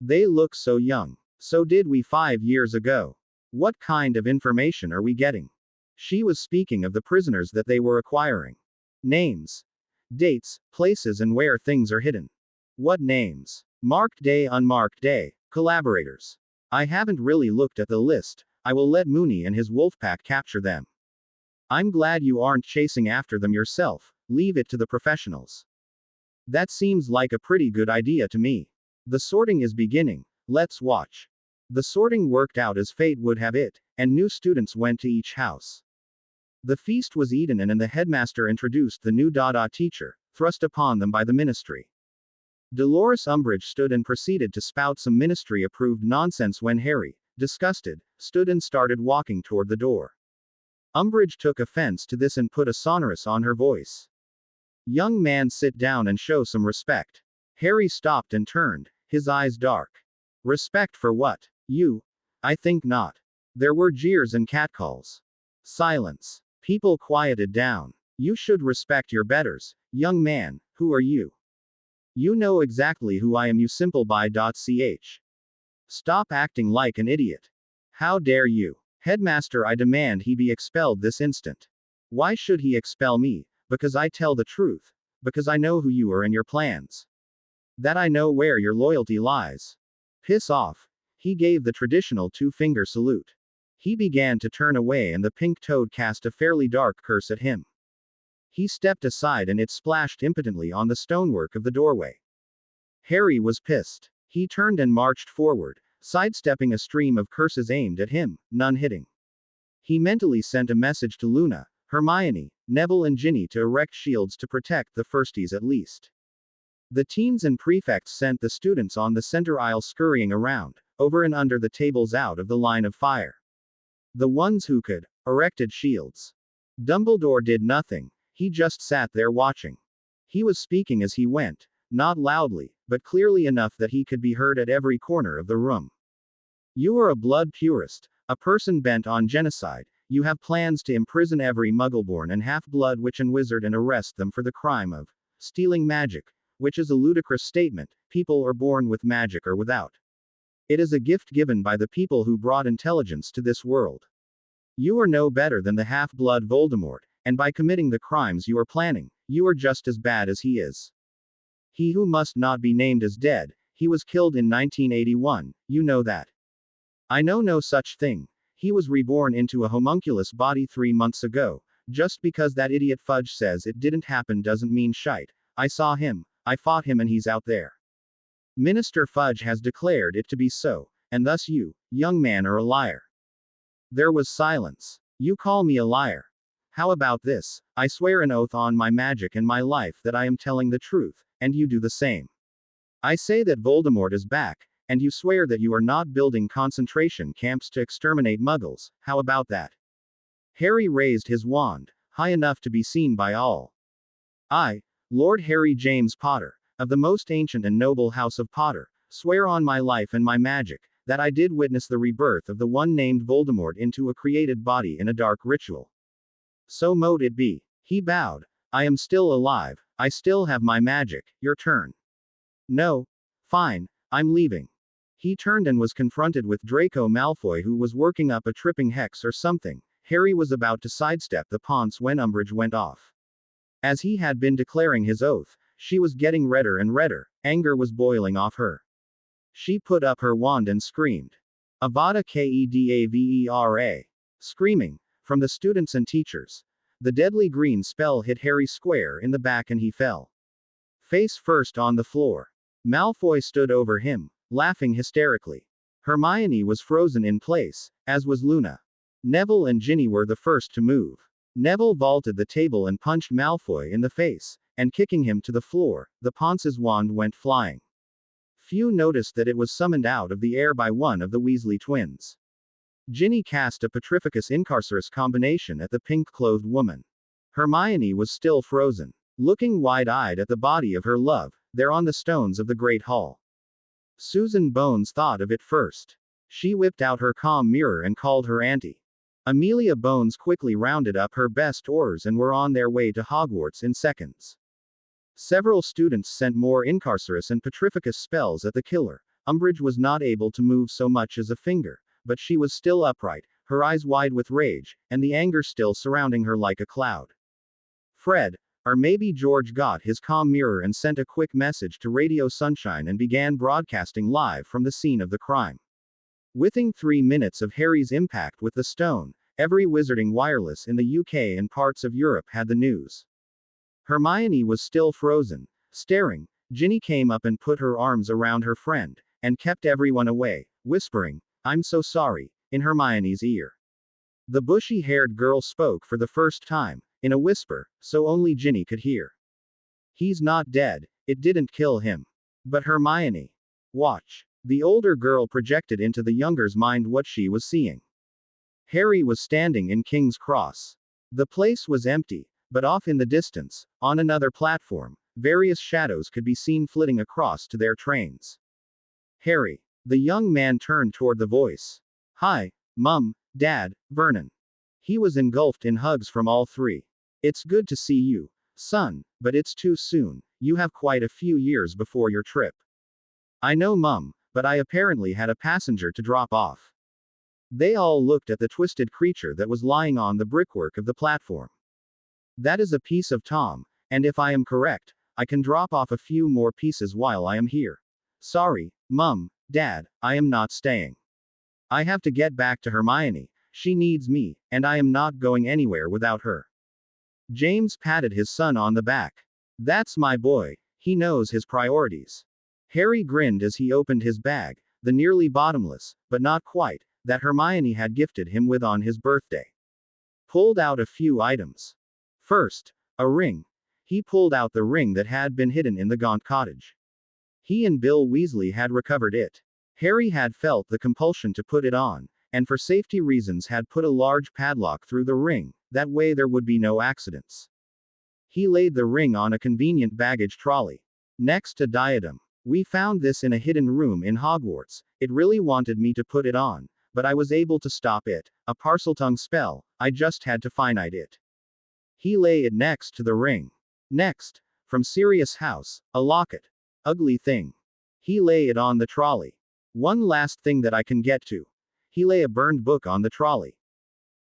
S1: They look so young. So did we 5 years ago. What kind of information are we getting? She was speaking of the prisoners that they were acquiring. Names. Dates, places and where things are hidden. What names? Marked day, unmarked day, collaborators. I haven't really looked at the list. I will let Moony and his wolfpack capture them. I'm glad you aren't chasing after them yourself, leave it to the professionals. That seems like a pretty good idea to me. The sorting is beginning, let's watch. The sorting worked out as fate would have it, and new students went to each house. The feast was eaten and the headmaster introduced the new Dada teacher, thrust upon them by the Ministry. Dolores Umbridge stood and proceeded to spout some Ministry-approved nonsense when Harry, disgusted, stood and started walking toward the door. Umbridge took offense to this and put a sonorous on her voice. Young man, sit down and show some respect. Harry stopped and turned, his eyes dark. Respect for what? You? I think not. There were jeers and catcalls. Silence. People quieted down. You should respect your betters. Young man, who are you? You know exactly who I am, you simple by.ch. Stop acting like an idiot. How dare you? Headmaster, I demand he be expelled this instant. Why should he expel me? Because I tell the truth. Because I know who you are and your plans. That I know where your loyalty lies. Piss off. He gave the traditional 2-finger salute. He began to turn away and the pink toad cast a fairly dark curse at him. He stepped aside and it splashed impotently on the stonework of the doorway. Harry was pissed. He turned and marched forward, sidestepping a stream of curses aimed at him, none hitting. He mentally sent a message to Luna, Hermione, Neville and Ginny to erect shields to protect the firsties at least. The teens and prefects sent the students on the center aisle scurrying around, over and under the tables out of the line of fire. The ones who could, erected shields. Dumbledore did nothing, he just sat there watching. He was speaking as he went, not loudly, but clearly enough that he could be heard at every corner of the room. You are a blood purist, a person bent on genocide. You have plans to imprison every Muggleborn and half-blood witch and wizard and arrest them for the crime of stealing magic, which is a ludicrous statement. People are born with magic or without. It is a gift given by the people who brought intelligence to this world. You are no better than the half-blood Voldemort, and by committing the crimes you are planning, you are just as bad as he is. He who must not be named is dead. He was killed in 1981, you know that. I know no such thing. He was reborn into a homunculus body 3 months ago. Just because that idiot Fudge says it didn't happen doesn't mean shite. I saw him, I fought him, and he's out there. Minister Fudge has declared it to be so, and thus you, young man, are a liar. There was silence. You call me a liar. How about this? I swear an oath on my magic and my life that I am telling the truth, and you do the same. I say that Voldemort is back, and you swear that you are not building concentration camps to exterminate Muggles. How about that? Harry raised his wand, high enough to be seen by all. I, Lord Harry James Potter, of the most ancient and noble house of Potter, swear on my life and my magic, that I did witness the rebirth of the one named Voldemort into a created body in a dark ritual. So mote it be. He bowed, I am still alive. I still have my magic. Your turn. No. Fine. I'm leaving. He turned and was confronted with Draco Malfoy, who was working up a tripping hex or something. Harry was about to sidestep the ponce when Umbridge went off. As he had been declaring his oath, she was getting redder and redder. Anger was boiling off her. She put up her wand and screamed. Avada Kedavra. Screaming, from the students and teachers. The deadly green spell hit Harry square in the back and he fell. Face first on the floor. Malfoy stood over him, laughing hysterically. Hermione was frozen in place, as was Luna. Neville and Ginny were the first to move. Neville vaulted the table and punched Malfoy in the face, and kicking him to the floor, the Ponce's wand went flying. Few noticed that it was summoned out of the air by one of the Weasley twins. Ginny cast a Petrificus Incarcerus combination at the pink-clothed woman. Hermione was still frozen, looking wide-eyed at the body of her love, there on the stones of the Great Hall. Susan Bones thought of it first. She whipped out her calm mirror and called her auntie. Amelia Bones quickly rounded up her best oars and were on their way to Hogwarts in seconds. Several students sent more Incarcerus and Petrificus spells at the killer. Umbridge was not able to move so much as a finger, but she was still upright, her eyes wide with rage, and the anger still surrounding her like a cloud. Fred, or maybe George, got his calm mirror and sent a quick message to Radio Sunshine and began broadcasting live from the scene of the crime. Within 3 minutes of Harry's impact with the stone, every Wizarding wireless in the UK and parts of Europe had the news. Hermione was still frozen, staring. Ginny came up and put her arms around her friend, and kept everyone away, whispering, "I'm so sorry," in Hermione's ear. The bushy-haired girl spoke for the first time, in a whisper, so only Ginny could hear. "He's not dead, it didn't kill him. But Hermione. Watch." The older girl projected into the younger's mind what she was seeing. Harry was standing in King's Cross. The place was empty, but off in the distance, on another platform, various shadows could be seen flitting across to their trains. "Harry." The young man turned toward the voice. "Hi, Mum, Dad, Vernon." He was engulfed in hugs from all three. "It's good to see you, son, but it's too soon. You have quite a few years before your trip." "I know, Mum, but I apparently had a passenger to drop off." They all looked at the twisted creature that was lying on the brickwork of the platform. "That is a piece of Tom, and if I am correct, I can drop off a few more pieces while I am here. Sorry, Mum, Dad, I am not staying. I have to get back to Hermione. She needs me, and I am not going anywhere without her." James patted his son on the back. "That's my boy. He knows his priorities." Harry grinned as he opened his bag, the nearly bottomless, but not quite, that Hermione had gifted him with on his birthday. Pulled out a few items. First, a ring. He pulled out the ring that had been hidden in the Gaunt cottage. He and Bill Weasley had recovered it. Harry had felt the compulsion to put it on, and for safety reasons had put a large padlock through the ring, that way there would be no accidents. He laid the ring on a convenient baggage trolley. Next, a diadem. "We found this in a hidden room in Hogwarts. It really wanted me to put it on, but I was able to stop it. A Parseltongue spell, I just had to finite it." He lay it next to the ring. Next, from Sirius House, a locket. Ugly thing. He lay it on the trolley. One last thing that I can get to. He lay a burned book on the trolley.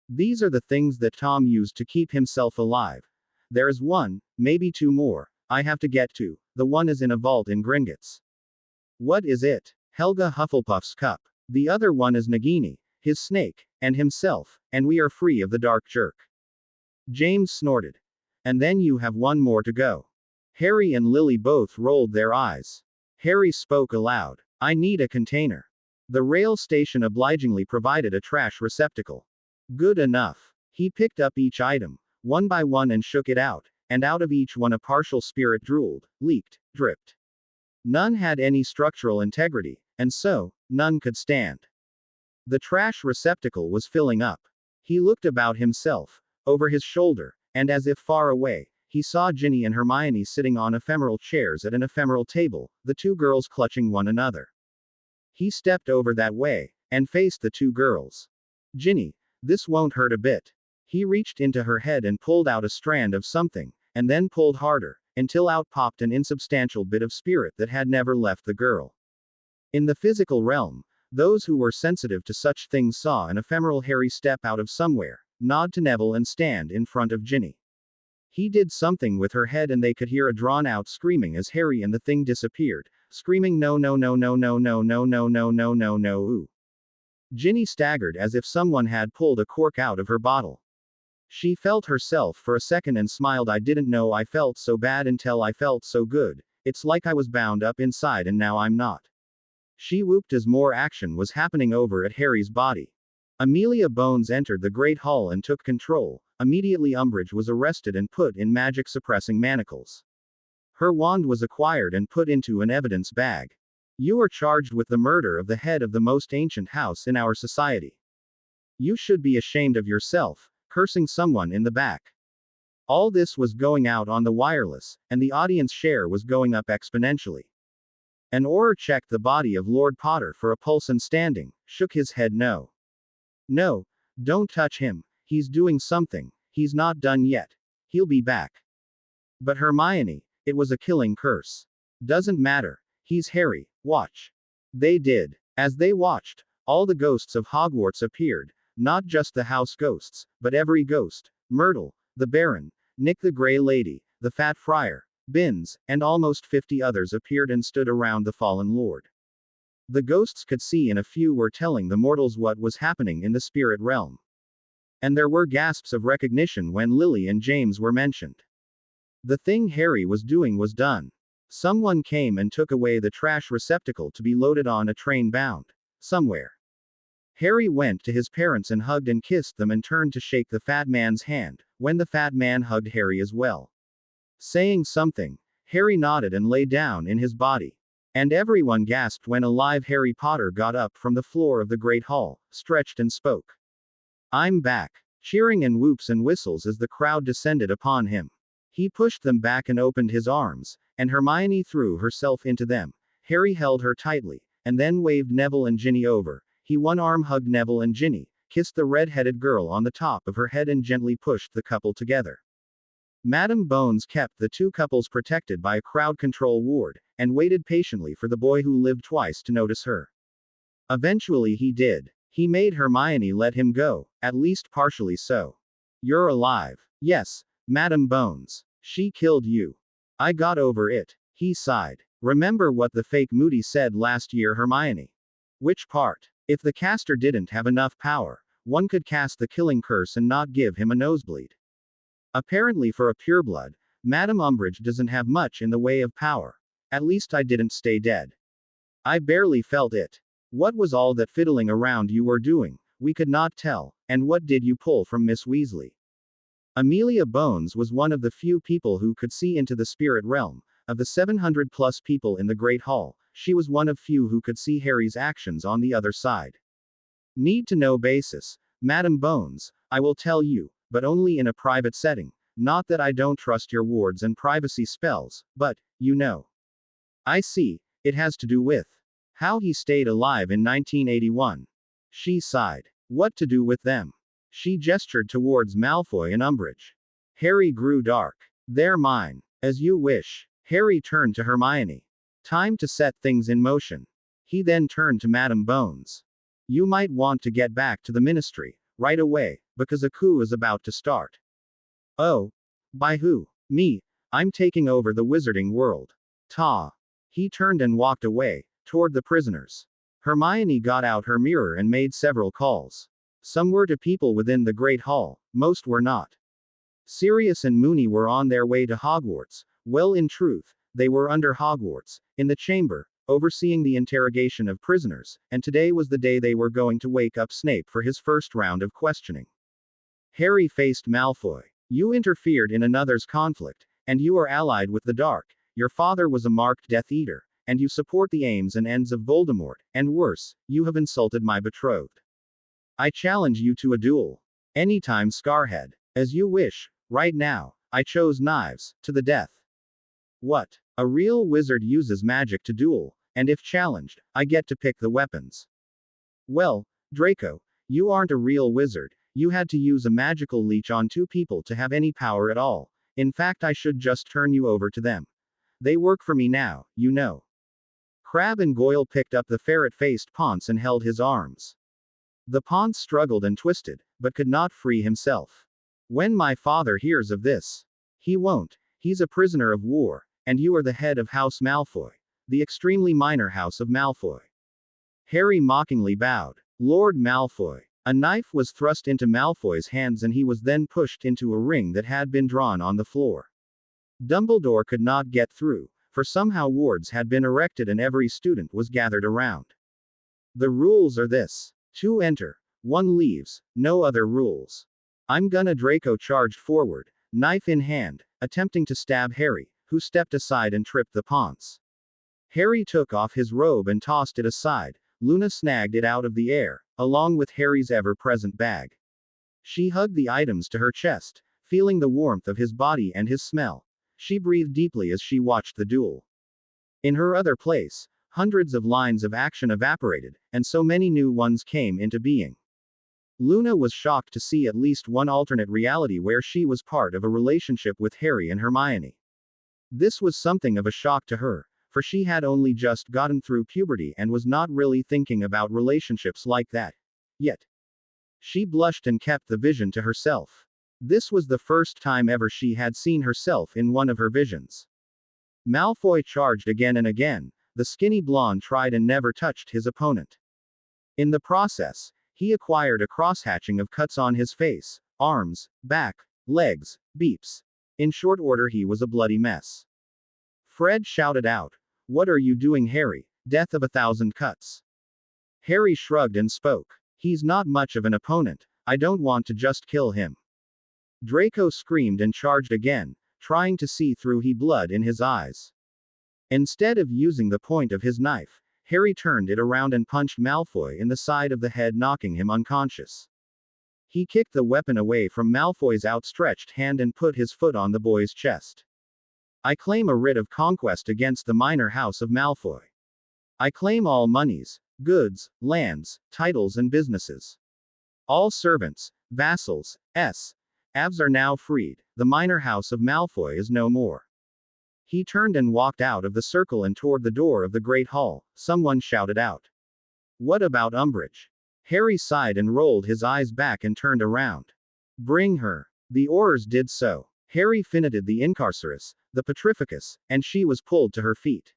S1: These are the things that Tom used to keep himself alive. There is one, maybe two more, I have to get to. The one is in a vault in Gringotts. What is it? Helga Hufflepuff's cup. The other one is Nagini, his snake, and himself, and we are free of the dark jerk. James snorted. And then you have one more to go. Harry and Lily both rolled their eyes. Harry spoke aloud. "I need a container." The rail station obligingly provided a trash receptacle. Good enough. He picked up each item, one by one, and shook it out, and out of each one a partial spirit drooled, leaked, dripped. None had any structural integrity, and so, none could stand. The trash receptacle was filling up. He looked about himself, over his shoulder, and as if far away, he saw Ginny and Hermione sitting on ephemeral chairs at an ephemeral table, the two girls clutching one another. He stepped over that way, and faced the two girls. "Ginny, this won't hurt a bit." He reached into her head and pulled out a strand of something, and then pulled harder, until out popped an insubstantial bit of spirit that had never left the girl. In the physical realm, those who were sensitive to such things saw an ephemeral Harry step out of somewhere, nod to Neville and stand in front of Ginny. He did something with her head and they could hear a drawn-out screaming as Harry and the thing disappeared, screaming no no no no no no no no no no no no ooh. Ginny staggered as if someone had pulled a cork out of her bottle. She felt herself for a second and smiled. I didn't know I felt so bad until I felt so good. It's like I was bound up inside and now I'm not. She whooped as more action was happening over at Harry's body. Amelia Bones entered the Great Hall and took control. Immediately Umbridge was arrested and put in magic-suppressing manacles. Her wand was acquired and put into an evidence bag. You are charged with the murder of the head of the most ancient house in our society. You should be ashamed of yourself, cursing someone in the back. All this was going out on the wireless, and the audience share was going up exponentially. An Auror checked the body of Lord Potter for a pulse and standing, shook his head no. No, don't touch him, he's doing something, he's not done yet. He'll be back. But Hermione, it was a killing curse. Doesn't matter, he's Harry, watch. They did. As they watched, all the ghosts of Hogwarts appeared, not just the house ghosts, but every ghost, Myrtle, the Baron, Nick the Grey Lady, the Fat Friar, Binns, and almost 50 others appeared and stood around the fallen lord. The ghosts could see and a few were telling the mortals what was happening in the spirit realm. And there were gasps of recognition when Lily and James were mentioned. The thing Harry was doing was done. Someone came and took away the trash receptacle to be loaded on a train bound somewhere. Harry went to his parents and hugged and kissed them and turned to shake the fat man's hand, when the fat man hugged Harry as well. Saying something, Harry nodded and lay down in his body. And everyone gasped when a live Harry Potter got up from the floor of the Great Hall, stretched and spoke. I'm back. Cheering and whoops and whistles as the crowd descended upon him. He pushed them back and opened his arms, and Hermione threw herself into them. Harry held her tightly, and then waved Neville and Ginny over. He one-arm hugged Neville and Ginny, kissed the red-headed girl on the top of her head and gently pushed the couple together. Madame Bones kept the two couples protected by a crowd control ward, and waited patiently for the boy who lived twice to notice her. Eventually he did. He made Hermione let him go, at least partially so. You're alive. Yes, Madame Bones. She killed you. I got over it. He sighed. Remember what the fake Moody said last year, Hermione? Which part? If the caster didn't have enough power, one could cast the killing curse and not give him a nosebleed. Apparently for a pureblood, Madame Umbridge doesn't have much in the way of power. At least I didn't stay dead. I barely felt it. What was all that fiddling around you were doing? We could not tell. And what did you pull from Miss Weasley? Amelia Bones was one of the few people who could see into the spirit realm. Of the 700 plus people in the Great Hall, she was one of few who could see Harry's actions on the other side. Need to know basis. Madame Bones, I will tell you, but only in a private setting. Not that I don't trust your wards and privacy spells, but, you know. I see, it has to do with how he stayed alive in 1981. She sighed. What to do with them? She gestured towards Malfoy and Umbridge. Harry grew dark. They're mine. As you wish. Harry turned to Hermione. Time to set things in motion. He then turned to Madame Bones. You might want to get back to the ministry, right away, because a coup is about to start. Oh. By who? Me. I'm taking over the wizarding world. Ta. He turned and walked away, toward the prisoners. Hermione got out her mirror and made several calls. Some were to people within the Great Hall, most were not. Sirius and Moony were on their way to Hogwarts. Well, in truth, they were under Hogwarts, in the chamber, overseeing the interrogation of prisoners, and today was the day they were going to wake up Snape for his first round of questioning. Harry faced Malfoy. You interfered in another's conflict, and you are allied with the dark. Your father was a marked Death Eater, and you support the aims and ends of Voldemort, and worse, you have insulted my betrothed. I challenge you to a duel. Anytime, Scarhead. As you wish. Right now, I chose knives, to the death. What? A real wizard uses magic to duel, and if challenged, I get to pick the weapons. Well, Draco, you aren't a real wizard, you had to use a magical leech on two people to have any power at all. In fact, I should just turn you over to them. They work for me now, you know. Crab and Goyle picked up the ferret-faced Ponce and held his arms. The Ponce struggled and twisted, but could not free himself. When my father hears of this, he won't. He's a prisoner of war, and you are the head of House Malfoy, the extremely minor House of Malfoy. Harry mockingly bowed. Lord Malfoy. A knife was thrust into Malfoy's hands and he was then pushed into a ring that had been drawn on the floor. Dumbledore could not get through, for somehow wards had been erected and every student was gathered around. The rules are this. 2 enter, 1 leaves, no other rules. I'm gonna. Draco charged forward, knife in hand, attempting to stab Harry, who stepped aside and tripped the Ponce. Harry took off his robe and tossed it aside. Luna snagged it out of the air, along with Harry's ever-present bag. She hugged the items to her chest, feeling the warmth of his body and his smell. She breathed deeply as she watched the duel. In her other place, hundreds of lines of action evaporated, and so many new ones came into being. Luna was shocked to see at least one alternate reality where she was part of a relationship with Harry and Hermione. This was something of a shock to her, for she had only just gotten through puberty and was not really thinking about relationships like that yet. She blushed and kept the vision to herself. This was the first time ever she had seen herself in one of her visions. Malfoy charged again and again. The skinny blonde tried and never touched his opponent. In the process, he acquired a crosshatching of cuts on his face, arms, back, legs, beeps. In short order, he was a bloody mess. Fred shouted out, "What are you doing, Harry? Death of 1,000 cuts." Harry shrugged and spoke. "He's not much of an opponent. I don't want to just kill him." Draco screamed and charged again, trying to see through the blood in his eyes. Instead of using the point of his knife, Harry turned it around and punched Malfoy in the side of the head, knocking him unconscious. He kicked the weapon away from Malfoy's outstretched hand and put his foot on the boy's chest. "I claim a writ of conquest against the minor house of Malfoy. I claim all monies, goods, lands, titles and businesses. All servants, vassals, avs are now freed. The minor house of Malfoy is no more." He turned and walked out of the circle and toward the door of the Great Hall. Someone shouted out, "What about Umbridge?" Harry sighed and rolled his eyes back and turned around. "Bring her." The Aurors did so. Harry finited the Incarcerus, the Petrificus, and she was pulled to her feet.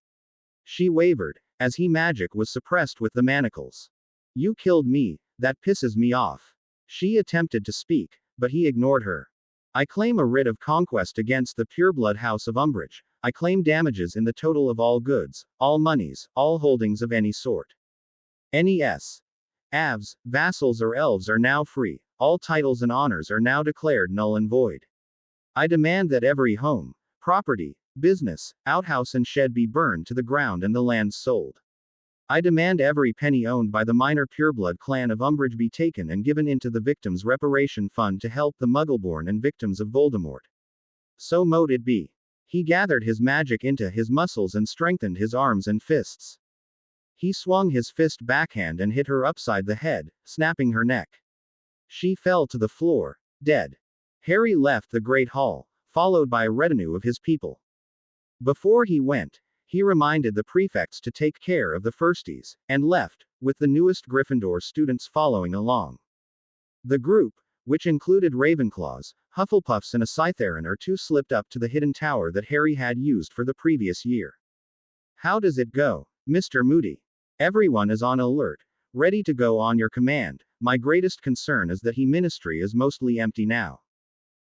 S1: She wavered, as he magic was suppressed with the manacles. "You killed me, that pisses me off." She attempted to speak, but he ignored her. "I claim a writ of conquest against the pureblood house of Umbridge. I claim damages in the total of all goods, all monies, all holdings of any sort. Any avs, vassals or elves are now free. All titles and honors are now declared null and void. I demand that every home, property, business, outhouse and shed be burned to the ground and the lands sold. I demand every penny owned by the minor pureblood clan of Umbridge be taken and given into the Victims' Reparation Fund to help the Muggleborn and victims of Voldemort. So mote it be." He gathered his magic into his muscles and strengthened his arms and fists. He swung his fist backhand and hit her upside the head, snapping her neck. She fell to the floor, dead. Harry left the Great Hall, followed by a retinue of his people. Before he went, he reminded the prefects to take care of the firsties, and left, with the newest Gryffindor students following along. The group, which included Ravenclaws, Hufflepuffs and a Slytherin or two, slipped up to the hidden tower that Harry had used for the previous year. "How does it go, Mr. Moody?" "Everyone is on alert, ready to go on your command. My greatest concern is that the ministry is mostly empty now."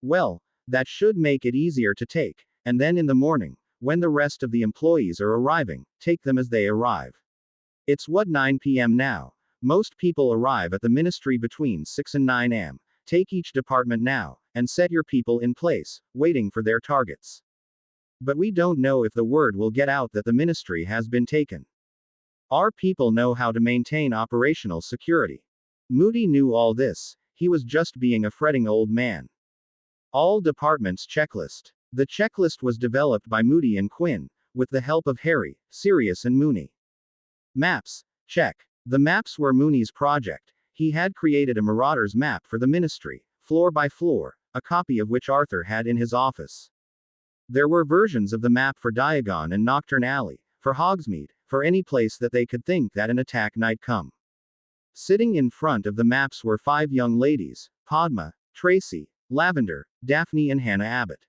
S1: "Well, that should make it easier to take, and then in the morning, when the rest of the employees are arriving, take them as they arrive. It's 9 p.m. now. Most people arrive at the ministry between 6 and 9 am. Take each department now, and set your people in place, waiting for their targets. But we don't know if the word will get out that the ministry has been taken. Our people know how to maintain operational security." Moody knew all this. He was just being a fretting old man. All departments checklist. The checklist was developed by Moody and Quinn, with the help of Harry, Sirius and Mooney. Maps. Check. The maps were Mooney's project. He had created a Marauders map for the ministry, floor by floor, a copy of which Arthur had in his office. There were versions of the map for Diagon and Nocturne Alley, for Hogsmeade, for any place that they could think that an attack might come. Sitting in front of the maps were 5 young ladies: Padma, Tracy, Lavender, Daphne and Hannah Abbott.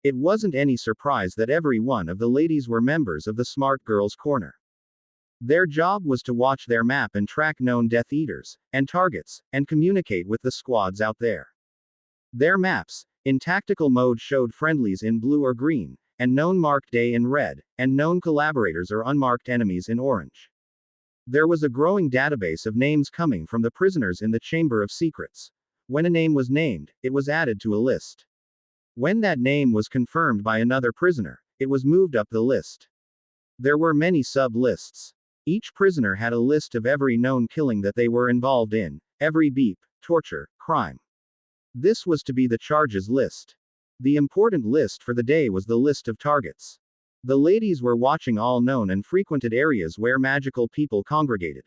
S1: It wasn't any surprise that every one of the ladies were members of the Smart Girls Corner. Their job was to watch their map and track known Death Eaters, and targets, and communicate with the squads out there. Their maps, in tactical mode, showed friendlies in blue or green, and known marked day in red, and known collaborators or unmarked enemies in orange. There was a growing database of names coming from the prisoners in the Chamber of Secrets. When a name was named, it was added to a list. When that name was confirmed by another prisoner, it was moved up the list. There were many sub-lists. Each prisoner had a list of every known killing that they were involved in, every beep, torture, crime. This was to be the charges list. The important list for the day was the list of targets. The ladies were watching all known and frequented areas where magical people congregated.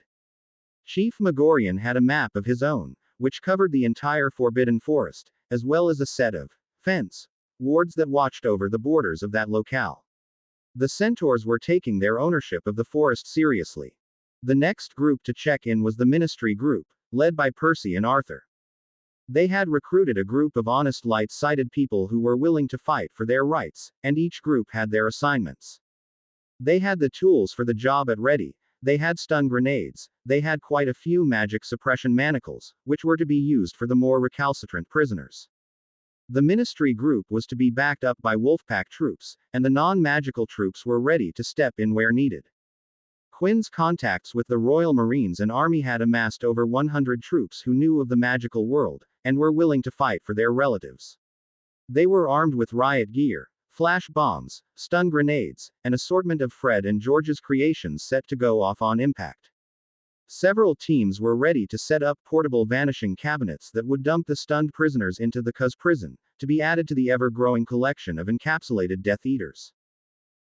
S1: Chief Megorian had a map of his own, which covered the entire Forbidden Forest, as well as a set of fence wards that watched over the borders of that locale. The centaurs were taking their ownership of the forest seriously. The next group to check in was the Ministry group, led by Percy and Arthur. They had recruited a group of honest, light-sided people who were willing to fight for their rights, and each group had their assignments. They had the tools for the job at ready. They had stun grenades. They had quite a few magic suppression manacles, which were to be used for the more recalcitrant prisoners. The Ministry group was to be backed up by Wolfpack troops, and the non-magical troops were ready to step in where needed. Quinn's contacts with the Royal Marines and Army had amassed over 100 troops who knew of the magical world, and were willing to fight for their relatives. They were armed with riot gear, flash bombs, stun grenades, an assortment of Fred and George's creations set to go off on impact. Several teams were ready to set up portable vanishing cabinets that would dump the stunned prisoners into the Cuz prison, to be added to the ever-growing collection of encapsulated Death Eaters.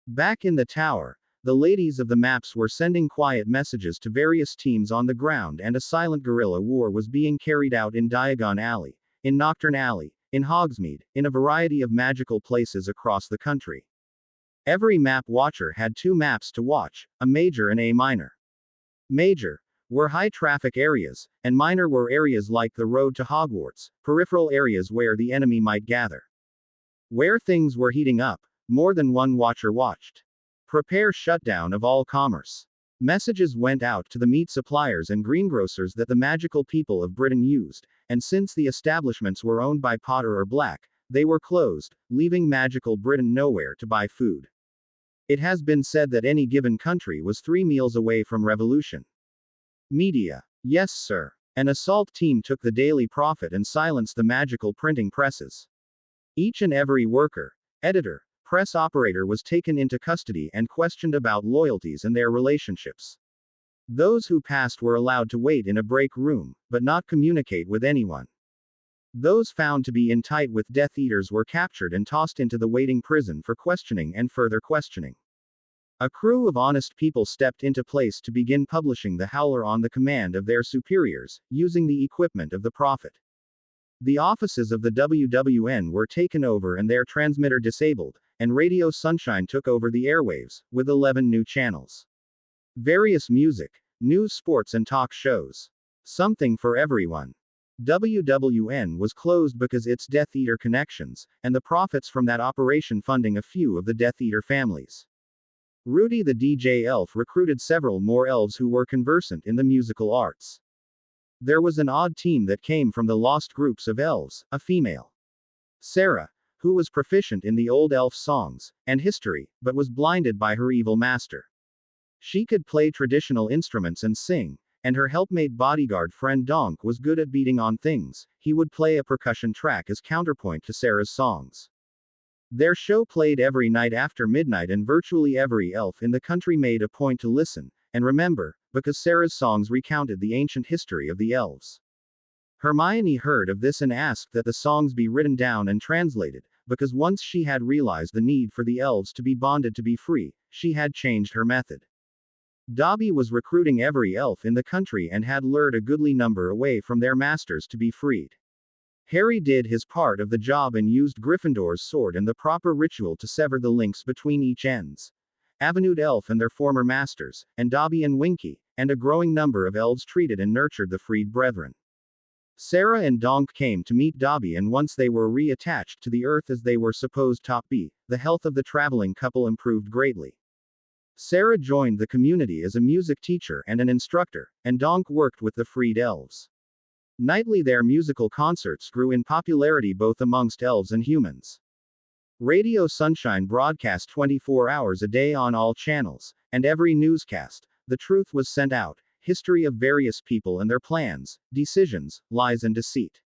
S1: Back in the tower, the ladies of the maps were sending quiet messages to various teams on the ground, and a silent guerrilla war was being carried out in Diagon Alley, in Nocturne Alley, in Hogsmeade, in a variety of magical places across the country. Every map watcher had 2 maps to watch, a major and a minor. Major were high-traffic areas, and minor were areas like the road to Hogwarts, peripheral areas where the enemy might gather. Where things were heating up, more than one watcher watched. Prepare shutdown of all commerce. Messages went out to the meat suppliers and greengrocers that the magical people of Britain used, and since the establishments were owned by Potter or Black, they were closed, leaving magical Britain nowhere to buy food. It has been said that any given country was 3 meals away from revolution. Media. Yes, sir. An assault team took the Daily Prophet and silenced the magical printing presses. Each and every worker, editor, press operator was taken into custody and questioned about loyalties and their relationships. Those who passed were allowed to wait in a break room, but not communicate with anyone. Those found to be in tight with Death Eaters were captured and tossed into the waiting prison for questioning and further questioning. A crew of honest people stepped into place to begin publishing the Howler on the command of their superiors, using the equipment of the Prophet. The offices of the WWN were taken over and their transmitter disabled, and Radio Sunshine took over the airwaves, with 11 new channels. Various music, news, sports and talk shows. Something for everyone. WWN was closed because its Death Eater connections, and the profits from that operation funding a few of the Death Eater families. Rudy the DJ Elf recruited several more elves who were conversant in the musical arts. There was an odd team that came from the lost groups of elves, a female, Sarah, who was proficient in the old elf songs and history, but was blinded by her evil master. She could play traditional instruments and sing, and her helpmate bodyguard friend Donk was good at beating on things. He would play a percussion track as counterpoint to Sarah's songs. Their show played every night after midnight, and virtually every elf in the country made a point to listen and remember, because Sarah's songs recounted the ancient history of the elves. Hermione heard of this and asked that the songs be written down and translated, because once she had realized the need for the elves to be bonded to be free, she had changed her method. Dobby was recruiting every elf in the country and had lured a goodly number away from their masters to be freed. Harry did his part of the job and used Gryffindor's sword and the proper ritual to sever the links between each ends. Avenued Elf and their former masters, and Dobby and Winky, and a growing number of elves treated and nurtured the freed brethren. Sarah and Donk came to meet Dobby, and once they were reattached to the earth as they were supposed to be, the health of the traveling couple improved greatly. Sarah joined the community as a music teacher and an instructor, and Donk worked with the freed elves. Nightly their musical concerts grew in popularity both amongst elves and humans. Radio Sunshine broadcast 24 hours a day on all channels, and every newscast, the truth was sent out, history of various people and their plans, decisions, lies and deceit.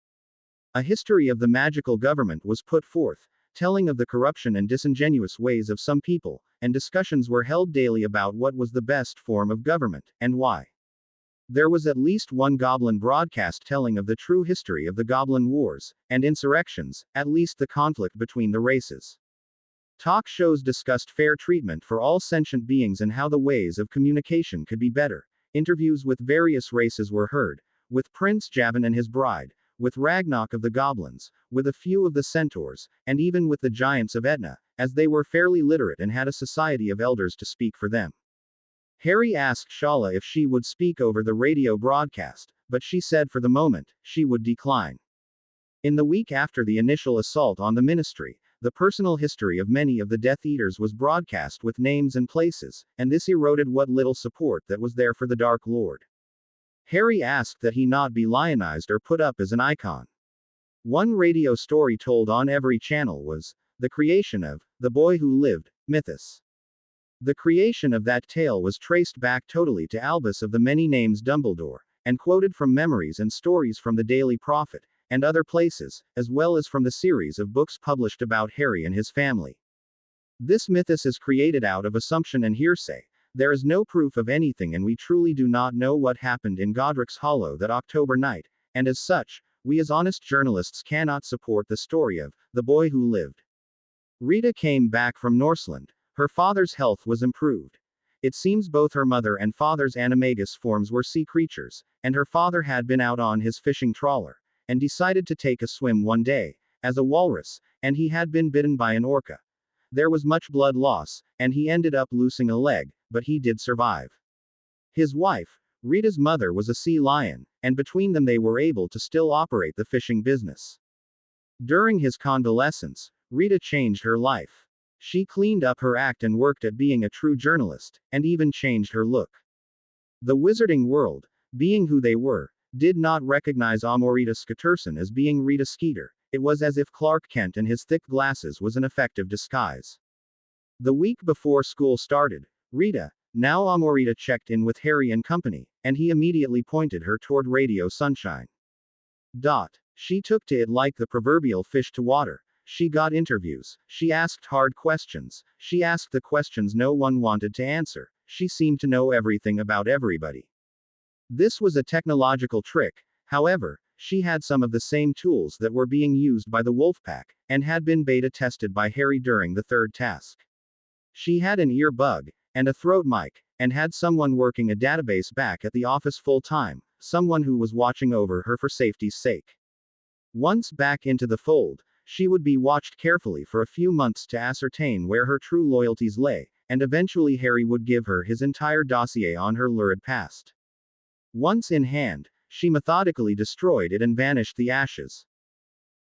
S1: A history of the magical government was put forth, telling of the corruption and disingenuous ways of some people, and discussions were held daily about what was the best form of government, and why. There was at least one Goblin broadcast telling of the true history of the Goblin Wars, and insurrections, at least the conflict between the races. Talk shows discussed fair treatment for all sentient beings and how the ways of communication could be better. Interviews with various races were heard, with Prince Javan and his bride, with Ragnarok of the Goblins, with a few of the Centaurs, and even with the Giants of Etna, as they were fairly literate and had a society of elders to speak for them. Harry asked Shala if she would speak over the radio broadcast, but she said for the moment, she would decline. In the week after the initial assault on the ministry, the personal history of many of the Death Eaters was broadcast with names and places, and this eroded what little support that was there for the Dark Lord. Harry asked that he not be lionized or put up as an icon. One radio story told on every channel was the creation of the boy who lived mythos. The creation of that tale was traced back totally to Albus of the many names Dumbledore, and quoted from memories and stories from the Daily Prophet, and other places, as well as from the series of books published about Harry and his family. This mythos is created out of assumption and hearsay. There is no proof of anything, and we truly do not know what happened in Godric's Hollow that October night, and as such, we as honest journalists cannot support the story of the boy who lived. Rita came back from Norseland. Her father's health was improved. It seems both her mother and father's animagus forms were sea creatures, and her father had been out on his fishing trawler, and decided to take a swim one day, as a walrus, and he had been bitten by an orca. There was much blood loss, and he ended up losing a leg, but he did survive. His wife, Rita's mother, was a sea lion, and between them they were able to still operate the fishing business. During his convalescence, Rita changed her life. She cleaned up her act and worked at being a true journalist, and even changed her look. The wizarding world, being who they were, did not recognize Amorita Skeeterson as being Rita Skeeter. It was as if Clark Kent and his thick glasses was an effective disguise. The week before school started, Rita, now Amorita, checked in with Harry and company, and he immediately pointed her toward Radio Sunshine. She took to it like the proverbial fish to water. She got interviews, she asked hard questions, she asked the questions no one wanted to answer, she seemed to know everything about everybody. This was a technological trick, however, she had some of the same tools that were being used by the Wolfpack, and had been beta tested by Harry during the third task. She had an ear bug, and a throat mic, and had someone working a database back at the office full time, someone who was watching over her for safety's sake. Once back into the fold, she would be watched carefully for a few months to ascertain where her true loyalties lay, and eventually Harry would give her his entire dossier on her lurid past. Once in hand, she methodically destroyed it and vanished the ashes.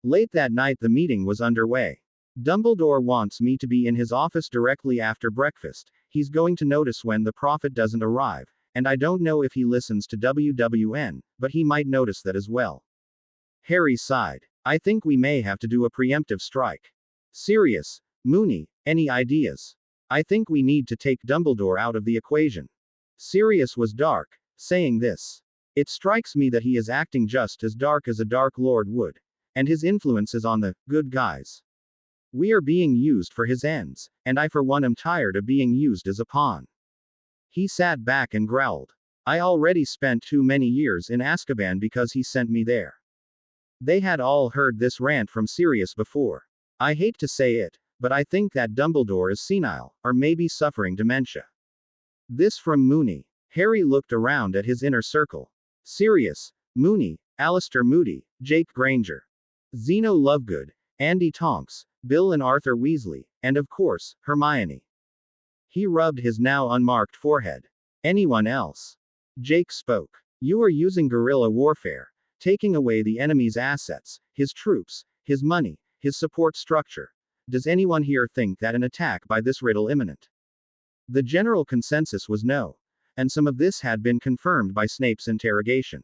S1: Late that night the meeting was underway. Dumbledore wants me to be in his office directly after breakfast. He's going to notice when the prophet doesn't arrive, and I don't know if he listens to WWN, but he might notice that as well. Harry sighed. I think we may have to do a preemptive strike. Sirius, Moony, any ideas? I think we need to take Dumbledore out of the equation. Sirius was dark, saying this. It strikes me that he is acting just as dark as a Dark Lord would. And his influence is on the good guys. We are being used for his ends, and I for one am tired of being used as a pawn. He sat back and growled. I already spent too many years in Azkaban because he sent me there. They had all heard this rant from Sirius before. I hate to say it, but I think that Dumbledore is senile, or maybe suffering dementia. This from Moony. Harry looked around at his inner circle. Sirius, Moony, Alistair Moody, Jake Granger. Zeno Lovegood, Andy Tonks, Bill and Arthur Weasley, and of course, Hermione. He rubbed his now unmarked forehead. Anyone else? Jake spoke. You are using guerrilla warfare, taking away the enemy's assets, his troops, his money, his support structure. Does anyone here think that an attack by this riddle imminent? The general consensus was no. And some of this had been confirmed by Snape's interrogation.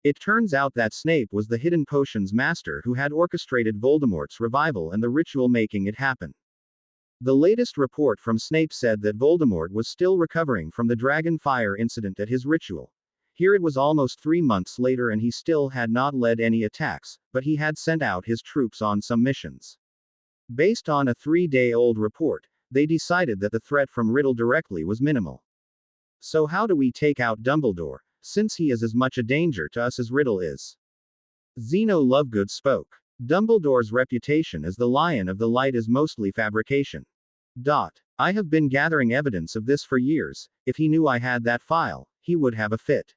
S1: It turns out that Snape was the hidden potions master who had orchestrated Voldemort's revival and the ritual making it happen. The latest report from Snape said that Voldemort was still recovering from the dragon fire incident at his ritual. Here it was almost 3 months later and he still had not led any attacks, but he had sent out his troops on some missions. Based on a 3-day-old report, they decided that the threat from Riddle directly was minimal. So how do we take out Dumbledore, since he is as much a danger to us as Riddle is? Zeno Lovegood spoke. Dumbledore's reputation as the Lion of the Light is mostly fabrication. I have been gathering evidence of this for years. If he knew I had that file, he would have a fit.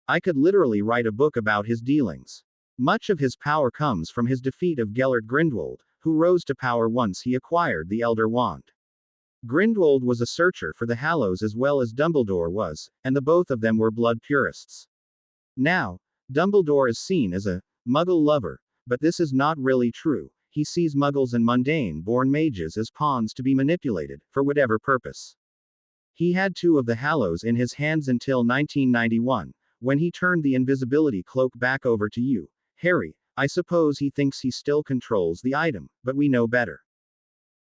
S1: I could literally write a book about his dealings. Much of his power comes from his defeat of Gellert Grindelwald, who rose to power once he acquired the Elder Wand. Grindelwald was a searcher for the Hallows as well as Dumbledore was, and the both of them were blood purists. Now, Dumbledore is seen as a Muggle lover, but this is not really true. He sees Muggles and mundane-born mages as pawns to be manipulated, for whatever purpose. He had 2 of the Hallows in his hands until 1991, when he turned the invisibility cloak back over to you, Harry. I suppose he thinks he still controls the item, but we know better.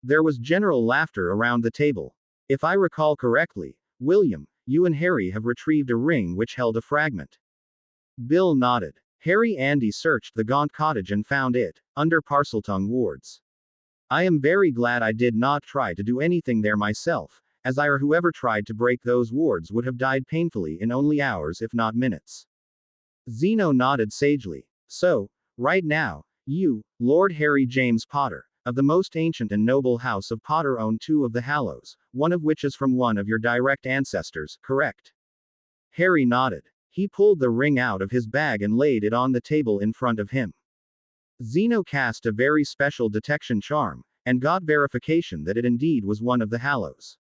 S1: There was general laughter around the table. If I recall correctly, William, you and Harry have retrieved a ring which held a fragment. Bill nodded. Harry and Andy searched the Gaunt cottage and found it, under Parseltongue wards. I am very glad I did not try to do anything there myself, as I or whoever tried to break those wards would have died painfully in only hours if not minutes. Zeno nodded sagely. So, right now, you, Lord Harry James Potter, of the most ancient and noble house of Potter own 2 of the Hallows, one of which is from one of your direct ancestors, correct? Harry nodded. He pulled the ring out of his bag and laid it on the table in front of him. Zeno cast a very special detection charm, and got verification that it indeed was one of the Hallows.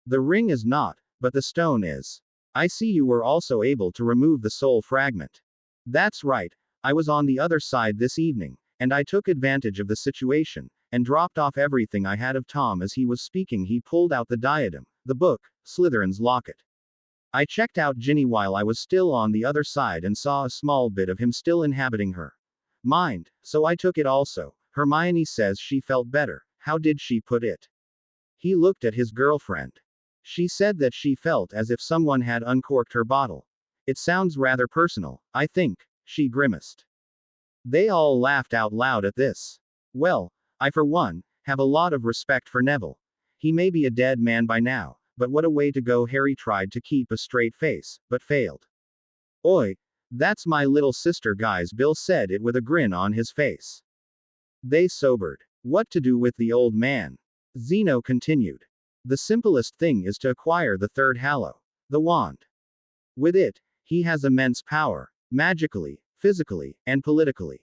S1: The ring is not, but the stone is. I see you were also able to remove the soul fragment. That's right, I was on the other side this evening, and I took advantage of the situation, and dropped off everything I had of Tom as he was speaking. He pulled out the diadem, the book, Slytherin's locket. I checked out Ginny while I was still on the other side and saw a small bit of him still inhabiting her mind, so I took it also. Hermione says she felt better. How did she put it? He looked at his girlfriend. She said that she felt as if someone had uncorked her bottle. It sounds rather personal, I think, she grimaced. They all laughed out loud at this. Well, I for one, have a lot of respect for Neville. He may be a dead man by now. But what a way to go. Harry tried to keep a straight face, but failed. Oi, that's my little sister, guys. Bill said it with a grin on his face. They sobered. What to do with the old man? Zeno continued. The simplest thing is to acquire the 3rd Hallow, the wand. With it, he has immense power, magically, physically, and politically.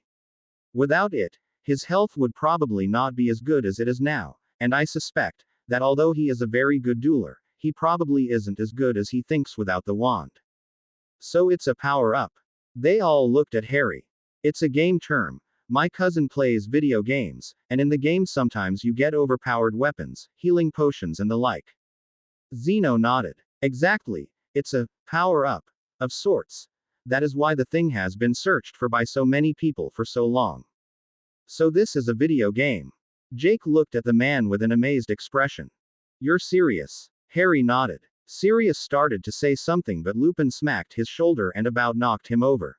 S1: Without it, his health would probably not be as good as it is now, and I suspect that although he is a very good dueler, he probably isn't as good as he thinks without the wand. So it's a power-up. They all looked at Harry. It's a game term. My cousin plays video games, and in the game sometimes you get overpowered weapons, healing potions and the like. Zeno nodded. Exactly. It's a power-up of sorts. That is why the thing has been searched for by so many people for so long. So this is a video game. Jake looked at the man with an amazed expression. You're serious? Harry nodded. Sirius started to say something but Lupin smacked his shoulder and about knocked him over.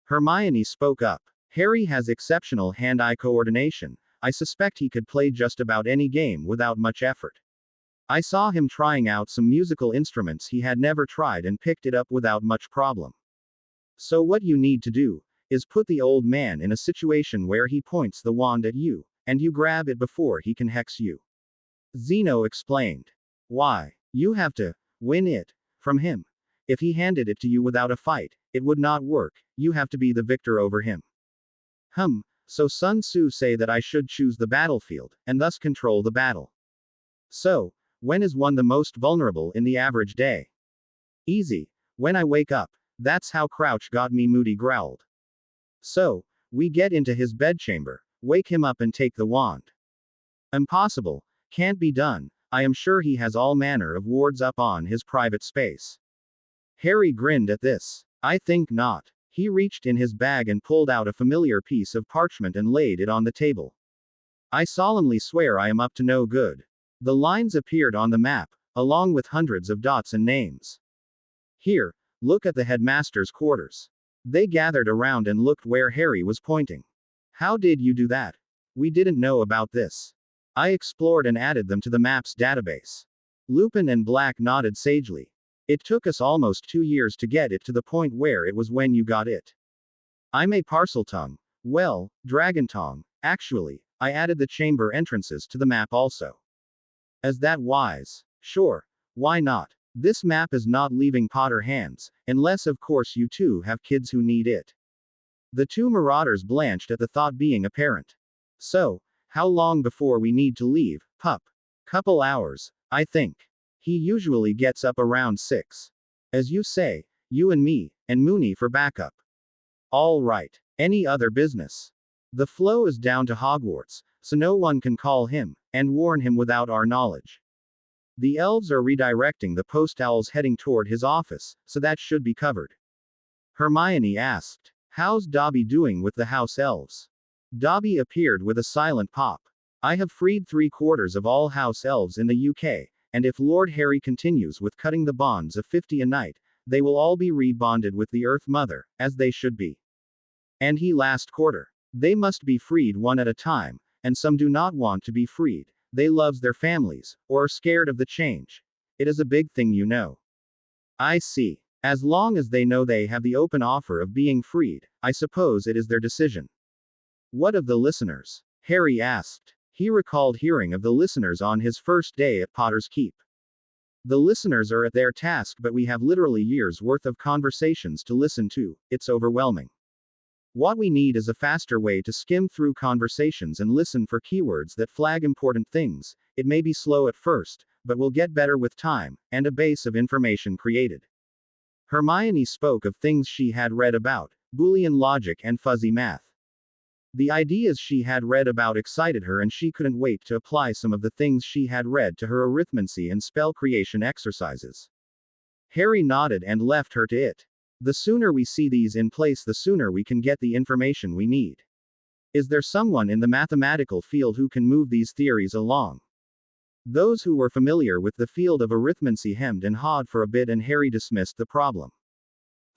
S1: Hermione spoke up. Harry has exceptional hand-eye coordination. I suspect he could play just about any game without much effort. I saw him trying out some musical instruments he had never tried and picked it up without much problem. So what you need to do is put the old man in a situation where he points the wand at you, and you grab it before he can hex you. Zeno explained. Why? You have to win it from him. If he handed it to you without a fight, it would not work. You have to be the victor over him. So Sun Tzu say that I should choose the battlefield, and thus control the battle. So, when is one the most vulnerable in the average day? Easy. When I wake up. That's how Crouch got me, Moody growled. So, we get into his bedchamber, wake him up and take the wand. Impossible. Can't be done. I am sure he has all manner of wards up on his private space. Harry grinned at this. I think not. He reached in his bag and pulled out a familiar piece of parchment and laid it on the table. I solemnly swear I am up to no good. The lines appeared on the map, along with hundreds of dots and names. Here, look at the headmaster's quarters. They gathered around and looked where Harry was pointing. How did you do that? We didn't know about this. I explored and added them to the map's database. Lupin and Black nodded sagely. It took us almost 2 years to get it to the point where it was when you got it. I'm a Parseltongue. Well, Dragontongue. Actually, I added the chamber entrances to the map also. Is that wise? Sure. Why not? This map is not leaving Potter hands, unless of course you two have kids who need it. The two marauders blanched at the thought being apparent. So, how long before we need to leave, pup? Couple hours, I think. He usually gets up around 6. As you say, you and me, and Mooney for backup. All right. Any other business? The flow is down to Hogwarts, so no one can call him, and warn him without our knowledge. The elves are redirecting the post owls heading toward his office, so that should be covered. Hermione asked. How's Dobby doing with the house elves? Dobby appeared with a silent pop. I have freed 3/4 of all house elves in the UK, and if Lord Harry continues with cutting the bonds of 50 a night, they will all be rebonded with the Earth Mother, as they should be. And he last quarter. They must be freed one at a time, and some do not want to be freed. They loves their families, or are scared of the change. It is a big thing, you know. I see. As long as they know they have the open offer of being freed, I suppose it is their decision. What of the listeners? Harry asked. He recalled hearing of the listeners on his first day at Potter's Keep. The listeners are at their task, but we have literally years' worth of conversations to listen to. It's overwhelming. What we need is a faster way to skim through conversations and listen for keywords that flag important things. It may be slow at first, but will get better with time, and a base of information created. Hermione spoke of things she had read about, Boolean logic and fuzzy math. The ideas she had read about excited her, and she couldn't wait to apply some of the things she had read to her arithmancy and spell creation exercises. Harry nodded and left her to it. The sooner we see these in place, the sooner we can get the information we need. Is there someone in the mathematical field who can move these theories along? Those who were familiar with the field of arithmancy hemmed and hawed for a bit, and Harry dismissed the problem.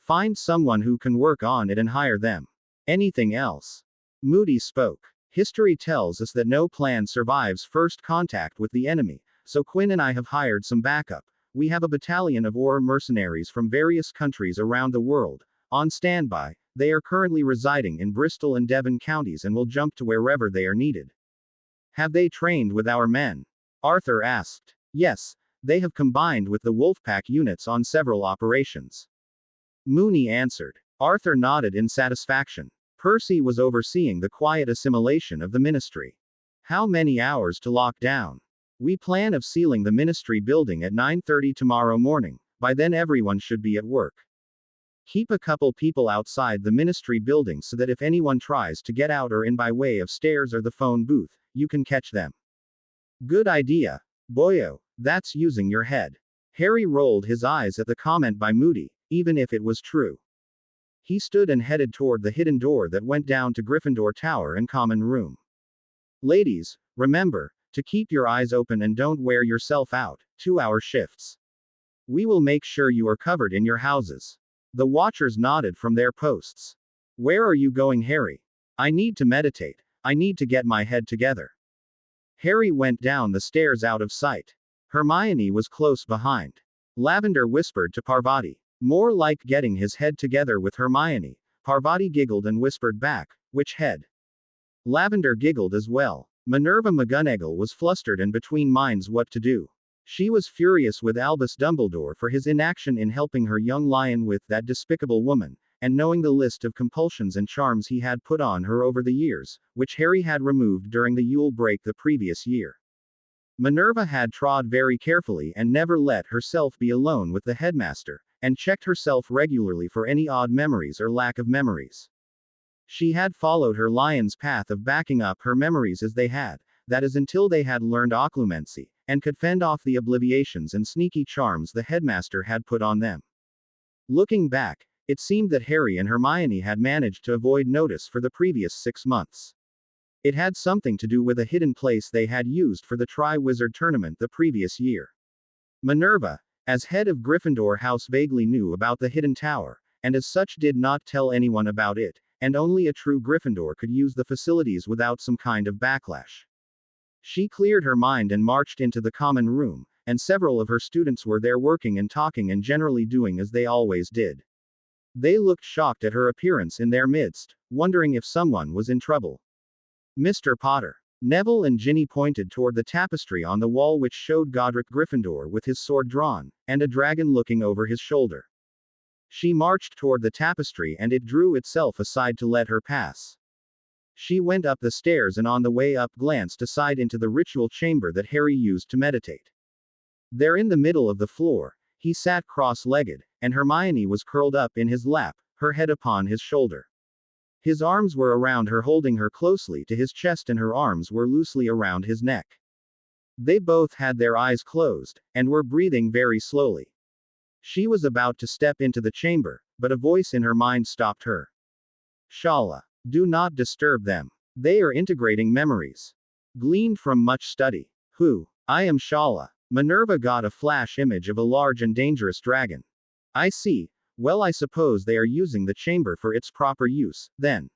S1: Find someone who can work on it and hire them. Anything else? Moody spoke. History tells us that no plan survives first contact with the enemy, so Quinn and I have hired some backup. We have a battalion of Auror mercenaries from various countries around the world, on standby. They are currently residing in Bristol and Devon counties and will jump to wherever they are needed. Have they trained with our men? Arthur asked. Yes, they have combined with the Wolfpack units on several operations. Mooney answered. Arthur nodded in satisfaction. Percy was overseeing the quiet assimilation of the ministry. How many hours to lock down? We plan of sealing the ministry building at 9:30 tomorrow morning. By then everyone should be at work. Keep a couple people outside the ministry building so that if anyone tries to get out or in by way of stairs or the phone booth, you can catch them. Good idea. Boyo, that's using your head. Harry rolled his eyes at the comment by Moody, even if it was true. He stood and headed toward the hidden door that went down to Gryffindor Tower and Common Room. Ladies, remember to keep your eyes open and don't wear yourself out. 2-hour shifts. We will make sure you are covered in your houses. The watchers nodded from their posts. Where are you going, Harry? I need to meditate. I need to get my head together. Harry went down the stairs out of sight. Hermione was close behind. Lavender whispered to Parvati. More like getting his head together with Hermione. Parvati giggled and whispered back, which head? Lavender giggled as well. Minerva McGonagall was flustered and between minds what to do. She was furious with Albus Dumbledore for his inaction in helping her young lion with that despicable woman, and knowing the list of compulsions and charms he had put on her over the years, which Harry had removed during the Yule break the previous year. Minerva had trod very carefully and never let herself be alone with the headmaster, and checked herself regularly for any odd memories or lack of memories. She had followed her lion's path of backing up her memories as they had, that is until they had learned occlumency, and could fend off the obliviations and sneaky charms the headmaster had put on them. Looking back, it seemed that Harry and Hermione had managed to avoid notice for the previous 6 months. It had something to do with a hidden place they had used for the Tri-Wizard tournament the previous year. Minerva, as head of Gryffindor House, vaguely knew about the hidden tower, and as such did not tell anyone about it, and only a true Gryffindor could use the facilities without some kind of backlash. She cleared her mind and marched into the common room, and several of her students were there working and talking and generally doing as they always did. They looked shocked at her appearance in their midst, wondering if someone was in trouble. Mr. Potter. Neville and Ginny pointed toward the tapestry on the wall which showed Godric Gryffindor with his sword drawn, and a dragon looking over his shoulder. She marched toward the tapestry and it drew itself aside to let her pass. She went up the stairs and on the way up glanced aside into the ritual chamber that Harry used to meditate. There in the middle of the floor, he sat cross-legged, and Hermione was curled up in his lap, her head upon his shoulder. His arms were around her, holding her closely to his chest, and her arms were loosely around his neck. They both had their eyes closed, and were breathing very slowly. She was about to step into the chamber, but a voice in her mind stopped her. Shala. Do not disturb them. They are integrating memories. Gleaned from much study. Who? I am Shala. Minerva got a flash image of a large and dangerous dragon. I see. Well, I suppose they are using the chamber for its proper use, then.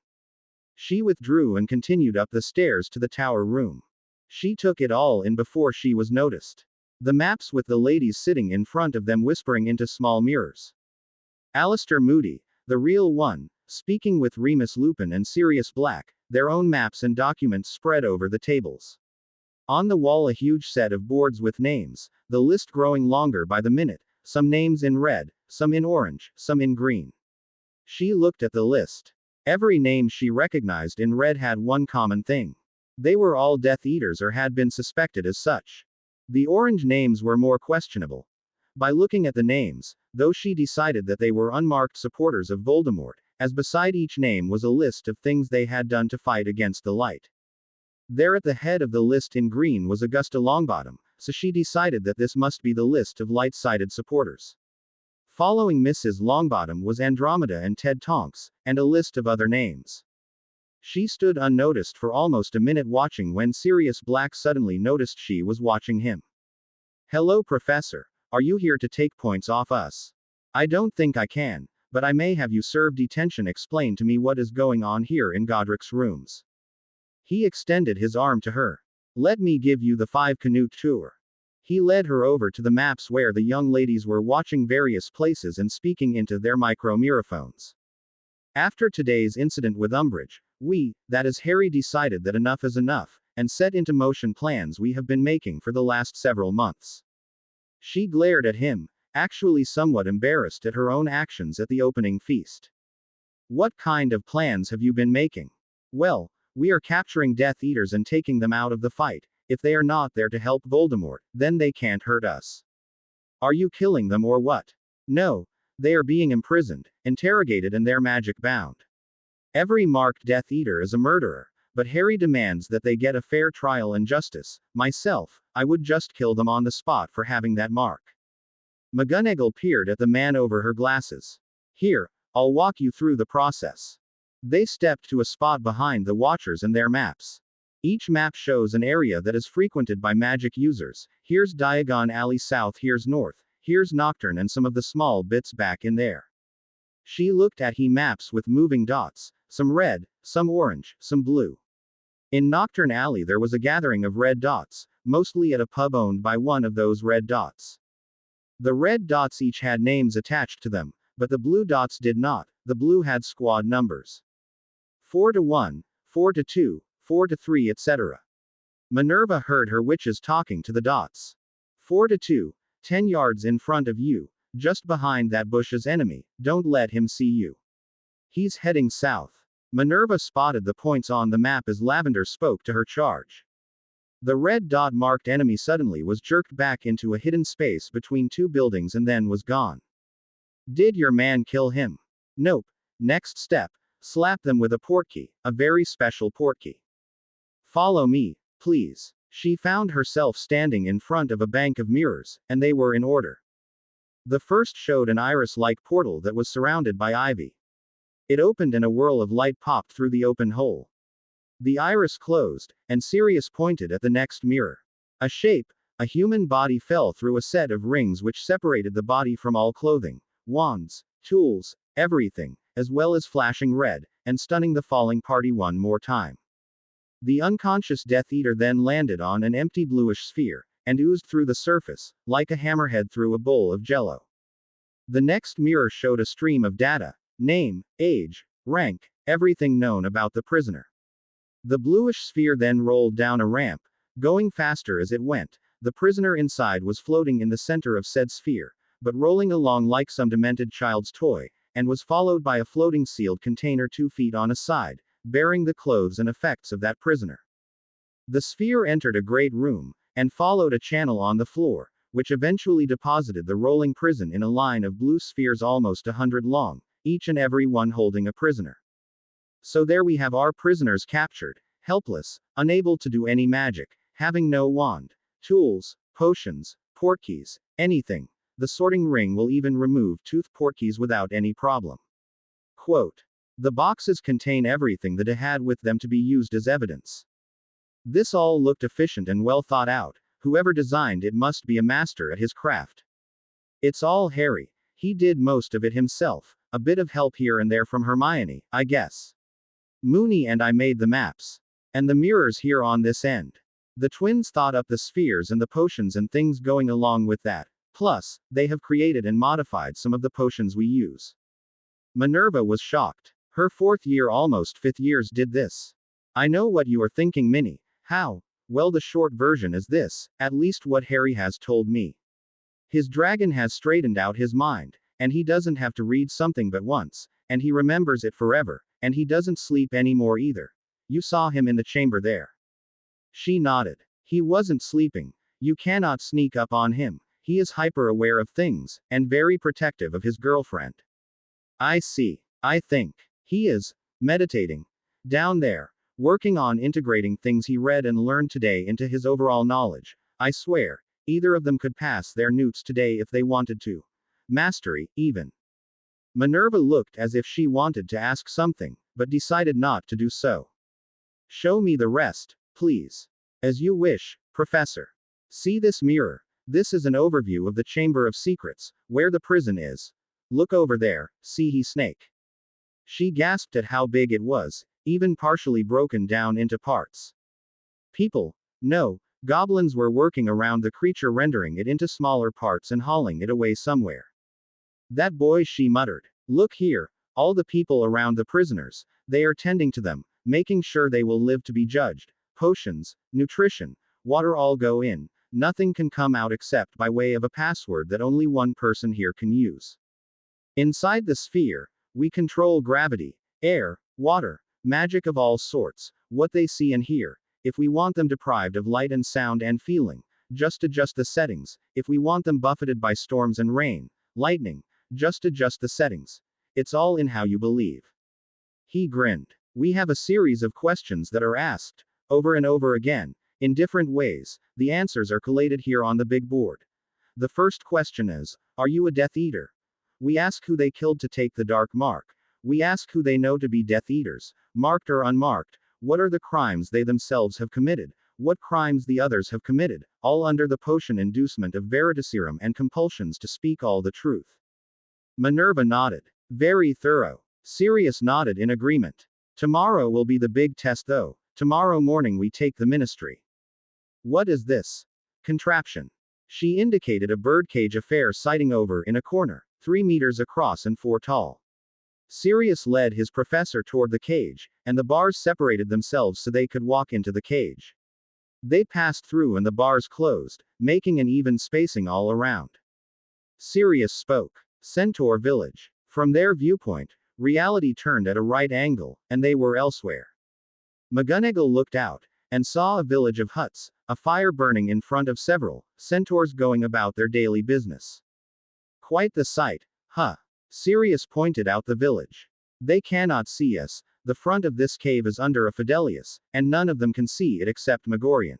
S1: She withdrew and continued up the stairs to the tower room. She took it all in before she was noticed. The maps with the ladies sitting in front of them whispering into small mirrors. Alistair Moody, the real one, speaking with Remus Lupin and Sirius Black, their own maps and documents spread over the tables. On the wall a huge set of boards with names, the list growing longer by the minute, some names in red, some in orange, some in green. She looked at the list. Every name she recognized in red had one common thing. They were all Death Eaters or had been suspected as such. The orange names were more questionable. By looking at the names, though, she decided that they were unmarked supporters of Voldemort, as beside each name was a list of things they had done to fight against the light. There at the head of the list in green was Augusta Longbottom, so she decided that this must be the list of light-sided supporters. Following Mrs. Longbottom was Andromeda and Ted Tonks, and a list of other names. She stood unnoticed for almost a minute watching when Sirius Black suddenly noticed she was watching him. Hello, Professor. Are you here to take points off us? I don't think I can, but I may have you serve detention. Explain to me what is going on here in Godric's rooms. He extended his arm to her. Let me give you the 5-Canute tour. He led her over to the maps where the young ladies were watching various places and speaking into their micro-miraphones. After today's incident with Umbridge, that is Harry, decided that enough is enough, and set into motion plans we have been making for the last several months. She glared at him, actually somewhat embarrassed at her own actions at the opening feast. What kind of plans have you been making? Well, we are capturing Death Eaters and taking them out of the fight. If they are not there to help Voldemort, then they can't hurt us. Are you killing them or what? No, they are being imprisoned, interrogated, and their magic bound. Every marked Death Eater is a murderer, but Harry demands that they get a fair trial and justice. Myself, I would just kill them on the spot for having that mark. McGonagall peered at the man over her glasses. Here, I'll walk you through the process. They stepped to a spot behind the Watchers and their maps. Each map shows an area that is frequented by magic users. Here's Diagon Alley South, here's North, here's Nocturne, and some of the small bits back in there. She looked at maps with moving dots, some red, some orange, some blue. In Nocturne Alley there was a gathering of red dots, mostly at a pub owned by one of those red dots. The red dots each had names attached to them, but the blue dots did not. The blue had squad numbers. 4-1, 4-2, 4-3, etc. Minerva heard her witches talking to the dots. 4-2, 10 yards in front of you, just behind that bush is enemy, don't let him see you. He's heading south. Minerva spotted the points on the map as Lavender spoke to her charge. The red dot marked enemy suddenly was jerked back into a hidden space between two buildings and then was gone. Did your man kill him? Nope. Next step, slap them with a portkey, a very special portkey. Follow me, please. She found herself standing in front of a bank of mirrors, and they were in order. The first showed an iris-like portal that was surrounded by ivy. It opened and a whirl of light popped through the open hole. The iris closed, and Sirius pointed at the next mirror. A shape, a human body fell through a set of rings which separated the body from all clothing, wands, tools, everything, as well as flashing red, and stunning the falling party one more time. The unconscious Death Eater then landed on an empty bluish sphere, and oozed through the surface, like a hammerhead through a bowl of jello. The next mirror showed a stream of data: name, age, rank, everything known about the prisoner. The bluish sphere then rolled down a ramp, going faster as it went. The prisoner inside was floating in the center of said sphere, but rolling along like some demented child's toy, and was followed by a floating sealed container 2 feet on a side, bearing the clothes and effects of that prisoner. The sphere entered a great room, and followed a channel on the floor, which eventually deposited the rolling prison in a line of blue spheres almost 100 long, each and every one holding a prisoner. So there we have our prisoners captured, helpless, unable to do any magic, having no wand, tools, potions, portkeys, anything. The sorting ring will even remove tooth portkeys without any problem. Quote. The boxes contain everything that they had with them to be used as evidence. This all looked efficient and well thought out. Whoever designed it must be a master at his craft. It's all Harry. He did most of it himself, a bit of help here and there from Hermione, I guess. Moony and I made the maps. And the mirrors here on this end. The twins thought up the spheres and the potions and things going along with that. Plus, they have created and modified some of the potions we use. Minerva was shocked. Her 4th year, almost 5th years did this. I know what you are thinking, Minnie. How? Well, the short version is this, at least what Harry has told me. His dragon has straightened out his mind, and he doesn't have to read something but once, and he remembers it forever, and he doesn't sleep anymore either. You saw him in the chamber there. She nodded. He wasn't sleeping. You cannot sneak up on him. He is hyper aware of things, and very protective of his girlfriend. I see. I think. He is meditating. Down there. Working on integrating things he read and learned today into his overall knowledge. I swear, either of them could pass their newts today if they wanted to. Mastery, even. Minerva looked as if she wanted to ask something, but decided not to do so. Show me the rest, please. As you wish, Professor. See this mirror? This is an overview of the Chamber of Secrets, where the prison is. Look over there, see he snake. She gasped at how big it was, even partially broken down into parts. People, no, goblins were working around the creature, rendering it into smaller parts and hauling it away somewhere. That boy, she muttered. Look here, all the people around the prisoners, they are tending to them, making sure they will live to be judged. Potions, nutrition, water all go in, nothing can come out except by way of a password that only one person here can use. Inside the sphere, we control gravity, air, water, magic of all sorts, what they see and hear. If we want them deprived of light and sound and feeling, just adjust the settings. If we want them buffeted by storms and rain, lightning, just adjust the settings. It's all in how you believe. He grinned. We have a series of questions that are asked, over and over again, in different ways. The answers are collated here on the big board. The first question is, are you a Death Eater? We ask who they killed to take the dark mark. We ask who they know to be Death Eaters, marked or unmarked. What are the crimes they themselves have committed? What crimes the others have committed, all under the potion inducement of veritaserum and compulsions to speak all the truth. Minerva nodded. Very thorough. Sirius nodded in agreement. Tomorrow will be the big test though. Tomorrow morning we take the ministry. What is this contraption? She indicated a birdcage affair sighting over in a corner, 3 meters across and 4 tall. Sirius led his professor toward the cage, and the bars separated themselves so they could walk into the cage. They passed through and the bars closed, making an even spacing all around. Sirius spoke. Centaur Village. From their viewpoint, Reality turned at a right angle, and they were elsewhere. McGonagall looked out, and saw a village of huts, a fire burning in front of several, centaurs going about their daily business. Quite the sight, huh? Sirius pointed out the village. They cannot see us, the front of this cave is under a Fidelius, and none of them can see it except Megorian.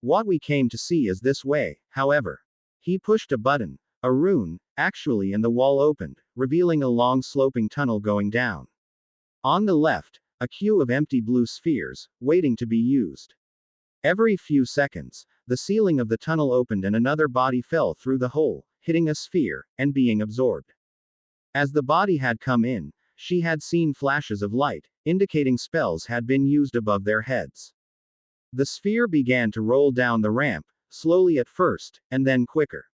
S1: What we came to see is this way, however. He pushed a button, a rune, actually, and the wall opened, revealing a long sloping tunnel going down. On the left, a queue of empty blue spheres, waiting to be used. Every few seconds, the ceiling of the tunnel opened and another body fell through the hole, hitting a sphere, and being absorbed. As the body had come in, she had seen flashes of light, indicating spells had been used above their heads. The sphere began to roll down the ramp, slowly at first, and then quicker.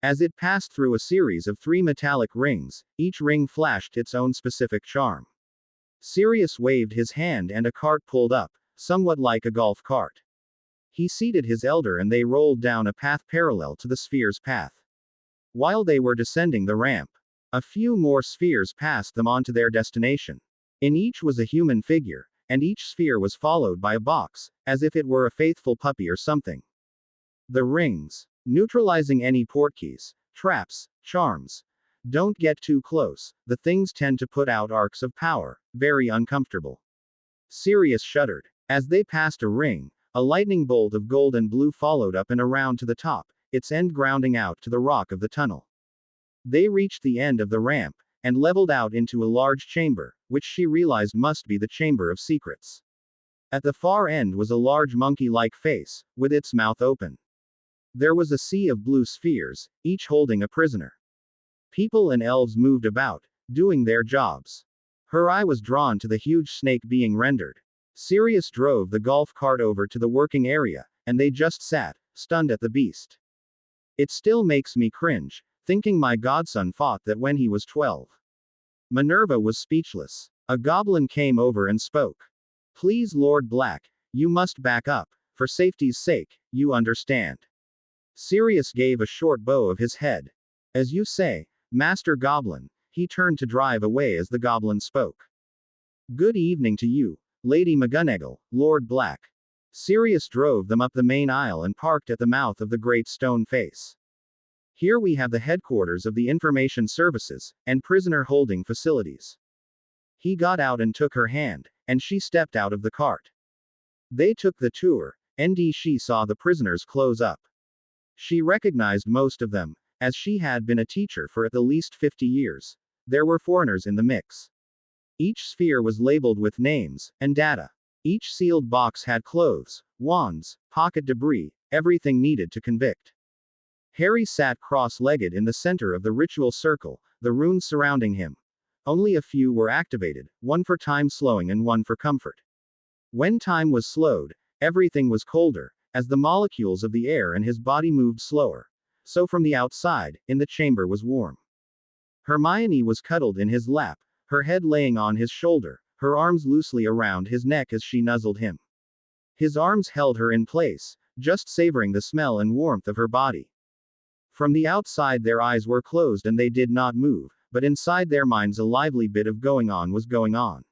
S1: As it passed through a series of 3 metallic rings, each ring flashed its own specific charm. Sirius waved his hand and a cart pulled up, somewhat like a golf cart. He seated his elder and they rolled down a path parallel to the sphere's path. While they were descending the ramp, a few more spheres passed them on to their destination. In each was a human figure, and each sphere was followed by a box, as if it were a faithful puppy or something. The rings, neutralizing any portkeys, traps, charms. Don't get too close, the things tend to put out arcs of power, very uncomfortable. Sirius shuddered. As they passed a ring, a lightning bolt of gold and blue followed up and around to the top, its end grounding out to the rock of the tunnel. They reached the end of the ramp, and leveled out into a large chamber, which she realized must be the Chamber of Secrets. At the far end was a large monkey-like face, with its mouth open. There was a sea of blue spheres, each holding a prisoner. People and elves moved about, doing their jobs. Her eye was drawn to the huge snake being rendered. Sirius drove the golf cart over to the working area, and they just sat, stunned at the beast. It still makes me cringe, thinking my godson fought that when he was 12. Minerva was speechless. A goblin came over and spoke. Please, Lord Black, you must back up, for safety's sake, you understand. Sirius gave a short bow of his head. As you say, Master Goblin. He turned to drive away as the goblin spoke. Good evening to you, Lady McGonagall, Lord Black. Sirius drove them up the main aisle and parked at the mouth of the great stone face. Here we have the headquarters of the Information Services, and prisoner holding facilities. He got out and took her hand, and she stepped out of the cart. They took the tour, and she saw the prisoners close up. She recognized most of them, as she had been a teacher for at the least 50 years. There were foreigners in the mix. Each sphere was labeled with names and data. Each sealed box had clothes, wands, pocket debris, everything needed to convict. Harry sat cross-legged in the center of the ritual circle, the runes surrounding him. Only a few were activated, one for time slowing and one for comfort. When time was slowed, everything was colder, as the molecules of the air in his body moved slower. So from the outside, in the chamber was warm. Hermione was cuddled in his lap, her head laying on his shoulder, her arms loosely around his neck as she nuzzled him. His arms held her in place, just savoring the smell and warmth of her body. From the outside their eyes were closed and they did not move, but inside their minds a lively bit of going on was going on.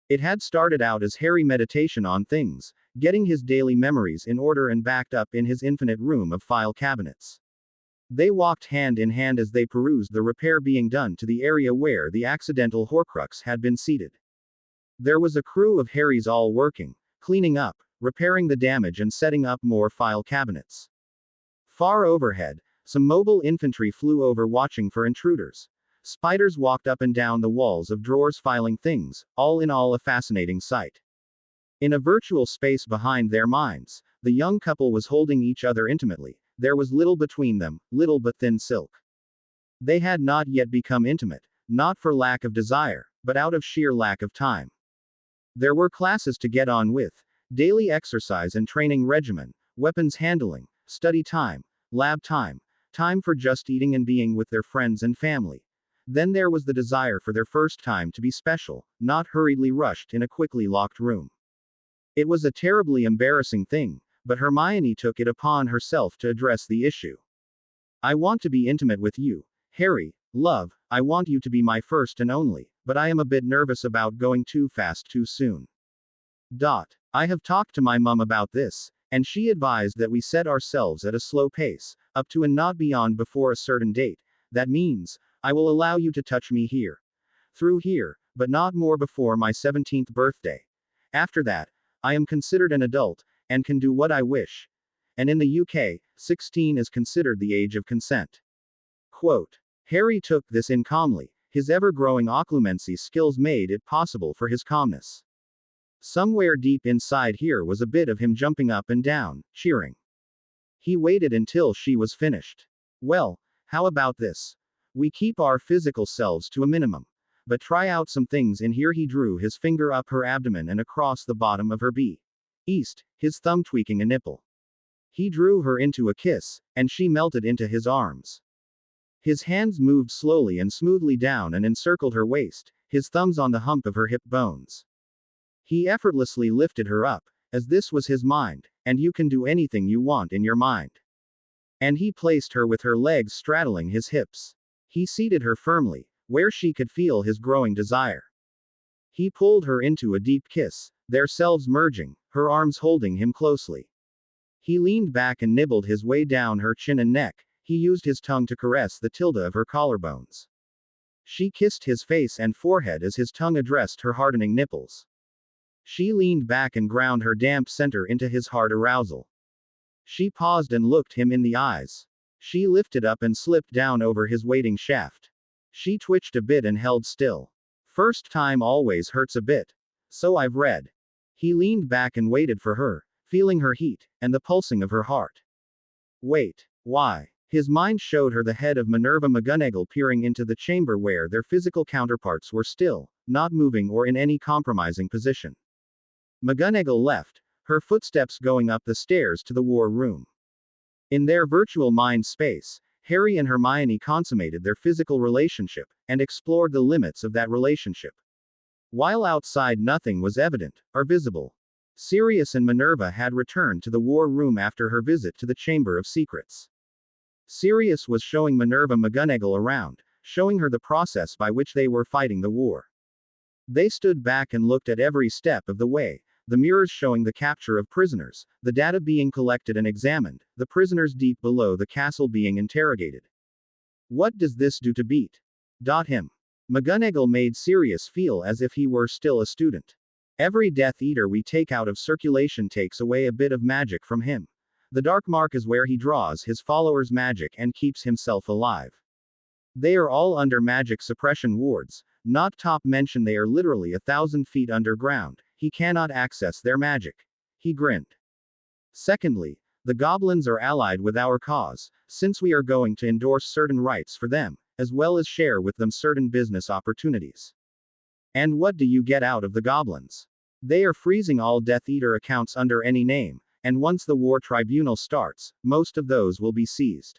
S1: It had started out as Harry meditation on things, getting his daily memories in order and backed up in his infinite room of file cabinets. They walked hand in hand as they perused the repair being done to the area where the accidental Horcrux had been seated. There was a crew of Harrys all working, cleaning up, repairing the damage and setting up more file cabinets. Far overhead, some mobile infantry flew over watching for intruders. Spiders walked up and down the walls of drawers filing things, all in all a fascinating sight. In a virtual space behind their minds, the young couple was holding each other intimately. There was little between them, little but thin silk. They had not yet become intimate, not for lack of desire, but out of sheer lack of time. There were classes to get on with, daily exercise and training regimen, weapons handling, study time, lab time, time for just eating and being with their friends and family. Then there was the desire for their first time to be special, not hurriedly rushed in a quickly locked room. It was a terribly embarrassing thing, but Hermione took it upon herself to address the issue. I want to be intimate with you, Harry, love, I want you to be my first and only, but I am a bit nervous about going too fast too soon. I have talked to my mum about this, and she advised that we set ourselves at a slow pace, up to and not beyond before a certain date. That means, I will allow you to touch me here. Through here, but not more before my 17th birthday. After that, I am considered an adult, and can do what I wish. And in the UK, 16 is considered the age of consent. Quote. Harry took this in calmly. His ever-growing occlumency skills made it possible for his calmness. Somewhere deep inside here was a bit of him jumping up and down, cheering. He waited until she was finished. Well, how about this? We keep our physical selves to a minimum, but try out some things in here. He drew his finger up her abdomen and across the bottom of her B-east, his thumb tweaking a nipple. He drew her into a kiss, and she melted into his arms. His hands moved slowly and smoothly down and encircled her waist, his thumbs on the hump of her hip bones. He effortlessly lifted her up, as this was his mind, and you can do anything you want in your mind. And he placed her with her legs straddling his hips. He seated her firmly, where she could feel his growing desire. He pulled her into a deep kiss, their selves merging, her arms holding him closely. He leaned back and nibbled his way down her chin and neck. He used his tongue to caress the tilde of her collarbones. She kissed his face and forehead as his tongue addressed her hardening nipples. She leaned back and ground her damp center into his hard arousal. She paused and looked him in the eyes. She lifted up and slipped down over his waiting shaft. She twitched a bit and held still. First time always hurts a bit. So I've read. He leaned back and waited for her, feeling her heat, and the pulsing of her heart. Wait. Why? His mind showed her the head of Minerva McGonagall peering into the chamber where their physical counterparts were still, not moving or in any compromising position. McGonagall left, her footsteps going up the stairs to the war room. In their virtual mind space, Harry and Hermione consummated their physical relationship, and explored the limits of that relationship. While outside nothing was evident, or visible. Sirius and Minerva had returned to the war room after her visit to the Chamber of Secrets. Sirius was showing Minerva McGonagall around, showing her the process by which they were fighting the war. They stood back and looked at every step of the way, the mirrors showing the capture of prisoners, the data being collected and examined, the prisoners deep below the castle being interrogated. What does this do to beat him? McGonagall made Sirius feel as if he were still a student. Every Death Eater we take out of circulation takes away a bit of magic from him. The dark mark is where he draws his followers' magic and keeps himself alive. They are all under magic suppression wards, not top mention. They are literally 1,000 feet underground. He cannot access their magic. He grinned. Secondly, the goblins are allied with our cause, since we are going to endorse certain rights for them, as well as share with them certain business opportunities. And what do you get out of the goblins? They are freezing all Death Eater accounts under any name, and once the war tribunal starts, most of those will be seized.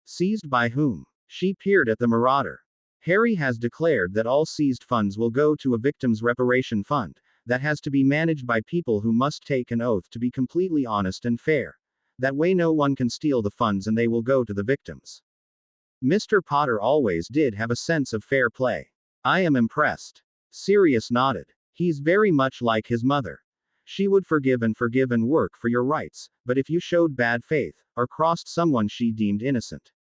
S1: Seized by whom? She peered at the marauder. Harry has declared that all seized funds will go to a victims' reparation fund, that has to be managed by people who must take an oath to be completely honest and fair. That way no one can steal the funds and they will go to the victims. Mr. Potter always did have a sense of fair play. I am impressed. Sirius nodded. He's very much like his mother. She would forgive and work for your rights, but if you showed bad faith, or crossed someone she deemed innocent.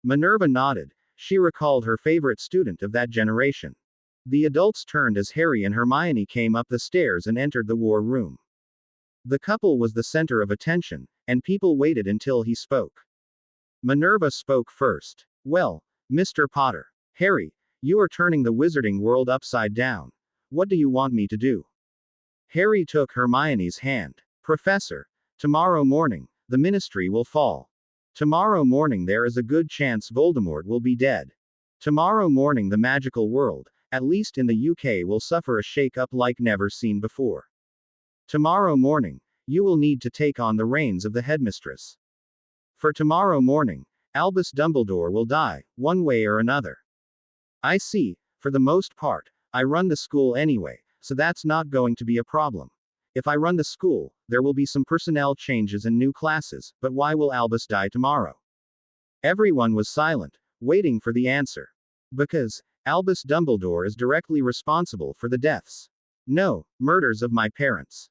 S1: Minerva nodded. She recalled her favorite student of that generation. The adults turned as Harry and Hermione came up the stairs and entered the war room. The couple was the center of attention, and people waited until he spoke. Minerva spoke first. Well, Mr. Potter. Harry, you are turning the wizarding world upside down. What do you want me to do? Harry took Hermione's hand. Professor, tomorrow morning, the ministry will fall. Tomorrow morning there is a good chance Voldemort will be dead. Tomorrow morning the magical world, at least in the UK, will suffer a shake-up like never seen before. Tomorrow morning, you will need to take on the reins of the headmistress. For tomorrow morning, Albus Dumbledore will die, one way or another. I see, for the most part, I run the school anyway, so that's not going to be a problem. If I run the school, there will be some personnel changes and new classes, but why will Albus die tomorrow? Everyone was silent, waiting for the answer. Because, Albus Dumbledore is directly responsible for the deaths. No, murders of my parents.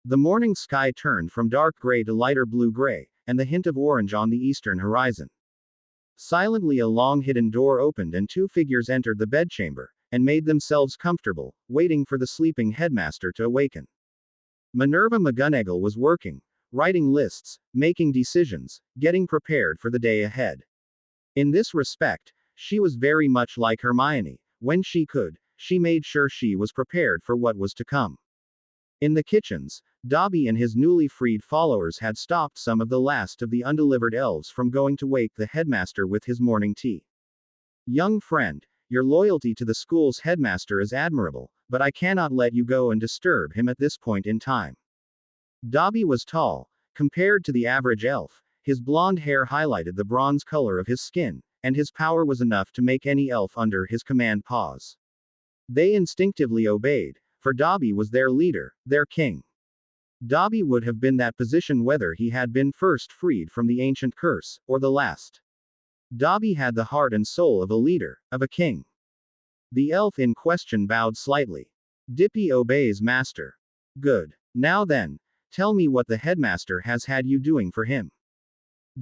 S1: The morning sky turned from dark gray to lighter blue-gray, and the hint of orange on the eastern horizon. Silently a long hidden door opened and two figures entered the bedchamber, and made themselves comfortable, waiting for the sleeping headmaster to awaken. Minerva McGonagall was working, writing lists, making decisions, getting prepared for the day ahead. In this respect, she was very much like Hermione. When she could, she made sure she was prepared for what was to come. In the kitchens, Dobby and his newly freed followers had stopped some of the last of the undelivered elves from going to wake the headmaster with his morning tea. Young friend, your loyalty to the school's headmaster is admirable, but I cannot let you go and disturb him at this point in time. Dobby was tall, compared to the average elf, his blonde hair highlighted the bronze color of his skin, and his power was enough to make any elf under his command pause. They instinctively obeyed, for Dobby was their leader, their king. Dobby would have been that position whether he had been first freed from the ancient curse, or the last. Dobby had the heart and soul of a leader, of a king. The elf in question bowed slightly. Dippy obeys master. Good. Now then, tell me what the headmaster has had you doing for him.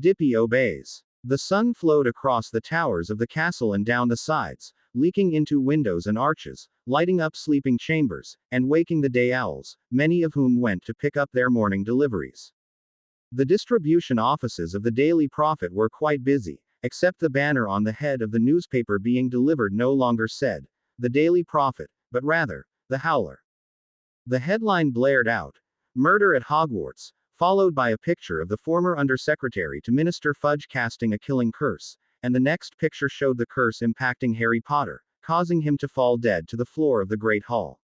S1: Dippy obeys. The sun flowed across the towers of the castle and down the sides, leaking into windows and arches, lighting up sleeping chambers, and waking the day owls, many of whom went to pick up their morning deliveries. The distribution offices of the Daily Prophet were quite busy, except the banner on the head of the newspaper being delivered no longer said, "The Daily Prophet," but rather, "The Howler." The headline blared out, "Murder at Hogwarts," followed by a picture of the former Undersecretary to Minister Fudge casting a killing curse, and the next picture showed the curse impacting Harry Potter, causing him to fall dead to the floor of the Great Hall.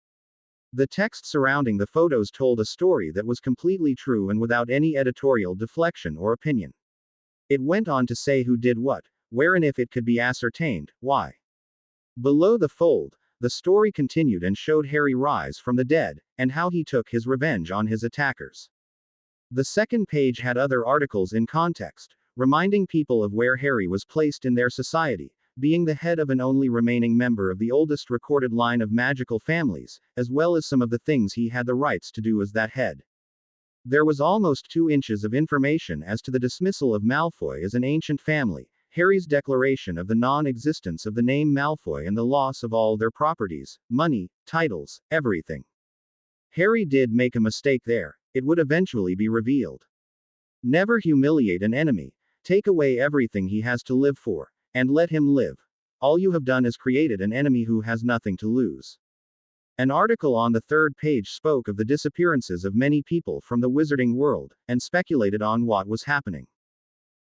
S1: The text surrounding the photos told a story that was completely true and without any editorial deflection or opinion. It went on to say who did what, where, and if it could be ascertained, why. Below the fold, the story continued and showed Harry rise from the dead, and how he took his revenge on his attackers. The second page had other articles in context, reminding people of where Harry was placed in their society, being the head of an only remaining member of the oldest recorded line of magical families, as well as some of the things he had the rights to do as that head. There was almost 2 inches of information as to the dismissal of Malfoy as an ancient family, Harry's declaration of the non-existence of the name Malfoy and the loss of all their properties, money, titles, everything. Harry did make a mistake there. It would eventually be revealed. Never humiliate an enemy. Take away everything he has to live for, and let him live. All you have done is created an enemy who has nothing to lose. An article on the 3rd page spoke of the disappearances of many people from the wizarding world, and speculated on what was happening.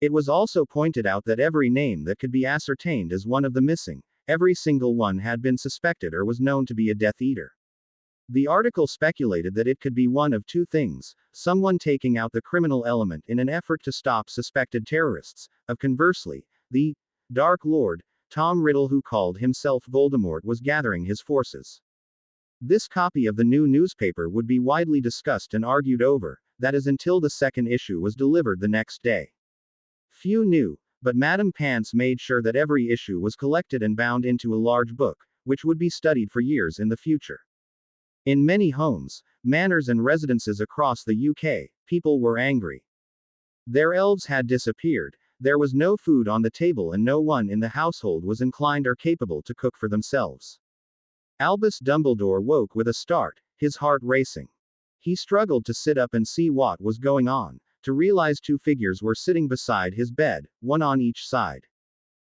S1: It was also pointed out that every name that could be ascertained as one of the missing, every single one had been suspected or was known to be a Death Eater. The article speculated that it could be one of 2 things, someone taking out the criminal element in an effort to stop suspected terrorists, or conversely, the Dark Lord, Tom Riddle, who called himself Voldemort, was gathering his forces. This copy of the new newspaper would be widely discussed and argued over, that is until the 2nd issue was delivered the next day. Few knew, but Madame Pants made sure that every issue was collected and bound into a large book, which would be studied for years in the future. In many homes, manors and residences across the UK, people were angry. Their elves had disappeared, there was no food on the table, and no one in the household was inclined or capable to cook for themselves. Albus Dumbledore woke with a start, his heart racing. He struggled to sit up and see what was going on, to realize 2 figures were sitting beside his bed, one on each side.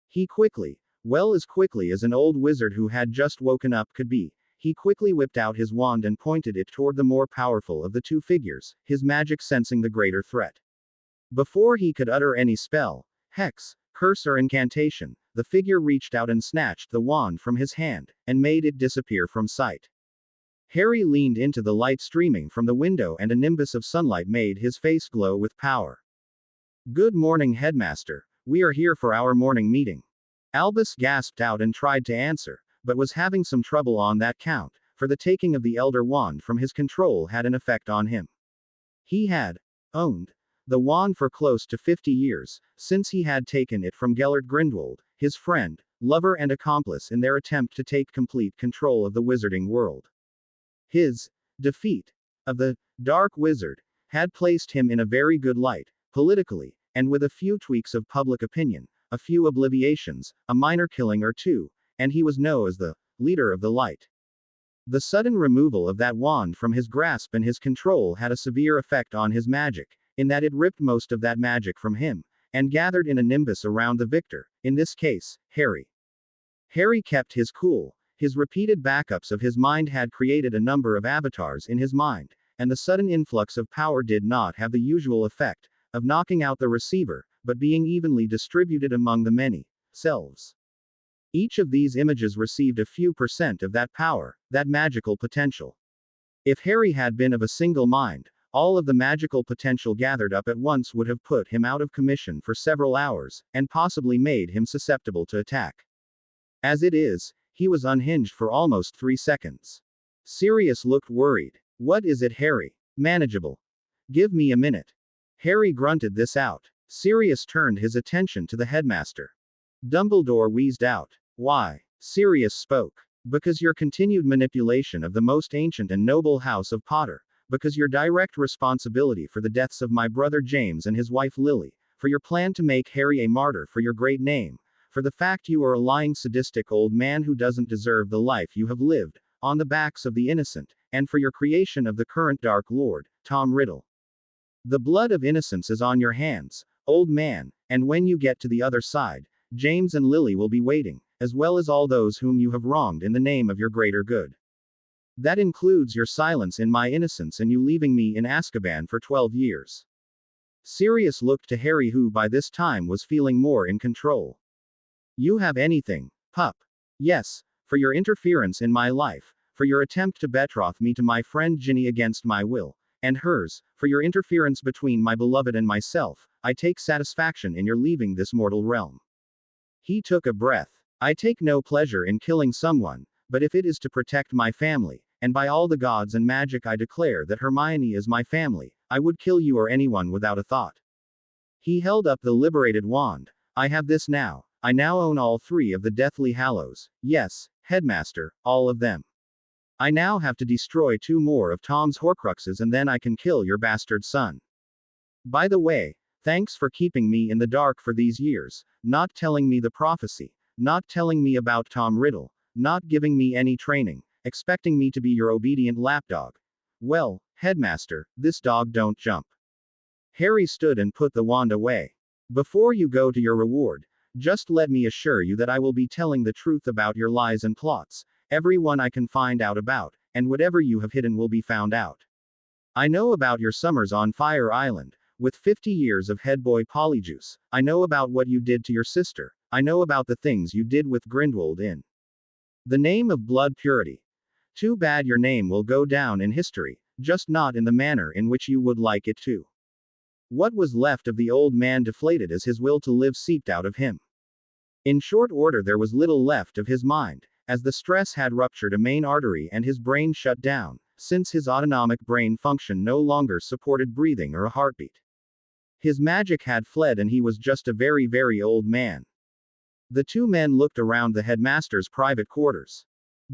S1: He quickly, well, as quickly as an old wizard who had just woken up could be, he quickly whipped out his wand and pointed it toward the more powerful of the 2 figures, his magic sensing the greater threat. Before he could utter any spell, hex, curse, or incantation, the figure reached out and snatched the wand from his hand, and made it disappear from sight. Harry leaned into the light streaming from the window, and a nimbus of sunlight made his face glow with power. "Good morning, Headmaster. We are here for our morning meeting." Albus gasped out and tried to answer, but was having some trouble on that count, for the taking of the Elder Wand from his control had an effect on him. He had owned the wand for close to 50 years, since he had taken it from Gellert Grindelwald, his friend, lover and accomplice in their attempt to take complete control of the wizarding world. His defeat of the Dark Wizard had placed him in a very good light, politically, and with a few tweaks of public opinion, a few obliviations, a minor killing or two, and he was known as the leader of the light. The sudden removal of that wand from his grasp and his control had a severe effect on his magic, in that it ripped most of that magic from him, and gathered in a nimbus around the victor, in this case, Harry. Harry kept his cool. His repeated backups of his mind had created a number of avatars in his mind, and the sudden influx of power did not have the usual effect of knocking out the receiver, but being evenly distributed among the many selves. Each of these images received a few percent of that power, that magical potential. If Harry had been of a single mind, all of the magical potential gathered up at once would have put him out of commission for several hours, and possibly made him susceptible to attack. As it is, he was unhinged for almost 3 seconds. Sirius looked worried. What is it, Harry? Manageable. Give me a minute. Harry grunted this out. Sirius turned his attention to the headmaster. Dumbledore wheezed out. Why? Sirius spoke. Because your continued manipulation of the most ancient and noble house of Potter. Because your direct responsibility for the deaths of my brother James and his wife Lily. For your plan to make Harry a martyr for your great name. For the fact you are a lying sadistic old man who doesn't deserve the life you have lived, on the backs of the innocent, and for your creation of the current Dark Lord, Tom Riddle. The blood of innocence is on your hands, old man, and when you get to the other side, James and Lily will be waiting, as well as all those whom you have wronged in the name of your greater good. That includes your silence in my innocence and you leaving me in Azkaban for 12 years. Sirius looked to Harry, who by this time was feeling more in control. You have anything, pup? Yes, for your interference in my life, for your attempt to betroth me to my friend Ginny against my will, and hers, for your interference between my beloved and myself, I take satisfaction in your leaving this mortal realm. He took a breath. I take no pleasure in killing someone, but if it is to protect my family, and by all the gods and magic I declare that Hermione is my family, I would kill you or anyone without a thought. He held up the liberated wand. I have this now. I now own all 3 of the Deathly Hallows. Yes, headmaster, all of them. I now have to destroy 2 more of Tom's Horcruxes and then I can kill your bastard son. By the way, thanks for keeping me in the dark for these years, not telling me the prophecy, not telling me about Tom Riddle, not giving me any training, expecting me to be your obedient lapdog. Well, headmaster, this dog don't jump. Harry stood and put the wand away. Before you go to your reward, just let me assure you that I will be telling the truth about your lies and plots, every one I can find out about, and whatever you have hidden will be found out. I know about your summers on Fire Island, with 50 years of headboy Polyjuice. I know about what you did to your sister. I know about the things you did with Grindelwald in the name of blood purity. Too bad your name will go down in history, just not in the manner in which you would like it to. What was left of the old man deflated as his will to live seeped out of him. In short order there was little left of his mind, as the stress had ruptured a main artery and his brain shut down, since his autonomic brain function no longer supported breathing or a heartbeat. His magic had fled and he was just a very, very old man. The 2 men looked around the headmaster's private quarters.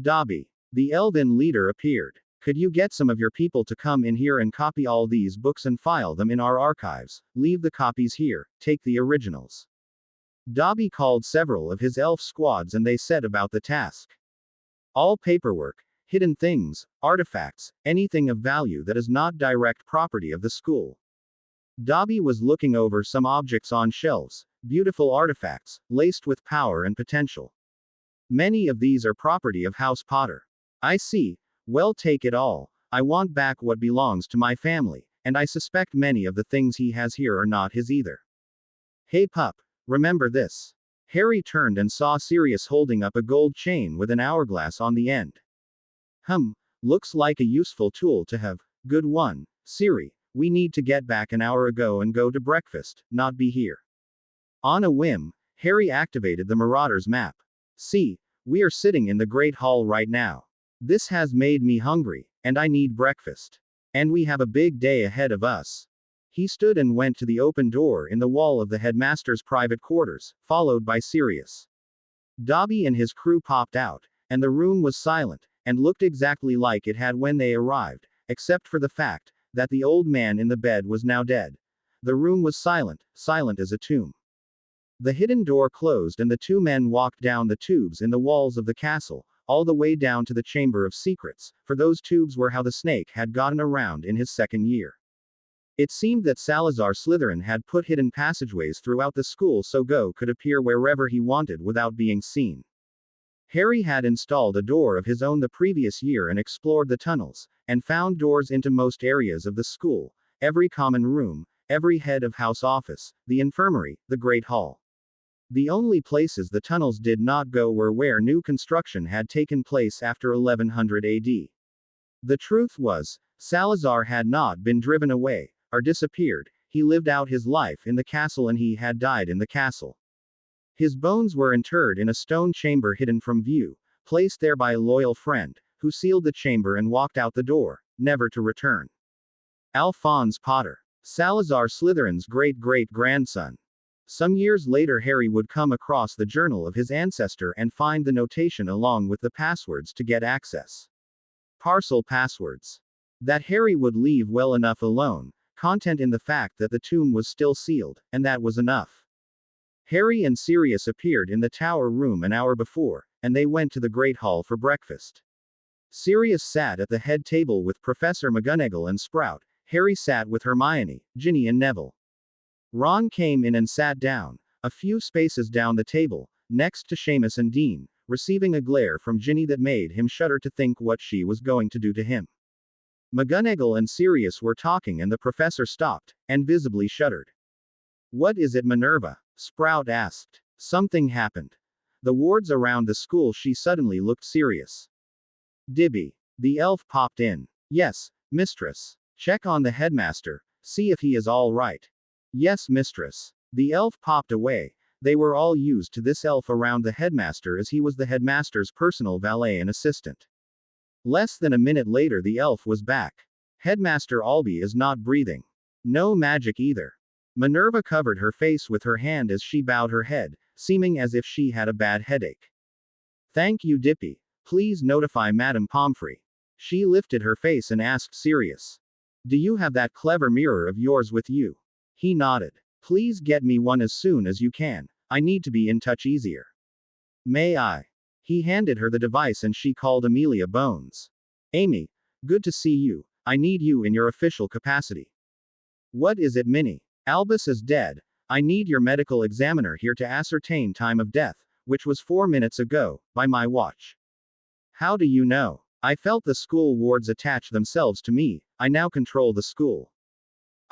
S1: Dobby, the elven leader, appeared. Could you get some of your people to come in here and copy all these books and file them in our archives? Leave the copies here, take the originals. Dobby called several of his elf squads and they set about the task. All paperwork, hidden things, artifacts, anything of value that is not direct property of the school. Dobby was looking over some objects on shelves, beautiful artifacts, laced with power and potential. Many of these are property of House Potter. I see. Well, take it all. I want back what belongs to my family, and I suspect many of the things he has here are not his either. Hey pup, remember this. Harry turned and saw Sirius holding up a gold chain with an hourglass on the end. Looks like a useful tool to have. Good one, Siri. We need to get back an hour ago and go to breakfast, not be here. On a whim, Harry activated the Marauder's map. See, we are sitting in the Great Hall right now. This has made me hungry, and I need breakfast. And we have a big day ahead of us. He stood and went to the open door in the wall of the headmaster's private quarters, followed by Sirius. Dobby and his crew popped out, and the room was silent, and looked exactly like it had when they arrived, except for the fact that the old man in the bed was now dead. The room was silent, silent as a tomb. The hidden door closed and the two men walked down the tubes in the walls of the castle, all the way down to the Chamber of Secrets, for those tubes were how the snake had gotten around in his second year. It seemed that Salazar Slytherin had put hidden passageways throughout the school so Go could appear wherever he wanted without being seen. Harry had installed a door of his own the previous year and explored the tunnels, and found doors into most areas of the school, every common room, every head of house office, the infirmary, the Great Hall. The only places the tunnels did not go were where new construction had taken place after 1100 AD. The truth was, Salazar had not been driven away, or disappeared, he lived out his life in the castle and he had died in the castle. His bones were interred in a stone chamber hidden from view, placed there by a loyal friend, who sealed the chamber and walked out the door, never to return. Alphonse Potter. Salazar Slytherin's great-great-grandson. Some years later Harry would come across the journal of his ancestor and find the notation along with the passwords to get access. Parcel passwords. That Harry would leave well enough alone, content in the fact that the tomb was still sealed, and that was enough. Harry and Sirius appeared in the tower room an hour before, and they went to the Great Hall for breakfast. Sirius sat at the head table with Professor McGonagall and Sprout, Harry sat with Hermione, Ginny and Neville. Ron came in and sat down, a few spaces down the table, next to Seamus and Dean, receiving a glare from Ginny that made him shudder to think what she was going to do to him. McGonagall and Sirius were talking and the professor stopped, and visibly shuddered. "What is it, Minerva?" Sprout asked. "Something happened. The wards around the school." She suddenly looked serious. "Dibby." The elf popped in. "Yes, mistress. Check on the headmaster, see if he is all right." "Yes, mistress." The elf popped away. They were all used to this elf around the headmaster as he was the headmaster's personal valet and assistant. Less than a minute later the elf was back. "Headmaster Albie is not breathing. No magic either." Minerva covered her face with her hand as she bowed her head, seeming as if she had a bad headache. "Thank you, Dippy. Please notify Madame Pomfrey." She lifted her face and asked Sirius. "Do you have that clever mirror of yours with you?" He nodded. "Please get me one as soon as you can. I need to be in touch easier." "May I?" He handed her the device and she called Amelia Bones. "Amy, good to see you. I need you in your official capacity." "What is it, Minnie?" "Albus is dead. I need your medical examiner here to ascertain time of death, which was 4 minutes ago, by my watch." "How do you know?" "I felt the school wards attach themselves to me. I now control the school."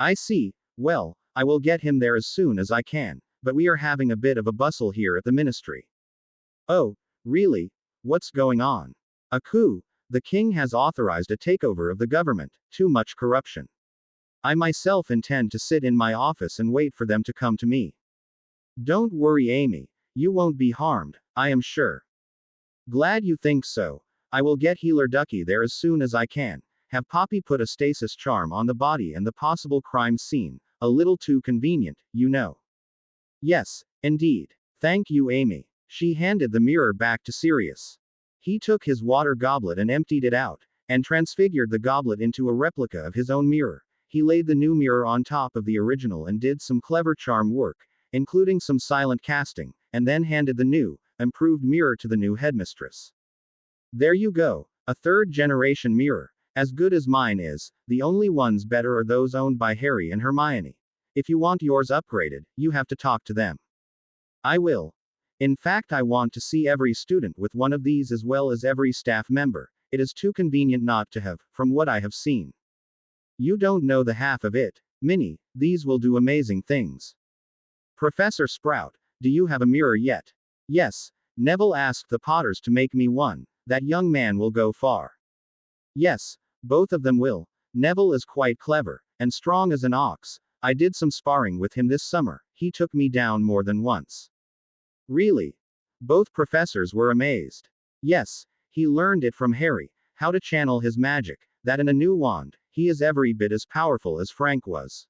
S1: "I see. Well, I will get him there as soon as I can, but we are having a bit of a bustle here at the ministry." "Oh, really? What's going on?" "A coup. The king has authorized a takeover of the government. Too much corruption. I myself intend to sit in my office and wait for them to come to me." "Don't worry, Amy. You won't be harmed, I am sure." "Glad you think so. I will get Healer Ducky there as soon as I can. Have Poppy put a stasis charm on the body and the possible crime scene. A little too convenient, you know." "Yes, indeed. Thank you, Amy." She handed the mirror back to Sirius. He took his water goblet and emptied it out, and transfigured the goblet into a replica of his own mirror. He laid the new mirror on top of the original and did some clever charm work, including some silent casting, and then handed the new, improved mirror to the new headmistress. "There you go, a third-generation mirror. As good as mine is. The only ones better are those owned by Harry and Hermione. If you want yours upgraded, you have to talk to them." "I will. In fact, I want to see every student with one of these as well as every staff member. It is too convenient not to have, from what I have seen." "You don't know the half of it, Minnie. These will do amazing things." "Professor Sprout, do you have a mirror yet?" "Yes. Neville asked the Potters to make me one. That young man will go far." "Yes, both of them will. Neville is quite clever, and strong as an ox. I did some sparring with him this summer. He took me down more than once." "Really?" Both professors were amazed. "Yes, he learned it from Harry, how to channel his magic, that in a new wand, he is every bit as powerful as Frank was."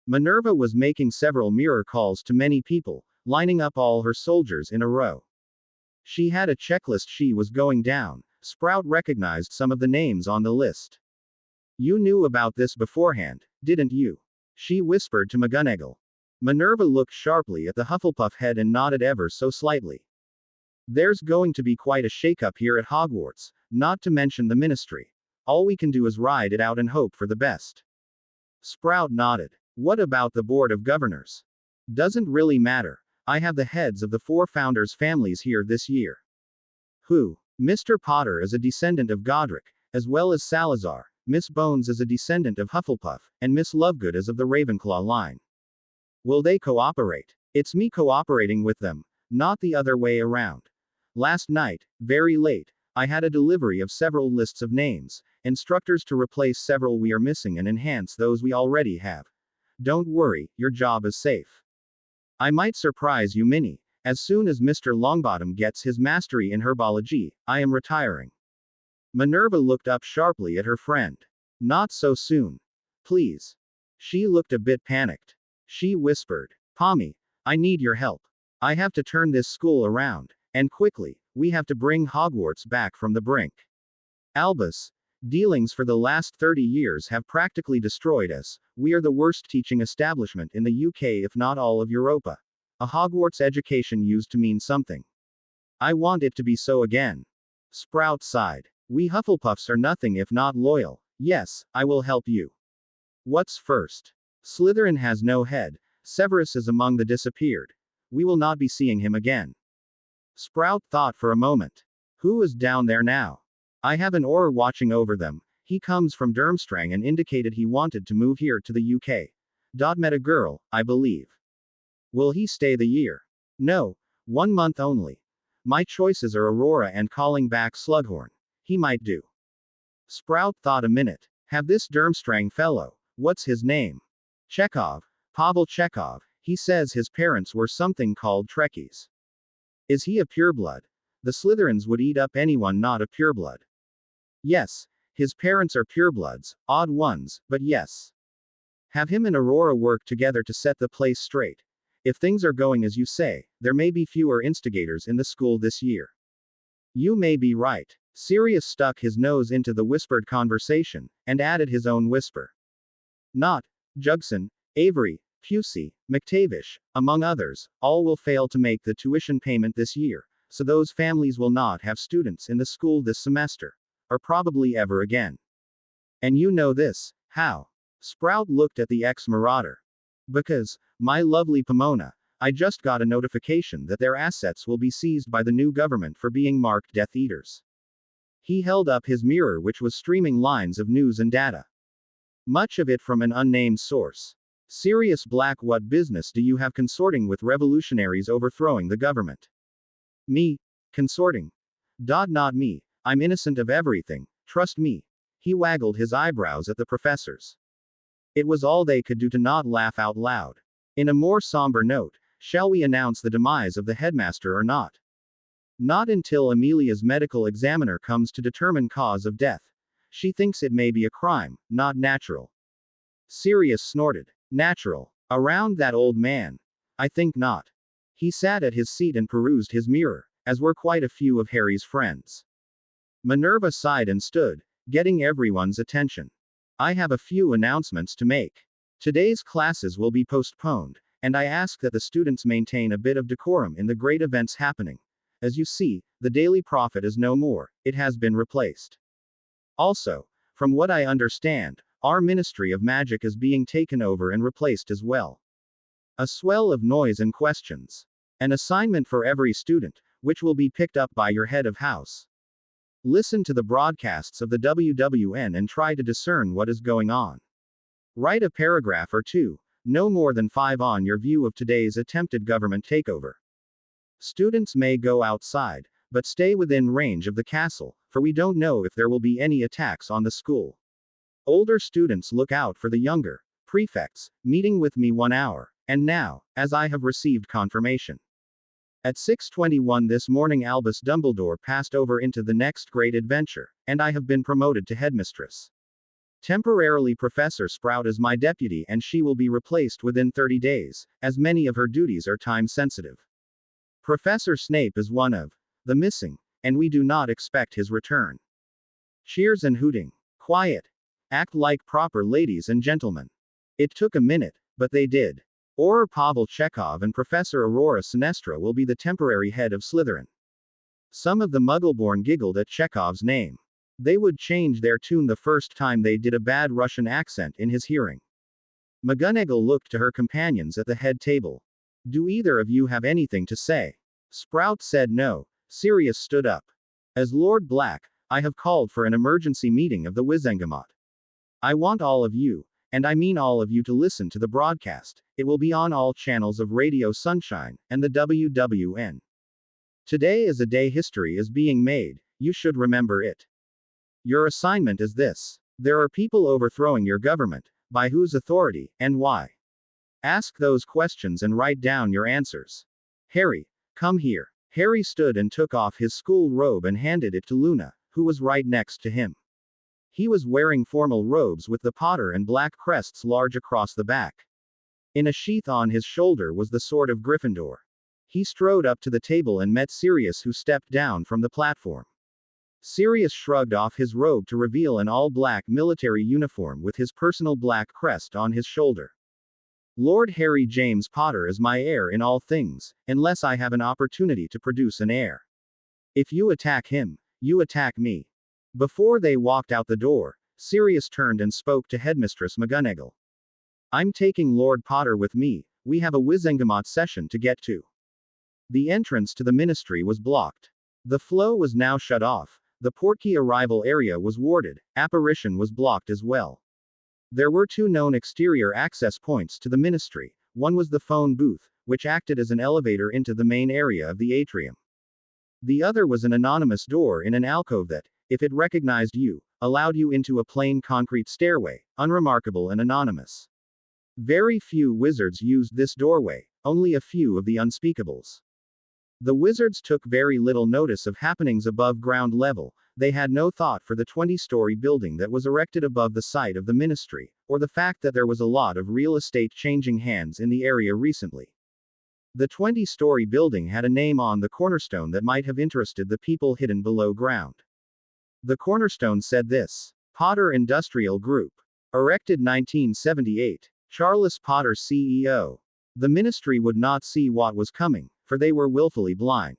S1: Minerva was making several mirror calls to many people, lining up all her soldiers in a row. She had a checklist she was going down. Sprout recognized some of the names on the list. You knew about this beforehand, didn't you? She whispered to McGonagall. Minerva looked sharply at the Hufflepuff head and nodded ever so slightly. There's going to be quite a shakeup here at Hogwarts, not to mention the Ministry. All we can do is ride it out and hope for the best. Sprout nodded. What about the Board of Governors? Doesn't really matter. I have the heads of the 4 founders' families here this year. Who? Mr. Potter is a descendant of Godric, as well as Salazar. Miss Bones is a descendant of Hufflepuff, and Miss Lovegood is of the Ravenclaw line. Will they cooperate? It's me cooperating with them, not the other way around. Last night, very late, I had a delivery of several lists of names, instructors to replace several we are missing and enhance those we already have. Don't worry, your job is safe. I might surprise you, Minnie. As soon as Mr. Longbottom gets his mastery in herbology, I am retiring. Minerva looked up sharply at her friend. Not so soon. Please. She looked a bit panicked. She whispered, Pommy, I need your help. I have to turn this school around, and quickly. We have to bring Hogwarts back from the brink. Albus, dealings for the last 30 years have practically destroyed us. We are the worst teaching establishment in the UK, if not all of Europa. A Hogwarts education used to mean something. I want it to be so again. Sprout sighed. We Hufflepuffs are nothing if not loyal. Yes, I will help you. What's first? Slytherin has no head. Severus is among the disappeared. We will not be seeing him again. Sprout thought for a moment. Who is down there now? I have an Auror watching over them. He comes from Durmstrang and indicated he wanted to move here to the UK. Met a girl, I believe. Will he stay the year? No. 1 month only. My choices are Aurora and calling back Slughorn. He might do. Sprout thought a minute. Have this Durmstrang fellow. What's his name? Chekhov. Pavel Chekhov. He says his parents were something called Trekkies. Is he a pureblood? The Slytherins would eat up anyone not a pureblood. Yes, his parents are purebloods, odd ones, but yes. Have him and Aurora work together to set the place straight. If things are going as you say, there may be fewer instigators in the school this year. You may be right. Sirius stuck his nose into the whispered conversation, and added his own whisper. Not, Jugson, Avery, Pusey, McTavish, among others, all will fail to make the tuition payment this year, so those families will not have students in the school this semester. Or probably ever again. And you know this, how? Sprout looked at the ex-marauder. Because, my lovely Pomona, I just got a notification that their assets will be seized by the new government for being marked Death Eaters. He held up his mirror, which was streaming lines of news and data. Much of it from an unnamed source. Sirius Black, what business do you have consorting with revolutionaries overthrowing the government? Me? Consorting? Not me. I'm innocent of everything, trust me. He waggled his eyebrows at the professors. It was all they could do to not laugh out loud. In a more somber note, shall we announce the demise of the headmaster or not? Not until Amelia's medical examiner comes to determine cause of death. She thinks it may be a crime, not natural. Sirius snorted. Natural. Around that old man? I think not. He sat at his seat and perused his mirror, as were quite a few of Harry's friends. Minerva sighed and stood, getting everyone's attention. I have a few announcements to make. Today's classes will be postponed, and I ask that the students maintain a bit of decorum in the great events happening. As you see, the Daily Prophet is no more, it has been replaced. Also, from what I understand, our Ministry of Magic is being taken over and replaced as well. A swell of noise and questions. An assignment for every student, which will be picked up by your head of house. Listen to the broadcasts of the WWN and try to discern what is going on. Write a paragraph or two, no more than 5, on your view of today's attempted government takeover. Students may go outside, but stay within range of the castle, for we don't know if there will be any attacks on the school. Older students look out for the younger. Prefects, meeting with me 1 hour. And now, as I have received confirmation. At 6:21 this morning Albus Dumbledore passed over into the next great adventure, and I have been promoted to headmistress. Temporarily Professor Sprout is my deputy and she will be replaced within 30 days, as many of her duties are time sensitive. Professor Snape is one of the missing, and we do not expect his return. Cheers and hooting. Quiet. Act like proper ladies and gentlemen. It took a minute, but they did. Or Pavel Chekhov and Professor Aurora Sinestra will be the temporary head of Slytherin. Some of the Muggleborn giggled at Chekhov's name. They would change their tune the first time they did a bad Russian accent in his hearing. McGonagall looked to her companions at the head table. Do either of you have anything to say? Sprout said no. Sirius stood up. As Lord Black, I have called for an emergency meeting of the Wizengamot. I want all of you, and I mean all of you, to listen to the broadcast. It will be on all channels of Radio Sunshine, and the WWN. Today is a day history is being made, you should remember it. Your assignment is this. There are people overthrowing your government. By whose authority, and why? Ask those questions and write down your answers. Harry, come here. Harry stood and took off his school robe and handed it to Luna, who was right next to him. He was wearing formal robes with the Potter and black crests large across the back. In a sheath on his shoulder was the sword of Gryffindor. He strode up to the table and met Sirius, who stepped down from the platform. Sirius shrugged off his robe to reveal an all-black military uniform with his personal black crest on his shoulder. Lord Harry James Potter is my heir in all things, unless I have an opportunity to produce an heir. If you attack him, you attack me. Before they walked out the door, Sirius turned and spoke to Headmistress McGonagall. I'm taking Lord Potter with me, we have a Wizengamot session to get to. The entrance to the ministry was blocked. The flow was now shut off. The portkey arrival area was warded, apparition was blocked as well. There were two known exterior access points to the ministry. One was the phone booth, which acted as an elevator into the main area of the atrium. The other was an anonymous door in an alcove that, if it recognized you, allowed you into a plain concrete stairway, unremarkable and anonymous. Very few wizards used this doorway, only a few of the unspeakables. The wizards took very little notice of happenings above ground level. They had no thought for the 20-story building that was erected above the site of the ministry, or the fact that there was a lot of real estate changing hands in the area recently. The 20-story building had a name on the cornerstone that might have interested the people hidden below ground. The cornerstone said this: Potter Industrial Group. Erected 1978. Charles Potter CEO. The ministry would not see what was coming, for they were willfully blind.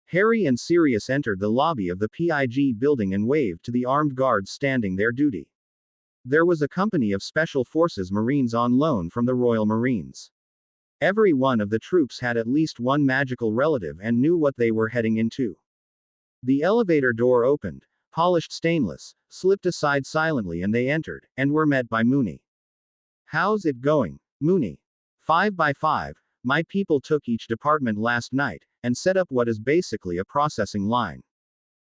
S1: Harry and Sirius entered the lobby of the PIG building and waved to the armed guards standing their duty. There was a company of Special Forces Marines on loan from the Royal Marines. Every one of the troops had at least one magical relative and knew what they were heading into. The elevator door opened, polished stainless, slipped aside silently, and they entered, and were met by Mooney. How's it going, Mooney? 5 by 5. My people took each department last night, and set up what is basically a processing line.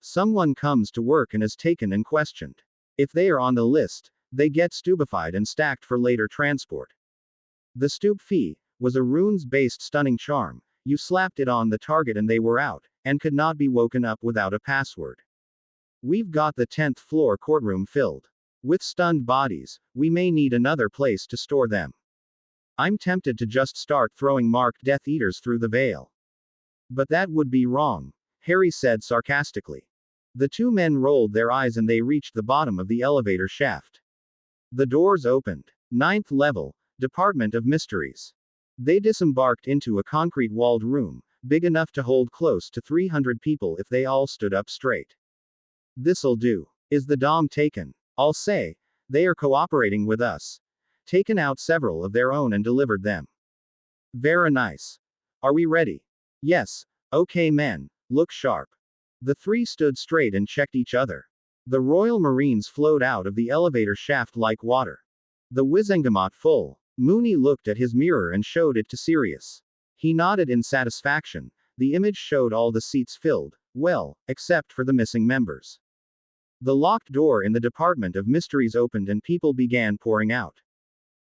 S1: Someone comes to work and is taken and questioned. If they are on the list, they get stupefied and stacked for later transport. The stup fee was a runes-based stunning charm. You slapped it on the target and they were out, and could not be woken up without a password. We've got the 10th floor courtroom filled with stunned bodies. We may need another place to store them. I'm tempted to just start throwing marked Death Eaters through the veil. But that would be wrong, Harry said sarcastically. The two men rolled their eyes and they reached the bottom of the elevator shaft. The doors opened. 9th level, Department of Mysteries. They disembarked into a concrete-walled room, big enough to hold close to 300 people if they all stood up straight. This'll do. Is the dom taken? I'll say, they are cooperating with us. Taken out several of their own and delivered them. Very nice. Are we ready? Yes. Okay men, look sharp. The three stood straight and checked each other. The Royal Marines flowed out of the elevator shaft like water. The Wizengamot full. Mooney looked at his mirror and showed it to Sirius. He nodded in satisfaction. The image showed all the seats filled, well, except for the missing members. The locked door in the Department of Mysteries opened and people began pouring out.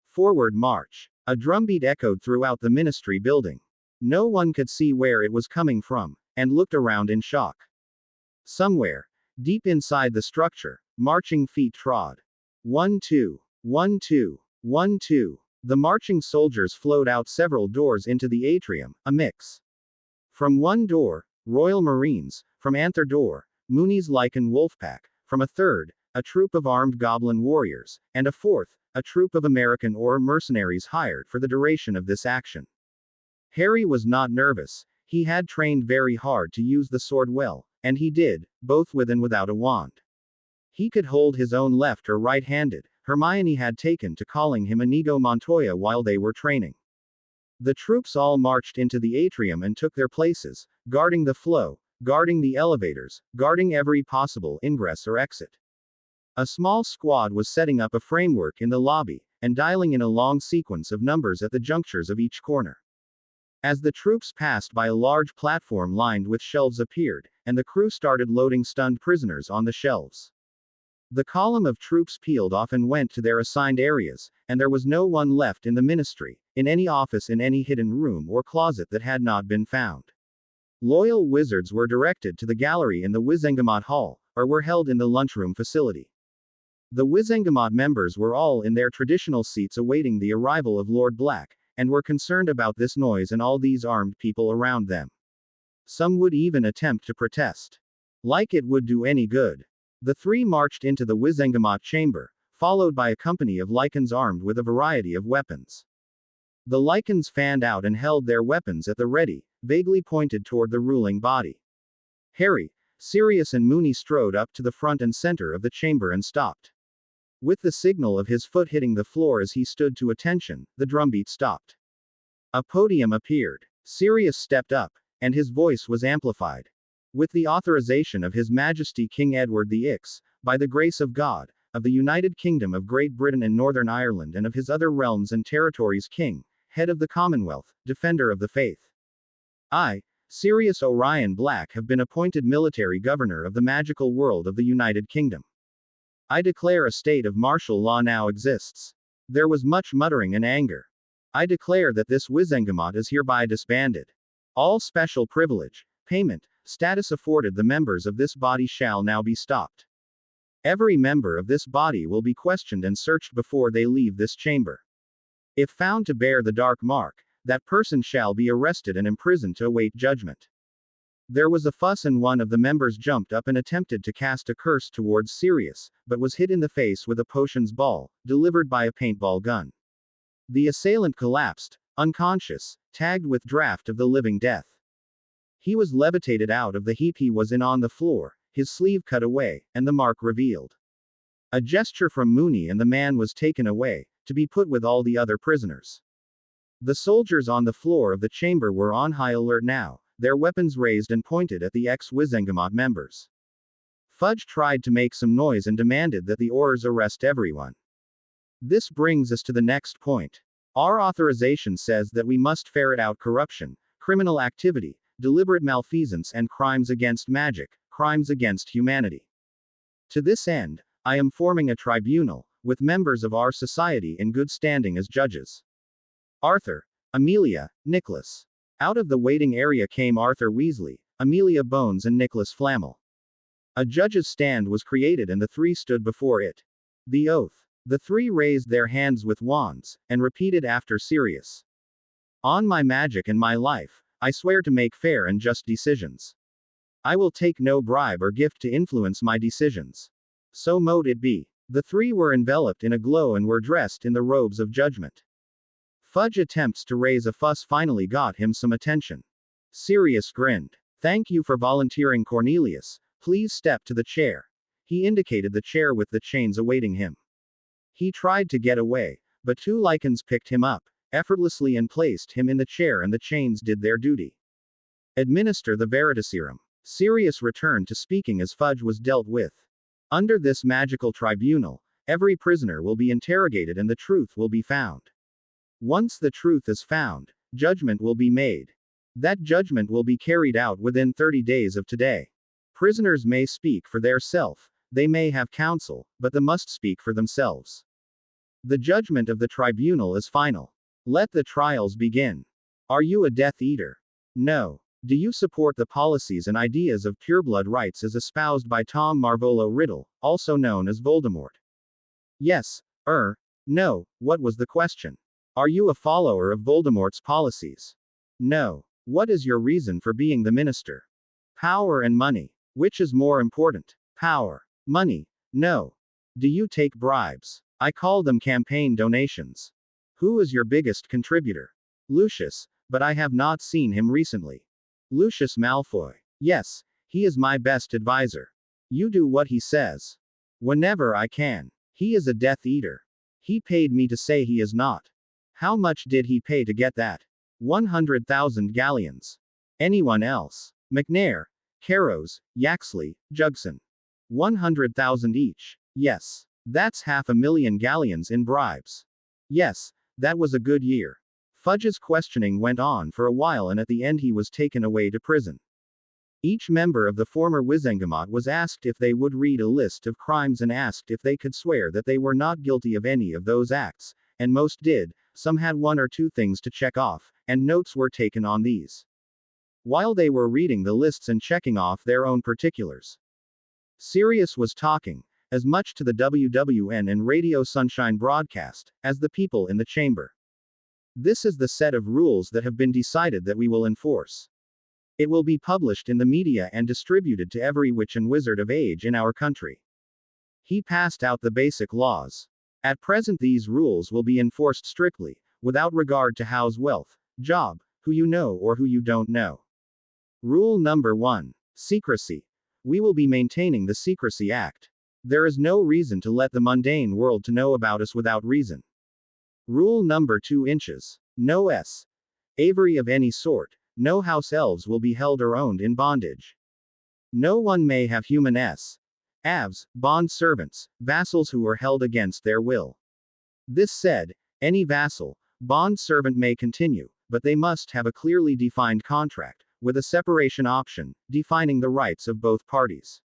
S1: Forward march. A drumbeat echoed throughout the ministry building. No one could see where it was coming from, and looked around in shock. Somewhere, deep inside the structure, marching feet trod. 1 2, 1 2, 1 2. The marching soldiers flowed out several doors into the atrium, a mix. From one door, Royal Marines, from Anther Door, Mooney's Lycan Wolfpack, from a third, a troop of armed goblin warriors, and a fourth, a troop of American or mercenaries hired for the duration of this action. Harry was not nervous. He had trained very hard to use the sword well, and he did, both with and without a wand. He could hold his own left or right-handed. Hermione had taken to calling him Inigo Montoya while they were training. The troops all marched into the atrium and took their places, guarding the flow, guarding the elevators, guarding every possible ingress or exit. A small squad was setting up a framework in the lobby, and dialing in a long sequence of numbers at the junctures of each corner. As the troops passed by, a large platform lined with shelves appeared, and the crew started loading stunned prisoners on the shelves. The column of troops peeled off and went to their assigned areas, and there was no one left in the ministry, in any office, in any hidden room or closet that had not been found. Loyal wizards were directed to the gallery in the Wizengamot Hall, or were held in the lunchroom facility. The Wizengamot members were all in their traditional seats awaiting the arrival of Lord Black, and were concerned about this noise and all these armed people around them. Some would even attempt to protest. Like it would do any good. The three marched into the Wizengamot chamber, followed by a company of Lycans armed with a variety of weapons. The Lycans fanned out and held their weapons at the ready, vaguely pointed toward the ruling body. Harry, Sirius and Mooney strode up to the front and center of the chamber and stopped. With the signal of his foot hitting the floor as he stood to attention, the drumbeat stopped. A podium appeared. Sirius stepped up, and his voice was amplified. With the authorization of His Majesty King Edward VI, by the grace of God, of the United Kingdom of Great Britain and Northern Ireland and of his other realms and territories, King, head of the Commonwealth, defender of the faith. I, Sirius Orion Black, have been appointed military governor of the magical world of the United Kingdom. I declare a state of martial law now exists. There was much muttering and anger. I declare that this Wizengamot is hereby disbanded. All special privilege, payment, status afforded the members of this body shall now be stopped. Every member of this body will be questioned and searched before they leave this chamber. If found to bear the dark mark, that person shall be arrested and imprisoned to await judgment. There was a fuss and one of the members jumped up and attempted to cast a curse towards Sirius, but was hit in the face with a potions ball, delivered by a paintball gun. The assailant collapsed, unconscious, tagged with Draft of the Living Death. He was levitated out of the heap he was in on the floor, his sleeve cut away, and the mark revealed. A gesture from Mooney and the man was taken away, to be put with all the other prisoners. The soldiers on the floor of the chamber were on high alert now, their weapons raised and pointed at the ex-Wizengamot members. Fudge tried to make some noise and demanded that the Aurors arrest everyone. This brings us to the next point. Our authorization says that we must ferret out corruption, criminal activity, deliberate malfeasance and crimes against magic, crimes against humanity. To this end, I am forming a tribunal, with members of our society in good standing as judges. Arthur, Amelia, Nicholas. Out of the waiting area came Arthur Weasley, Amelia Bones and Nicholas Flamel. A judge's stand was created and the three stood before it. The oath. The three raised their hands with wands, and repeated after Sirius. On my magic and my life, I swear to make fair and just decisions. I will take no bribe or gift to influence my decisions. So mote it be. The three were enveloped in a glow and were dressed in the robes of judgment. Fudge attempts to raise a fuss finally got him some attention. Sirius grinned. Thank you for volunteering, Cornelius. Please step to the chair. He indicated the chair with the chains awaiting him. He tried to get away, but two Lycans picked him up, effortlessly, and placed him in the chair, and the chains did their duty. Administer the Veritaserum. Sirius returned to speaking as Fudge was dealt with. Under this magical tribunal, every prisoner will be interrogated and the truth will be found. Once the truth is found, judgment will be made. That judgment will be carried out within 30 days of today. Prisoners may speak for their self, they may have counsel, but they must speak for themselves. The judgment of the tribunal is final. Let the trials begin. Are you a Death Eater? No. Do you support the policies and ideas of pureblood rights as espoused by Tom Marvolo Riddle, also known as Voldemort? Yes. No. What was the question? Are you a follower of Voldemort's policies? No. What is your reason for being the minister? Power and money. Which is more important? Power. Money. No. Do you take bribes? I call them campaign donations. Who is your biggest contributor? Lucius, but I have not seen him recently. Lucius Malfoy. Yes, he is my best advisor. You do what he says. Whenever I can. He is a Death Eater. He paid me to say he is not. How much did he pay to get that? 100,000 galleons. Anyone else? McNair, Carrows, Yaxley, Jugson. 100,000 each. Yes. That's 500,000 galleons in bribes. Yes, that was a good year. Fudge's questioning went on for a while and at the end he was taken away to prison. Each member of the former Wizengamot was asked if they would read a list of crimes and asked if they could swear that they were not guilty of any of those acts, and most did. Some had one or two things to check off, and notes were taken on these. While they were reading the lists and checking off their own particulars, Sirius was talking, as much to the WWN and Radio Sunshine broadcast, as the people in the chamber. This is the set of rules that have been decided that we will enforce. It will be published in the media and distributed to every witch and wizard of age in our country. He passed out the basic laws. At present these rules will be enforced strictly, without regard to house wealth, job, who you know or who you don't know. Rule number 1. Secrecy. We will be maintaining the Secrecy Act. There is no reason to let the mundane world to know about us without reason. Rule number 2 inches. No Avery of any sort. No house elves will be held or owned in bondage. No one may have human avs, bond servants, vassals who are held against their will. This said, any vassal, bond servant may continue, but they must have a clearly defined contract, with a separation option, defining the rights of both parties.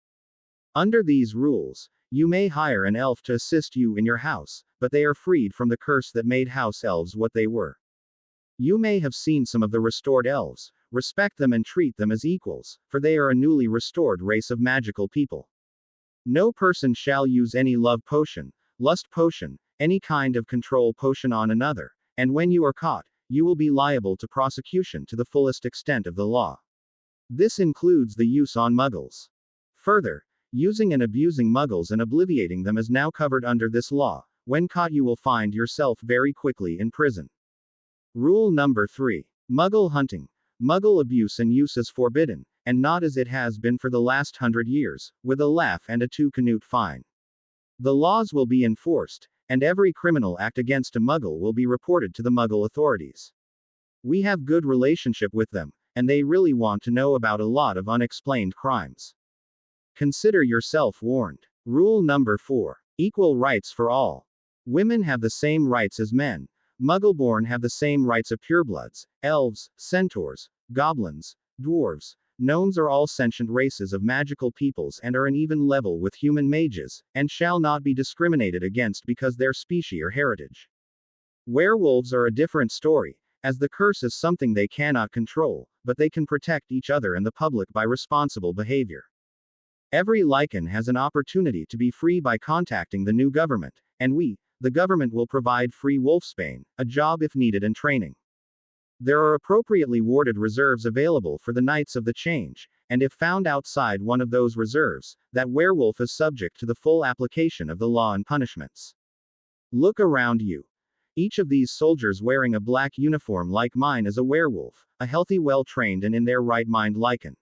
S1: Under these rules, you may hire an elf to assist you in your house, but they are freed from the curse that made house elves what they were. You may have seen some of the restored elves. Respect them and treat them as equals, for they are a newly restored race of magical people. No person shall use any love potion, lust potion, any kind of control potion on another, and when you are caught, you will be liable to prosecution to the fullest extent of the law. This includes the use on muggles. Further, using and abusing muggles and obliviating them is now covered under this law. When caught you will find yourself very quickly in prison. Rule number 3. Muggle hunting. Muggle abuse and use is forbidden, and not as it has been for the last 100 years, with a laugh and a 2-canute fine. The laws will be enforced, and every criminal act against a Muggle will be reported to the Muggle authorities. We have good relationship with them, and they really want to know about a lot of unexplained crimes. Consider yourself warned. Rule number 4. Equal rights for all. Women have the same rights as men. Muggleborn have the same rights of purebloods, elves, centaurs, goblins, dwarves. Gnomes are all sentient races of magical peoples and are an even level with human mages, and shall not be discriminated against because their species or heritage. Werewolves are a different story, as the curse is something they cannot control, but they can protect each other and the public by responsible behavior. Every Lycan has an opportunity to be free by contacting the new government, and we, the government, will provide free wolfsbane, a job if needed, and training. There are appropriately warded reserves available for the Knights of the Change, and if found outside one of those reserves, that werewolf is subject to the full application of the law and punishments. Look around you. Each of these soldiers wearing a black uniform like mine is a werewolf, a healthy, well-trained and in their right mind Lycan.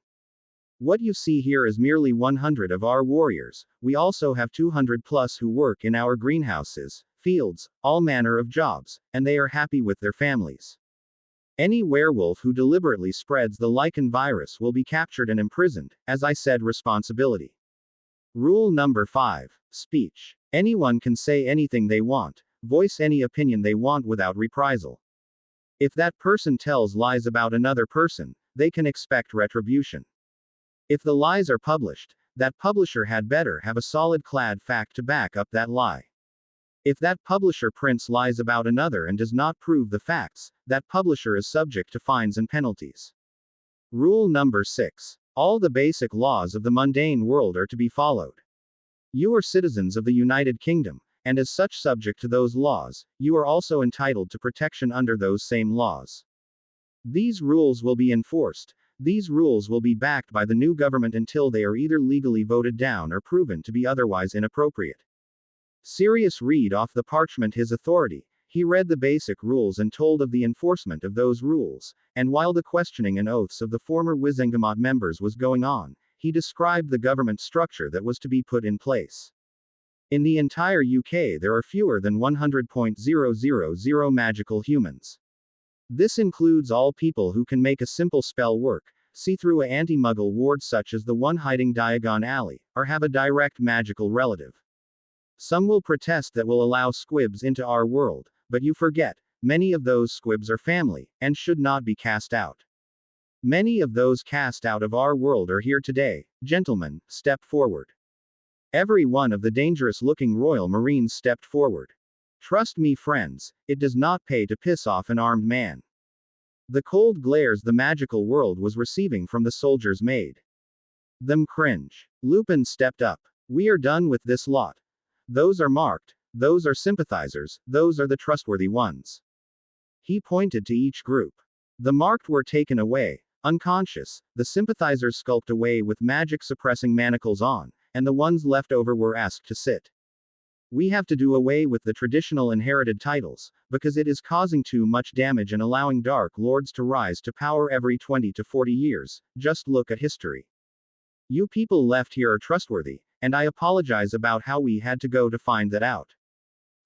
S1: What you see here is merely 100 of our warriors. We also have 200 plus who work in our greenhouses, fields, all manner of jobs, and they are happy with their families. Any werewolf who deliberately spreads the Lycan virus will be captured and imprisoned, as I said, responsibility. Rule number 5. Speech. Anyone can say anything they want, voice any opinion they want without reprisal. If that person tells lies about another person, they can expect retribution. If the lies are published, that publisher had better have a solid clad fact to back up that lie. If that publisher prints lies about another and does not prove the facts, that publisher is subject to fines and penalties. Rule number 6. All the basic laws of the mundane world are to be followed. You are citizens of the United Kingdom, and as such subject to those laws, you are also entitled to protection under those same laws. These rules will be enforced, These rules will be backed by the new government until they are either legally voted down or proven to be otherwise inappropriate. Sirius read off the parchment his authority. He read the basic rules and told of the enforcement of those rules, and while the questioning and oaths of the former Wizengamot members was going on, he described the government structure that was to be put in place. In the entire UK there are fewer than 100,000 magical humans. This includes all people who can make a simple spell work, see through a anti-muggle ward such as the one hiding Diagon Alley, or have a direct magical relative. Some will protest that will allow squibs into our world, but you forget, many of those squibs are family, and should not be cast out. Many of those cast out of our world are here today. Gentlemen, step forward. Every one of the dangerous-looking Royal Marines stepped forward. Trust me friends, it does not pay to piss off an armed man. The cold glares the magical world was receiving from the soldiers made them cringe. Lupin stepped up. We are done with this lot. Those are marked, those are sympathizers, those are the trustworthy ones. He pointed to each group. The marked were taken away, unconscious, the sympathizers skulked away with magic-suppressing manacles on, and the ones left over were asked to sit. We have to do away with the traditional inherited titles, because it is causing too much damage and allowing Dark Lords to rise to power every 20 to 40 years, just look at history. You people left here are trustworthy, and I apologize about how we had to go to find that out.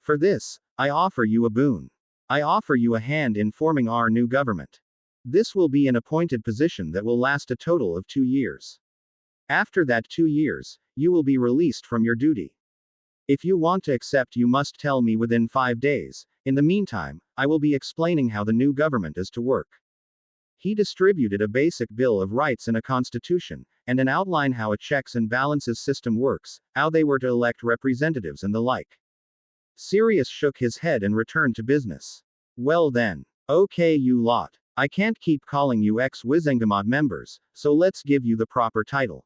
S1: For this, I offer you a boon. I offer you a hand in forming our new government. This will be an appointed position that will last a total of 2 years. After that 2 years, you will be released from your duty. If you want to accept, you must tell me within 5 days. In the meantime, I will be explaining how the new government is to work. He distributed a basic Bill of Rights and a constitution, and an outline how a checks and balances system works, how they were to elect representatives and the like. Sirius shook his head and returned to business. Well then. Okay you lot. I can't keep calling you ex-Wizengamot members, so let's give you the proper title.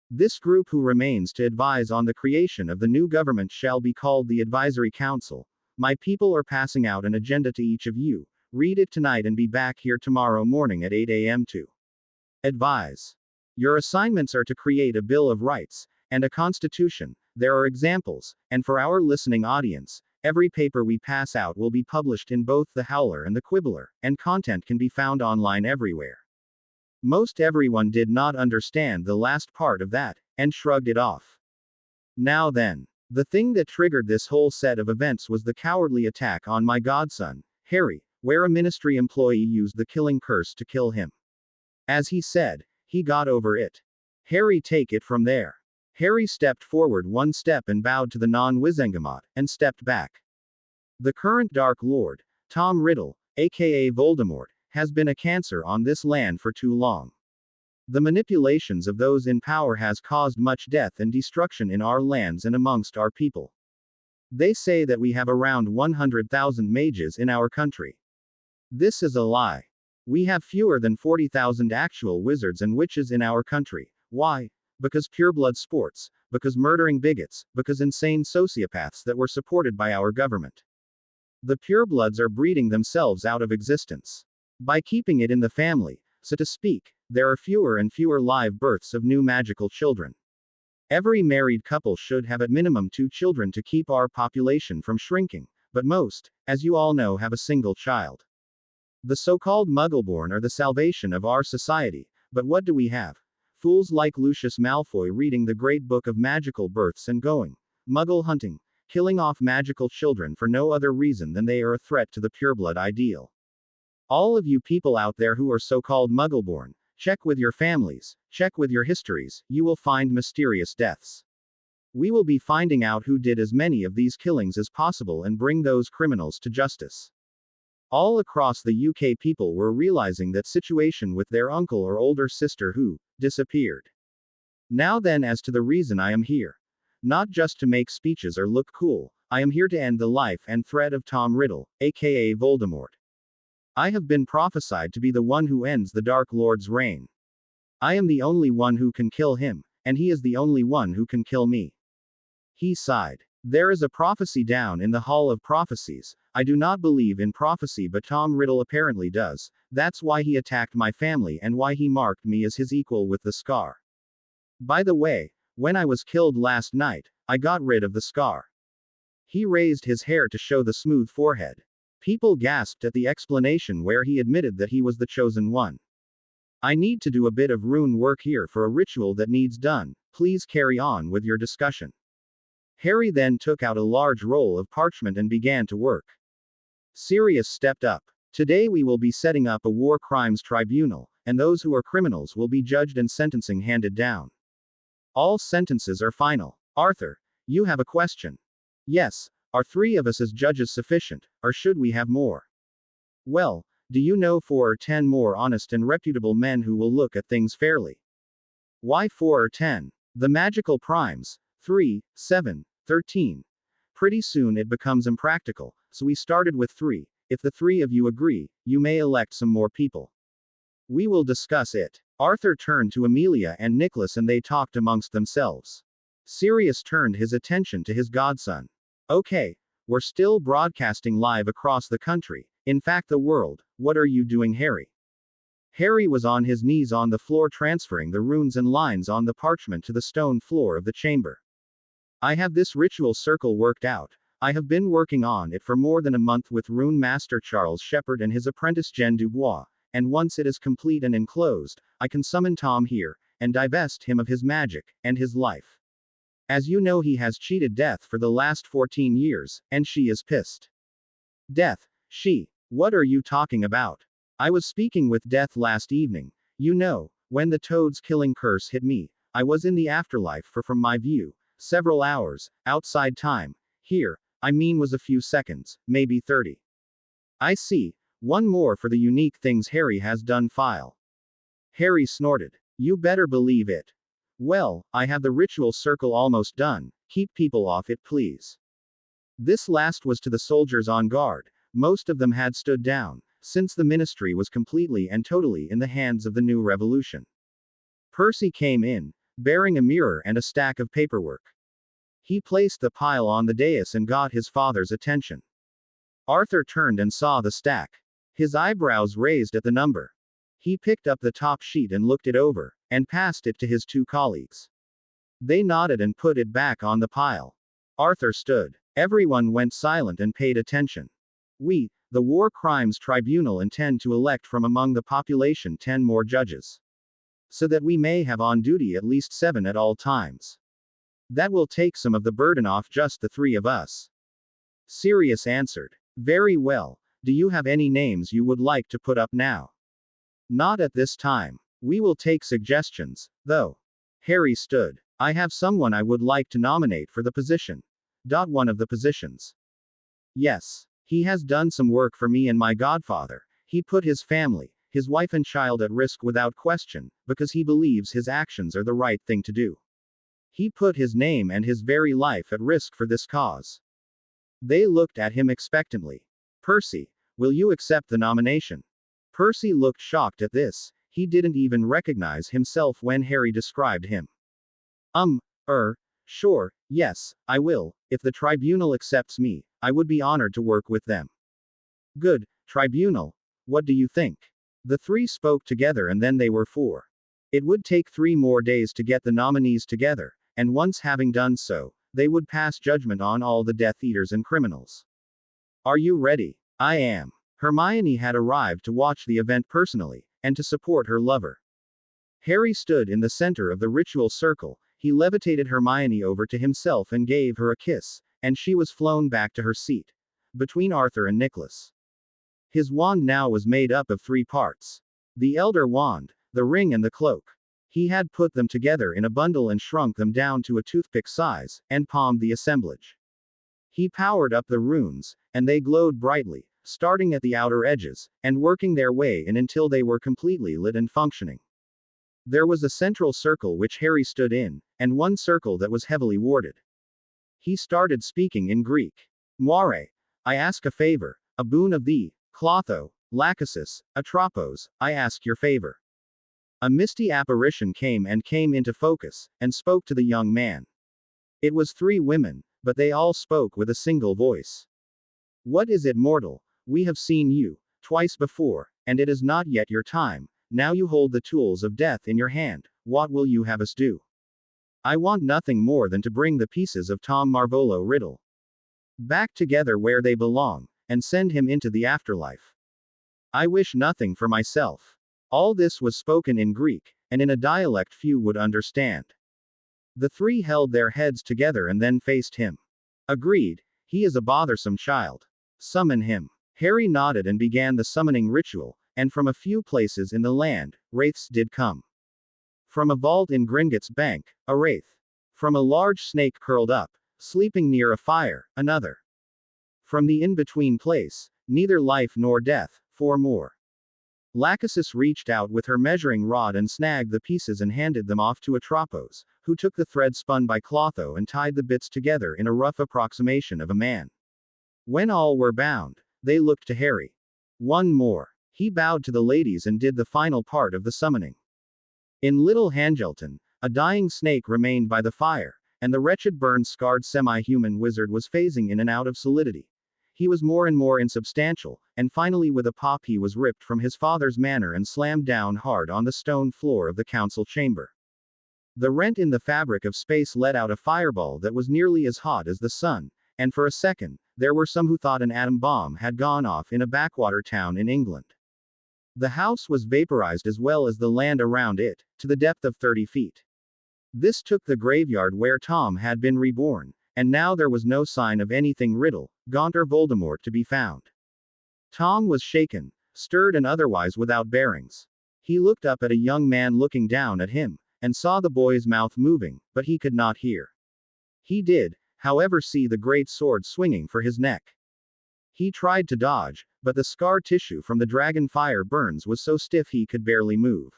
S1: This group who remains to advise on the creation of the new government shall be called the Advisory Council. My people are passing out an agenda to each of you. Read it tonight and be back here tomorrow morning at 8 a.m. to advise. Your assignments are to create a Bill of Rights and a constitution. There are examples, and for our listening audience, every paper we pass out will be published in both the Howler and the Quibbler, and content can be found online everywhere. Most everyone did not understand the last part of that, and shrugged it off. Now then, the thing that triggered this whole set of events was the cowardly attack on my godson, Harry, where a ministry employee used the killing curse to kill him. As he said, he got over it. Harry, take it from there. Harry stepped forward 1 step and bowed to the non-Wizengamot, and stepped back. The current Dark Lord, Tom Riddle, aka Voldemort, has been a cancer on this land for too long. The manipulations of those in power has caused much death and destruction in our lands and amongst our people. They say that we have around 100,000 mages in our country. This is a lie. We have fewer than 40,000 actual wizards and witches in our country. Why? Because pureblood sports, because murdering bigots, because insane sociopaths that were supported by our government. The purebloods are breeding themselves out of existence. By keeping it in the family, so to speak, there are fewer and fewer live births of new magical children. Every married couple should have at minimum 2 children to keep our population from shrinking, but most, as you all know, have a single child. The so-called Muggleborn are the salvation of our society, but what do we have? Fools like Lucius Malfoy reading the great book of magical births and going Muggle hunting, killing off magical children for no other reason than they are a threat to the pureblood ideal. All of you people out there who are so-called Muggleborn, check with your families, check with your histories, you will find mysterious deaths. We will be finding out who did as many of these killings as possible and bring those criminals to justice. All across the UK people were realizing that situation with their uncle or older sister who disappeared. Now then, as to the reason I am here. Not just to make speeches or look cool, I am here to end the life and threat of Tom Riddle, aka Voldemort. I have been prophesied to be the one who ends the Dark Lord's reign. I am the only one who can kill him, and he is the only one who can kill me. He sighed. There is a prophecy down in the Hall of Prophecies. I do not believe in prophecy, but Tom Riddle apparently does. That's why he attacked my family and why he marked me as his equal with the scar. By the way, when I was killed last night, I got rid of the scar. He raised his hair to show the smooth forehead. People gasped at the explanation where he admitted that he was the chosen one. I need to do a bit of rune work here for a ritual that needs done. Please carry on with your discussion. Harry then took out a large roll of parchment and began to work. Sirius stepped up. Today we will be setting up a war crimes tribunal, and those who are criminals will be judged and sentencing handed down. All sentences are final. Arthur, you have a question. Yes, are 3 of us as judges sufficient, or should we have more? Well, do you know 4 or 10 more honest and reputable men who will look at things fairly? Why 4 or 10? The magical primes, 3, 7, 13. Pretty soon it becomes impractical, so we started with 3. If the 3 of you agree, you may elect some more people. We will discuss it. Arthur turned to Amelia and Nicholas and they talked amongst themselves. Sirius turned his attention to his godson. Okay, we're still broadcasting live across the country, in fact the world. What are you doing, Harry? Harry was on his knees on the floor transferring the runes and lines on the parchment to the stone floor of the chamber. I have this ritual circle worked out. I have been working on it for more than a month with Rune Master Charles Shepherd and his apprentice Jen Dubois, and once it is complete and enclosed, I can summon Tom here, and divest him of his magic, and his life. As you know, he has cheated Death for the last 14 years, and she is pissed. Death, she. What are you talking about? I was speaking with Death last evening. You know, when the Toad's killing curse hit me, I was in the afterlife for, from my view, several hours, outside time. Here, I mean was a few seconds, maybe 30. I see. One more for the unique things Harry has done file. Harry snorted. You better believe it. Well, I have the ritual circle almost done. Keep people off it, please. This last was to the soldiers on guard. Most of them had stood down, since the ministry was completely and totally in the hands of the new revolution. Percy came in, bearing a mirror and a stack of paperwork. He placed the pile on the dais and got his father's attention. Arthur turned and saw the stack. His eyebrows raised at the number. He picked up the top sheet and looked it over, and passed it to his 2 colleagues. They nodded and put it back on the pile. Arthur stood. Everyone went silent and paid attention. We, the War Crimes Tribunal, intend to elect from among the population 10 more judges. So that we may have on duty at least 7 at all times. That will take some of the burden off just the 3 of us. Sirius answered. Very well. Do you have any names you would like to put up now? Not at this time. We will take suggestions, though. Harry stood. I have someone I would like to nominate for the position. One of the positions. Yes. He has done some work for me and my godfather. He put his family, his wife and child at risk without question, because he believes his actions are the right thing to do. He put his name and his very life at risk for this cause. They looked at him expectantly. Percy, will you accept the nomination? Percy looked shocked at this. He didn't even recognize himself when Harry described him. Sure, yes, I will. If the tribunal accepts me, I would be honored to work with them. Good, tribunal. What do you think? The 3 spoke together and then they were 4. It would take 3 more days to get the nominees together, and once having done so, they would pass judgment on all the Death Eaters and criminals. Are you ready? I am. Hermione had arrived to watch the event personally, and to support her lover. Harry stood in the center of the ritual circle. He levitated Hermione over to himself and gave her a kiss, and she was flown back to her seat, between Arthur and Nicholas. His wand now was made up of 3 parts. The Elder Wand, the ring and the cloak. He had put them together in a bundle and shrunk them down to a toothpick size, and palmed the assemblage. He powered up the runes, and they glowed brightly, starting at the outer edges, and working their way in until they were completely lit and functioning. There was a central circle which Harry stood in, and one circle that was heavily warded. He started speaking in Greek. Moire, I ask a favor, a boon of thee, Clotho, Lachesis, Atropos, I ask your favor. A misty apparition came into focus, and spoke to the young man. It was 3 women. but they all spoke with a single voice. What is it, mortal? We have seen you twice before, and it is not yet your time. Now you hold the tools of death in your hand. What will you have us do? I want nothing more than to bring the pieces of Tom Marvolo Riddle back together where they belong, and send him into the afterlife. I wish nothing for myself. All this was spoken in Greek, and in a dialect few would understand. The three held their heads together and then faced him. Agreed, he is a bothersome child. Summon him. Harry nodded and began the summoning ritual, and from a few places in the land, wraiths did come. From a vault in Gringotts Bank, a wraith. From a large snake curled up, sleeping near a fire, another. From the in-between place, neither life nor death, four more. Lachesis reached out with her measuring rod and snagged the pieces and handed them off to Atropos, who took the thread spun by Clotho and tied the bits together in a rough approximation of a man. When all were bound, they looked to Harry. One more. He bowed to the ladies and did the final part of the summoning. In Little Hangelton, a dying snake remained by the fire, and the wretched burn-scarred semi-human wizard was phasing in and out of solidity. He was more and more insubstantial, and finally with a pop he was ripped from his father's manor and slammed down hard on the stone floor of the council chamber. The rent in the fabric of space let out a fireball that was nearly as hot as the sun, and for a second, there were some who thought an atom bomb had gone off in a backwater town in England. The house was vaporized as well as the land around it, to the depth of 30 feet. This took the graveyard where Tom had been reborn, and now there was no sign of anything Riddle, Gaunt or Voldemort to be found. Tom was shaken, stirred and otherwise without bearings. He looked up at a young man looking down at him, and saw the boy's mouth moving, but he could not hear. He did, however, see the great sword swinging for his neck. He tried to dodge, but the scar tissue from the dragon fire burns was so stiff he could barely move.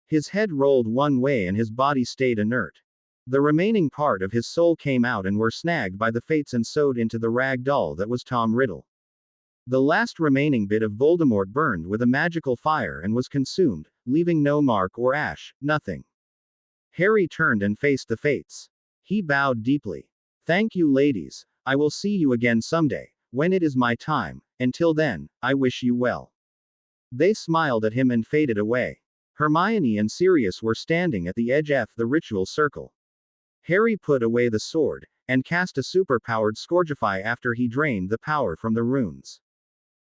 S1: His head rolled one way and his body stayed inert. The remaining part of his soul came out and were snagged by the fates and sewed into the rag doll that was Tom Riddle. The last remaining bit of Voldemort burned with a magical fire and was consumed, leaving no mark or ash, nothing. Harry turned and faced the fates. He bowed deeply. Thank you, ladies. I will see you again someday, when it is my time. Until then, I wish you well. They smiled at him and faded away. Hermione and Sirius were standing at the edge of the ritual circle. Harry put away the sword, and cast a super-powered Scourgify after he drained the power from the runes.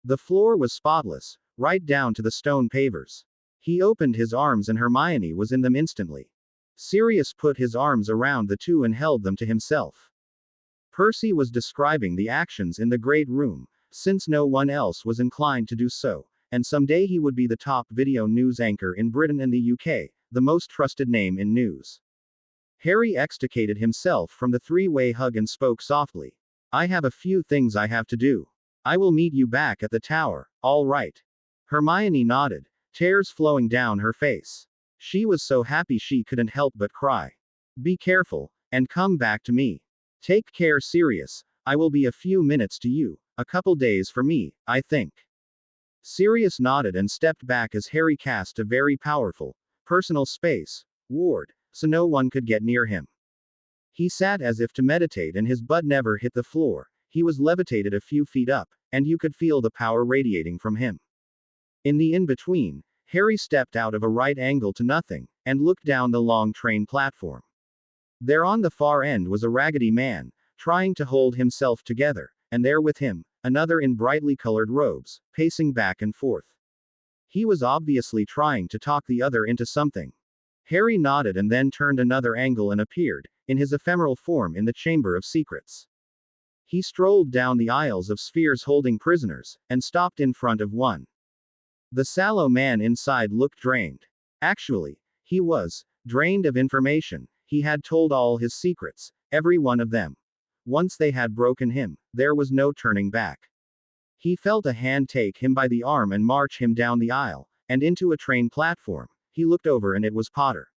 S1: The floor was spotless, right down to the stone pavers. He opened his arms and Hermione was in them instantly. Sirius put his arms around the two and held them to himself. Percy was describing the actions in the great room, since no one else was inclined to do so, and someday he would be the top video news anchor in Britain and the UK, the most trusted name in news. Harry extricated himself from the three-way hug and spoke softly. I have a few things I have to do. I will meet you back at the tower, all right? Hermione nodded, tears flowing down her face. She was so happy she couldn't help but cry. Be careful, and come back to me. Take care, Sirius. I will be a few minutes to you, a couple days for me, I think. Sirius nodded and stepped back as Harry cast a very powerful, personal space ward, so no one could get near him. He sat as if to meditate and his butt never hit the floor. He was levitated a few feet up, and you could feel the power radiating from him. In the in-between, Harry stepped out of a right angle to nothing, and looked down the long train platform. There on the far end was a raggedy man, trying to hold himself together, and there with him, another in brightly colored robes, pacing back and forth. He was obviously trying to talk the other into something. Harry nodded and then turned another angle and appeared, in his ephemeral form in the Chamber of Secrets. He strolled down the aisles of spheres holding prisoners, and stopped in front of one. The sallow man inside looked drained. Actually, he was drained of information. He had told all his secrets, every one of them. Once they had broken him, there was no turning back. He felt a hand take him by the arm and march him down the aisle, and into a train platform. He looked over and it was Potter.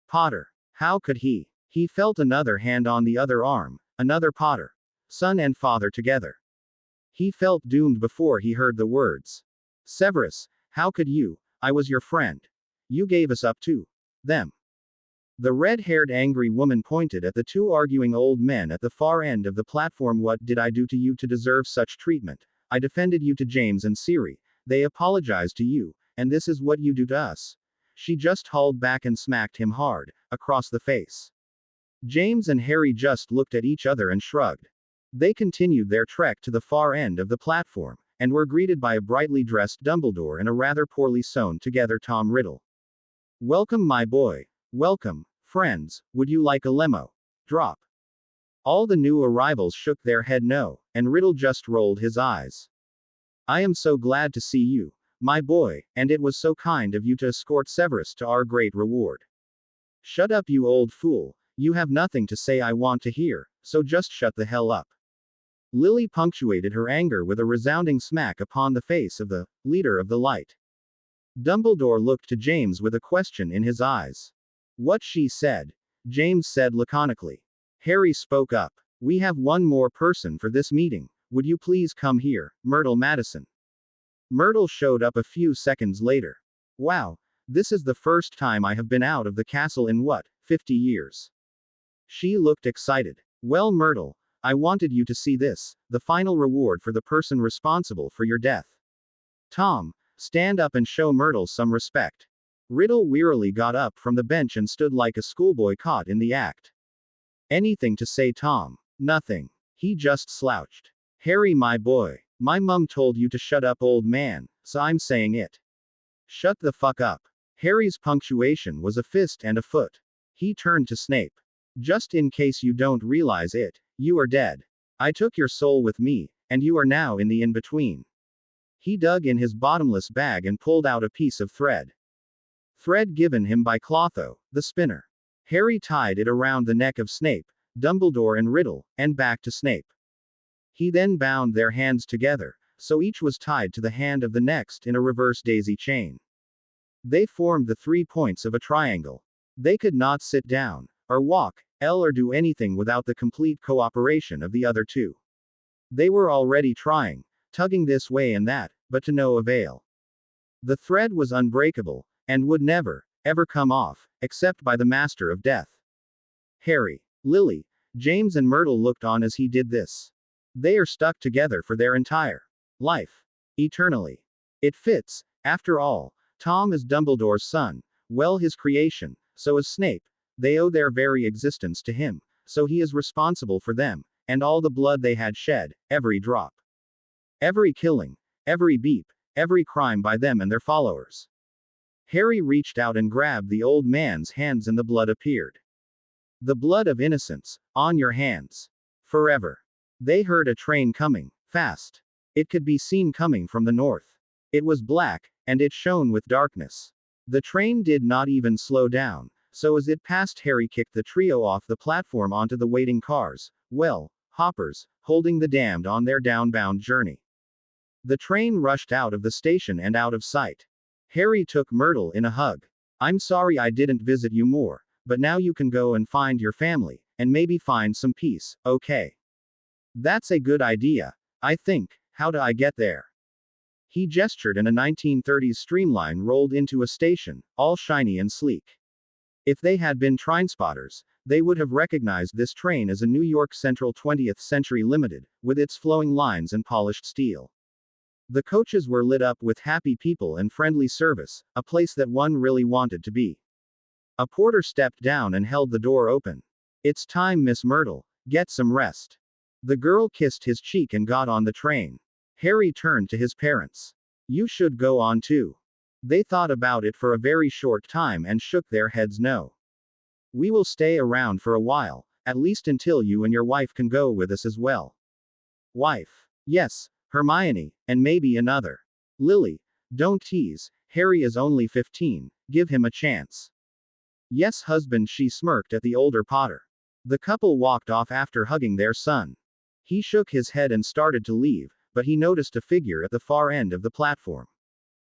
S1: Potter. How could he? He felt another hand on the other arm, another Potter. Son and father together. He felt doomed before he heard the words. Severus, how could you? I was your friend. You gave us up to them. The red-haired angry woman pointed at the two arguing old men at the far end of the platform. What did I do to you to deserve such treatment? I defended you to James and Siri. They apologized to you, and this is what you do to us. She just hauled back and smacked him hard, across the face. James and Harry just looked at each other and shrugged. They continued their trek to the far end of the platform, and were greeted by a brightly dressed Dumbledore and a rather poorly sewn together Tom Riddle. Welcome, my boy. Welcome, friends. Would you like a limo? Drop. All the new arrivals shook their head no, and Riddle just rolled his eyes. I am so glad to see you, my boy, and it was so kind of you to escort Severus to our great reward. Shut up, you old fool. You have nothing to say I want to hear, so just shut the hell up. Lily punctuated her anger with a resounding smack upon the face of the leader of the light. Dumbledore looked to James with a question in his eyes. What she said, James said laconically. Harry spoke up. We have one more person for this meeting. Would you please come here, Myrtle Madison? Myrtle showed up a few seconds later. Wow, this is the first time I have been out of the castle in what, 50 years? She looked excited. Well, Myrtle, I wanted you to see this, the final reward for the person responsible for your death. Tom, stand up and show Myrtle some respect. Riddle wearily got up from the bench and stood like a schoolboy caught in the act. Anything to say, Tom? Nothing. He just slouched. Harry, my boy, my mum told you to shut up, old man, so I'm saying it. Shut the fuck up. Harry's punctuation was a fist and a foot. He turned to Snape. Just in case you don't realize it, you are dead. I took your soul with me, and you are now in the in-between. He dug in his bottomless bag and pulled out a piece of thread. Thread given him by Clotho, the spinner. Harry tied it around the neck of Snape, Dumbledore and Riddle, and back to Snape. He then bound their hands together, so each was tied to the hand of the next in a reverse daisy chain. They formed the 3 points of a triangle. They could not sit down, or walk, or do anything without the complete cooperation of the other two. They were already trying, tugging this way and that, but to no avail. The thread was unbreakable, and would never, ever come off, except by the Master of Death. Harry, Lily, James and Myrtle looked on as he did this. They are stuck together for their entire life. Eternally. It fits, after all. Tom is Dumbledore's son, well his creation, so is Snape. They owe their very existence to him, so he is responsible for them, and all the blood they had shed, every drop. Every killing, every beep, every crime by them and their followers. Harry reached out and grabbed the old man's hands and the blood appeared. The blood of innocence, on your hands. Forever. They heard a train coming, fast. It could be seen coming from the north. It was black, and it shone with darkness. The train did not even slow down, so as it passed Harry kicked the trio off the platform onto the waiting cars, well, hoppers, holding the damned on their downbound journey. The train rushed out of the station and out of sight. Harry took Myrtle in a hug. I'm sorry I didn't visit you more, but now you can go and find your family, and maybe find some peace, okay? That's a good idea, I think. How do I get there? He gestured and a 1930s streamline rolled into a station, all shiny and sleek. If they had been train spotters, they would have recognized this train as a New York Central 20th Century Limited, with its flowing lines and polished steel. The coaches were lit up with happy people and friendly service, a place that one really wanted to be. A porter stepped down and held the door open. It's time, Miss Myrtle. Get some rest. The girl kissed his cheek and got on the train. Harry turned to his parents. You should go on too. They thought about it for a very short time and shook their heads no. We will stay around for a while, at least until you and your wife can go with us as well. Wife. Yes, Hermione, and maybe another. Lily. Don't tease, Harry is only 15, give him a chance. Yes, husband, she smirked at the older Potter. The couple walked off after hugging their son. He shook his head and started to leave, but he noticed a figure at the far end of the platform.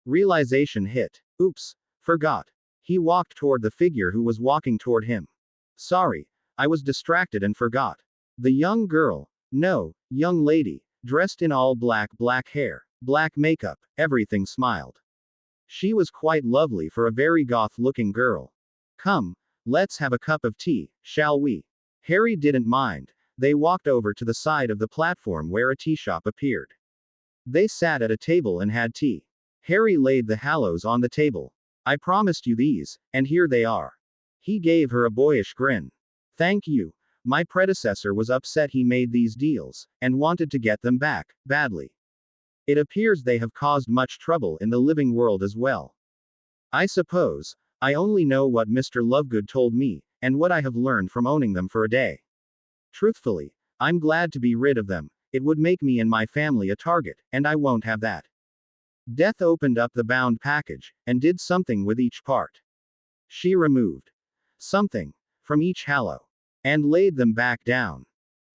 S1: Realization hit. Oops, forgot. He walked toward the figure who was walking toward him. Sorry, I was distracted and forgot. The young girl, no, young lady, dressed in all black hair, black makeup, everything smiled. She was quite lovely for a very goth-looking girl. Come, Let's have a cup of tea, shall we? Harry didn't mind. They walked over to the side of the platform where a tea shop appeared. They sat at a table and had tea. Harry laid the Hallows on the table. I promised you these, and here they are. He gave her a boyish grin. Thank you. My predecessor was upset he made these deals, and wanted to get them back, badly. It appears they have caused much trouble in the living world as well. I suppose. I only know what Mr. Lovegood told me, and what I have learned from owning them for a day. Truthfully, I'm glad to be rid of them. It would make me and my family a target, and I won't have that. Death opened up the bound package, and did something with each part. She removed something from each Hallow, and laid them back down.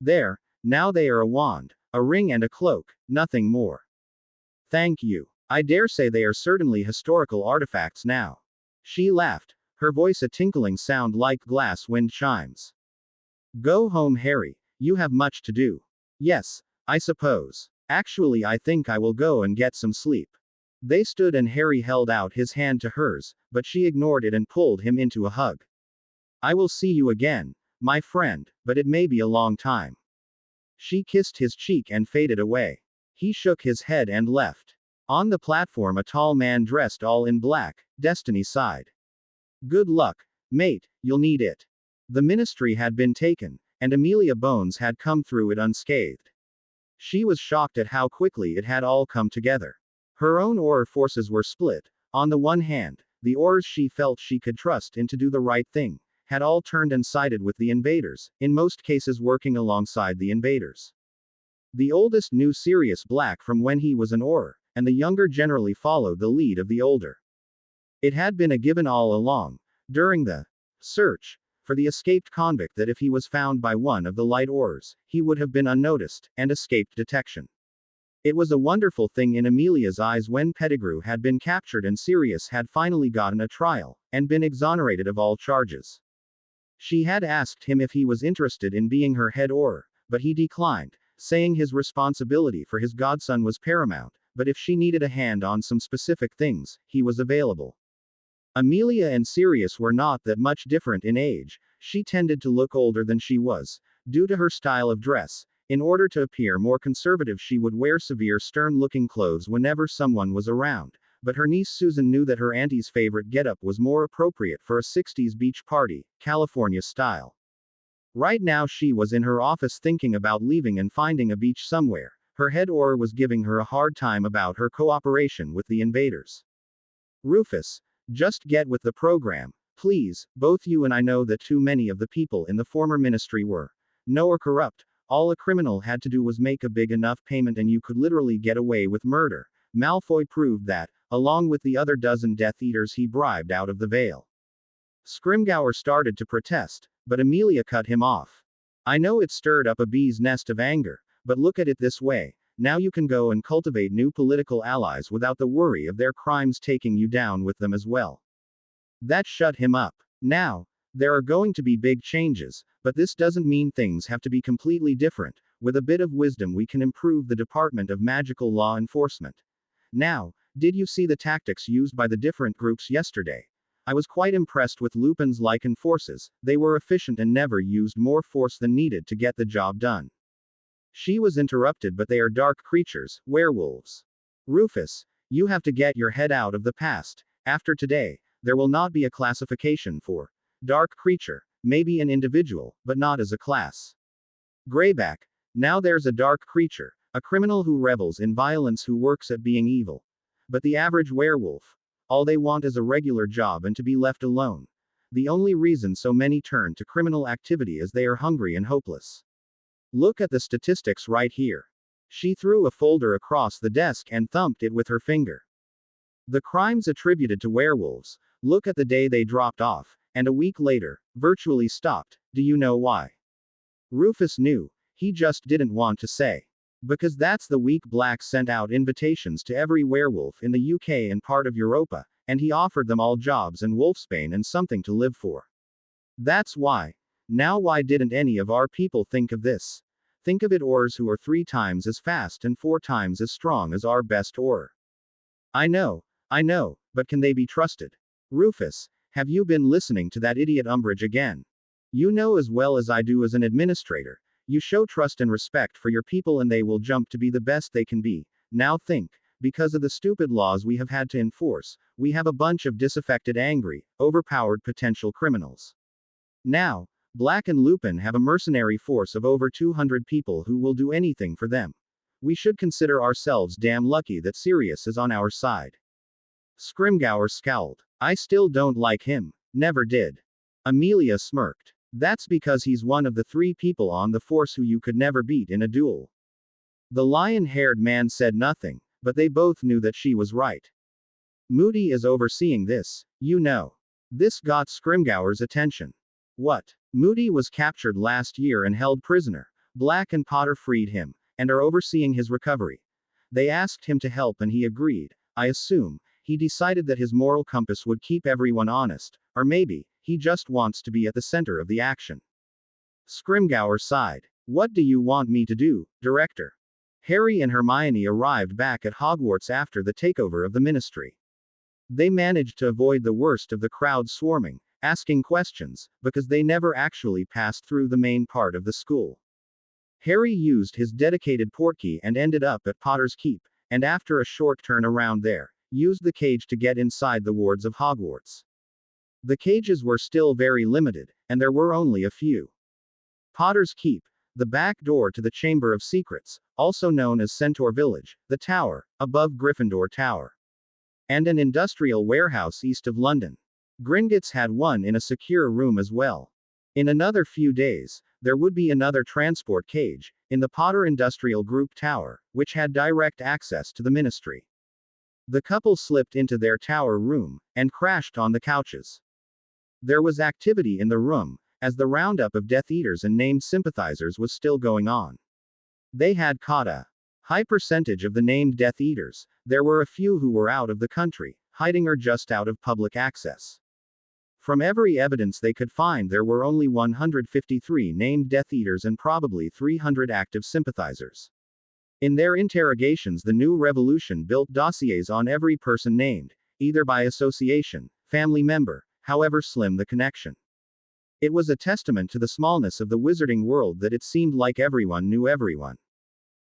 S1: There, now they are a wand, a ring and a cloak, nothing more. Thank you. I dare say they are certainly historical artifacts now. She laughed, her voice a tinkling sound like glass wind chimes. Go home, Harry, you have much to do. Yes, I suppose. Actually, I think I will go and get some sleep. They stood and Harry held out his hand to hers, but she ignored it and pulled him into a hug. I will see you again, my friend, but it may be a long time. She kissed his cheek and faded away. He shook his head and left. On the platform, a tall man dressed all in black, Destiny sighed. Good luck, mate, you'll need it. The ministry had been taken, and Amelia Bones had come through it unscathed. She was shocked at how quickly it had all come together. Her own Auror forces were split. On the one hand, the Aurors she felt she could trust in to do the right thing, had all turned and sided with the invaders, in most cases working alongside the invaders. The oldest knew Sirius Black from when he was an Auror, and the younger generally followed the lead of the older. It had been a given all along, during the search for the escaped convict, that if he was found by one of the Light Aurors, he would have been unnoticed, and escaped detection. It was a wonderful thing in Amelia's eyes when Pettigrew had been captured and Sirius had finally gotten a trial, and been exonerated of all charges. She had asked him if he was interested in being her head Auror, but he declined, saying his responsibility for his godson was paramount, but if she needed a hand on some specific things, he was available. Amelia and Sirius were not that much different in age. She tended to look older than she was, due to her style of dress. In order to appear more conservative, she would wear severe, stern-looking clothes whenever someone was around, but her niece Susan knew that her auntie's favorite getup was more appropriate for a 60s beach party, California style. Right now she was in her office thinking about leaving and finding a beach somewhere. Her head Auror was giving her a hard time about her cooperation with the invaders. Rufus, just get with the program, please. Both you and I know that too many of the people in the former ministry were or corrupt. All a criminal had to do was make a big enough payment and you could literally get away with murder. Malfoy proved that, along with the other dozen Death Eaters he bribed out of the Vale. Scrimgeour started to protest, but Amelia cut him off. I know it stirred up a bee's nest of anger, but look at it this way. Now you can go and cultivate new political allies without the worry of their crimes taking you down with them as well. That shut him up. Now, there are going to be big changes, but this doesn't mean things have to be completely different. With a bit of wisdom we can improve the Department of Magical Law Enforcement. Now, did you see the tactics used by the different groups yesterday? I was quite impressed with Lupin's Lycan forces. They were efficient and never used more force than needed to get the job done. She was interrupted, but they are dark creatures, werewolves. Rufus, you have to get your head out of the past. After today, there will not be a classification for dark creature, maybe an individual, but not as a class. Greyback, now there's a dark creature, a criminal who revels in violence who works at being evil. But the average werewolf, all they want is a regular job and to be left alone. The only reason so many turn to criminal activity is they are hungry and hopeless. Look at the statistics right here. She threw a folder across the desk and thumped it with her finger. The crimes attributed to werewolves, look at the day they dropped off, and a week later, virtually stopped. Do you know why? Rufus knew. He just didn't want to say. Because that's the week Black sent out invitations to every werewolf in the UK and part of Europa, and he offered them all jobs and wolfsbane and something to live for. That's why. Now why didn't any of our people think of this? Think of it, Aurors who are 3 times as fast and 4 times as strong as our best Auror. I know, but can they be trusted? Rufus, Have you been listening to that idiot Umbridge again? You know as well as I do as an administrator, you show trust and respect for your people and they will jump to be the best they can be. Now think, because of the stupid laws we have had to enforce, we have a bunch of disaffected, angry, overpowered potential criminals. Now, Black and Lupin have a mercenary force of over 200 people who will do anything for them. We should consider ourselves damn lucky that Sirius is on our side. Scrimgeour scowled. I still don't like him. Never did. Amelia smirked. That's because he's one of the 3 people on the force who you could never beat in a duel. The lion-haired man said nothing, but they both knew that she was right. Moody is overseeing this, you know. This got Scrimgeour's attention. What? Moody was captured last year and held prisoner. Black and Potter freed him, and are overseeing his recovery. They asked him to help and he agreed. I assume he decided that his moral compass would keep everyone honest, or maybe he just wants to be at the center of the action. Scrimgeour sighed. What do you want me to do, Director? Harry and Hermione arrived back at Hogwarts after the takeover of the Ministry. They managed to avoid the worst of the crowd swarming, asking questions, because they never actually passed through the main part of the school. Harry used his dedicated portkey and ended up at Potter's Keep, and after a short turn around there, used the cage to get inside the wards of Hogwarts. The cages were still very limited, and there were only a few. Potter's Keep, the back door to the Chamber of Secrets, also known as Centaur Village, the tower, above Gryffindor Tower. And an industrial warehouse east of London. Gringotts had one in a secure room as well. In another few days, there would be another transport cage, in the Potter Industrial Group Tower, which had direct access to the Ministry. The couple slipped into their tower room, and crashed on the couches. There was activity in the room, as the roundup of Death Eaters and named sympathizers was still going on. They had caught a high percentage of the named Death Eaters. There were a few who were out of the country, hiding or just out of public access. From every evidence they could find, there were only 153 named Death Eaters and probably 300 active sympathizers. In their interrogations, the New Revolution built dossiers on every person named, either by association, family member, however slim the connection. It was a testament to the smallness of the wizarding world that it seemed like everyone knew everyone.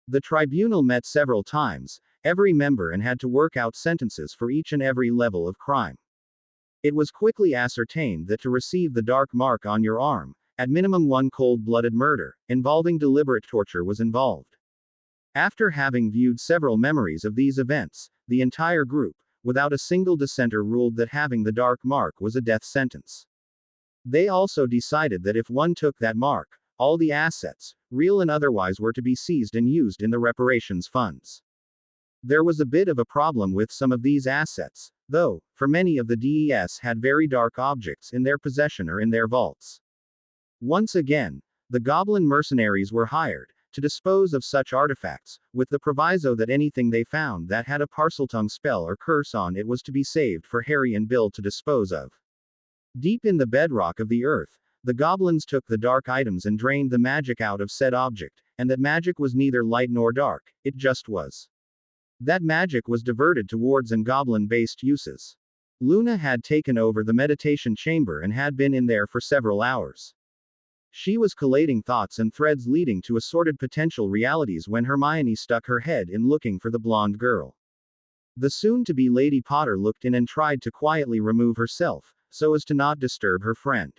S1: The tribunal met several times, every member, and had to work out sentences for each and every level of crime. It was quickly ascertained that to receive the dark mark on your arm, at minimum one cold-blooded murder, involving deliberate torture, was involved. After having viewed several memories of these events, the entire group, without a single dissenter, ruled that having the dark mark was a death sentence. They also decided that if one took that mark, all the assets, real and otherwise, were to be seized and used in the reparations funds. There was a bit of a problem with some of these assets, though, for many of the DES had very dark objects in their possession or in their vaults. Once again, the goblin mercenaries were hired to dispose of such artifacts, with the proviso that anything they found that had a Parseltongue spell or curse on it was to be saved for Harry and Bill to dispose of. Deep in the bedrock of the earth, the goblins took the dark items and drained the magic out of said object, and that magic was neither light nor dark, it just was. That magic was diverted towards and goblin-based uses. Luna had taken over the meditation chamber and had been in there for several hours. She was collating thoughts and threads leading to assorted potential realities when Hermione stuck her head in looking for the blonde girl. The soon-to-be Lady Potter looked in and tried to quietly remove herself, so as to not disturb her friend.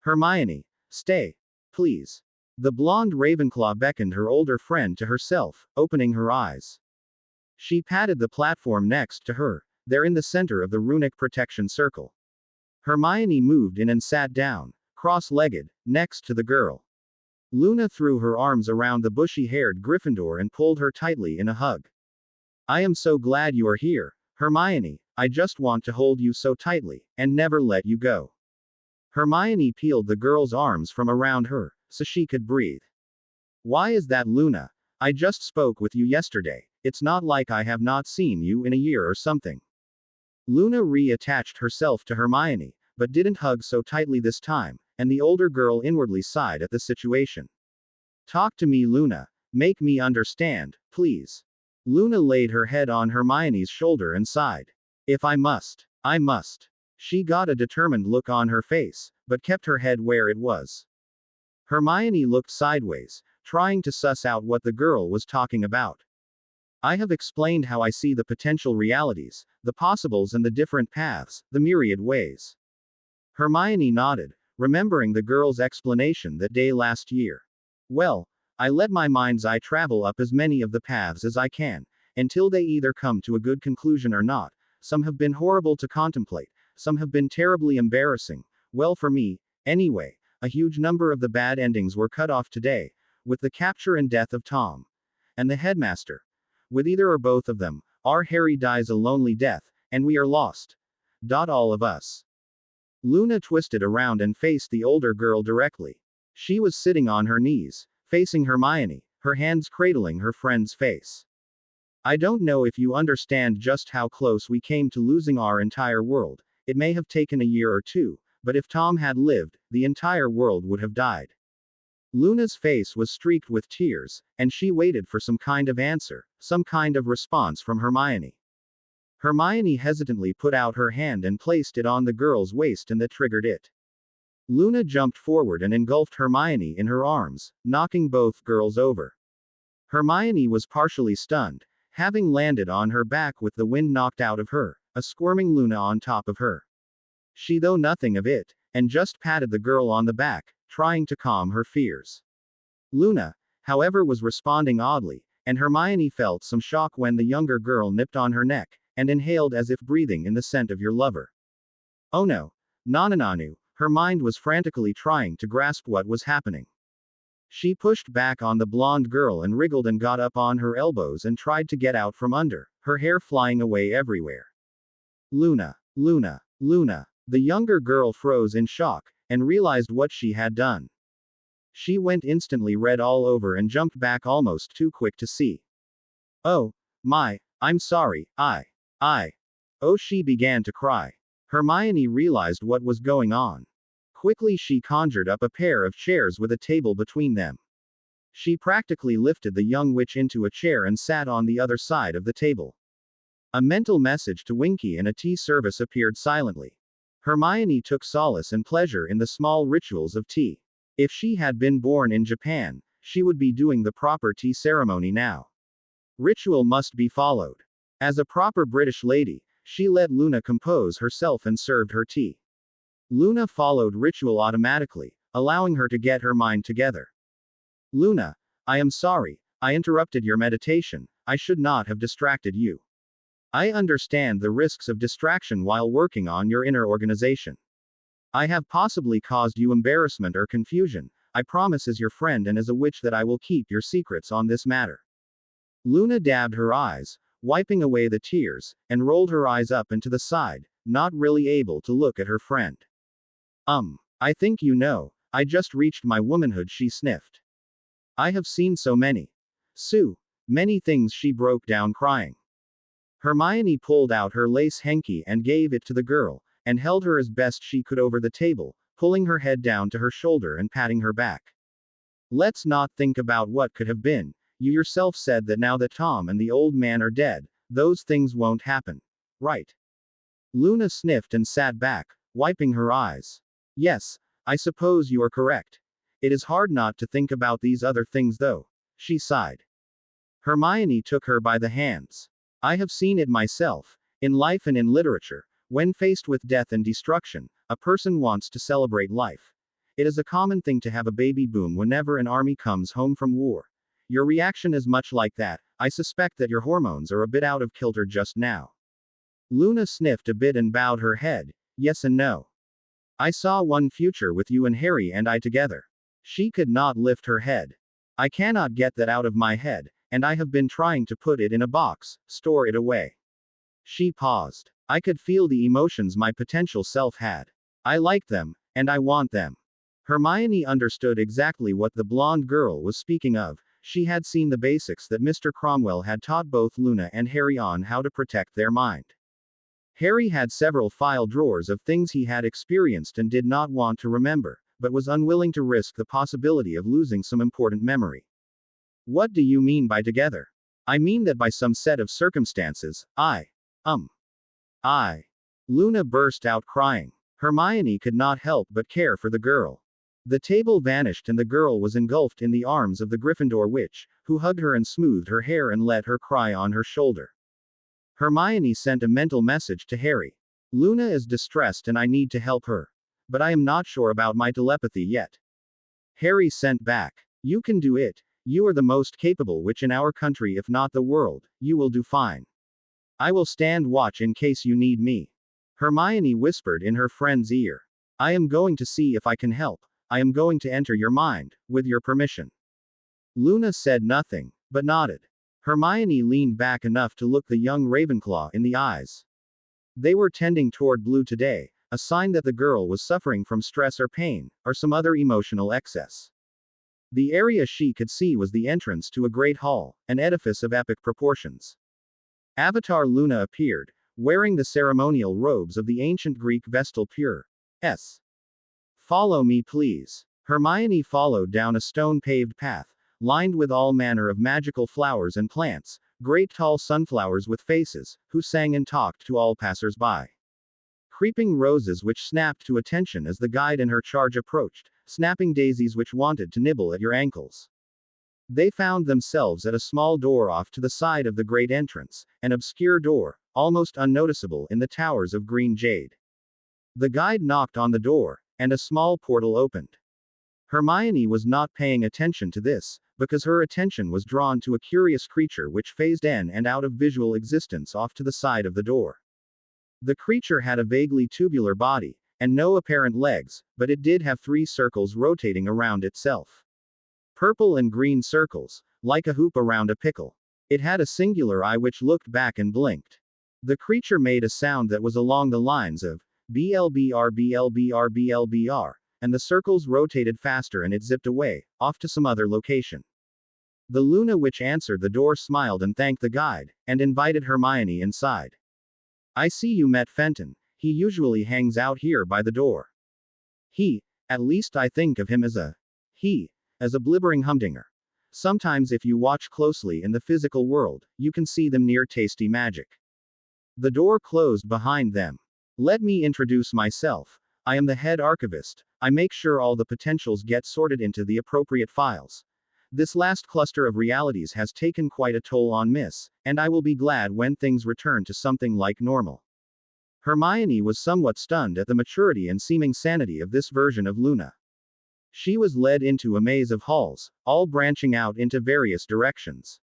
S1: Hermione, stay. Please. The blonde Ravenclaw beckoned her older friend to herself, opening her eyes. She patted the platform next to her, there in the center of the runic protection circle. Hermione moved in and sat down, cross-legged, next to the girl. Luna threw her arms around the bushy-haired Gryffindor and pulled her tightly in a hug. I am so glad you are here, Hermione. I just want to hold you so tightly, and never let you go. Hermione peeled the girl's arms from around her, so she could breathe. Why is that, Luna? I just spoke with you yesterday. It's not like I have not seen you in a year or something. Luna reattached herself to Hermione, but didn't hug so tightly this time, and the older girl inwardly sighed at the situation. Talk to me, Luna. Make me understand, please. Luna laid her head on Hermione's shoulder and sighed. If I must, I must. She got a determined look on her face, but kept her head where it was. Hermione looked sideways, trying to suss out what the girl was talking about. I have explained how I see the potential realities, the possibles and the different paths, the myriad ways. Hermione nodded, remembering the girl's explanation that day last year. Well, I let my mind's eye travel up as many of the paths as I can, until they either come to a good conclusion or not. Some have been horrible to contemplate, some have been terribly embarrassing. Well, for me, anyway, a huge number of the bad endings were cut off today, with the capture and death of Tom. And the headmaster. With either or both of them, our Harry dies a lonely death, and we are lost. All of us. Luna twisted around and faced the older girl directly. She was sitting on her knees, facing Hermione, her hands cradling her friend's face. I don't know if you understand just how close we came to losing our entire world. It may have taken a year or two, but if Tom had lived, the entire world would have died. Luna's face was streaked with tears, and she waited for some kind of answer, some kind of response from Hermione. Hermione hesitantly put out her hand and placed it on the girl's waist, and that triggered it. Luna jumped forward and engulfed Hermione in her arms, knocking both girls over. Hermione was partially stunned, having landed on her back with the wind knocked out of her, a squirming Luna on top of her. She thought nothing of it, and just patted the girl on the back, trying to calm her fears. Luna, however, was responding oddly, and Hermione felt some shock when the younger girl nipped on her neck, and inhaled as if breathing in the scent of your lover. Oh no. Nanananu, her mind was frantically trying to grasp what was happening. She pushed back on the blonde girl and wriggled and got up on her elbows and tried to get out from under, her hair flying away everywhere. Luna, Luna, Luna. The younger girl froze in shock, and realized what she had done. She went instantly red all over and jumped back almost too quick to see. Oh, my, I'm sorry, Oh, she began to cry. Hermione realized what was going on. Quickly she conjured up a pair of chairs with a table between them. She practically lifted the young witch into a chair and sat on the other side of the table. A mental message to Winky and a tea service appeared silently. Hermione took solace and pleasure in the small rituals of tea. If she had been born in Japan, she would be doing the proper tea ceremony now. Ritual must be followed. As a proper British lady, she let Luna compose herself and served her tea. Luna followed ritual automatically, allowing her to get her mind together. Luna, I am sorry, I interrupted your meditation, I should not have distracted you. I understand the risks of distraction while working on your inner organization. I have possibly caused you embarrassment or confusion. I promise as your friend and as a witch that I will keep your secrets on this matter. Luna dabbed her eyes, wiping away the tears, and rolled her eyes up and to the side, not really able to look at her friend. I think you know, I just reached my womanhood, she sniffed. I have seen so many. Many things, she broke down crying. Hermione pulled out her lace hanky and gave it to the girl, and held her as best she could over the table, pulling her head down to her shoulder and patting her back. Let's not think about what could have been. You yourself said that now that Tom and the old man are dead, those things won't happen. Right? Luna sniffed and sat back, wiping her eyes. Yes, I suppose you are correct. It is hard not to think about these other things though. She sighed. Hermione took her by the hands. I have seen it myself, in life and in literature. When faced with death and destruction, a person wants to celebrate life. It is a common thing to have a baby boom whenever an army comes home from war. Your reaction is much like that. I suspect that your hormones are a bit out of kilter just now. Luna sniffed a bit and bowed her head. Yes and no. I saw one future with you and Harry and I together. She could not lift her head. I cannot get that out of my head, and I have been trying to put it in a box, store it away. She paused. I could feel the emotions my potential self had. I like them, and I want them. Hermione understood exactly what the blonde girl was speaking of. She had seen the basics that Mr. Cromwell had taught both Luna and Harry on how to protect their mind. Harry had several file drawers of things he had experienced and did not want to remember, but was unwilling to risk the possibility of losing some important memory. What do you mean by together? I mean that by some set of circumstances, Luna burst out crying. Hermione could not help but care for the girl. The table vanished and the girl was engulfed in the arms of the Gryffindor witch, who hugged her and smoothed her hair and let her cry on her shoulder. Hermione sent a mental message to Harry. Luna is distressed and I need to help her. But I am not sure about my telepathy yet. Harry sent back. You can do it. You are the most capable witch in our country, if not the world. You will do fine. I will stand watch in case you need me. Hermione whispered in her friend's ear. I am going to see if I can help. I am going to enter your mind, with your permission. Luna said nothing, but nodded. Hermione leaned back enough to look the young Ravenclaw in the eyes. They were tending toward blue today, a sign that the girl was suffering from stress or pain, or some other emotional excess. The area she could see was the entrance to a great hall, an edifice of epic proportions. Avatar Luna appeared, wearing the ceremonial robes of the ancient Greek Vestal Pure. S. Follow me please. Hermione followed down a stone-paved path, lined with all manner of magical flowers and plants, great tall sunflowers with faces, who sang and talked to all passers-by. Creeping roses which snapped to attention as the guide and her charge approached, snapping daisies which wanted to nibble at your ankles. They found themselves at a small door off to the side of the great entrance, an obscure door, almost unnoticeable in the towers of green jade. The guide knocked on the door, and a small portal opened. Hermione was not paying attention to this, because her attention was drawn to a curious creature which phased in and out of visual existence off to the side of the door. The creature had a vaguely tubular body, and no apparent legs, but it did have 3 circles rotating around itself. Purple and green circles, like a hoop around a pickle. It had a singular eye which looked back and blinked. The creature made a sound that was along the lines of BLBR BLBR BLBR, and the circles rotated faster and it zipped away, off to some other location. The Luna Witch answered the door, smiled and thanked the guide, and invited Hermione inside. I see you met Fenton. He usually hangs out here by the door. At least I think of him as a blibbering humdinger. Sometimes if you watch closely in the physical world, you can see them near tasty magic. The door closed behind them. Let me introduce myself. I am the head archivist. I make sure all the potentials get sorted into the appropriate files. This last cluster of realities has taken quite a toll on Miss, and I will be glad when things return to something like normal. Hermione was somewhat stunned at the maturity and seeming sanity of this version of Luna. She was led into a maze of halls, all branching out into various directions.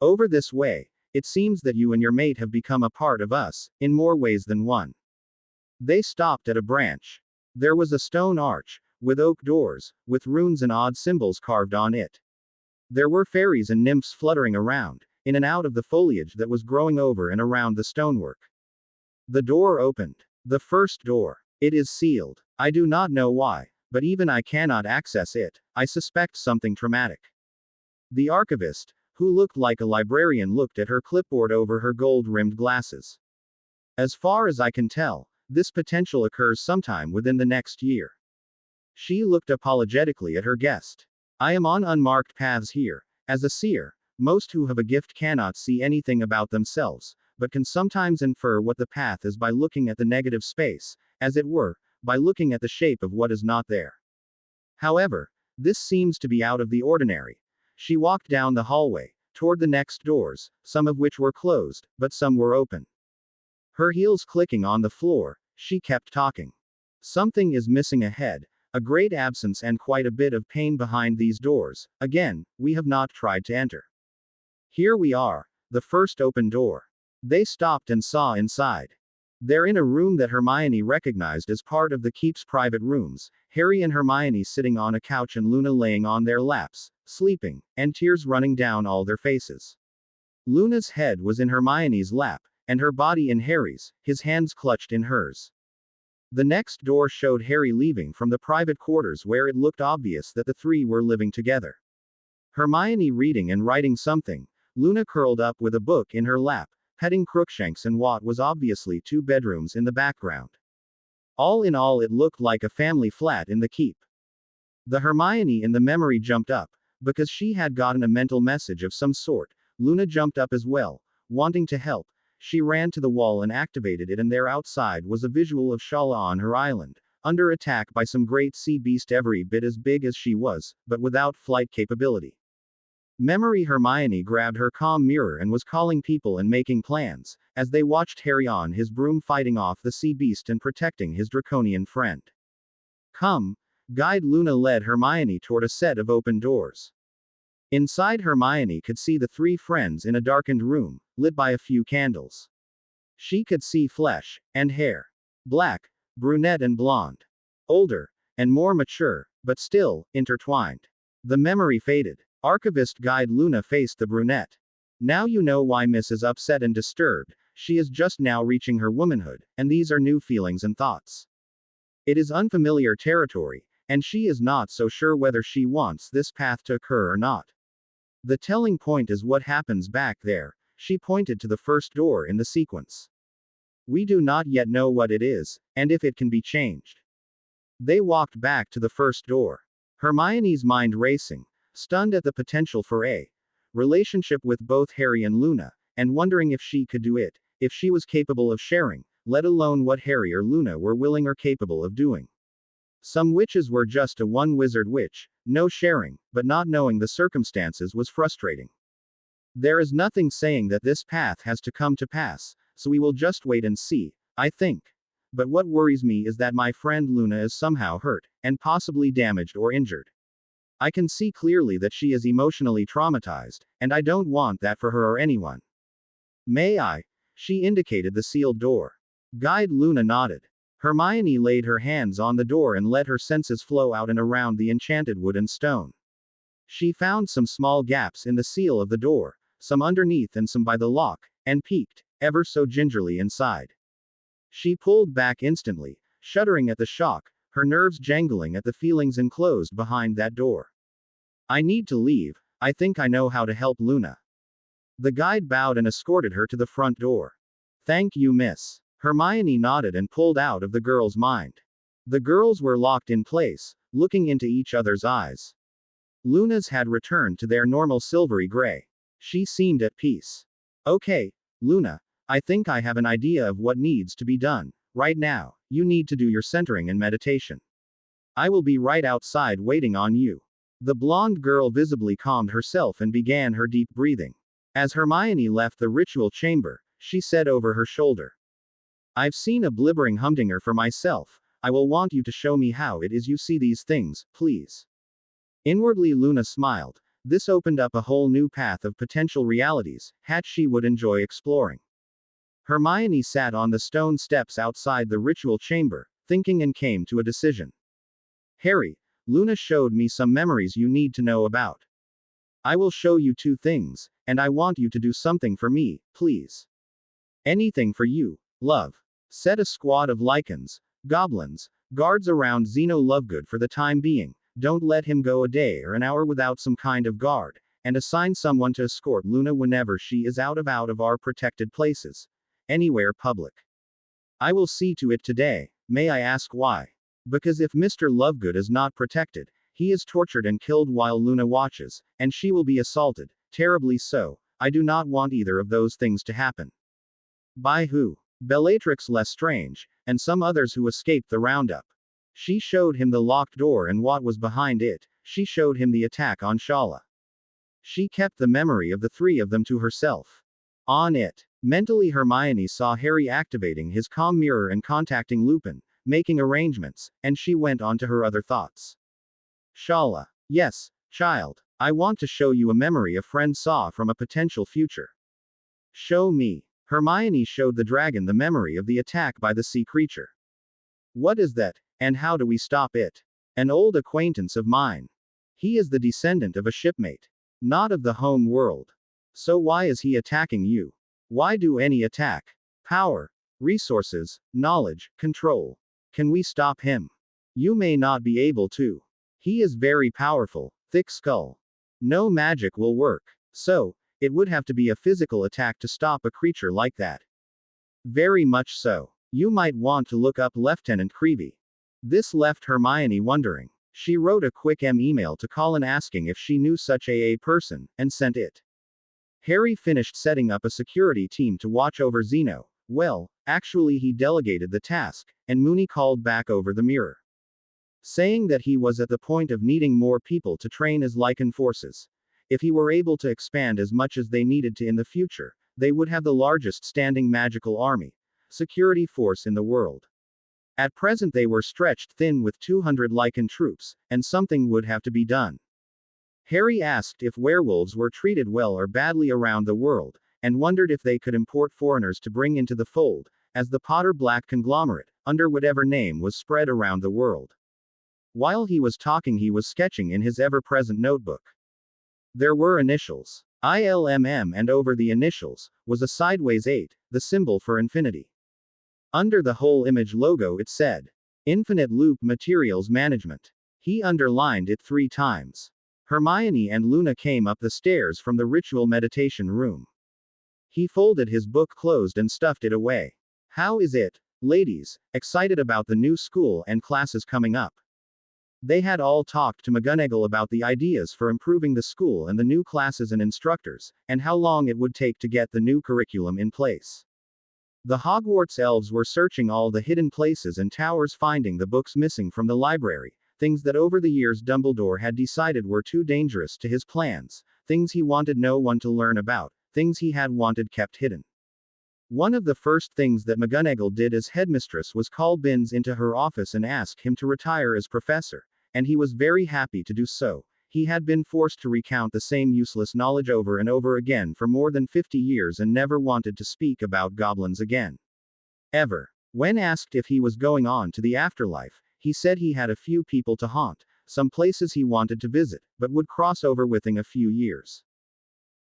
S1: Over this way, it seems that you and your mate have become a part of us, in more ways than one. They stopped at a branch. There was a stone arch, with oak doors, with runes and odd symbols carved on it. There were fairies and nymphs fluttering around, in and out of the foliage that was growing over and around the stonework. The door opened. The first door. It is sealed. I do not know why, but even I cannot access it. I suspect something traumatic. The archivist, who looked like a librarian, looked at her clipboard over her gold-rimmed glasses. As far as I can tell, this potential occurs sometime within the next year. She looked apologetically at her guest. I am on unmarked paths here. As a seer, most who have a gift cannot see anything about themselves, but can sometimes infer what the path is by looking at the negative space, as it were, by looking at the shape of what is not there. However, this seems to be out of the ordinary. She walked down the hallway, toward the next doors, some of which were closed, but some were open. Her heels clicking on the floor, she kept talking. Something is missing ahead, a great absence and quite a bit of pain behind these doors. Again, we have not tried to enter. Here we are, the first open door. They stopped and saw inside. They're in a room that Hermione recognized as part of the keep's private rooms, Harry and Hermione sitting on a couch and Luna laying on their laps, sleeping, and tears running down all their faces. Luna's head was in Hermione's lap, and her body in Harry's, his hands clutched in hers. The next door showed Harry leaving from the private quarters where it looked obvious that the 3 were living together. Hermione reading and writing something, Luna curled up with a book in her lap, petting Crookshanks and what was obviously 2 bedrooms in the background. All in all, it looked like a family flat in the keep. The Hermione in the memory jumped up, because she had gotten a mental message of some sort. Luna jumped up as well, wanting to help, she ran to the wall and activated it, and there outside was a visual of Shala on her island, under attack by some great sea beast every bit as big as she was, but without flight capability. Memory Hermione grabbed her comm mirror and was calling people and making plans, as they watched Harry on his broom fighting off the sea beast and protecting his draconian friend. Come. Guide Luna led Hermione toward a set of open doors. Inside, Hermione could see the three friends in a darkened room, lit by a few candles. She could see flesh and hair. Black, brunette and blonde. Older, and more mature, but still, intertwined. The memory faded. Archivist Guide Luna faced the brunette. Now you know why Miss is upset and disturbed. She is just now reaching her womanhood, and these are new feelings and thoughts. It is unfamiliar territory, and she is not so sure whether she wants this path to occur or not. The telling point is what happens back there. She pointed to the first door in the sequence. We do not yet know what it is, and if it can be changed. They walked back to the first door. Hermione's mind racing, stunned at the potential for a relationship with both Harry and Luna, and wondering if she could do it, if she was capable of sharing, let alone what Harry or Luna were willing or capable of doing. Some witches were just a one wizard witch, no sharing, but not knowing the circumstances was frustrating. There is nothing saying that this path has to come to pass, so we will just wait and see, I think. But what worries me is that my friend Luna is somehow hurt, and possibly damaged or injured. I can see clearly that she is emotionally traumatized, and I don't want that for her or anyone. May I? She indicated the sealed door. Guide Luna nodded. Hermione laid her hands on the door and let her senses flow out and around the enchanted wood and stone. She found some small gaps in the seal of the door, some underneath and some by the lock, and peeked, ever so gingerly, inside. She pulled back instantly, shuddering at the shock, her nerves jangling at the feelings enclosed behind that door. I need to leave. I think I know how to help Luna. The guide bowed and escorted her to the front door. Thank you, miss. Hermione nodded and pulled out of the girl's mind. The girls were locked in place, looking into each other's eyes. Luna's had returned to their normal silvery gray. She seemed at peace. Okay, Luna, I think I have an idea of what needs to be done. Right now, you need to do your centering and meditation. I will be right outside waiting on you. The blonde girl visibly calmed herself and began her deep breathing. As Hermione left the ritual chamber, she said over her shoulder, I've seen a blibbering humdinger for myself. I will want you to show me how it is you see these things, please. Inwardly Luna smiled. This opened up a whole new path of potential realities, she would enjoy exploring. Hermione sat on the stone steps outside the ritual chamber, thinking, and came to a decision. Harry, Luna showed me some memories you need to know about. I will show you two things, and I want you to do something for me, please. Anything for you, love. Set a squad of lichens, goblins, guards around Zeno Lovegood for the time being. Don't let him go a day or an hour without some kind of guard, and assign someone to escort Luna whenever she is out of our protected places. Anywhere public. I will see to it today. May I ask why? Because if Mr. Lovegood is not protected, he is tortured and killed while Luna watches, and she will be assaulted, terribly so. I do not want either of those things to happen. By who? Bellatrix Lestrange, and some others who escaped the roundup. She showed him the locked door and what was behind it. She showed him the attack on Shala. She kept the memory of the three of them to herself. On it. Mentally Hermione saw Harry activating his comm mirror and contacting Lupin, making arrangements, and she went on to her other thoughts. Shala. Yes, child. I want to show you a memory a friend saw from a potential future. Show me. Hermione showed the dragon the memory of the attack by the sea creature. What is that, and how do we stop it? An old acquaintance of mine. He is the descendant of a shipmate. Not of the home world. So why is he attacking you? Why do any attack? Power, resources, knowledge, control. Can we stop him? You may not be able to. He is very powerful, thick skull. No magic will work. So, it would have to be a physical attack to stop a creature like that. Very much so. You might want to look up Lieutenant Creevy. This left Hermione wondering. She wrote a quick email to Colin asking if she knew such a person, and sent it. Harry finished setting up a security team to watch over Zeno. Well, actually he delegated the task, and Mooney called back over the mirror, saying that he was at the point of needing more people to train as Lycan forces. If he were able to expand as much as they needed to in the future, they would have the largest standing magical army, security force in the world. At present they were stretched thin with 200 Lycan troops, and something would have to be done. Harry asked if werewolves were treated well or badly around the world, and wondered if they could import foreigners to bring into the fold, as the Potter Black conglomerate, under whatever name was spread around the world. While he was talking he was sketching in his ever-present notebook. There were initials. ILMM, and over the initials was a sideways 8, the symbol for infinity. Under the whole image logo it said, Infinite Loop Materials Management. He underlined it 3 times. Hermione and Luna came up the stairs from the ritual meditation room. He folded his book closed and stuffed it away. How is it, ladies, excited about the new school and classes coming up? They had all talked to McGonagall about the ideas for improving the school and the new classes and instructors, and how long it would take to get the new curriculum in place. The Hogwarts elves were searching all the hidden places and towers, finding the books missing from the library, things that over the years Dumbledore had decided were too dangerous to his plans, things he wanted no one to learn about, things he had wanted kept hidden. One of the first things that McGonagall did as headmistress was call Binns into her office and ask him to retire as professor, and he was very happy to do so. He had been forced to recount the same useless knowledge over and over again for more than 50 years and never wanted to speak about goblins again. Ever. When asked if he was going on to the afterlife, he said he had a few people to haunt, some places he wanted to visit, but would cross over within a few years.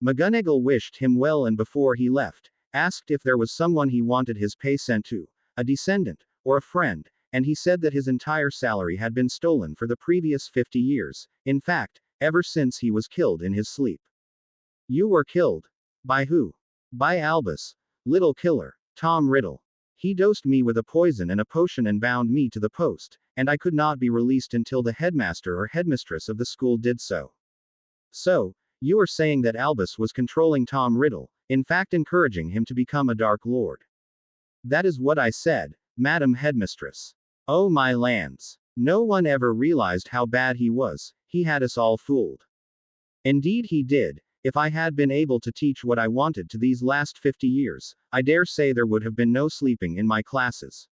S1: McGonagall wished him well and before he left, asked if there was someone he wanted his pay sent to, a descendant, or a friend, and he said that his entire salary had been stolen for the previous 50 years, in fact, ever since he was killed in his sleep. You were killed? By who? By Albus. Little killer. Tom Riddle. He dosed me with a poison and a potion and bound me to the post, and I could not be released until the headmaster or headmistress of the school did so. So, you are saying that Albus was controlling Tom Riddle, in fact encouraging him to become a Dark Lord. That is what I said, Madam Headmistress. Oh my lands. No one ever realized how bad he was, he had us all fooled. Indeed he did. If I had been able to teach what I wanted to these last 50 years, I dare say there would have been no sleeping in my classes.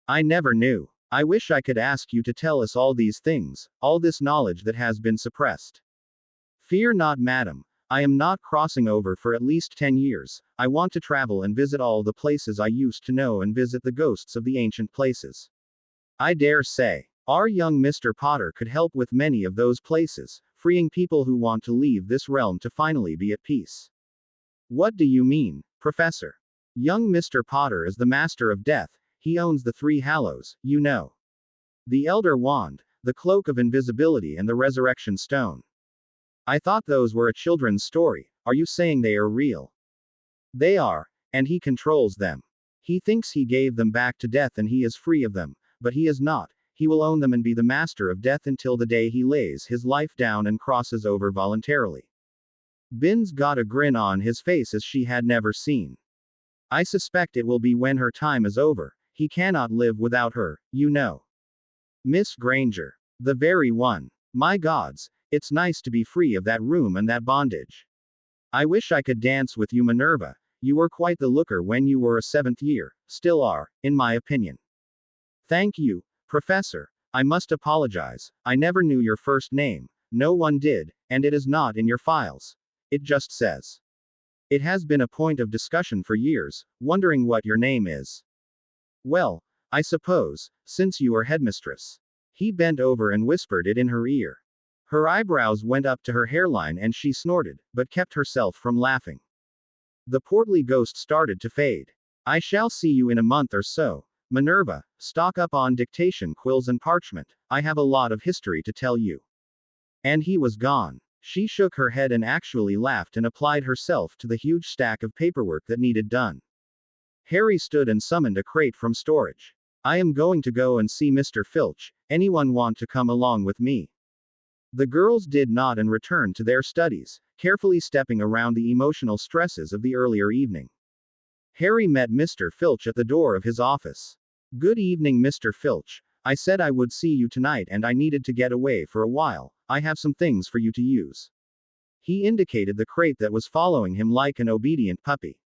S1: I never knew. I wish I could ask you to tell us all these things, all this knowledge that has been suppressed. Fear not, madam. I am not crossing over for at least 10 years. I want to travel and visit all the places I used to know and visit the ghosts of the ancient places. I dare say, our young Mr. Potter could help with many of those places, freeing people who want to leave this realm to finally be at peace. What do you mean, Professor? Young Mr. Potter is the master of death, he owns the 3 Hallows, you know. The Elder Wand, the Cloak of Invisibility and the Resurrection Stone. I thought those were a children's story, are you saying they are real? They are, and he controls them. He thinks he gave them back to death and he is free of them, but he is not. He will own them and be the master of death until the day he lays his life down and crosses over voluntarily. Binns got a grin on his face as she had never seen. I suspect it will be when her time is over. He cannot live without her, you know. Miss Granger. The very one. My gods, it's nice to be free of that room and that bondage. I wish I could dance with you, Minerva. You were quite the looker when you were a 7th year, still are, in my opinion. Thank you, Professor. I must apologize. I never knew your first name. No one did, and it is not in your files. It just says. It has been a point of discussion for years, wondering what your name is. Well, I suppose, since you are headmistress. He bent over and whispered it in her ear. Her eyebrows went up to her hairline and she snorted, but kept herself from laughing. The portly ghost started to fade. I shall see you in a month or so. Minerva, stock up on dictation quills and parchment, I have a lot of history to tell you. And he was gone. She shook her head and actually laughed and applied herself to the huge stack of paperwork that needed done. Harry stood and summoned a crate from storage. I am going to go and see Mr. Filch. Anyone want to come along with me? The girls did nod and returned to their studies, carefully stepping around the emotional stresses of the earlier evening. Harry met Mr. Filch at the door of his office. "Good evening, Mr. Filch. I said I would see you tonight and I needed to get away for a while. I have some things for you to use." He indicated the crate that was following him like an obedient puppy.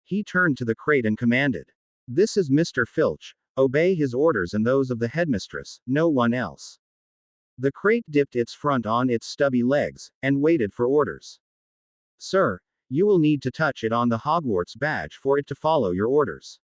S1: He turned to the crate and commanded, "This is Mr. Filch. Obey his orders and those of the headmistress, no one else." The crate dipped its front on its stubby legs, and waited for orders. "Sir, you will need to touch it on the Hogwarts badge for it to follow your orders.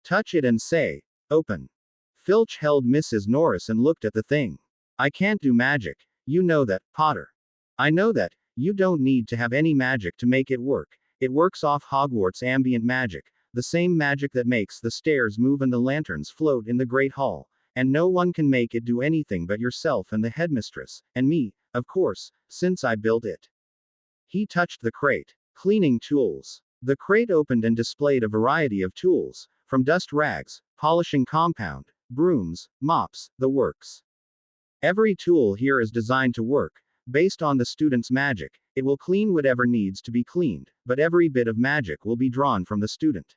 S1: Touch it and say, 'Open.'" Filch held Mrs. Norris and looked at the thing. "I can't do magic. You know that, Potter." "I know that. You don't need to have any magic to make it work. It works off Hogwarts ambient magic, the same magic that makes the stairs move and the lanterns float in the Great Hall, and no one can make it do anything but yourself and the headmistress, and me, of course, since I built it." He touched the crate. "Cleaning tools." The crate opened and displayed a variety of tools, from dust rags, polishing compound, brooms, mops, the works. Every tool here is designed to work. Based on the student's magic, it will clean whatever needs to be cleaned, but every bit of magic will be drawn from the student.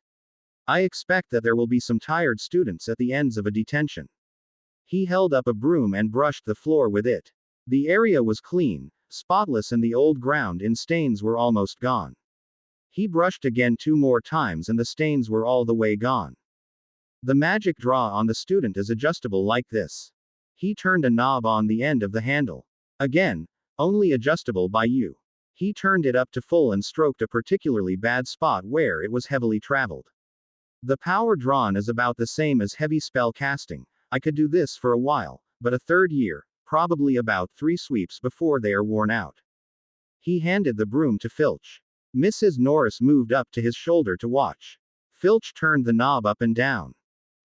S1: I expect that there will be some tired students at the ends of a detention. He held up a broom and brushed the floor with it. The area was clean, spotless, and the old ground in stains were almost gone. He brushed again 2 more times and the stains were all the way gone. The magic draw on the student is adjustable like this. He turned a knob on the end of the handle. Again, only adjustable by you. He turned it up to full and stroked a particularly bad spot where it was heavily traveled. The power drawn is about the same as heavy spell casting. I could do this for a while, but a third year, probably about 3 sweeps before they are worn out. He handed the broom to Filch. Mrs. Norris moved up to his shoulder to watch. Filch turned the knob up and down.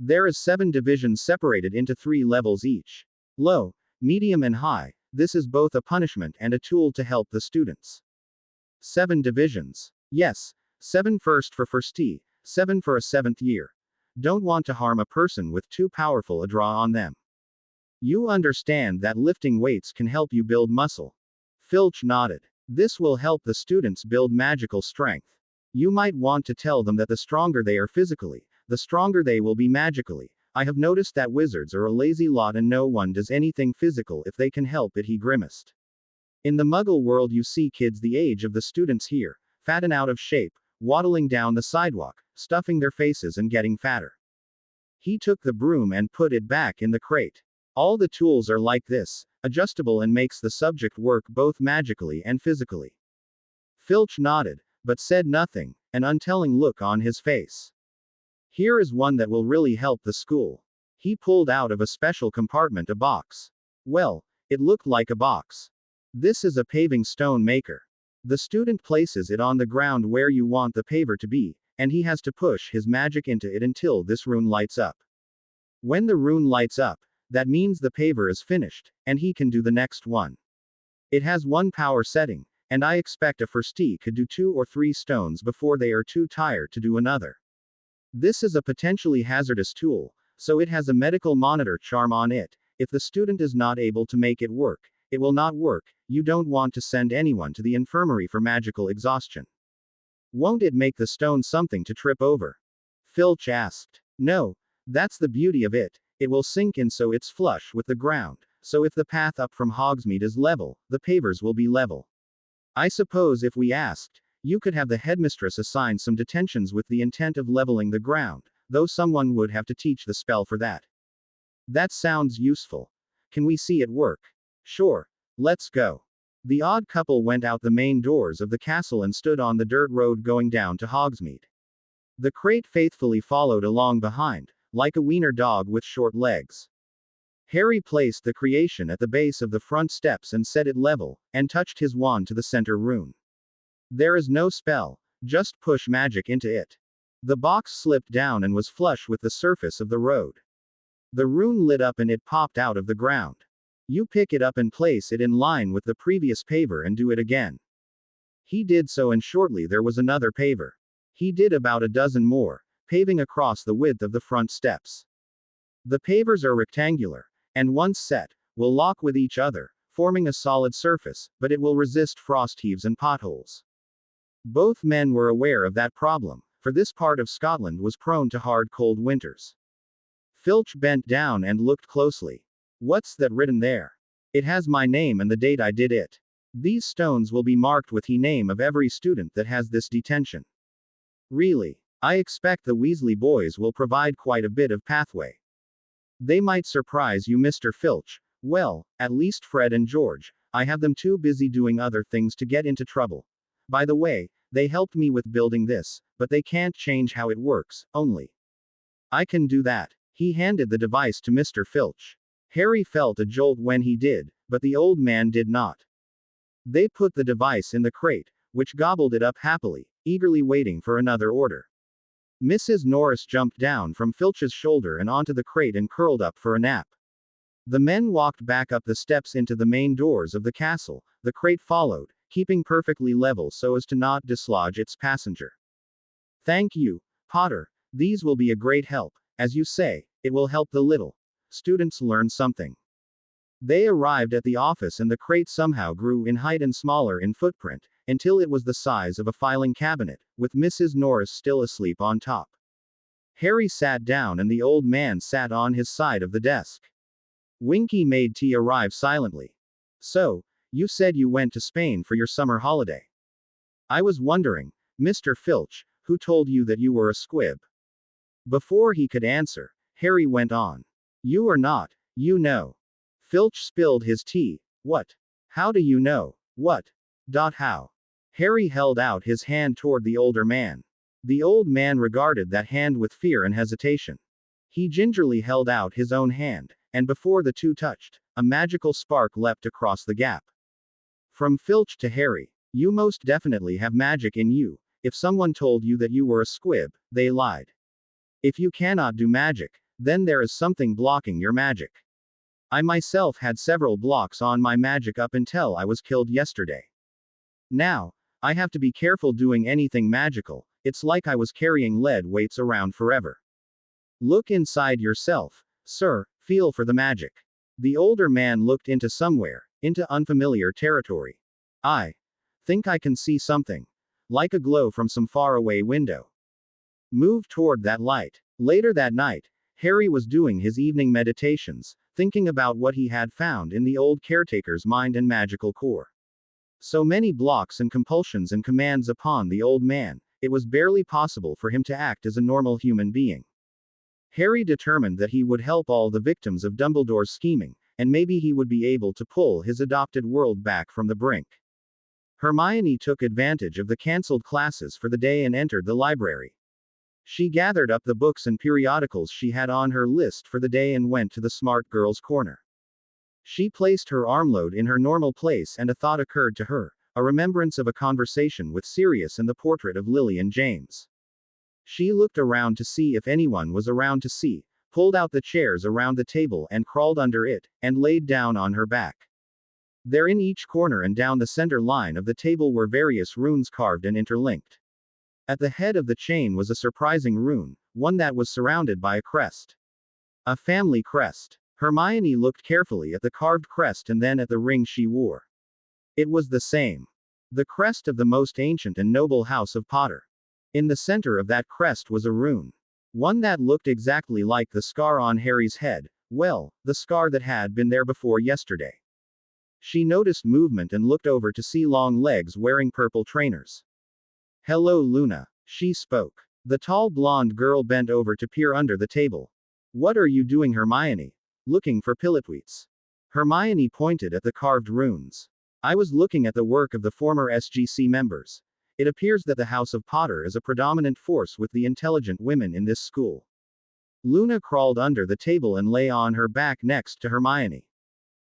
S1: There is 7 divisions separated into 3 levels each. Low, medium and high. This is both a punishment and a tool to help the students. 7 divisions. Yes, 7 first for firstee, 7 for a 7th year. Don't want to harm a person with too powerful a draw on them. You understand that lifting weights can help you build muscle. Filch nodded. This will help the students build magical strength. You might want to tell them that the stronger they are physically, the stronger they will be magically. I have noticed that wizards are a lazy lot and no one does anything physical if they can help it, he grimaced. In the Muggle world you see kids the age of the students here, fat and out of shape, waddling down the sidewalk, stuffing their faces and getting fatter. He took the broom and put it back in the crate. All the tools are like this, adjustable and makes the subject work both magically and physically. Filch nodded, but said nothing, an untelling look on his face. Here is one that will really help the school. He pulled out of a special compartment a box. Well, it looked like a box. This is a paving stone maker. The student places it on the ground where you want the paver to be, and he has to push his magic into it until this rune lights up. When the rune lights up, that means the paver is finished, and he can do the next one. It has 1 power setting, and I expect a firstee could do 2 or 3 stones before they are too tired to do another. This is a potentially hazardous tool, so it has a medical monitor charm on it. If the student is not able to make it work, it will not work. You don't want to send anyone to the infirmary for magical exhaustion. Won't it make the stone something to trip over? Filch asked. No, that's the beauty of it. It will sink in so it's flush with the ground, so if the path up from Hogsmeade is level, the pavers will be level. I suppose if we asked, you could have the headmistress assign some detentions with the intent of leveling the ground, though someone would have to teach the spell for that. That sounds useful. Can we see it work? Sure. Let's go. The odd couple went out the main doors of the castle and stood on the dirt road going down to Hogsmeade. The crate faithfully followed along behind, like a wiener dog with short legs. Harry placed the creation at the base of the front steps and set it level, and touched his wand to the center rune. There is no spell, just push magic into it. The box slipped down and was flush with the surface of the road. The rune lit up and it popped out of the ground. You pick it up and place it in line with the previous paver and do it again. He did so and shortly there was another paver. He did about a dozen more, paving across the width of the front steps. The pavers are rectangular, and once set, will lock with each other, forming a solid surface, but it will resist frost heaves and potholes. Both men were aware of that problem, for this part of Scotland was prone to hard cold winters. Filch bent down and looked closely. What's that written there? It has my name and the date I did it. These stones will be marked with the name of every student that has this detention. Really? I expect the Weasley boys will provide quite a bit of pathway. They might surprise you, Mr. Filch. Well, at least Fred and George. I have them too busy doing other things to get into trouble. By the way, they helped me with building this, but they can't change how it works, only I can do that. He handed the device to Mr. Filch. Harry felt a jolt when he did, but the old man did not. They put the device in the crate, which gobbled it up happily, eagerly waiting for another order. Mrs. Norris jumped down from Filch's shoulder and onto the crate and curled up for a nap. The men walked back up the steps into the main doors of the castle. The crate followed, keeping perfectly level so as to not dislodge its passenger. Thank you, Potter. These will be a great help. As you say, it will help the little students learn something. They arrived at the office and the crate somehow grew in height and smaller in footprint, until it was the size of a filing cabinet, with Mrs. Norris still asleep on top. Harry sat down and the old man sat on his side of the desk. Winky made tea arrive silently. So, you said you went to Spain for your summer holiday. I was wondering, Mr. Filch, who told you that you were a squib? Before he could answer, Harry went on. You are not, you know. Filch spilled his tea. What? How do you know? What? How? Harry held out his hand toward the older man. The old man regarded that hand with fear and hesitation. He gingerly held out his own hand, and before the two touched, a magical spark leapt across the gap. From Filch to Harry, you most definitely have magic in you. If someone told you that you were a squib, they lied. If you cannot do magic, then there is something blocking your magic. I myself had several blocks on my magic up until I was killed yesterday. Now, I have to be careful doing anything magical. It's like I was carrying lead weights around forever. Look inside yourself, sir, feel for the magic. The older man looked into somewhere, into unfamiliar territory. I think I can see something. Like a glow from some faraway window. Move toward that light. Later that night, Harry was doing his evening meditations, thinking about what he had found in the old caretaker's mind and magical core. So many blocks and compulsions and commands upon the old man, it was barely possible for him to act as a normal human being. Harry determined that he would help all the victims of Dumbledore's scheming, and maybe he would be able to pull his adopted world back from the brink. Hermione took advantage of the cancelled classes for the day and entered the library. She gathered up the books and periodicals she had on her list for the day and went to the smart girl's corner. She placed her armload in her normal place and a thought occurred to her, a remembrance of a conversation with Sirius and the portrait of Lily and James. She looked around to see if anyone was around to see, pulled out the chairs around the table and crawled under it, and laid down on her back. There in each corner and down the center line of the table were various runes carved and interlinked. At the head of the chain was a surprising rune, one that was surrounded by a crest. A family crest. Hermione looked carefully at the carved crest and then at the ring she wore. It was the same. The crest of the most ancient and noble house of Potter. In the center of that crest was a rune. One that looked exactly like the scar on Harry's head, well, the scar that had been there before yesterday. She noticed movement and looked over to see long legs wearing purple trainers. Hello Luna. She spoke. The tall blonde girl bent over to peer under the table. What are you doing, Hermione? Looking for Pillitweets. Hermione pointed at the carved runes. I was looking at the work of the former SGC members. It appears that the House of Potter is a predominant force with the intelligent women in this school. Luna crawled under the table and lay on her back next to Hermione.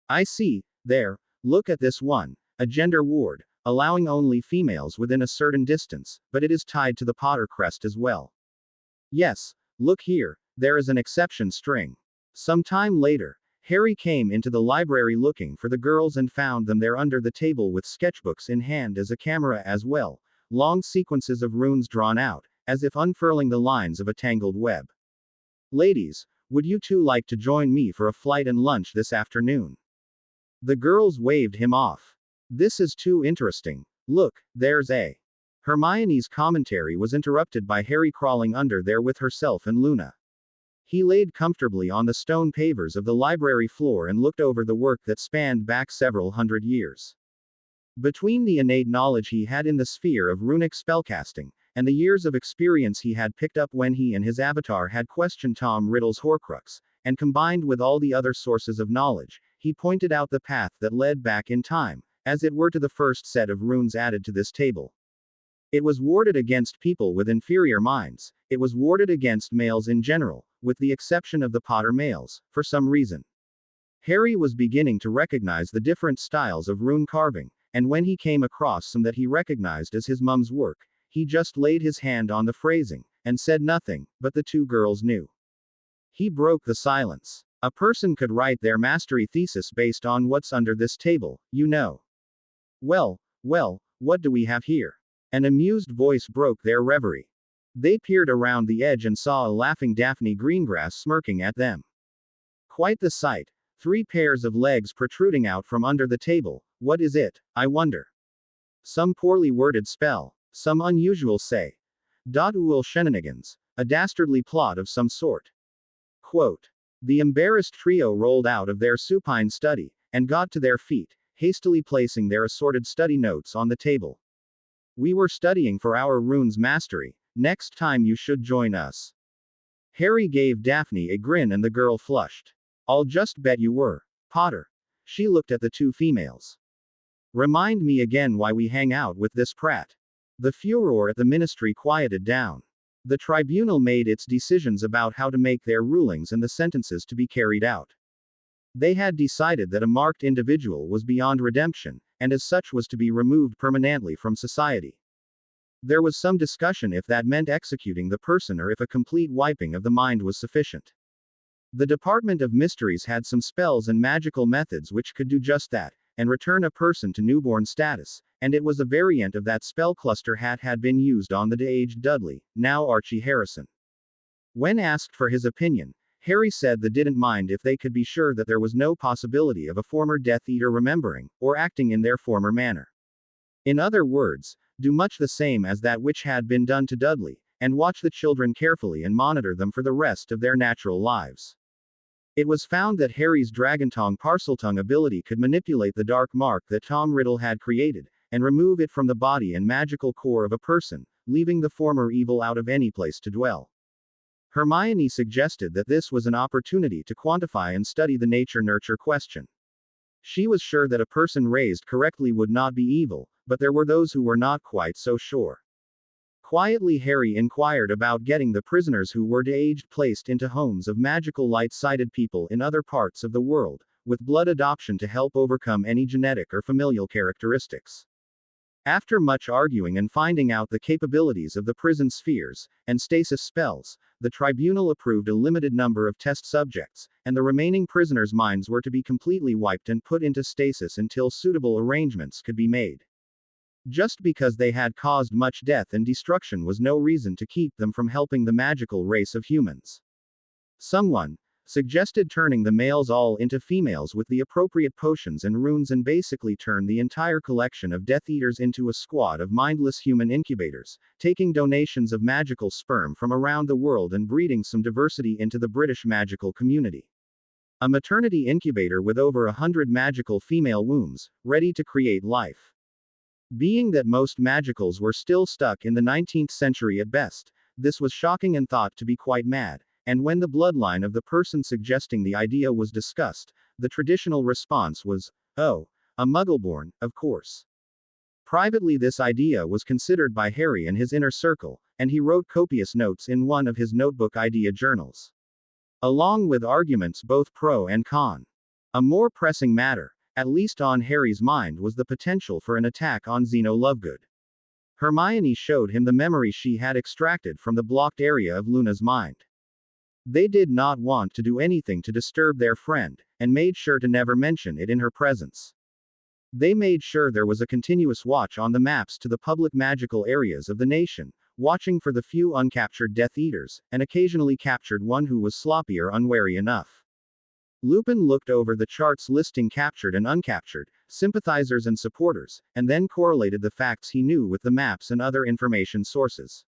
S1: I see. There, look at this one, a gender ward, allowing only females within a certain distance, but it is tied to the Potter crest as well. Yes, look here, there is an exception string. Some time later, Harry came into the library looking for the girls and found them there under the table with sketchbooks in hand as a camera as well, long sequences of runes drawn out, as if unfurling the lines of a tangled web. Ladies, would you two like to join me for a flight and lunch this afternoon? The girls waved him off. This is too interesting. Look, there's a. Hermione's commentary was interrupted by Harry crawling under there with herself and Luna. He laid comfortably on the stone pavers of the library floor and looked over the work that spanned back several hundred years. Between the innate knowledge he had in the sphere of runic spellcasting, and the years of experience he had picked up when he and his avatar had questioned Tom Riddle's Horcrux, and combined with all the other sources of knowledge, he pointed out the path that led back in time, as it were to the first set of runes added to this table. It was warded against people with inferior minds, it was warded against males in general, with the exception of the Potter males, for some reason. Harry was beginning to recognize the different styles of rune carving, and when he came across some that he recognized as his mum's work, he just laid his hand on the phrasing, and said nothing, but the two girls knew. He broke the silence. A person could write their mastery thesis based on what's under this table, you know. Well, what do we have here? An amused voice broke their reverie. They peered around the edge and saw a laughing Daphne Greengrass smirking at them. Quite the sight. 3 pairs of legs protruding out from under the table. What is it, I wonder? Some poorly worded spell. Some unusual say. Ul shenanigans. A dastardly plot of some sort. Quote. The embarrassed trio rolled out of their supine study, and got to their feet, hastily placing their assorted study notes on the table. We were studying for our runes mastery. Next time you should join us. Harry gave Daphne a grin and the girl flushed. I'll just bet you were. Potter. She looked at the two females. Remind me again why we hang out with this prat. The furor at the ministry quieted down. The tribunal made its decisions about how to make their rulings and the sentences to be carried out. They had decided that a marked individual was beyond redemption, and as such was to be removed permanently from society. There was some discussion if that meant executing the person or if a complete wiping of the mind was sufficient. The Department of Mysteries had some spells and magical methods which could do just that, and return a person to newborn status, and it was a variant of that spell cluster had been used on the de-aged Dudley, now Archie Harrison. When asked for his opinion, Harry said they didn't mind if they could be sure that there was no possibility of a former Death Eater remembering, or acting in their former manner. In other words, do much the same as that which had been done to Dudley, and watch the children carefully and monitor them for the rest of their natural lives. It was found that Harry's Dragontongue Parseltongue ability could manipulate the dark mark that Tom Riddle had created, and remove it from the body and magical core of a person, leaving the former evil out of any place to dwell. Hermione suggested that this was an opportunity to quantify and study the nature-nurture question. She was sure that a person raised correctly would not be evil, but there were those who were not quite so sure. Quietly Harry inquired about getting the prisoners who were de-aged placed into homes of magical light-sighted people in other parts of the world, with blood adoption to help overcome any genetic or familial characteristics. After much arguing and finding out the capabilities of the prison spheres, and stasis spells, the tribunal approved a limited number of test subjects, and the remaining prisoners' minds were to be completely wiped and put into stasis until suitable arrangements could be made. Just because they had caused much death and destruction was no reason to keep them from helping the magical race of humans. Someone suggested turning the males all into females with the appropriate potions and runes and basically turn the entire collection of Death Eaters into a squad of mindless human incubators, taking donations of magical sperm from around the world and breeding some diversity into the British magical community. A maternity incubator with over 100 magical female wombs, ready to create life. Being that most magicals were still stuck in the 19th century at best, this was shocking and thought to be quite mad, and when the bloodline of the person suggesting the idea was discussed, the traditional response was, oh, a Muggleborn, of course. Privately this idea was considered by Harry and his inner circle, and he wrote copious notes in one of his notebook idea journals. Along with arguments both pro and con. A more pressing matter, at least on Harry's mind, was the potential for an attack on Zeno Lovegood. Hermione showed him the memory she had extracted from the blocked area of Luna's mind. They did not want to do anything to disturb their friend, and made sure to never mention it in her presence. They made sure there was a continuous watch on the maps to the public magical areas of the nation, watching for the few uncaptured Death Eaters, and occasionally captured one who was sloppy or unwary enough. Lupin looked over the charts listing captured and uncaptured, sympathizers and supporters, and then correlated the facts he knew with the maps and other information sources.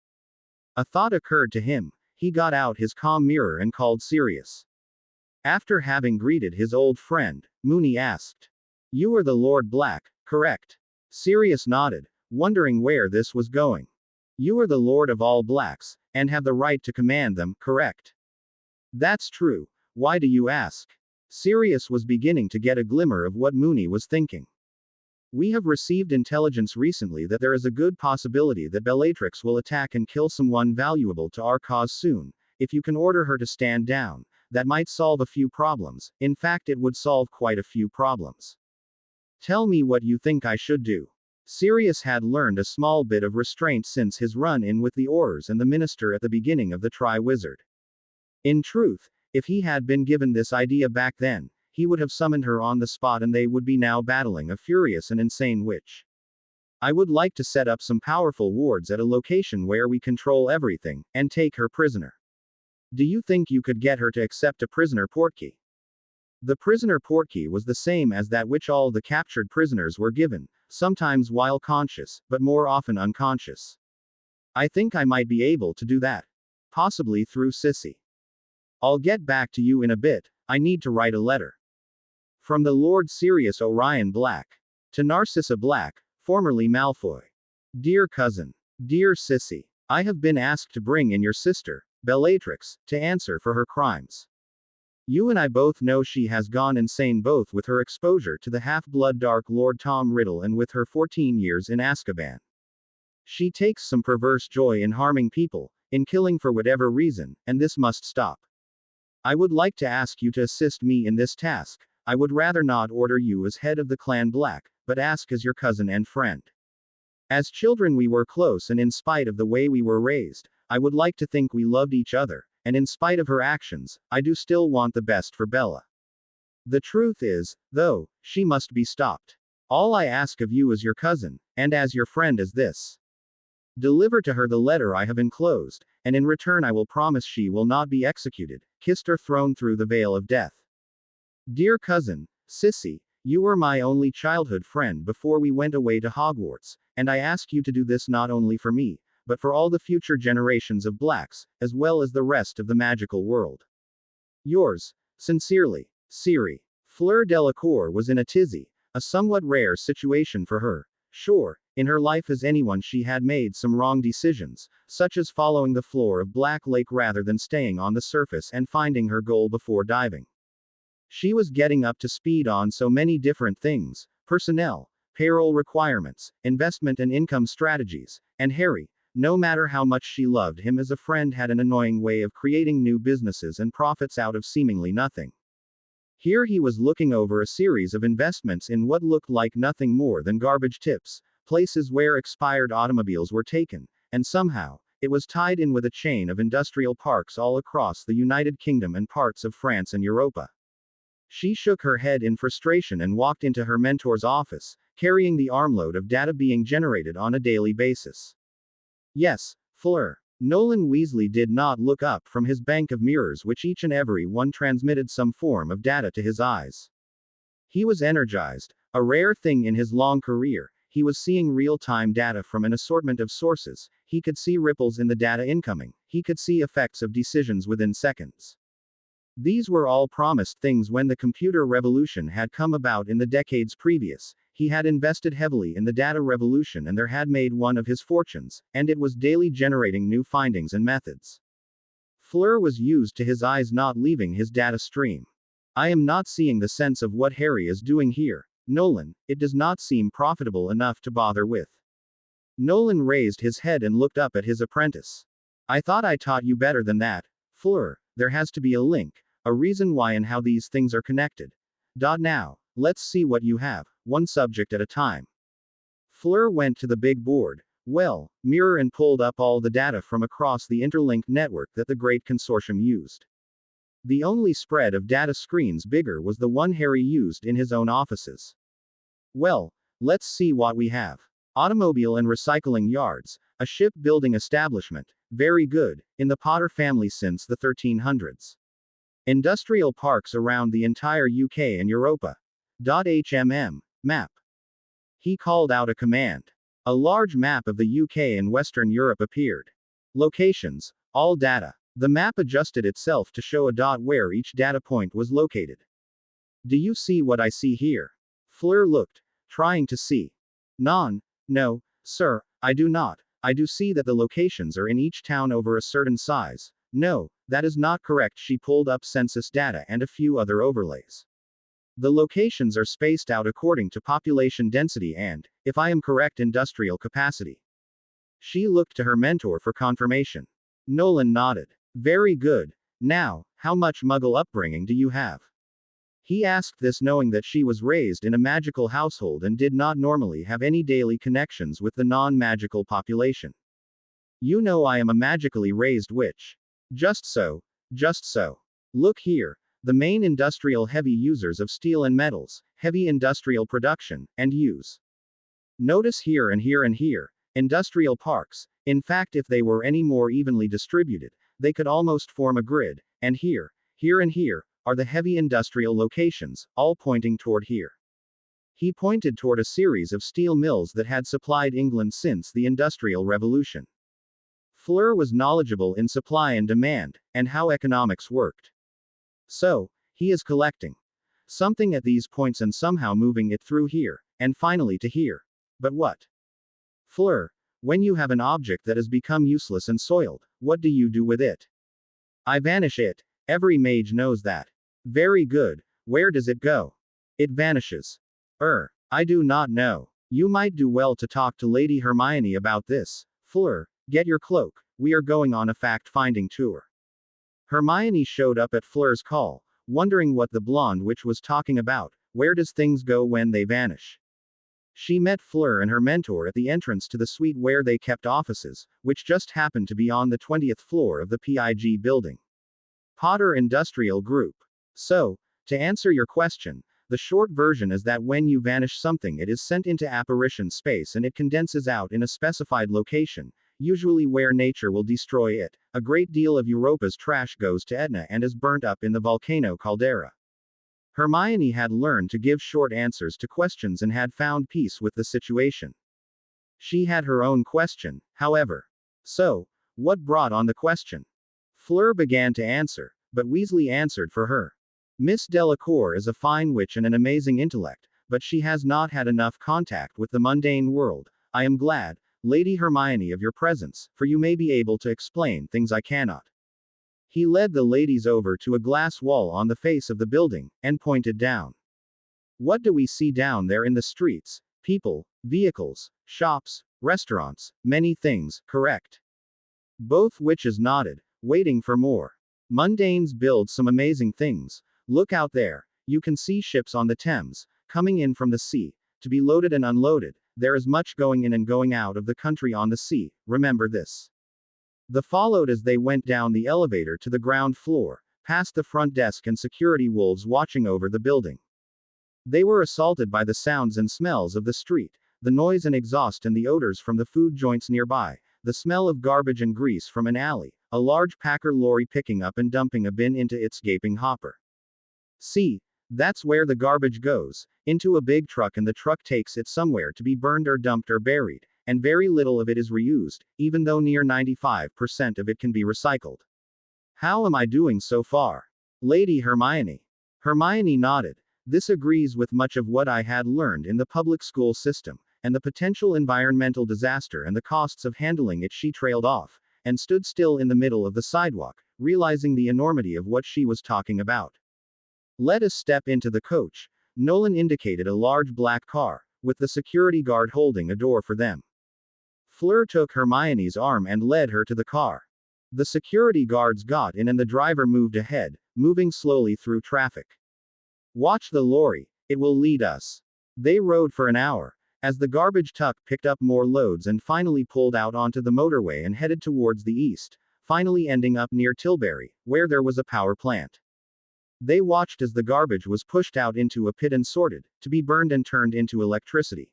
S1: A thought occurred to him. He got out his comm mirror and called Sirius. After having greeted his old friend, Mooney asked, "You are the Lord Black, correct?" Sirius nodded, wondering where this was going. "You are the Lord of all Blacks, and have the right to command them, correct?" "That's true. Why do you ask?" Sirius was beginning to get a glimmer of what Mooney was thinking. "We have received intelligence recently that there is a good possibility that Bellatrix will attack and kill someone valuable to our cause soon. If you can order her to stand down, that might solve a few problems. In fact, it would solve quite a few problems. Tell me what you think I should do." Sirius had learned a small bit of restraint since his run-in with the Aurors and the Minister at the beginning of the Tri-Wizard. In truth, if he had been given this idea back then, he would have summoned her on the spot and they would be now battling a furious and insane witch. "I would like to set up some powerful wards at a location where we control everything, and take her prisoner. Do you think you could get her to accept a prisoner portkey?" The prisoner portkey was the same as that which all the captured prisoners were given, sometimes while conscious, but more often unconscious. "I think I might be able to do that. Possibly through Sissy. I'll get back to you in a bit, I need to write a letter." From the Lord Sirius Orion Black. To Narcissa Black, formerly Malfoy. Dear Cousin. Dear Sissy. I have been asked to bring in your sister, Bellatrix, to answer for her crimes. You and I both know she has gone insane both with her exposure to the half-blood Dark Lord Tom Riddle and with her 14 years in Azkaban. She takes some perverse joy in harming people, in killing for whatever reason, and this must stop. I would like to ask you to assist me in this task. I would rather not order you as head of the clan Black, but ask as your cousin and friend. As children we were close, and in spite of the way we were raised, I would like to think we loved each other, and in spite of her actions, I do still want the best for Bella. The truth is, though, she must be stopped. All I ask of you as your cousin, and as your friend is this. Deliver to her the letter I have enclosed, and in return I will promise she will not be executed, kissed or thrown through the veil of death. Dear cousin, Sissy, you were my only childhood friend before we went away to Hogwarts, and I ask you to do this not only for me, but for all the future generations of Blacks, as well as the rest of the magical world. Yours, sincerely, Siri. Fleur Delacour was in a tizzy, a somewhat rare situation for her. Sure, in her life as anyone she had made some wrong decisions, such as following the floor of Black Lake rather than staying on the surface and finding her goal before diving. She was getting up to speed on so many different things: personnel, payroll requirements, investment and income strategies, and Harry, no matter how much she loved him as a friend, had an annoying way of creating new businesses and profits out of seemingly nothing. Here he was looking over a series of investments in what looked like nothing more than garbage tips, places where expired automobiles were taken, and somehow, it was tied in with a chain of industrial parks all across the United Kingdom and parts of France and Europa. She shook her head in frustration and walked into her mentor's office, carrying the armload of data being generated on a daily basis. Yes, Fleur. Nolan Weasley did not look up from his bank of mirrors, which each and every one transmitted some form of data to his eyes. He was energized, a rare thing in his long career. He was seeing real-time data from an assortment of sources. He could see ripples in the data incoming. He could see effects of decisions within seconds. These were all promised things when the computer revolution had come about in the decades previous. He had invested heavily in the data revolution and there had made one of his fortunes, and it was daily generating new findings and methods. Fleur was used to his eyes not leaving his data stream. I am not seeing the sense of what Harry is doing here, Nolan. It does not seem profitable enough to bother with. Nolan raised his head and looked up at his apprentice. I thought I taught you better than that, Fleur. There has to be a link, a reason why and how these things are connected. Now, let's see what you have, one subject at a time. Fleur went to the big board, mirror, and pulled up all the data from across the interlinked network that the Great Consortium used. The only spread of data screens bigger was the one Harry used in his own offices. Let's see what we have. Automobile and recycling yards, a shipbuilding establishment, very good, in the Potter family since the 1300s. Industrial parks around the entire UK and Europa. HMM. Map. He called out a command. A large map of the UK and Western Europe appeared. Locations. All data. The map adjusted itself to show a dot where each data point was located. Do you see what I see here? Fleur looked, trying to see. No, sir, I do not. I do see that the locations are in each town over a certain size. No, that is not correct. She pulled up census data and a few other overlays. The locations are spaced out according to population density and, if I am correct, industrial capacity. She looked to her mentor for confirmation. Nolan nodded. Very good. Now, how much Muggle upbringing do you have? He asked this knowing that she was raised in a magical household and did not normally have any daily connections with the non-magical population. You know I am a magically raised witch. Just so. Look here. The main industrial heavy users of steel and metals, heavy industrial production, and use. Notice here and here and here, industrial parks. In fact, if they were any more evenly distributed, they could almost form a grid, and here and here, are the heavy industrial locations, all pointing toward here. He pointed toward a series of steel mills that had supplied England since the Industrial Revolution. Fleur was knowledgeable in supply and demand, and how economics worked. So, he is collecting something at these points and somehow moving it through here, and finally to here. But what? Fleur, when you have an object that has become useless and soiled, what do you do with it? I vanish it. Every mage knows that. Very good. Where does it go? It vanishes. I do not know. You might do well to talk to Lady Hermione about this. Fleur, get your cloak. We are going on a fact-finding tour. Hermione showed up at Fleur's call, wondering what the blonde witch was talking about. Where does things go when they vanish? She met Fleur and her mentor at the entrance to the suite where they kept offices, which just happened to be on the 20th floor of the PIG building. Potter Industrial Group. So, to answer your question, the short version is that when you vanish something, it is sent into apparition space and it condenses out in a specified location, usually where nature will destroy it. A great deal of Europa's trash goes to Etna and is burnt up in the volcano caldera. Hermione had learned to give short answers to questions and had found peace with the situation. She had her own question, however. So, what brought on the question? Fleur began to answer, but Weasley answered for her. Miss Delacour is a fine witch and an amazing intellect, but she has not had enough contact with the mundane world. I am glad, Lady Hermione, of your presence, for you may be able to explain things I cannot. He led the ladies over to a glass wall on the face of the building, and pointed down. What do we see down there in the streets? People, vehicles, shops, restaurants, many things, correct? Both witches nodded, waiting for more. Mundanes build some amazing things. Look out there. You can see ships on the Thames, coming in from the sea, to be loaded and unloaded. There is much going in and going out of the country on the sea, remember this. They followed as they went down the elevator to the ground floor, past the front desk and security wolves watching over the building. They were assaulted by the sounds and smells of the street, the noise and exhaust and the odors from the food joints nearby, the smell of garbage and grease from an alley, a large packer lorry picking up and dumping a bin into its gaping hopper. See, that's where the garbage goes, into a big truck, and the truck takes it somewhere to be burned or dumped or buried, and very little of it is reused, even though near 95% of it can be recycled. How am I doing so far? Lady Hermione. Hermione nodded. This agrees with much of what I had learned in the public school system, and the potential environmental disaster and the costs of handling it. She trailed off, and stood still in the middle of the sidewalk, realizing the enormity of what she was talking about. Let us step into the coach. Nolan indicated a large black car, with the security guard holding a door for them. Fleur took Hermione's arm and led her to the car. The security guards got in and the driver moved ahead, moving slowly through traffic. Watch the lorry, it will lead us. They rode for an hour, as the garbage truck picked up more loads and finally pulled out onto the motorway and headed towards the east, finally ending up near Tilbury, where there was a power plant. They watched as the garbage was pushed out into a pit and sorted, to be burned and turned into electricity.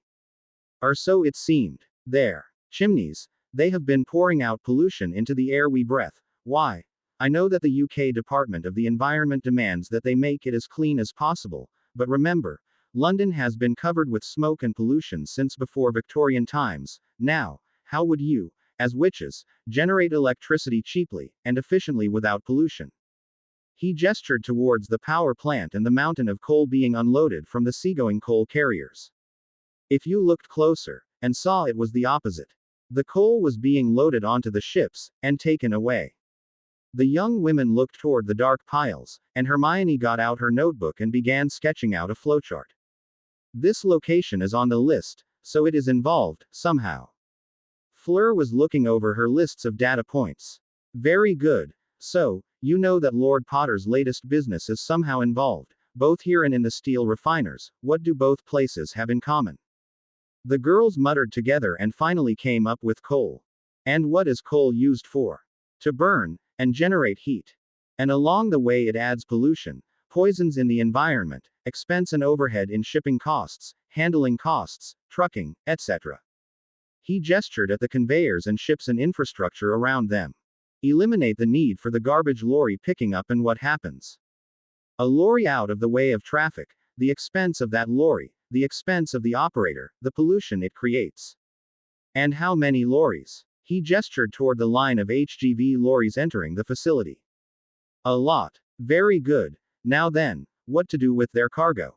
S1: Or so it seemed. There. Chimneys. They have been pouring out pollution into the air we breathe. Why? I know that the UK Department of the Environment demands that they make it as clean as possible, but remember, London has been covered with smoke and pollution since before Victorian times. Now, how would you, as witches, generate electricity cheaply and efficiently without pollution? He gestured towards the power plant and the mountain of coal being unloaded from the seagoing coal carriers. If you looked closer, and saw it was the opposite. The coal was being loaded onto the ships, and taken away. The young women looked toward the dark piles, and Hermione got out her notebook and began sketching out a flowchart. This location is on the list, so it is involved, somehow. Fleur was looking over her lists of data points. Very good. So, you know that Lord Potter's latest business is somehow involved, both here and in the steel refiners. What do both places have in common? The girls muttered together and finally came up with coal. And what is coal used for? To burn, and generate heat. And along the way it adds pollution, poisons in the environment, expense and overhead in shipping costs, handling costs, trucking, etc. He gestured at the conveyors and ships and infrastructure around them. Eliminate the need for the garbage lorry picking up, and what happens? A lorry out of the way of traffic, the expense of that lorry, the expense of the operator, the pollution it creates. And how many lorries? He gestured toward the line of HGV lorries entering the facility. A lot. Very good. Now then, what to do with their cargo?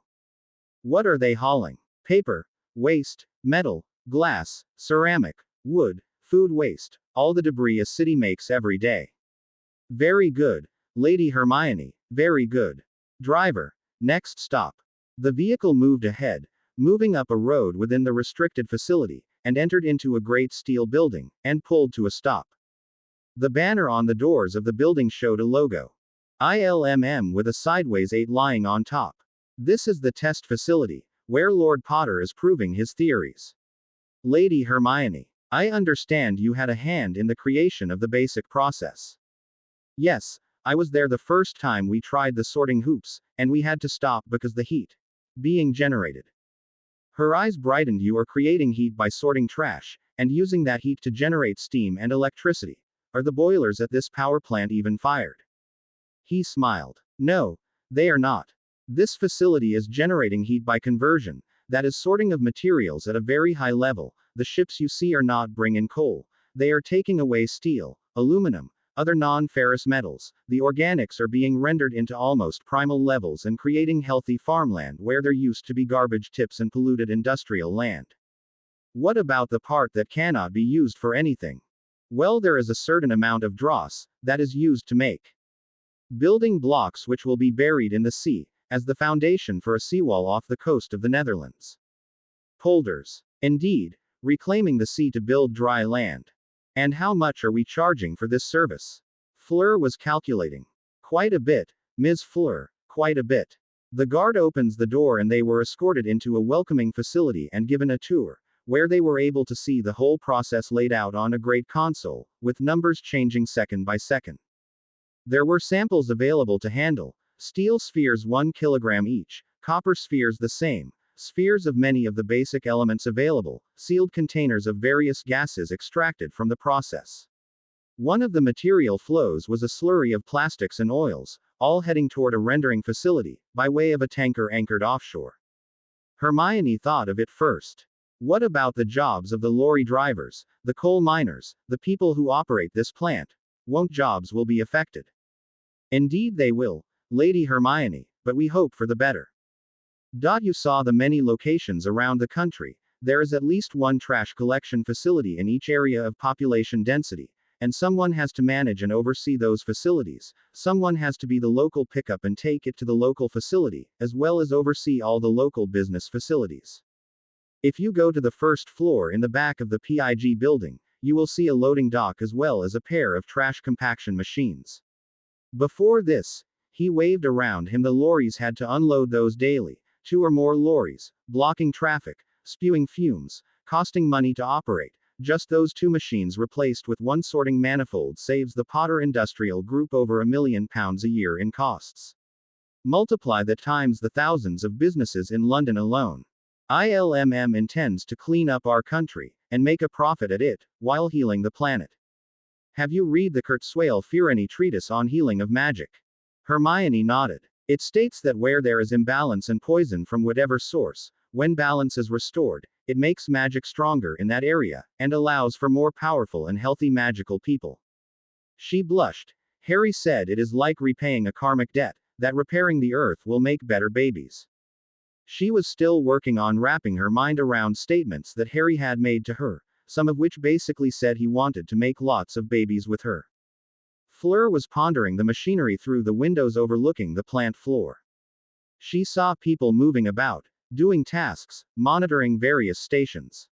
S1: What are they hauling? Paper, waste, metal, glass, ceramic, wood, food waste, all the debris a city makes every day. Very good, Lady Hermione, very good. Driver, next stop. The vehicle moved ahead, moving up a road within the restricted facility, and entered into a great steel building, and pulled to a stop. The banner on the doors of the building showed a logo. ILMM with a sideways 8 lying on top. This is the test facility, where Lord Potter is proving his theories. Lady Hermione, I understand you had a hand in the creation of the basic process. Yes, I was there the first time we tried the sorting hoops, and we had to stop because the heat being generated. Her eyes brightened. You are creating heat by sorting trash, and using that heat to generate steam and electricity. Are the boilers at this power plant even fired? He smiled. No, they are not. This facility is generating heat by conversion, that is sorting of materials at a very high level. The ships you see are not bringing coal, they are taking away steel, aluminum, other non-ferrous metals. The organics are being rendered into almost primal levels and creating healthy farmland where there used to be garbage tips and polluted industrial land. What about the part that cannot be used for anything? Well, there is a certain amount of dross that is used to make building blocks which will be buried in the sea, as the foundation for a seawall off the coast of the Netherlands. Polders. Indeed, reclaiming the sea to build dry land. And how much are we charging for this service? Fleur was calculating. Quite a bit, Ms. Fleur, quite a bit. The guard opens the door and they were escorted into a welcoming facility and given a tour, where they were able to see the whole process laid out on a great console, with numbers changing second by second. There were samples available to handle. Steel spheres 1 kilogram each, copper spheres the same, spheres of many of the basic elements available, sealed containers of various gases extracted from the process. One of the material flows was a slurry of plastics and oils, all heading toward a rendering facility, by way of a tanker anchored offshore. Hermione thought of it first. What about the jobs of the lorry drivers, the coal miners, the people who operate this plant? Won't jobs will be affected? Indeed they will, Lady Hermione, but we hope for the better. You saw the many locations around the country. There is at least one trash collection facility in each area of population density, and someone has to manage and oversee those facilities. Someone has to be the local pickup and take it to the local facility, as well as oversee all the local business facilities. If you go to the first floor in the back of the PIG building, you will see a loading dock as well as a pair of trash compaction machines. Before this, he waved around him, the lorries had to unload those daily, 2 or more lorries, blocking traffic, spewing fumes, costing money to operate. Just those 2 machines replaced with 1 sorting manifold saves the Potter Industrial Group over £1 million a year in costs. Multiply that times the thousands of businesses in London alone. ILMM intends to clean up our country, and make a profit at it, while healing the planet. Have you read the Kurzweil Fireni treatise on healing of magic? Hermione nodded. It states that where there is imbalance and poison from whatever source, when balance is restored, it makes magic stronger in that area, and allows for more powerful and healthy magical people. She blushed. Harry said it is like repaying a karmic debt, that repairing the earth will make better babies. She was still working on wrapping her mind around statements that Harry had made to her, some of which basically said he wanted to make lots of babies with her. Fleur was pondering the machinery through the windows overlooking the plant floor. She saw people moving about, doing tasks, monitoring various stations.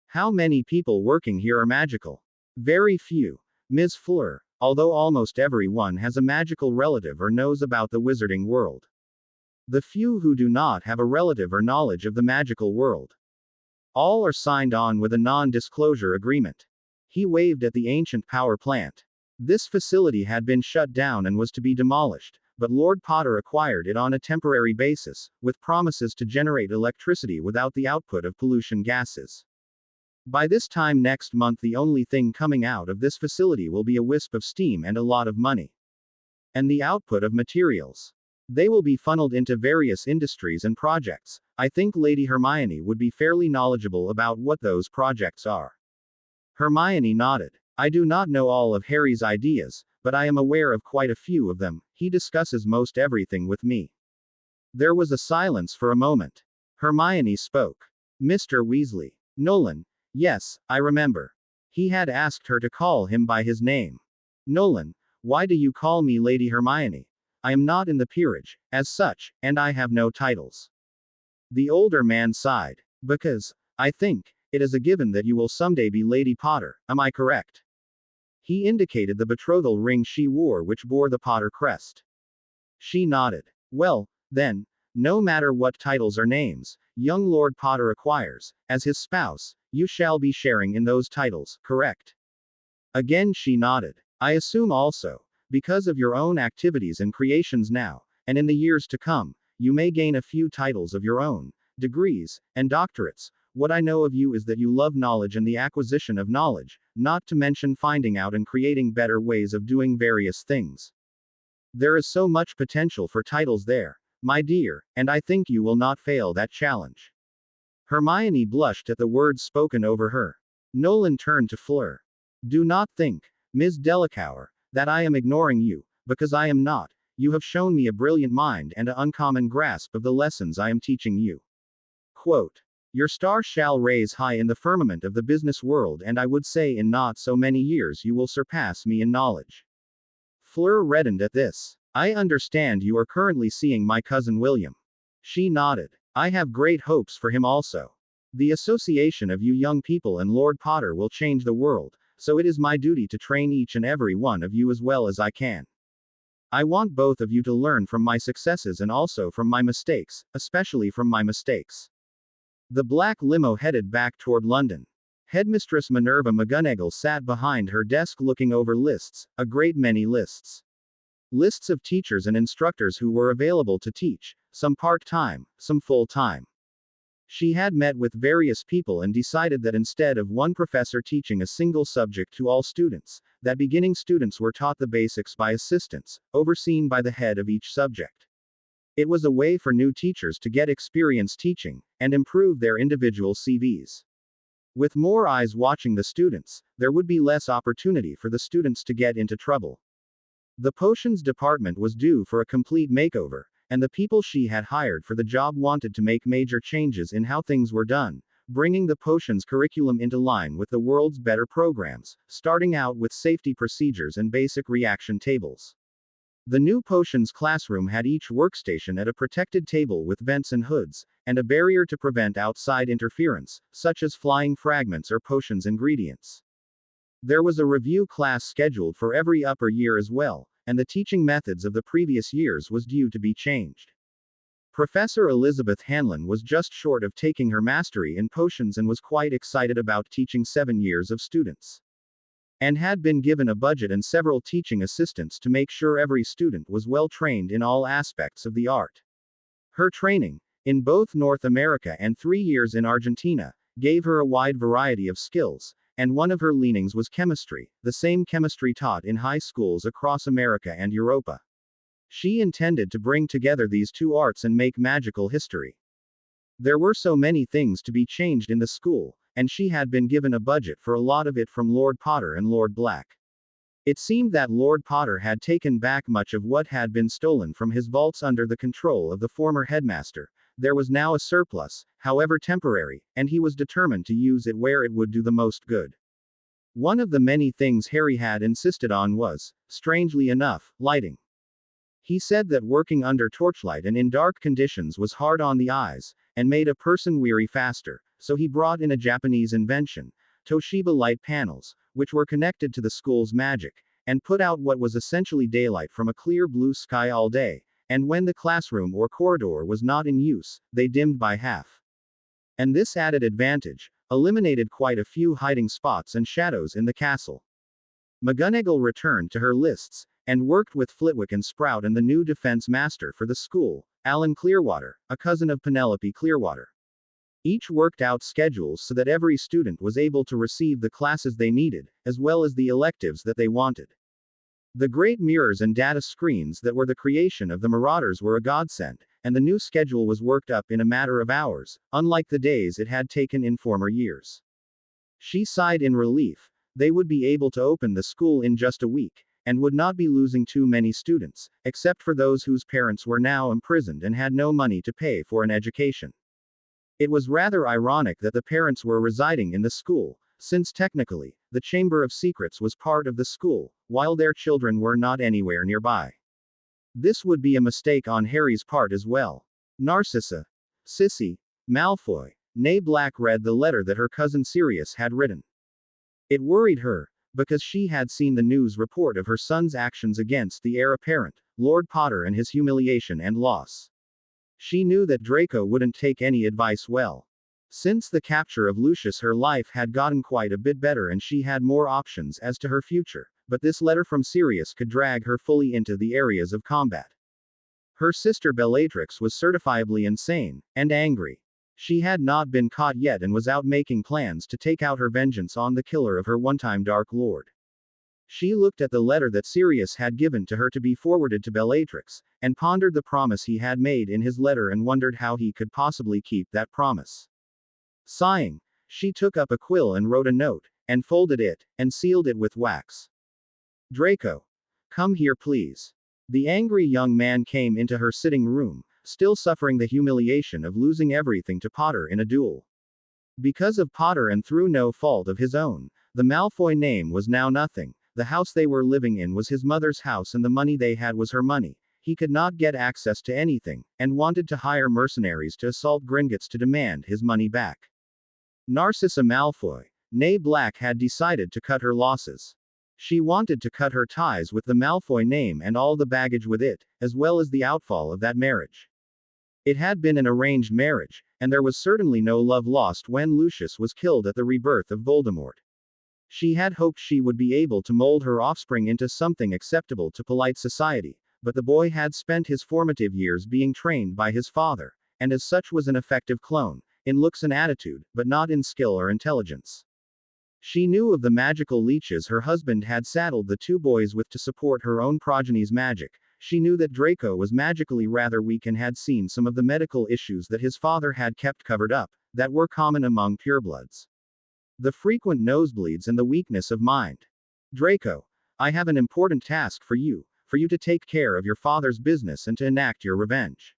S1: How many people working here are magical? Very few. Ms. Fleur, although almost everyone has a magical relative or knows about the wizarding world. The few who do not have a relative or knowledge of the magical world. All are signed on with a non-disclosure agreement. He waved at the ancient power plant. This facility had been shut down and was to be demolished, but Lord Potter acquired it on a temporary basis, with promises to generate electricity without the output of pollution gases. By this time next month, the only thing coming out of this facility will be a wisp of steam and a lot of money. And the output of materials. They will be funneled into various industries and projects. I think Lady Hermione would be fairly knowledgeable about what those projects are. Hermione nodded. I do not know all of Harry's ideas, but I am aware of quite a few of them. He discusses most everything with me. There was a silence for a moment. Hermione spoke. Mr. Weasley. Nolan. Yes, I remember. He had asked her to call him by his name. Nolan. Why do you call me Lady Hermione? I am not in the peerage, as such, and I have no titles. The older man sighed. Because, I think, it is a given that you will someday be Lady Potter, am I correct? He indicated the betrothal ring she wore, which bore the Potter crest. She nodded. Well, then, no matter what titles or names young Lord Potter acquires, as his spouse, you shall be sharing in those titles, correct? Again she nodded. I assume also, because of your own activities and creations now, and in the years to come, you may gain a few titles of your own, degrees, and doctorates. What I know of you is that you love knowledge and the acquisition of knowledge, not to mention finding out and creating better ways of doing various things. There is so much potential for titles there, my dear, and I think you will not fail that challenge. Hermione blushed at the words spoken over her. Nolan turned to Fleur. Do not think, Ms. Delacour, that I am ignoring you, because I am not. You have shown me a brilliant mind and an uncommon grasp of the lessons I am teaching you. Quote. Your star shall raise high in the firmament of the business world, and I would say in not so many years you will surpass me in knowledge. Fleur reddened at this. I understand you are currently seeing my cousin William. She nodded. I have great hopes for him also. The association of you young people and Lord Potter will change the world, so it is my duty to train each and every one of you as well as I can. I want both of you to learn from my successes and also from my mistakes, especially from my mistakes. The black limo headed back toward London. Headmistress Minerva McGonagall sat behind her desk looking over lists, a great many lists. Lists of teachers and instructors who were available to teach, some part-time, some full-time. She had met with various people and decided that instead of one professor teaching a single subject to all students, that beginning students were taught the basics by assistants, overseen by the head of each subject. It was a way for new teachers to get experience teaching, and improve their individual CVs. With more eyes watching the students, there would be less opportunity for the students to get into trouble. The potions department was due for a complete makeover, and the people she had hired for the job wanted to make major changes in how things were done, bringing the potions curriculum into line with the world's better programs, starting out with safety procedures and basic reaction tables. The new potions classroom had each workstation at a protected table with vents and hoods, and a barrier to prevent outside interference, such as flying fragments or potions ingredients. There was a review class scheduled for every upper year as well, and the teaching methods of the previous years was due to be changed. Professor Elizabeth Hanlon was just short of taking her mastery in potions and was quite excited about teaching 7 years of students. And had been given a budget and several teaching assistants to make sure every student was well trained in all aspects of the art. Her training, in both North America and 3 years in Argentina, gave her a wide variety of skills, and one of her leanings was chemistry, the same chemistry taught in high schools across America and Europa. She intended to bring together these two arts and make magical history. There were so many things to be changed in the school, and she had been given a budget for a lot of it from Lord Potter and Lord Black. It seemed that Lord Potter had taken back much of what had been stolen from his vaults under the control of the former headmaster. There was now a surplus, however temporary, and he was determined to use it where it would do the most good. One of the many things Harry had insisted on was, strangely enough, lighting. He said that working under torchlight and in dark conditions was hard on the eyes, and made a person weary faster, so he brought in a Japanese invention, Toshiba light panels, which were connected to the school's magic, and put out what was essentially daylight from a clear blue sky all day, and when the classroom or corridor was not in use, they dimmed by half. And this added advantage eliminated quite a few hiding spots and shadows in the castle. McGonagall returned to her lists, and worked with Flitwick and Sprout and the new defense master for the school, Alan Clearwater, a cousin of Penelope Clearwater. Each worked out schedules so that every student was able to receive the classes they needed, as well as the electives that they wanted. The great mirrors and data screens that were the creation of the Marauders were a godsend, and the new schedule was worked up in a matter of hours, unlike the days it had taken in former years. She sighed in relief. They would be able to open the school in just a week, and would not be losing too many students, except for those whose parents were now imprisoned and had no money to pay for an education. It was rather ironic that the parents were residing in the school, since technically, the Chamber of Secrets was part of the school, while their children were not anywhere nearby. This would be a mistake on Harry's part as well. Narcissa, Sissy, Malfoy, Nay Black read the letter that her cousin Sirius had written. It worried her, because she had seen the news report of her son's actions against the heir apparent, Lord Potter, and his humiliation and loss. She knew that Draco wouldn't take any advice well. Since the capture of Lucius, her life had gotten quite a bit better and she had more options as to her future, but this letter from Sirius could drag her fully into the areas of combat. Her sister Bellatrix was certifiably insane, and angry. She had not been caught yet and was out making plans to take out her vengeance on the killer of her one-time Dark Lord. She looked at the letter that Sirius had given to her to be forwarded to Bellatrix, and pondered the promise he had made in his letter and wondered how he could possibly keep that promise. Sighing, she took up a quill and wrote a note, and folded it, and sealed it with wax. Draco. Come here please. The angry young man came into her sitting room, still suffering the humiliation of losing everything to Potter in a duel. Because of Potter and through no fault of his own, the Malfoy name was now nothing. The house they were living in was his mother's house and the money they had was her money. He could not get access to anything, and wanted to hire mercenaries to assault Gringotts to demand his money back. Narcissa Malfoy, Nay Black, had decided to cut her losses. She wanted to cut her ties with the Malfoy name and all the baggage with it, as well as the outfall of that marriage. It had been an arranged marriage, and there was certainly no love lost when Lucius was killed at the rebirth of Voldemort. She had hoped she would be able to mold her offspring into something acceptable to polite society, but the boy had spent his formative years being trained by his father, and as such was an effective clone, in looks and attitude, but not in skill or intelligence. She knew of the magical leeches her husband had saddled the two boys with to support her own progeny's magic. She knew that Draco was magically rather weak and had seen some of the medical issues that his father had kept covered up, that were common among purebloods. The frequent nosebleeds and the weakness of mind. Draco, I have an important task for you to take care of your father's business and to enact your revenge.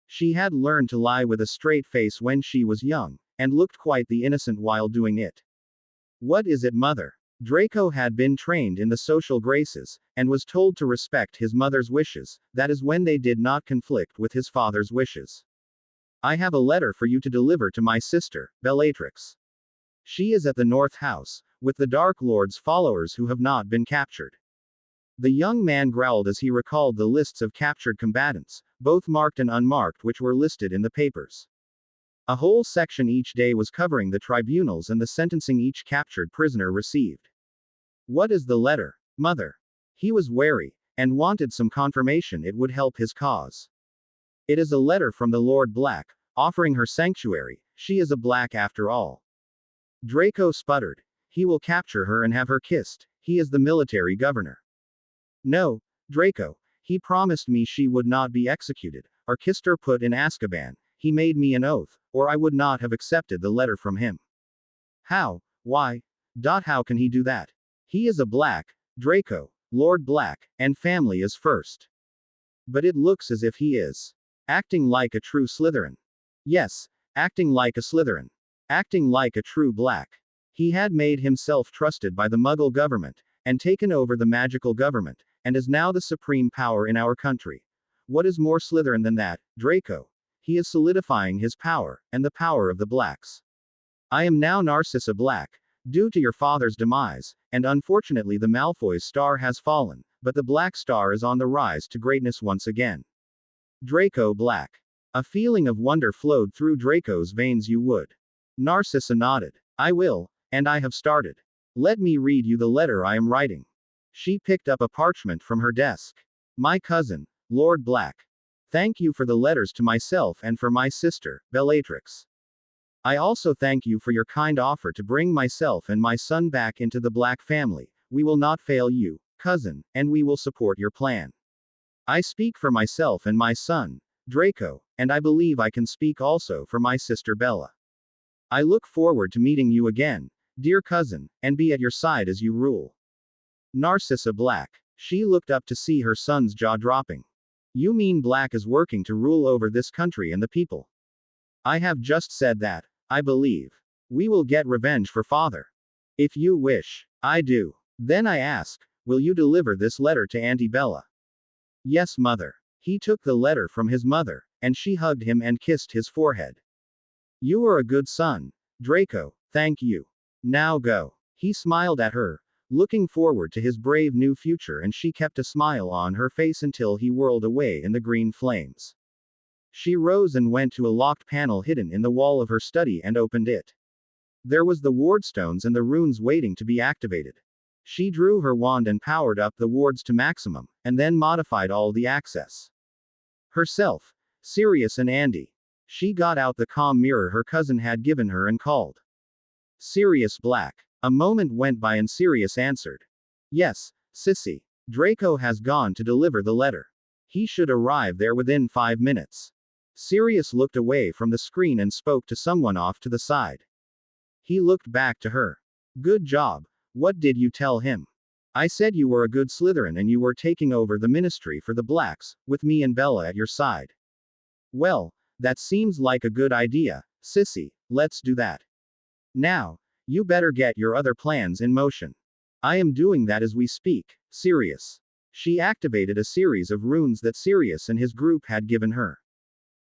S1: She had learned to lie with a straight face when she was young, and looked quite the innocent while doing it. What is it, mother? Draco had been trained in the social graces, and was told to respect his mother's wishes, that is when they did not conflict with his father's wishes. I have a letter for you to deliver to my sister, Bellatrix. She is at the North House, with the Dark Lord's followers who have not been captured. The young man growled as he recalled the lists of captured combatants, both marked and unmarked, which were listed in the papers. A whole section each day was covering the tribunals and the sentencing each captured prisoner received. What is the letter, mother? He was wary, and wanted some confirmation it would help his cause. It is a letter from the Lord Black, offering her sanctuary. She is a Black after all. Draco sputtered. He will capture her and have her kissed. He is the military governor. No, Draco. He promised me she would not be executed, or kissed or put in Azkaban. He made me an oath, or I would not have accepted the letter from him. How? Why? How can he do that? He is a Black, Draco, Lord Black, and family is first. But it looks as if he is acting like a true Slytherin. Yes, acting like a Slytherin. Acting like a true Black. He had made himself trusted by the Muggle government, and taken over the magical government, and is now the supreme power in our country. What is more Slytherin than that, Draco? He is solidifying his power, and the power of the Blacks. I am now Narcissa Black, due to your father's demise, and unfortunately the Malfoy's star has fallen, but the Black Star is on the rise to greatness once again. Draco Black. A feeling of wonder flowed through Draco's veins. You would. Narcissa nodded. I will, and I have started. Let me read you the letter I am writing. She picked up a parchment from her desk. My cousin, Lord Black. Thank you for the letters to myself and for my sister, Bellatrix. I also thank you for your kind offer to bring myself and my son back into the Black family. We will not fail you, cousin, and we will support your plan. I speak for myself and my son, Draco, and I believe I can speak also for my sister Bella. I look forward to meeting you again, dear cousin, and be at your side as you rule. Narcissa Black. She looked up to see her son's jaw dropping. You mean Black is working to rule over this country and the people? I have just said that. I believe. We will get revenge for father. If you wish. I do. Then I ask, will you deliver this letter to Auntie Bella? Yes, mother. He took the letter from his mother, and she hugged him and kissed his forehead. You are a good son, Draco, thank you. Now go. He smiled at her, looking forward to his brave new future, and she kept a smile on her face until he whirled away in the green flames. She rose and went to a locked panel hidden in the wall of her study and opened it. There was the wardstones and the runes waiting to be activated. She drew her wand and powered up the wards to maximum, and then modified all the access. Herself, Sirius and Andy. She got out the comm mirror her cousin had given her and called. Sirius Black. A moment went by and Sirius answered. Yes, Sissy. Draco has gone to deliver the letter. He should arrive there within 5 minutes. Sirius looked away from the screen and spoke to someone off to the side. He looked back to her. Good job. What did you tell him? I said you were a good Slytherin and you were taking over the ministry for the Blacks, with me and Bella at your side. Well, that seems like a good idea, Sissy, let's do that. Now, you better get your other plans in motion. I am doing that as we speak, Sirius. She activated a series of runes that Sirius and his group had given her.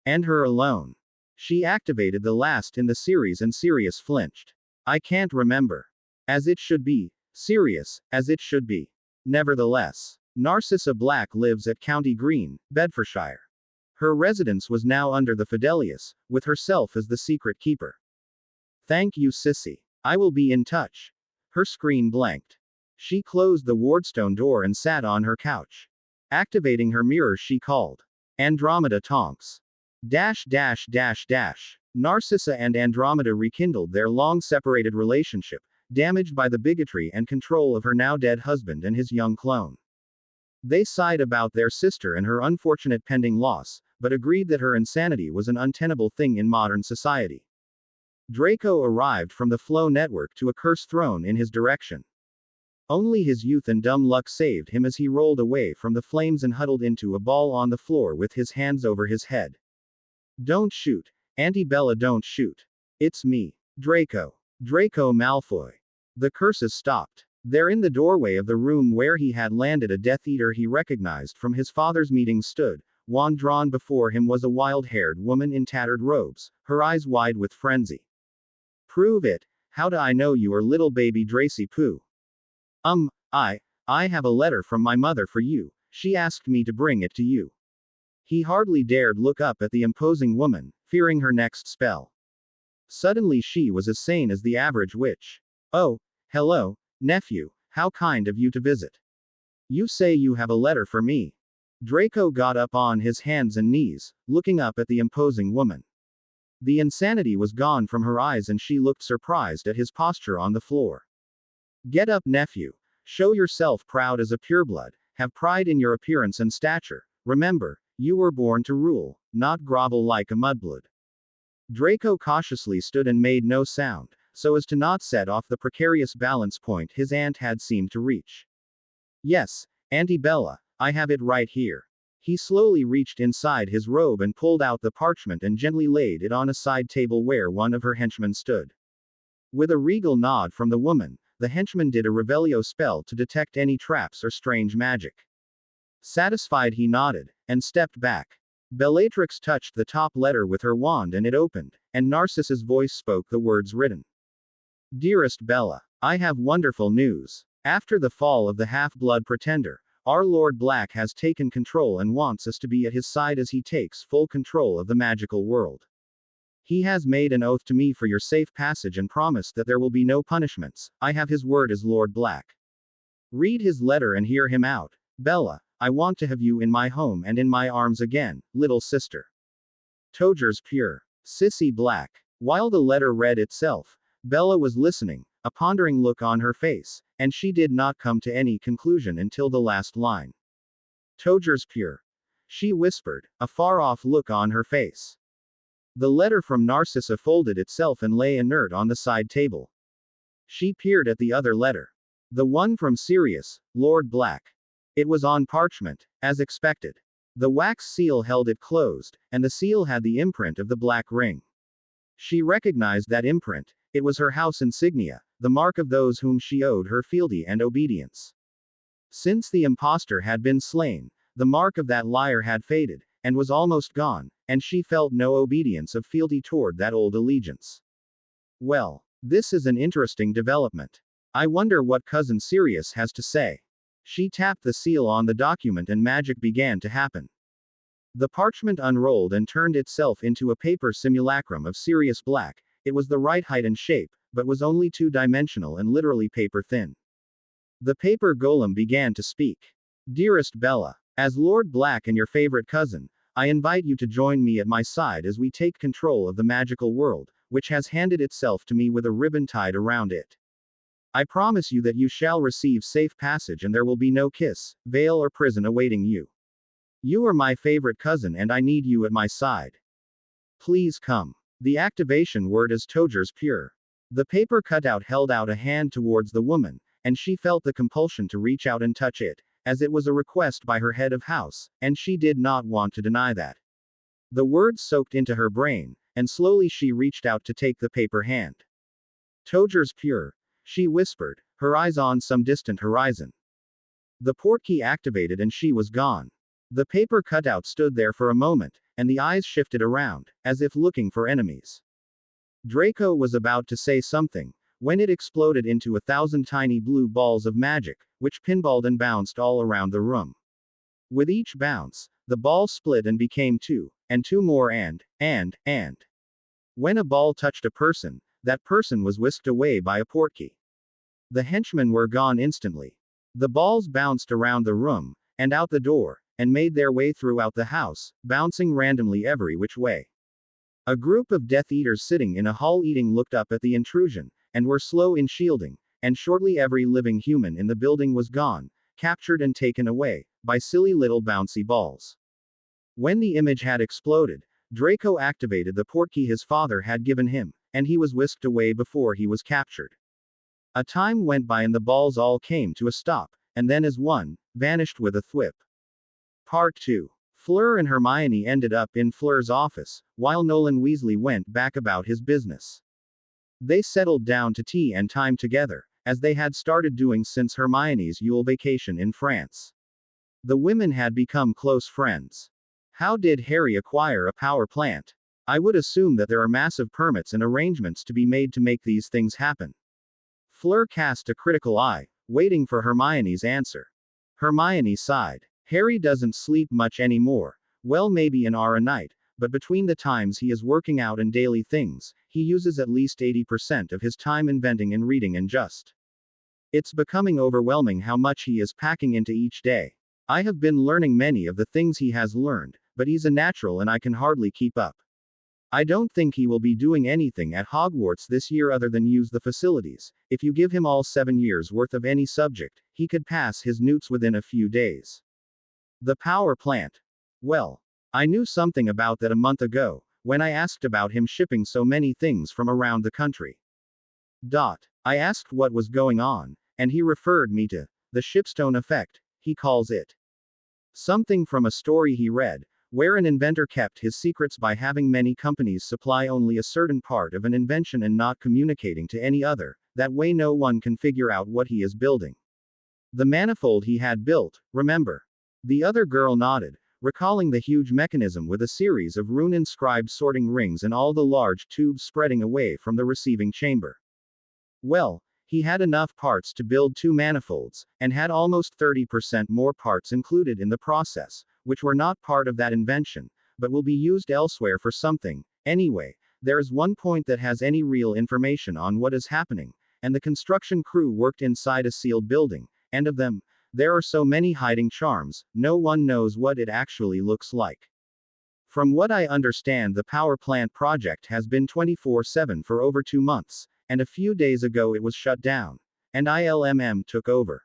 S1: And her alone. She activated the last in the series and Sirius flinched. I can't remember. As it should be, Sirius, as it should be. Nevertheless, Narcissa Black lives at County Green, Bedfordshire. Her residence was now under the Fidelius, with herself as the secret keeper. Thank you, Sissy. I will be in touch. Her screen blanked. She closed the wardstone door and sat on her couch. Activating her mirror, she called. Andromeda Tonks. Narcissa and Andromeda rekindled their long-separated relationship, damaged by the bigotry and control of her now-dead husband and his young clone. They sighed about their sister and her unfortunate pending loss, but agreed that her insanity was an untenable thing in modern society. Draco arrived from the Flow network to a curse thrown in his direction. Only his youth and dumb luck saved him as he rolled away from the flames and huddled into a ball on the floor with his hands over his head. Don't shoot. Auntie Bella, don't shoot. It's me. Draco. Draco Malfoy. The curses stopped. There in the doorway of the room where he had landed a Death Eater he recognized from his father's meeting stood, wand drawn before him was a wild-haired woman in tattered robes, her eyes wide with frenzy. Prove it. How do I know you are little baby Dracy Poo? I have a letter from my mother for you. She asked me to bring it to you. He hardly dared look up at the imposing woman, fearing her next spell. Suddenly she was as sane as the average witch. Oh, hello, nephew, how kind of you to visit. You say you have a letter for me. Draco got up on his hands and knees, looking up at the imposing woman. The insanity was gone from her eyes and she looked surprised at his posture on the floor. Get up, nephew. Show yourself proud as a pureblood, have pride in your appearance and stature. Remember, you were born to rule, not grovel like a mudblood. Draco cautiously stood and made no sound, so as to not set off the precarious balance point his aunt had seemed to reach. Yes, Auntie Bella, I have it right here. He slowly reached inside his robe and pulled out the parchment and gently laid it on a side table where one of her henchmen stood. With a regal nod from the woman, the henchman did a Revelio spell to detect any traps or strange magic. Satisfied, he nodded, and stepped back. Bellatrix touched the top letter with her wand and it opened, and Narcissa's voice spoke the words written. Dearest Bella, I have wonderful news. After the fall of the half-blood pretender, our Lord Black has taken control and wants us to be at his side as he takes full control of the magical world. He has made an oath to me for your safe passage and promised that there will be no punishments. I have his word as Lord Black. Read his letter and hear him out. Bella, I want to have you in my home and in my arms again, little sister. Togers Pure. Sissy Black. While the letter read itself, Bella was listening, a pondering look on her face, and she did not come to any conclusion until the last line. Togers Pure. She whispered, a far-off look on her face. The letter from Narcissa folded itself and lay inert on the side table. She peered at the other letter. The one from Sirius, Lord Black. It was on parchment, as expected. The wax seal held it closed, and the seal had the imprint of the black ring. She recognized that imprint. It was her house insignia, the mark of those whom she owed her fealty and obedience. Since the impostor had been slain, the mark of that liar had faded, and was almost gone, and she felt no obedience of fealty toward that old allegiance. Well, this is an interesting development. I wonder what Cousin Sirius has to say. She tapped the seal on the document and magic began to happen. The parchment unrolled and turned itself into a paper simulacrum of Sirius Black. It was the right height and shape, but was only two-dimensional and literally paper thin. The paper golem began to speak. Dearest Bella, as Lord Black and your favorite cousin, I invite you to join me at my side as we take control of the magical world, which has handed itself to me with a ribbon tied around it. I promise you that you shall receive safe passage and there will be no kiss, veil or prison awaiting you. You are my favorite cousin and I need you at my side. Please come. The activation word is Togers Pure. The paper cutout held out a hand towards the woman, and she felt the compulsion to reach out and touch it, as it was a request by her head of house, and she did not want to deny that. The words soaked into her brain, and slowly she reached out to take the paper hand. Togers Pure, she whispered, her eyes on some distant horizon. The portkey activated and she was gone. The paper cutout stood there for a moment, and the eyes shifted around, as if looking for enemies. Draco was about to say something, when it exploded into 1,000 tiny blue balls of magic, which pinballed and bounced all around the room. With each bounce, the ball split and became two, and two more and. When a ball touched a person, that person was whisked away by a portkey. The henchmen were gone instantly. The balls bounced around the room, and out the door, and made their way throughout the house, bouncing randomly every which way. A group of Death Eaters sitting in a hall eating looked up at the intrusion, and were slow in shielding, and shortly every living human in the building was gone, captured and taken away, by silly little bouncy balls. When the image had exploded, Draco activated the portkey his father had given him, and he was whisked away before he was captured. A time went by and the balls all came to a stop, and then as one, vanished with a thwip. Part 2. Fleur and Hermione ended up in Fleur's office, while Nolan Weasley went back about his business. They settled down to tea and time together, as they had started doing since Hermione's Yule vacation in France. The women had become close friends. How did Harry acquire a power plant? I would assume that there are massive permits and arrangements to be made to make these things happen. Fleur cast a critical eye, waiting for Hermione's answer. Hermione sighed. Harry doesn't sleep much anymore, well maybe an hour a night, but between the times he is working out and daily things, he uses at least 80% of his time inventing and reading and just. It's becoming overwhelming how much he is packing into each day. I have been learning many of the things he has learned, but he's a natural and I can hardly keep up. I don't think he will be doing anything at Hogwarts this year other than use the facilities. If you give him all 7 years worth of any subject, he could pass his newts within a few days. The power plant. Well, I knew something about that a month ago, when I asked about him shipping so many things from around the country. I asked what was going on, and he referred me to the Shipstone effect, he calls it. Something from a story he read, where an inventor kept his secrets by having many companies supply only a certain part of an invention and not communicating to any other, that way no one can figure out what he is building. The manifold he had built, remember? The other girl nodded, recalling the huge mechanism with a series of rune-inscribed sorting rings and all the large tubes spreading away from the receiving chamber. Well, he had enough parts to build 2 manifolds, and had almost 30% more parts included in the process, which were not part of that invention, but will be used elsewhere for something. Anyway, there is one point that has any real information on what is happening, and the construction crew worked inside a sealed building, and of them, there are so many hiding charms, no one knows what it actually looks like. From what I understand, the power plant project has been 24/7 for over 2 months, and a few days ago it was shut down, and ILMM took over.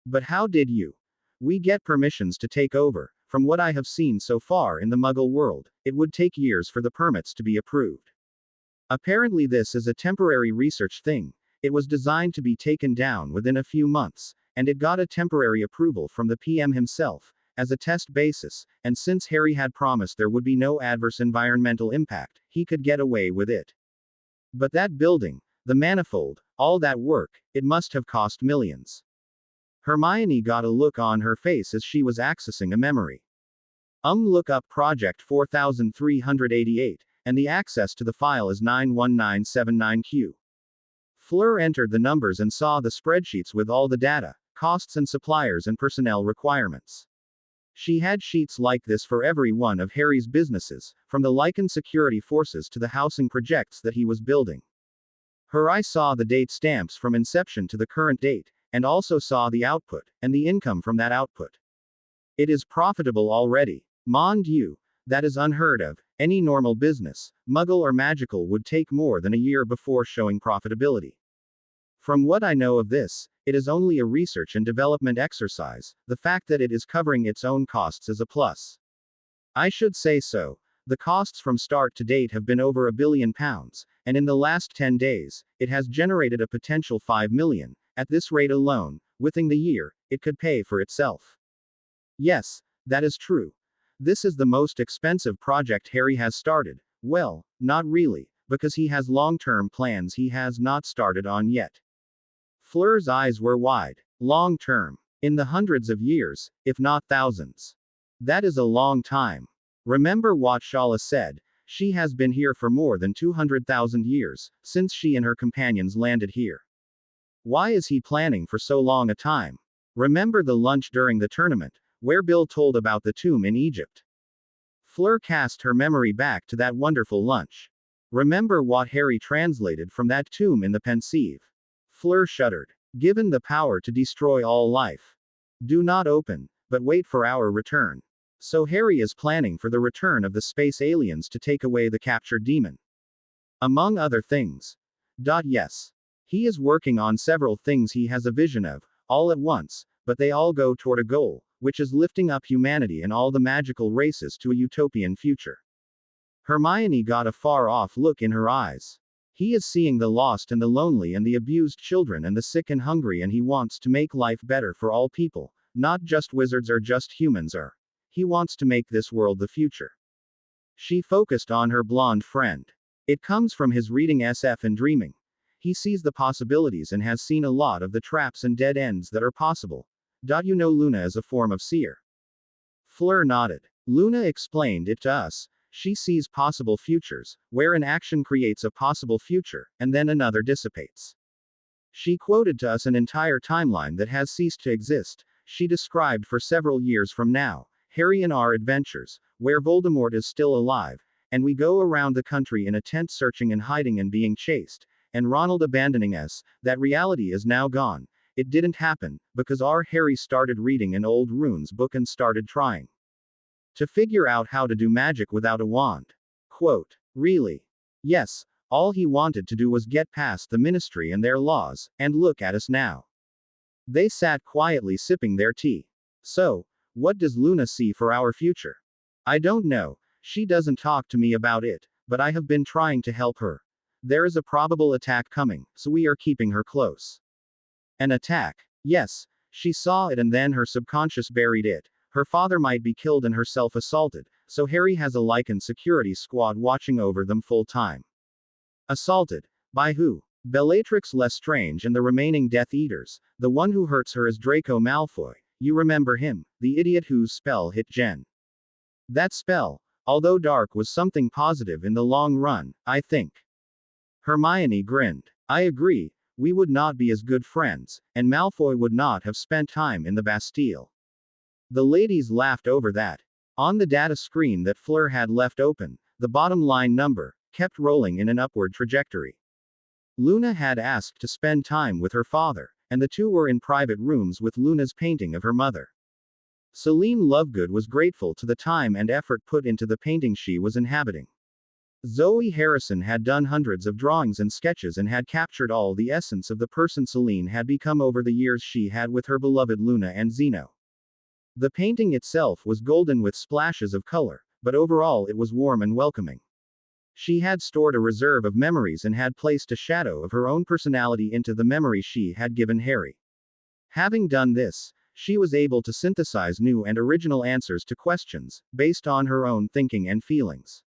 S1: But how did we get permissions to take over? From what I have seen so far in the Muggle world, it would take years for the permits to be approved. Apparently this is a temporary research thing. It was designed to be taken down within a few months, and it got a temporary approval from the PM himself, as a test basis, and since Harry had promised there would be no adverse environmental impact, he could get away with it. But that building, the manifold, all that work, it must have cost millions. Hermione got a look on her face as she was accessing a memory. Look up Project 4388, and the access to the file is 91979Q. Fleur entered the numbers and saw the spreadsheets with all the data, costs and suppliers and personnel requirements. She had sheets like this for every one of Harry's businesses, from the Lycan security forces to the housing projects that he was building. Her eye saw the date stamps from inception to the current date, and also saw the output, and the income from that output. It is profitable already. Mon Dieu, that is unheard of. Any normal business, Muggle or magical, would take more than a year before showing profitability. From what I know of this, it is only a research and development exercise. The fact that it is covering its own costs is a plus. I should say so. The costs from start to date have been over £1 billion, and in the last 10 days, it has generated a potential 5 million. At this rate alone, within the year, it could pay for itself. Yes, that is true. This is the most expensive project Harry has started. Well, not really, because he has long-term plans he has not started on yet. Fleur's eyes were wide. Long-term. In the hundreds of years, if not thousands. That is a long time. Remember what Shala said, she has been here for more than 200,000 years, since she and her companions landed here. Why is he planning for so long a time? Remember the lunch during the tournament, where Bill told about the tomb in Egypt? Fleur cast her memory back to that wonderful lunch. Remember what Harry translated from that tomb in the Pensieve? Fleur shuddered. Given the power to destroy all life. Do not open, but wait for our return. So Harry is planning for the return of the space aliens to take away the captured demon. Among other things. Yes. He is working on several things he has a vision of, all at once, but they all go toward a goal, which is lifting up humanity and all the magical races to a utopian future. Hermione got a far-off look in her eyes. He is seeing the lost and the lonely and the abused children and the sick and hungry, and he wants to make life better for all people, not just wizards or just humans or. He wants to make this world the future. She focused on her blonde friend. It comes from his reading SF and dreaming. He sees the possibilities and has seen a lot of the traps and dead ends that are possible. You know Luna is a form of seer. Fleur nodded. Luna explained it to us. She sees possible futures, where an action creates a possible future, and then another dissipates. She quoted to us an entire timeline that has ceased to exist. She described for several years from now, Harry and our adventures, where Voldemort is still alive, and we go around the country in a tent searching and hiding and being chased, and Ronald abandoning us. That reality is now gone. It didn't happen, because our Harry started reading an old runes book and started trying to figure out how to do magic without a wand. Quote. Really? Yes, all he wanted to do was get past the ministry and their laws, and look at us now. They sat quietly sipping their tea. So, what does Luna see for our future? I don't know. She doesn't talk to me about it, but I have been trying to help her. There is a probable attack coming, so we are keeping her close. An attack? Yes, she saw it and then her subconscious buried it. Her father might be killed and herself assaulted, so Harry has a Lycan security squad watching over them full time. Assaulted? By who? Bellatrix Lestrange and the remaining Death Eaters. The one who hurts her is Draco Malfoy. You remember him, the idiot whose spell hit Jen. That spell, although dark, was something positive in the long run, I think. Hermione grinned. I agree, we would not be as good friends, and Malfoy would not have spent time in the Bastille. The ladies laughed over that. On the data screen that Fleur had left open, the bottom line number kept rolling in an upward trajectory. Luna had asked to spend time with her father, and the two were in private rooms with Luna's painting of her mother. Celine Lovegood was grateful to the time and effort put into the painting she was inhabiting. Zoe Harrison had done hundreds of drawings and sketches and had captured all the essence of the person Celine had become over the years she had with her beloved Luna and Zeno. The painting itself was golden with splashes of color, but overall it was warm and welcoming. She had stored a reserve of memories and had placed a shadow of her own personality into the memory she had given Harry. Having done this, she was able to synthesize new and original answers to questions, based on her own thinking and feelings.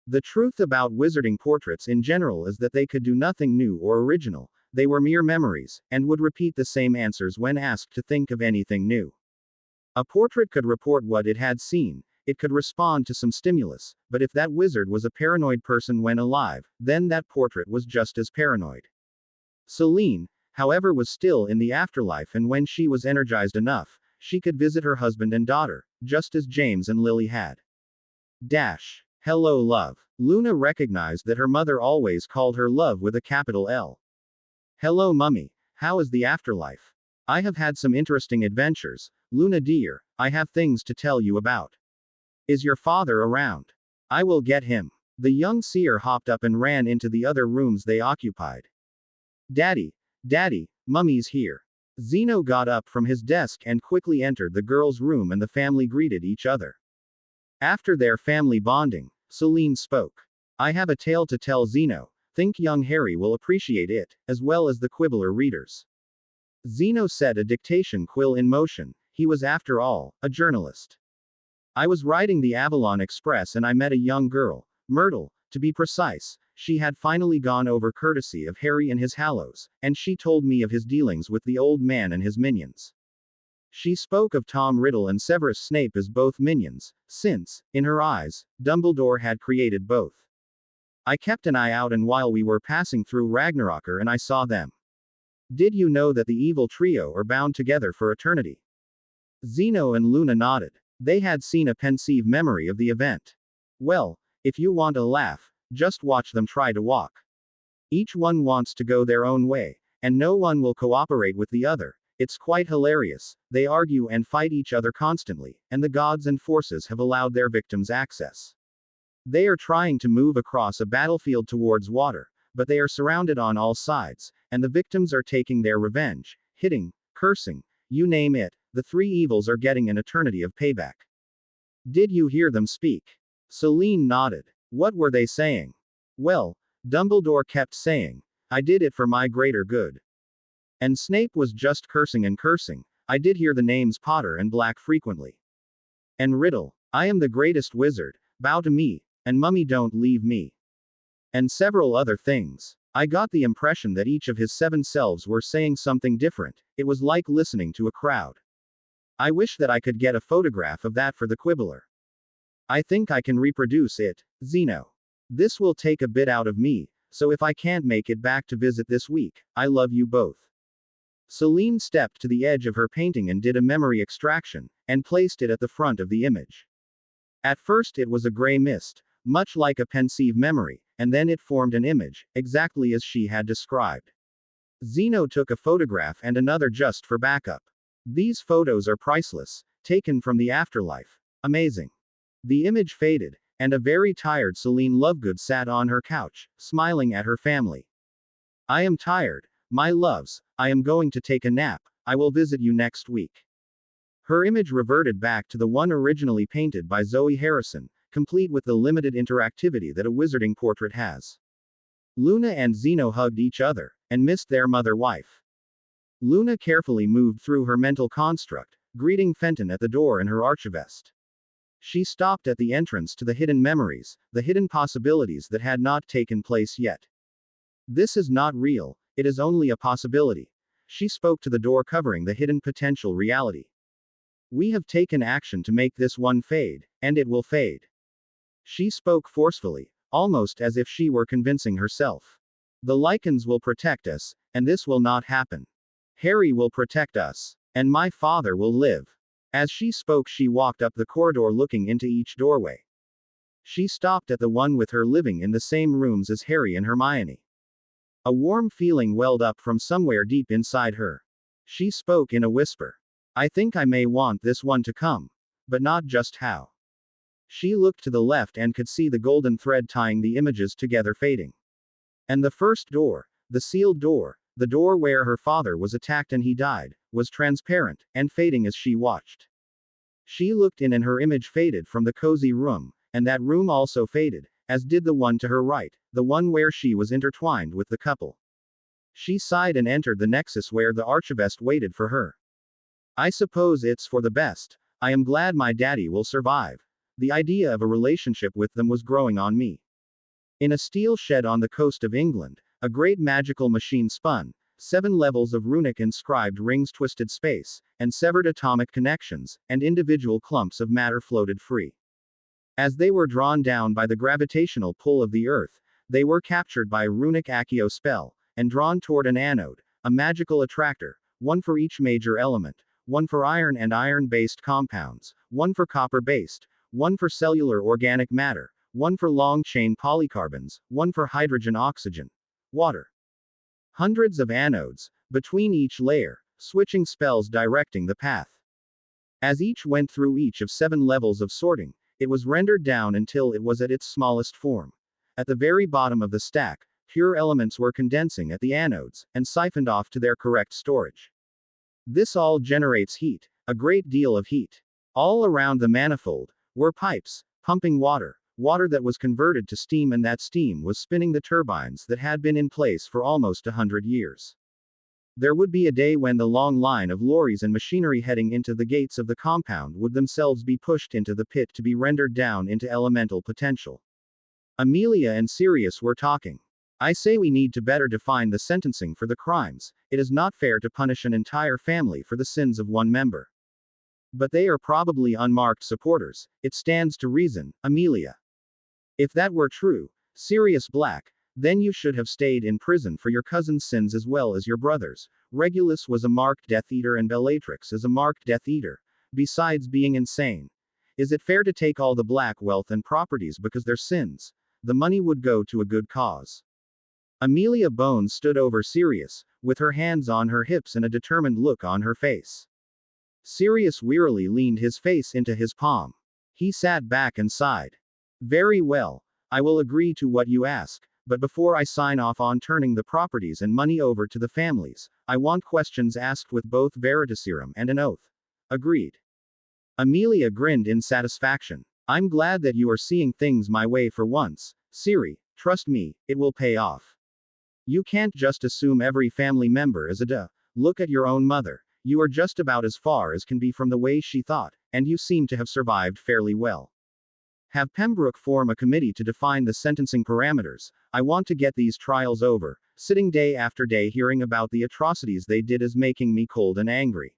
S1: The truth about wizarding portraits in general is that they could do nothing new or original, they were mere memories, and would repeat the same answers when asked to think of anything new. A portrait could report what it had seen, it could respond to some stimulus, but if that wizard was a paranoid person when alive, then that portrait was just as paranoid. Celine, however, was still in the afterlife, and when she was energized enough, she could visit her husband and daughter, just as James and Lily had. Hello, love. Luna recognized that her mother always called her love with a capital L. Hello, mummy. How is the afterlife? I have had some interesting adventures, Luna dear, I have things to tell you about. Is your father around? I will get him. The young seer hopped up and ran into the other rooms they occupied. Daddy, Mummy's here. Zeno got up from his desk and quickly entered the girls' room, and the family greeted each other. After their family bonding, Celine spoke. I have a tale to tell Zeno, think young Harry will appreciate it, as well as the Quibbler readers. Zeno set a dictation quill in motion, he was after all, a journalist. I was riding the Avalon Express and I met a young girl, Myrtle, to be precise. She had finally gone over courtesy of Harry and his Hallows, and she told me of his dealings with the old man and his minions. She spoke of Tom Riddle and Severus Snape as both minions, since, in her eyes, Dumbledore had created both. I kept an eye out, and while we were passing through Ragnarok and I saw them. Did you know that the evil trio are bound together for eternity? Zeno and Luna nodded. They had seen a pensive memory of the event. Well, if you want a laugh, just watch them try to walk. Each one wants to go their own way, and no one will cooperate with the other. It's quite hilarious. They argue and fight each other constantly, and the gods and forces have allowed their victims access. They are trying to move across a battlefield towards water, but they are surrounded on all sides, and the victims are taking their revenge, hitting, cursing, you name it, the three evils are getting an eternity of payback. Did you hear them speak? Celine nodded. What were they saying? Well, Dumbledore kept saying, I did it for my greater good. And Snape was just cursing and cursing. I did hear the names Potter and Black frequently. And Riddle, I am the greatest wizard, bow to me, and Mummy don't leave me. And several other things. I got the impression that each of his 7 selves were saying something different. It was like listening to a crowd. I wish that I could get a photograph of that for the Quibbler. I think I can reproduce it, Zeno. This will take a bit out of me, so if I can't make it back to visit this week, I love you both. Celine stepped to the edge of her painting and did a memory extraction, and placed it at the front of the image. At first it was a gray mist, much like a pensive memory, and then it formed an image, exactly as she had described. Zeno took a photograph and another just for backup. These photos are priceless, taken from the afterlife. Amazing. The image faded, and a very tired Celine Lovegood sat on her couch, smiling at her family. I am tired, my loves, I am going to take a nap, I will visit you next week. Her image reverted back to the one originally painted by Zoe Harrison, complete with the limited interactivity that a wizarding portrait has. Luna and Zeno hugged each other, and missed their mother-wife. Luna carefully moved through her mental construct, greeting Fenton at the door in her archivest. She stopped at the entrance to the hidden memories, the hidden possibilities that had not taken place yet. This is not real, it is only a possibility. She spoke to the door covering the hidden potential reality. We have taken action to make this one fade, and it will fade. She spoke forcefully, almost as if she were convincing herself. The lichens will protect us, and this will not happen. Harry will protect us, and my father will live. As she spoke, she walked up the corridor looking into each doorway. She stopped at the one with her living in the same rooms as Harry and Hermione. A warm feeling welled up from somewhere deep inside her. She spoke in a whisper. I think I may want this one to come. But not just how. She looked to the left and could see the golden thread tying the images together fading. And the first door, the sealed door, the door where her father was attacked and he died, was transparent, and fading as she watched. She looked in and her image faded from the cozy room, and that room also faded, as did the one to her right, the one where she was intertwined with the couple. She sighed and entered the nexus where the archivest waited for her. I suppose it's for the best. I am glad my daddy will survive. The idea of a relationship with them was growing on me. In a steel shed on the coast of England, a great magical machine spun. 7 levels of runic inscribed rings twisted space, and severed atomic connections, and individual clumps of matter floated free. As they were drawn down by the gravitational pull of the Earth, they were captured by a runic Accio spell, and drawn toward an anode, a magical attractor, one for each major element, one for iron and iron-based compounds, one for copper-based, one for cellular organic matter, one for long-chain polycarbons, one for hydrogen-oxygen, water. Hundreds of anodes, between each layer, switching spells directing the path. As each went through each of 7 levels of sorting, it was rendered down until it was at its smallest form. At the very bottom of the stack, pure elements were condensing at the anodes, and siphoned off to their correct storage. This all generates heat, a great deal of heat. All around the manifold were pipes, pumping water, water that was converted to steam, and that steam was spinning the turbines that had been in place for almost 100 years. There would be a day when the long line of lorries and machinery heading into the gates of the compound would themselves be pushed into the pit to be rendered down into elemental potential. Amelia and Sirius were talking. I say we need to better define the sentencing for the crimes. It is not fair to punish an entire family for the sins of one member. But they are probably unmarked supporters. It stands to reason, Amelia. If that were true, Sirius Black, then you should have stayed in prison for your cousin's sins as well as your brother's. Regulus was a marked Death Eater and Bellatrix is a marked Death Eater, besides being insane. Is it fair to take all the black wealth and properties because they're sins? The money would go to a good cause. Amelia Bones stood over Sirius, with her hands on her hips and a determined look on her face. Sirius wearily leaned his face into his palm. He sat back and sighed. Very well, I will agree to what you ask, but before I sign off on turning the properties and money over to the families, I want questions asked with both veritaserum and an oath. Agreed. Amelia grinned in satisfaction. I'm glad that you are seeing things my way for once, Siri. Trust me, it will pay off. You can't just assume every family member is a duh. Look at your own mother. You are just about as far as can be from the way she thought, and you seem to have survived fairly well. Have Pembroke form a committee to define the sentencing parameters. I want to get these trials over. Sitting day after day hearing about the atrocities they did is making me cold and angry.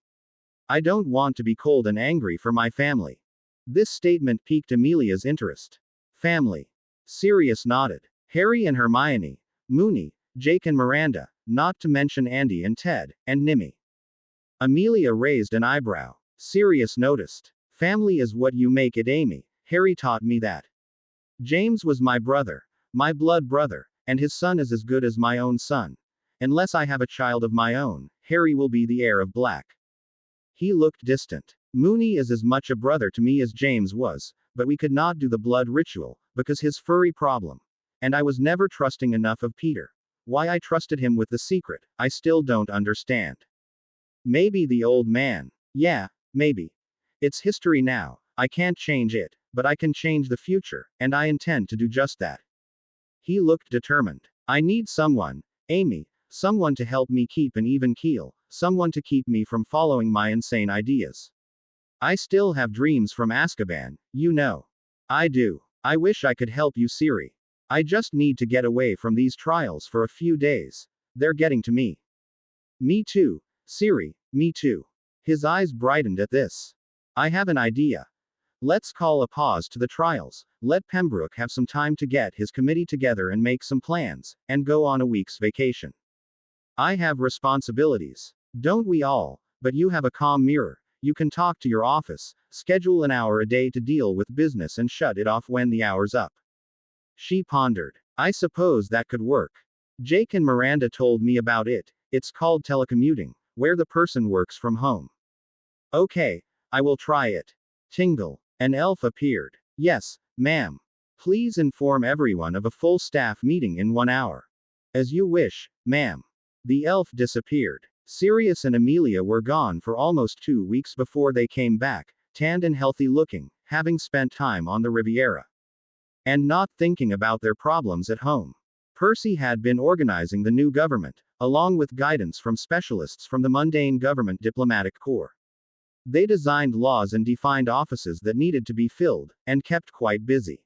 S1: I don't want to be cold and angry for my family. This statement piqued Amelia's interest. Family. Sirius nodded. Harry and Hermione, Moony, Jake and Miranda, not to mention Andy and Ted, and Nimmy. Amelia raised an eyebrow. Sirius noticed. Family is what you make it, Amy. Harry taught me that. James was my brother. My blood brother. And his son is as good as my own son. Unless I have a child of my own, Harry will be the heir of Black. He looked distant. Moony is as much a brother to me as James was. but we could not do the blood ritual, because his furry problem. And I was never trusting enough of Peter. Why I trusted him with the secret, I still don't understand. Maybe the old man. Yeah, maybe. It's history now, I can't change it, but I can change the future, and I intend to do just that. He looked determined. I need someone, Amy, someone to help me keep an even keel, someone to keep me from following my insane ideas. I still have dreams from Azkaban, you know. I do. I wish I could help you, Siri. I just need to get away from these trials for a few days. They're getting to me. Me too, Siri, me too. His eyes brightened at this. I have an idea. Let's call a pause to the trials, let Pembroke have some time to get his committee together and make some plans, and go on a week's vacation. I have responsibilities. Don't we all? But you have a calm mirror. You can talk to your office, schedule an hour a day to deal with business and shut it off when the hour's up. She pondered. I suppose that could work. Jake and Miranda told me about it. It's called telecommuting, where the person works from home. Okay, I will try it. Tingle. An elf appeared. Yes, ma'am. Please inform everyone of a full staff meeting in 1 hour. As you wish, ma'am. The elf disappeared. Sirius and Amelia were gone for almost 2 weeks before they came back, tanned and healthy looking, having spent time on the Riviera. And not thinking about their problems at home. Percy had been organizing the new government, along with guidance from specialists from the mundane government diplomatic corps. They designed laws and defined offices that needed to be filled, and kept quite busy.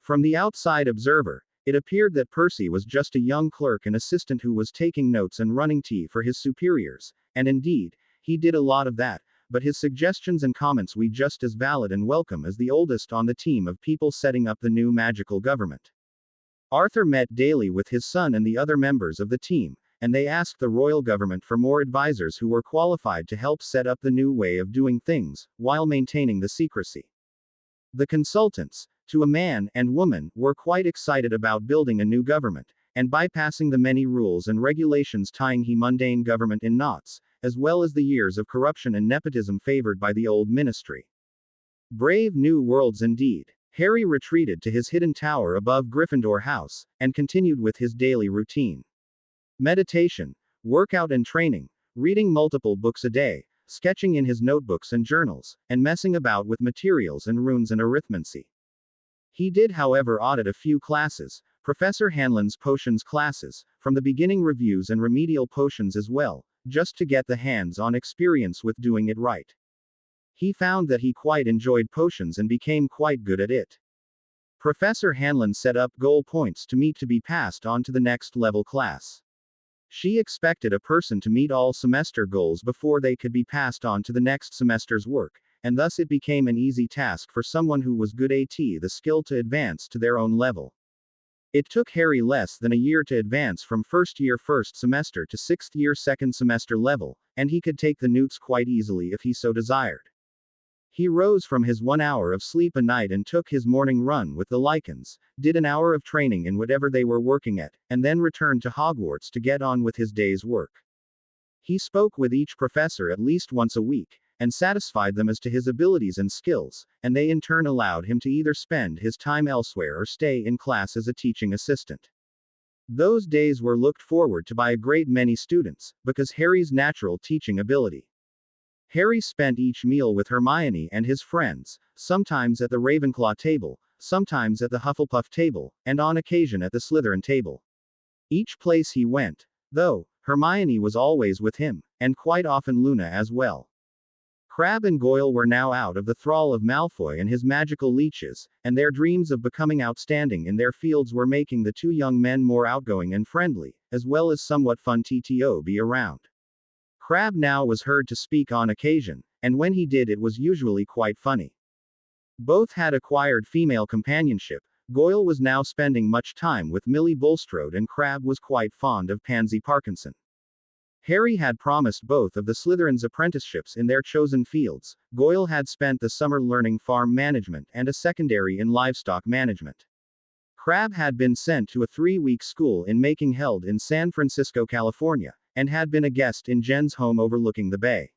S1: From the outside observer, it appeared that Percy was just a young clerk and assistant who was taking notes and running tea for his superiors, and indeed, he did a lot of that, but his suggestions and comments were just as valid and welcome as the oldest on the team of people setting up the new magical government. Arthur met daily with his son and the other members of the team, and they asked the royal government for more advisors who were qualified to help set up the new way of doing things, while maintaining the secrecy. The consultants, to a man and woman, were quite excited about building a new government, and bypassing the many rules and regulations tying the mundane government in knots, as well as the years of corruption and nepotism favored by the old ministry. Brave new worlds indeed. Harry retreated to his hidden tower above Gryffindor House, and continued with his daily routine. Meditation, workout and training, reading multiple books a day, sketching in his notebooks and journals, and messing about with materials and runes and arithmancy. He did, however, audit a few classes, Professor Hanlon's potions classes, from the beginning reviews and remedial potions as well, just to get the hands-on experience with doing it right. He found that he quite enjoyed potions and became quite good at it. Professor Hanlon set up goal points to meet to be passed on to the next level class. She expected a person to meet all semester goals before they could be passed on to the next semester's work, and thus it became an easy task for someone who was good at the skill to advance to their own level. It took Harry less than a year to advance from first year first semester to sixth year second semester level, and he could take the newts quite easily if he so desired. He rose from his 1 hour of sleep a night and took his morning run with the Lycans, did an hour of training in whatever they were working at, and then returned to Hogwarts to get on with his day's work. He spoke with each professor at least once a week, and satisfied them as to his abilities and skills, and they in turn allowed him to either spend his time elsewhere or stay in class as a teaching assistant. Those days were looked forward to by a great many students, because Harry's natural teaching ability. Harry spent each meal with Hermione and his friends, sometimes at the Ravenclaw table, sometimes at the Hufflepuff table, and on occasion at the Slytherin table. Each place he went, though, Hermione was always with him, and quite often Luna as well. Crabbe and Goyle were now out of the thrall of Malfoy and his magical leeches, and their dreams of becoming outstanding in their fields were making the two young men more outgoing and friendly, as well as somewhat fun to be around. Crabbe now was heard to speak on occasion, and when he did it was usually quite funny. Both had acquired female companionship. Goyle was now spending much time with Millie Bulstrode and Crabbe was quite fond of Pansy Parkinson. Harry had promised both of the Slytherins apprenticeships in their chosen fields. Goyle had spent the summer learning farm management and a secondary in livestock management. Crabbe had been sent to a 3-week school in making held in San Francisco, California, and had been a guest in Jen's home overlooking the bay.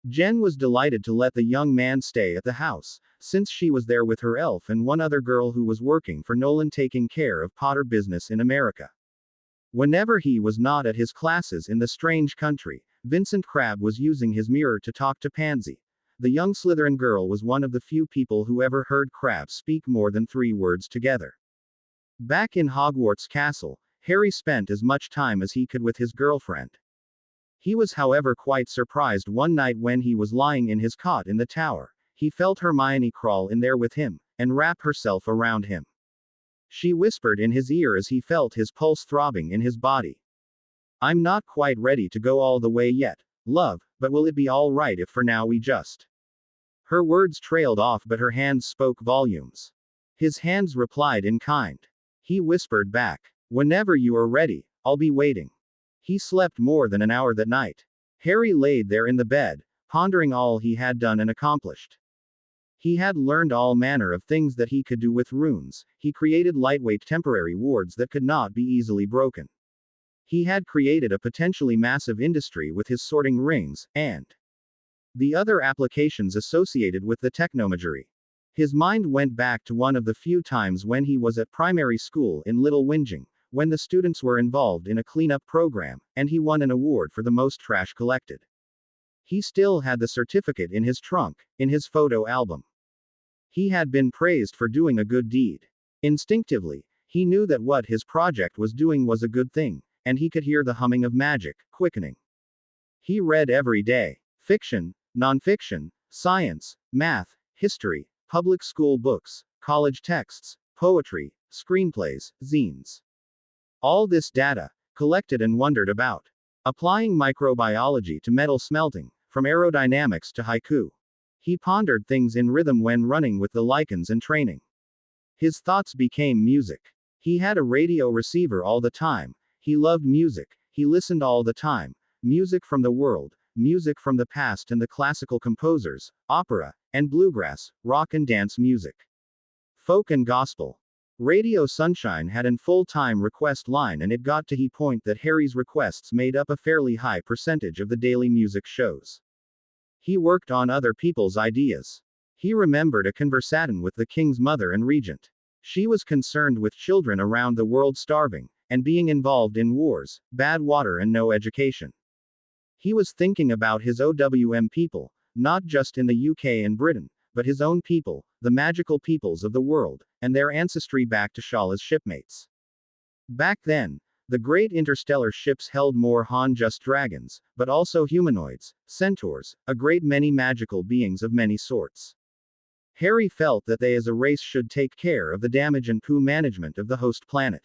S1: Jen was delighted to let the young man stay at the house, since she was there with her elf and one other girl who was working for Nolan taking care of Potter business in America. Whenever he was not at his classes in the strange country, Vincent Crabbe was using his mirror to talk to Pansy. The young Slytherin girl was one of the few people who ever heard Crabbe speak more than 3 words together. Back in Hogwarts Castle, Harry spent as much time as he could with his girlfriend. He was, however, quite surprised one night when he was lying in his cot in the tower. He felt Hermione crawl in there with him, and wrap herself around him. She whispered in his ear as he felt his pulse throbbing in his body. "I'm not quite ready to go all the way yet, love, but will it be all right if for now we just..." Her words trailed off, but her hands spoke volumes. His hands replied in kind. He whispered back, "Whenever you are ready, I'll be waiting." He slept more than an hour that night. Harry laid there in the bed, pondering all he had done and accomplished. He had learned all manner of things that he could do with runes. He created lightweight temporary wards that could not be easily broken. He had created a potentially massive industry with his sorting rings, and the other applications associated with the technomagery. His mind went back to one of the few times when he was at primary school in Little Whinging, when the students were involved in a cleanup program, and he won an award for the most trash collected. He still had the certificate in his trunk, in his photo album. He had been praised for doing a good deed. Instinctively, he knew that what his project was doing was a good thing, and he could hear the humming of magic, quickening. He read every day. Fiction, nonfiction, science, math, history, public school books, college texts, poetry, screenplays, zines. All this data, collected and wondered about. Applying microbiology to metal smelting, from aerodynamics to haiku. He pondered things in rhythm when running with the lichens and training. His thoughts became music. He had a radio receiver all the time. He loved music. He listened all the time. Music from the world, music from the past and the classical composers, opera, and bluegrass, rock and dance music. Folk and gospel. Radio Sunshine had an full-time request line, and it got to the point that Harry's requests made up a fairly high percentage of the daily music shows. He worked on other people's ideas. He remembered a conversation with the king's mother and regent. She was concerned with children around the world starving, and being involved in wars, bad water and no education. He was thinking about his OWM people, not just in the UK and Britain, but his own people, the magical peoples of the world, and their ancestry back to Shala's shipmates. Back then, the great interstellar ships held more than just dragons, but also humanoids, centaurs, a great many magical beings of many sorts. Harry felt that they as a race should take care of the damage and poo management of the host planet.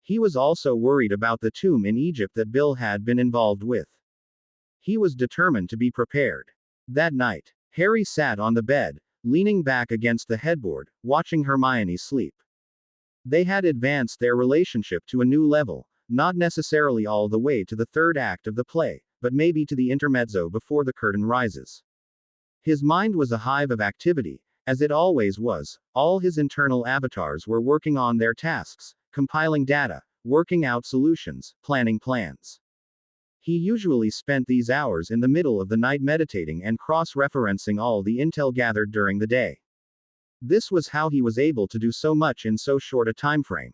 S1: He was also worried about the tomb in Egypt that Bill had been involved with. He was determined to be prepared. That night, Harry sat on the bed, leaning back against the headboard, watching Hermione sleep. They had advanced their relationship to a new level, not necessarily all the way to the third act of the play, but maybe to the intermezzo before the curtain rises. His mind was a hive of activity, as it always was. All his internal avatars were working on their tasks, compiling data, working out solutions, planning plans. He usually spent these hours in the middle of the night meditating and cross-referencing all the intel gathered during the day. This was how he was able to do so much in so short a time frame.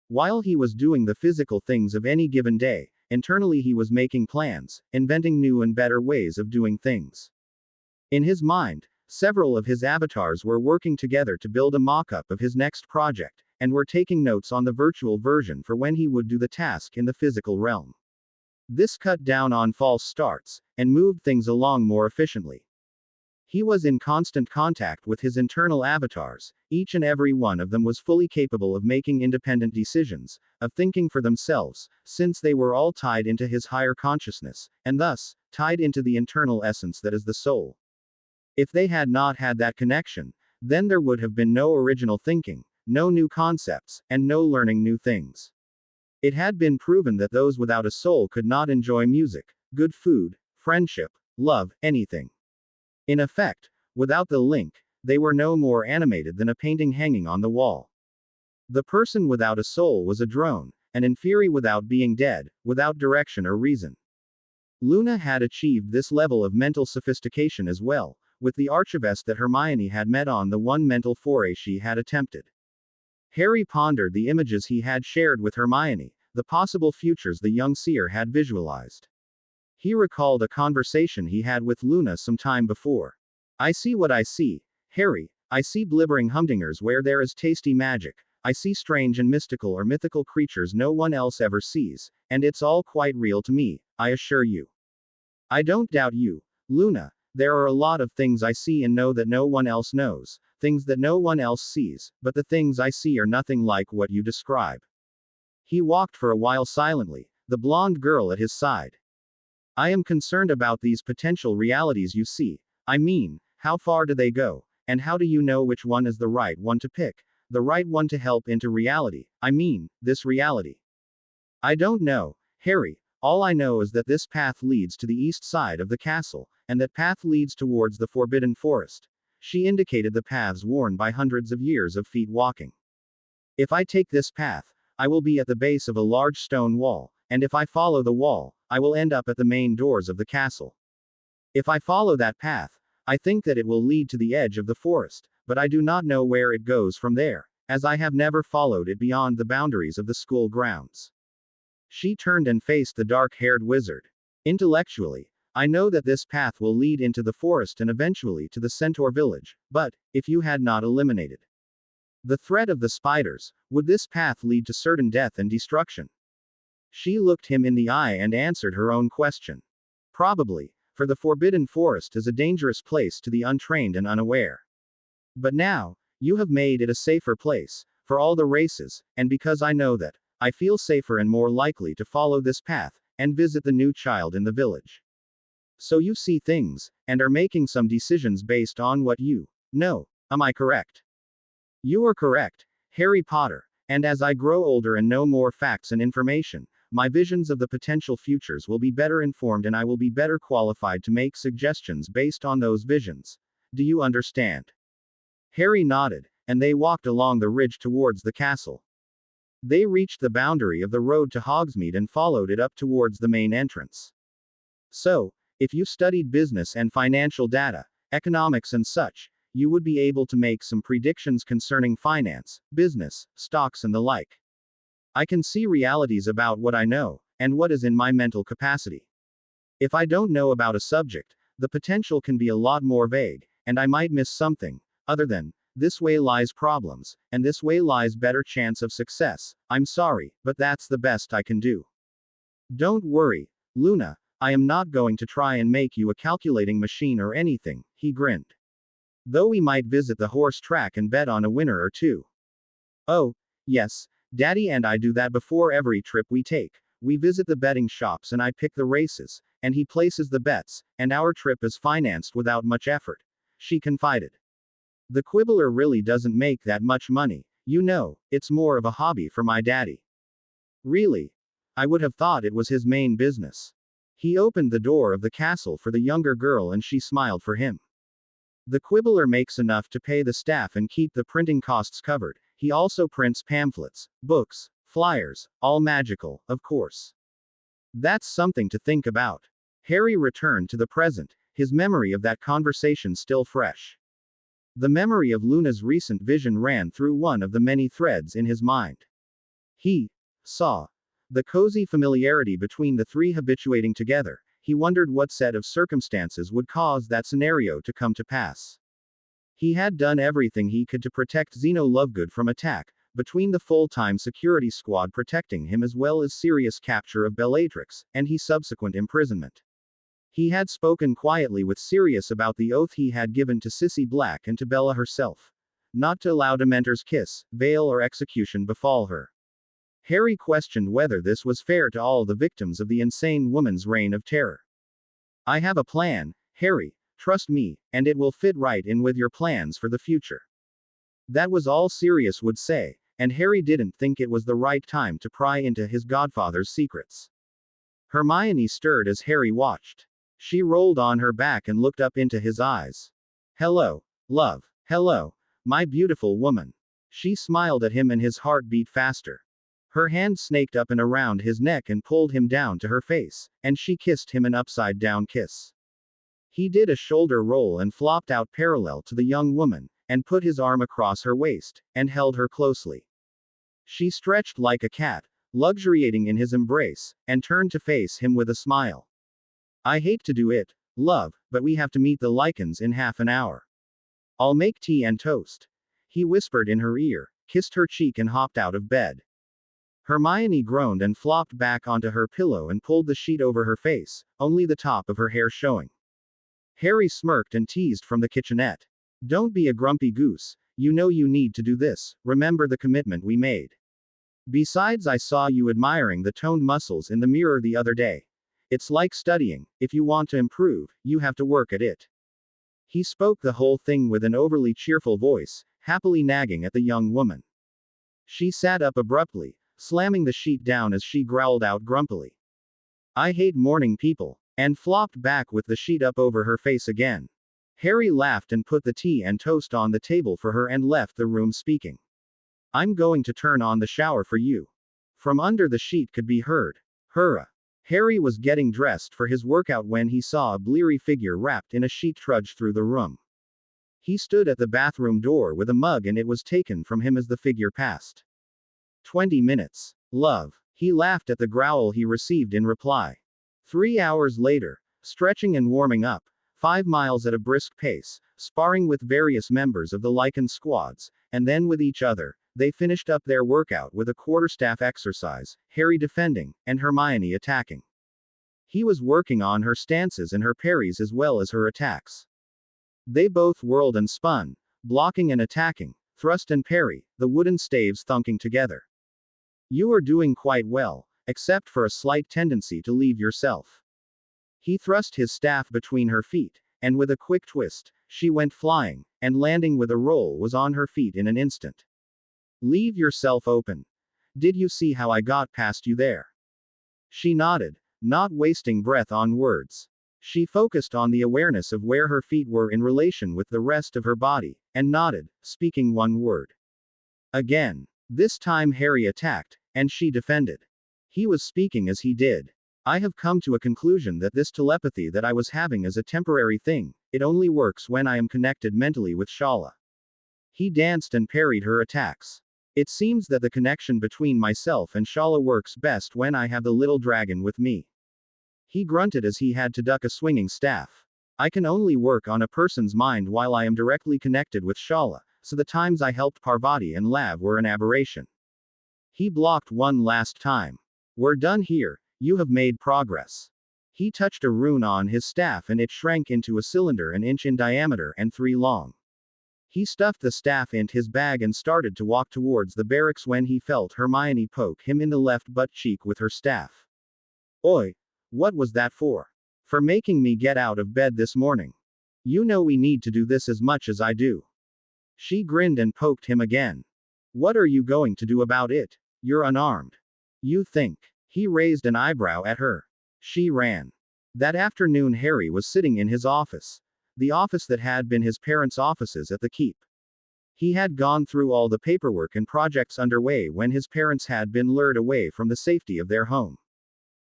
S1: While he was doing the physical things of any given day, internally he was making plans, inventing new and better ways of doing things. In his mind, several of his avatars were working together to build a mock-up of his next project, and were taking notes on the virtual version for when he would do the task in the physical realm. This cut down on false starts, and moved things along more efficiently. He was in constant contact with his internal avatars. Each and every one of them was fully capable of making independent decisions, of thinking for themselves, since they were all tied into his higher consciousness, and thus, tied into the internal essence that is the soul. If they had not had that connection, then there would have been no original thinking, no new concepts, and no learning new things. It had been proven that those without a soul could not enjoy music, good food, friendship, love, anything. In effect, without the link, they were no more animated than a painting hanging on the wall. The person without a soul was a drone, an inferi without being dead, without direction or reason. Luna had achieved this level of mental sophistication as well, with the archivist that Hermione had met on the one mental foray she had attempted. Harry pondered the images he had shared with Hermione, the possible futures the young seer had visualized. He recalled a conversation he had with Luna some time before. I see what I see, Harry. I see blibbering humdingers where there is tasty magic. I see strange and mystical or mythical creatures no one else ever sees, and it's all quite real to me, I assure you. I don't doubt you, Luna. There are a lot of things I see and know that no one else knows, things that no one else sees, but the things I see are nothing like what you describe. He walked for a while silently, the blonde girl at his side. I am concerned about these potential realities you see. I mean, how far do they go? And how do you know which one is the right one to pick? The right one to help into reality? I mean, this reality. I don't know, Harry. All I know is that this path leads to the east side of the castle, and that path leads towards the Forbidden Forest. She indicated the paths worn by hundreds of years of feet walking. If I take this path, I will be at the base of a large stone wall, and if I follow the wall, I will end up at the main doors of the castle. If I follow that path, I think that it will lead to the edge of the forest, but I do not know where it goes from there, as I have never followed it beyond the boundaries of the school grounds. She turned and faced the dark-haired wizard. Intellectually, I know that this path will lead into the forest and eventually to the centaur village, but, if you had not eliminated the threat of the spiders, would this path lead to certain death and destruction? She looked him in the eye and answered her own question. Probably, for the Forbidden Forest is a dangerous place to the untrained and unaware. But now, you have made it a safer place, for all the races, and because I know that, I feel safer and more likely to follow this path, and visit the new child in the village. So you see things, and are making some decisions based on what you know. Am I correct? You are correct, Harry Potter, and as I grow older and know more facts and information, my visions of the potential futures will be better informed and I will be better qualified to make suggestions based on those visions. Do you understand? Harry nodded, and they walked along the ridge towards the castle. They reached the boundary of the road to Hogsmeade and followed it up towards the main entrance. So, if you studied business and financial data, economics and such, you would be able to make some predictions concerning finance, business, stocks and the like. I can see realities about what I know, and what is in my mental capacity. If I don't know about a subject, the potential can be a lot more vague, and I might miss something, other than, this way lies problems, and this way lies better chance of success. I'm sorry, but that's the best I can do. Don't worry, Luna, I am not going to try and make you a calculating machine or anything, he grinned. Though we might visit the horse track and bet on a winner or two. Oh, yes, Daddy and I do that before every trip we take. We visit the betting shops and I pick the races, and he places the bets, and our trip is financed without much effort, she confided. The quibbler really doesn't make that much money, you know, it's more of a hobby for my daddy. Really? I would have thought it was his main business. He opened the door of the castle for the younger girl and she smiled for him. The quibbler makes enough to pay the staff and keep the printing costs covered. He also prints pamphlets, books, flyers, all magical, of course. That's something to think about. Harry returned to the present, his memory of that conversation still fresh. The memory of Luna's recent vision ran through one of the many threads in his mind. He saw the cozy familiarity between the three habituating together. He wondered what set of circumstances would cause that scenario to come to pass. He had done everything he could to protect Zeno Lovegood from attack, between the full-time security squad protecting him as well as serious capture of Bellatrix, and his subsequent imprisonment. He had spoken quietly with Sirius about the oath he had given to Sissy Black and to Bella herself. Not to allow Dementor's kiss, veil or execution befall her. Harry questioned whether this was fair to all the victims of the insane woman's reign of terror. I have a plan, Harry, trust me, and it will fit right in with your plans for the future. That was all Sirius would say, and Harry didn't think it was the right time to pry into his godfather's secrets. Hermione stirred as Harry watched. She rolled on her back and looked up into his eyes. Hello, love. Hello, my beautiful woman. She smiled at him and his heart beat faster. Her hand snaked up and around his neck and pulled him down to her face, and she kissed him an upside-down kiss. He did a shoulder roll and flopped out parallel to the young woman, and put his arm across her waist, and held her closely. She stretched like a cat, luxuriating in his embrace, and turned to face him with a smile. I hate to do it, love, but we have to meet the lichens in half an hour. I'll make tea and toast. He whispered in her ear, kissed her cheek and hopped out of bed. Hermione groaned and flopped back onto her pillow and pulled the sheet over her face, only the top of her hair showing. Harry smirked and teased from the kitchenette. Don't be a grumpy goose, you know you need to do this, remember the commitment we made. Besides, I saw you admiring the toned muscles in the mirror the other day. It's like studying, if you want to improve, you have to work at it. He spoke the whole thing with an overly cheerful voice, happily nagging at the young woman. She sat up abruptly, slamming the sheet down as she growled out grumpily. I hate morning people, and flopped back with the sheet up over her face again. Harry laughed and put the tea and toast on the table for her and left the room speaking. I'm going to turn on the shower for you. From under the sheet could be heard. Hurrah. Harry was getting dressed for his workout when he saw a bleary figure wrapped in a sheet trudge through the room. He stood at the bathroom door with a mug and it was taken from him as the figure passed. 20 minutes. Love. He laughed at the growl he received in reply. 3 hours later, stretching and warming up, 5 miles at a brisk pace, sparring with various members of the Lycan squads, and then with each other, they finished up their workout with a quarterstaff exercise, Harry defending, and Hermione attacking. He was working on her stances and her parries as well as her attacks. They both whirled and spun, blocking and attacking, thrust and parry, the wooden staves thunking together. You are doing quite well, except for a slight tendency to leave yourself. He thrust his staff between her feet, and with a quick twist, she went flying, and landing with a roll was on her feet in an instant. Leave yourself open. Did you see how I got past you there? She nodded, not wasting breath on words. She focused on the awareness of where her feet were in relation with the rest of her body, and nodded, speaking one word. Again. This time Harry attacked, and she defended. He was speaking as he did. I have come to a conclusion that this telepathy that I was having is a temporary thing, it only works when I am connected mentally with Shala. He danced and parried her attacks. It seems that the connection between myself and Shala works best when I have the little dragon with me. He grunted as he had to duck a swinging staff. I can only work on a person's mind while I am directly connected with Shala, so the times I helped Parvati and Lav were an aberration. He blocked one last time. We're done here, you have made progress. He touched a rune on his staff and it shrank into a cylinder an inch in diameter and 3 long. He stuffed the staff into his bag and started to walk towards the barracks when he felt Hermione poke him in the left butt cheek with her staff. Oi! What was that for? For making me get out of bed this morning. You know we need to do this as much as I do. She grinned and poked him again. What are you going to do about it? You're unarmed. You think. He raised an eyebrow at her. She ran. That afternoon Harry was sitting in his office. The office that had been his parents' offices at the keep. He had gone through all the paperwork and projects underway when his parents had been lured away from the safety of their home.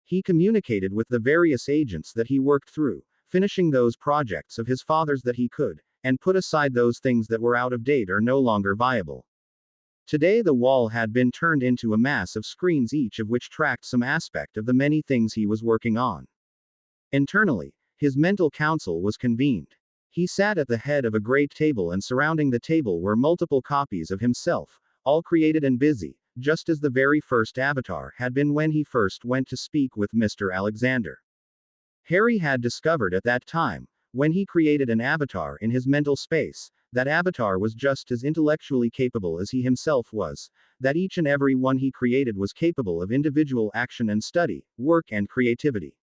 S1: He communicated with the various agents that he worked through, finishing those projects of his father's that he could, and put aside those things that were out of date or no longer viable. Today the wall had been turned into a mass of screens, each of which tracked some aspect of the many things he was working on. Internally, his mental council was convened. He sat at the head of a great table and surrounding the table were multiple copies of himself, all created and busy, just as the very first avatar had been when he first went to speak with Mr. Alexander. Harry had discovered at that time, when he created an avatar in his mental space, that avatar was just as intellectually capable as he himself was, that each and every one he created was capable of individual action and study, work and creativity.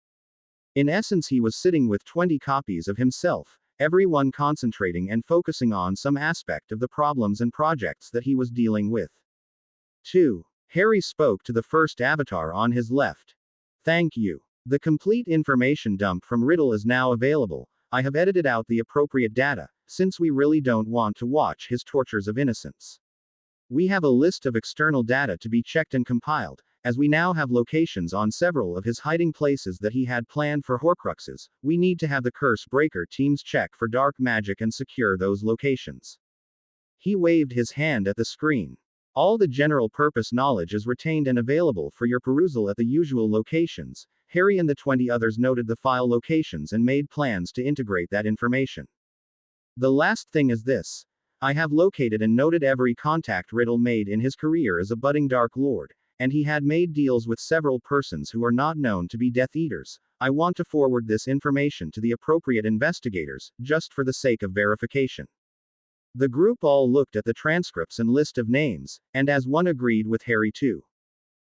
S1: In essence, he was sitting with 20 copies of himself, every one concentrating and focusing on some aspect of the problems and projects that he was dealing with. 2. Harry spoke to the first avatar on his left. Thank you. The complete information dump from Riddle is now available. I have edited out the appropriate data, since we really don't want to watch his tortures of innocence. We have a list of external data to be checked and compiled, as we now have locations on several of his hiding places that he had planned for Horcruxes. We need to have the Curse Breaker teams check for dark magic and secure those locations. He waved his hand at the screen. All the general purpose knowledge is retained and available for your perusal at the usual locations. Harry and the 20 others noted the file locations and made plans to integrate that information. The last thing is this. I have located and noted every contact Riddle made in his career as a budding Dark Lord, and he had made deals with several persons who are not known to be Death Eaters. I want to forward this information to the appropriate investigators, just for the sake of verification. The group all looked at the transcripts and list of names, and as one agreed with Harry too.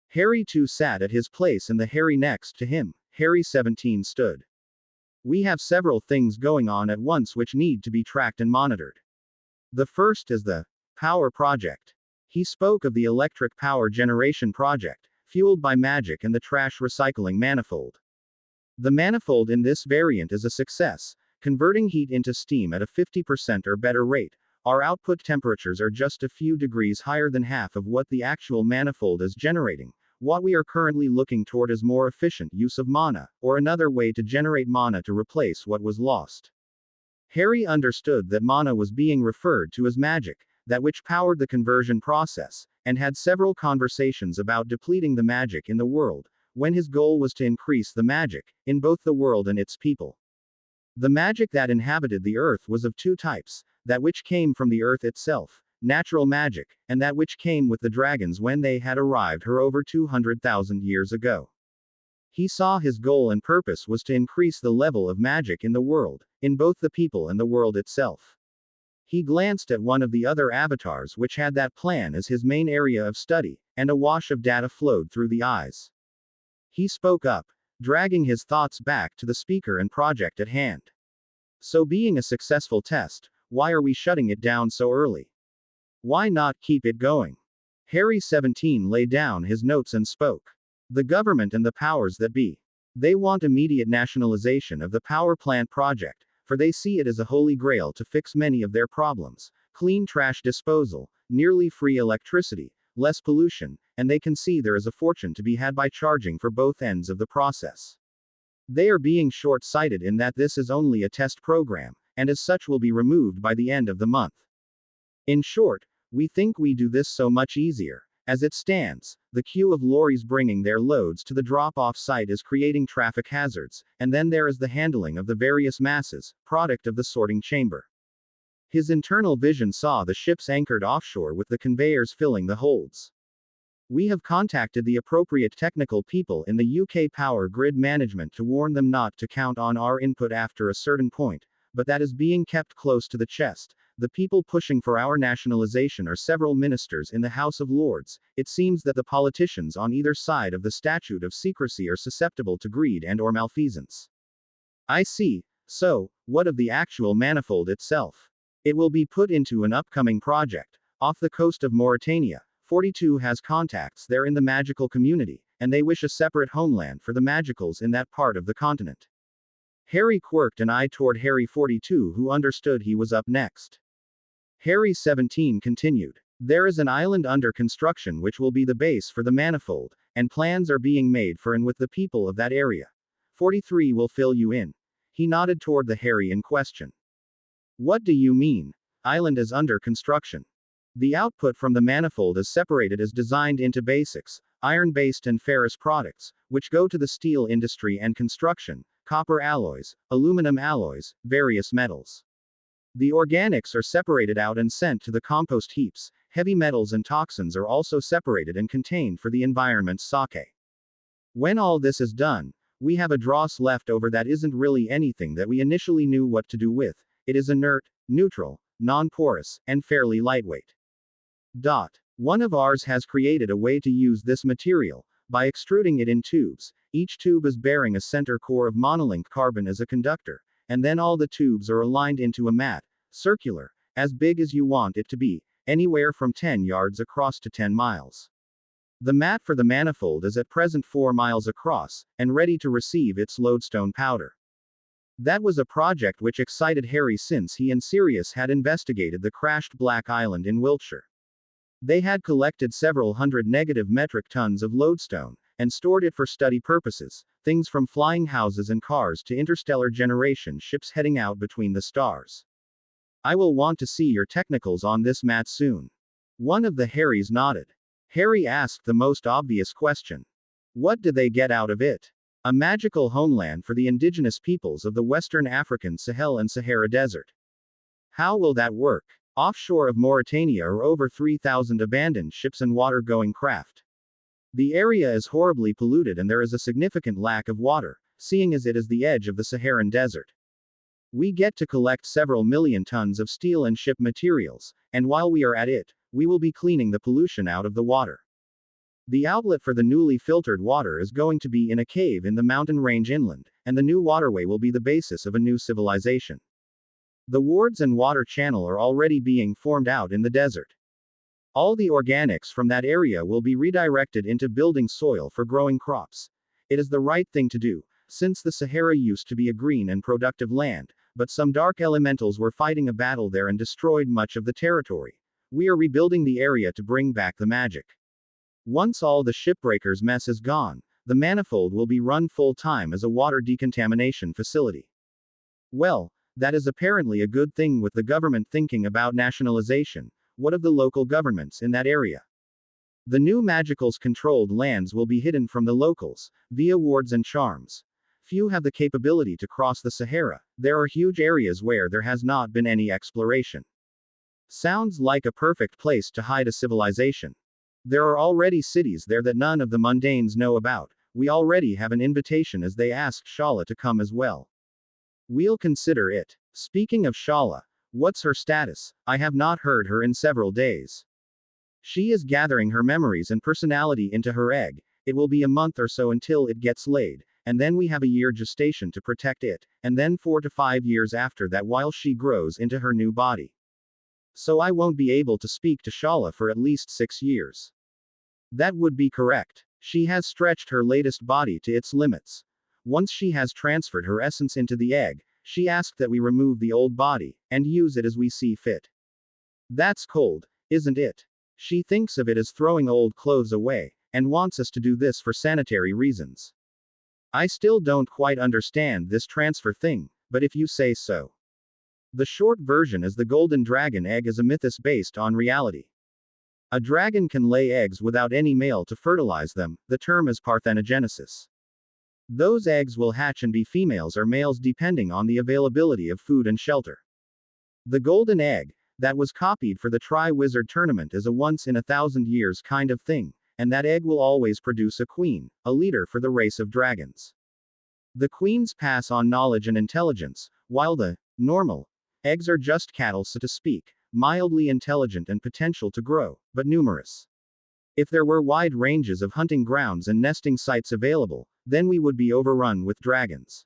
S1: Harry too sat at his place and the Harry next to him, Harry 17 stood. We have several things going on at once which need to be tracked and monitored. The first is the Power Project. He spoke of the electric power generation project, fueled by magic and the trash recycling manifold. The manifold in this variant is a success, converting heat into steam at a 50% or better rate. Our output temperatures are just a few degrees higher than half of what the actual manifold is generating. What we are currently looking toward is more efficient use of mana, or another way to generate mana to replace what was lost. Harry understood that mana was being referred to as magic, that which powered the conversion process, and had several conversations about depleting the magic in the world, when his goal was to increase the magic, in both the world and its people. The magic that inhabited the earth was of two types, that which came from the earth itself, natural magic, and that which came with the dragons when they had arrived here over 200,000 years ago. He saw his goal and purpose was to increase the level of magic in the world, in both the people and the world itself. He glanced at one of the other avatars which had that plan as his main area of study, and a wash of data flowed through the eyes. He spoke up, dragging his thoughts back to the speaker and project at hand. So being a successful test, why are we shutting it down so early? Why not keep it going? Harry 17 laid down his notes and spoke. The government and the powers that be. They want immediate nationalization of the power plant project, for they see it as a holy grail to fix many of their problems. Clean trash disposal, nearly free electricity, less pollution, and they can see there is a fortune to be had by charging for both ends of the process. They are being short-sighted in that this is only a test program, and as such will be removed by the end of the month. In short, we think we do this so much easier. As it stands, the queue of lorries bringing their loads to the drop-off site is creating traffic hazards, and then there is the handling of the various masses, product of the sorting chamber. His internal vision saw the ships anchored offshore with the conveyors filling the holds. We have contacted the appropriate technical people in the UK power grid management to warn them not to count on our input after a certain point, but that is being kept close to the chest. The people pushing for our nationalization are several ministers in the House of Lords. It seems that the politicians on either side of the statute of secrecy are susceptible to greed and/or malfeasance. I see. So, what of the actual manifold itself? It will be put into an upcoming project, off the coast of Mauritania. 42 has contacts there in the magical community, and they wish a separate homeland for the magicals in that part of the continent. Harry quirked an eye toward Harry 42 who understood he was up next. Harry 17 continued. There is an island under construction which will be the base for the manifold, and plans are being made for and with the people of that area. 43 will fill you in. He nodded toward the Harry in question. What do you mean? Island is under construction. The output from the manifold is separated as designed into basics, iron-based and ferrous products, which go to the steel industry and construction, copper alloys, aluminum alloys, various metals. The organics are separated out and sent to the compost heaps. Heavy metals and toxins are also separated and contained for the environment's sake. When all this is done, we have a dross left over that isn't really anything that we initially knew what to do with. It is inert, neutral, non-porous, and fairly lightweight. One of ours has created a way to use this material, by extruding it in tubes. Each tube is bearing a center core of monolinked carbon as a conductor, and then all the tubes are aligned into a mat, circular, as big as you want it to be, anywhere from 10 yards across to 10 miles. The mat for the manifold is at present 4 miles across, and ready to receive its lodestone powder. That was a project which excited Harry since he and Sirius had investigated the crashed Black Island in Wiltshire. They had collected several hundred negative metric tons of lodestone, and stored it for study purposes, things from flying houses and cars to interstellar generation ships heading out between the stars. I will want to see your technicals on this, Matt, soon. One of the Harrys nodded. Harry asked the most obvious question. What do they get out of it? A magical homeland for the indigenous peoples of the Western African Sahel and Sahara Desert. How will that work? Offshore of Mauritania are over 3,000 abandoned ships and water-going craft. The area is horribly polluted and there is a significant lack of water, seeing as it is the edge of the Saharan desert. We get to collect several million tons of steel and ship materials, and while we are at it, we will be cleaning the pollution out of the water. The outlet for the newly filtered water is going to be in a cave in the mountain range inland, and the new waterway will be the basis of a new civilization. The wards and water channel are already being formed out in the desert. All the organics from that area will be redirected into building soil for growing crops. It is the right thing to do, since the Sahara used to be a green and productive land, but some dark elementals were fighting a battle there and destroyed much of the territory. We are rebuilding the area to bring back the magic. Once all the shipbreakers' mess is gone, the manifold will be run full-time as a water decontamination facility. Well, that is apparently a good thing with the government thinking about nationalization. What of the local governments in that area? The new magicals controlled lands will be hidden from the locals, via wards and charms. Few have the capability to cross the Sahara. There are huge areas where there has not been any exploration. Sounds like a perfect place to hide a civilization. There are already cities there that none of the mundanes know about. We already have an invitation as they asked Shala to come as well. We'll consider it. Speaking of Shala, what's her status? I have not heard her in several days. She is gathering her memories and personality into her egg. It will be a month or so until it gets laid, and then we have a year gestation to protect it, and then 4 to 5 years after that while she grows into her new body. So I won't be able to speak to Shala for at least 6 years. That would be correct. She has stretched her latest body to its limits. Once she has transferred her essence into the egg, she asked that we remove the old body, and use it as we see fit. That's cold, isn't it? She thinks of it as throwing old clothes away, and wants us to do this for sanitary reasons. I still don't quite understand this transfer thing, but if you say so. The short version is the golden dragon egg is a mythos based on reality. A dragon can lay eggs without any male to fertilize them, the term is parthenogenesis. Those eggs will hatch and be females or males depending on the availability of food and shelter. The golden egg, that was copied for the Tri-Wizard tournament, is a once in 1,000 years kind of thing, and that egg will always produce a queen, a leader for the race of dragons. The queens pass on knowledge and intelligence, while the normal eggs are just cattle, so to speak, mildly intelligent and potential to grow, but numerous. If there were wide ranges of hunting grounds and nesting sites available, then we would be overrun with dragons.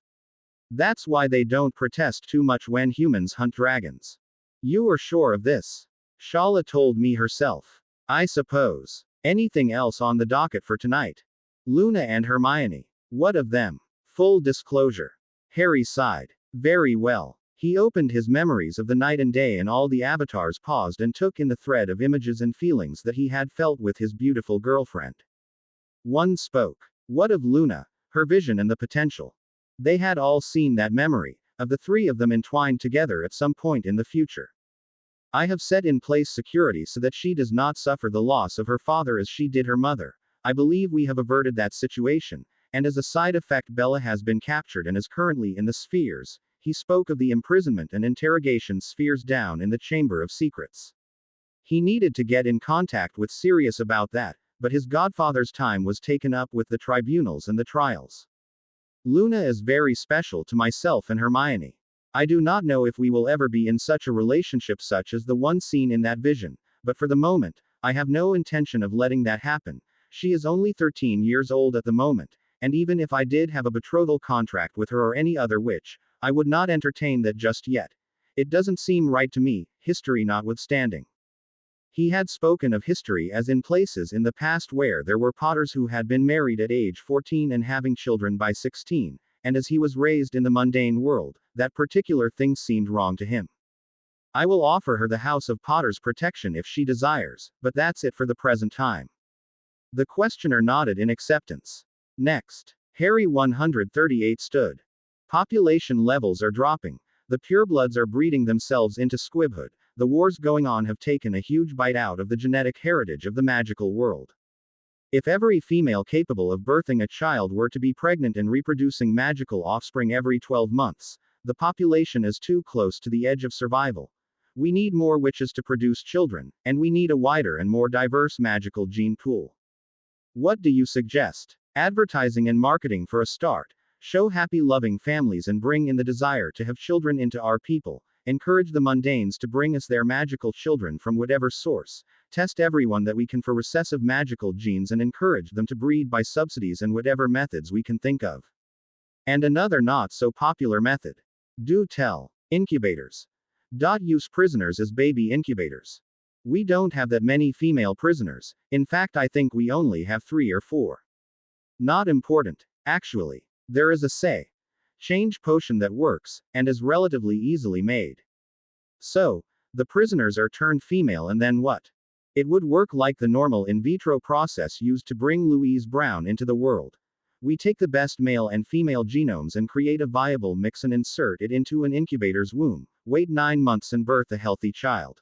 S1: That's why they don't protest too much when humans hunt dragons. You are sure of this? Shala told me herself. I suppose. Anything else on the docket for tonight? Luna and Hermione. What of them? Full disclosure. Harry sighed. Very well. He opened his memories of the night and day, and all the avatars paused and took in the thread of images and feelings that he had felt with his beautiful girlfriend. One spoke. What of Luna? Her vision and the potential. They had all seen that memory, of the three of them entwined together at some point in the future. I have set in place security so that she does not suffer the loss of her father as she did her mother. I believe we have averted that situation, and as a side effect Bella has been captured and is currently in the spheres. He spoke of the imprisonment and interrogation spheres down in the Chamber of Secrets. He needed to get in contact with Sirius about that, but his godfather's time was taken up with the tribunals and the trials. Luna is very special to myself and Hermione. I do not know if we will ever be in such a relationship such as the one seen in that vision, but for the moment, I have no intention of letting that happen. She is only 13 years old at the moment, and even if I did have a betrothal contract with her or any other witch, I would not entertain that just yet. It doesn't seem right to me, history notwithstanding. He had spoken of history as in places in the past where there were potters who had been married at age 14 and having children by 16, and as he was raised in the mundane world, that particular thing seemed wrong to him. I will offer her the House of Potter's protection if she desires, but that's it for the present time. The questioner nodded in acceptance. Next. Harry 138 stood. Population levels are dropping. The purebloods are breeding themselves into squibhood. The wars going on have taken a huge bite out of the genetic heritage of the magical world. If every female capable of birthing a child were to be pregnant and reproducing magical offspring every 12 months, the population is too close to the edge of survival. We need more witches to produce children, and we need a wider and more diverse magical gene pool. What do you suggest? Advertising and marketing for a start. Show happy loving families and bring in the desire to have children into our people. Encourage the mundanes to bring us their magical children from whatever source. Test everyone that we can for recessive magical genes and encourage them to breed by subsidies and whatever methods we can think of. And another not so popular method. Do tell. Incubators. Use prisoners as baby incubators. We don't have that many female prisoners. In fact, I think we only have 3 or 4. Not important, actually. There is a change potion that works, and is relatively easily made. So, the prisoners are turned female and then what? It would work like the normal in vitro process used to bring Louise Brown into the world. We take the best male and female genomes and create a viable mix and insert it into an incubator's womb, wait 9 months and birth a healthy child.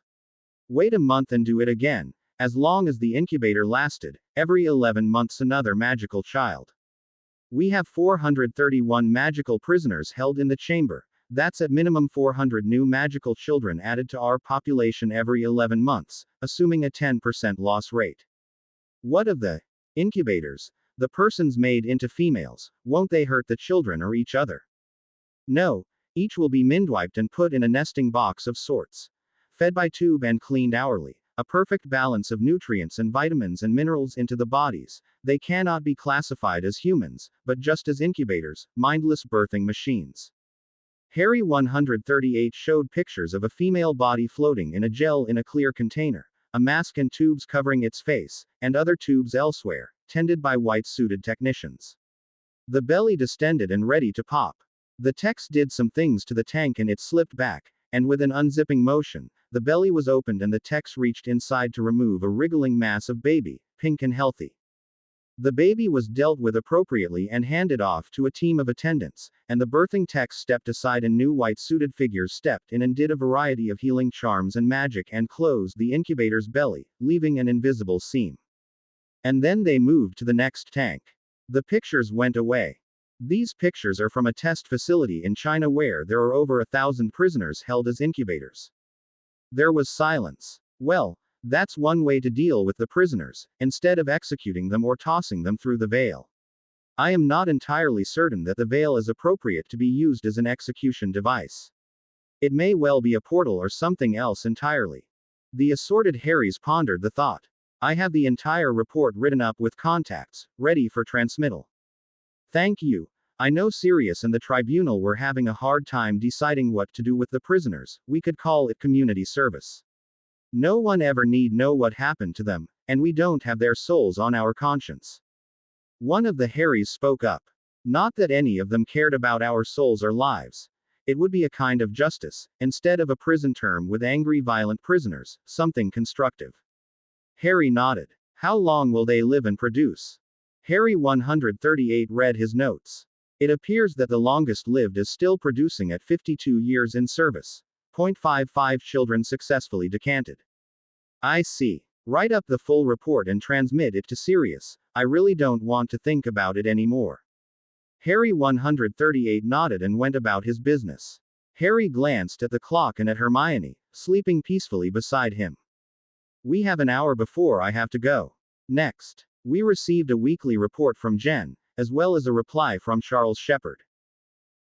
S1: Wait a month and do it again. As long as the incubator lasted, every 11 months another magical child. We have 431 magical prisoners held in the chamber. That's at minimum 400 new magical children added to our population every 11 months, assuming a 10% loss rate. What of the incubators? The persons made into females, won't they hurt the children or each other? No, each will be midwiped and put in a nesting box of sorts. Fed by tube and cleaned hourly. A perfect balance of nutrients and vitamins and minerals into the bodies. They cannot be classified as humans, but just as incubators, mindless birthing machines. Harry 138 showed pictures of a female body floating in a gel in a clear container, a mask and tubes covering its face, and other tubes elsewhere, tended by white-suited technicians. The belly distended and ready to pop. The techs did some things to the tank and it slipped back, and with an unzipping motion, the belly was opened and the techs reached inside to remove a wriggling mass of baby, pink and healthy. The baby was dealt with appropriately and handed off to a team of attendants, and the birthing techs stepped aside and new white-suited figures stepped in and did a variety of healing charms and magic and closed the incubator's belly, leaving an invisible seam. And then they moved to the next tank. The pictures went away. These pictures are from a test facility in China where there are over 1,000 prisoners held as incubators. There was silence. Well, that's one way to deal with the prisoners, instead of executing them or tossing them through the veil. I am not entirely certain that the veil is appropriate to be used as an execution device. It may well be a portal or something else entirely. The assorted Harrys pondered the thought. I have the entire report written up with contacts, ready for transmittal. Thank you. I know Sirius and the tribunal were having a hard time deciding what to do with the prisoners. We could call it community service. No one ever need know what happened to them, and we don't have their souls on our conscience. One of the Harrys spoke up. Not that any of them cared about our souls or lives. It would be a kind of justice, instead of a prison term with angry violent prisoners, something constructive. Harry nodded. How long will they live and produce? Harry 138 read his notes. It appears that the longest lived is still producing at 52 years in service. 0.55 children successfully decanted. I see. Write up the full report and transmit it to Sirius. I really don't want to think about it anymore. Harry 138 nodded and went about his business. Harry glanced at the clock and at Hermione, sleeping peacefully beside him. We have an hour before I have to go. Next. We received a weekly report from Jen, as well as a reply from Charles Shepherd.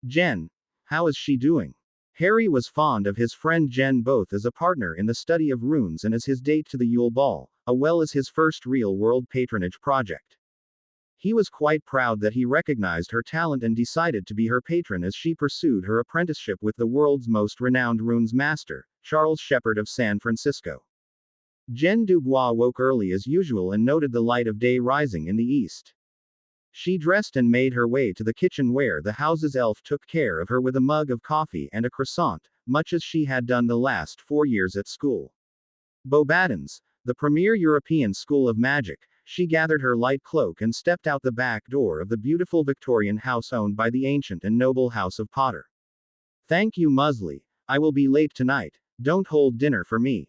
S1: Jen. How is she doing? Harry was fond of his friend Jen both as a partner in the study of runes and as his date to the Yule Ball, as well as his first real-world patronage project. He was quite proud that he recognized her talent and decided to be her patron as she pursued her apprenticeship with the world's most renowned runes master, Charles Shepherd of San Francisco. Jen Dubois woke early as usual and noted the light of day rising in the east. She dressed and made her way to the kitchen where the house's elf took care of her with a mug of coffee and a croissant, much as she had done the last 4 years at school. Beauxbatons, the premier European school of magic, she gathered her light cloak and stepped out the back door of the beautiful Victorian house owned by the ancient and noble House of Potter. Thank you, Musley. I will be late tonight. Don't hold dinner for me.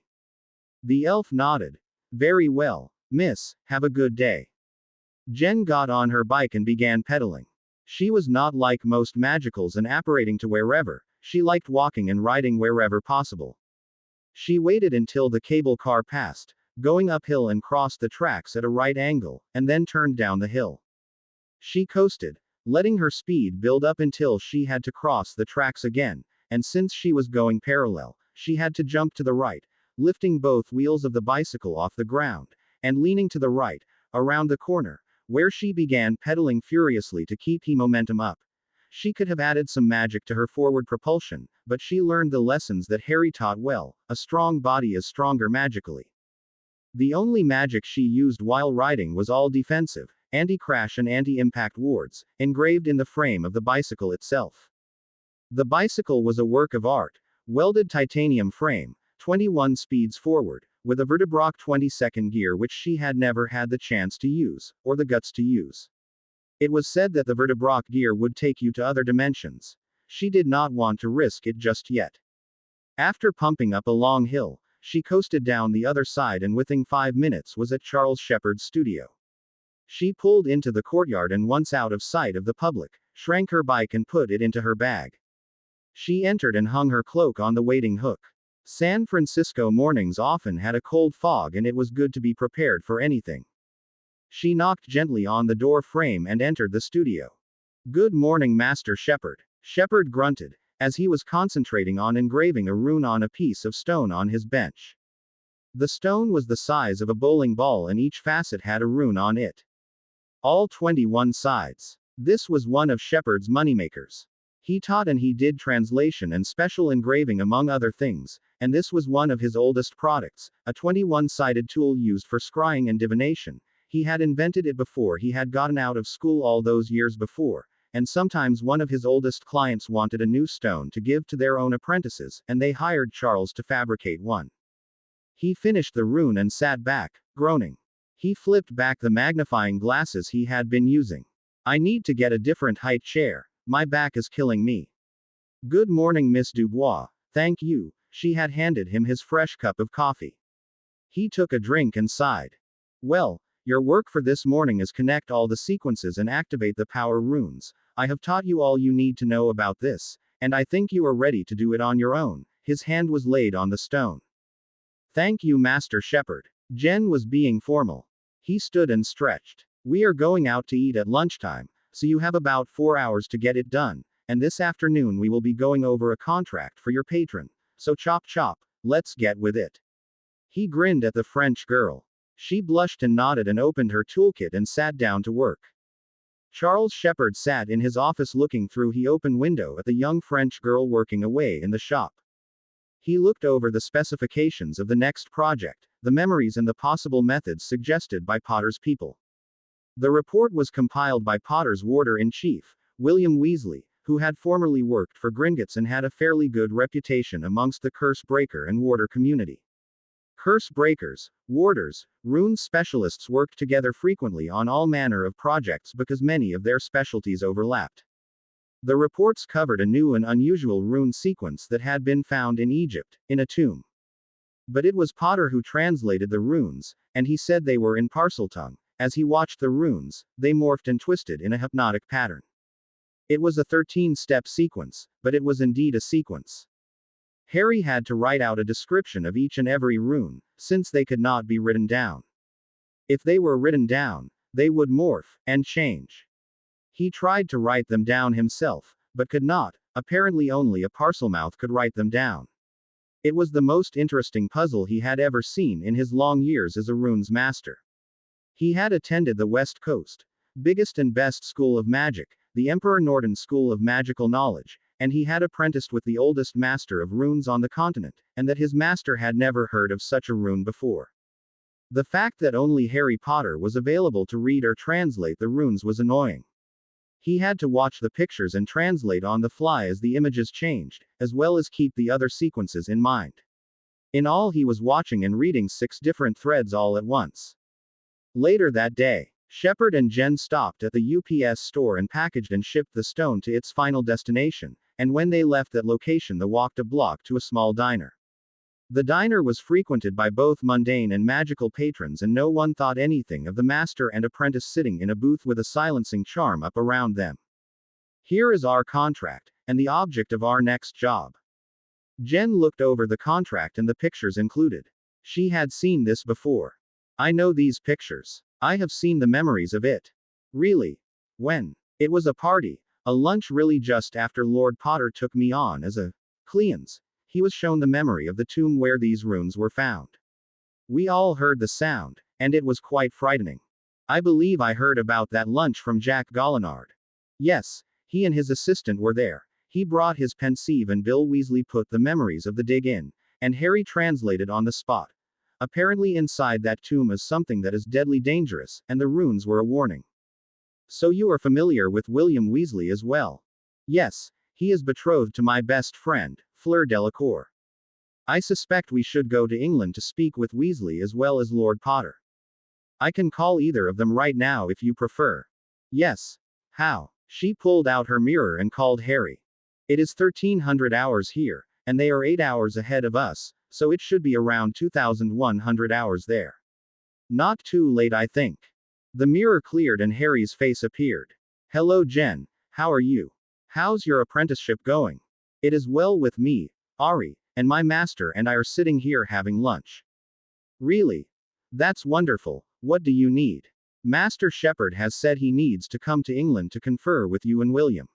S1: The elf nodded. Very well, miss, have a good day. Jen got on her bike and began pedaling. She was not like most magicals and apparating to wherever, she liked walking and riding wherever possible. She waited until the cable car passed, going uphill and crossed the tracks at a right angle, and then turned down the hill. She coasted, letting her speed build up until she had to cross the tracks again, and since she was going parallel, she had to jump to the right, lifting both wheels of the bicycle off the ground, and leaning to the right, around the corner, where she began pedaling furiously to keep momentum up. She could have added some magic to her forward propulsion, but she learned the lessons that Harry taught well: a strong body is stronger magically. The only magic she used while riding was all defensive, anti-crash and anti-impact wards, engraved in the frame of the bicycle itself. The bicycle was a work of art, welded titanium frame, 21 speeds forward, with a vertebrock 22nd gear which she had never had the chance to use, or the guts to use. It was said that the vertebrock gear would take you to other dimensions. She did not want to risk it just yet. After pumping up a long hill, she coasted down the other side and within 5 minutes was at Charles Shepherd's studio. She pulled into the courtyard and once out of sight of the public, shrank her bike and put it into her bag. She entered and hung her cloak on the waiting hook. San Francisco mornings often had a cold fog and it was good to be prepared for anything. She knocked gently on the door frame and entered the studio. Good morning, Master Shepherd. Shepherd grunted, as he was concentrating on engraving a rune on a piece of stone on his bench. The stone was the size of a bowling ball and each facet had a rune on it. All 21 sides. This was one of Shepherd's moneymakers. He taught and he did translation and special engraving among other things, and this was one of his oldest products, a 21-sided tool used for scrying and divination. He had invented it before he had gotten out of school all those years before, and sometimes one of his oldest clients wanted a new stone to give to their own apprentices, and they hired Charles to fabricate one. He finished the rune and sat back, groaning. He flipped back the magnifying glasses he had been using. I need to get a different height chair. My back is killing me. Good morning, Miss Dubois. Thank you. She had handed him his fresh cup of coffee. He took a drink and sighed. Well, your work for this morning is connect all the sequences and activate the power runes. I have taught you all you need to know about this, and I think you are ready to do it on your own. His hand was laid on the stone. Thank you, Master Shepherd. Jen was being formal. He stood and stretched. We are going out to eat at lunchtime, so you have about 4 hours to get it done, and this afternoon we will be going over a contract for your patron. So chop chop, let's get with it. He grinned at the French girl. She blushed and nodded and opened her toolkit and sat down to work. Charles Shepherd sat in his office looking through the open window at the young French girl working away in the shop. He looked over the specifications of the next project, the memories and the possible methods suggested by Potter's people. The report was compiled by Potter's warder-in-chief, William Weasley, who had formerly worked for Gringotts and had a fairly good reputation amongst the curse breaker and warder community. Curse breakers, warders, rune specialists worked together frequently on all manner of projects because many of their specialties overlapped. The reports covered a new and unusual rune sequence that had been found in Egypt, in a tomb. But it was Potter who translated the runes, and he said they were in Parseltongue. As he watched the runes, they morphed and twisted in a hypnotic pattern. It was a 13-step sequence, but it was indeed a sequence. Harry had to write out a description of each and every rune, since they could not be written down. If they were written down, they would morph and change. He tried to write them down himself, but could not. Apparently only a Parselmouth could write them down. It was the most interesting puzzle he had ever seen in his long years as a runes master. He had attended the West Coast, biggest and best school of magic, the Emperor Norton School of Magical Knowledge, and he had apprenticed with the oldest master of runes on the continent, and that his master had never heard of such a rune before. The fact that only Harry Potter was available to read or translate the runes was annoying. He had to watch the pictures and translate on the fly as the images changed, as well as keep the other sequences in mind. In all, he was watching and reading 6 different threads all at once. Later that day, Shepard and Jen stopped at the UPS store and packaged and shipped the stone to its final destination, and when they left that location, they walked a block to a small diner. The diner was frequented by both mundane and magical patrons, and no one thought anything of the master and apprentice sitting in a booth with a silencing charm up around them. Here is our contract, and the object of our next job. Jen looked over the contract and the pictures included. She had seen this before. I know these pictures. I have seen the memories of it. Really? When? It was a party, a lunch really just after Lord Potter took me on as a client. He was shown the memory of the tomb where these runes were found. We all heard the sound, and it was quite frightening. I believe I heard about that lunch from Jack Gallinard. Yes, he and his assistant were there. He brought his pensieve and Bill Weasley put the memories of the dig in, and Harry translated on the spot. Apparently inside that tomb is something that is deadly dangerous, and the runes were a warning. So you are familiar with William Weasley as well? Yes, he is betrothed to my best friend, Fleur Delacour. I suspect we should go to England to speak with Weasley as well as Lord Potter. I can call either of them right now if you prefer. Yes. How? She pulled out her mirror and called Harry. It is 1300 hours here, and they are 8 hours ahead of us, so it should be around 2100 hours there. Not too late, I think. The mirror cleared and Harry's face appeared. Hello, Jen. How are you? How's your apprenticeship going? It is well with me, Ari, and my master and I are sitting here having lunch. Really? That's wonderful. What do you need? Master Shepard has said he needs to come to England to confer with you and William.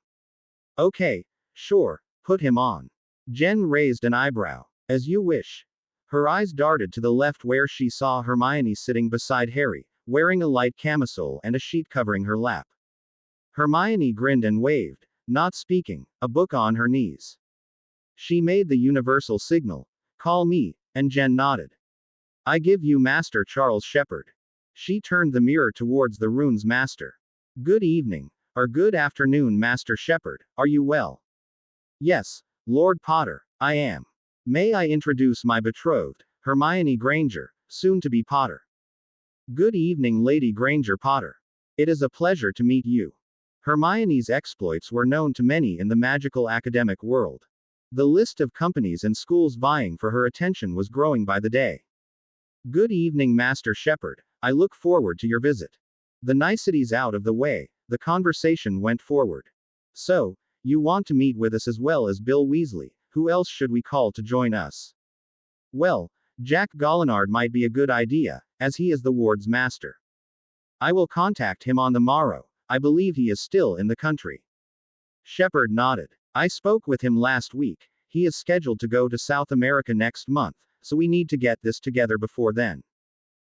S1: Okay, sure, put him on. Jen raised an eyebrow. As you wish. Her eyes darted to the left where she saw Hermione sitting beside Harry, wearing a light camisole and a sheet covering her lap. Hermione grinned and waved, not speaking, a book on her knees. She made the universal signal, call me, and Jen nodded. I give you Master Charles Shepard. She turned the mirror towards the rune's master. Good evening, or good afternoon, Master Shepard, are you well? Yes, Lord Potter, I am. May I introduce my betrothed, Hermione Granger, soon to be Potter. Good evening, Lady Granger Potter. It is a pleasure to meet you. Hermione's exploits were known to many in the magical academic world. The list of companies and schools vying for her attention was growing by the day. Good evening, Master Shepard, I look forward to your visit. The niceties out of the way, the conversation went forward. So, you want to meet with us as well as Bill Weasley? Who else should we call to join us? Well, Jack Gallinard might be a good idea, as he is the ward's master. I will contact him on the morrow. I believe he is still in the country. Shepard nodded. I spoke with him last week. He is scheduled to go to South America next month, so we need to get this together before then.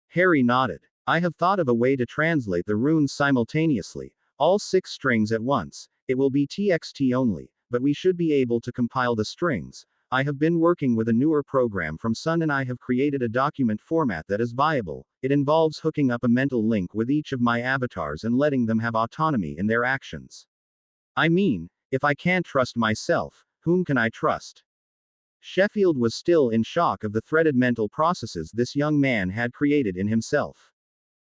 S1: Harry nodded. I have thought of a way to translate the runes simultaneously, all 6 strings at once. It will be TXT only, but we should be able to compile the strings. I have been working with a newer program from Sun and I have created a document format that is viable. It involves hooking up a mental link with each of my avatars and letting them have autonomy in their actions. I mean, if I can't trust myself, whom can I trust? Sheffield was still in shock of the threaded mental processes this young man had created in himself.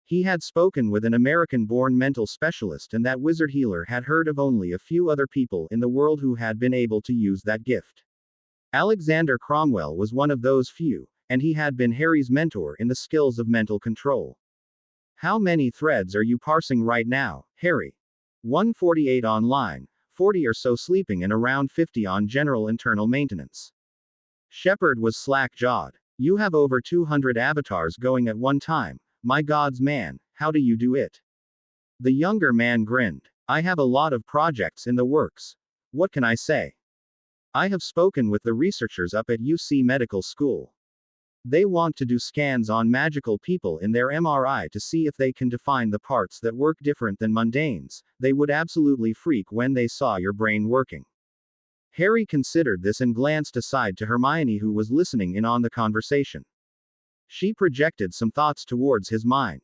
S1: He had spoken with an American-born mental specialist, and that wizard healer had heard of only a few other people in the world who had been able to use that gift. Alexander Cromwell was one of those few, and he had been Harry's mentor in the skills of mental control. How many threads are you parsing right now, Harry? 148 online, 40 or so sleeping, and around 50 on general internal maintenance. Shepard was slack-jawed. You have over 200 avatars going at one time. My gods, man, how do you do it? The younger man grinned. I have a lot of projects in the works. What can I say? I have spoken with the researchers up at UC Medical School. They want to do scans on magical people in their MRI to see if they can define the parts that work different than mundanes. They would absolutely freak when they saw your brain working. Harry considered this and glanced aside to Hermione, who was listening in on the conversation. She projected some thoughts towards his mind.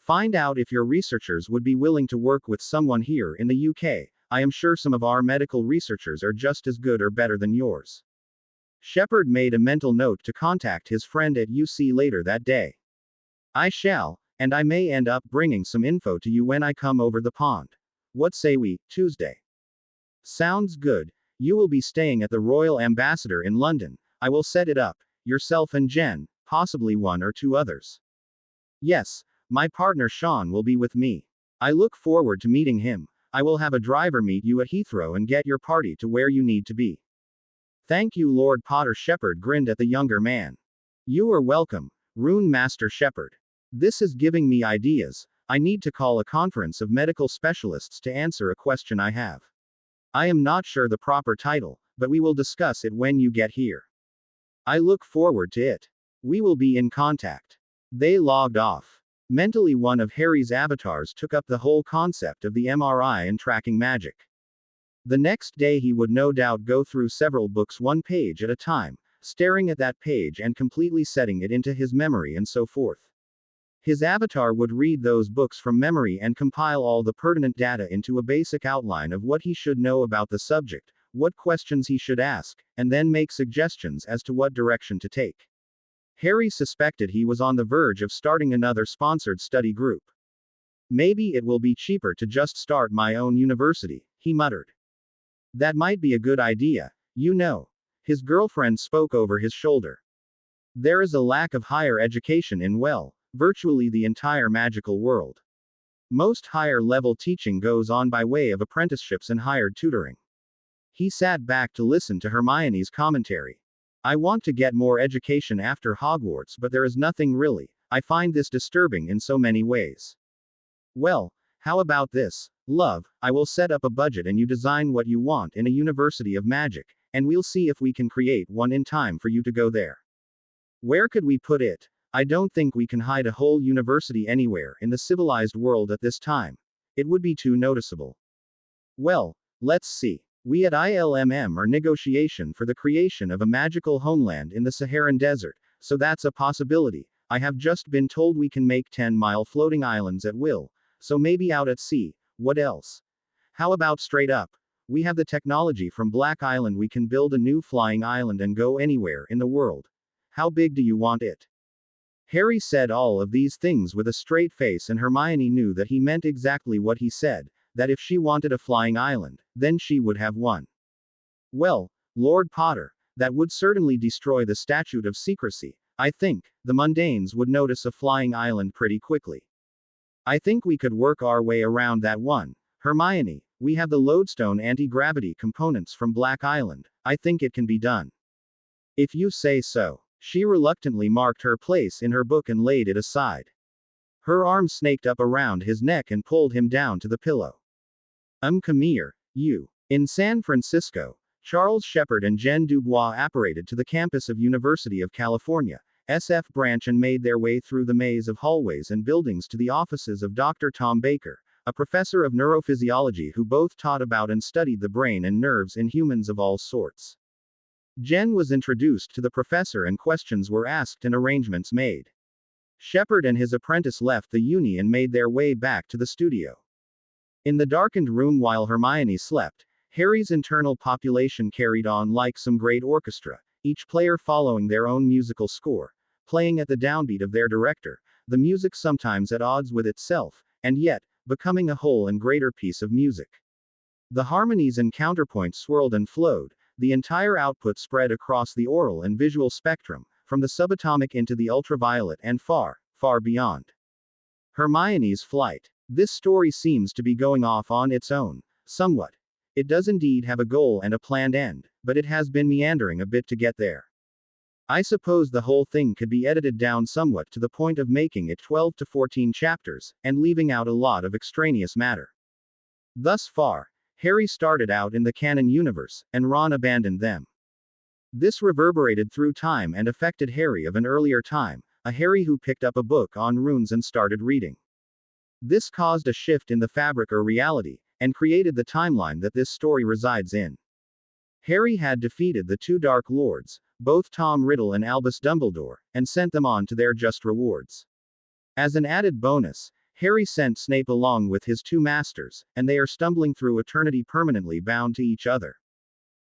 S1: Find out if your researchers would be willing to work with someone here in the UK. I am sure some of our medical researchers are just as good or better than yours. Shepard made a mental note to contact his friend at UC later that day. I shall, and I may end up bringing some info to you when I come over the pond. What say we, Tuesday? Sounds good. You will be staying at the Royal Ambassador in London. I will set it up. Yourself and Jen, possibly one or two others. Yes, my partner Sean will be with me. I look forward to meeting him. I will have a driver meet you at Heathrow and get your party to where you need to be. Thank you, Lord Potter. Shepard grinned at the younger man. You are welcome, Rune Master Shepard. This is giving me ideas. I need to call a conference of medical specialists to answer a question I have. I am not sure the proper title, but we will discuss it when you get here. I look forward to it. We will be in contact. They logged off. Mentally, one of Harry's avatars took up the whole concept of the MRI and tracking magic. The next day he would no doubt go through several books one page at a time, staring at that page and completely setting it into his memory and so forth. His avatar would read those books from memory and compile all the pertinent data into a basic outline of what he should know about the subject, what questions he should ask, and then make suggestions as to what direction to take. Harry suspected he was on the verge of starting another sponsored study group. Maybe it will be cheaper to just start my own university, he muttered. That might be a good idea, you know. His girlfriend spoke over his shoulder. There is a lack of higher education in, well, virtually the entire magical world. Most higher level teaching goes on by way of apprenticeships and hired tutoring. He sat back to listen to Hermione's commentary. I want to get more education after Hogwarts, but there is nothing really. I find this disturbing in so many ways. Well, how about this, love? I will set up a budget and you design what you want in a university of magic, and we'll see if we can create one in time for you to go there. Where could we put it? I don't think we can hide a whole university anywhere in the civilized world at this time. It would be too noticeable. Well, let's see. We at ILMM are negotiation for the creation of a magical homeland in the Saharan desert, so that's a possibility. I have just been told we can make 10-mile floating islands at will, so maybe out at sea. What else? How about straight up? We have the technology from Black Island. We can build a new flying island and go anywhere in the world. How big do you want it? Harry said all of these things with a straight face, and Hermione knew that he meant exactly what he said, that if she wanted a flying island, then she would have one. Well, Lord Potter, that would certainly destroy the statute of secrecy. I think the mundanes would notice a flying island pretty quickly. I think we could work our way around that one. Hermione, we have the lodestone anti-gravity components from Black Island. I think it can be done. If you say so. She reluctantly marked her place in her book and laid it aside. Her arm snaked up around his neck and pulled him down to the pillow. Come here, you. In San Francisco, Charles Shepard and Jen Dubois apparated to the campus of University of California, SF branch, and made their way through the maze of hallways and buildings to the offices of Dr. Tom Baker, a professor of neurophysiology who both taught about and studied the brain and nerves in humans of all sorts. Jen was introduced to the professor and questions were asked and arrangements made. Shepard and his apprentice left the uni and made their way back to the studio. In the darkened room while Hermione slept, Harry's internal population carried on like some great orchestra, each player following their own musical score, playing at the downbeat of their director, the music sometimes at odds with itself, and yet, becoming a whole and greater piece of music. The harmonies and counterpoints swirled and flowed, the entire output spread across the aural and visual spectrum, from the subatomic into the ultraviolet and far, far beyond. Hermione's flight. This story seems to be going off on its own, somewhat. It does indeed have a goal and a planned end, but it has been meandering a bit to get there. I suppose the whole thing could be edited down somewhat to the point of making it 12 to 14 chapters, and leaving out a lot of extraneous matter. Thus far, Harry started out in the canon universe, and Ron abandoned them. This reverberated through time and affected Harry of an earlier time, a Harry who picked up a book on runes and started reading. This caused a shift in the fabric or reality, and created the timeline that this story resides in. Harry had defeated the two Dark Lords, both Tom Riddle and Albus Dumbledore, and sent them on to their just rewards. As an added bonus, Harry sent Snape along with his two masters, and they are stumbling through eternity permanently bound to each other.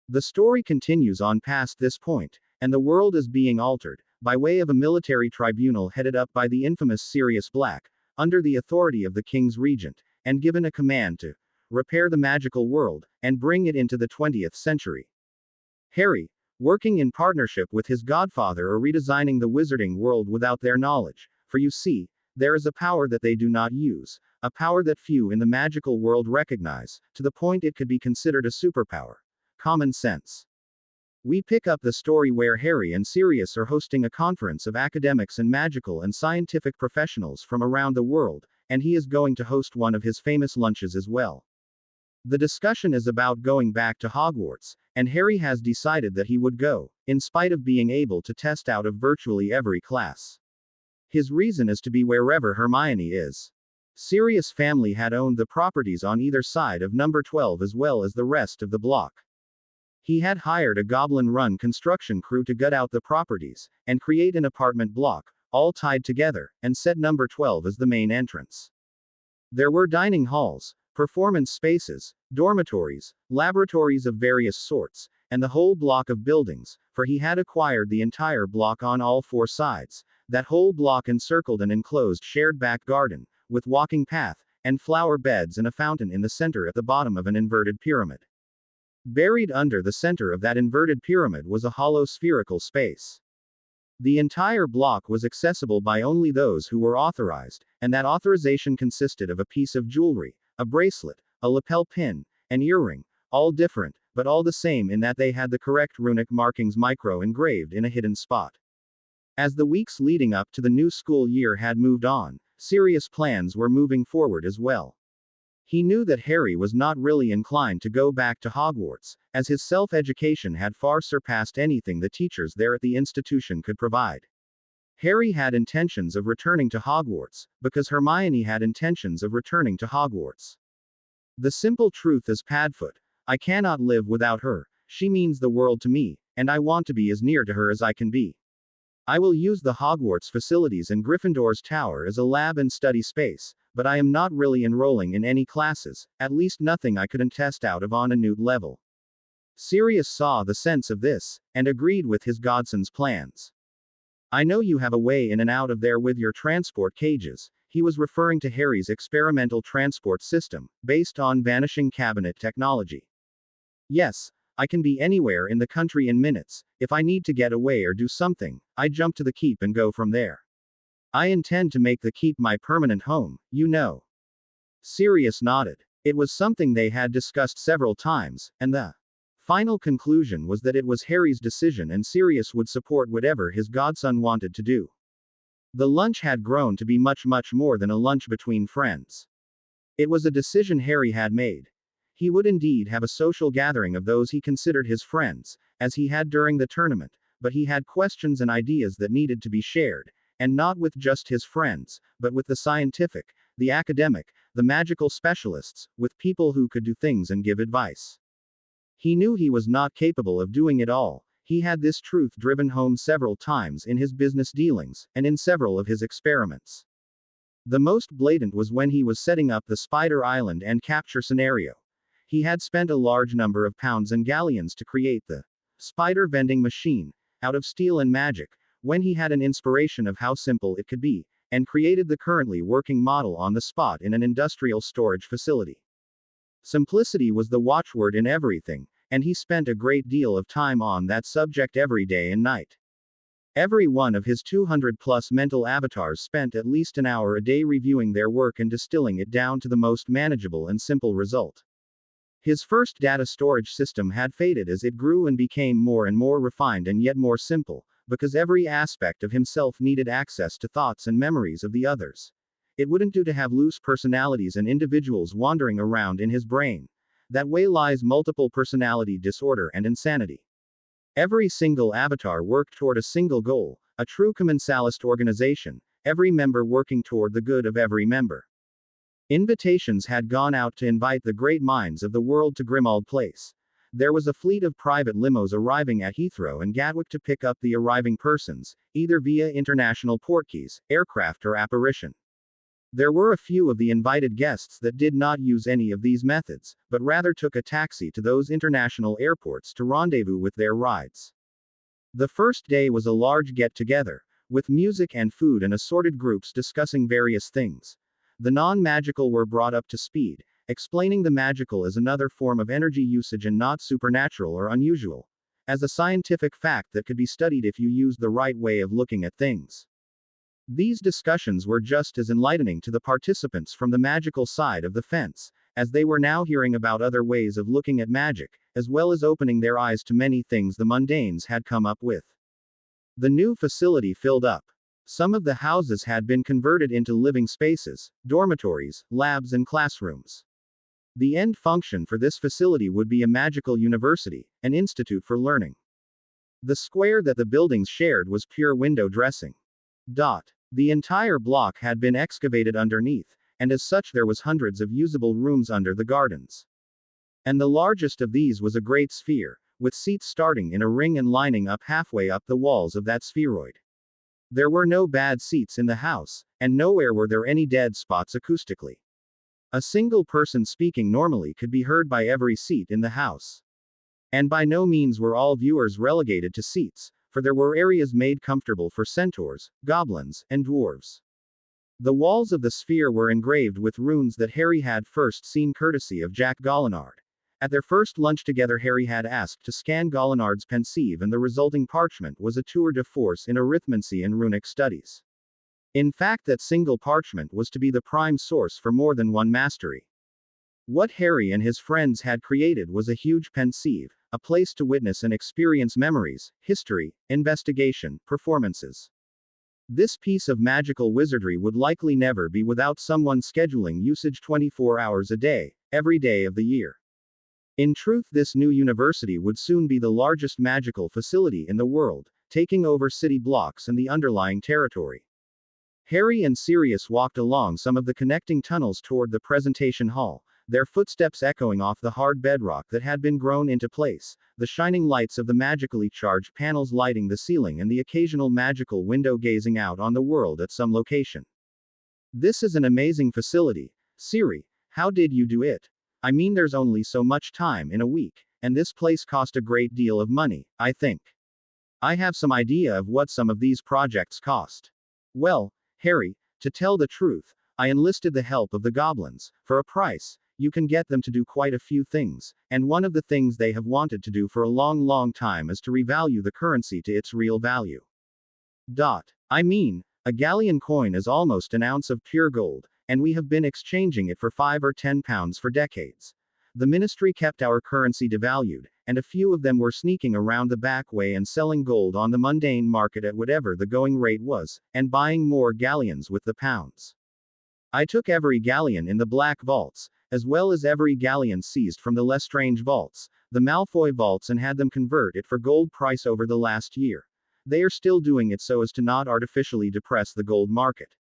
S1: The story continues on past this point, and the world is being altered, by way of a military tribunal headed up by the infamous Sirius Black, under the authority of the King's Regent, and given a command to repair the magical world, and bring it into the 20th century. Harry, working in partnership with his godfather, are redesigning the wizarding world without their knowledge, for you see, there is a power that they do not use, a power that few in the magical world recognize, to the point it could be considered a superpower. Common sense. We pick up the story where Harry and Sirius are hosting a conference of academics and magical and scientific professionals from around the world, and he is going to host one of his famous lunches as well. The discussion is about going back to Hogwarts, and Harry has decided that he would go, in spite of being able to test out of virtually every class. His reason is to be wherever Hermione is. Sirius' family had owned the properties on either side of number 12 as well as the rest of the block. He had hired a goblin-run construction crew to gut out the properties, and create an apartment block, all tied together, and set number 12 as the main entrance. There were dining halls, performance spaces, dormitories, laboratories of various sorts, and the whole block of buildings, for he had acquired the entire block on all four sides. That whole block encircled an enclosed shared back garden, with walking path, and flower beds and a fountain in the center at the bottom of an inverted pyramid. Buried under the center of that inverted pyramid was a hollow spherical space. The entire block was accessible by only those who were authorized, and that authorization consisted of a piece of jewelry, a bracelet, a lapel pin, an earring, all different, but all the same in that they had the correct runic markings micro-engraved in a hidden spot. As the weeks leading up to the new school year had moved on, Sirius' plans were moving forward as well. He knew that Harry was not really inclined to go back to Hogwarts, as his self-education had far surpassed anything the teachers there at the institution could provide. Harry had intentions of returning to Hogwarts, because Hermione had intentions of returning to Hogwarts. The simple truth is Padfoot. I cannot live without her, she means the world to me, and I want to be as near to her as I can be. I will use the Hogwarts facilities and Gryffindor's tower as a lab and study space, but I am not really enrolling in any classes, at least nothing I couldn't test out of on a Newt level. Sirius saw the sense of this, and agreed with his godson's plans. I know you have a way in and out of there with your transport cages. He was referring to Harry's experimental transport system, based on vanishing cabinet technology. Yes, I can be anywhere in the country in minutes. If I need to get away or do something, I jump to the keep and go from there. I intend to make the keep my permanent home, you know. Sirius nodded. It was something they had discussed several times, and the final conclusion was that it was Harry's decision and Sirius would support whatever his godson wanted to do. The lunch had grown to be much more than a lunch between friends. It was a decision Harry had made. He would indeed have a social gathering of those he considered his friends, as he had during the tournament, but he had questions and ideas that needed to be shared, and not with just his friends, but with the scientific, the academic, the magical specialists, with people who could do things and give advice. He knew he was not capable of doing it all. He had this truth driven home several times in his business dealings, and in several of his experiments. The most blatant was when he was setting up the Spider Island and capture scenario. He had spent a large number of pounds and galleons to create the spider vending machine, out of steel and magic, when he had an inspiration of how simple it could be, and created the currently working model on the spot in an industrial storage facility. Simplicity was the watchword in everything, and he spent a great deal of time on that subject every day and night. Every one of his 200+ mental avatars spent at least an hour a day reviewing their work and distilling it down to the most manageable and simple result. His first data storage system had faded as it grew and became more and more refined and yet more simple, because every aspect of himself needed access to thoughts and memories of the others. It wouldn't do to have loose personalities and individuals wandering around in his brain. That way lies multiple personality disorder and insanity. Every single avatar worked toward a single goal, a true commensalist organization, every member working toward the good of every member. Invitations had gone out to invite the great minds of the world to Grimmauld Place. There was a fleet of private limos arriving at Heathrow and Gatwick to pick up the arriving persons, either via international portkeys, aircraft or apparition. There were a few of the invited guests that did not use any of these methods, but rather took a taxi to those international airports to rendezvous with their rides. The first day was a large get-together, with music and food and assorted groups discussing various things. The non-magical were brought up to speed, explaining the magical as another form of energy usage and not supernatural or unusual, as a scientific fact that could be studied if you used the right way of looking at things. These discussions were just as enlightening to the participants from the magical side of the fence, as they were now hearing about other ways of looking at magic, as well as opening their eyes to many things the mundanes had come up with. The new facility filled up. Some of the houses had been converted into living spaces, dormitories, labs, and classrooms. The end function for this facility would be a magical university, an institute for learning. The square that the buildings shared was pure window dressing. The entire block had been excavated underneath, and as such there was hundreds of usable rooms under the gardens. And the largest of these was a great sphere, with seats starting in a ring and lining up halfway up the walls of that spheroid. There were no bad seats in the house, and nowhere were there any dead spots acoustically. A single person speaking normally could be heard by every seat in the house. And by no means were all viewers relegated to seats, for there were areas made comfortable for centaurs, goblins, and dwarves. The walls of the sphere were engraved with runes that Harry had first seen courtesy of Jack Gallinard. At their first lunch together, Harry had asked to scan Gallinard's pensieve, and the resulting parchment was a tour de force in arithmancy and runic studies. In fact, that single parchment was to be the prime source for more than one mastery. What Harry and his friends had created was a huge pensieve, a place to witness and experience memories, history, investigation, performances. This piece of magical wizardry would likely never be without someone scheduling usage 24 hours a day, every day of the year. In truth, this new university would soon be the largest magical facility in the world, taking over city blocks and the underlying territory. Harry and Sirius walked along some of the connecting tunnels toward the presentation hall, their footsteps echoing off the hard bedrock that had been grown into place, the shining lights of the magically charged panels lighting the ceiling and the occasional magical window gazing out on the world at some location. This is an amazing facility. Siri, how did you do it? I mean, there's only so much time in a week, and this place cost a great deal of money, I think. I have some idea of what some of these projects cost. Well, Harry, to tell the truth, I enlisted the help of the goblins. For a price, you can get them to do quite a few things, and one of the things they have wanted to do for a long time is to revalue the currency to its real value. I mean, a galleon coin is almost an ounce of pure gold, and we have been exchanging it for 5 or 10 pounds for decades. The ministry kept our currency devalued, and a few of them were sneaking around the back way and selling gold on the mundane market at whatever the going rate was, and buying more galleons with the pounds. I took every galleon in the black vaults, as well as every galleon seized from the Lestrange vaults, the Malfoy vaults, and had them convert it for gold price over the last year. They are still doing it so as to not artificially depress the gold market.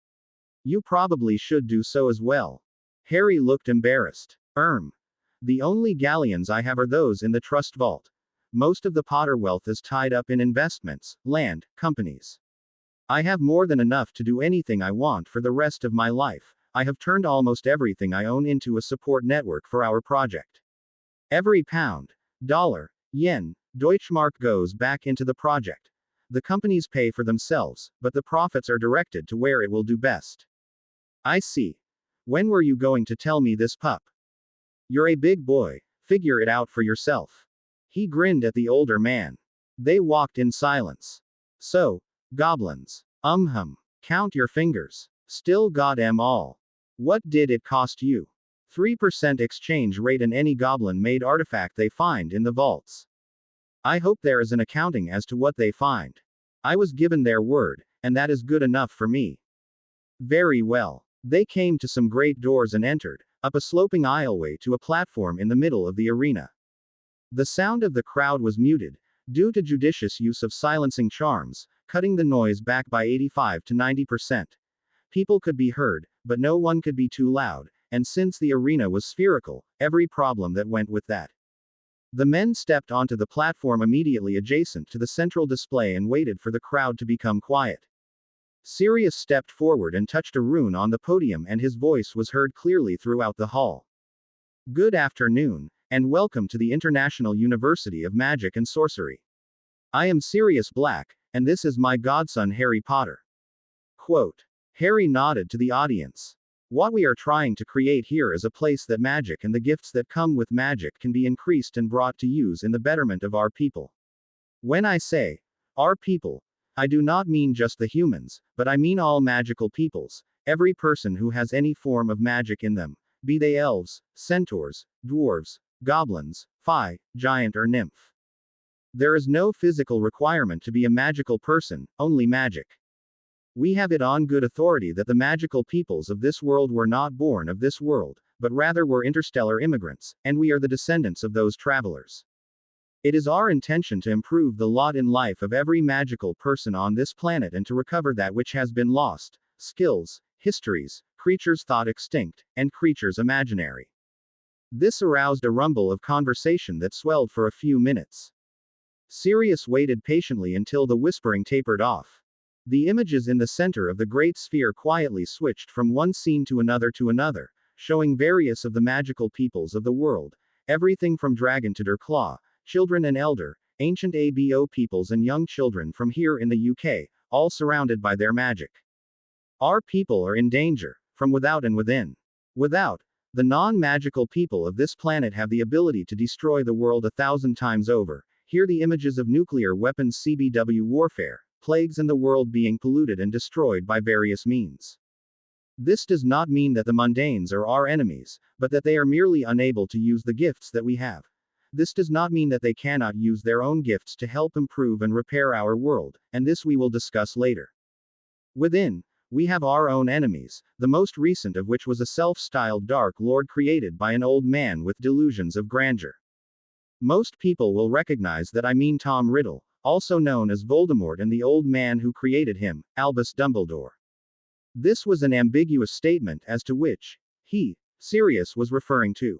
S1: You probably should do so as well. Harry looked embarrassed. The only galleons I have are those in the trust vault. Most of the Potter wealth is tied up in investments, land, companies. I have more than enough to do anything I want for the rest of my life. I have turned almost everything I own into a support network for our project. Every pound, dollar, yen, Deutschmark goes back into the project. The companies pay for themselves, but the profits are directed to where it will do best. I see. When were you going to tell me this, pup? You're a big boy. Figure it out for yourself. He grinned at the older man. They walked in silence. So, goblins. Count your fingers. Still got 'em all. What did it cost you? 3% exchange rate on any goblin-made artifact they find in the vaults. I hope there is an accounting as to what they find. I was given their word, and that is good enough for me. Very well. They came to some great doors and entered, up a sloping aisleway to a platform in the middle of the arena. The sound of the crowd was muted, due to judicious use of silencing charms, cutting the noise back by 85 to 90%. People could be heard, but no one could be too loud, and since the arena was spherical, every problem that went with that. The men stepped onto the platform immediately adjacent to the central display and waited for the crowd to become quiet. Sirius stepped forward and touched a rune on the podium, and his voice was heard clearly throughout the hall. Good afternoon, and welcome to the International University of Magic and Sorcery. I am Sirius Black, and this is my godson Harry Potter. Quote. Harry nodded to the audience. What we are trying to create here is a place that magic and the gifts that come with magic can be increased and brought to use in the betterment of our people. When I say, our people, I do not mean just the humans, but I mean all magical peoples, every person who has any form of magic in them, be they elves, centaurs, dwarves, goblins, fae, giant or nymph. There is no physical requirement to be a magical person, only magic. We have it on good authority that the magical peoples of this world were not born of this world, but rather were interstellar immigrants, and we are the descendants of those travelers. It is our intention to improve the lot in life of every magical person on this planet and to recover that which has been lost, skills, histories, creatures thought extinct, and creatures imaginary. This aroused a rumble of conversation that swelled for a few minutes. Sirius waited patiently until the whispering tapered off. The images in the center of the great sphere quietly switched from one scene to another, showing various of the magical peoples of the world, everything from dragon to Claw, children and elder, ancient ABO peoples and young children from here in the UK, all surrounded by their magic. Our people are in danger, from without and within. Without, the non-magical people of this planet have the ability to destroy the world 1,000 times over. Here the images of nuclear weapons, CBW warfare, plagues and the world being polluted and destroyed by various means. This does not mean that the mundanes are our enemies, but that they are merely unable to use the gifts that we have. This does not mean that they cannot use their own gifts to help improve and repair our world, and this we will discuss later. Within, we have our own enemies, the most recent of which was a self-styled Dark Lord created by an old man with delusions of grandeur. Most people will recognize that I mean Tom Riddle, also known as Voldemort, and the old man who created him, Albus Dumbledore. This was an ambiguous statement as to which he, Sirius, was referring to.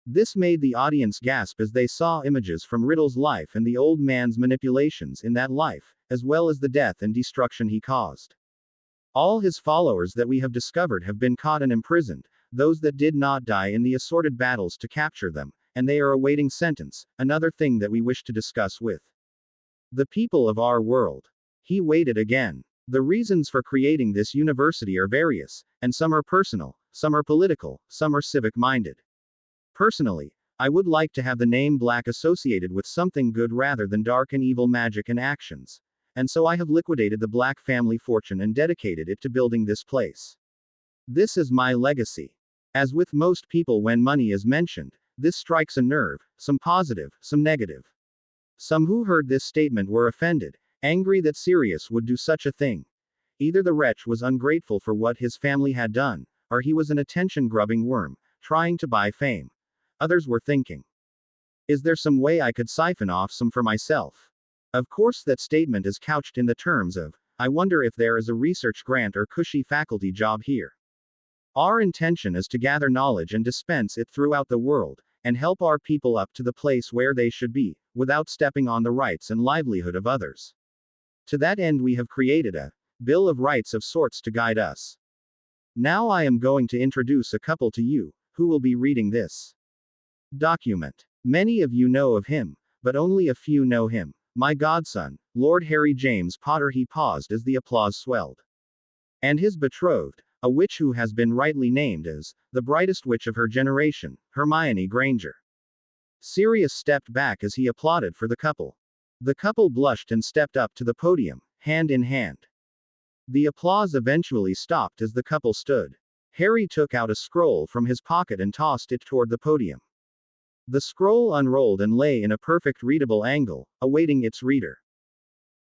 S1: This made the audience gasp as they saw images from Riddle's life and the old man's manipulations in that life, as well as the death and destruction he caused. All his followers that we have discovered have been caught and imprisoned, those that did not die in the assorted battles to capture them, and they are awaiting sentence, another thing that we wish to discuss with the people of our world. He waited again. The reasons for creating this university are various, and some are personal, some are political, some are civic-minded. Personally, I would like to have the name Black associated with something good rather than dark and evil magic and actions. And so I have liquidated the Black family fortune and dedicated it to building this place. This is my legacy. As with most people, when money is mentioned, this strikes a nerve, some positive, some negative. Some who heard this statement were offended, angry that Sirius would do such a thing. Either the wretch was ungrateful for what his family had done, or he was an attention-grubbing worm, trying to buy fame. Others were thinking, is there some way I could siphon off some for myself? Of course that statement is couched in the terms of, I wonder if there is a research grant or cushy faculty job here. Our intention is to gather knowledge and dispense it throughout the world, and help our people up to the place where they should be, without stepping on the rights and livelihood of others. To that end we have created a Bill of Rights of sorts to guide us. Now I am going to introduce a couple to you, who will be reading this document. Many of you know of him, but only a few know him. My godson, Lord Harry James Potter. He paused as the applause swelled. And his betrothed, a witch who has been rightly named as the brightest witch of her generation, Hermione Granger. Sirius stepped back as he applauded for the couple. The couple blushed and stepped up to the podium, hand in hand. The applause eventually stopped as the couple stood. Harry took out a scroll from his pocket and tossed it toward the podium. The scroll unrolled and lay in a perfect readable angle, awaiting its reader.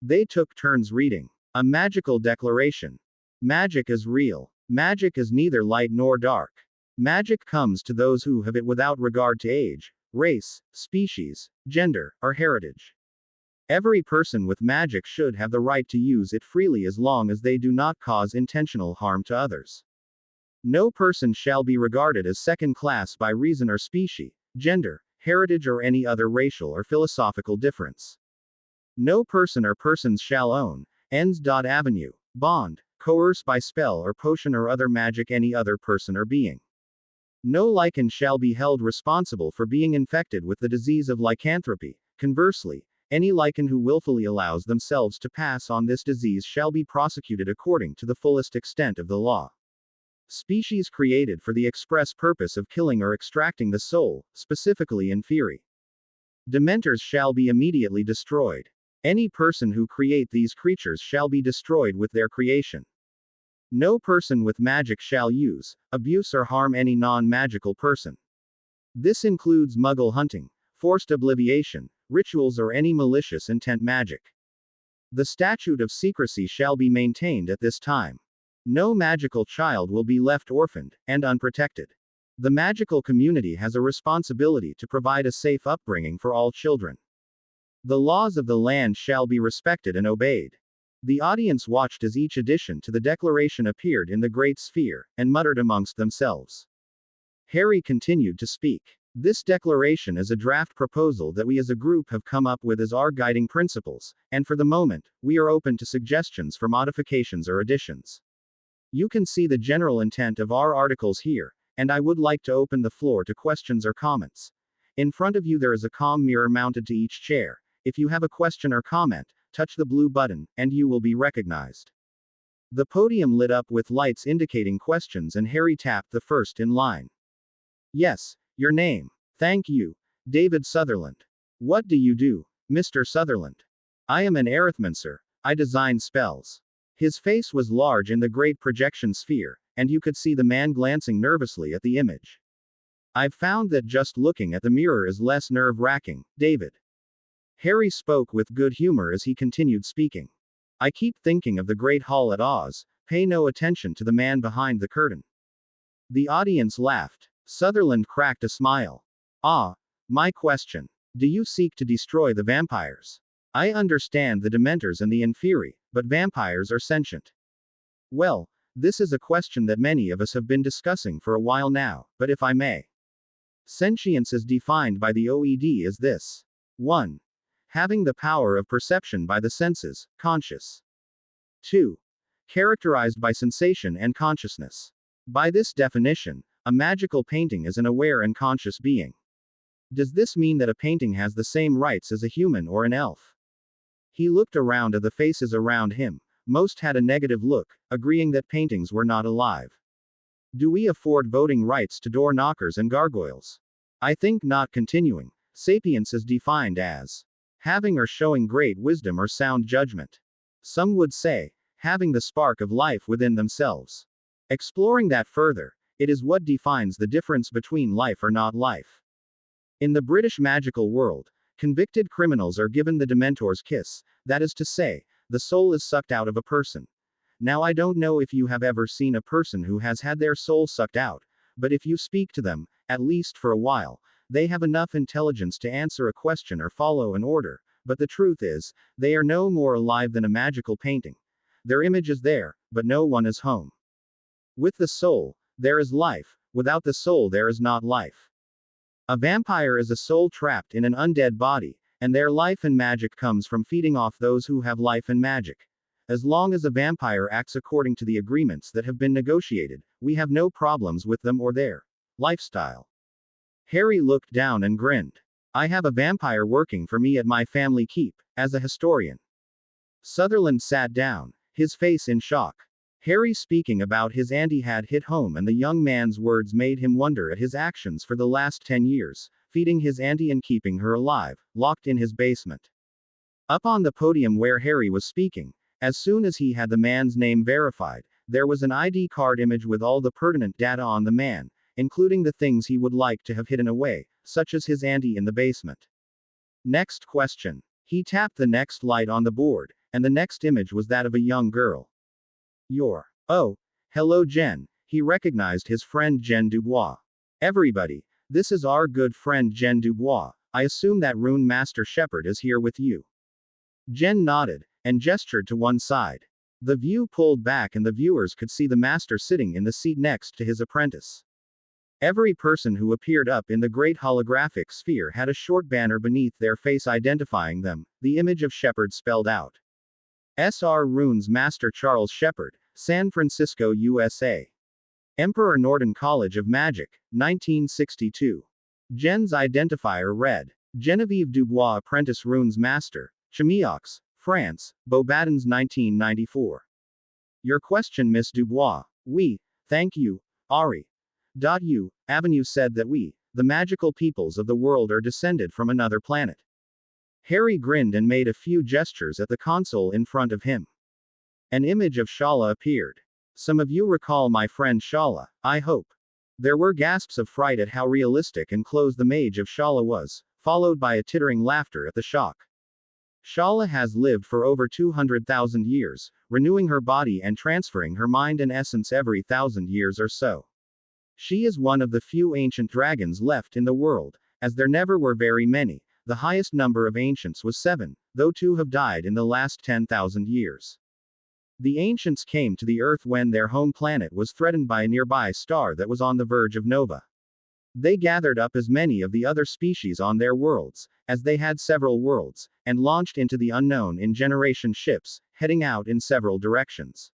S1: They took turns reading. A magical declaration. Magic is real. Magic is neither light nor dark. Magic comes to those who have it without regard to age, race, species, gender, or heritage. Every person with magic should have the right to use it freely as long as they do not cause intentional harm to others. No person shall be regarded as second class by reason or species, gender, heritage, or any other racial or philosophical difference. No person or persons shall own, Avenue, bond, coerce by spell or potion or other magic any other person or being. No lichen shall be held responsible for being infected with the disease of lycanthropy. Conversely, any lichen who willfully allows themselves to pass on this disease shall be prosecuted according to the fullest extent of the law. Species created for the express purpose of killing or extracting the soul, specifically in fury. Dementors shall be immediately destroyed. Any person who create these creatures shall be destroyed with their creation. No person with magic shall use, abuse or harm any non-magical person. This includes muggle hunting, forced obliviation, rituals or any malicious intent magic. The statute of secrecy shall be maintained at this time. No magical child will be left orphaned and unprotected. The magical community has a responsibility to provide a safe upbringing for all children. The laws of the land shall be respected and obeyed. The audience watched as each addition to the declaration appeared in the great sphere, and muttered amongst themselves. Harry continued to speak. This declaration is a draft proposal that we as a group have come up with as our guiding principles, and for the moment, we are open to suggestions for modifications or additions. You can see the general intent of our articles here, and I would like to open the floor to questions or comments. In front of you there is a comm mirror mounted to each chair. If you have a question or comment, touch the blue button, and you will be recognized. The podium lit up with lights indicating questions and Harry tapped the first in line. Yes, your name. Thank you. David Sutherland. What do you do, Mr. Sutherland? I am an arithmancer. I design spells. His face was large in the great projection sphere, and you could see the man glancing nervously at the image. I've found that just looking at the mirror is less nerve-wracking, David. Harry spoke with good humor as he continued speaking. I keep thinking of the Great Hall at Oz. Pay no attention to the man behind the curtain. The audience laughed. Sutherland cracked a smile. Ah, my question. Do you seek to destroy the vampires? I understand the Dementors and the Inferi, but vampires are sentient. Well, this is a question that many of us have been discussing for a while now, but if I may. Sentience is defined by the OED as this. 1. Having the power of perception by the senses, conscious. 2. Characterized by sensation and consciousness. By this definition, a magical painting is an aware and conscious being. Does this mean that a painting has the same rights as a human or an elf? He looked around at the faces around him. Most had a negative look, agreeing that paintings were not alive. Do we afford voting rights to door knockers and gargoyles? I think not. Continuing. Sapience is defined as having or showing great wisdom or sound judgment. Some would say, having the spark of life within themselves. Exploring that further, it is what defines the difference between life or not life. In the British magical world, convicted criminals are given the Dementor's kiss, that is to say, the soul is sucked out of a person. Now I don't know if you have ever seen a person who has had their soul sucked out, but if you speak to them, at least for a while, they have enough intelligence to answer a question or follow an order, but the truth is, they are no more alive than a magical painting. Their image is there, but no one is home. With the soul, there is life. Without the soul there is not life. A vampire is a soul trapped in an undead body, and their life and magic comes from feeding off those who have life and magic. As long as a vampire acts according to the agreements that have been negotiated, we have no problems with them or their lifestyle. Harry looked down and grinned. I have a vampire working for me at my family keep, as a historian. Sutherland sat down, his face in shock. Harry speaking about his auntie had hit home, and the young man's words made him wonder at his actions for the last 10 years, feeding his auntie and keeping her alive, locked in his basement. Up on the podium where Harry was speaking, as soon as he had the man's name verified, there was an ID card image with all the pertinent data on the man, including the things he would like to have hidden away, such as his auntie in the basement. Next question. He tapped the next light on the board, and the next image was that of a young girl. Oh, hello Jen. He recognized his friend Jen Dubois. Everybody, this is our good friend Jen Dubois. I assume that Rune Master Shepherd is here with you. Jen nodded, and gestured to one side. The view pulled back and the viewers could see the master sitting in the seat next to his apprentice. Every person who appeared up in the great holographic sphere had a short banner beneath their face identifying them, the image of Shepherd spelled out. S.R. Runes Master Charles Shepard, San Francisco, USA. Emperor Norton College of Magic, 1962. Gen's identifier red. Genevieve Dubois Apprentice Runes Master, Chemiox, France, Beauxbatons 1994. Your question, Miss Dubois. Thank you, Ari. U. Avenue said that we, the magical peoples of the world, are descended from another planet. Harry grinned and made a few gestures at the console in front of him. An image of Shala appeared. Some of you recall my friend Shala, I hope. There were gasps of fright at how realistic and close the mage of Shala was, followed by a tittering laughter at the shock. Shala has lived for over 200,000 years, renewing her body and transferring her mind and essence every 1,000 years or so. She is one of the few ancient dragons left in the world, as there never were very many. The highest number of ancients was 7, though 2 have died in the last 10,000 years. The ancients came to the Earth when their home planet was threatened by a nearby star that was on the verge of nova. They gathered up as many of the other species on their worlds, as they had several worlds, and launched into the unknown in generation ships, heading out in several directions.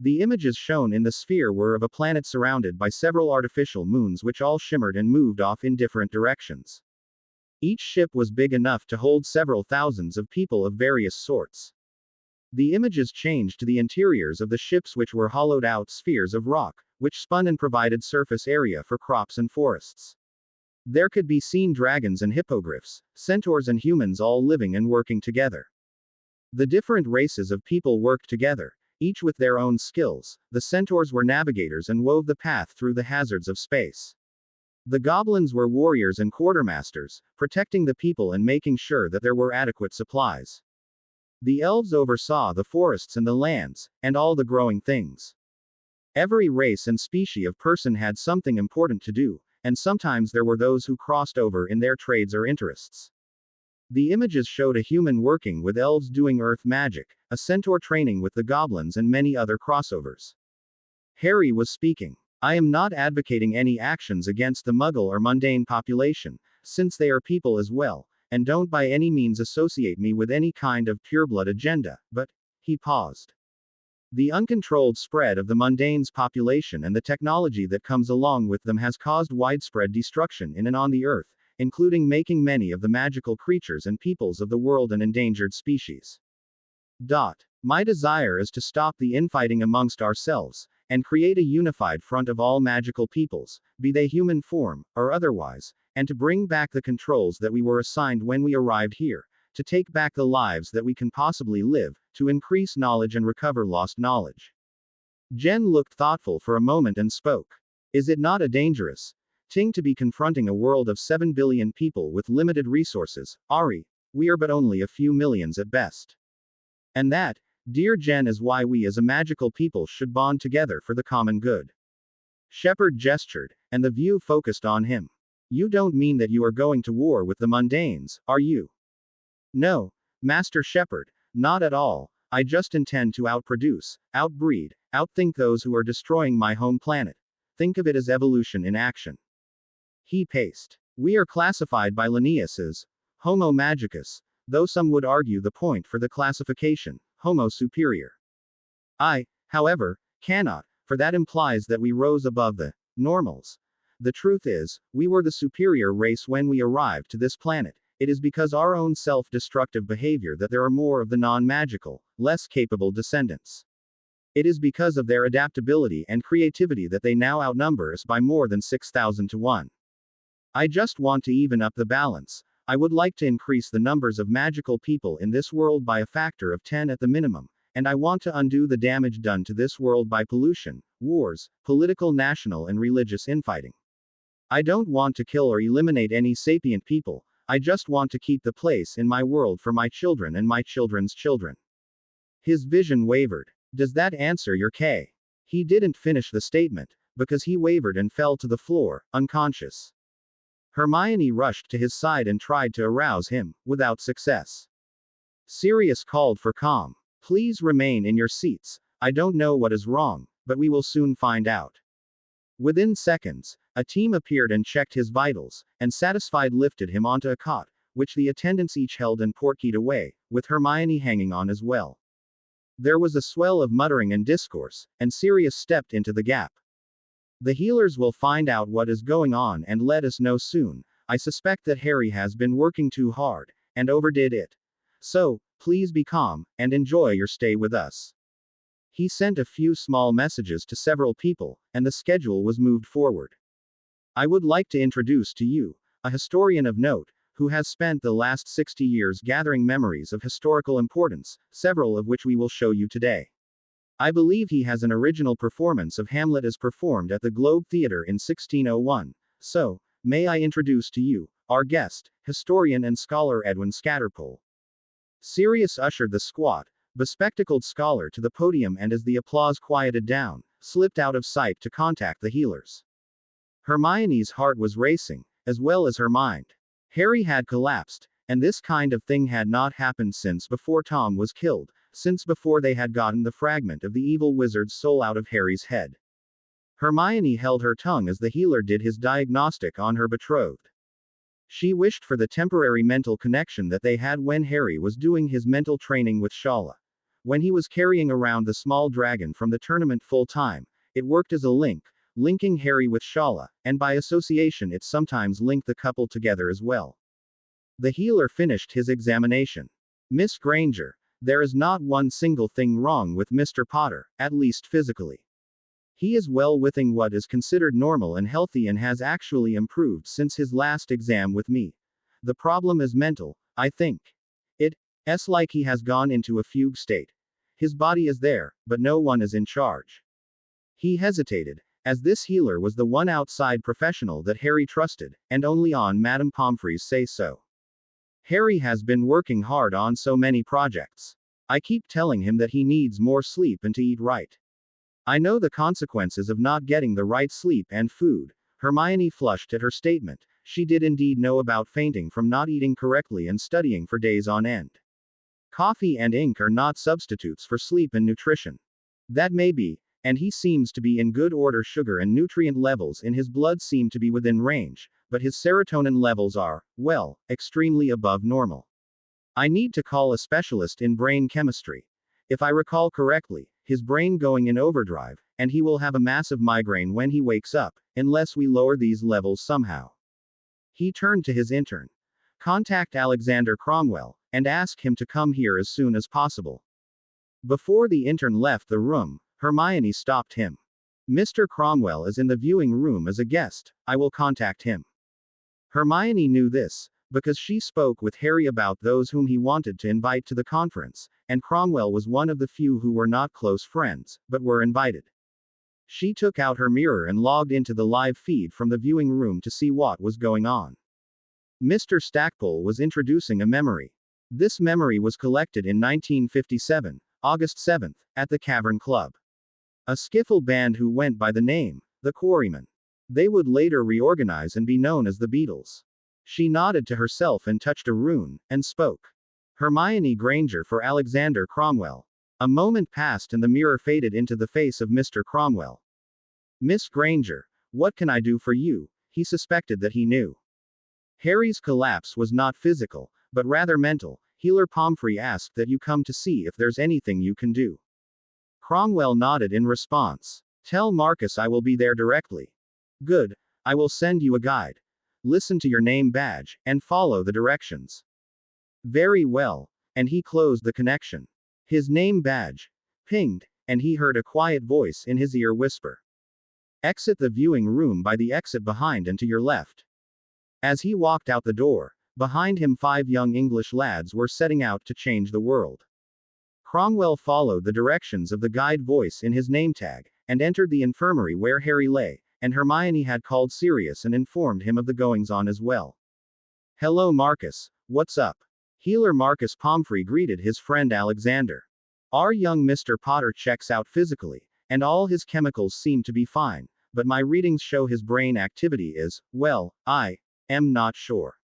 S1: The images shown in the sphere were of a planet surrounded by several artificial moons which all shimmered and moved off in different directions. Each ship was big enough to hold several thousands of people of various sorts. The images changed to the interiors of the ships, which were hollowed out spheres of rock, which spun and provided surface area for crops and forests. There could be seen dragons and hippogriffs, centaurs and humans all living and working together. The different races of people worked together, each with their own skills. The centaurs were navigators and wove the path through the hazards of space. The goblins were warriors and quartermasters, protecting the people and making sure that there were adequate supplies. The elves oversaw the forests and the lands, and all the growing things. Every race and species of person had something important to do, and sometimes there were those who crossed over in their trades or interests. The images showed a human working with elves doing earth magic, a centaur training with the goblins, and many other crossovers. Harry was speaking. I am not advocating any actions against the Muggle or mundane population, since they are people as well, and don't by any means associate me with any kind of pureblood agenda, but, he paused. The uncontrolled spread of the mundane's population and the technology that comes along with them has caused widespread destruction in and on the earth, including making many of the magical creatures and peoples of the world an endangered species. My desire is to stop the infighting amongst ourselves, and create a unified front of all magical peoples, be they human form, or otherwise, and to bring back the controls that we were assigned when we arrived here, to take back the lives that we can possibly live, to increase knowledge and recover lost knowledge. Jen looked thoughtful for a moment and spoke. Is it not a dangerous thing to be confronting a world of 7 billion people with limited resources, Ari? We are but only a few millions at best. And that, dear Jen, is why we as a magical people should bond together for the common good. Shepard gestured, and the view focused on him. You don't mean that you are going to war with the mundanes, are you? No, Master Shepard, not at all. I just intend to outproduce, outbreed, outthink those who are destroying my home planet. Think of it as evolution in action. He paced. We are classified by Linnaeus as Homo magicus, though some would argue the point for the classification, Homo superior. I, however, cannot, for that implies that we rose above the normals. The truth is, we were the superior race when we arrived to this planet. It is because our own self-destructive behavior that there are more of the non-magical, less capable descendants. It is because of their adaptability and creativity that they now outnumber us by more than 6,000 to 1. I just want to even up the balance. I would like to increase the numbers of magical people in this world by a factor of 10 at the minimum, and I want to undo the damage done to this world by pollution, wars, political, national, and religious infighting. I don't want to kill or eliminate any sapient people. I just want to keep the place in my world for my children and my children's children. His vision wavered. Does that answer your K? He didn't finish the statement, because he wavered and fell to the floor, unconscious. Hermione rushed to his side and tried to arouse him, without success. Sirius called for calm. Please remain in your seats. I don't know what is wrong, but we will soon find out. Within seconds, a team appeared and checked his vitals, and satisfied lifted him onto a cot, which the attendants each held and portkeyed away, with Hermione hanging on as well. There was a swell of muttering and discourse, and Sirius stepped into the gap. The healers will find out what is going on and let us know soon. I suspect that Harry has been working too hard, and overdid it. So, please be calm, and enjoy your stay with us. He sent a few small messages to several people, and the schedule was moved forward. I would like to introduce to you a historian of note, who has spent the last 60 years gathering memories of historical importance, several of which we will show you today. I believe he has an original performance of Hamlet as performed at the Globe Theatre in 1601. So, may I introduce to you our guest, historian and scholar Edwin Scatterpole. Sirius ushered the squat, bespectacled scholar to the podium and as the applause quieted down, slipped out of sight to contact the healers. Hermione's heart was racing, as well as her mind. Harry had collapsed, and this kind of thing had not happened since before Tom was killed, since before they had gotten the fragment of the evil wizard's soul out of Harry's head. Hermione held her tongue as the healer did his diagnostic on her betrothed. She wished for the temporary mental connection that they had when Harry was doing his mental training with Shala. When he was carrying around the small dragon from the tournament full time, it worked as a link, linking Harry with Shala, and by association it sometimes linked the couple together as well. The healer finished his examination. Miss Granger, there is not one single thing wrong with Mr. Potter, at least physically. He is well within what is considered normal and healthy and has actually improved since his last exam with me. The problem is mental, I think. It's like he has gone into a fugue state. His body is there, but no one is in charge. He hesitated, as this healer was the one outside professional that Harry trusted, and only on Madame Pomfrey's say so. Harry has been working hard on so many projects. I keep telling him that he needs more sleep and to eat right. I know the consequences of not getting the right sleep and food. Hermione flushed at her statement. She did indeed know about fainting from not eating correctly and studying for days on end. Coffee and ink are not substitutes for sleep and nutrition. That may be, and he seems to be in good order. Sugar and nutrient levels in his blood seem to be within range, but his serotonin levels are, well, extremely above normal. I need to call a specialist in brain chemistry. If I recall correctly, his brain going in overdrive, and he will have a massive migraine when he wakes up, unless we lower these levels somehow. He turned to his intern. Contact Alexander Cromwell, and ask him to come here as soon as possible. Before the intern left the room, Hermione stopped him. Mr. Cromwell is in the viewing room as a guest, I will contact him. Hermione knew this, because she spoke with Harry about those whom he wanted to invite to the conference, and Cromwell was one of the few who were not close friends, but were invited. She took out her mirror and logged into the live feed from the viewing room to see what was going on. Mr. Stackpole was introducing a memory. This memory was collected in 1957, August 7th, at the Cavern Club. A skiffle band who went by the name, the Quarrymen. They would later reorganize and be known as the Beatles. She nodded to herself and touched a rune, and spoke. Hermione Granger for Alexander Cromwell. A moment passed and the mirror faded into the face of Mr. Cromwell. Miss Granger, what can I do for you? He suspected that he knew. Harry's collapse was not physical, but rather mental. Healer Pomfrey asked that you come to see if there's anything you can do. Cromwell nodded in response. Tell Marcus I will be there directly. Good. I will send you a guide. Listen to your name badge, and follow the directions. Very well. And he closed the connection. His name badge pinged, and he heard a quiet voice in his ear whisper. Exit the viewing room by the exit behind and to your left. As he walked out the door, behind him 5 young English lads were setting out to change the world. Cromwell followed the directions of the guide voice in his name tag, and entered the infirmary where Harry lay, and Hermione had called Sirius and informed him of the goings-on as well. Hello Marcus, what's up? Healer Marcus Pomfrey greeted his friend Alexander. Our young Mr. Potter checks out physically, and all his chemicals seem to be fine, but my readings show his brain activity is, well, I am not sure.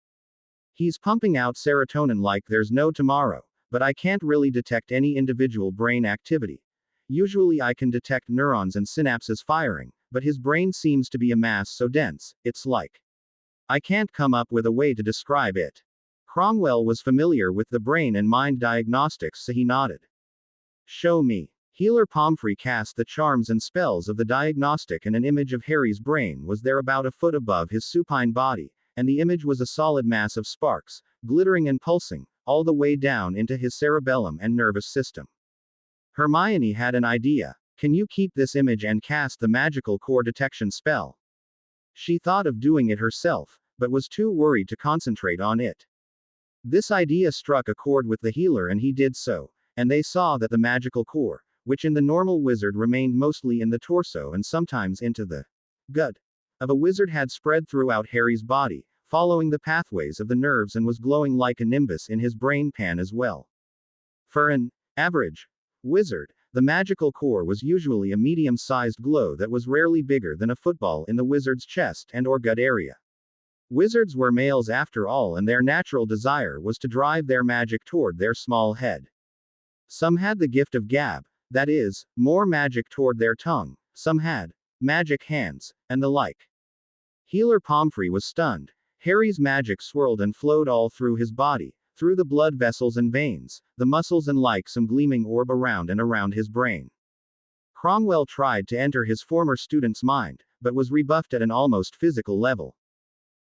S1: He's pumping out serotonin like there's no tomorrow, but I can't really detect any individual brain activity. Usually I can detect neurons and synapses firing, but his brain seems to be a mass so dense, it's like. I can't come up with a way to describe it. Cromwell was familiar with the brain and mind diagnostics, so he nodded. Show me. Healer Pomfrey cast the charms and spells of the diagnostic, and an image of Harry's brain was there about a foot above his supine body, and the image was a solid mass of sparks, glittering and pulsing, all the way down into his cerebellum and nervous system. Hermione had an idea. Can you keep this image and cast the magical core detection spell? She thought of doing it herself, but was too worried to concentrate on it. This idea struck a chord with the healer, and he did so, and they saw that the magical core, which in the normal wizard remained mostly in the torso and sometimes into the gut of a wizard, had spread throughout Harry's body, following the pathways of the nerves, and was glowing like a nimbus in his brain pan as well. For an average wizard, the magical core was usually a medium-sized glow that was rarely bigger than a football in the wizard's chest and or gut area. Wizards were males after all, and their natural desire was to drive their magic toward their small head. Some had the gift of gab, that is, more magic toward their tongue, some had magic hands, and the like. Healer Pomfrey was stunned. Harry's magic swirled and flowed all through his body, through the blood vessels and veins, the muscles, and like some gleaming orb around and around his brain. Cromwell tried to enter his former student's mind, but was rebuffed at an almost physical level.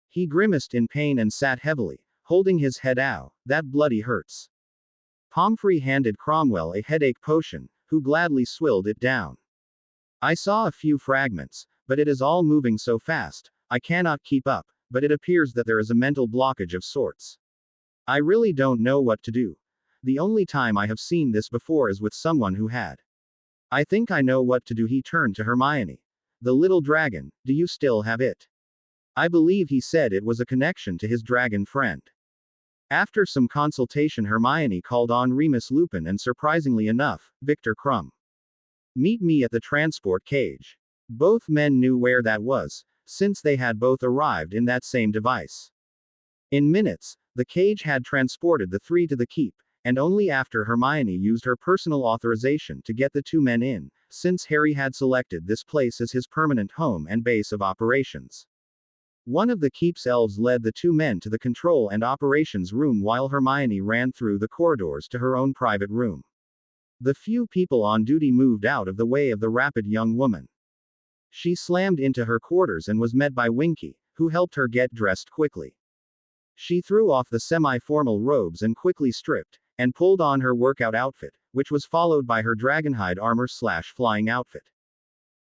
S1: He grimaced in pain and sat heavily, holding his head. Ow, that bloody hurts. Pomfrey handed Cromwell a headache potion, who gladly swilled it down. I saw a few fragments, but it is all moving so fast, I cannot keep up, but it appears that there is a mental blockage of sorts. I really don't know what to do. The only time I have seen this before is with someone who had. I think I know what to do. He turned to Hermione. The little dragon, do you still have it? I believe he said it was a connection to his dragon friend. After some consultation, Hermione called on Remus Lupin and, surprisingly enough, Victor Crumb. Meet me at the transport cage. Both men knew where that was, since they had both arrived in that same device. In minutes, the cage had transported the three to the keep, and only after Hermione used her personal authorization to get the two men in, since Harry had selected this place as his permanent home and base of operations. One of the keep's elves led the two men to the control and operations room, while Hermione ran through the corridors to her own private room. The few people on duty moved out of the way of the rapid young woman. She slammed into her quarters and was met by Winky, who helped her get dressed quickly. She threw off the semi-formal robes and quickly stripped, and pulled on her workout outfit, which was followed by her dragonhide armor/flying outfit.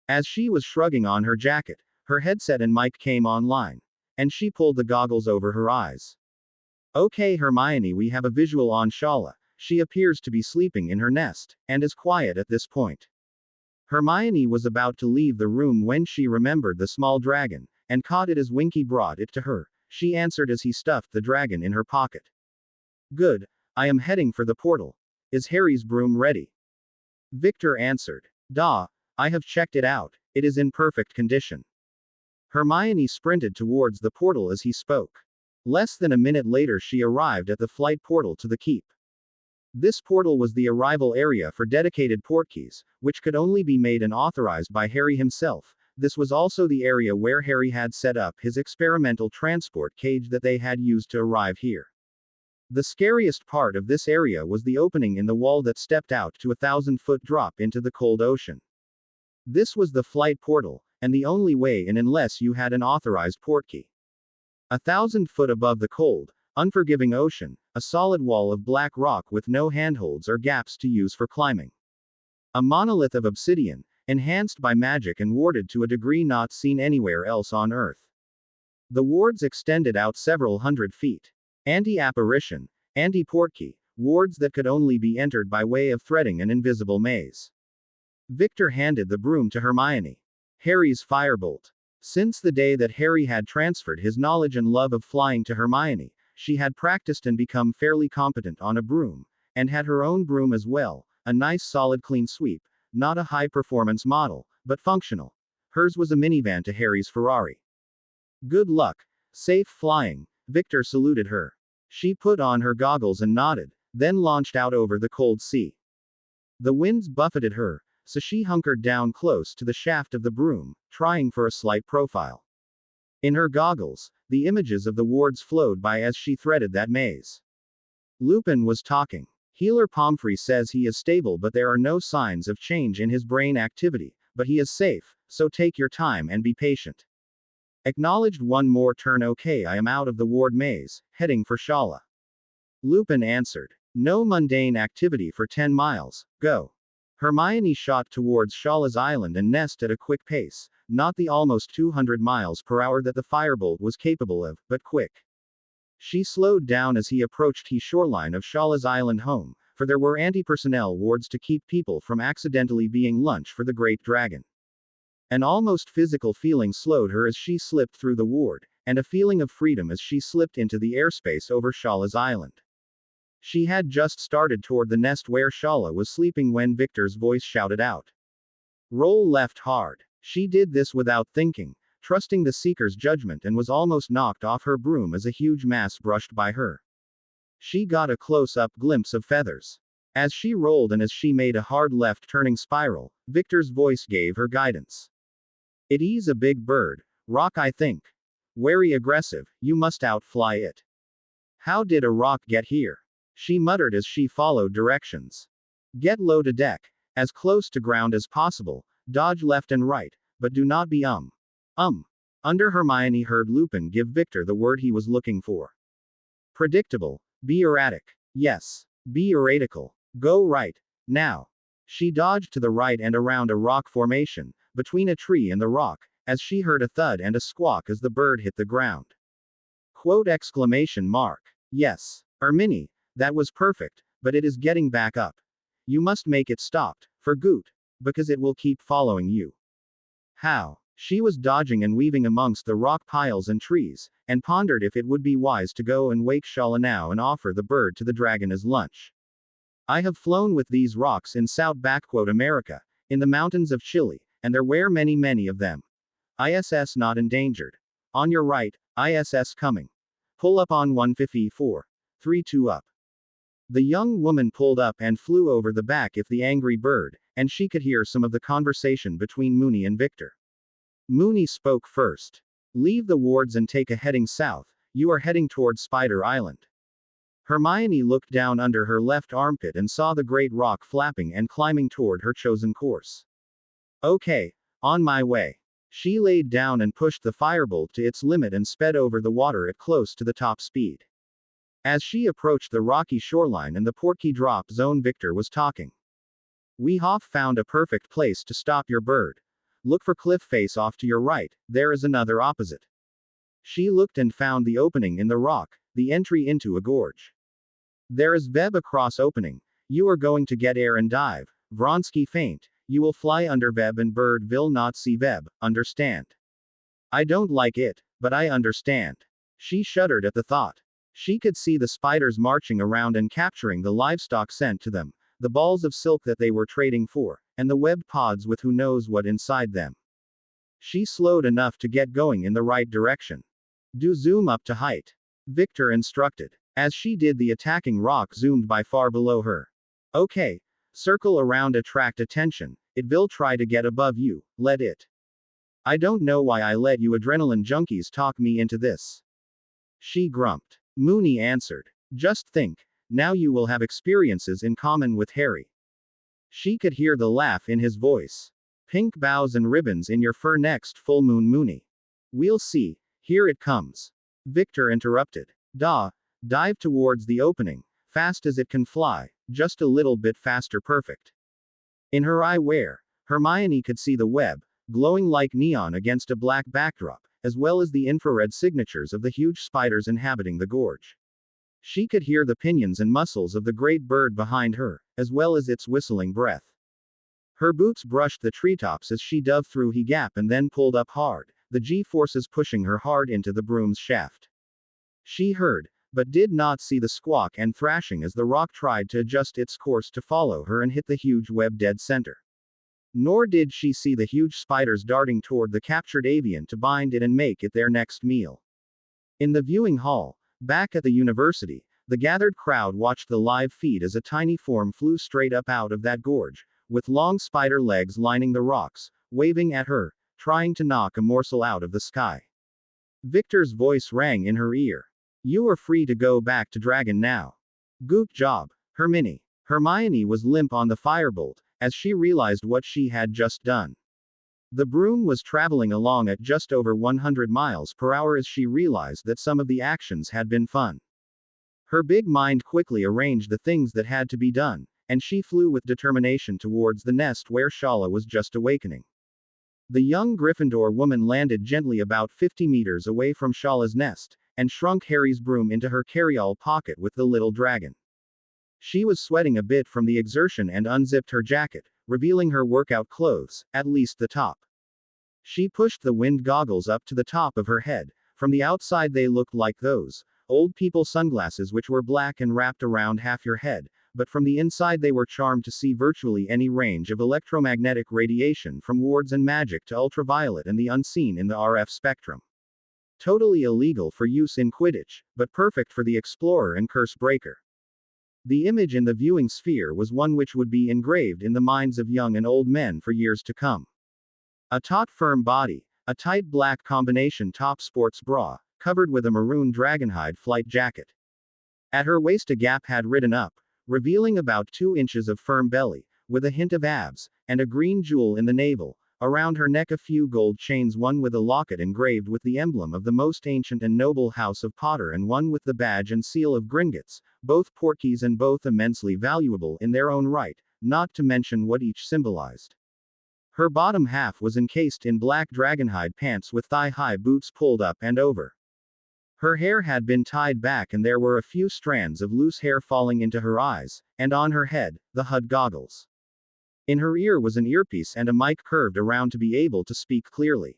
S1: As she was shrugging on her jacket, her headset and mic came online, and she pulled the goggles over her eyes. Okay, Hermione, we have a visual on Shala. She appears to be sleeping in her nest, and is quiet at this point. Hermione was about to leave the room when she remembered the small dragon, and caught it as Winky brought it to her. She answered as he stuffed the dragon in her pocket. Good. I am heading for the portal. Is Harry's broom ready? Victor answered. Da. I have checked it out. It is in perfect condition. Hermione sprinted towards the portal as he spoke. Less than a minute later, she arrived at the flight portal to the keep. This portal was the arrival area for dedicated portkeys, which could only be made and authorized by Harry himself. This was also the area where Harry had set up his experimental transport cage that they had used to arrive here. The scariest part of this area was the opening in the wall that stepped out to a 1,000-foot drop into the cold ocean. This was the flight portal, and the only way in unless you had an authorized portkey. 1,000 foot above the cold, unforgiving ocean, a solid wall of black rock with no handholds or gaps to use for climbing. A monolith of obsidian, enhanced by magic and warded to a degree not seen anywhere else on Earth. The wards extended out several hundred feet. Anti-apparition, anti-portkey, wards that could only be entered by way of threading an invisible maze. Victor handed the broom to Hermione. Harry's firebolt. Since the day that Harry had transferred his knowledge and love of flying to Hermione, she had practiced and become fairly competent on a broom, and had her own broom as well, a nice solid clean sweep, not a high-performance model, but functional. Hers was a minivan to Harry's Ferrari. Good luck. Safe flying, Victor saluted her. She put on her goggles and nodded, then launched out over the cold sea. The winds buffeted her, so she hunkered down close to the shaft of the broom, trying for a slight profile. In her goggles, the images of the wards flowed by as she threaded that maze. Lupin was talking. Healer Pomfrey says he is stable, but there are no signs of change in his brain activity, but he is safe, so take your time and be patient. Acknowledged one more turn. Okay, I am out of the ward maze, heading for Shala. Lupin answered. No mundane activity for 10 miles, go. Hermione shot towards Shala's island and nest at a quick pace, not the almost 200 miles per hour that the firebolt was capable of, but quick. She slowed down as he approached the shoreline of Shala's island home, for there were anti-personnel wards to keep people from accidentally being lunch for the great dragon. An almost physical feeling slowed her as she slipped through the ward, and a feeling of freedom as she slipped into the airspace over Shala's island. She had just started toward the nest where Shala was sleeping when Victor's voice shouted out. Roll left hard. She did this without thinking, trusting the Seeker's judgment, and was almost knocked off her broom as a huge mass brushed by her. She got a close-up glimpse of feathers. As she rolled and as she made a hard left-turning spiral, Victor's voice gave her guidance. It is a big bird, rock I think. Very aggressive, you must outfly it. How did a rock get here? She muttered as she followed directions. Get low to deck, as close to ground as possible, dodge left and right, but do not be Under Hermione heard Lupin give Victor the word he was looking for. Predictable, be erratic. Yes, be erratical. Go right, now. She dodged to the right and around a rock formation, between a tree and the rock, as she heard a thud and a squawk as the bird hit the ground. Quote exclamation mark. Yes, Hermione. That was perfect, but it is getting back up. You must make it stopped, for good, because it will keep following you. How? She was dodging and weaving amongst the rock piles and trees, and pondered if it would be wise to go and wake Shala now and offer the bird to the dragon as lunch. I have flown with these rocks in South America, in the mountains of Chile, and there were many of them. ISS not endangered. On your right, ISS coming. Pull up on 154. 3-2 up. The young woman pulled up and flew over the back of the angry bird, and she could hear some of the conversation between Moony and Victor. Moony spoke first. Leave the wards and take a heading south, you are heading toward Spider Island. Hermione looked down under her left armpit and saw the great rock flapping and climbing toward her chosen course. Okay, on my way. She laid down and pushed the firebolt to its limit and sped over the water at close to the top speed. As she approached the rocky shoreline and the portkey drop zone, Victor was talking. We have found a perfect place to stop your bird. Look for cliff face off to your right, there is another opposite. She looked and found the opening in the rock, the entry into a gorge. There is web across opening. You are going to get air and dive. Vronsky faint. You will fly under web and bird will not see web, understand? I don't like it, but I understand. She shuddered at the thought. She could see the spiders marching around and capturing the livestock sent to them, the balls of silk that they were trading for, and the webbed pods with who knows what inside them. She slowed enough to get going in the right direction. Do zoom up to height. Victor instructed. As she did, the attacking rock zoomed by far below her. Okay. Circle around, attract attention. It will try to get above you, let it. I don't know why I let you adrenaline junkies talk me into this. She grumped. Moony answered. Just think, now you will have experiences in common with Harry. She could hear the laugh in his voice. Pink bows and ribbons in your fur next full moon, Moony. We'll see, here it comes. Victor interrupted. Dive towards the opening, fast as it can fly, just a little bit faster, perfect. In her eyewear, Hermione could see the web, glowing like neon against a black backdrop, as well as the infrared signatures of the huge spiders inhabiting the gorge. She could hear the pinions and muscles of the great bird behind her, as well as its whistling breath. Her boots brushed the treetops as she dove through the gap and then pulled up hard, the G-forces pushing her hard into the broom's shaft. She heard, but did not see the squawk and thrashing as the rock tried to adjust its course to follow her and hit the huge web dead center. Nor did she see the huge spiders darting toward the captured avian to bind it and make it their next meal. In the viewing hall, back at the university, the gathered crowd watched the live feed as a tiny form flew straight up out of that gorge, with long spider legs lining the rocks, waving at her, trying to knock a morsel out of the sky. Victor's voice rang in her ear. You are free to go back to Dragon now. Good job, Hermione. Hermione was limp on the firebolt, as she realized what she had just done. The broom was traveling along at just over 100 miles per hour as she realized that some of the actions had been fun. Her big mind quickly arranged the things that had to be done, and she flew with determination towards the nest where Shala was just awakening. The young Gryffindor woman landed gently about 50 meters away from Shala's nest, and shrunk Harry's broom into her carryall pocket with the little dragon. She was sweating a bit from the exertion and unzipped her jacket, revealing her workout clothes, at least the top. She pushed the wind goggles up to the top of her head. From the outside they looked like those old people sunglasses which were black and wrapped around half your head, but from the inside they were charmed to see virtually any range of electromagnetic radiation from wards and magic to ultraviolet and the unseen in the RF spectrum. Totally illegal for use in Quidditch, but perfect for the explorer and curse breaker. The image in the viewing sphere was one which would be engraved in the minds of young and old men for years to come. A taut firm body, a tight black combination top sports bra, covered with a maroon dragonhide flight jacket. At her waist a gap had ridden up, revealing about 2 inches of firm belly, with a hint of abs, and a green jewel in the navel. Around her neck a few gold chains, one with a locket engraved with the emblem of the most ancient and noble house of Potter and one with the badge and seal of Gringotts, both portkeys and both immensely valuable in their own right, not to mention what each symbolized. Her bottom half was encased in black dragonhide pants with thigh-high boots pulled up and over. Her hair had been tied back and there were a few strands of loose hair falling into her eyes, and on her head, the HUD goggles. In her ear was an earpiece and a mic curved around to be able to speak clearly.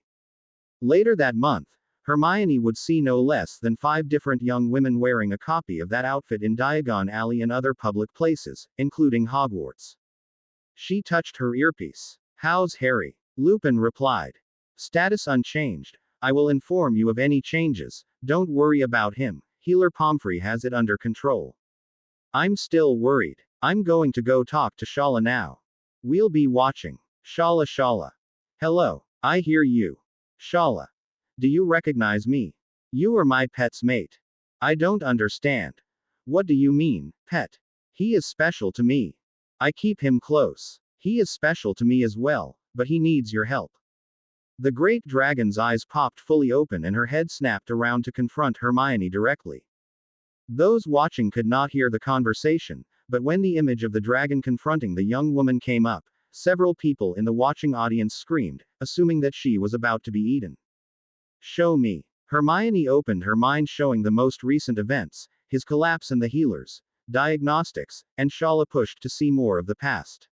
S1: Later that month, Hermione would see no less than 5 different young women wearing a copy of that outfit in Diagon Alley and other public places, including Hogwarts. She touched her earpiece. "How's Harry?" Lupin replied. "Status unchanged. I will inform you of any changes. Don't worry about him. Healer Pomfrey has it under control." "I'm still worried. I'm going to go talk to Shala now. We'll be watching." Shala. "Hello. I hear you." Shala. "Do you recognize me? You are my pet's mate." "I don't understand." "What do you mean, pet?" "He is special to me. I keep him close. He is special to me as well, but he needs your help." The great dragon's eyes popped fully open and her head snapped around to confront Hermione directly. Those watching could not hear the conversation, but when the image of the dragon confronting the young woman came up, several people in the watching audience screamed, assuming that she was about to be eaten. "Show me." Hermione opened her mind, showing the most recent events, his collapse and the healers, diagnostics, and Shala pushed to see more of the past.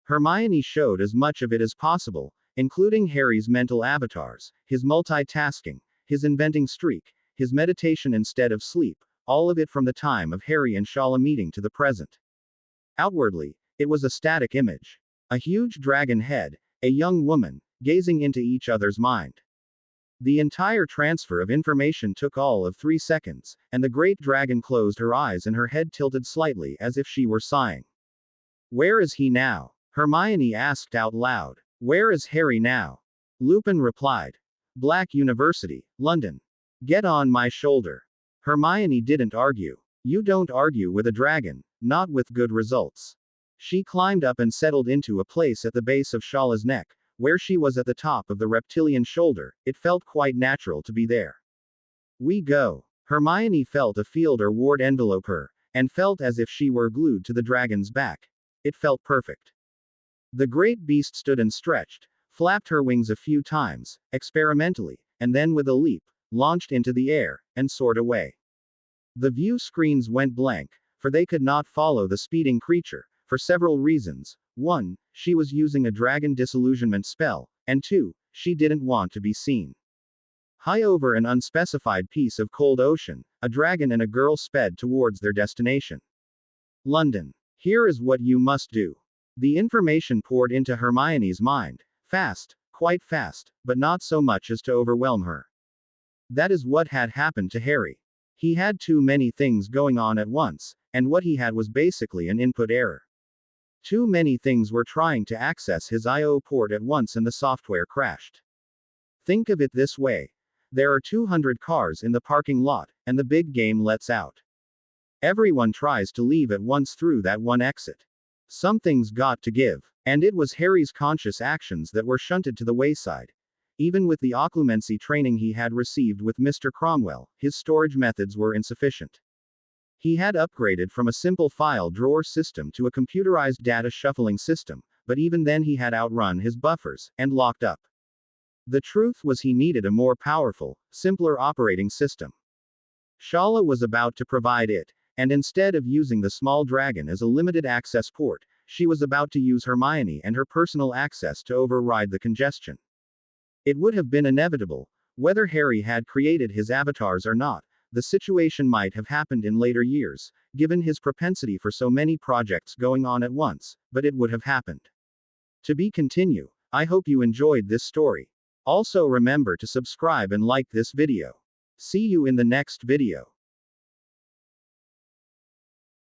S1: Hermione showed as much of it as possible, including Harry's mental avatars, his multitasking, his inventing streak, his meditation instead of sleep, all of it from the time of Harry and Shala meeting to the present. Outwardly, it was a static image. A huge dragon head, a young woman, gazing into each other's mind. The entire transfer of information took all of 3 seconds, and the great dragon closed her eyes and her head tilted slightly as if she were sighing. "Where is he now?" Hermione asked out loud. "Where is Harry now?" Lupin replied. "Black University, London. Get on my shoulder." Hermione didn't argue. You don't argue with a dragon, not with good results. She climbed up and settled into a place at the base of Shala's neck, where she was at the top of the reptilian shoulder. It felt quite natural to be there. "We go." Hermione felt a field or ward envelope her, and felt as if she were glued to the dragon's back. It felt perfect. The great beast stood and stretched, flapped her wings a few times, experimentally, and then with a leap, launched into the air, and soared away. The view screens went blank, for they could not follow the speeding creature, for several reasons. 1, she was using a dragon disillusionment spell, and 2, she didn't want to be seen. High over an unspecified piece of cold ocean, a dragon and a girl sped towards their destination. London. "Here is what you must do." The information poured into Hermione's mind. Fast, quite fast, but not so much as to overwhelm her. That is what had happened to Harry. He had too many things going on at once, and what he had was basically an input error. Too many things were trying to access his I/O port at once and the software crashed. Think of it this way. There are 200 cars in the parking lot, and the big game lets out. Everyone tries to leave at once through that one exit. Something's got to give. And it was Harry's conscious actions that were shunted to the wayside. Even with the occlumency training he had received with Mr. Cromwell, his storage methods were insufficient. He had upgraded from a simple file drawer system to a computerized data shuffling system, but even then he had outrun his buffers, and locked up. The truth was he needed a more powerful, simpler operating system. Shala was about to provide it, and instead of using the small dragon as a limited access port, she was about to use Hermione and her personal access to override the congestion. It would have been inevitable, whether Harry had created his avatars or not. The situation might have happened in later years, given his propensity for so many projects going on at once, but it would have happened. To be continued. I hope you enjoyed this story. Also remember to subscribe and like this video. See you in the next video.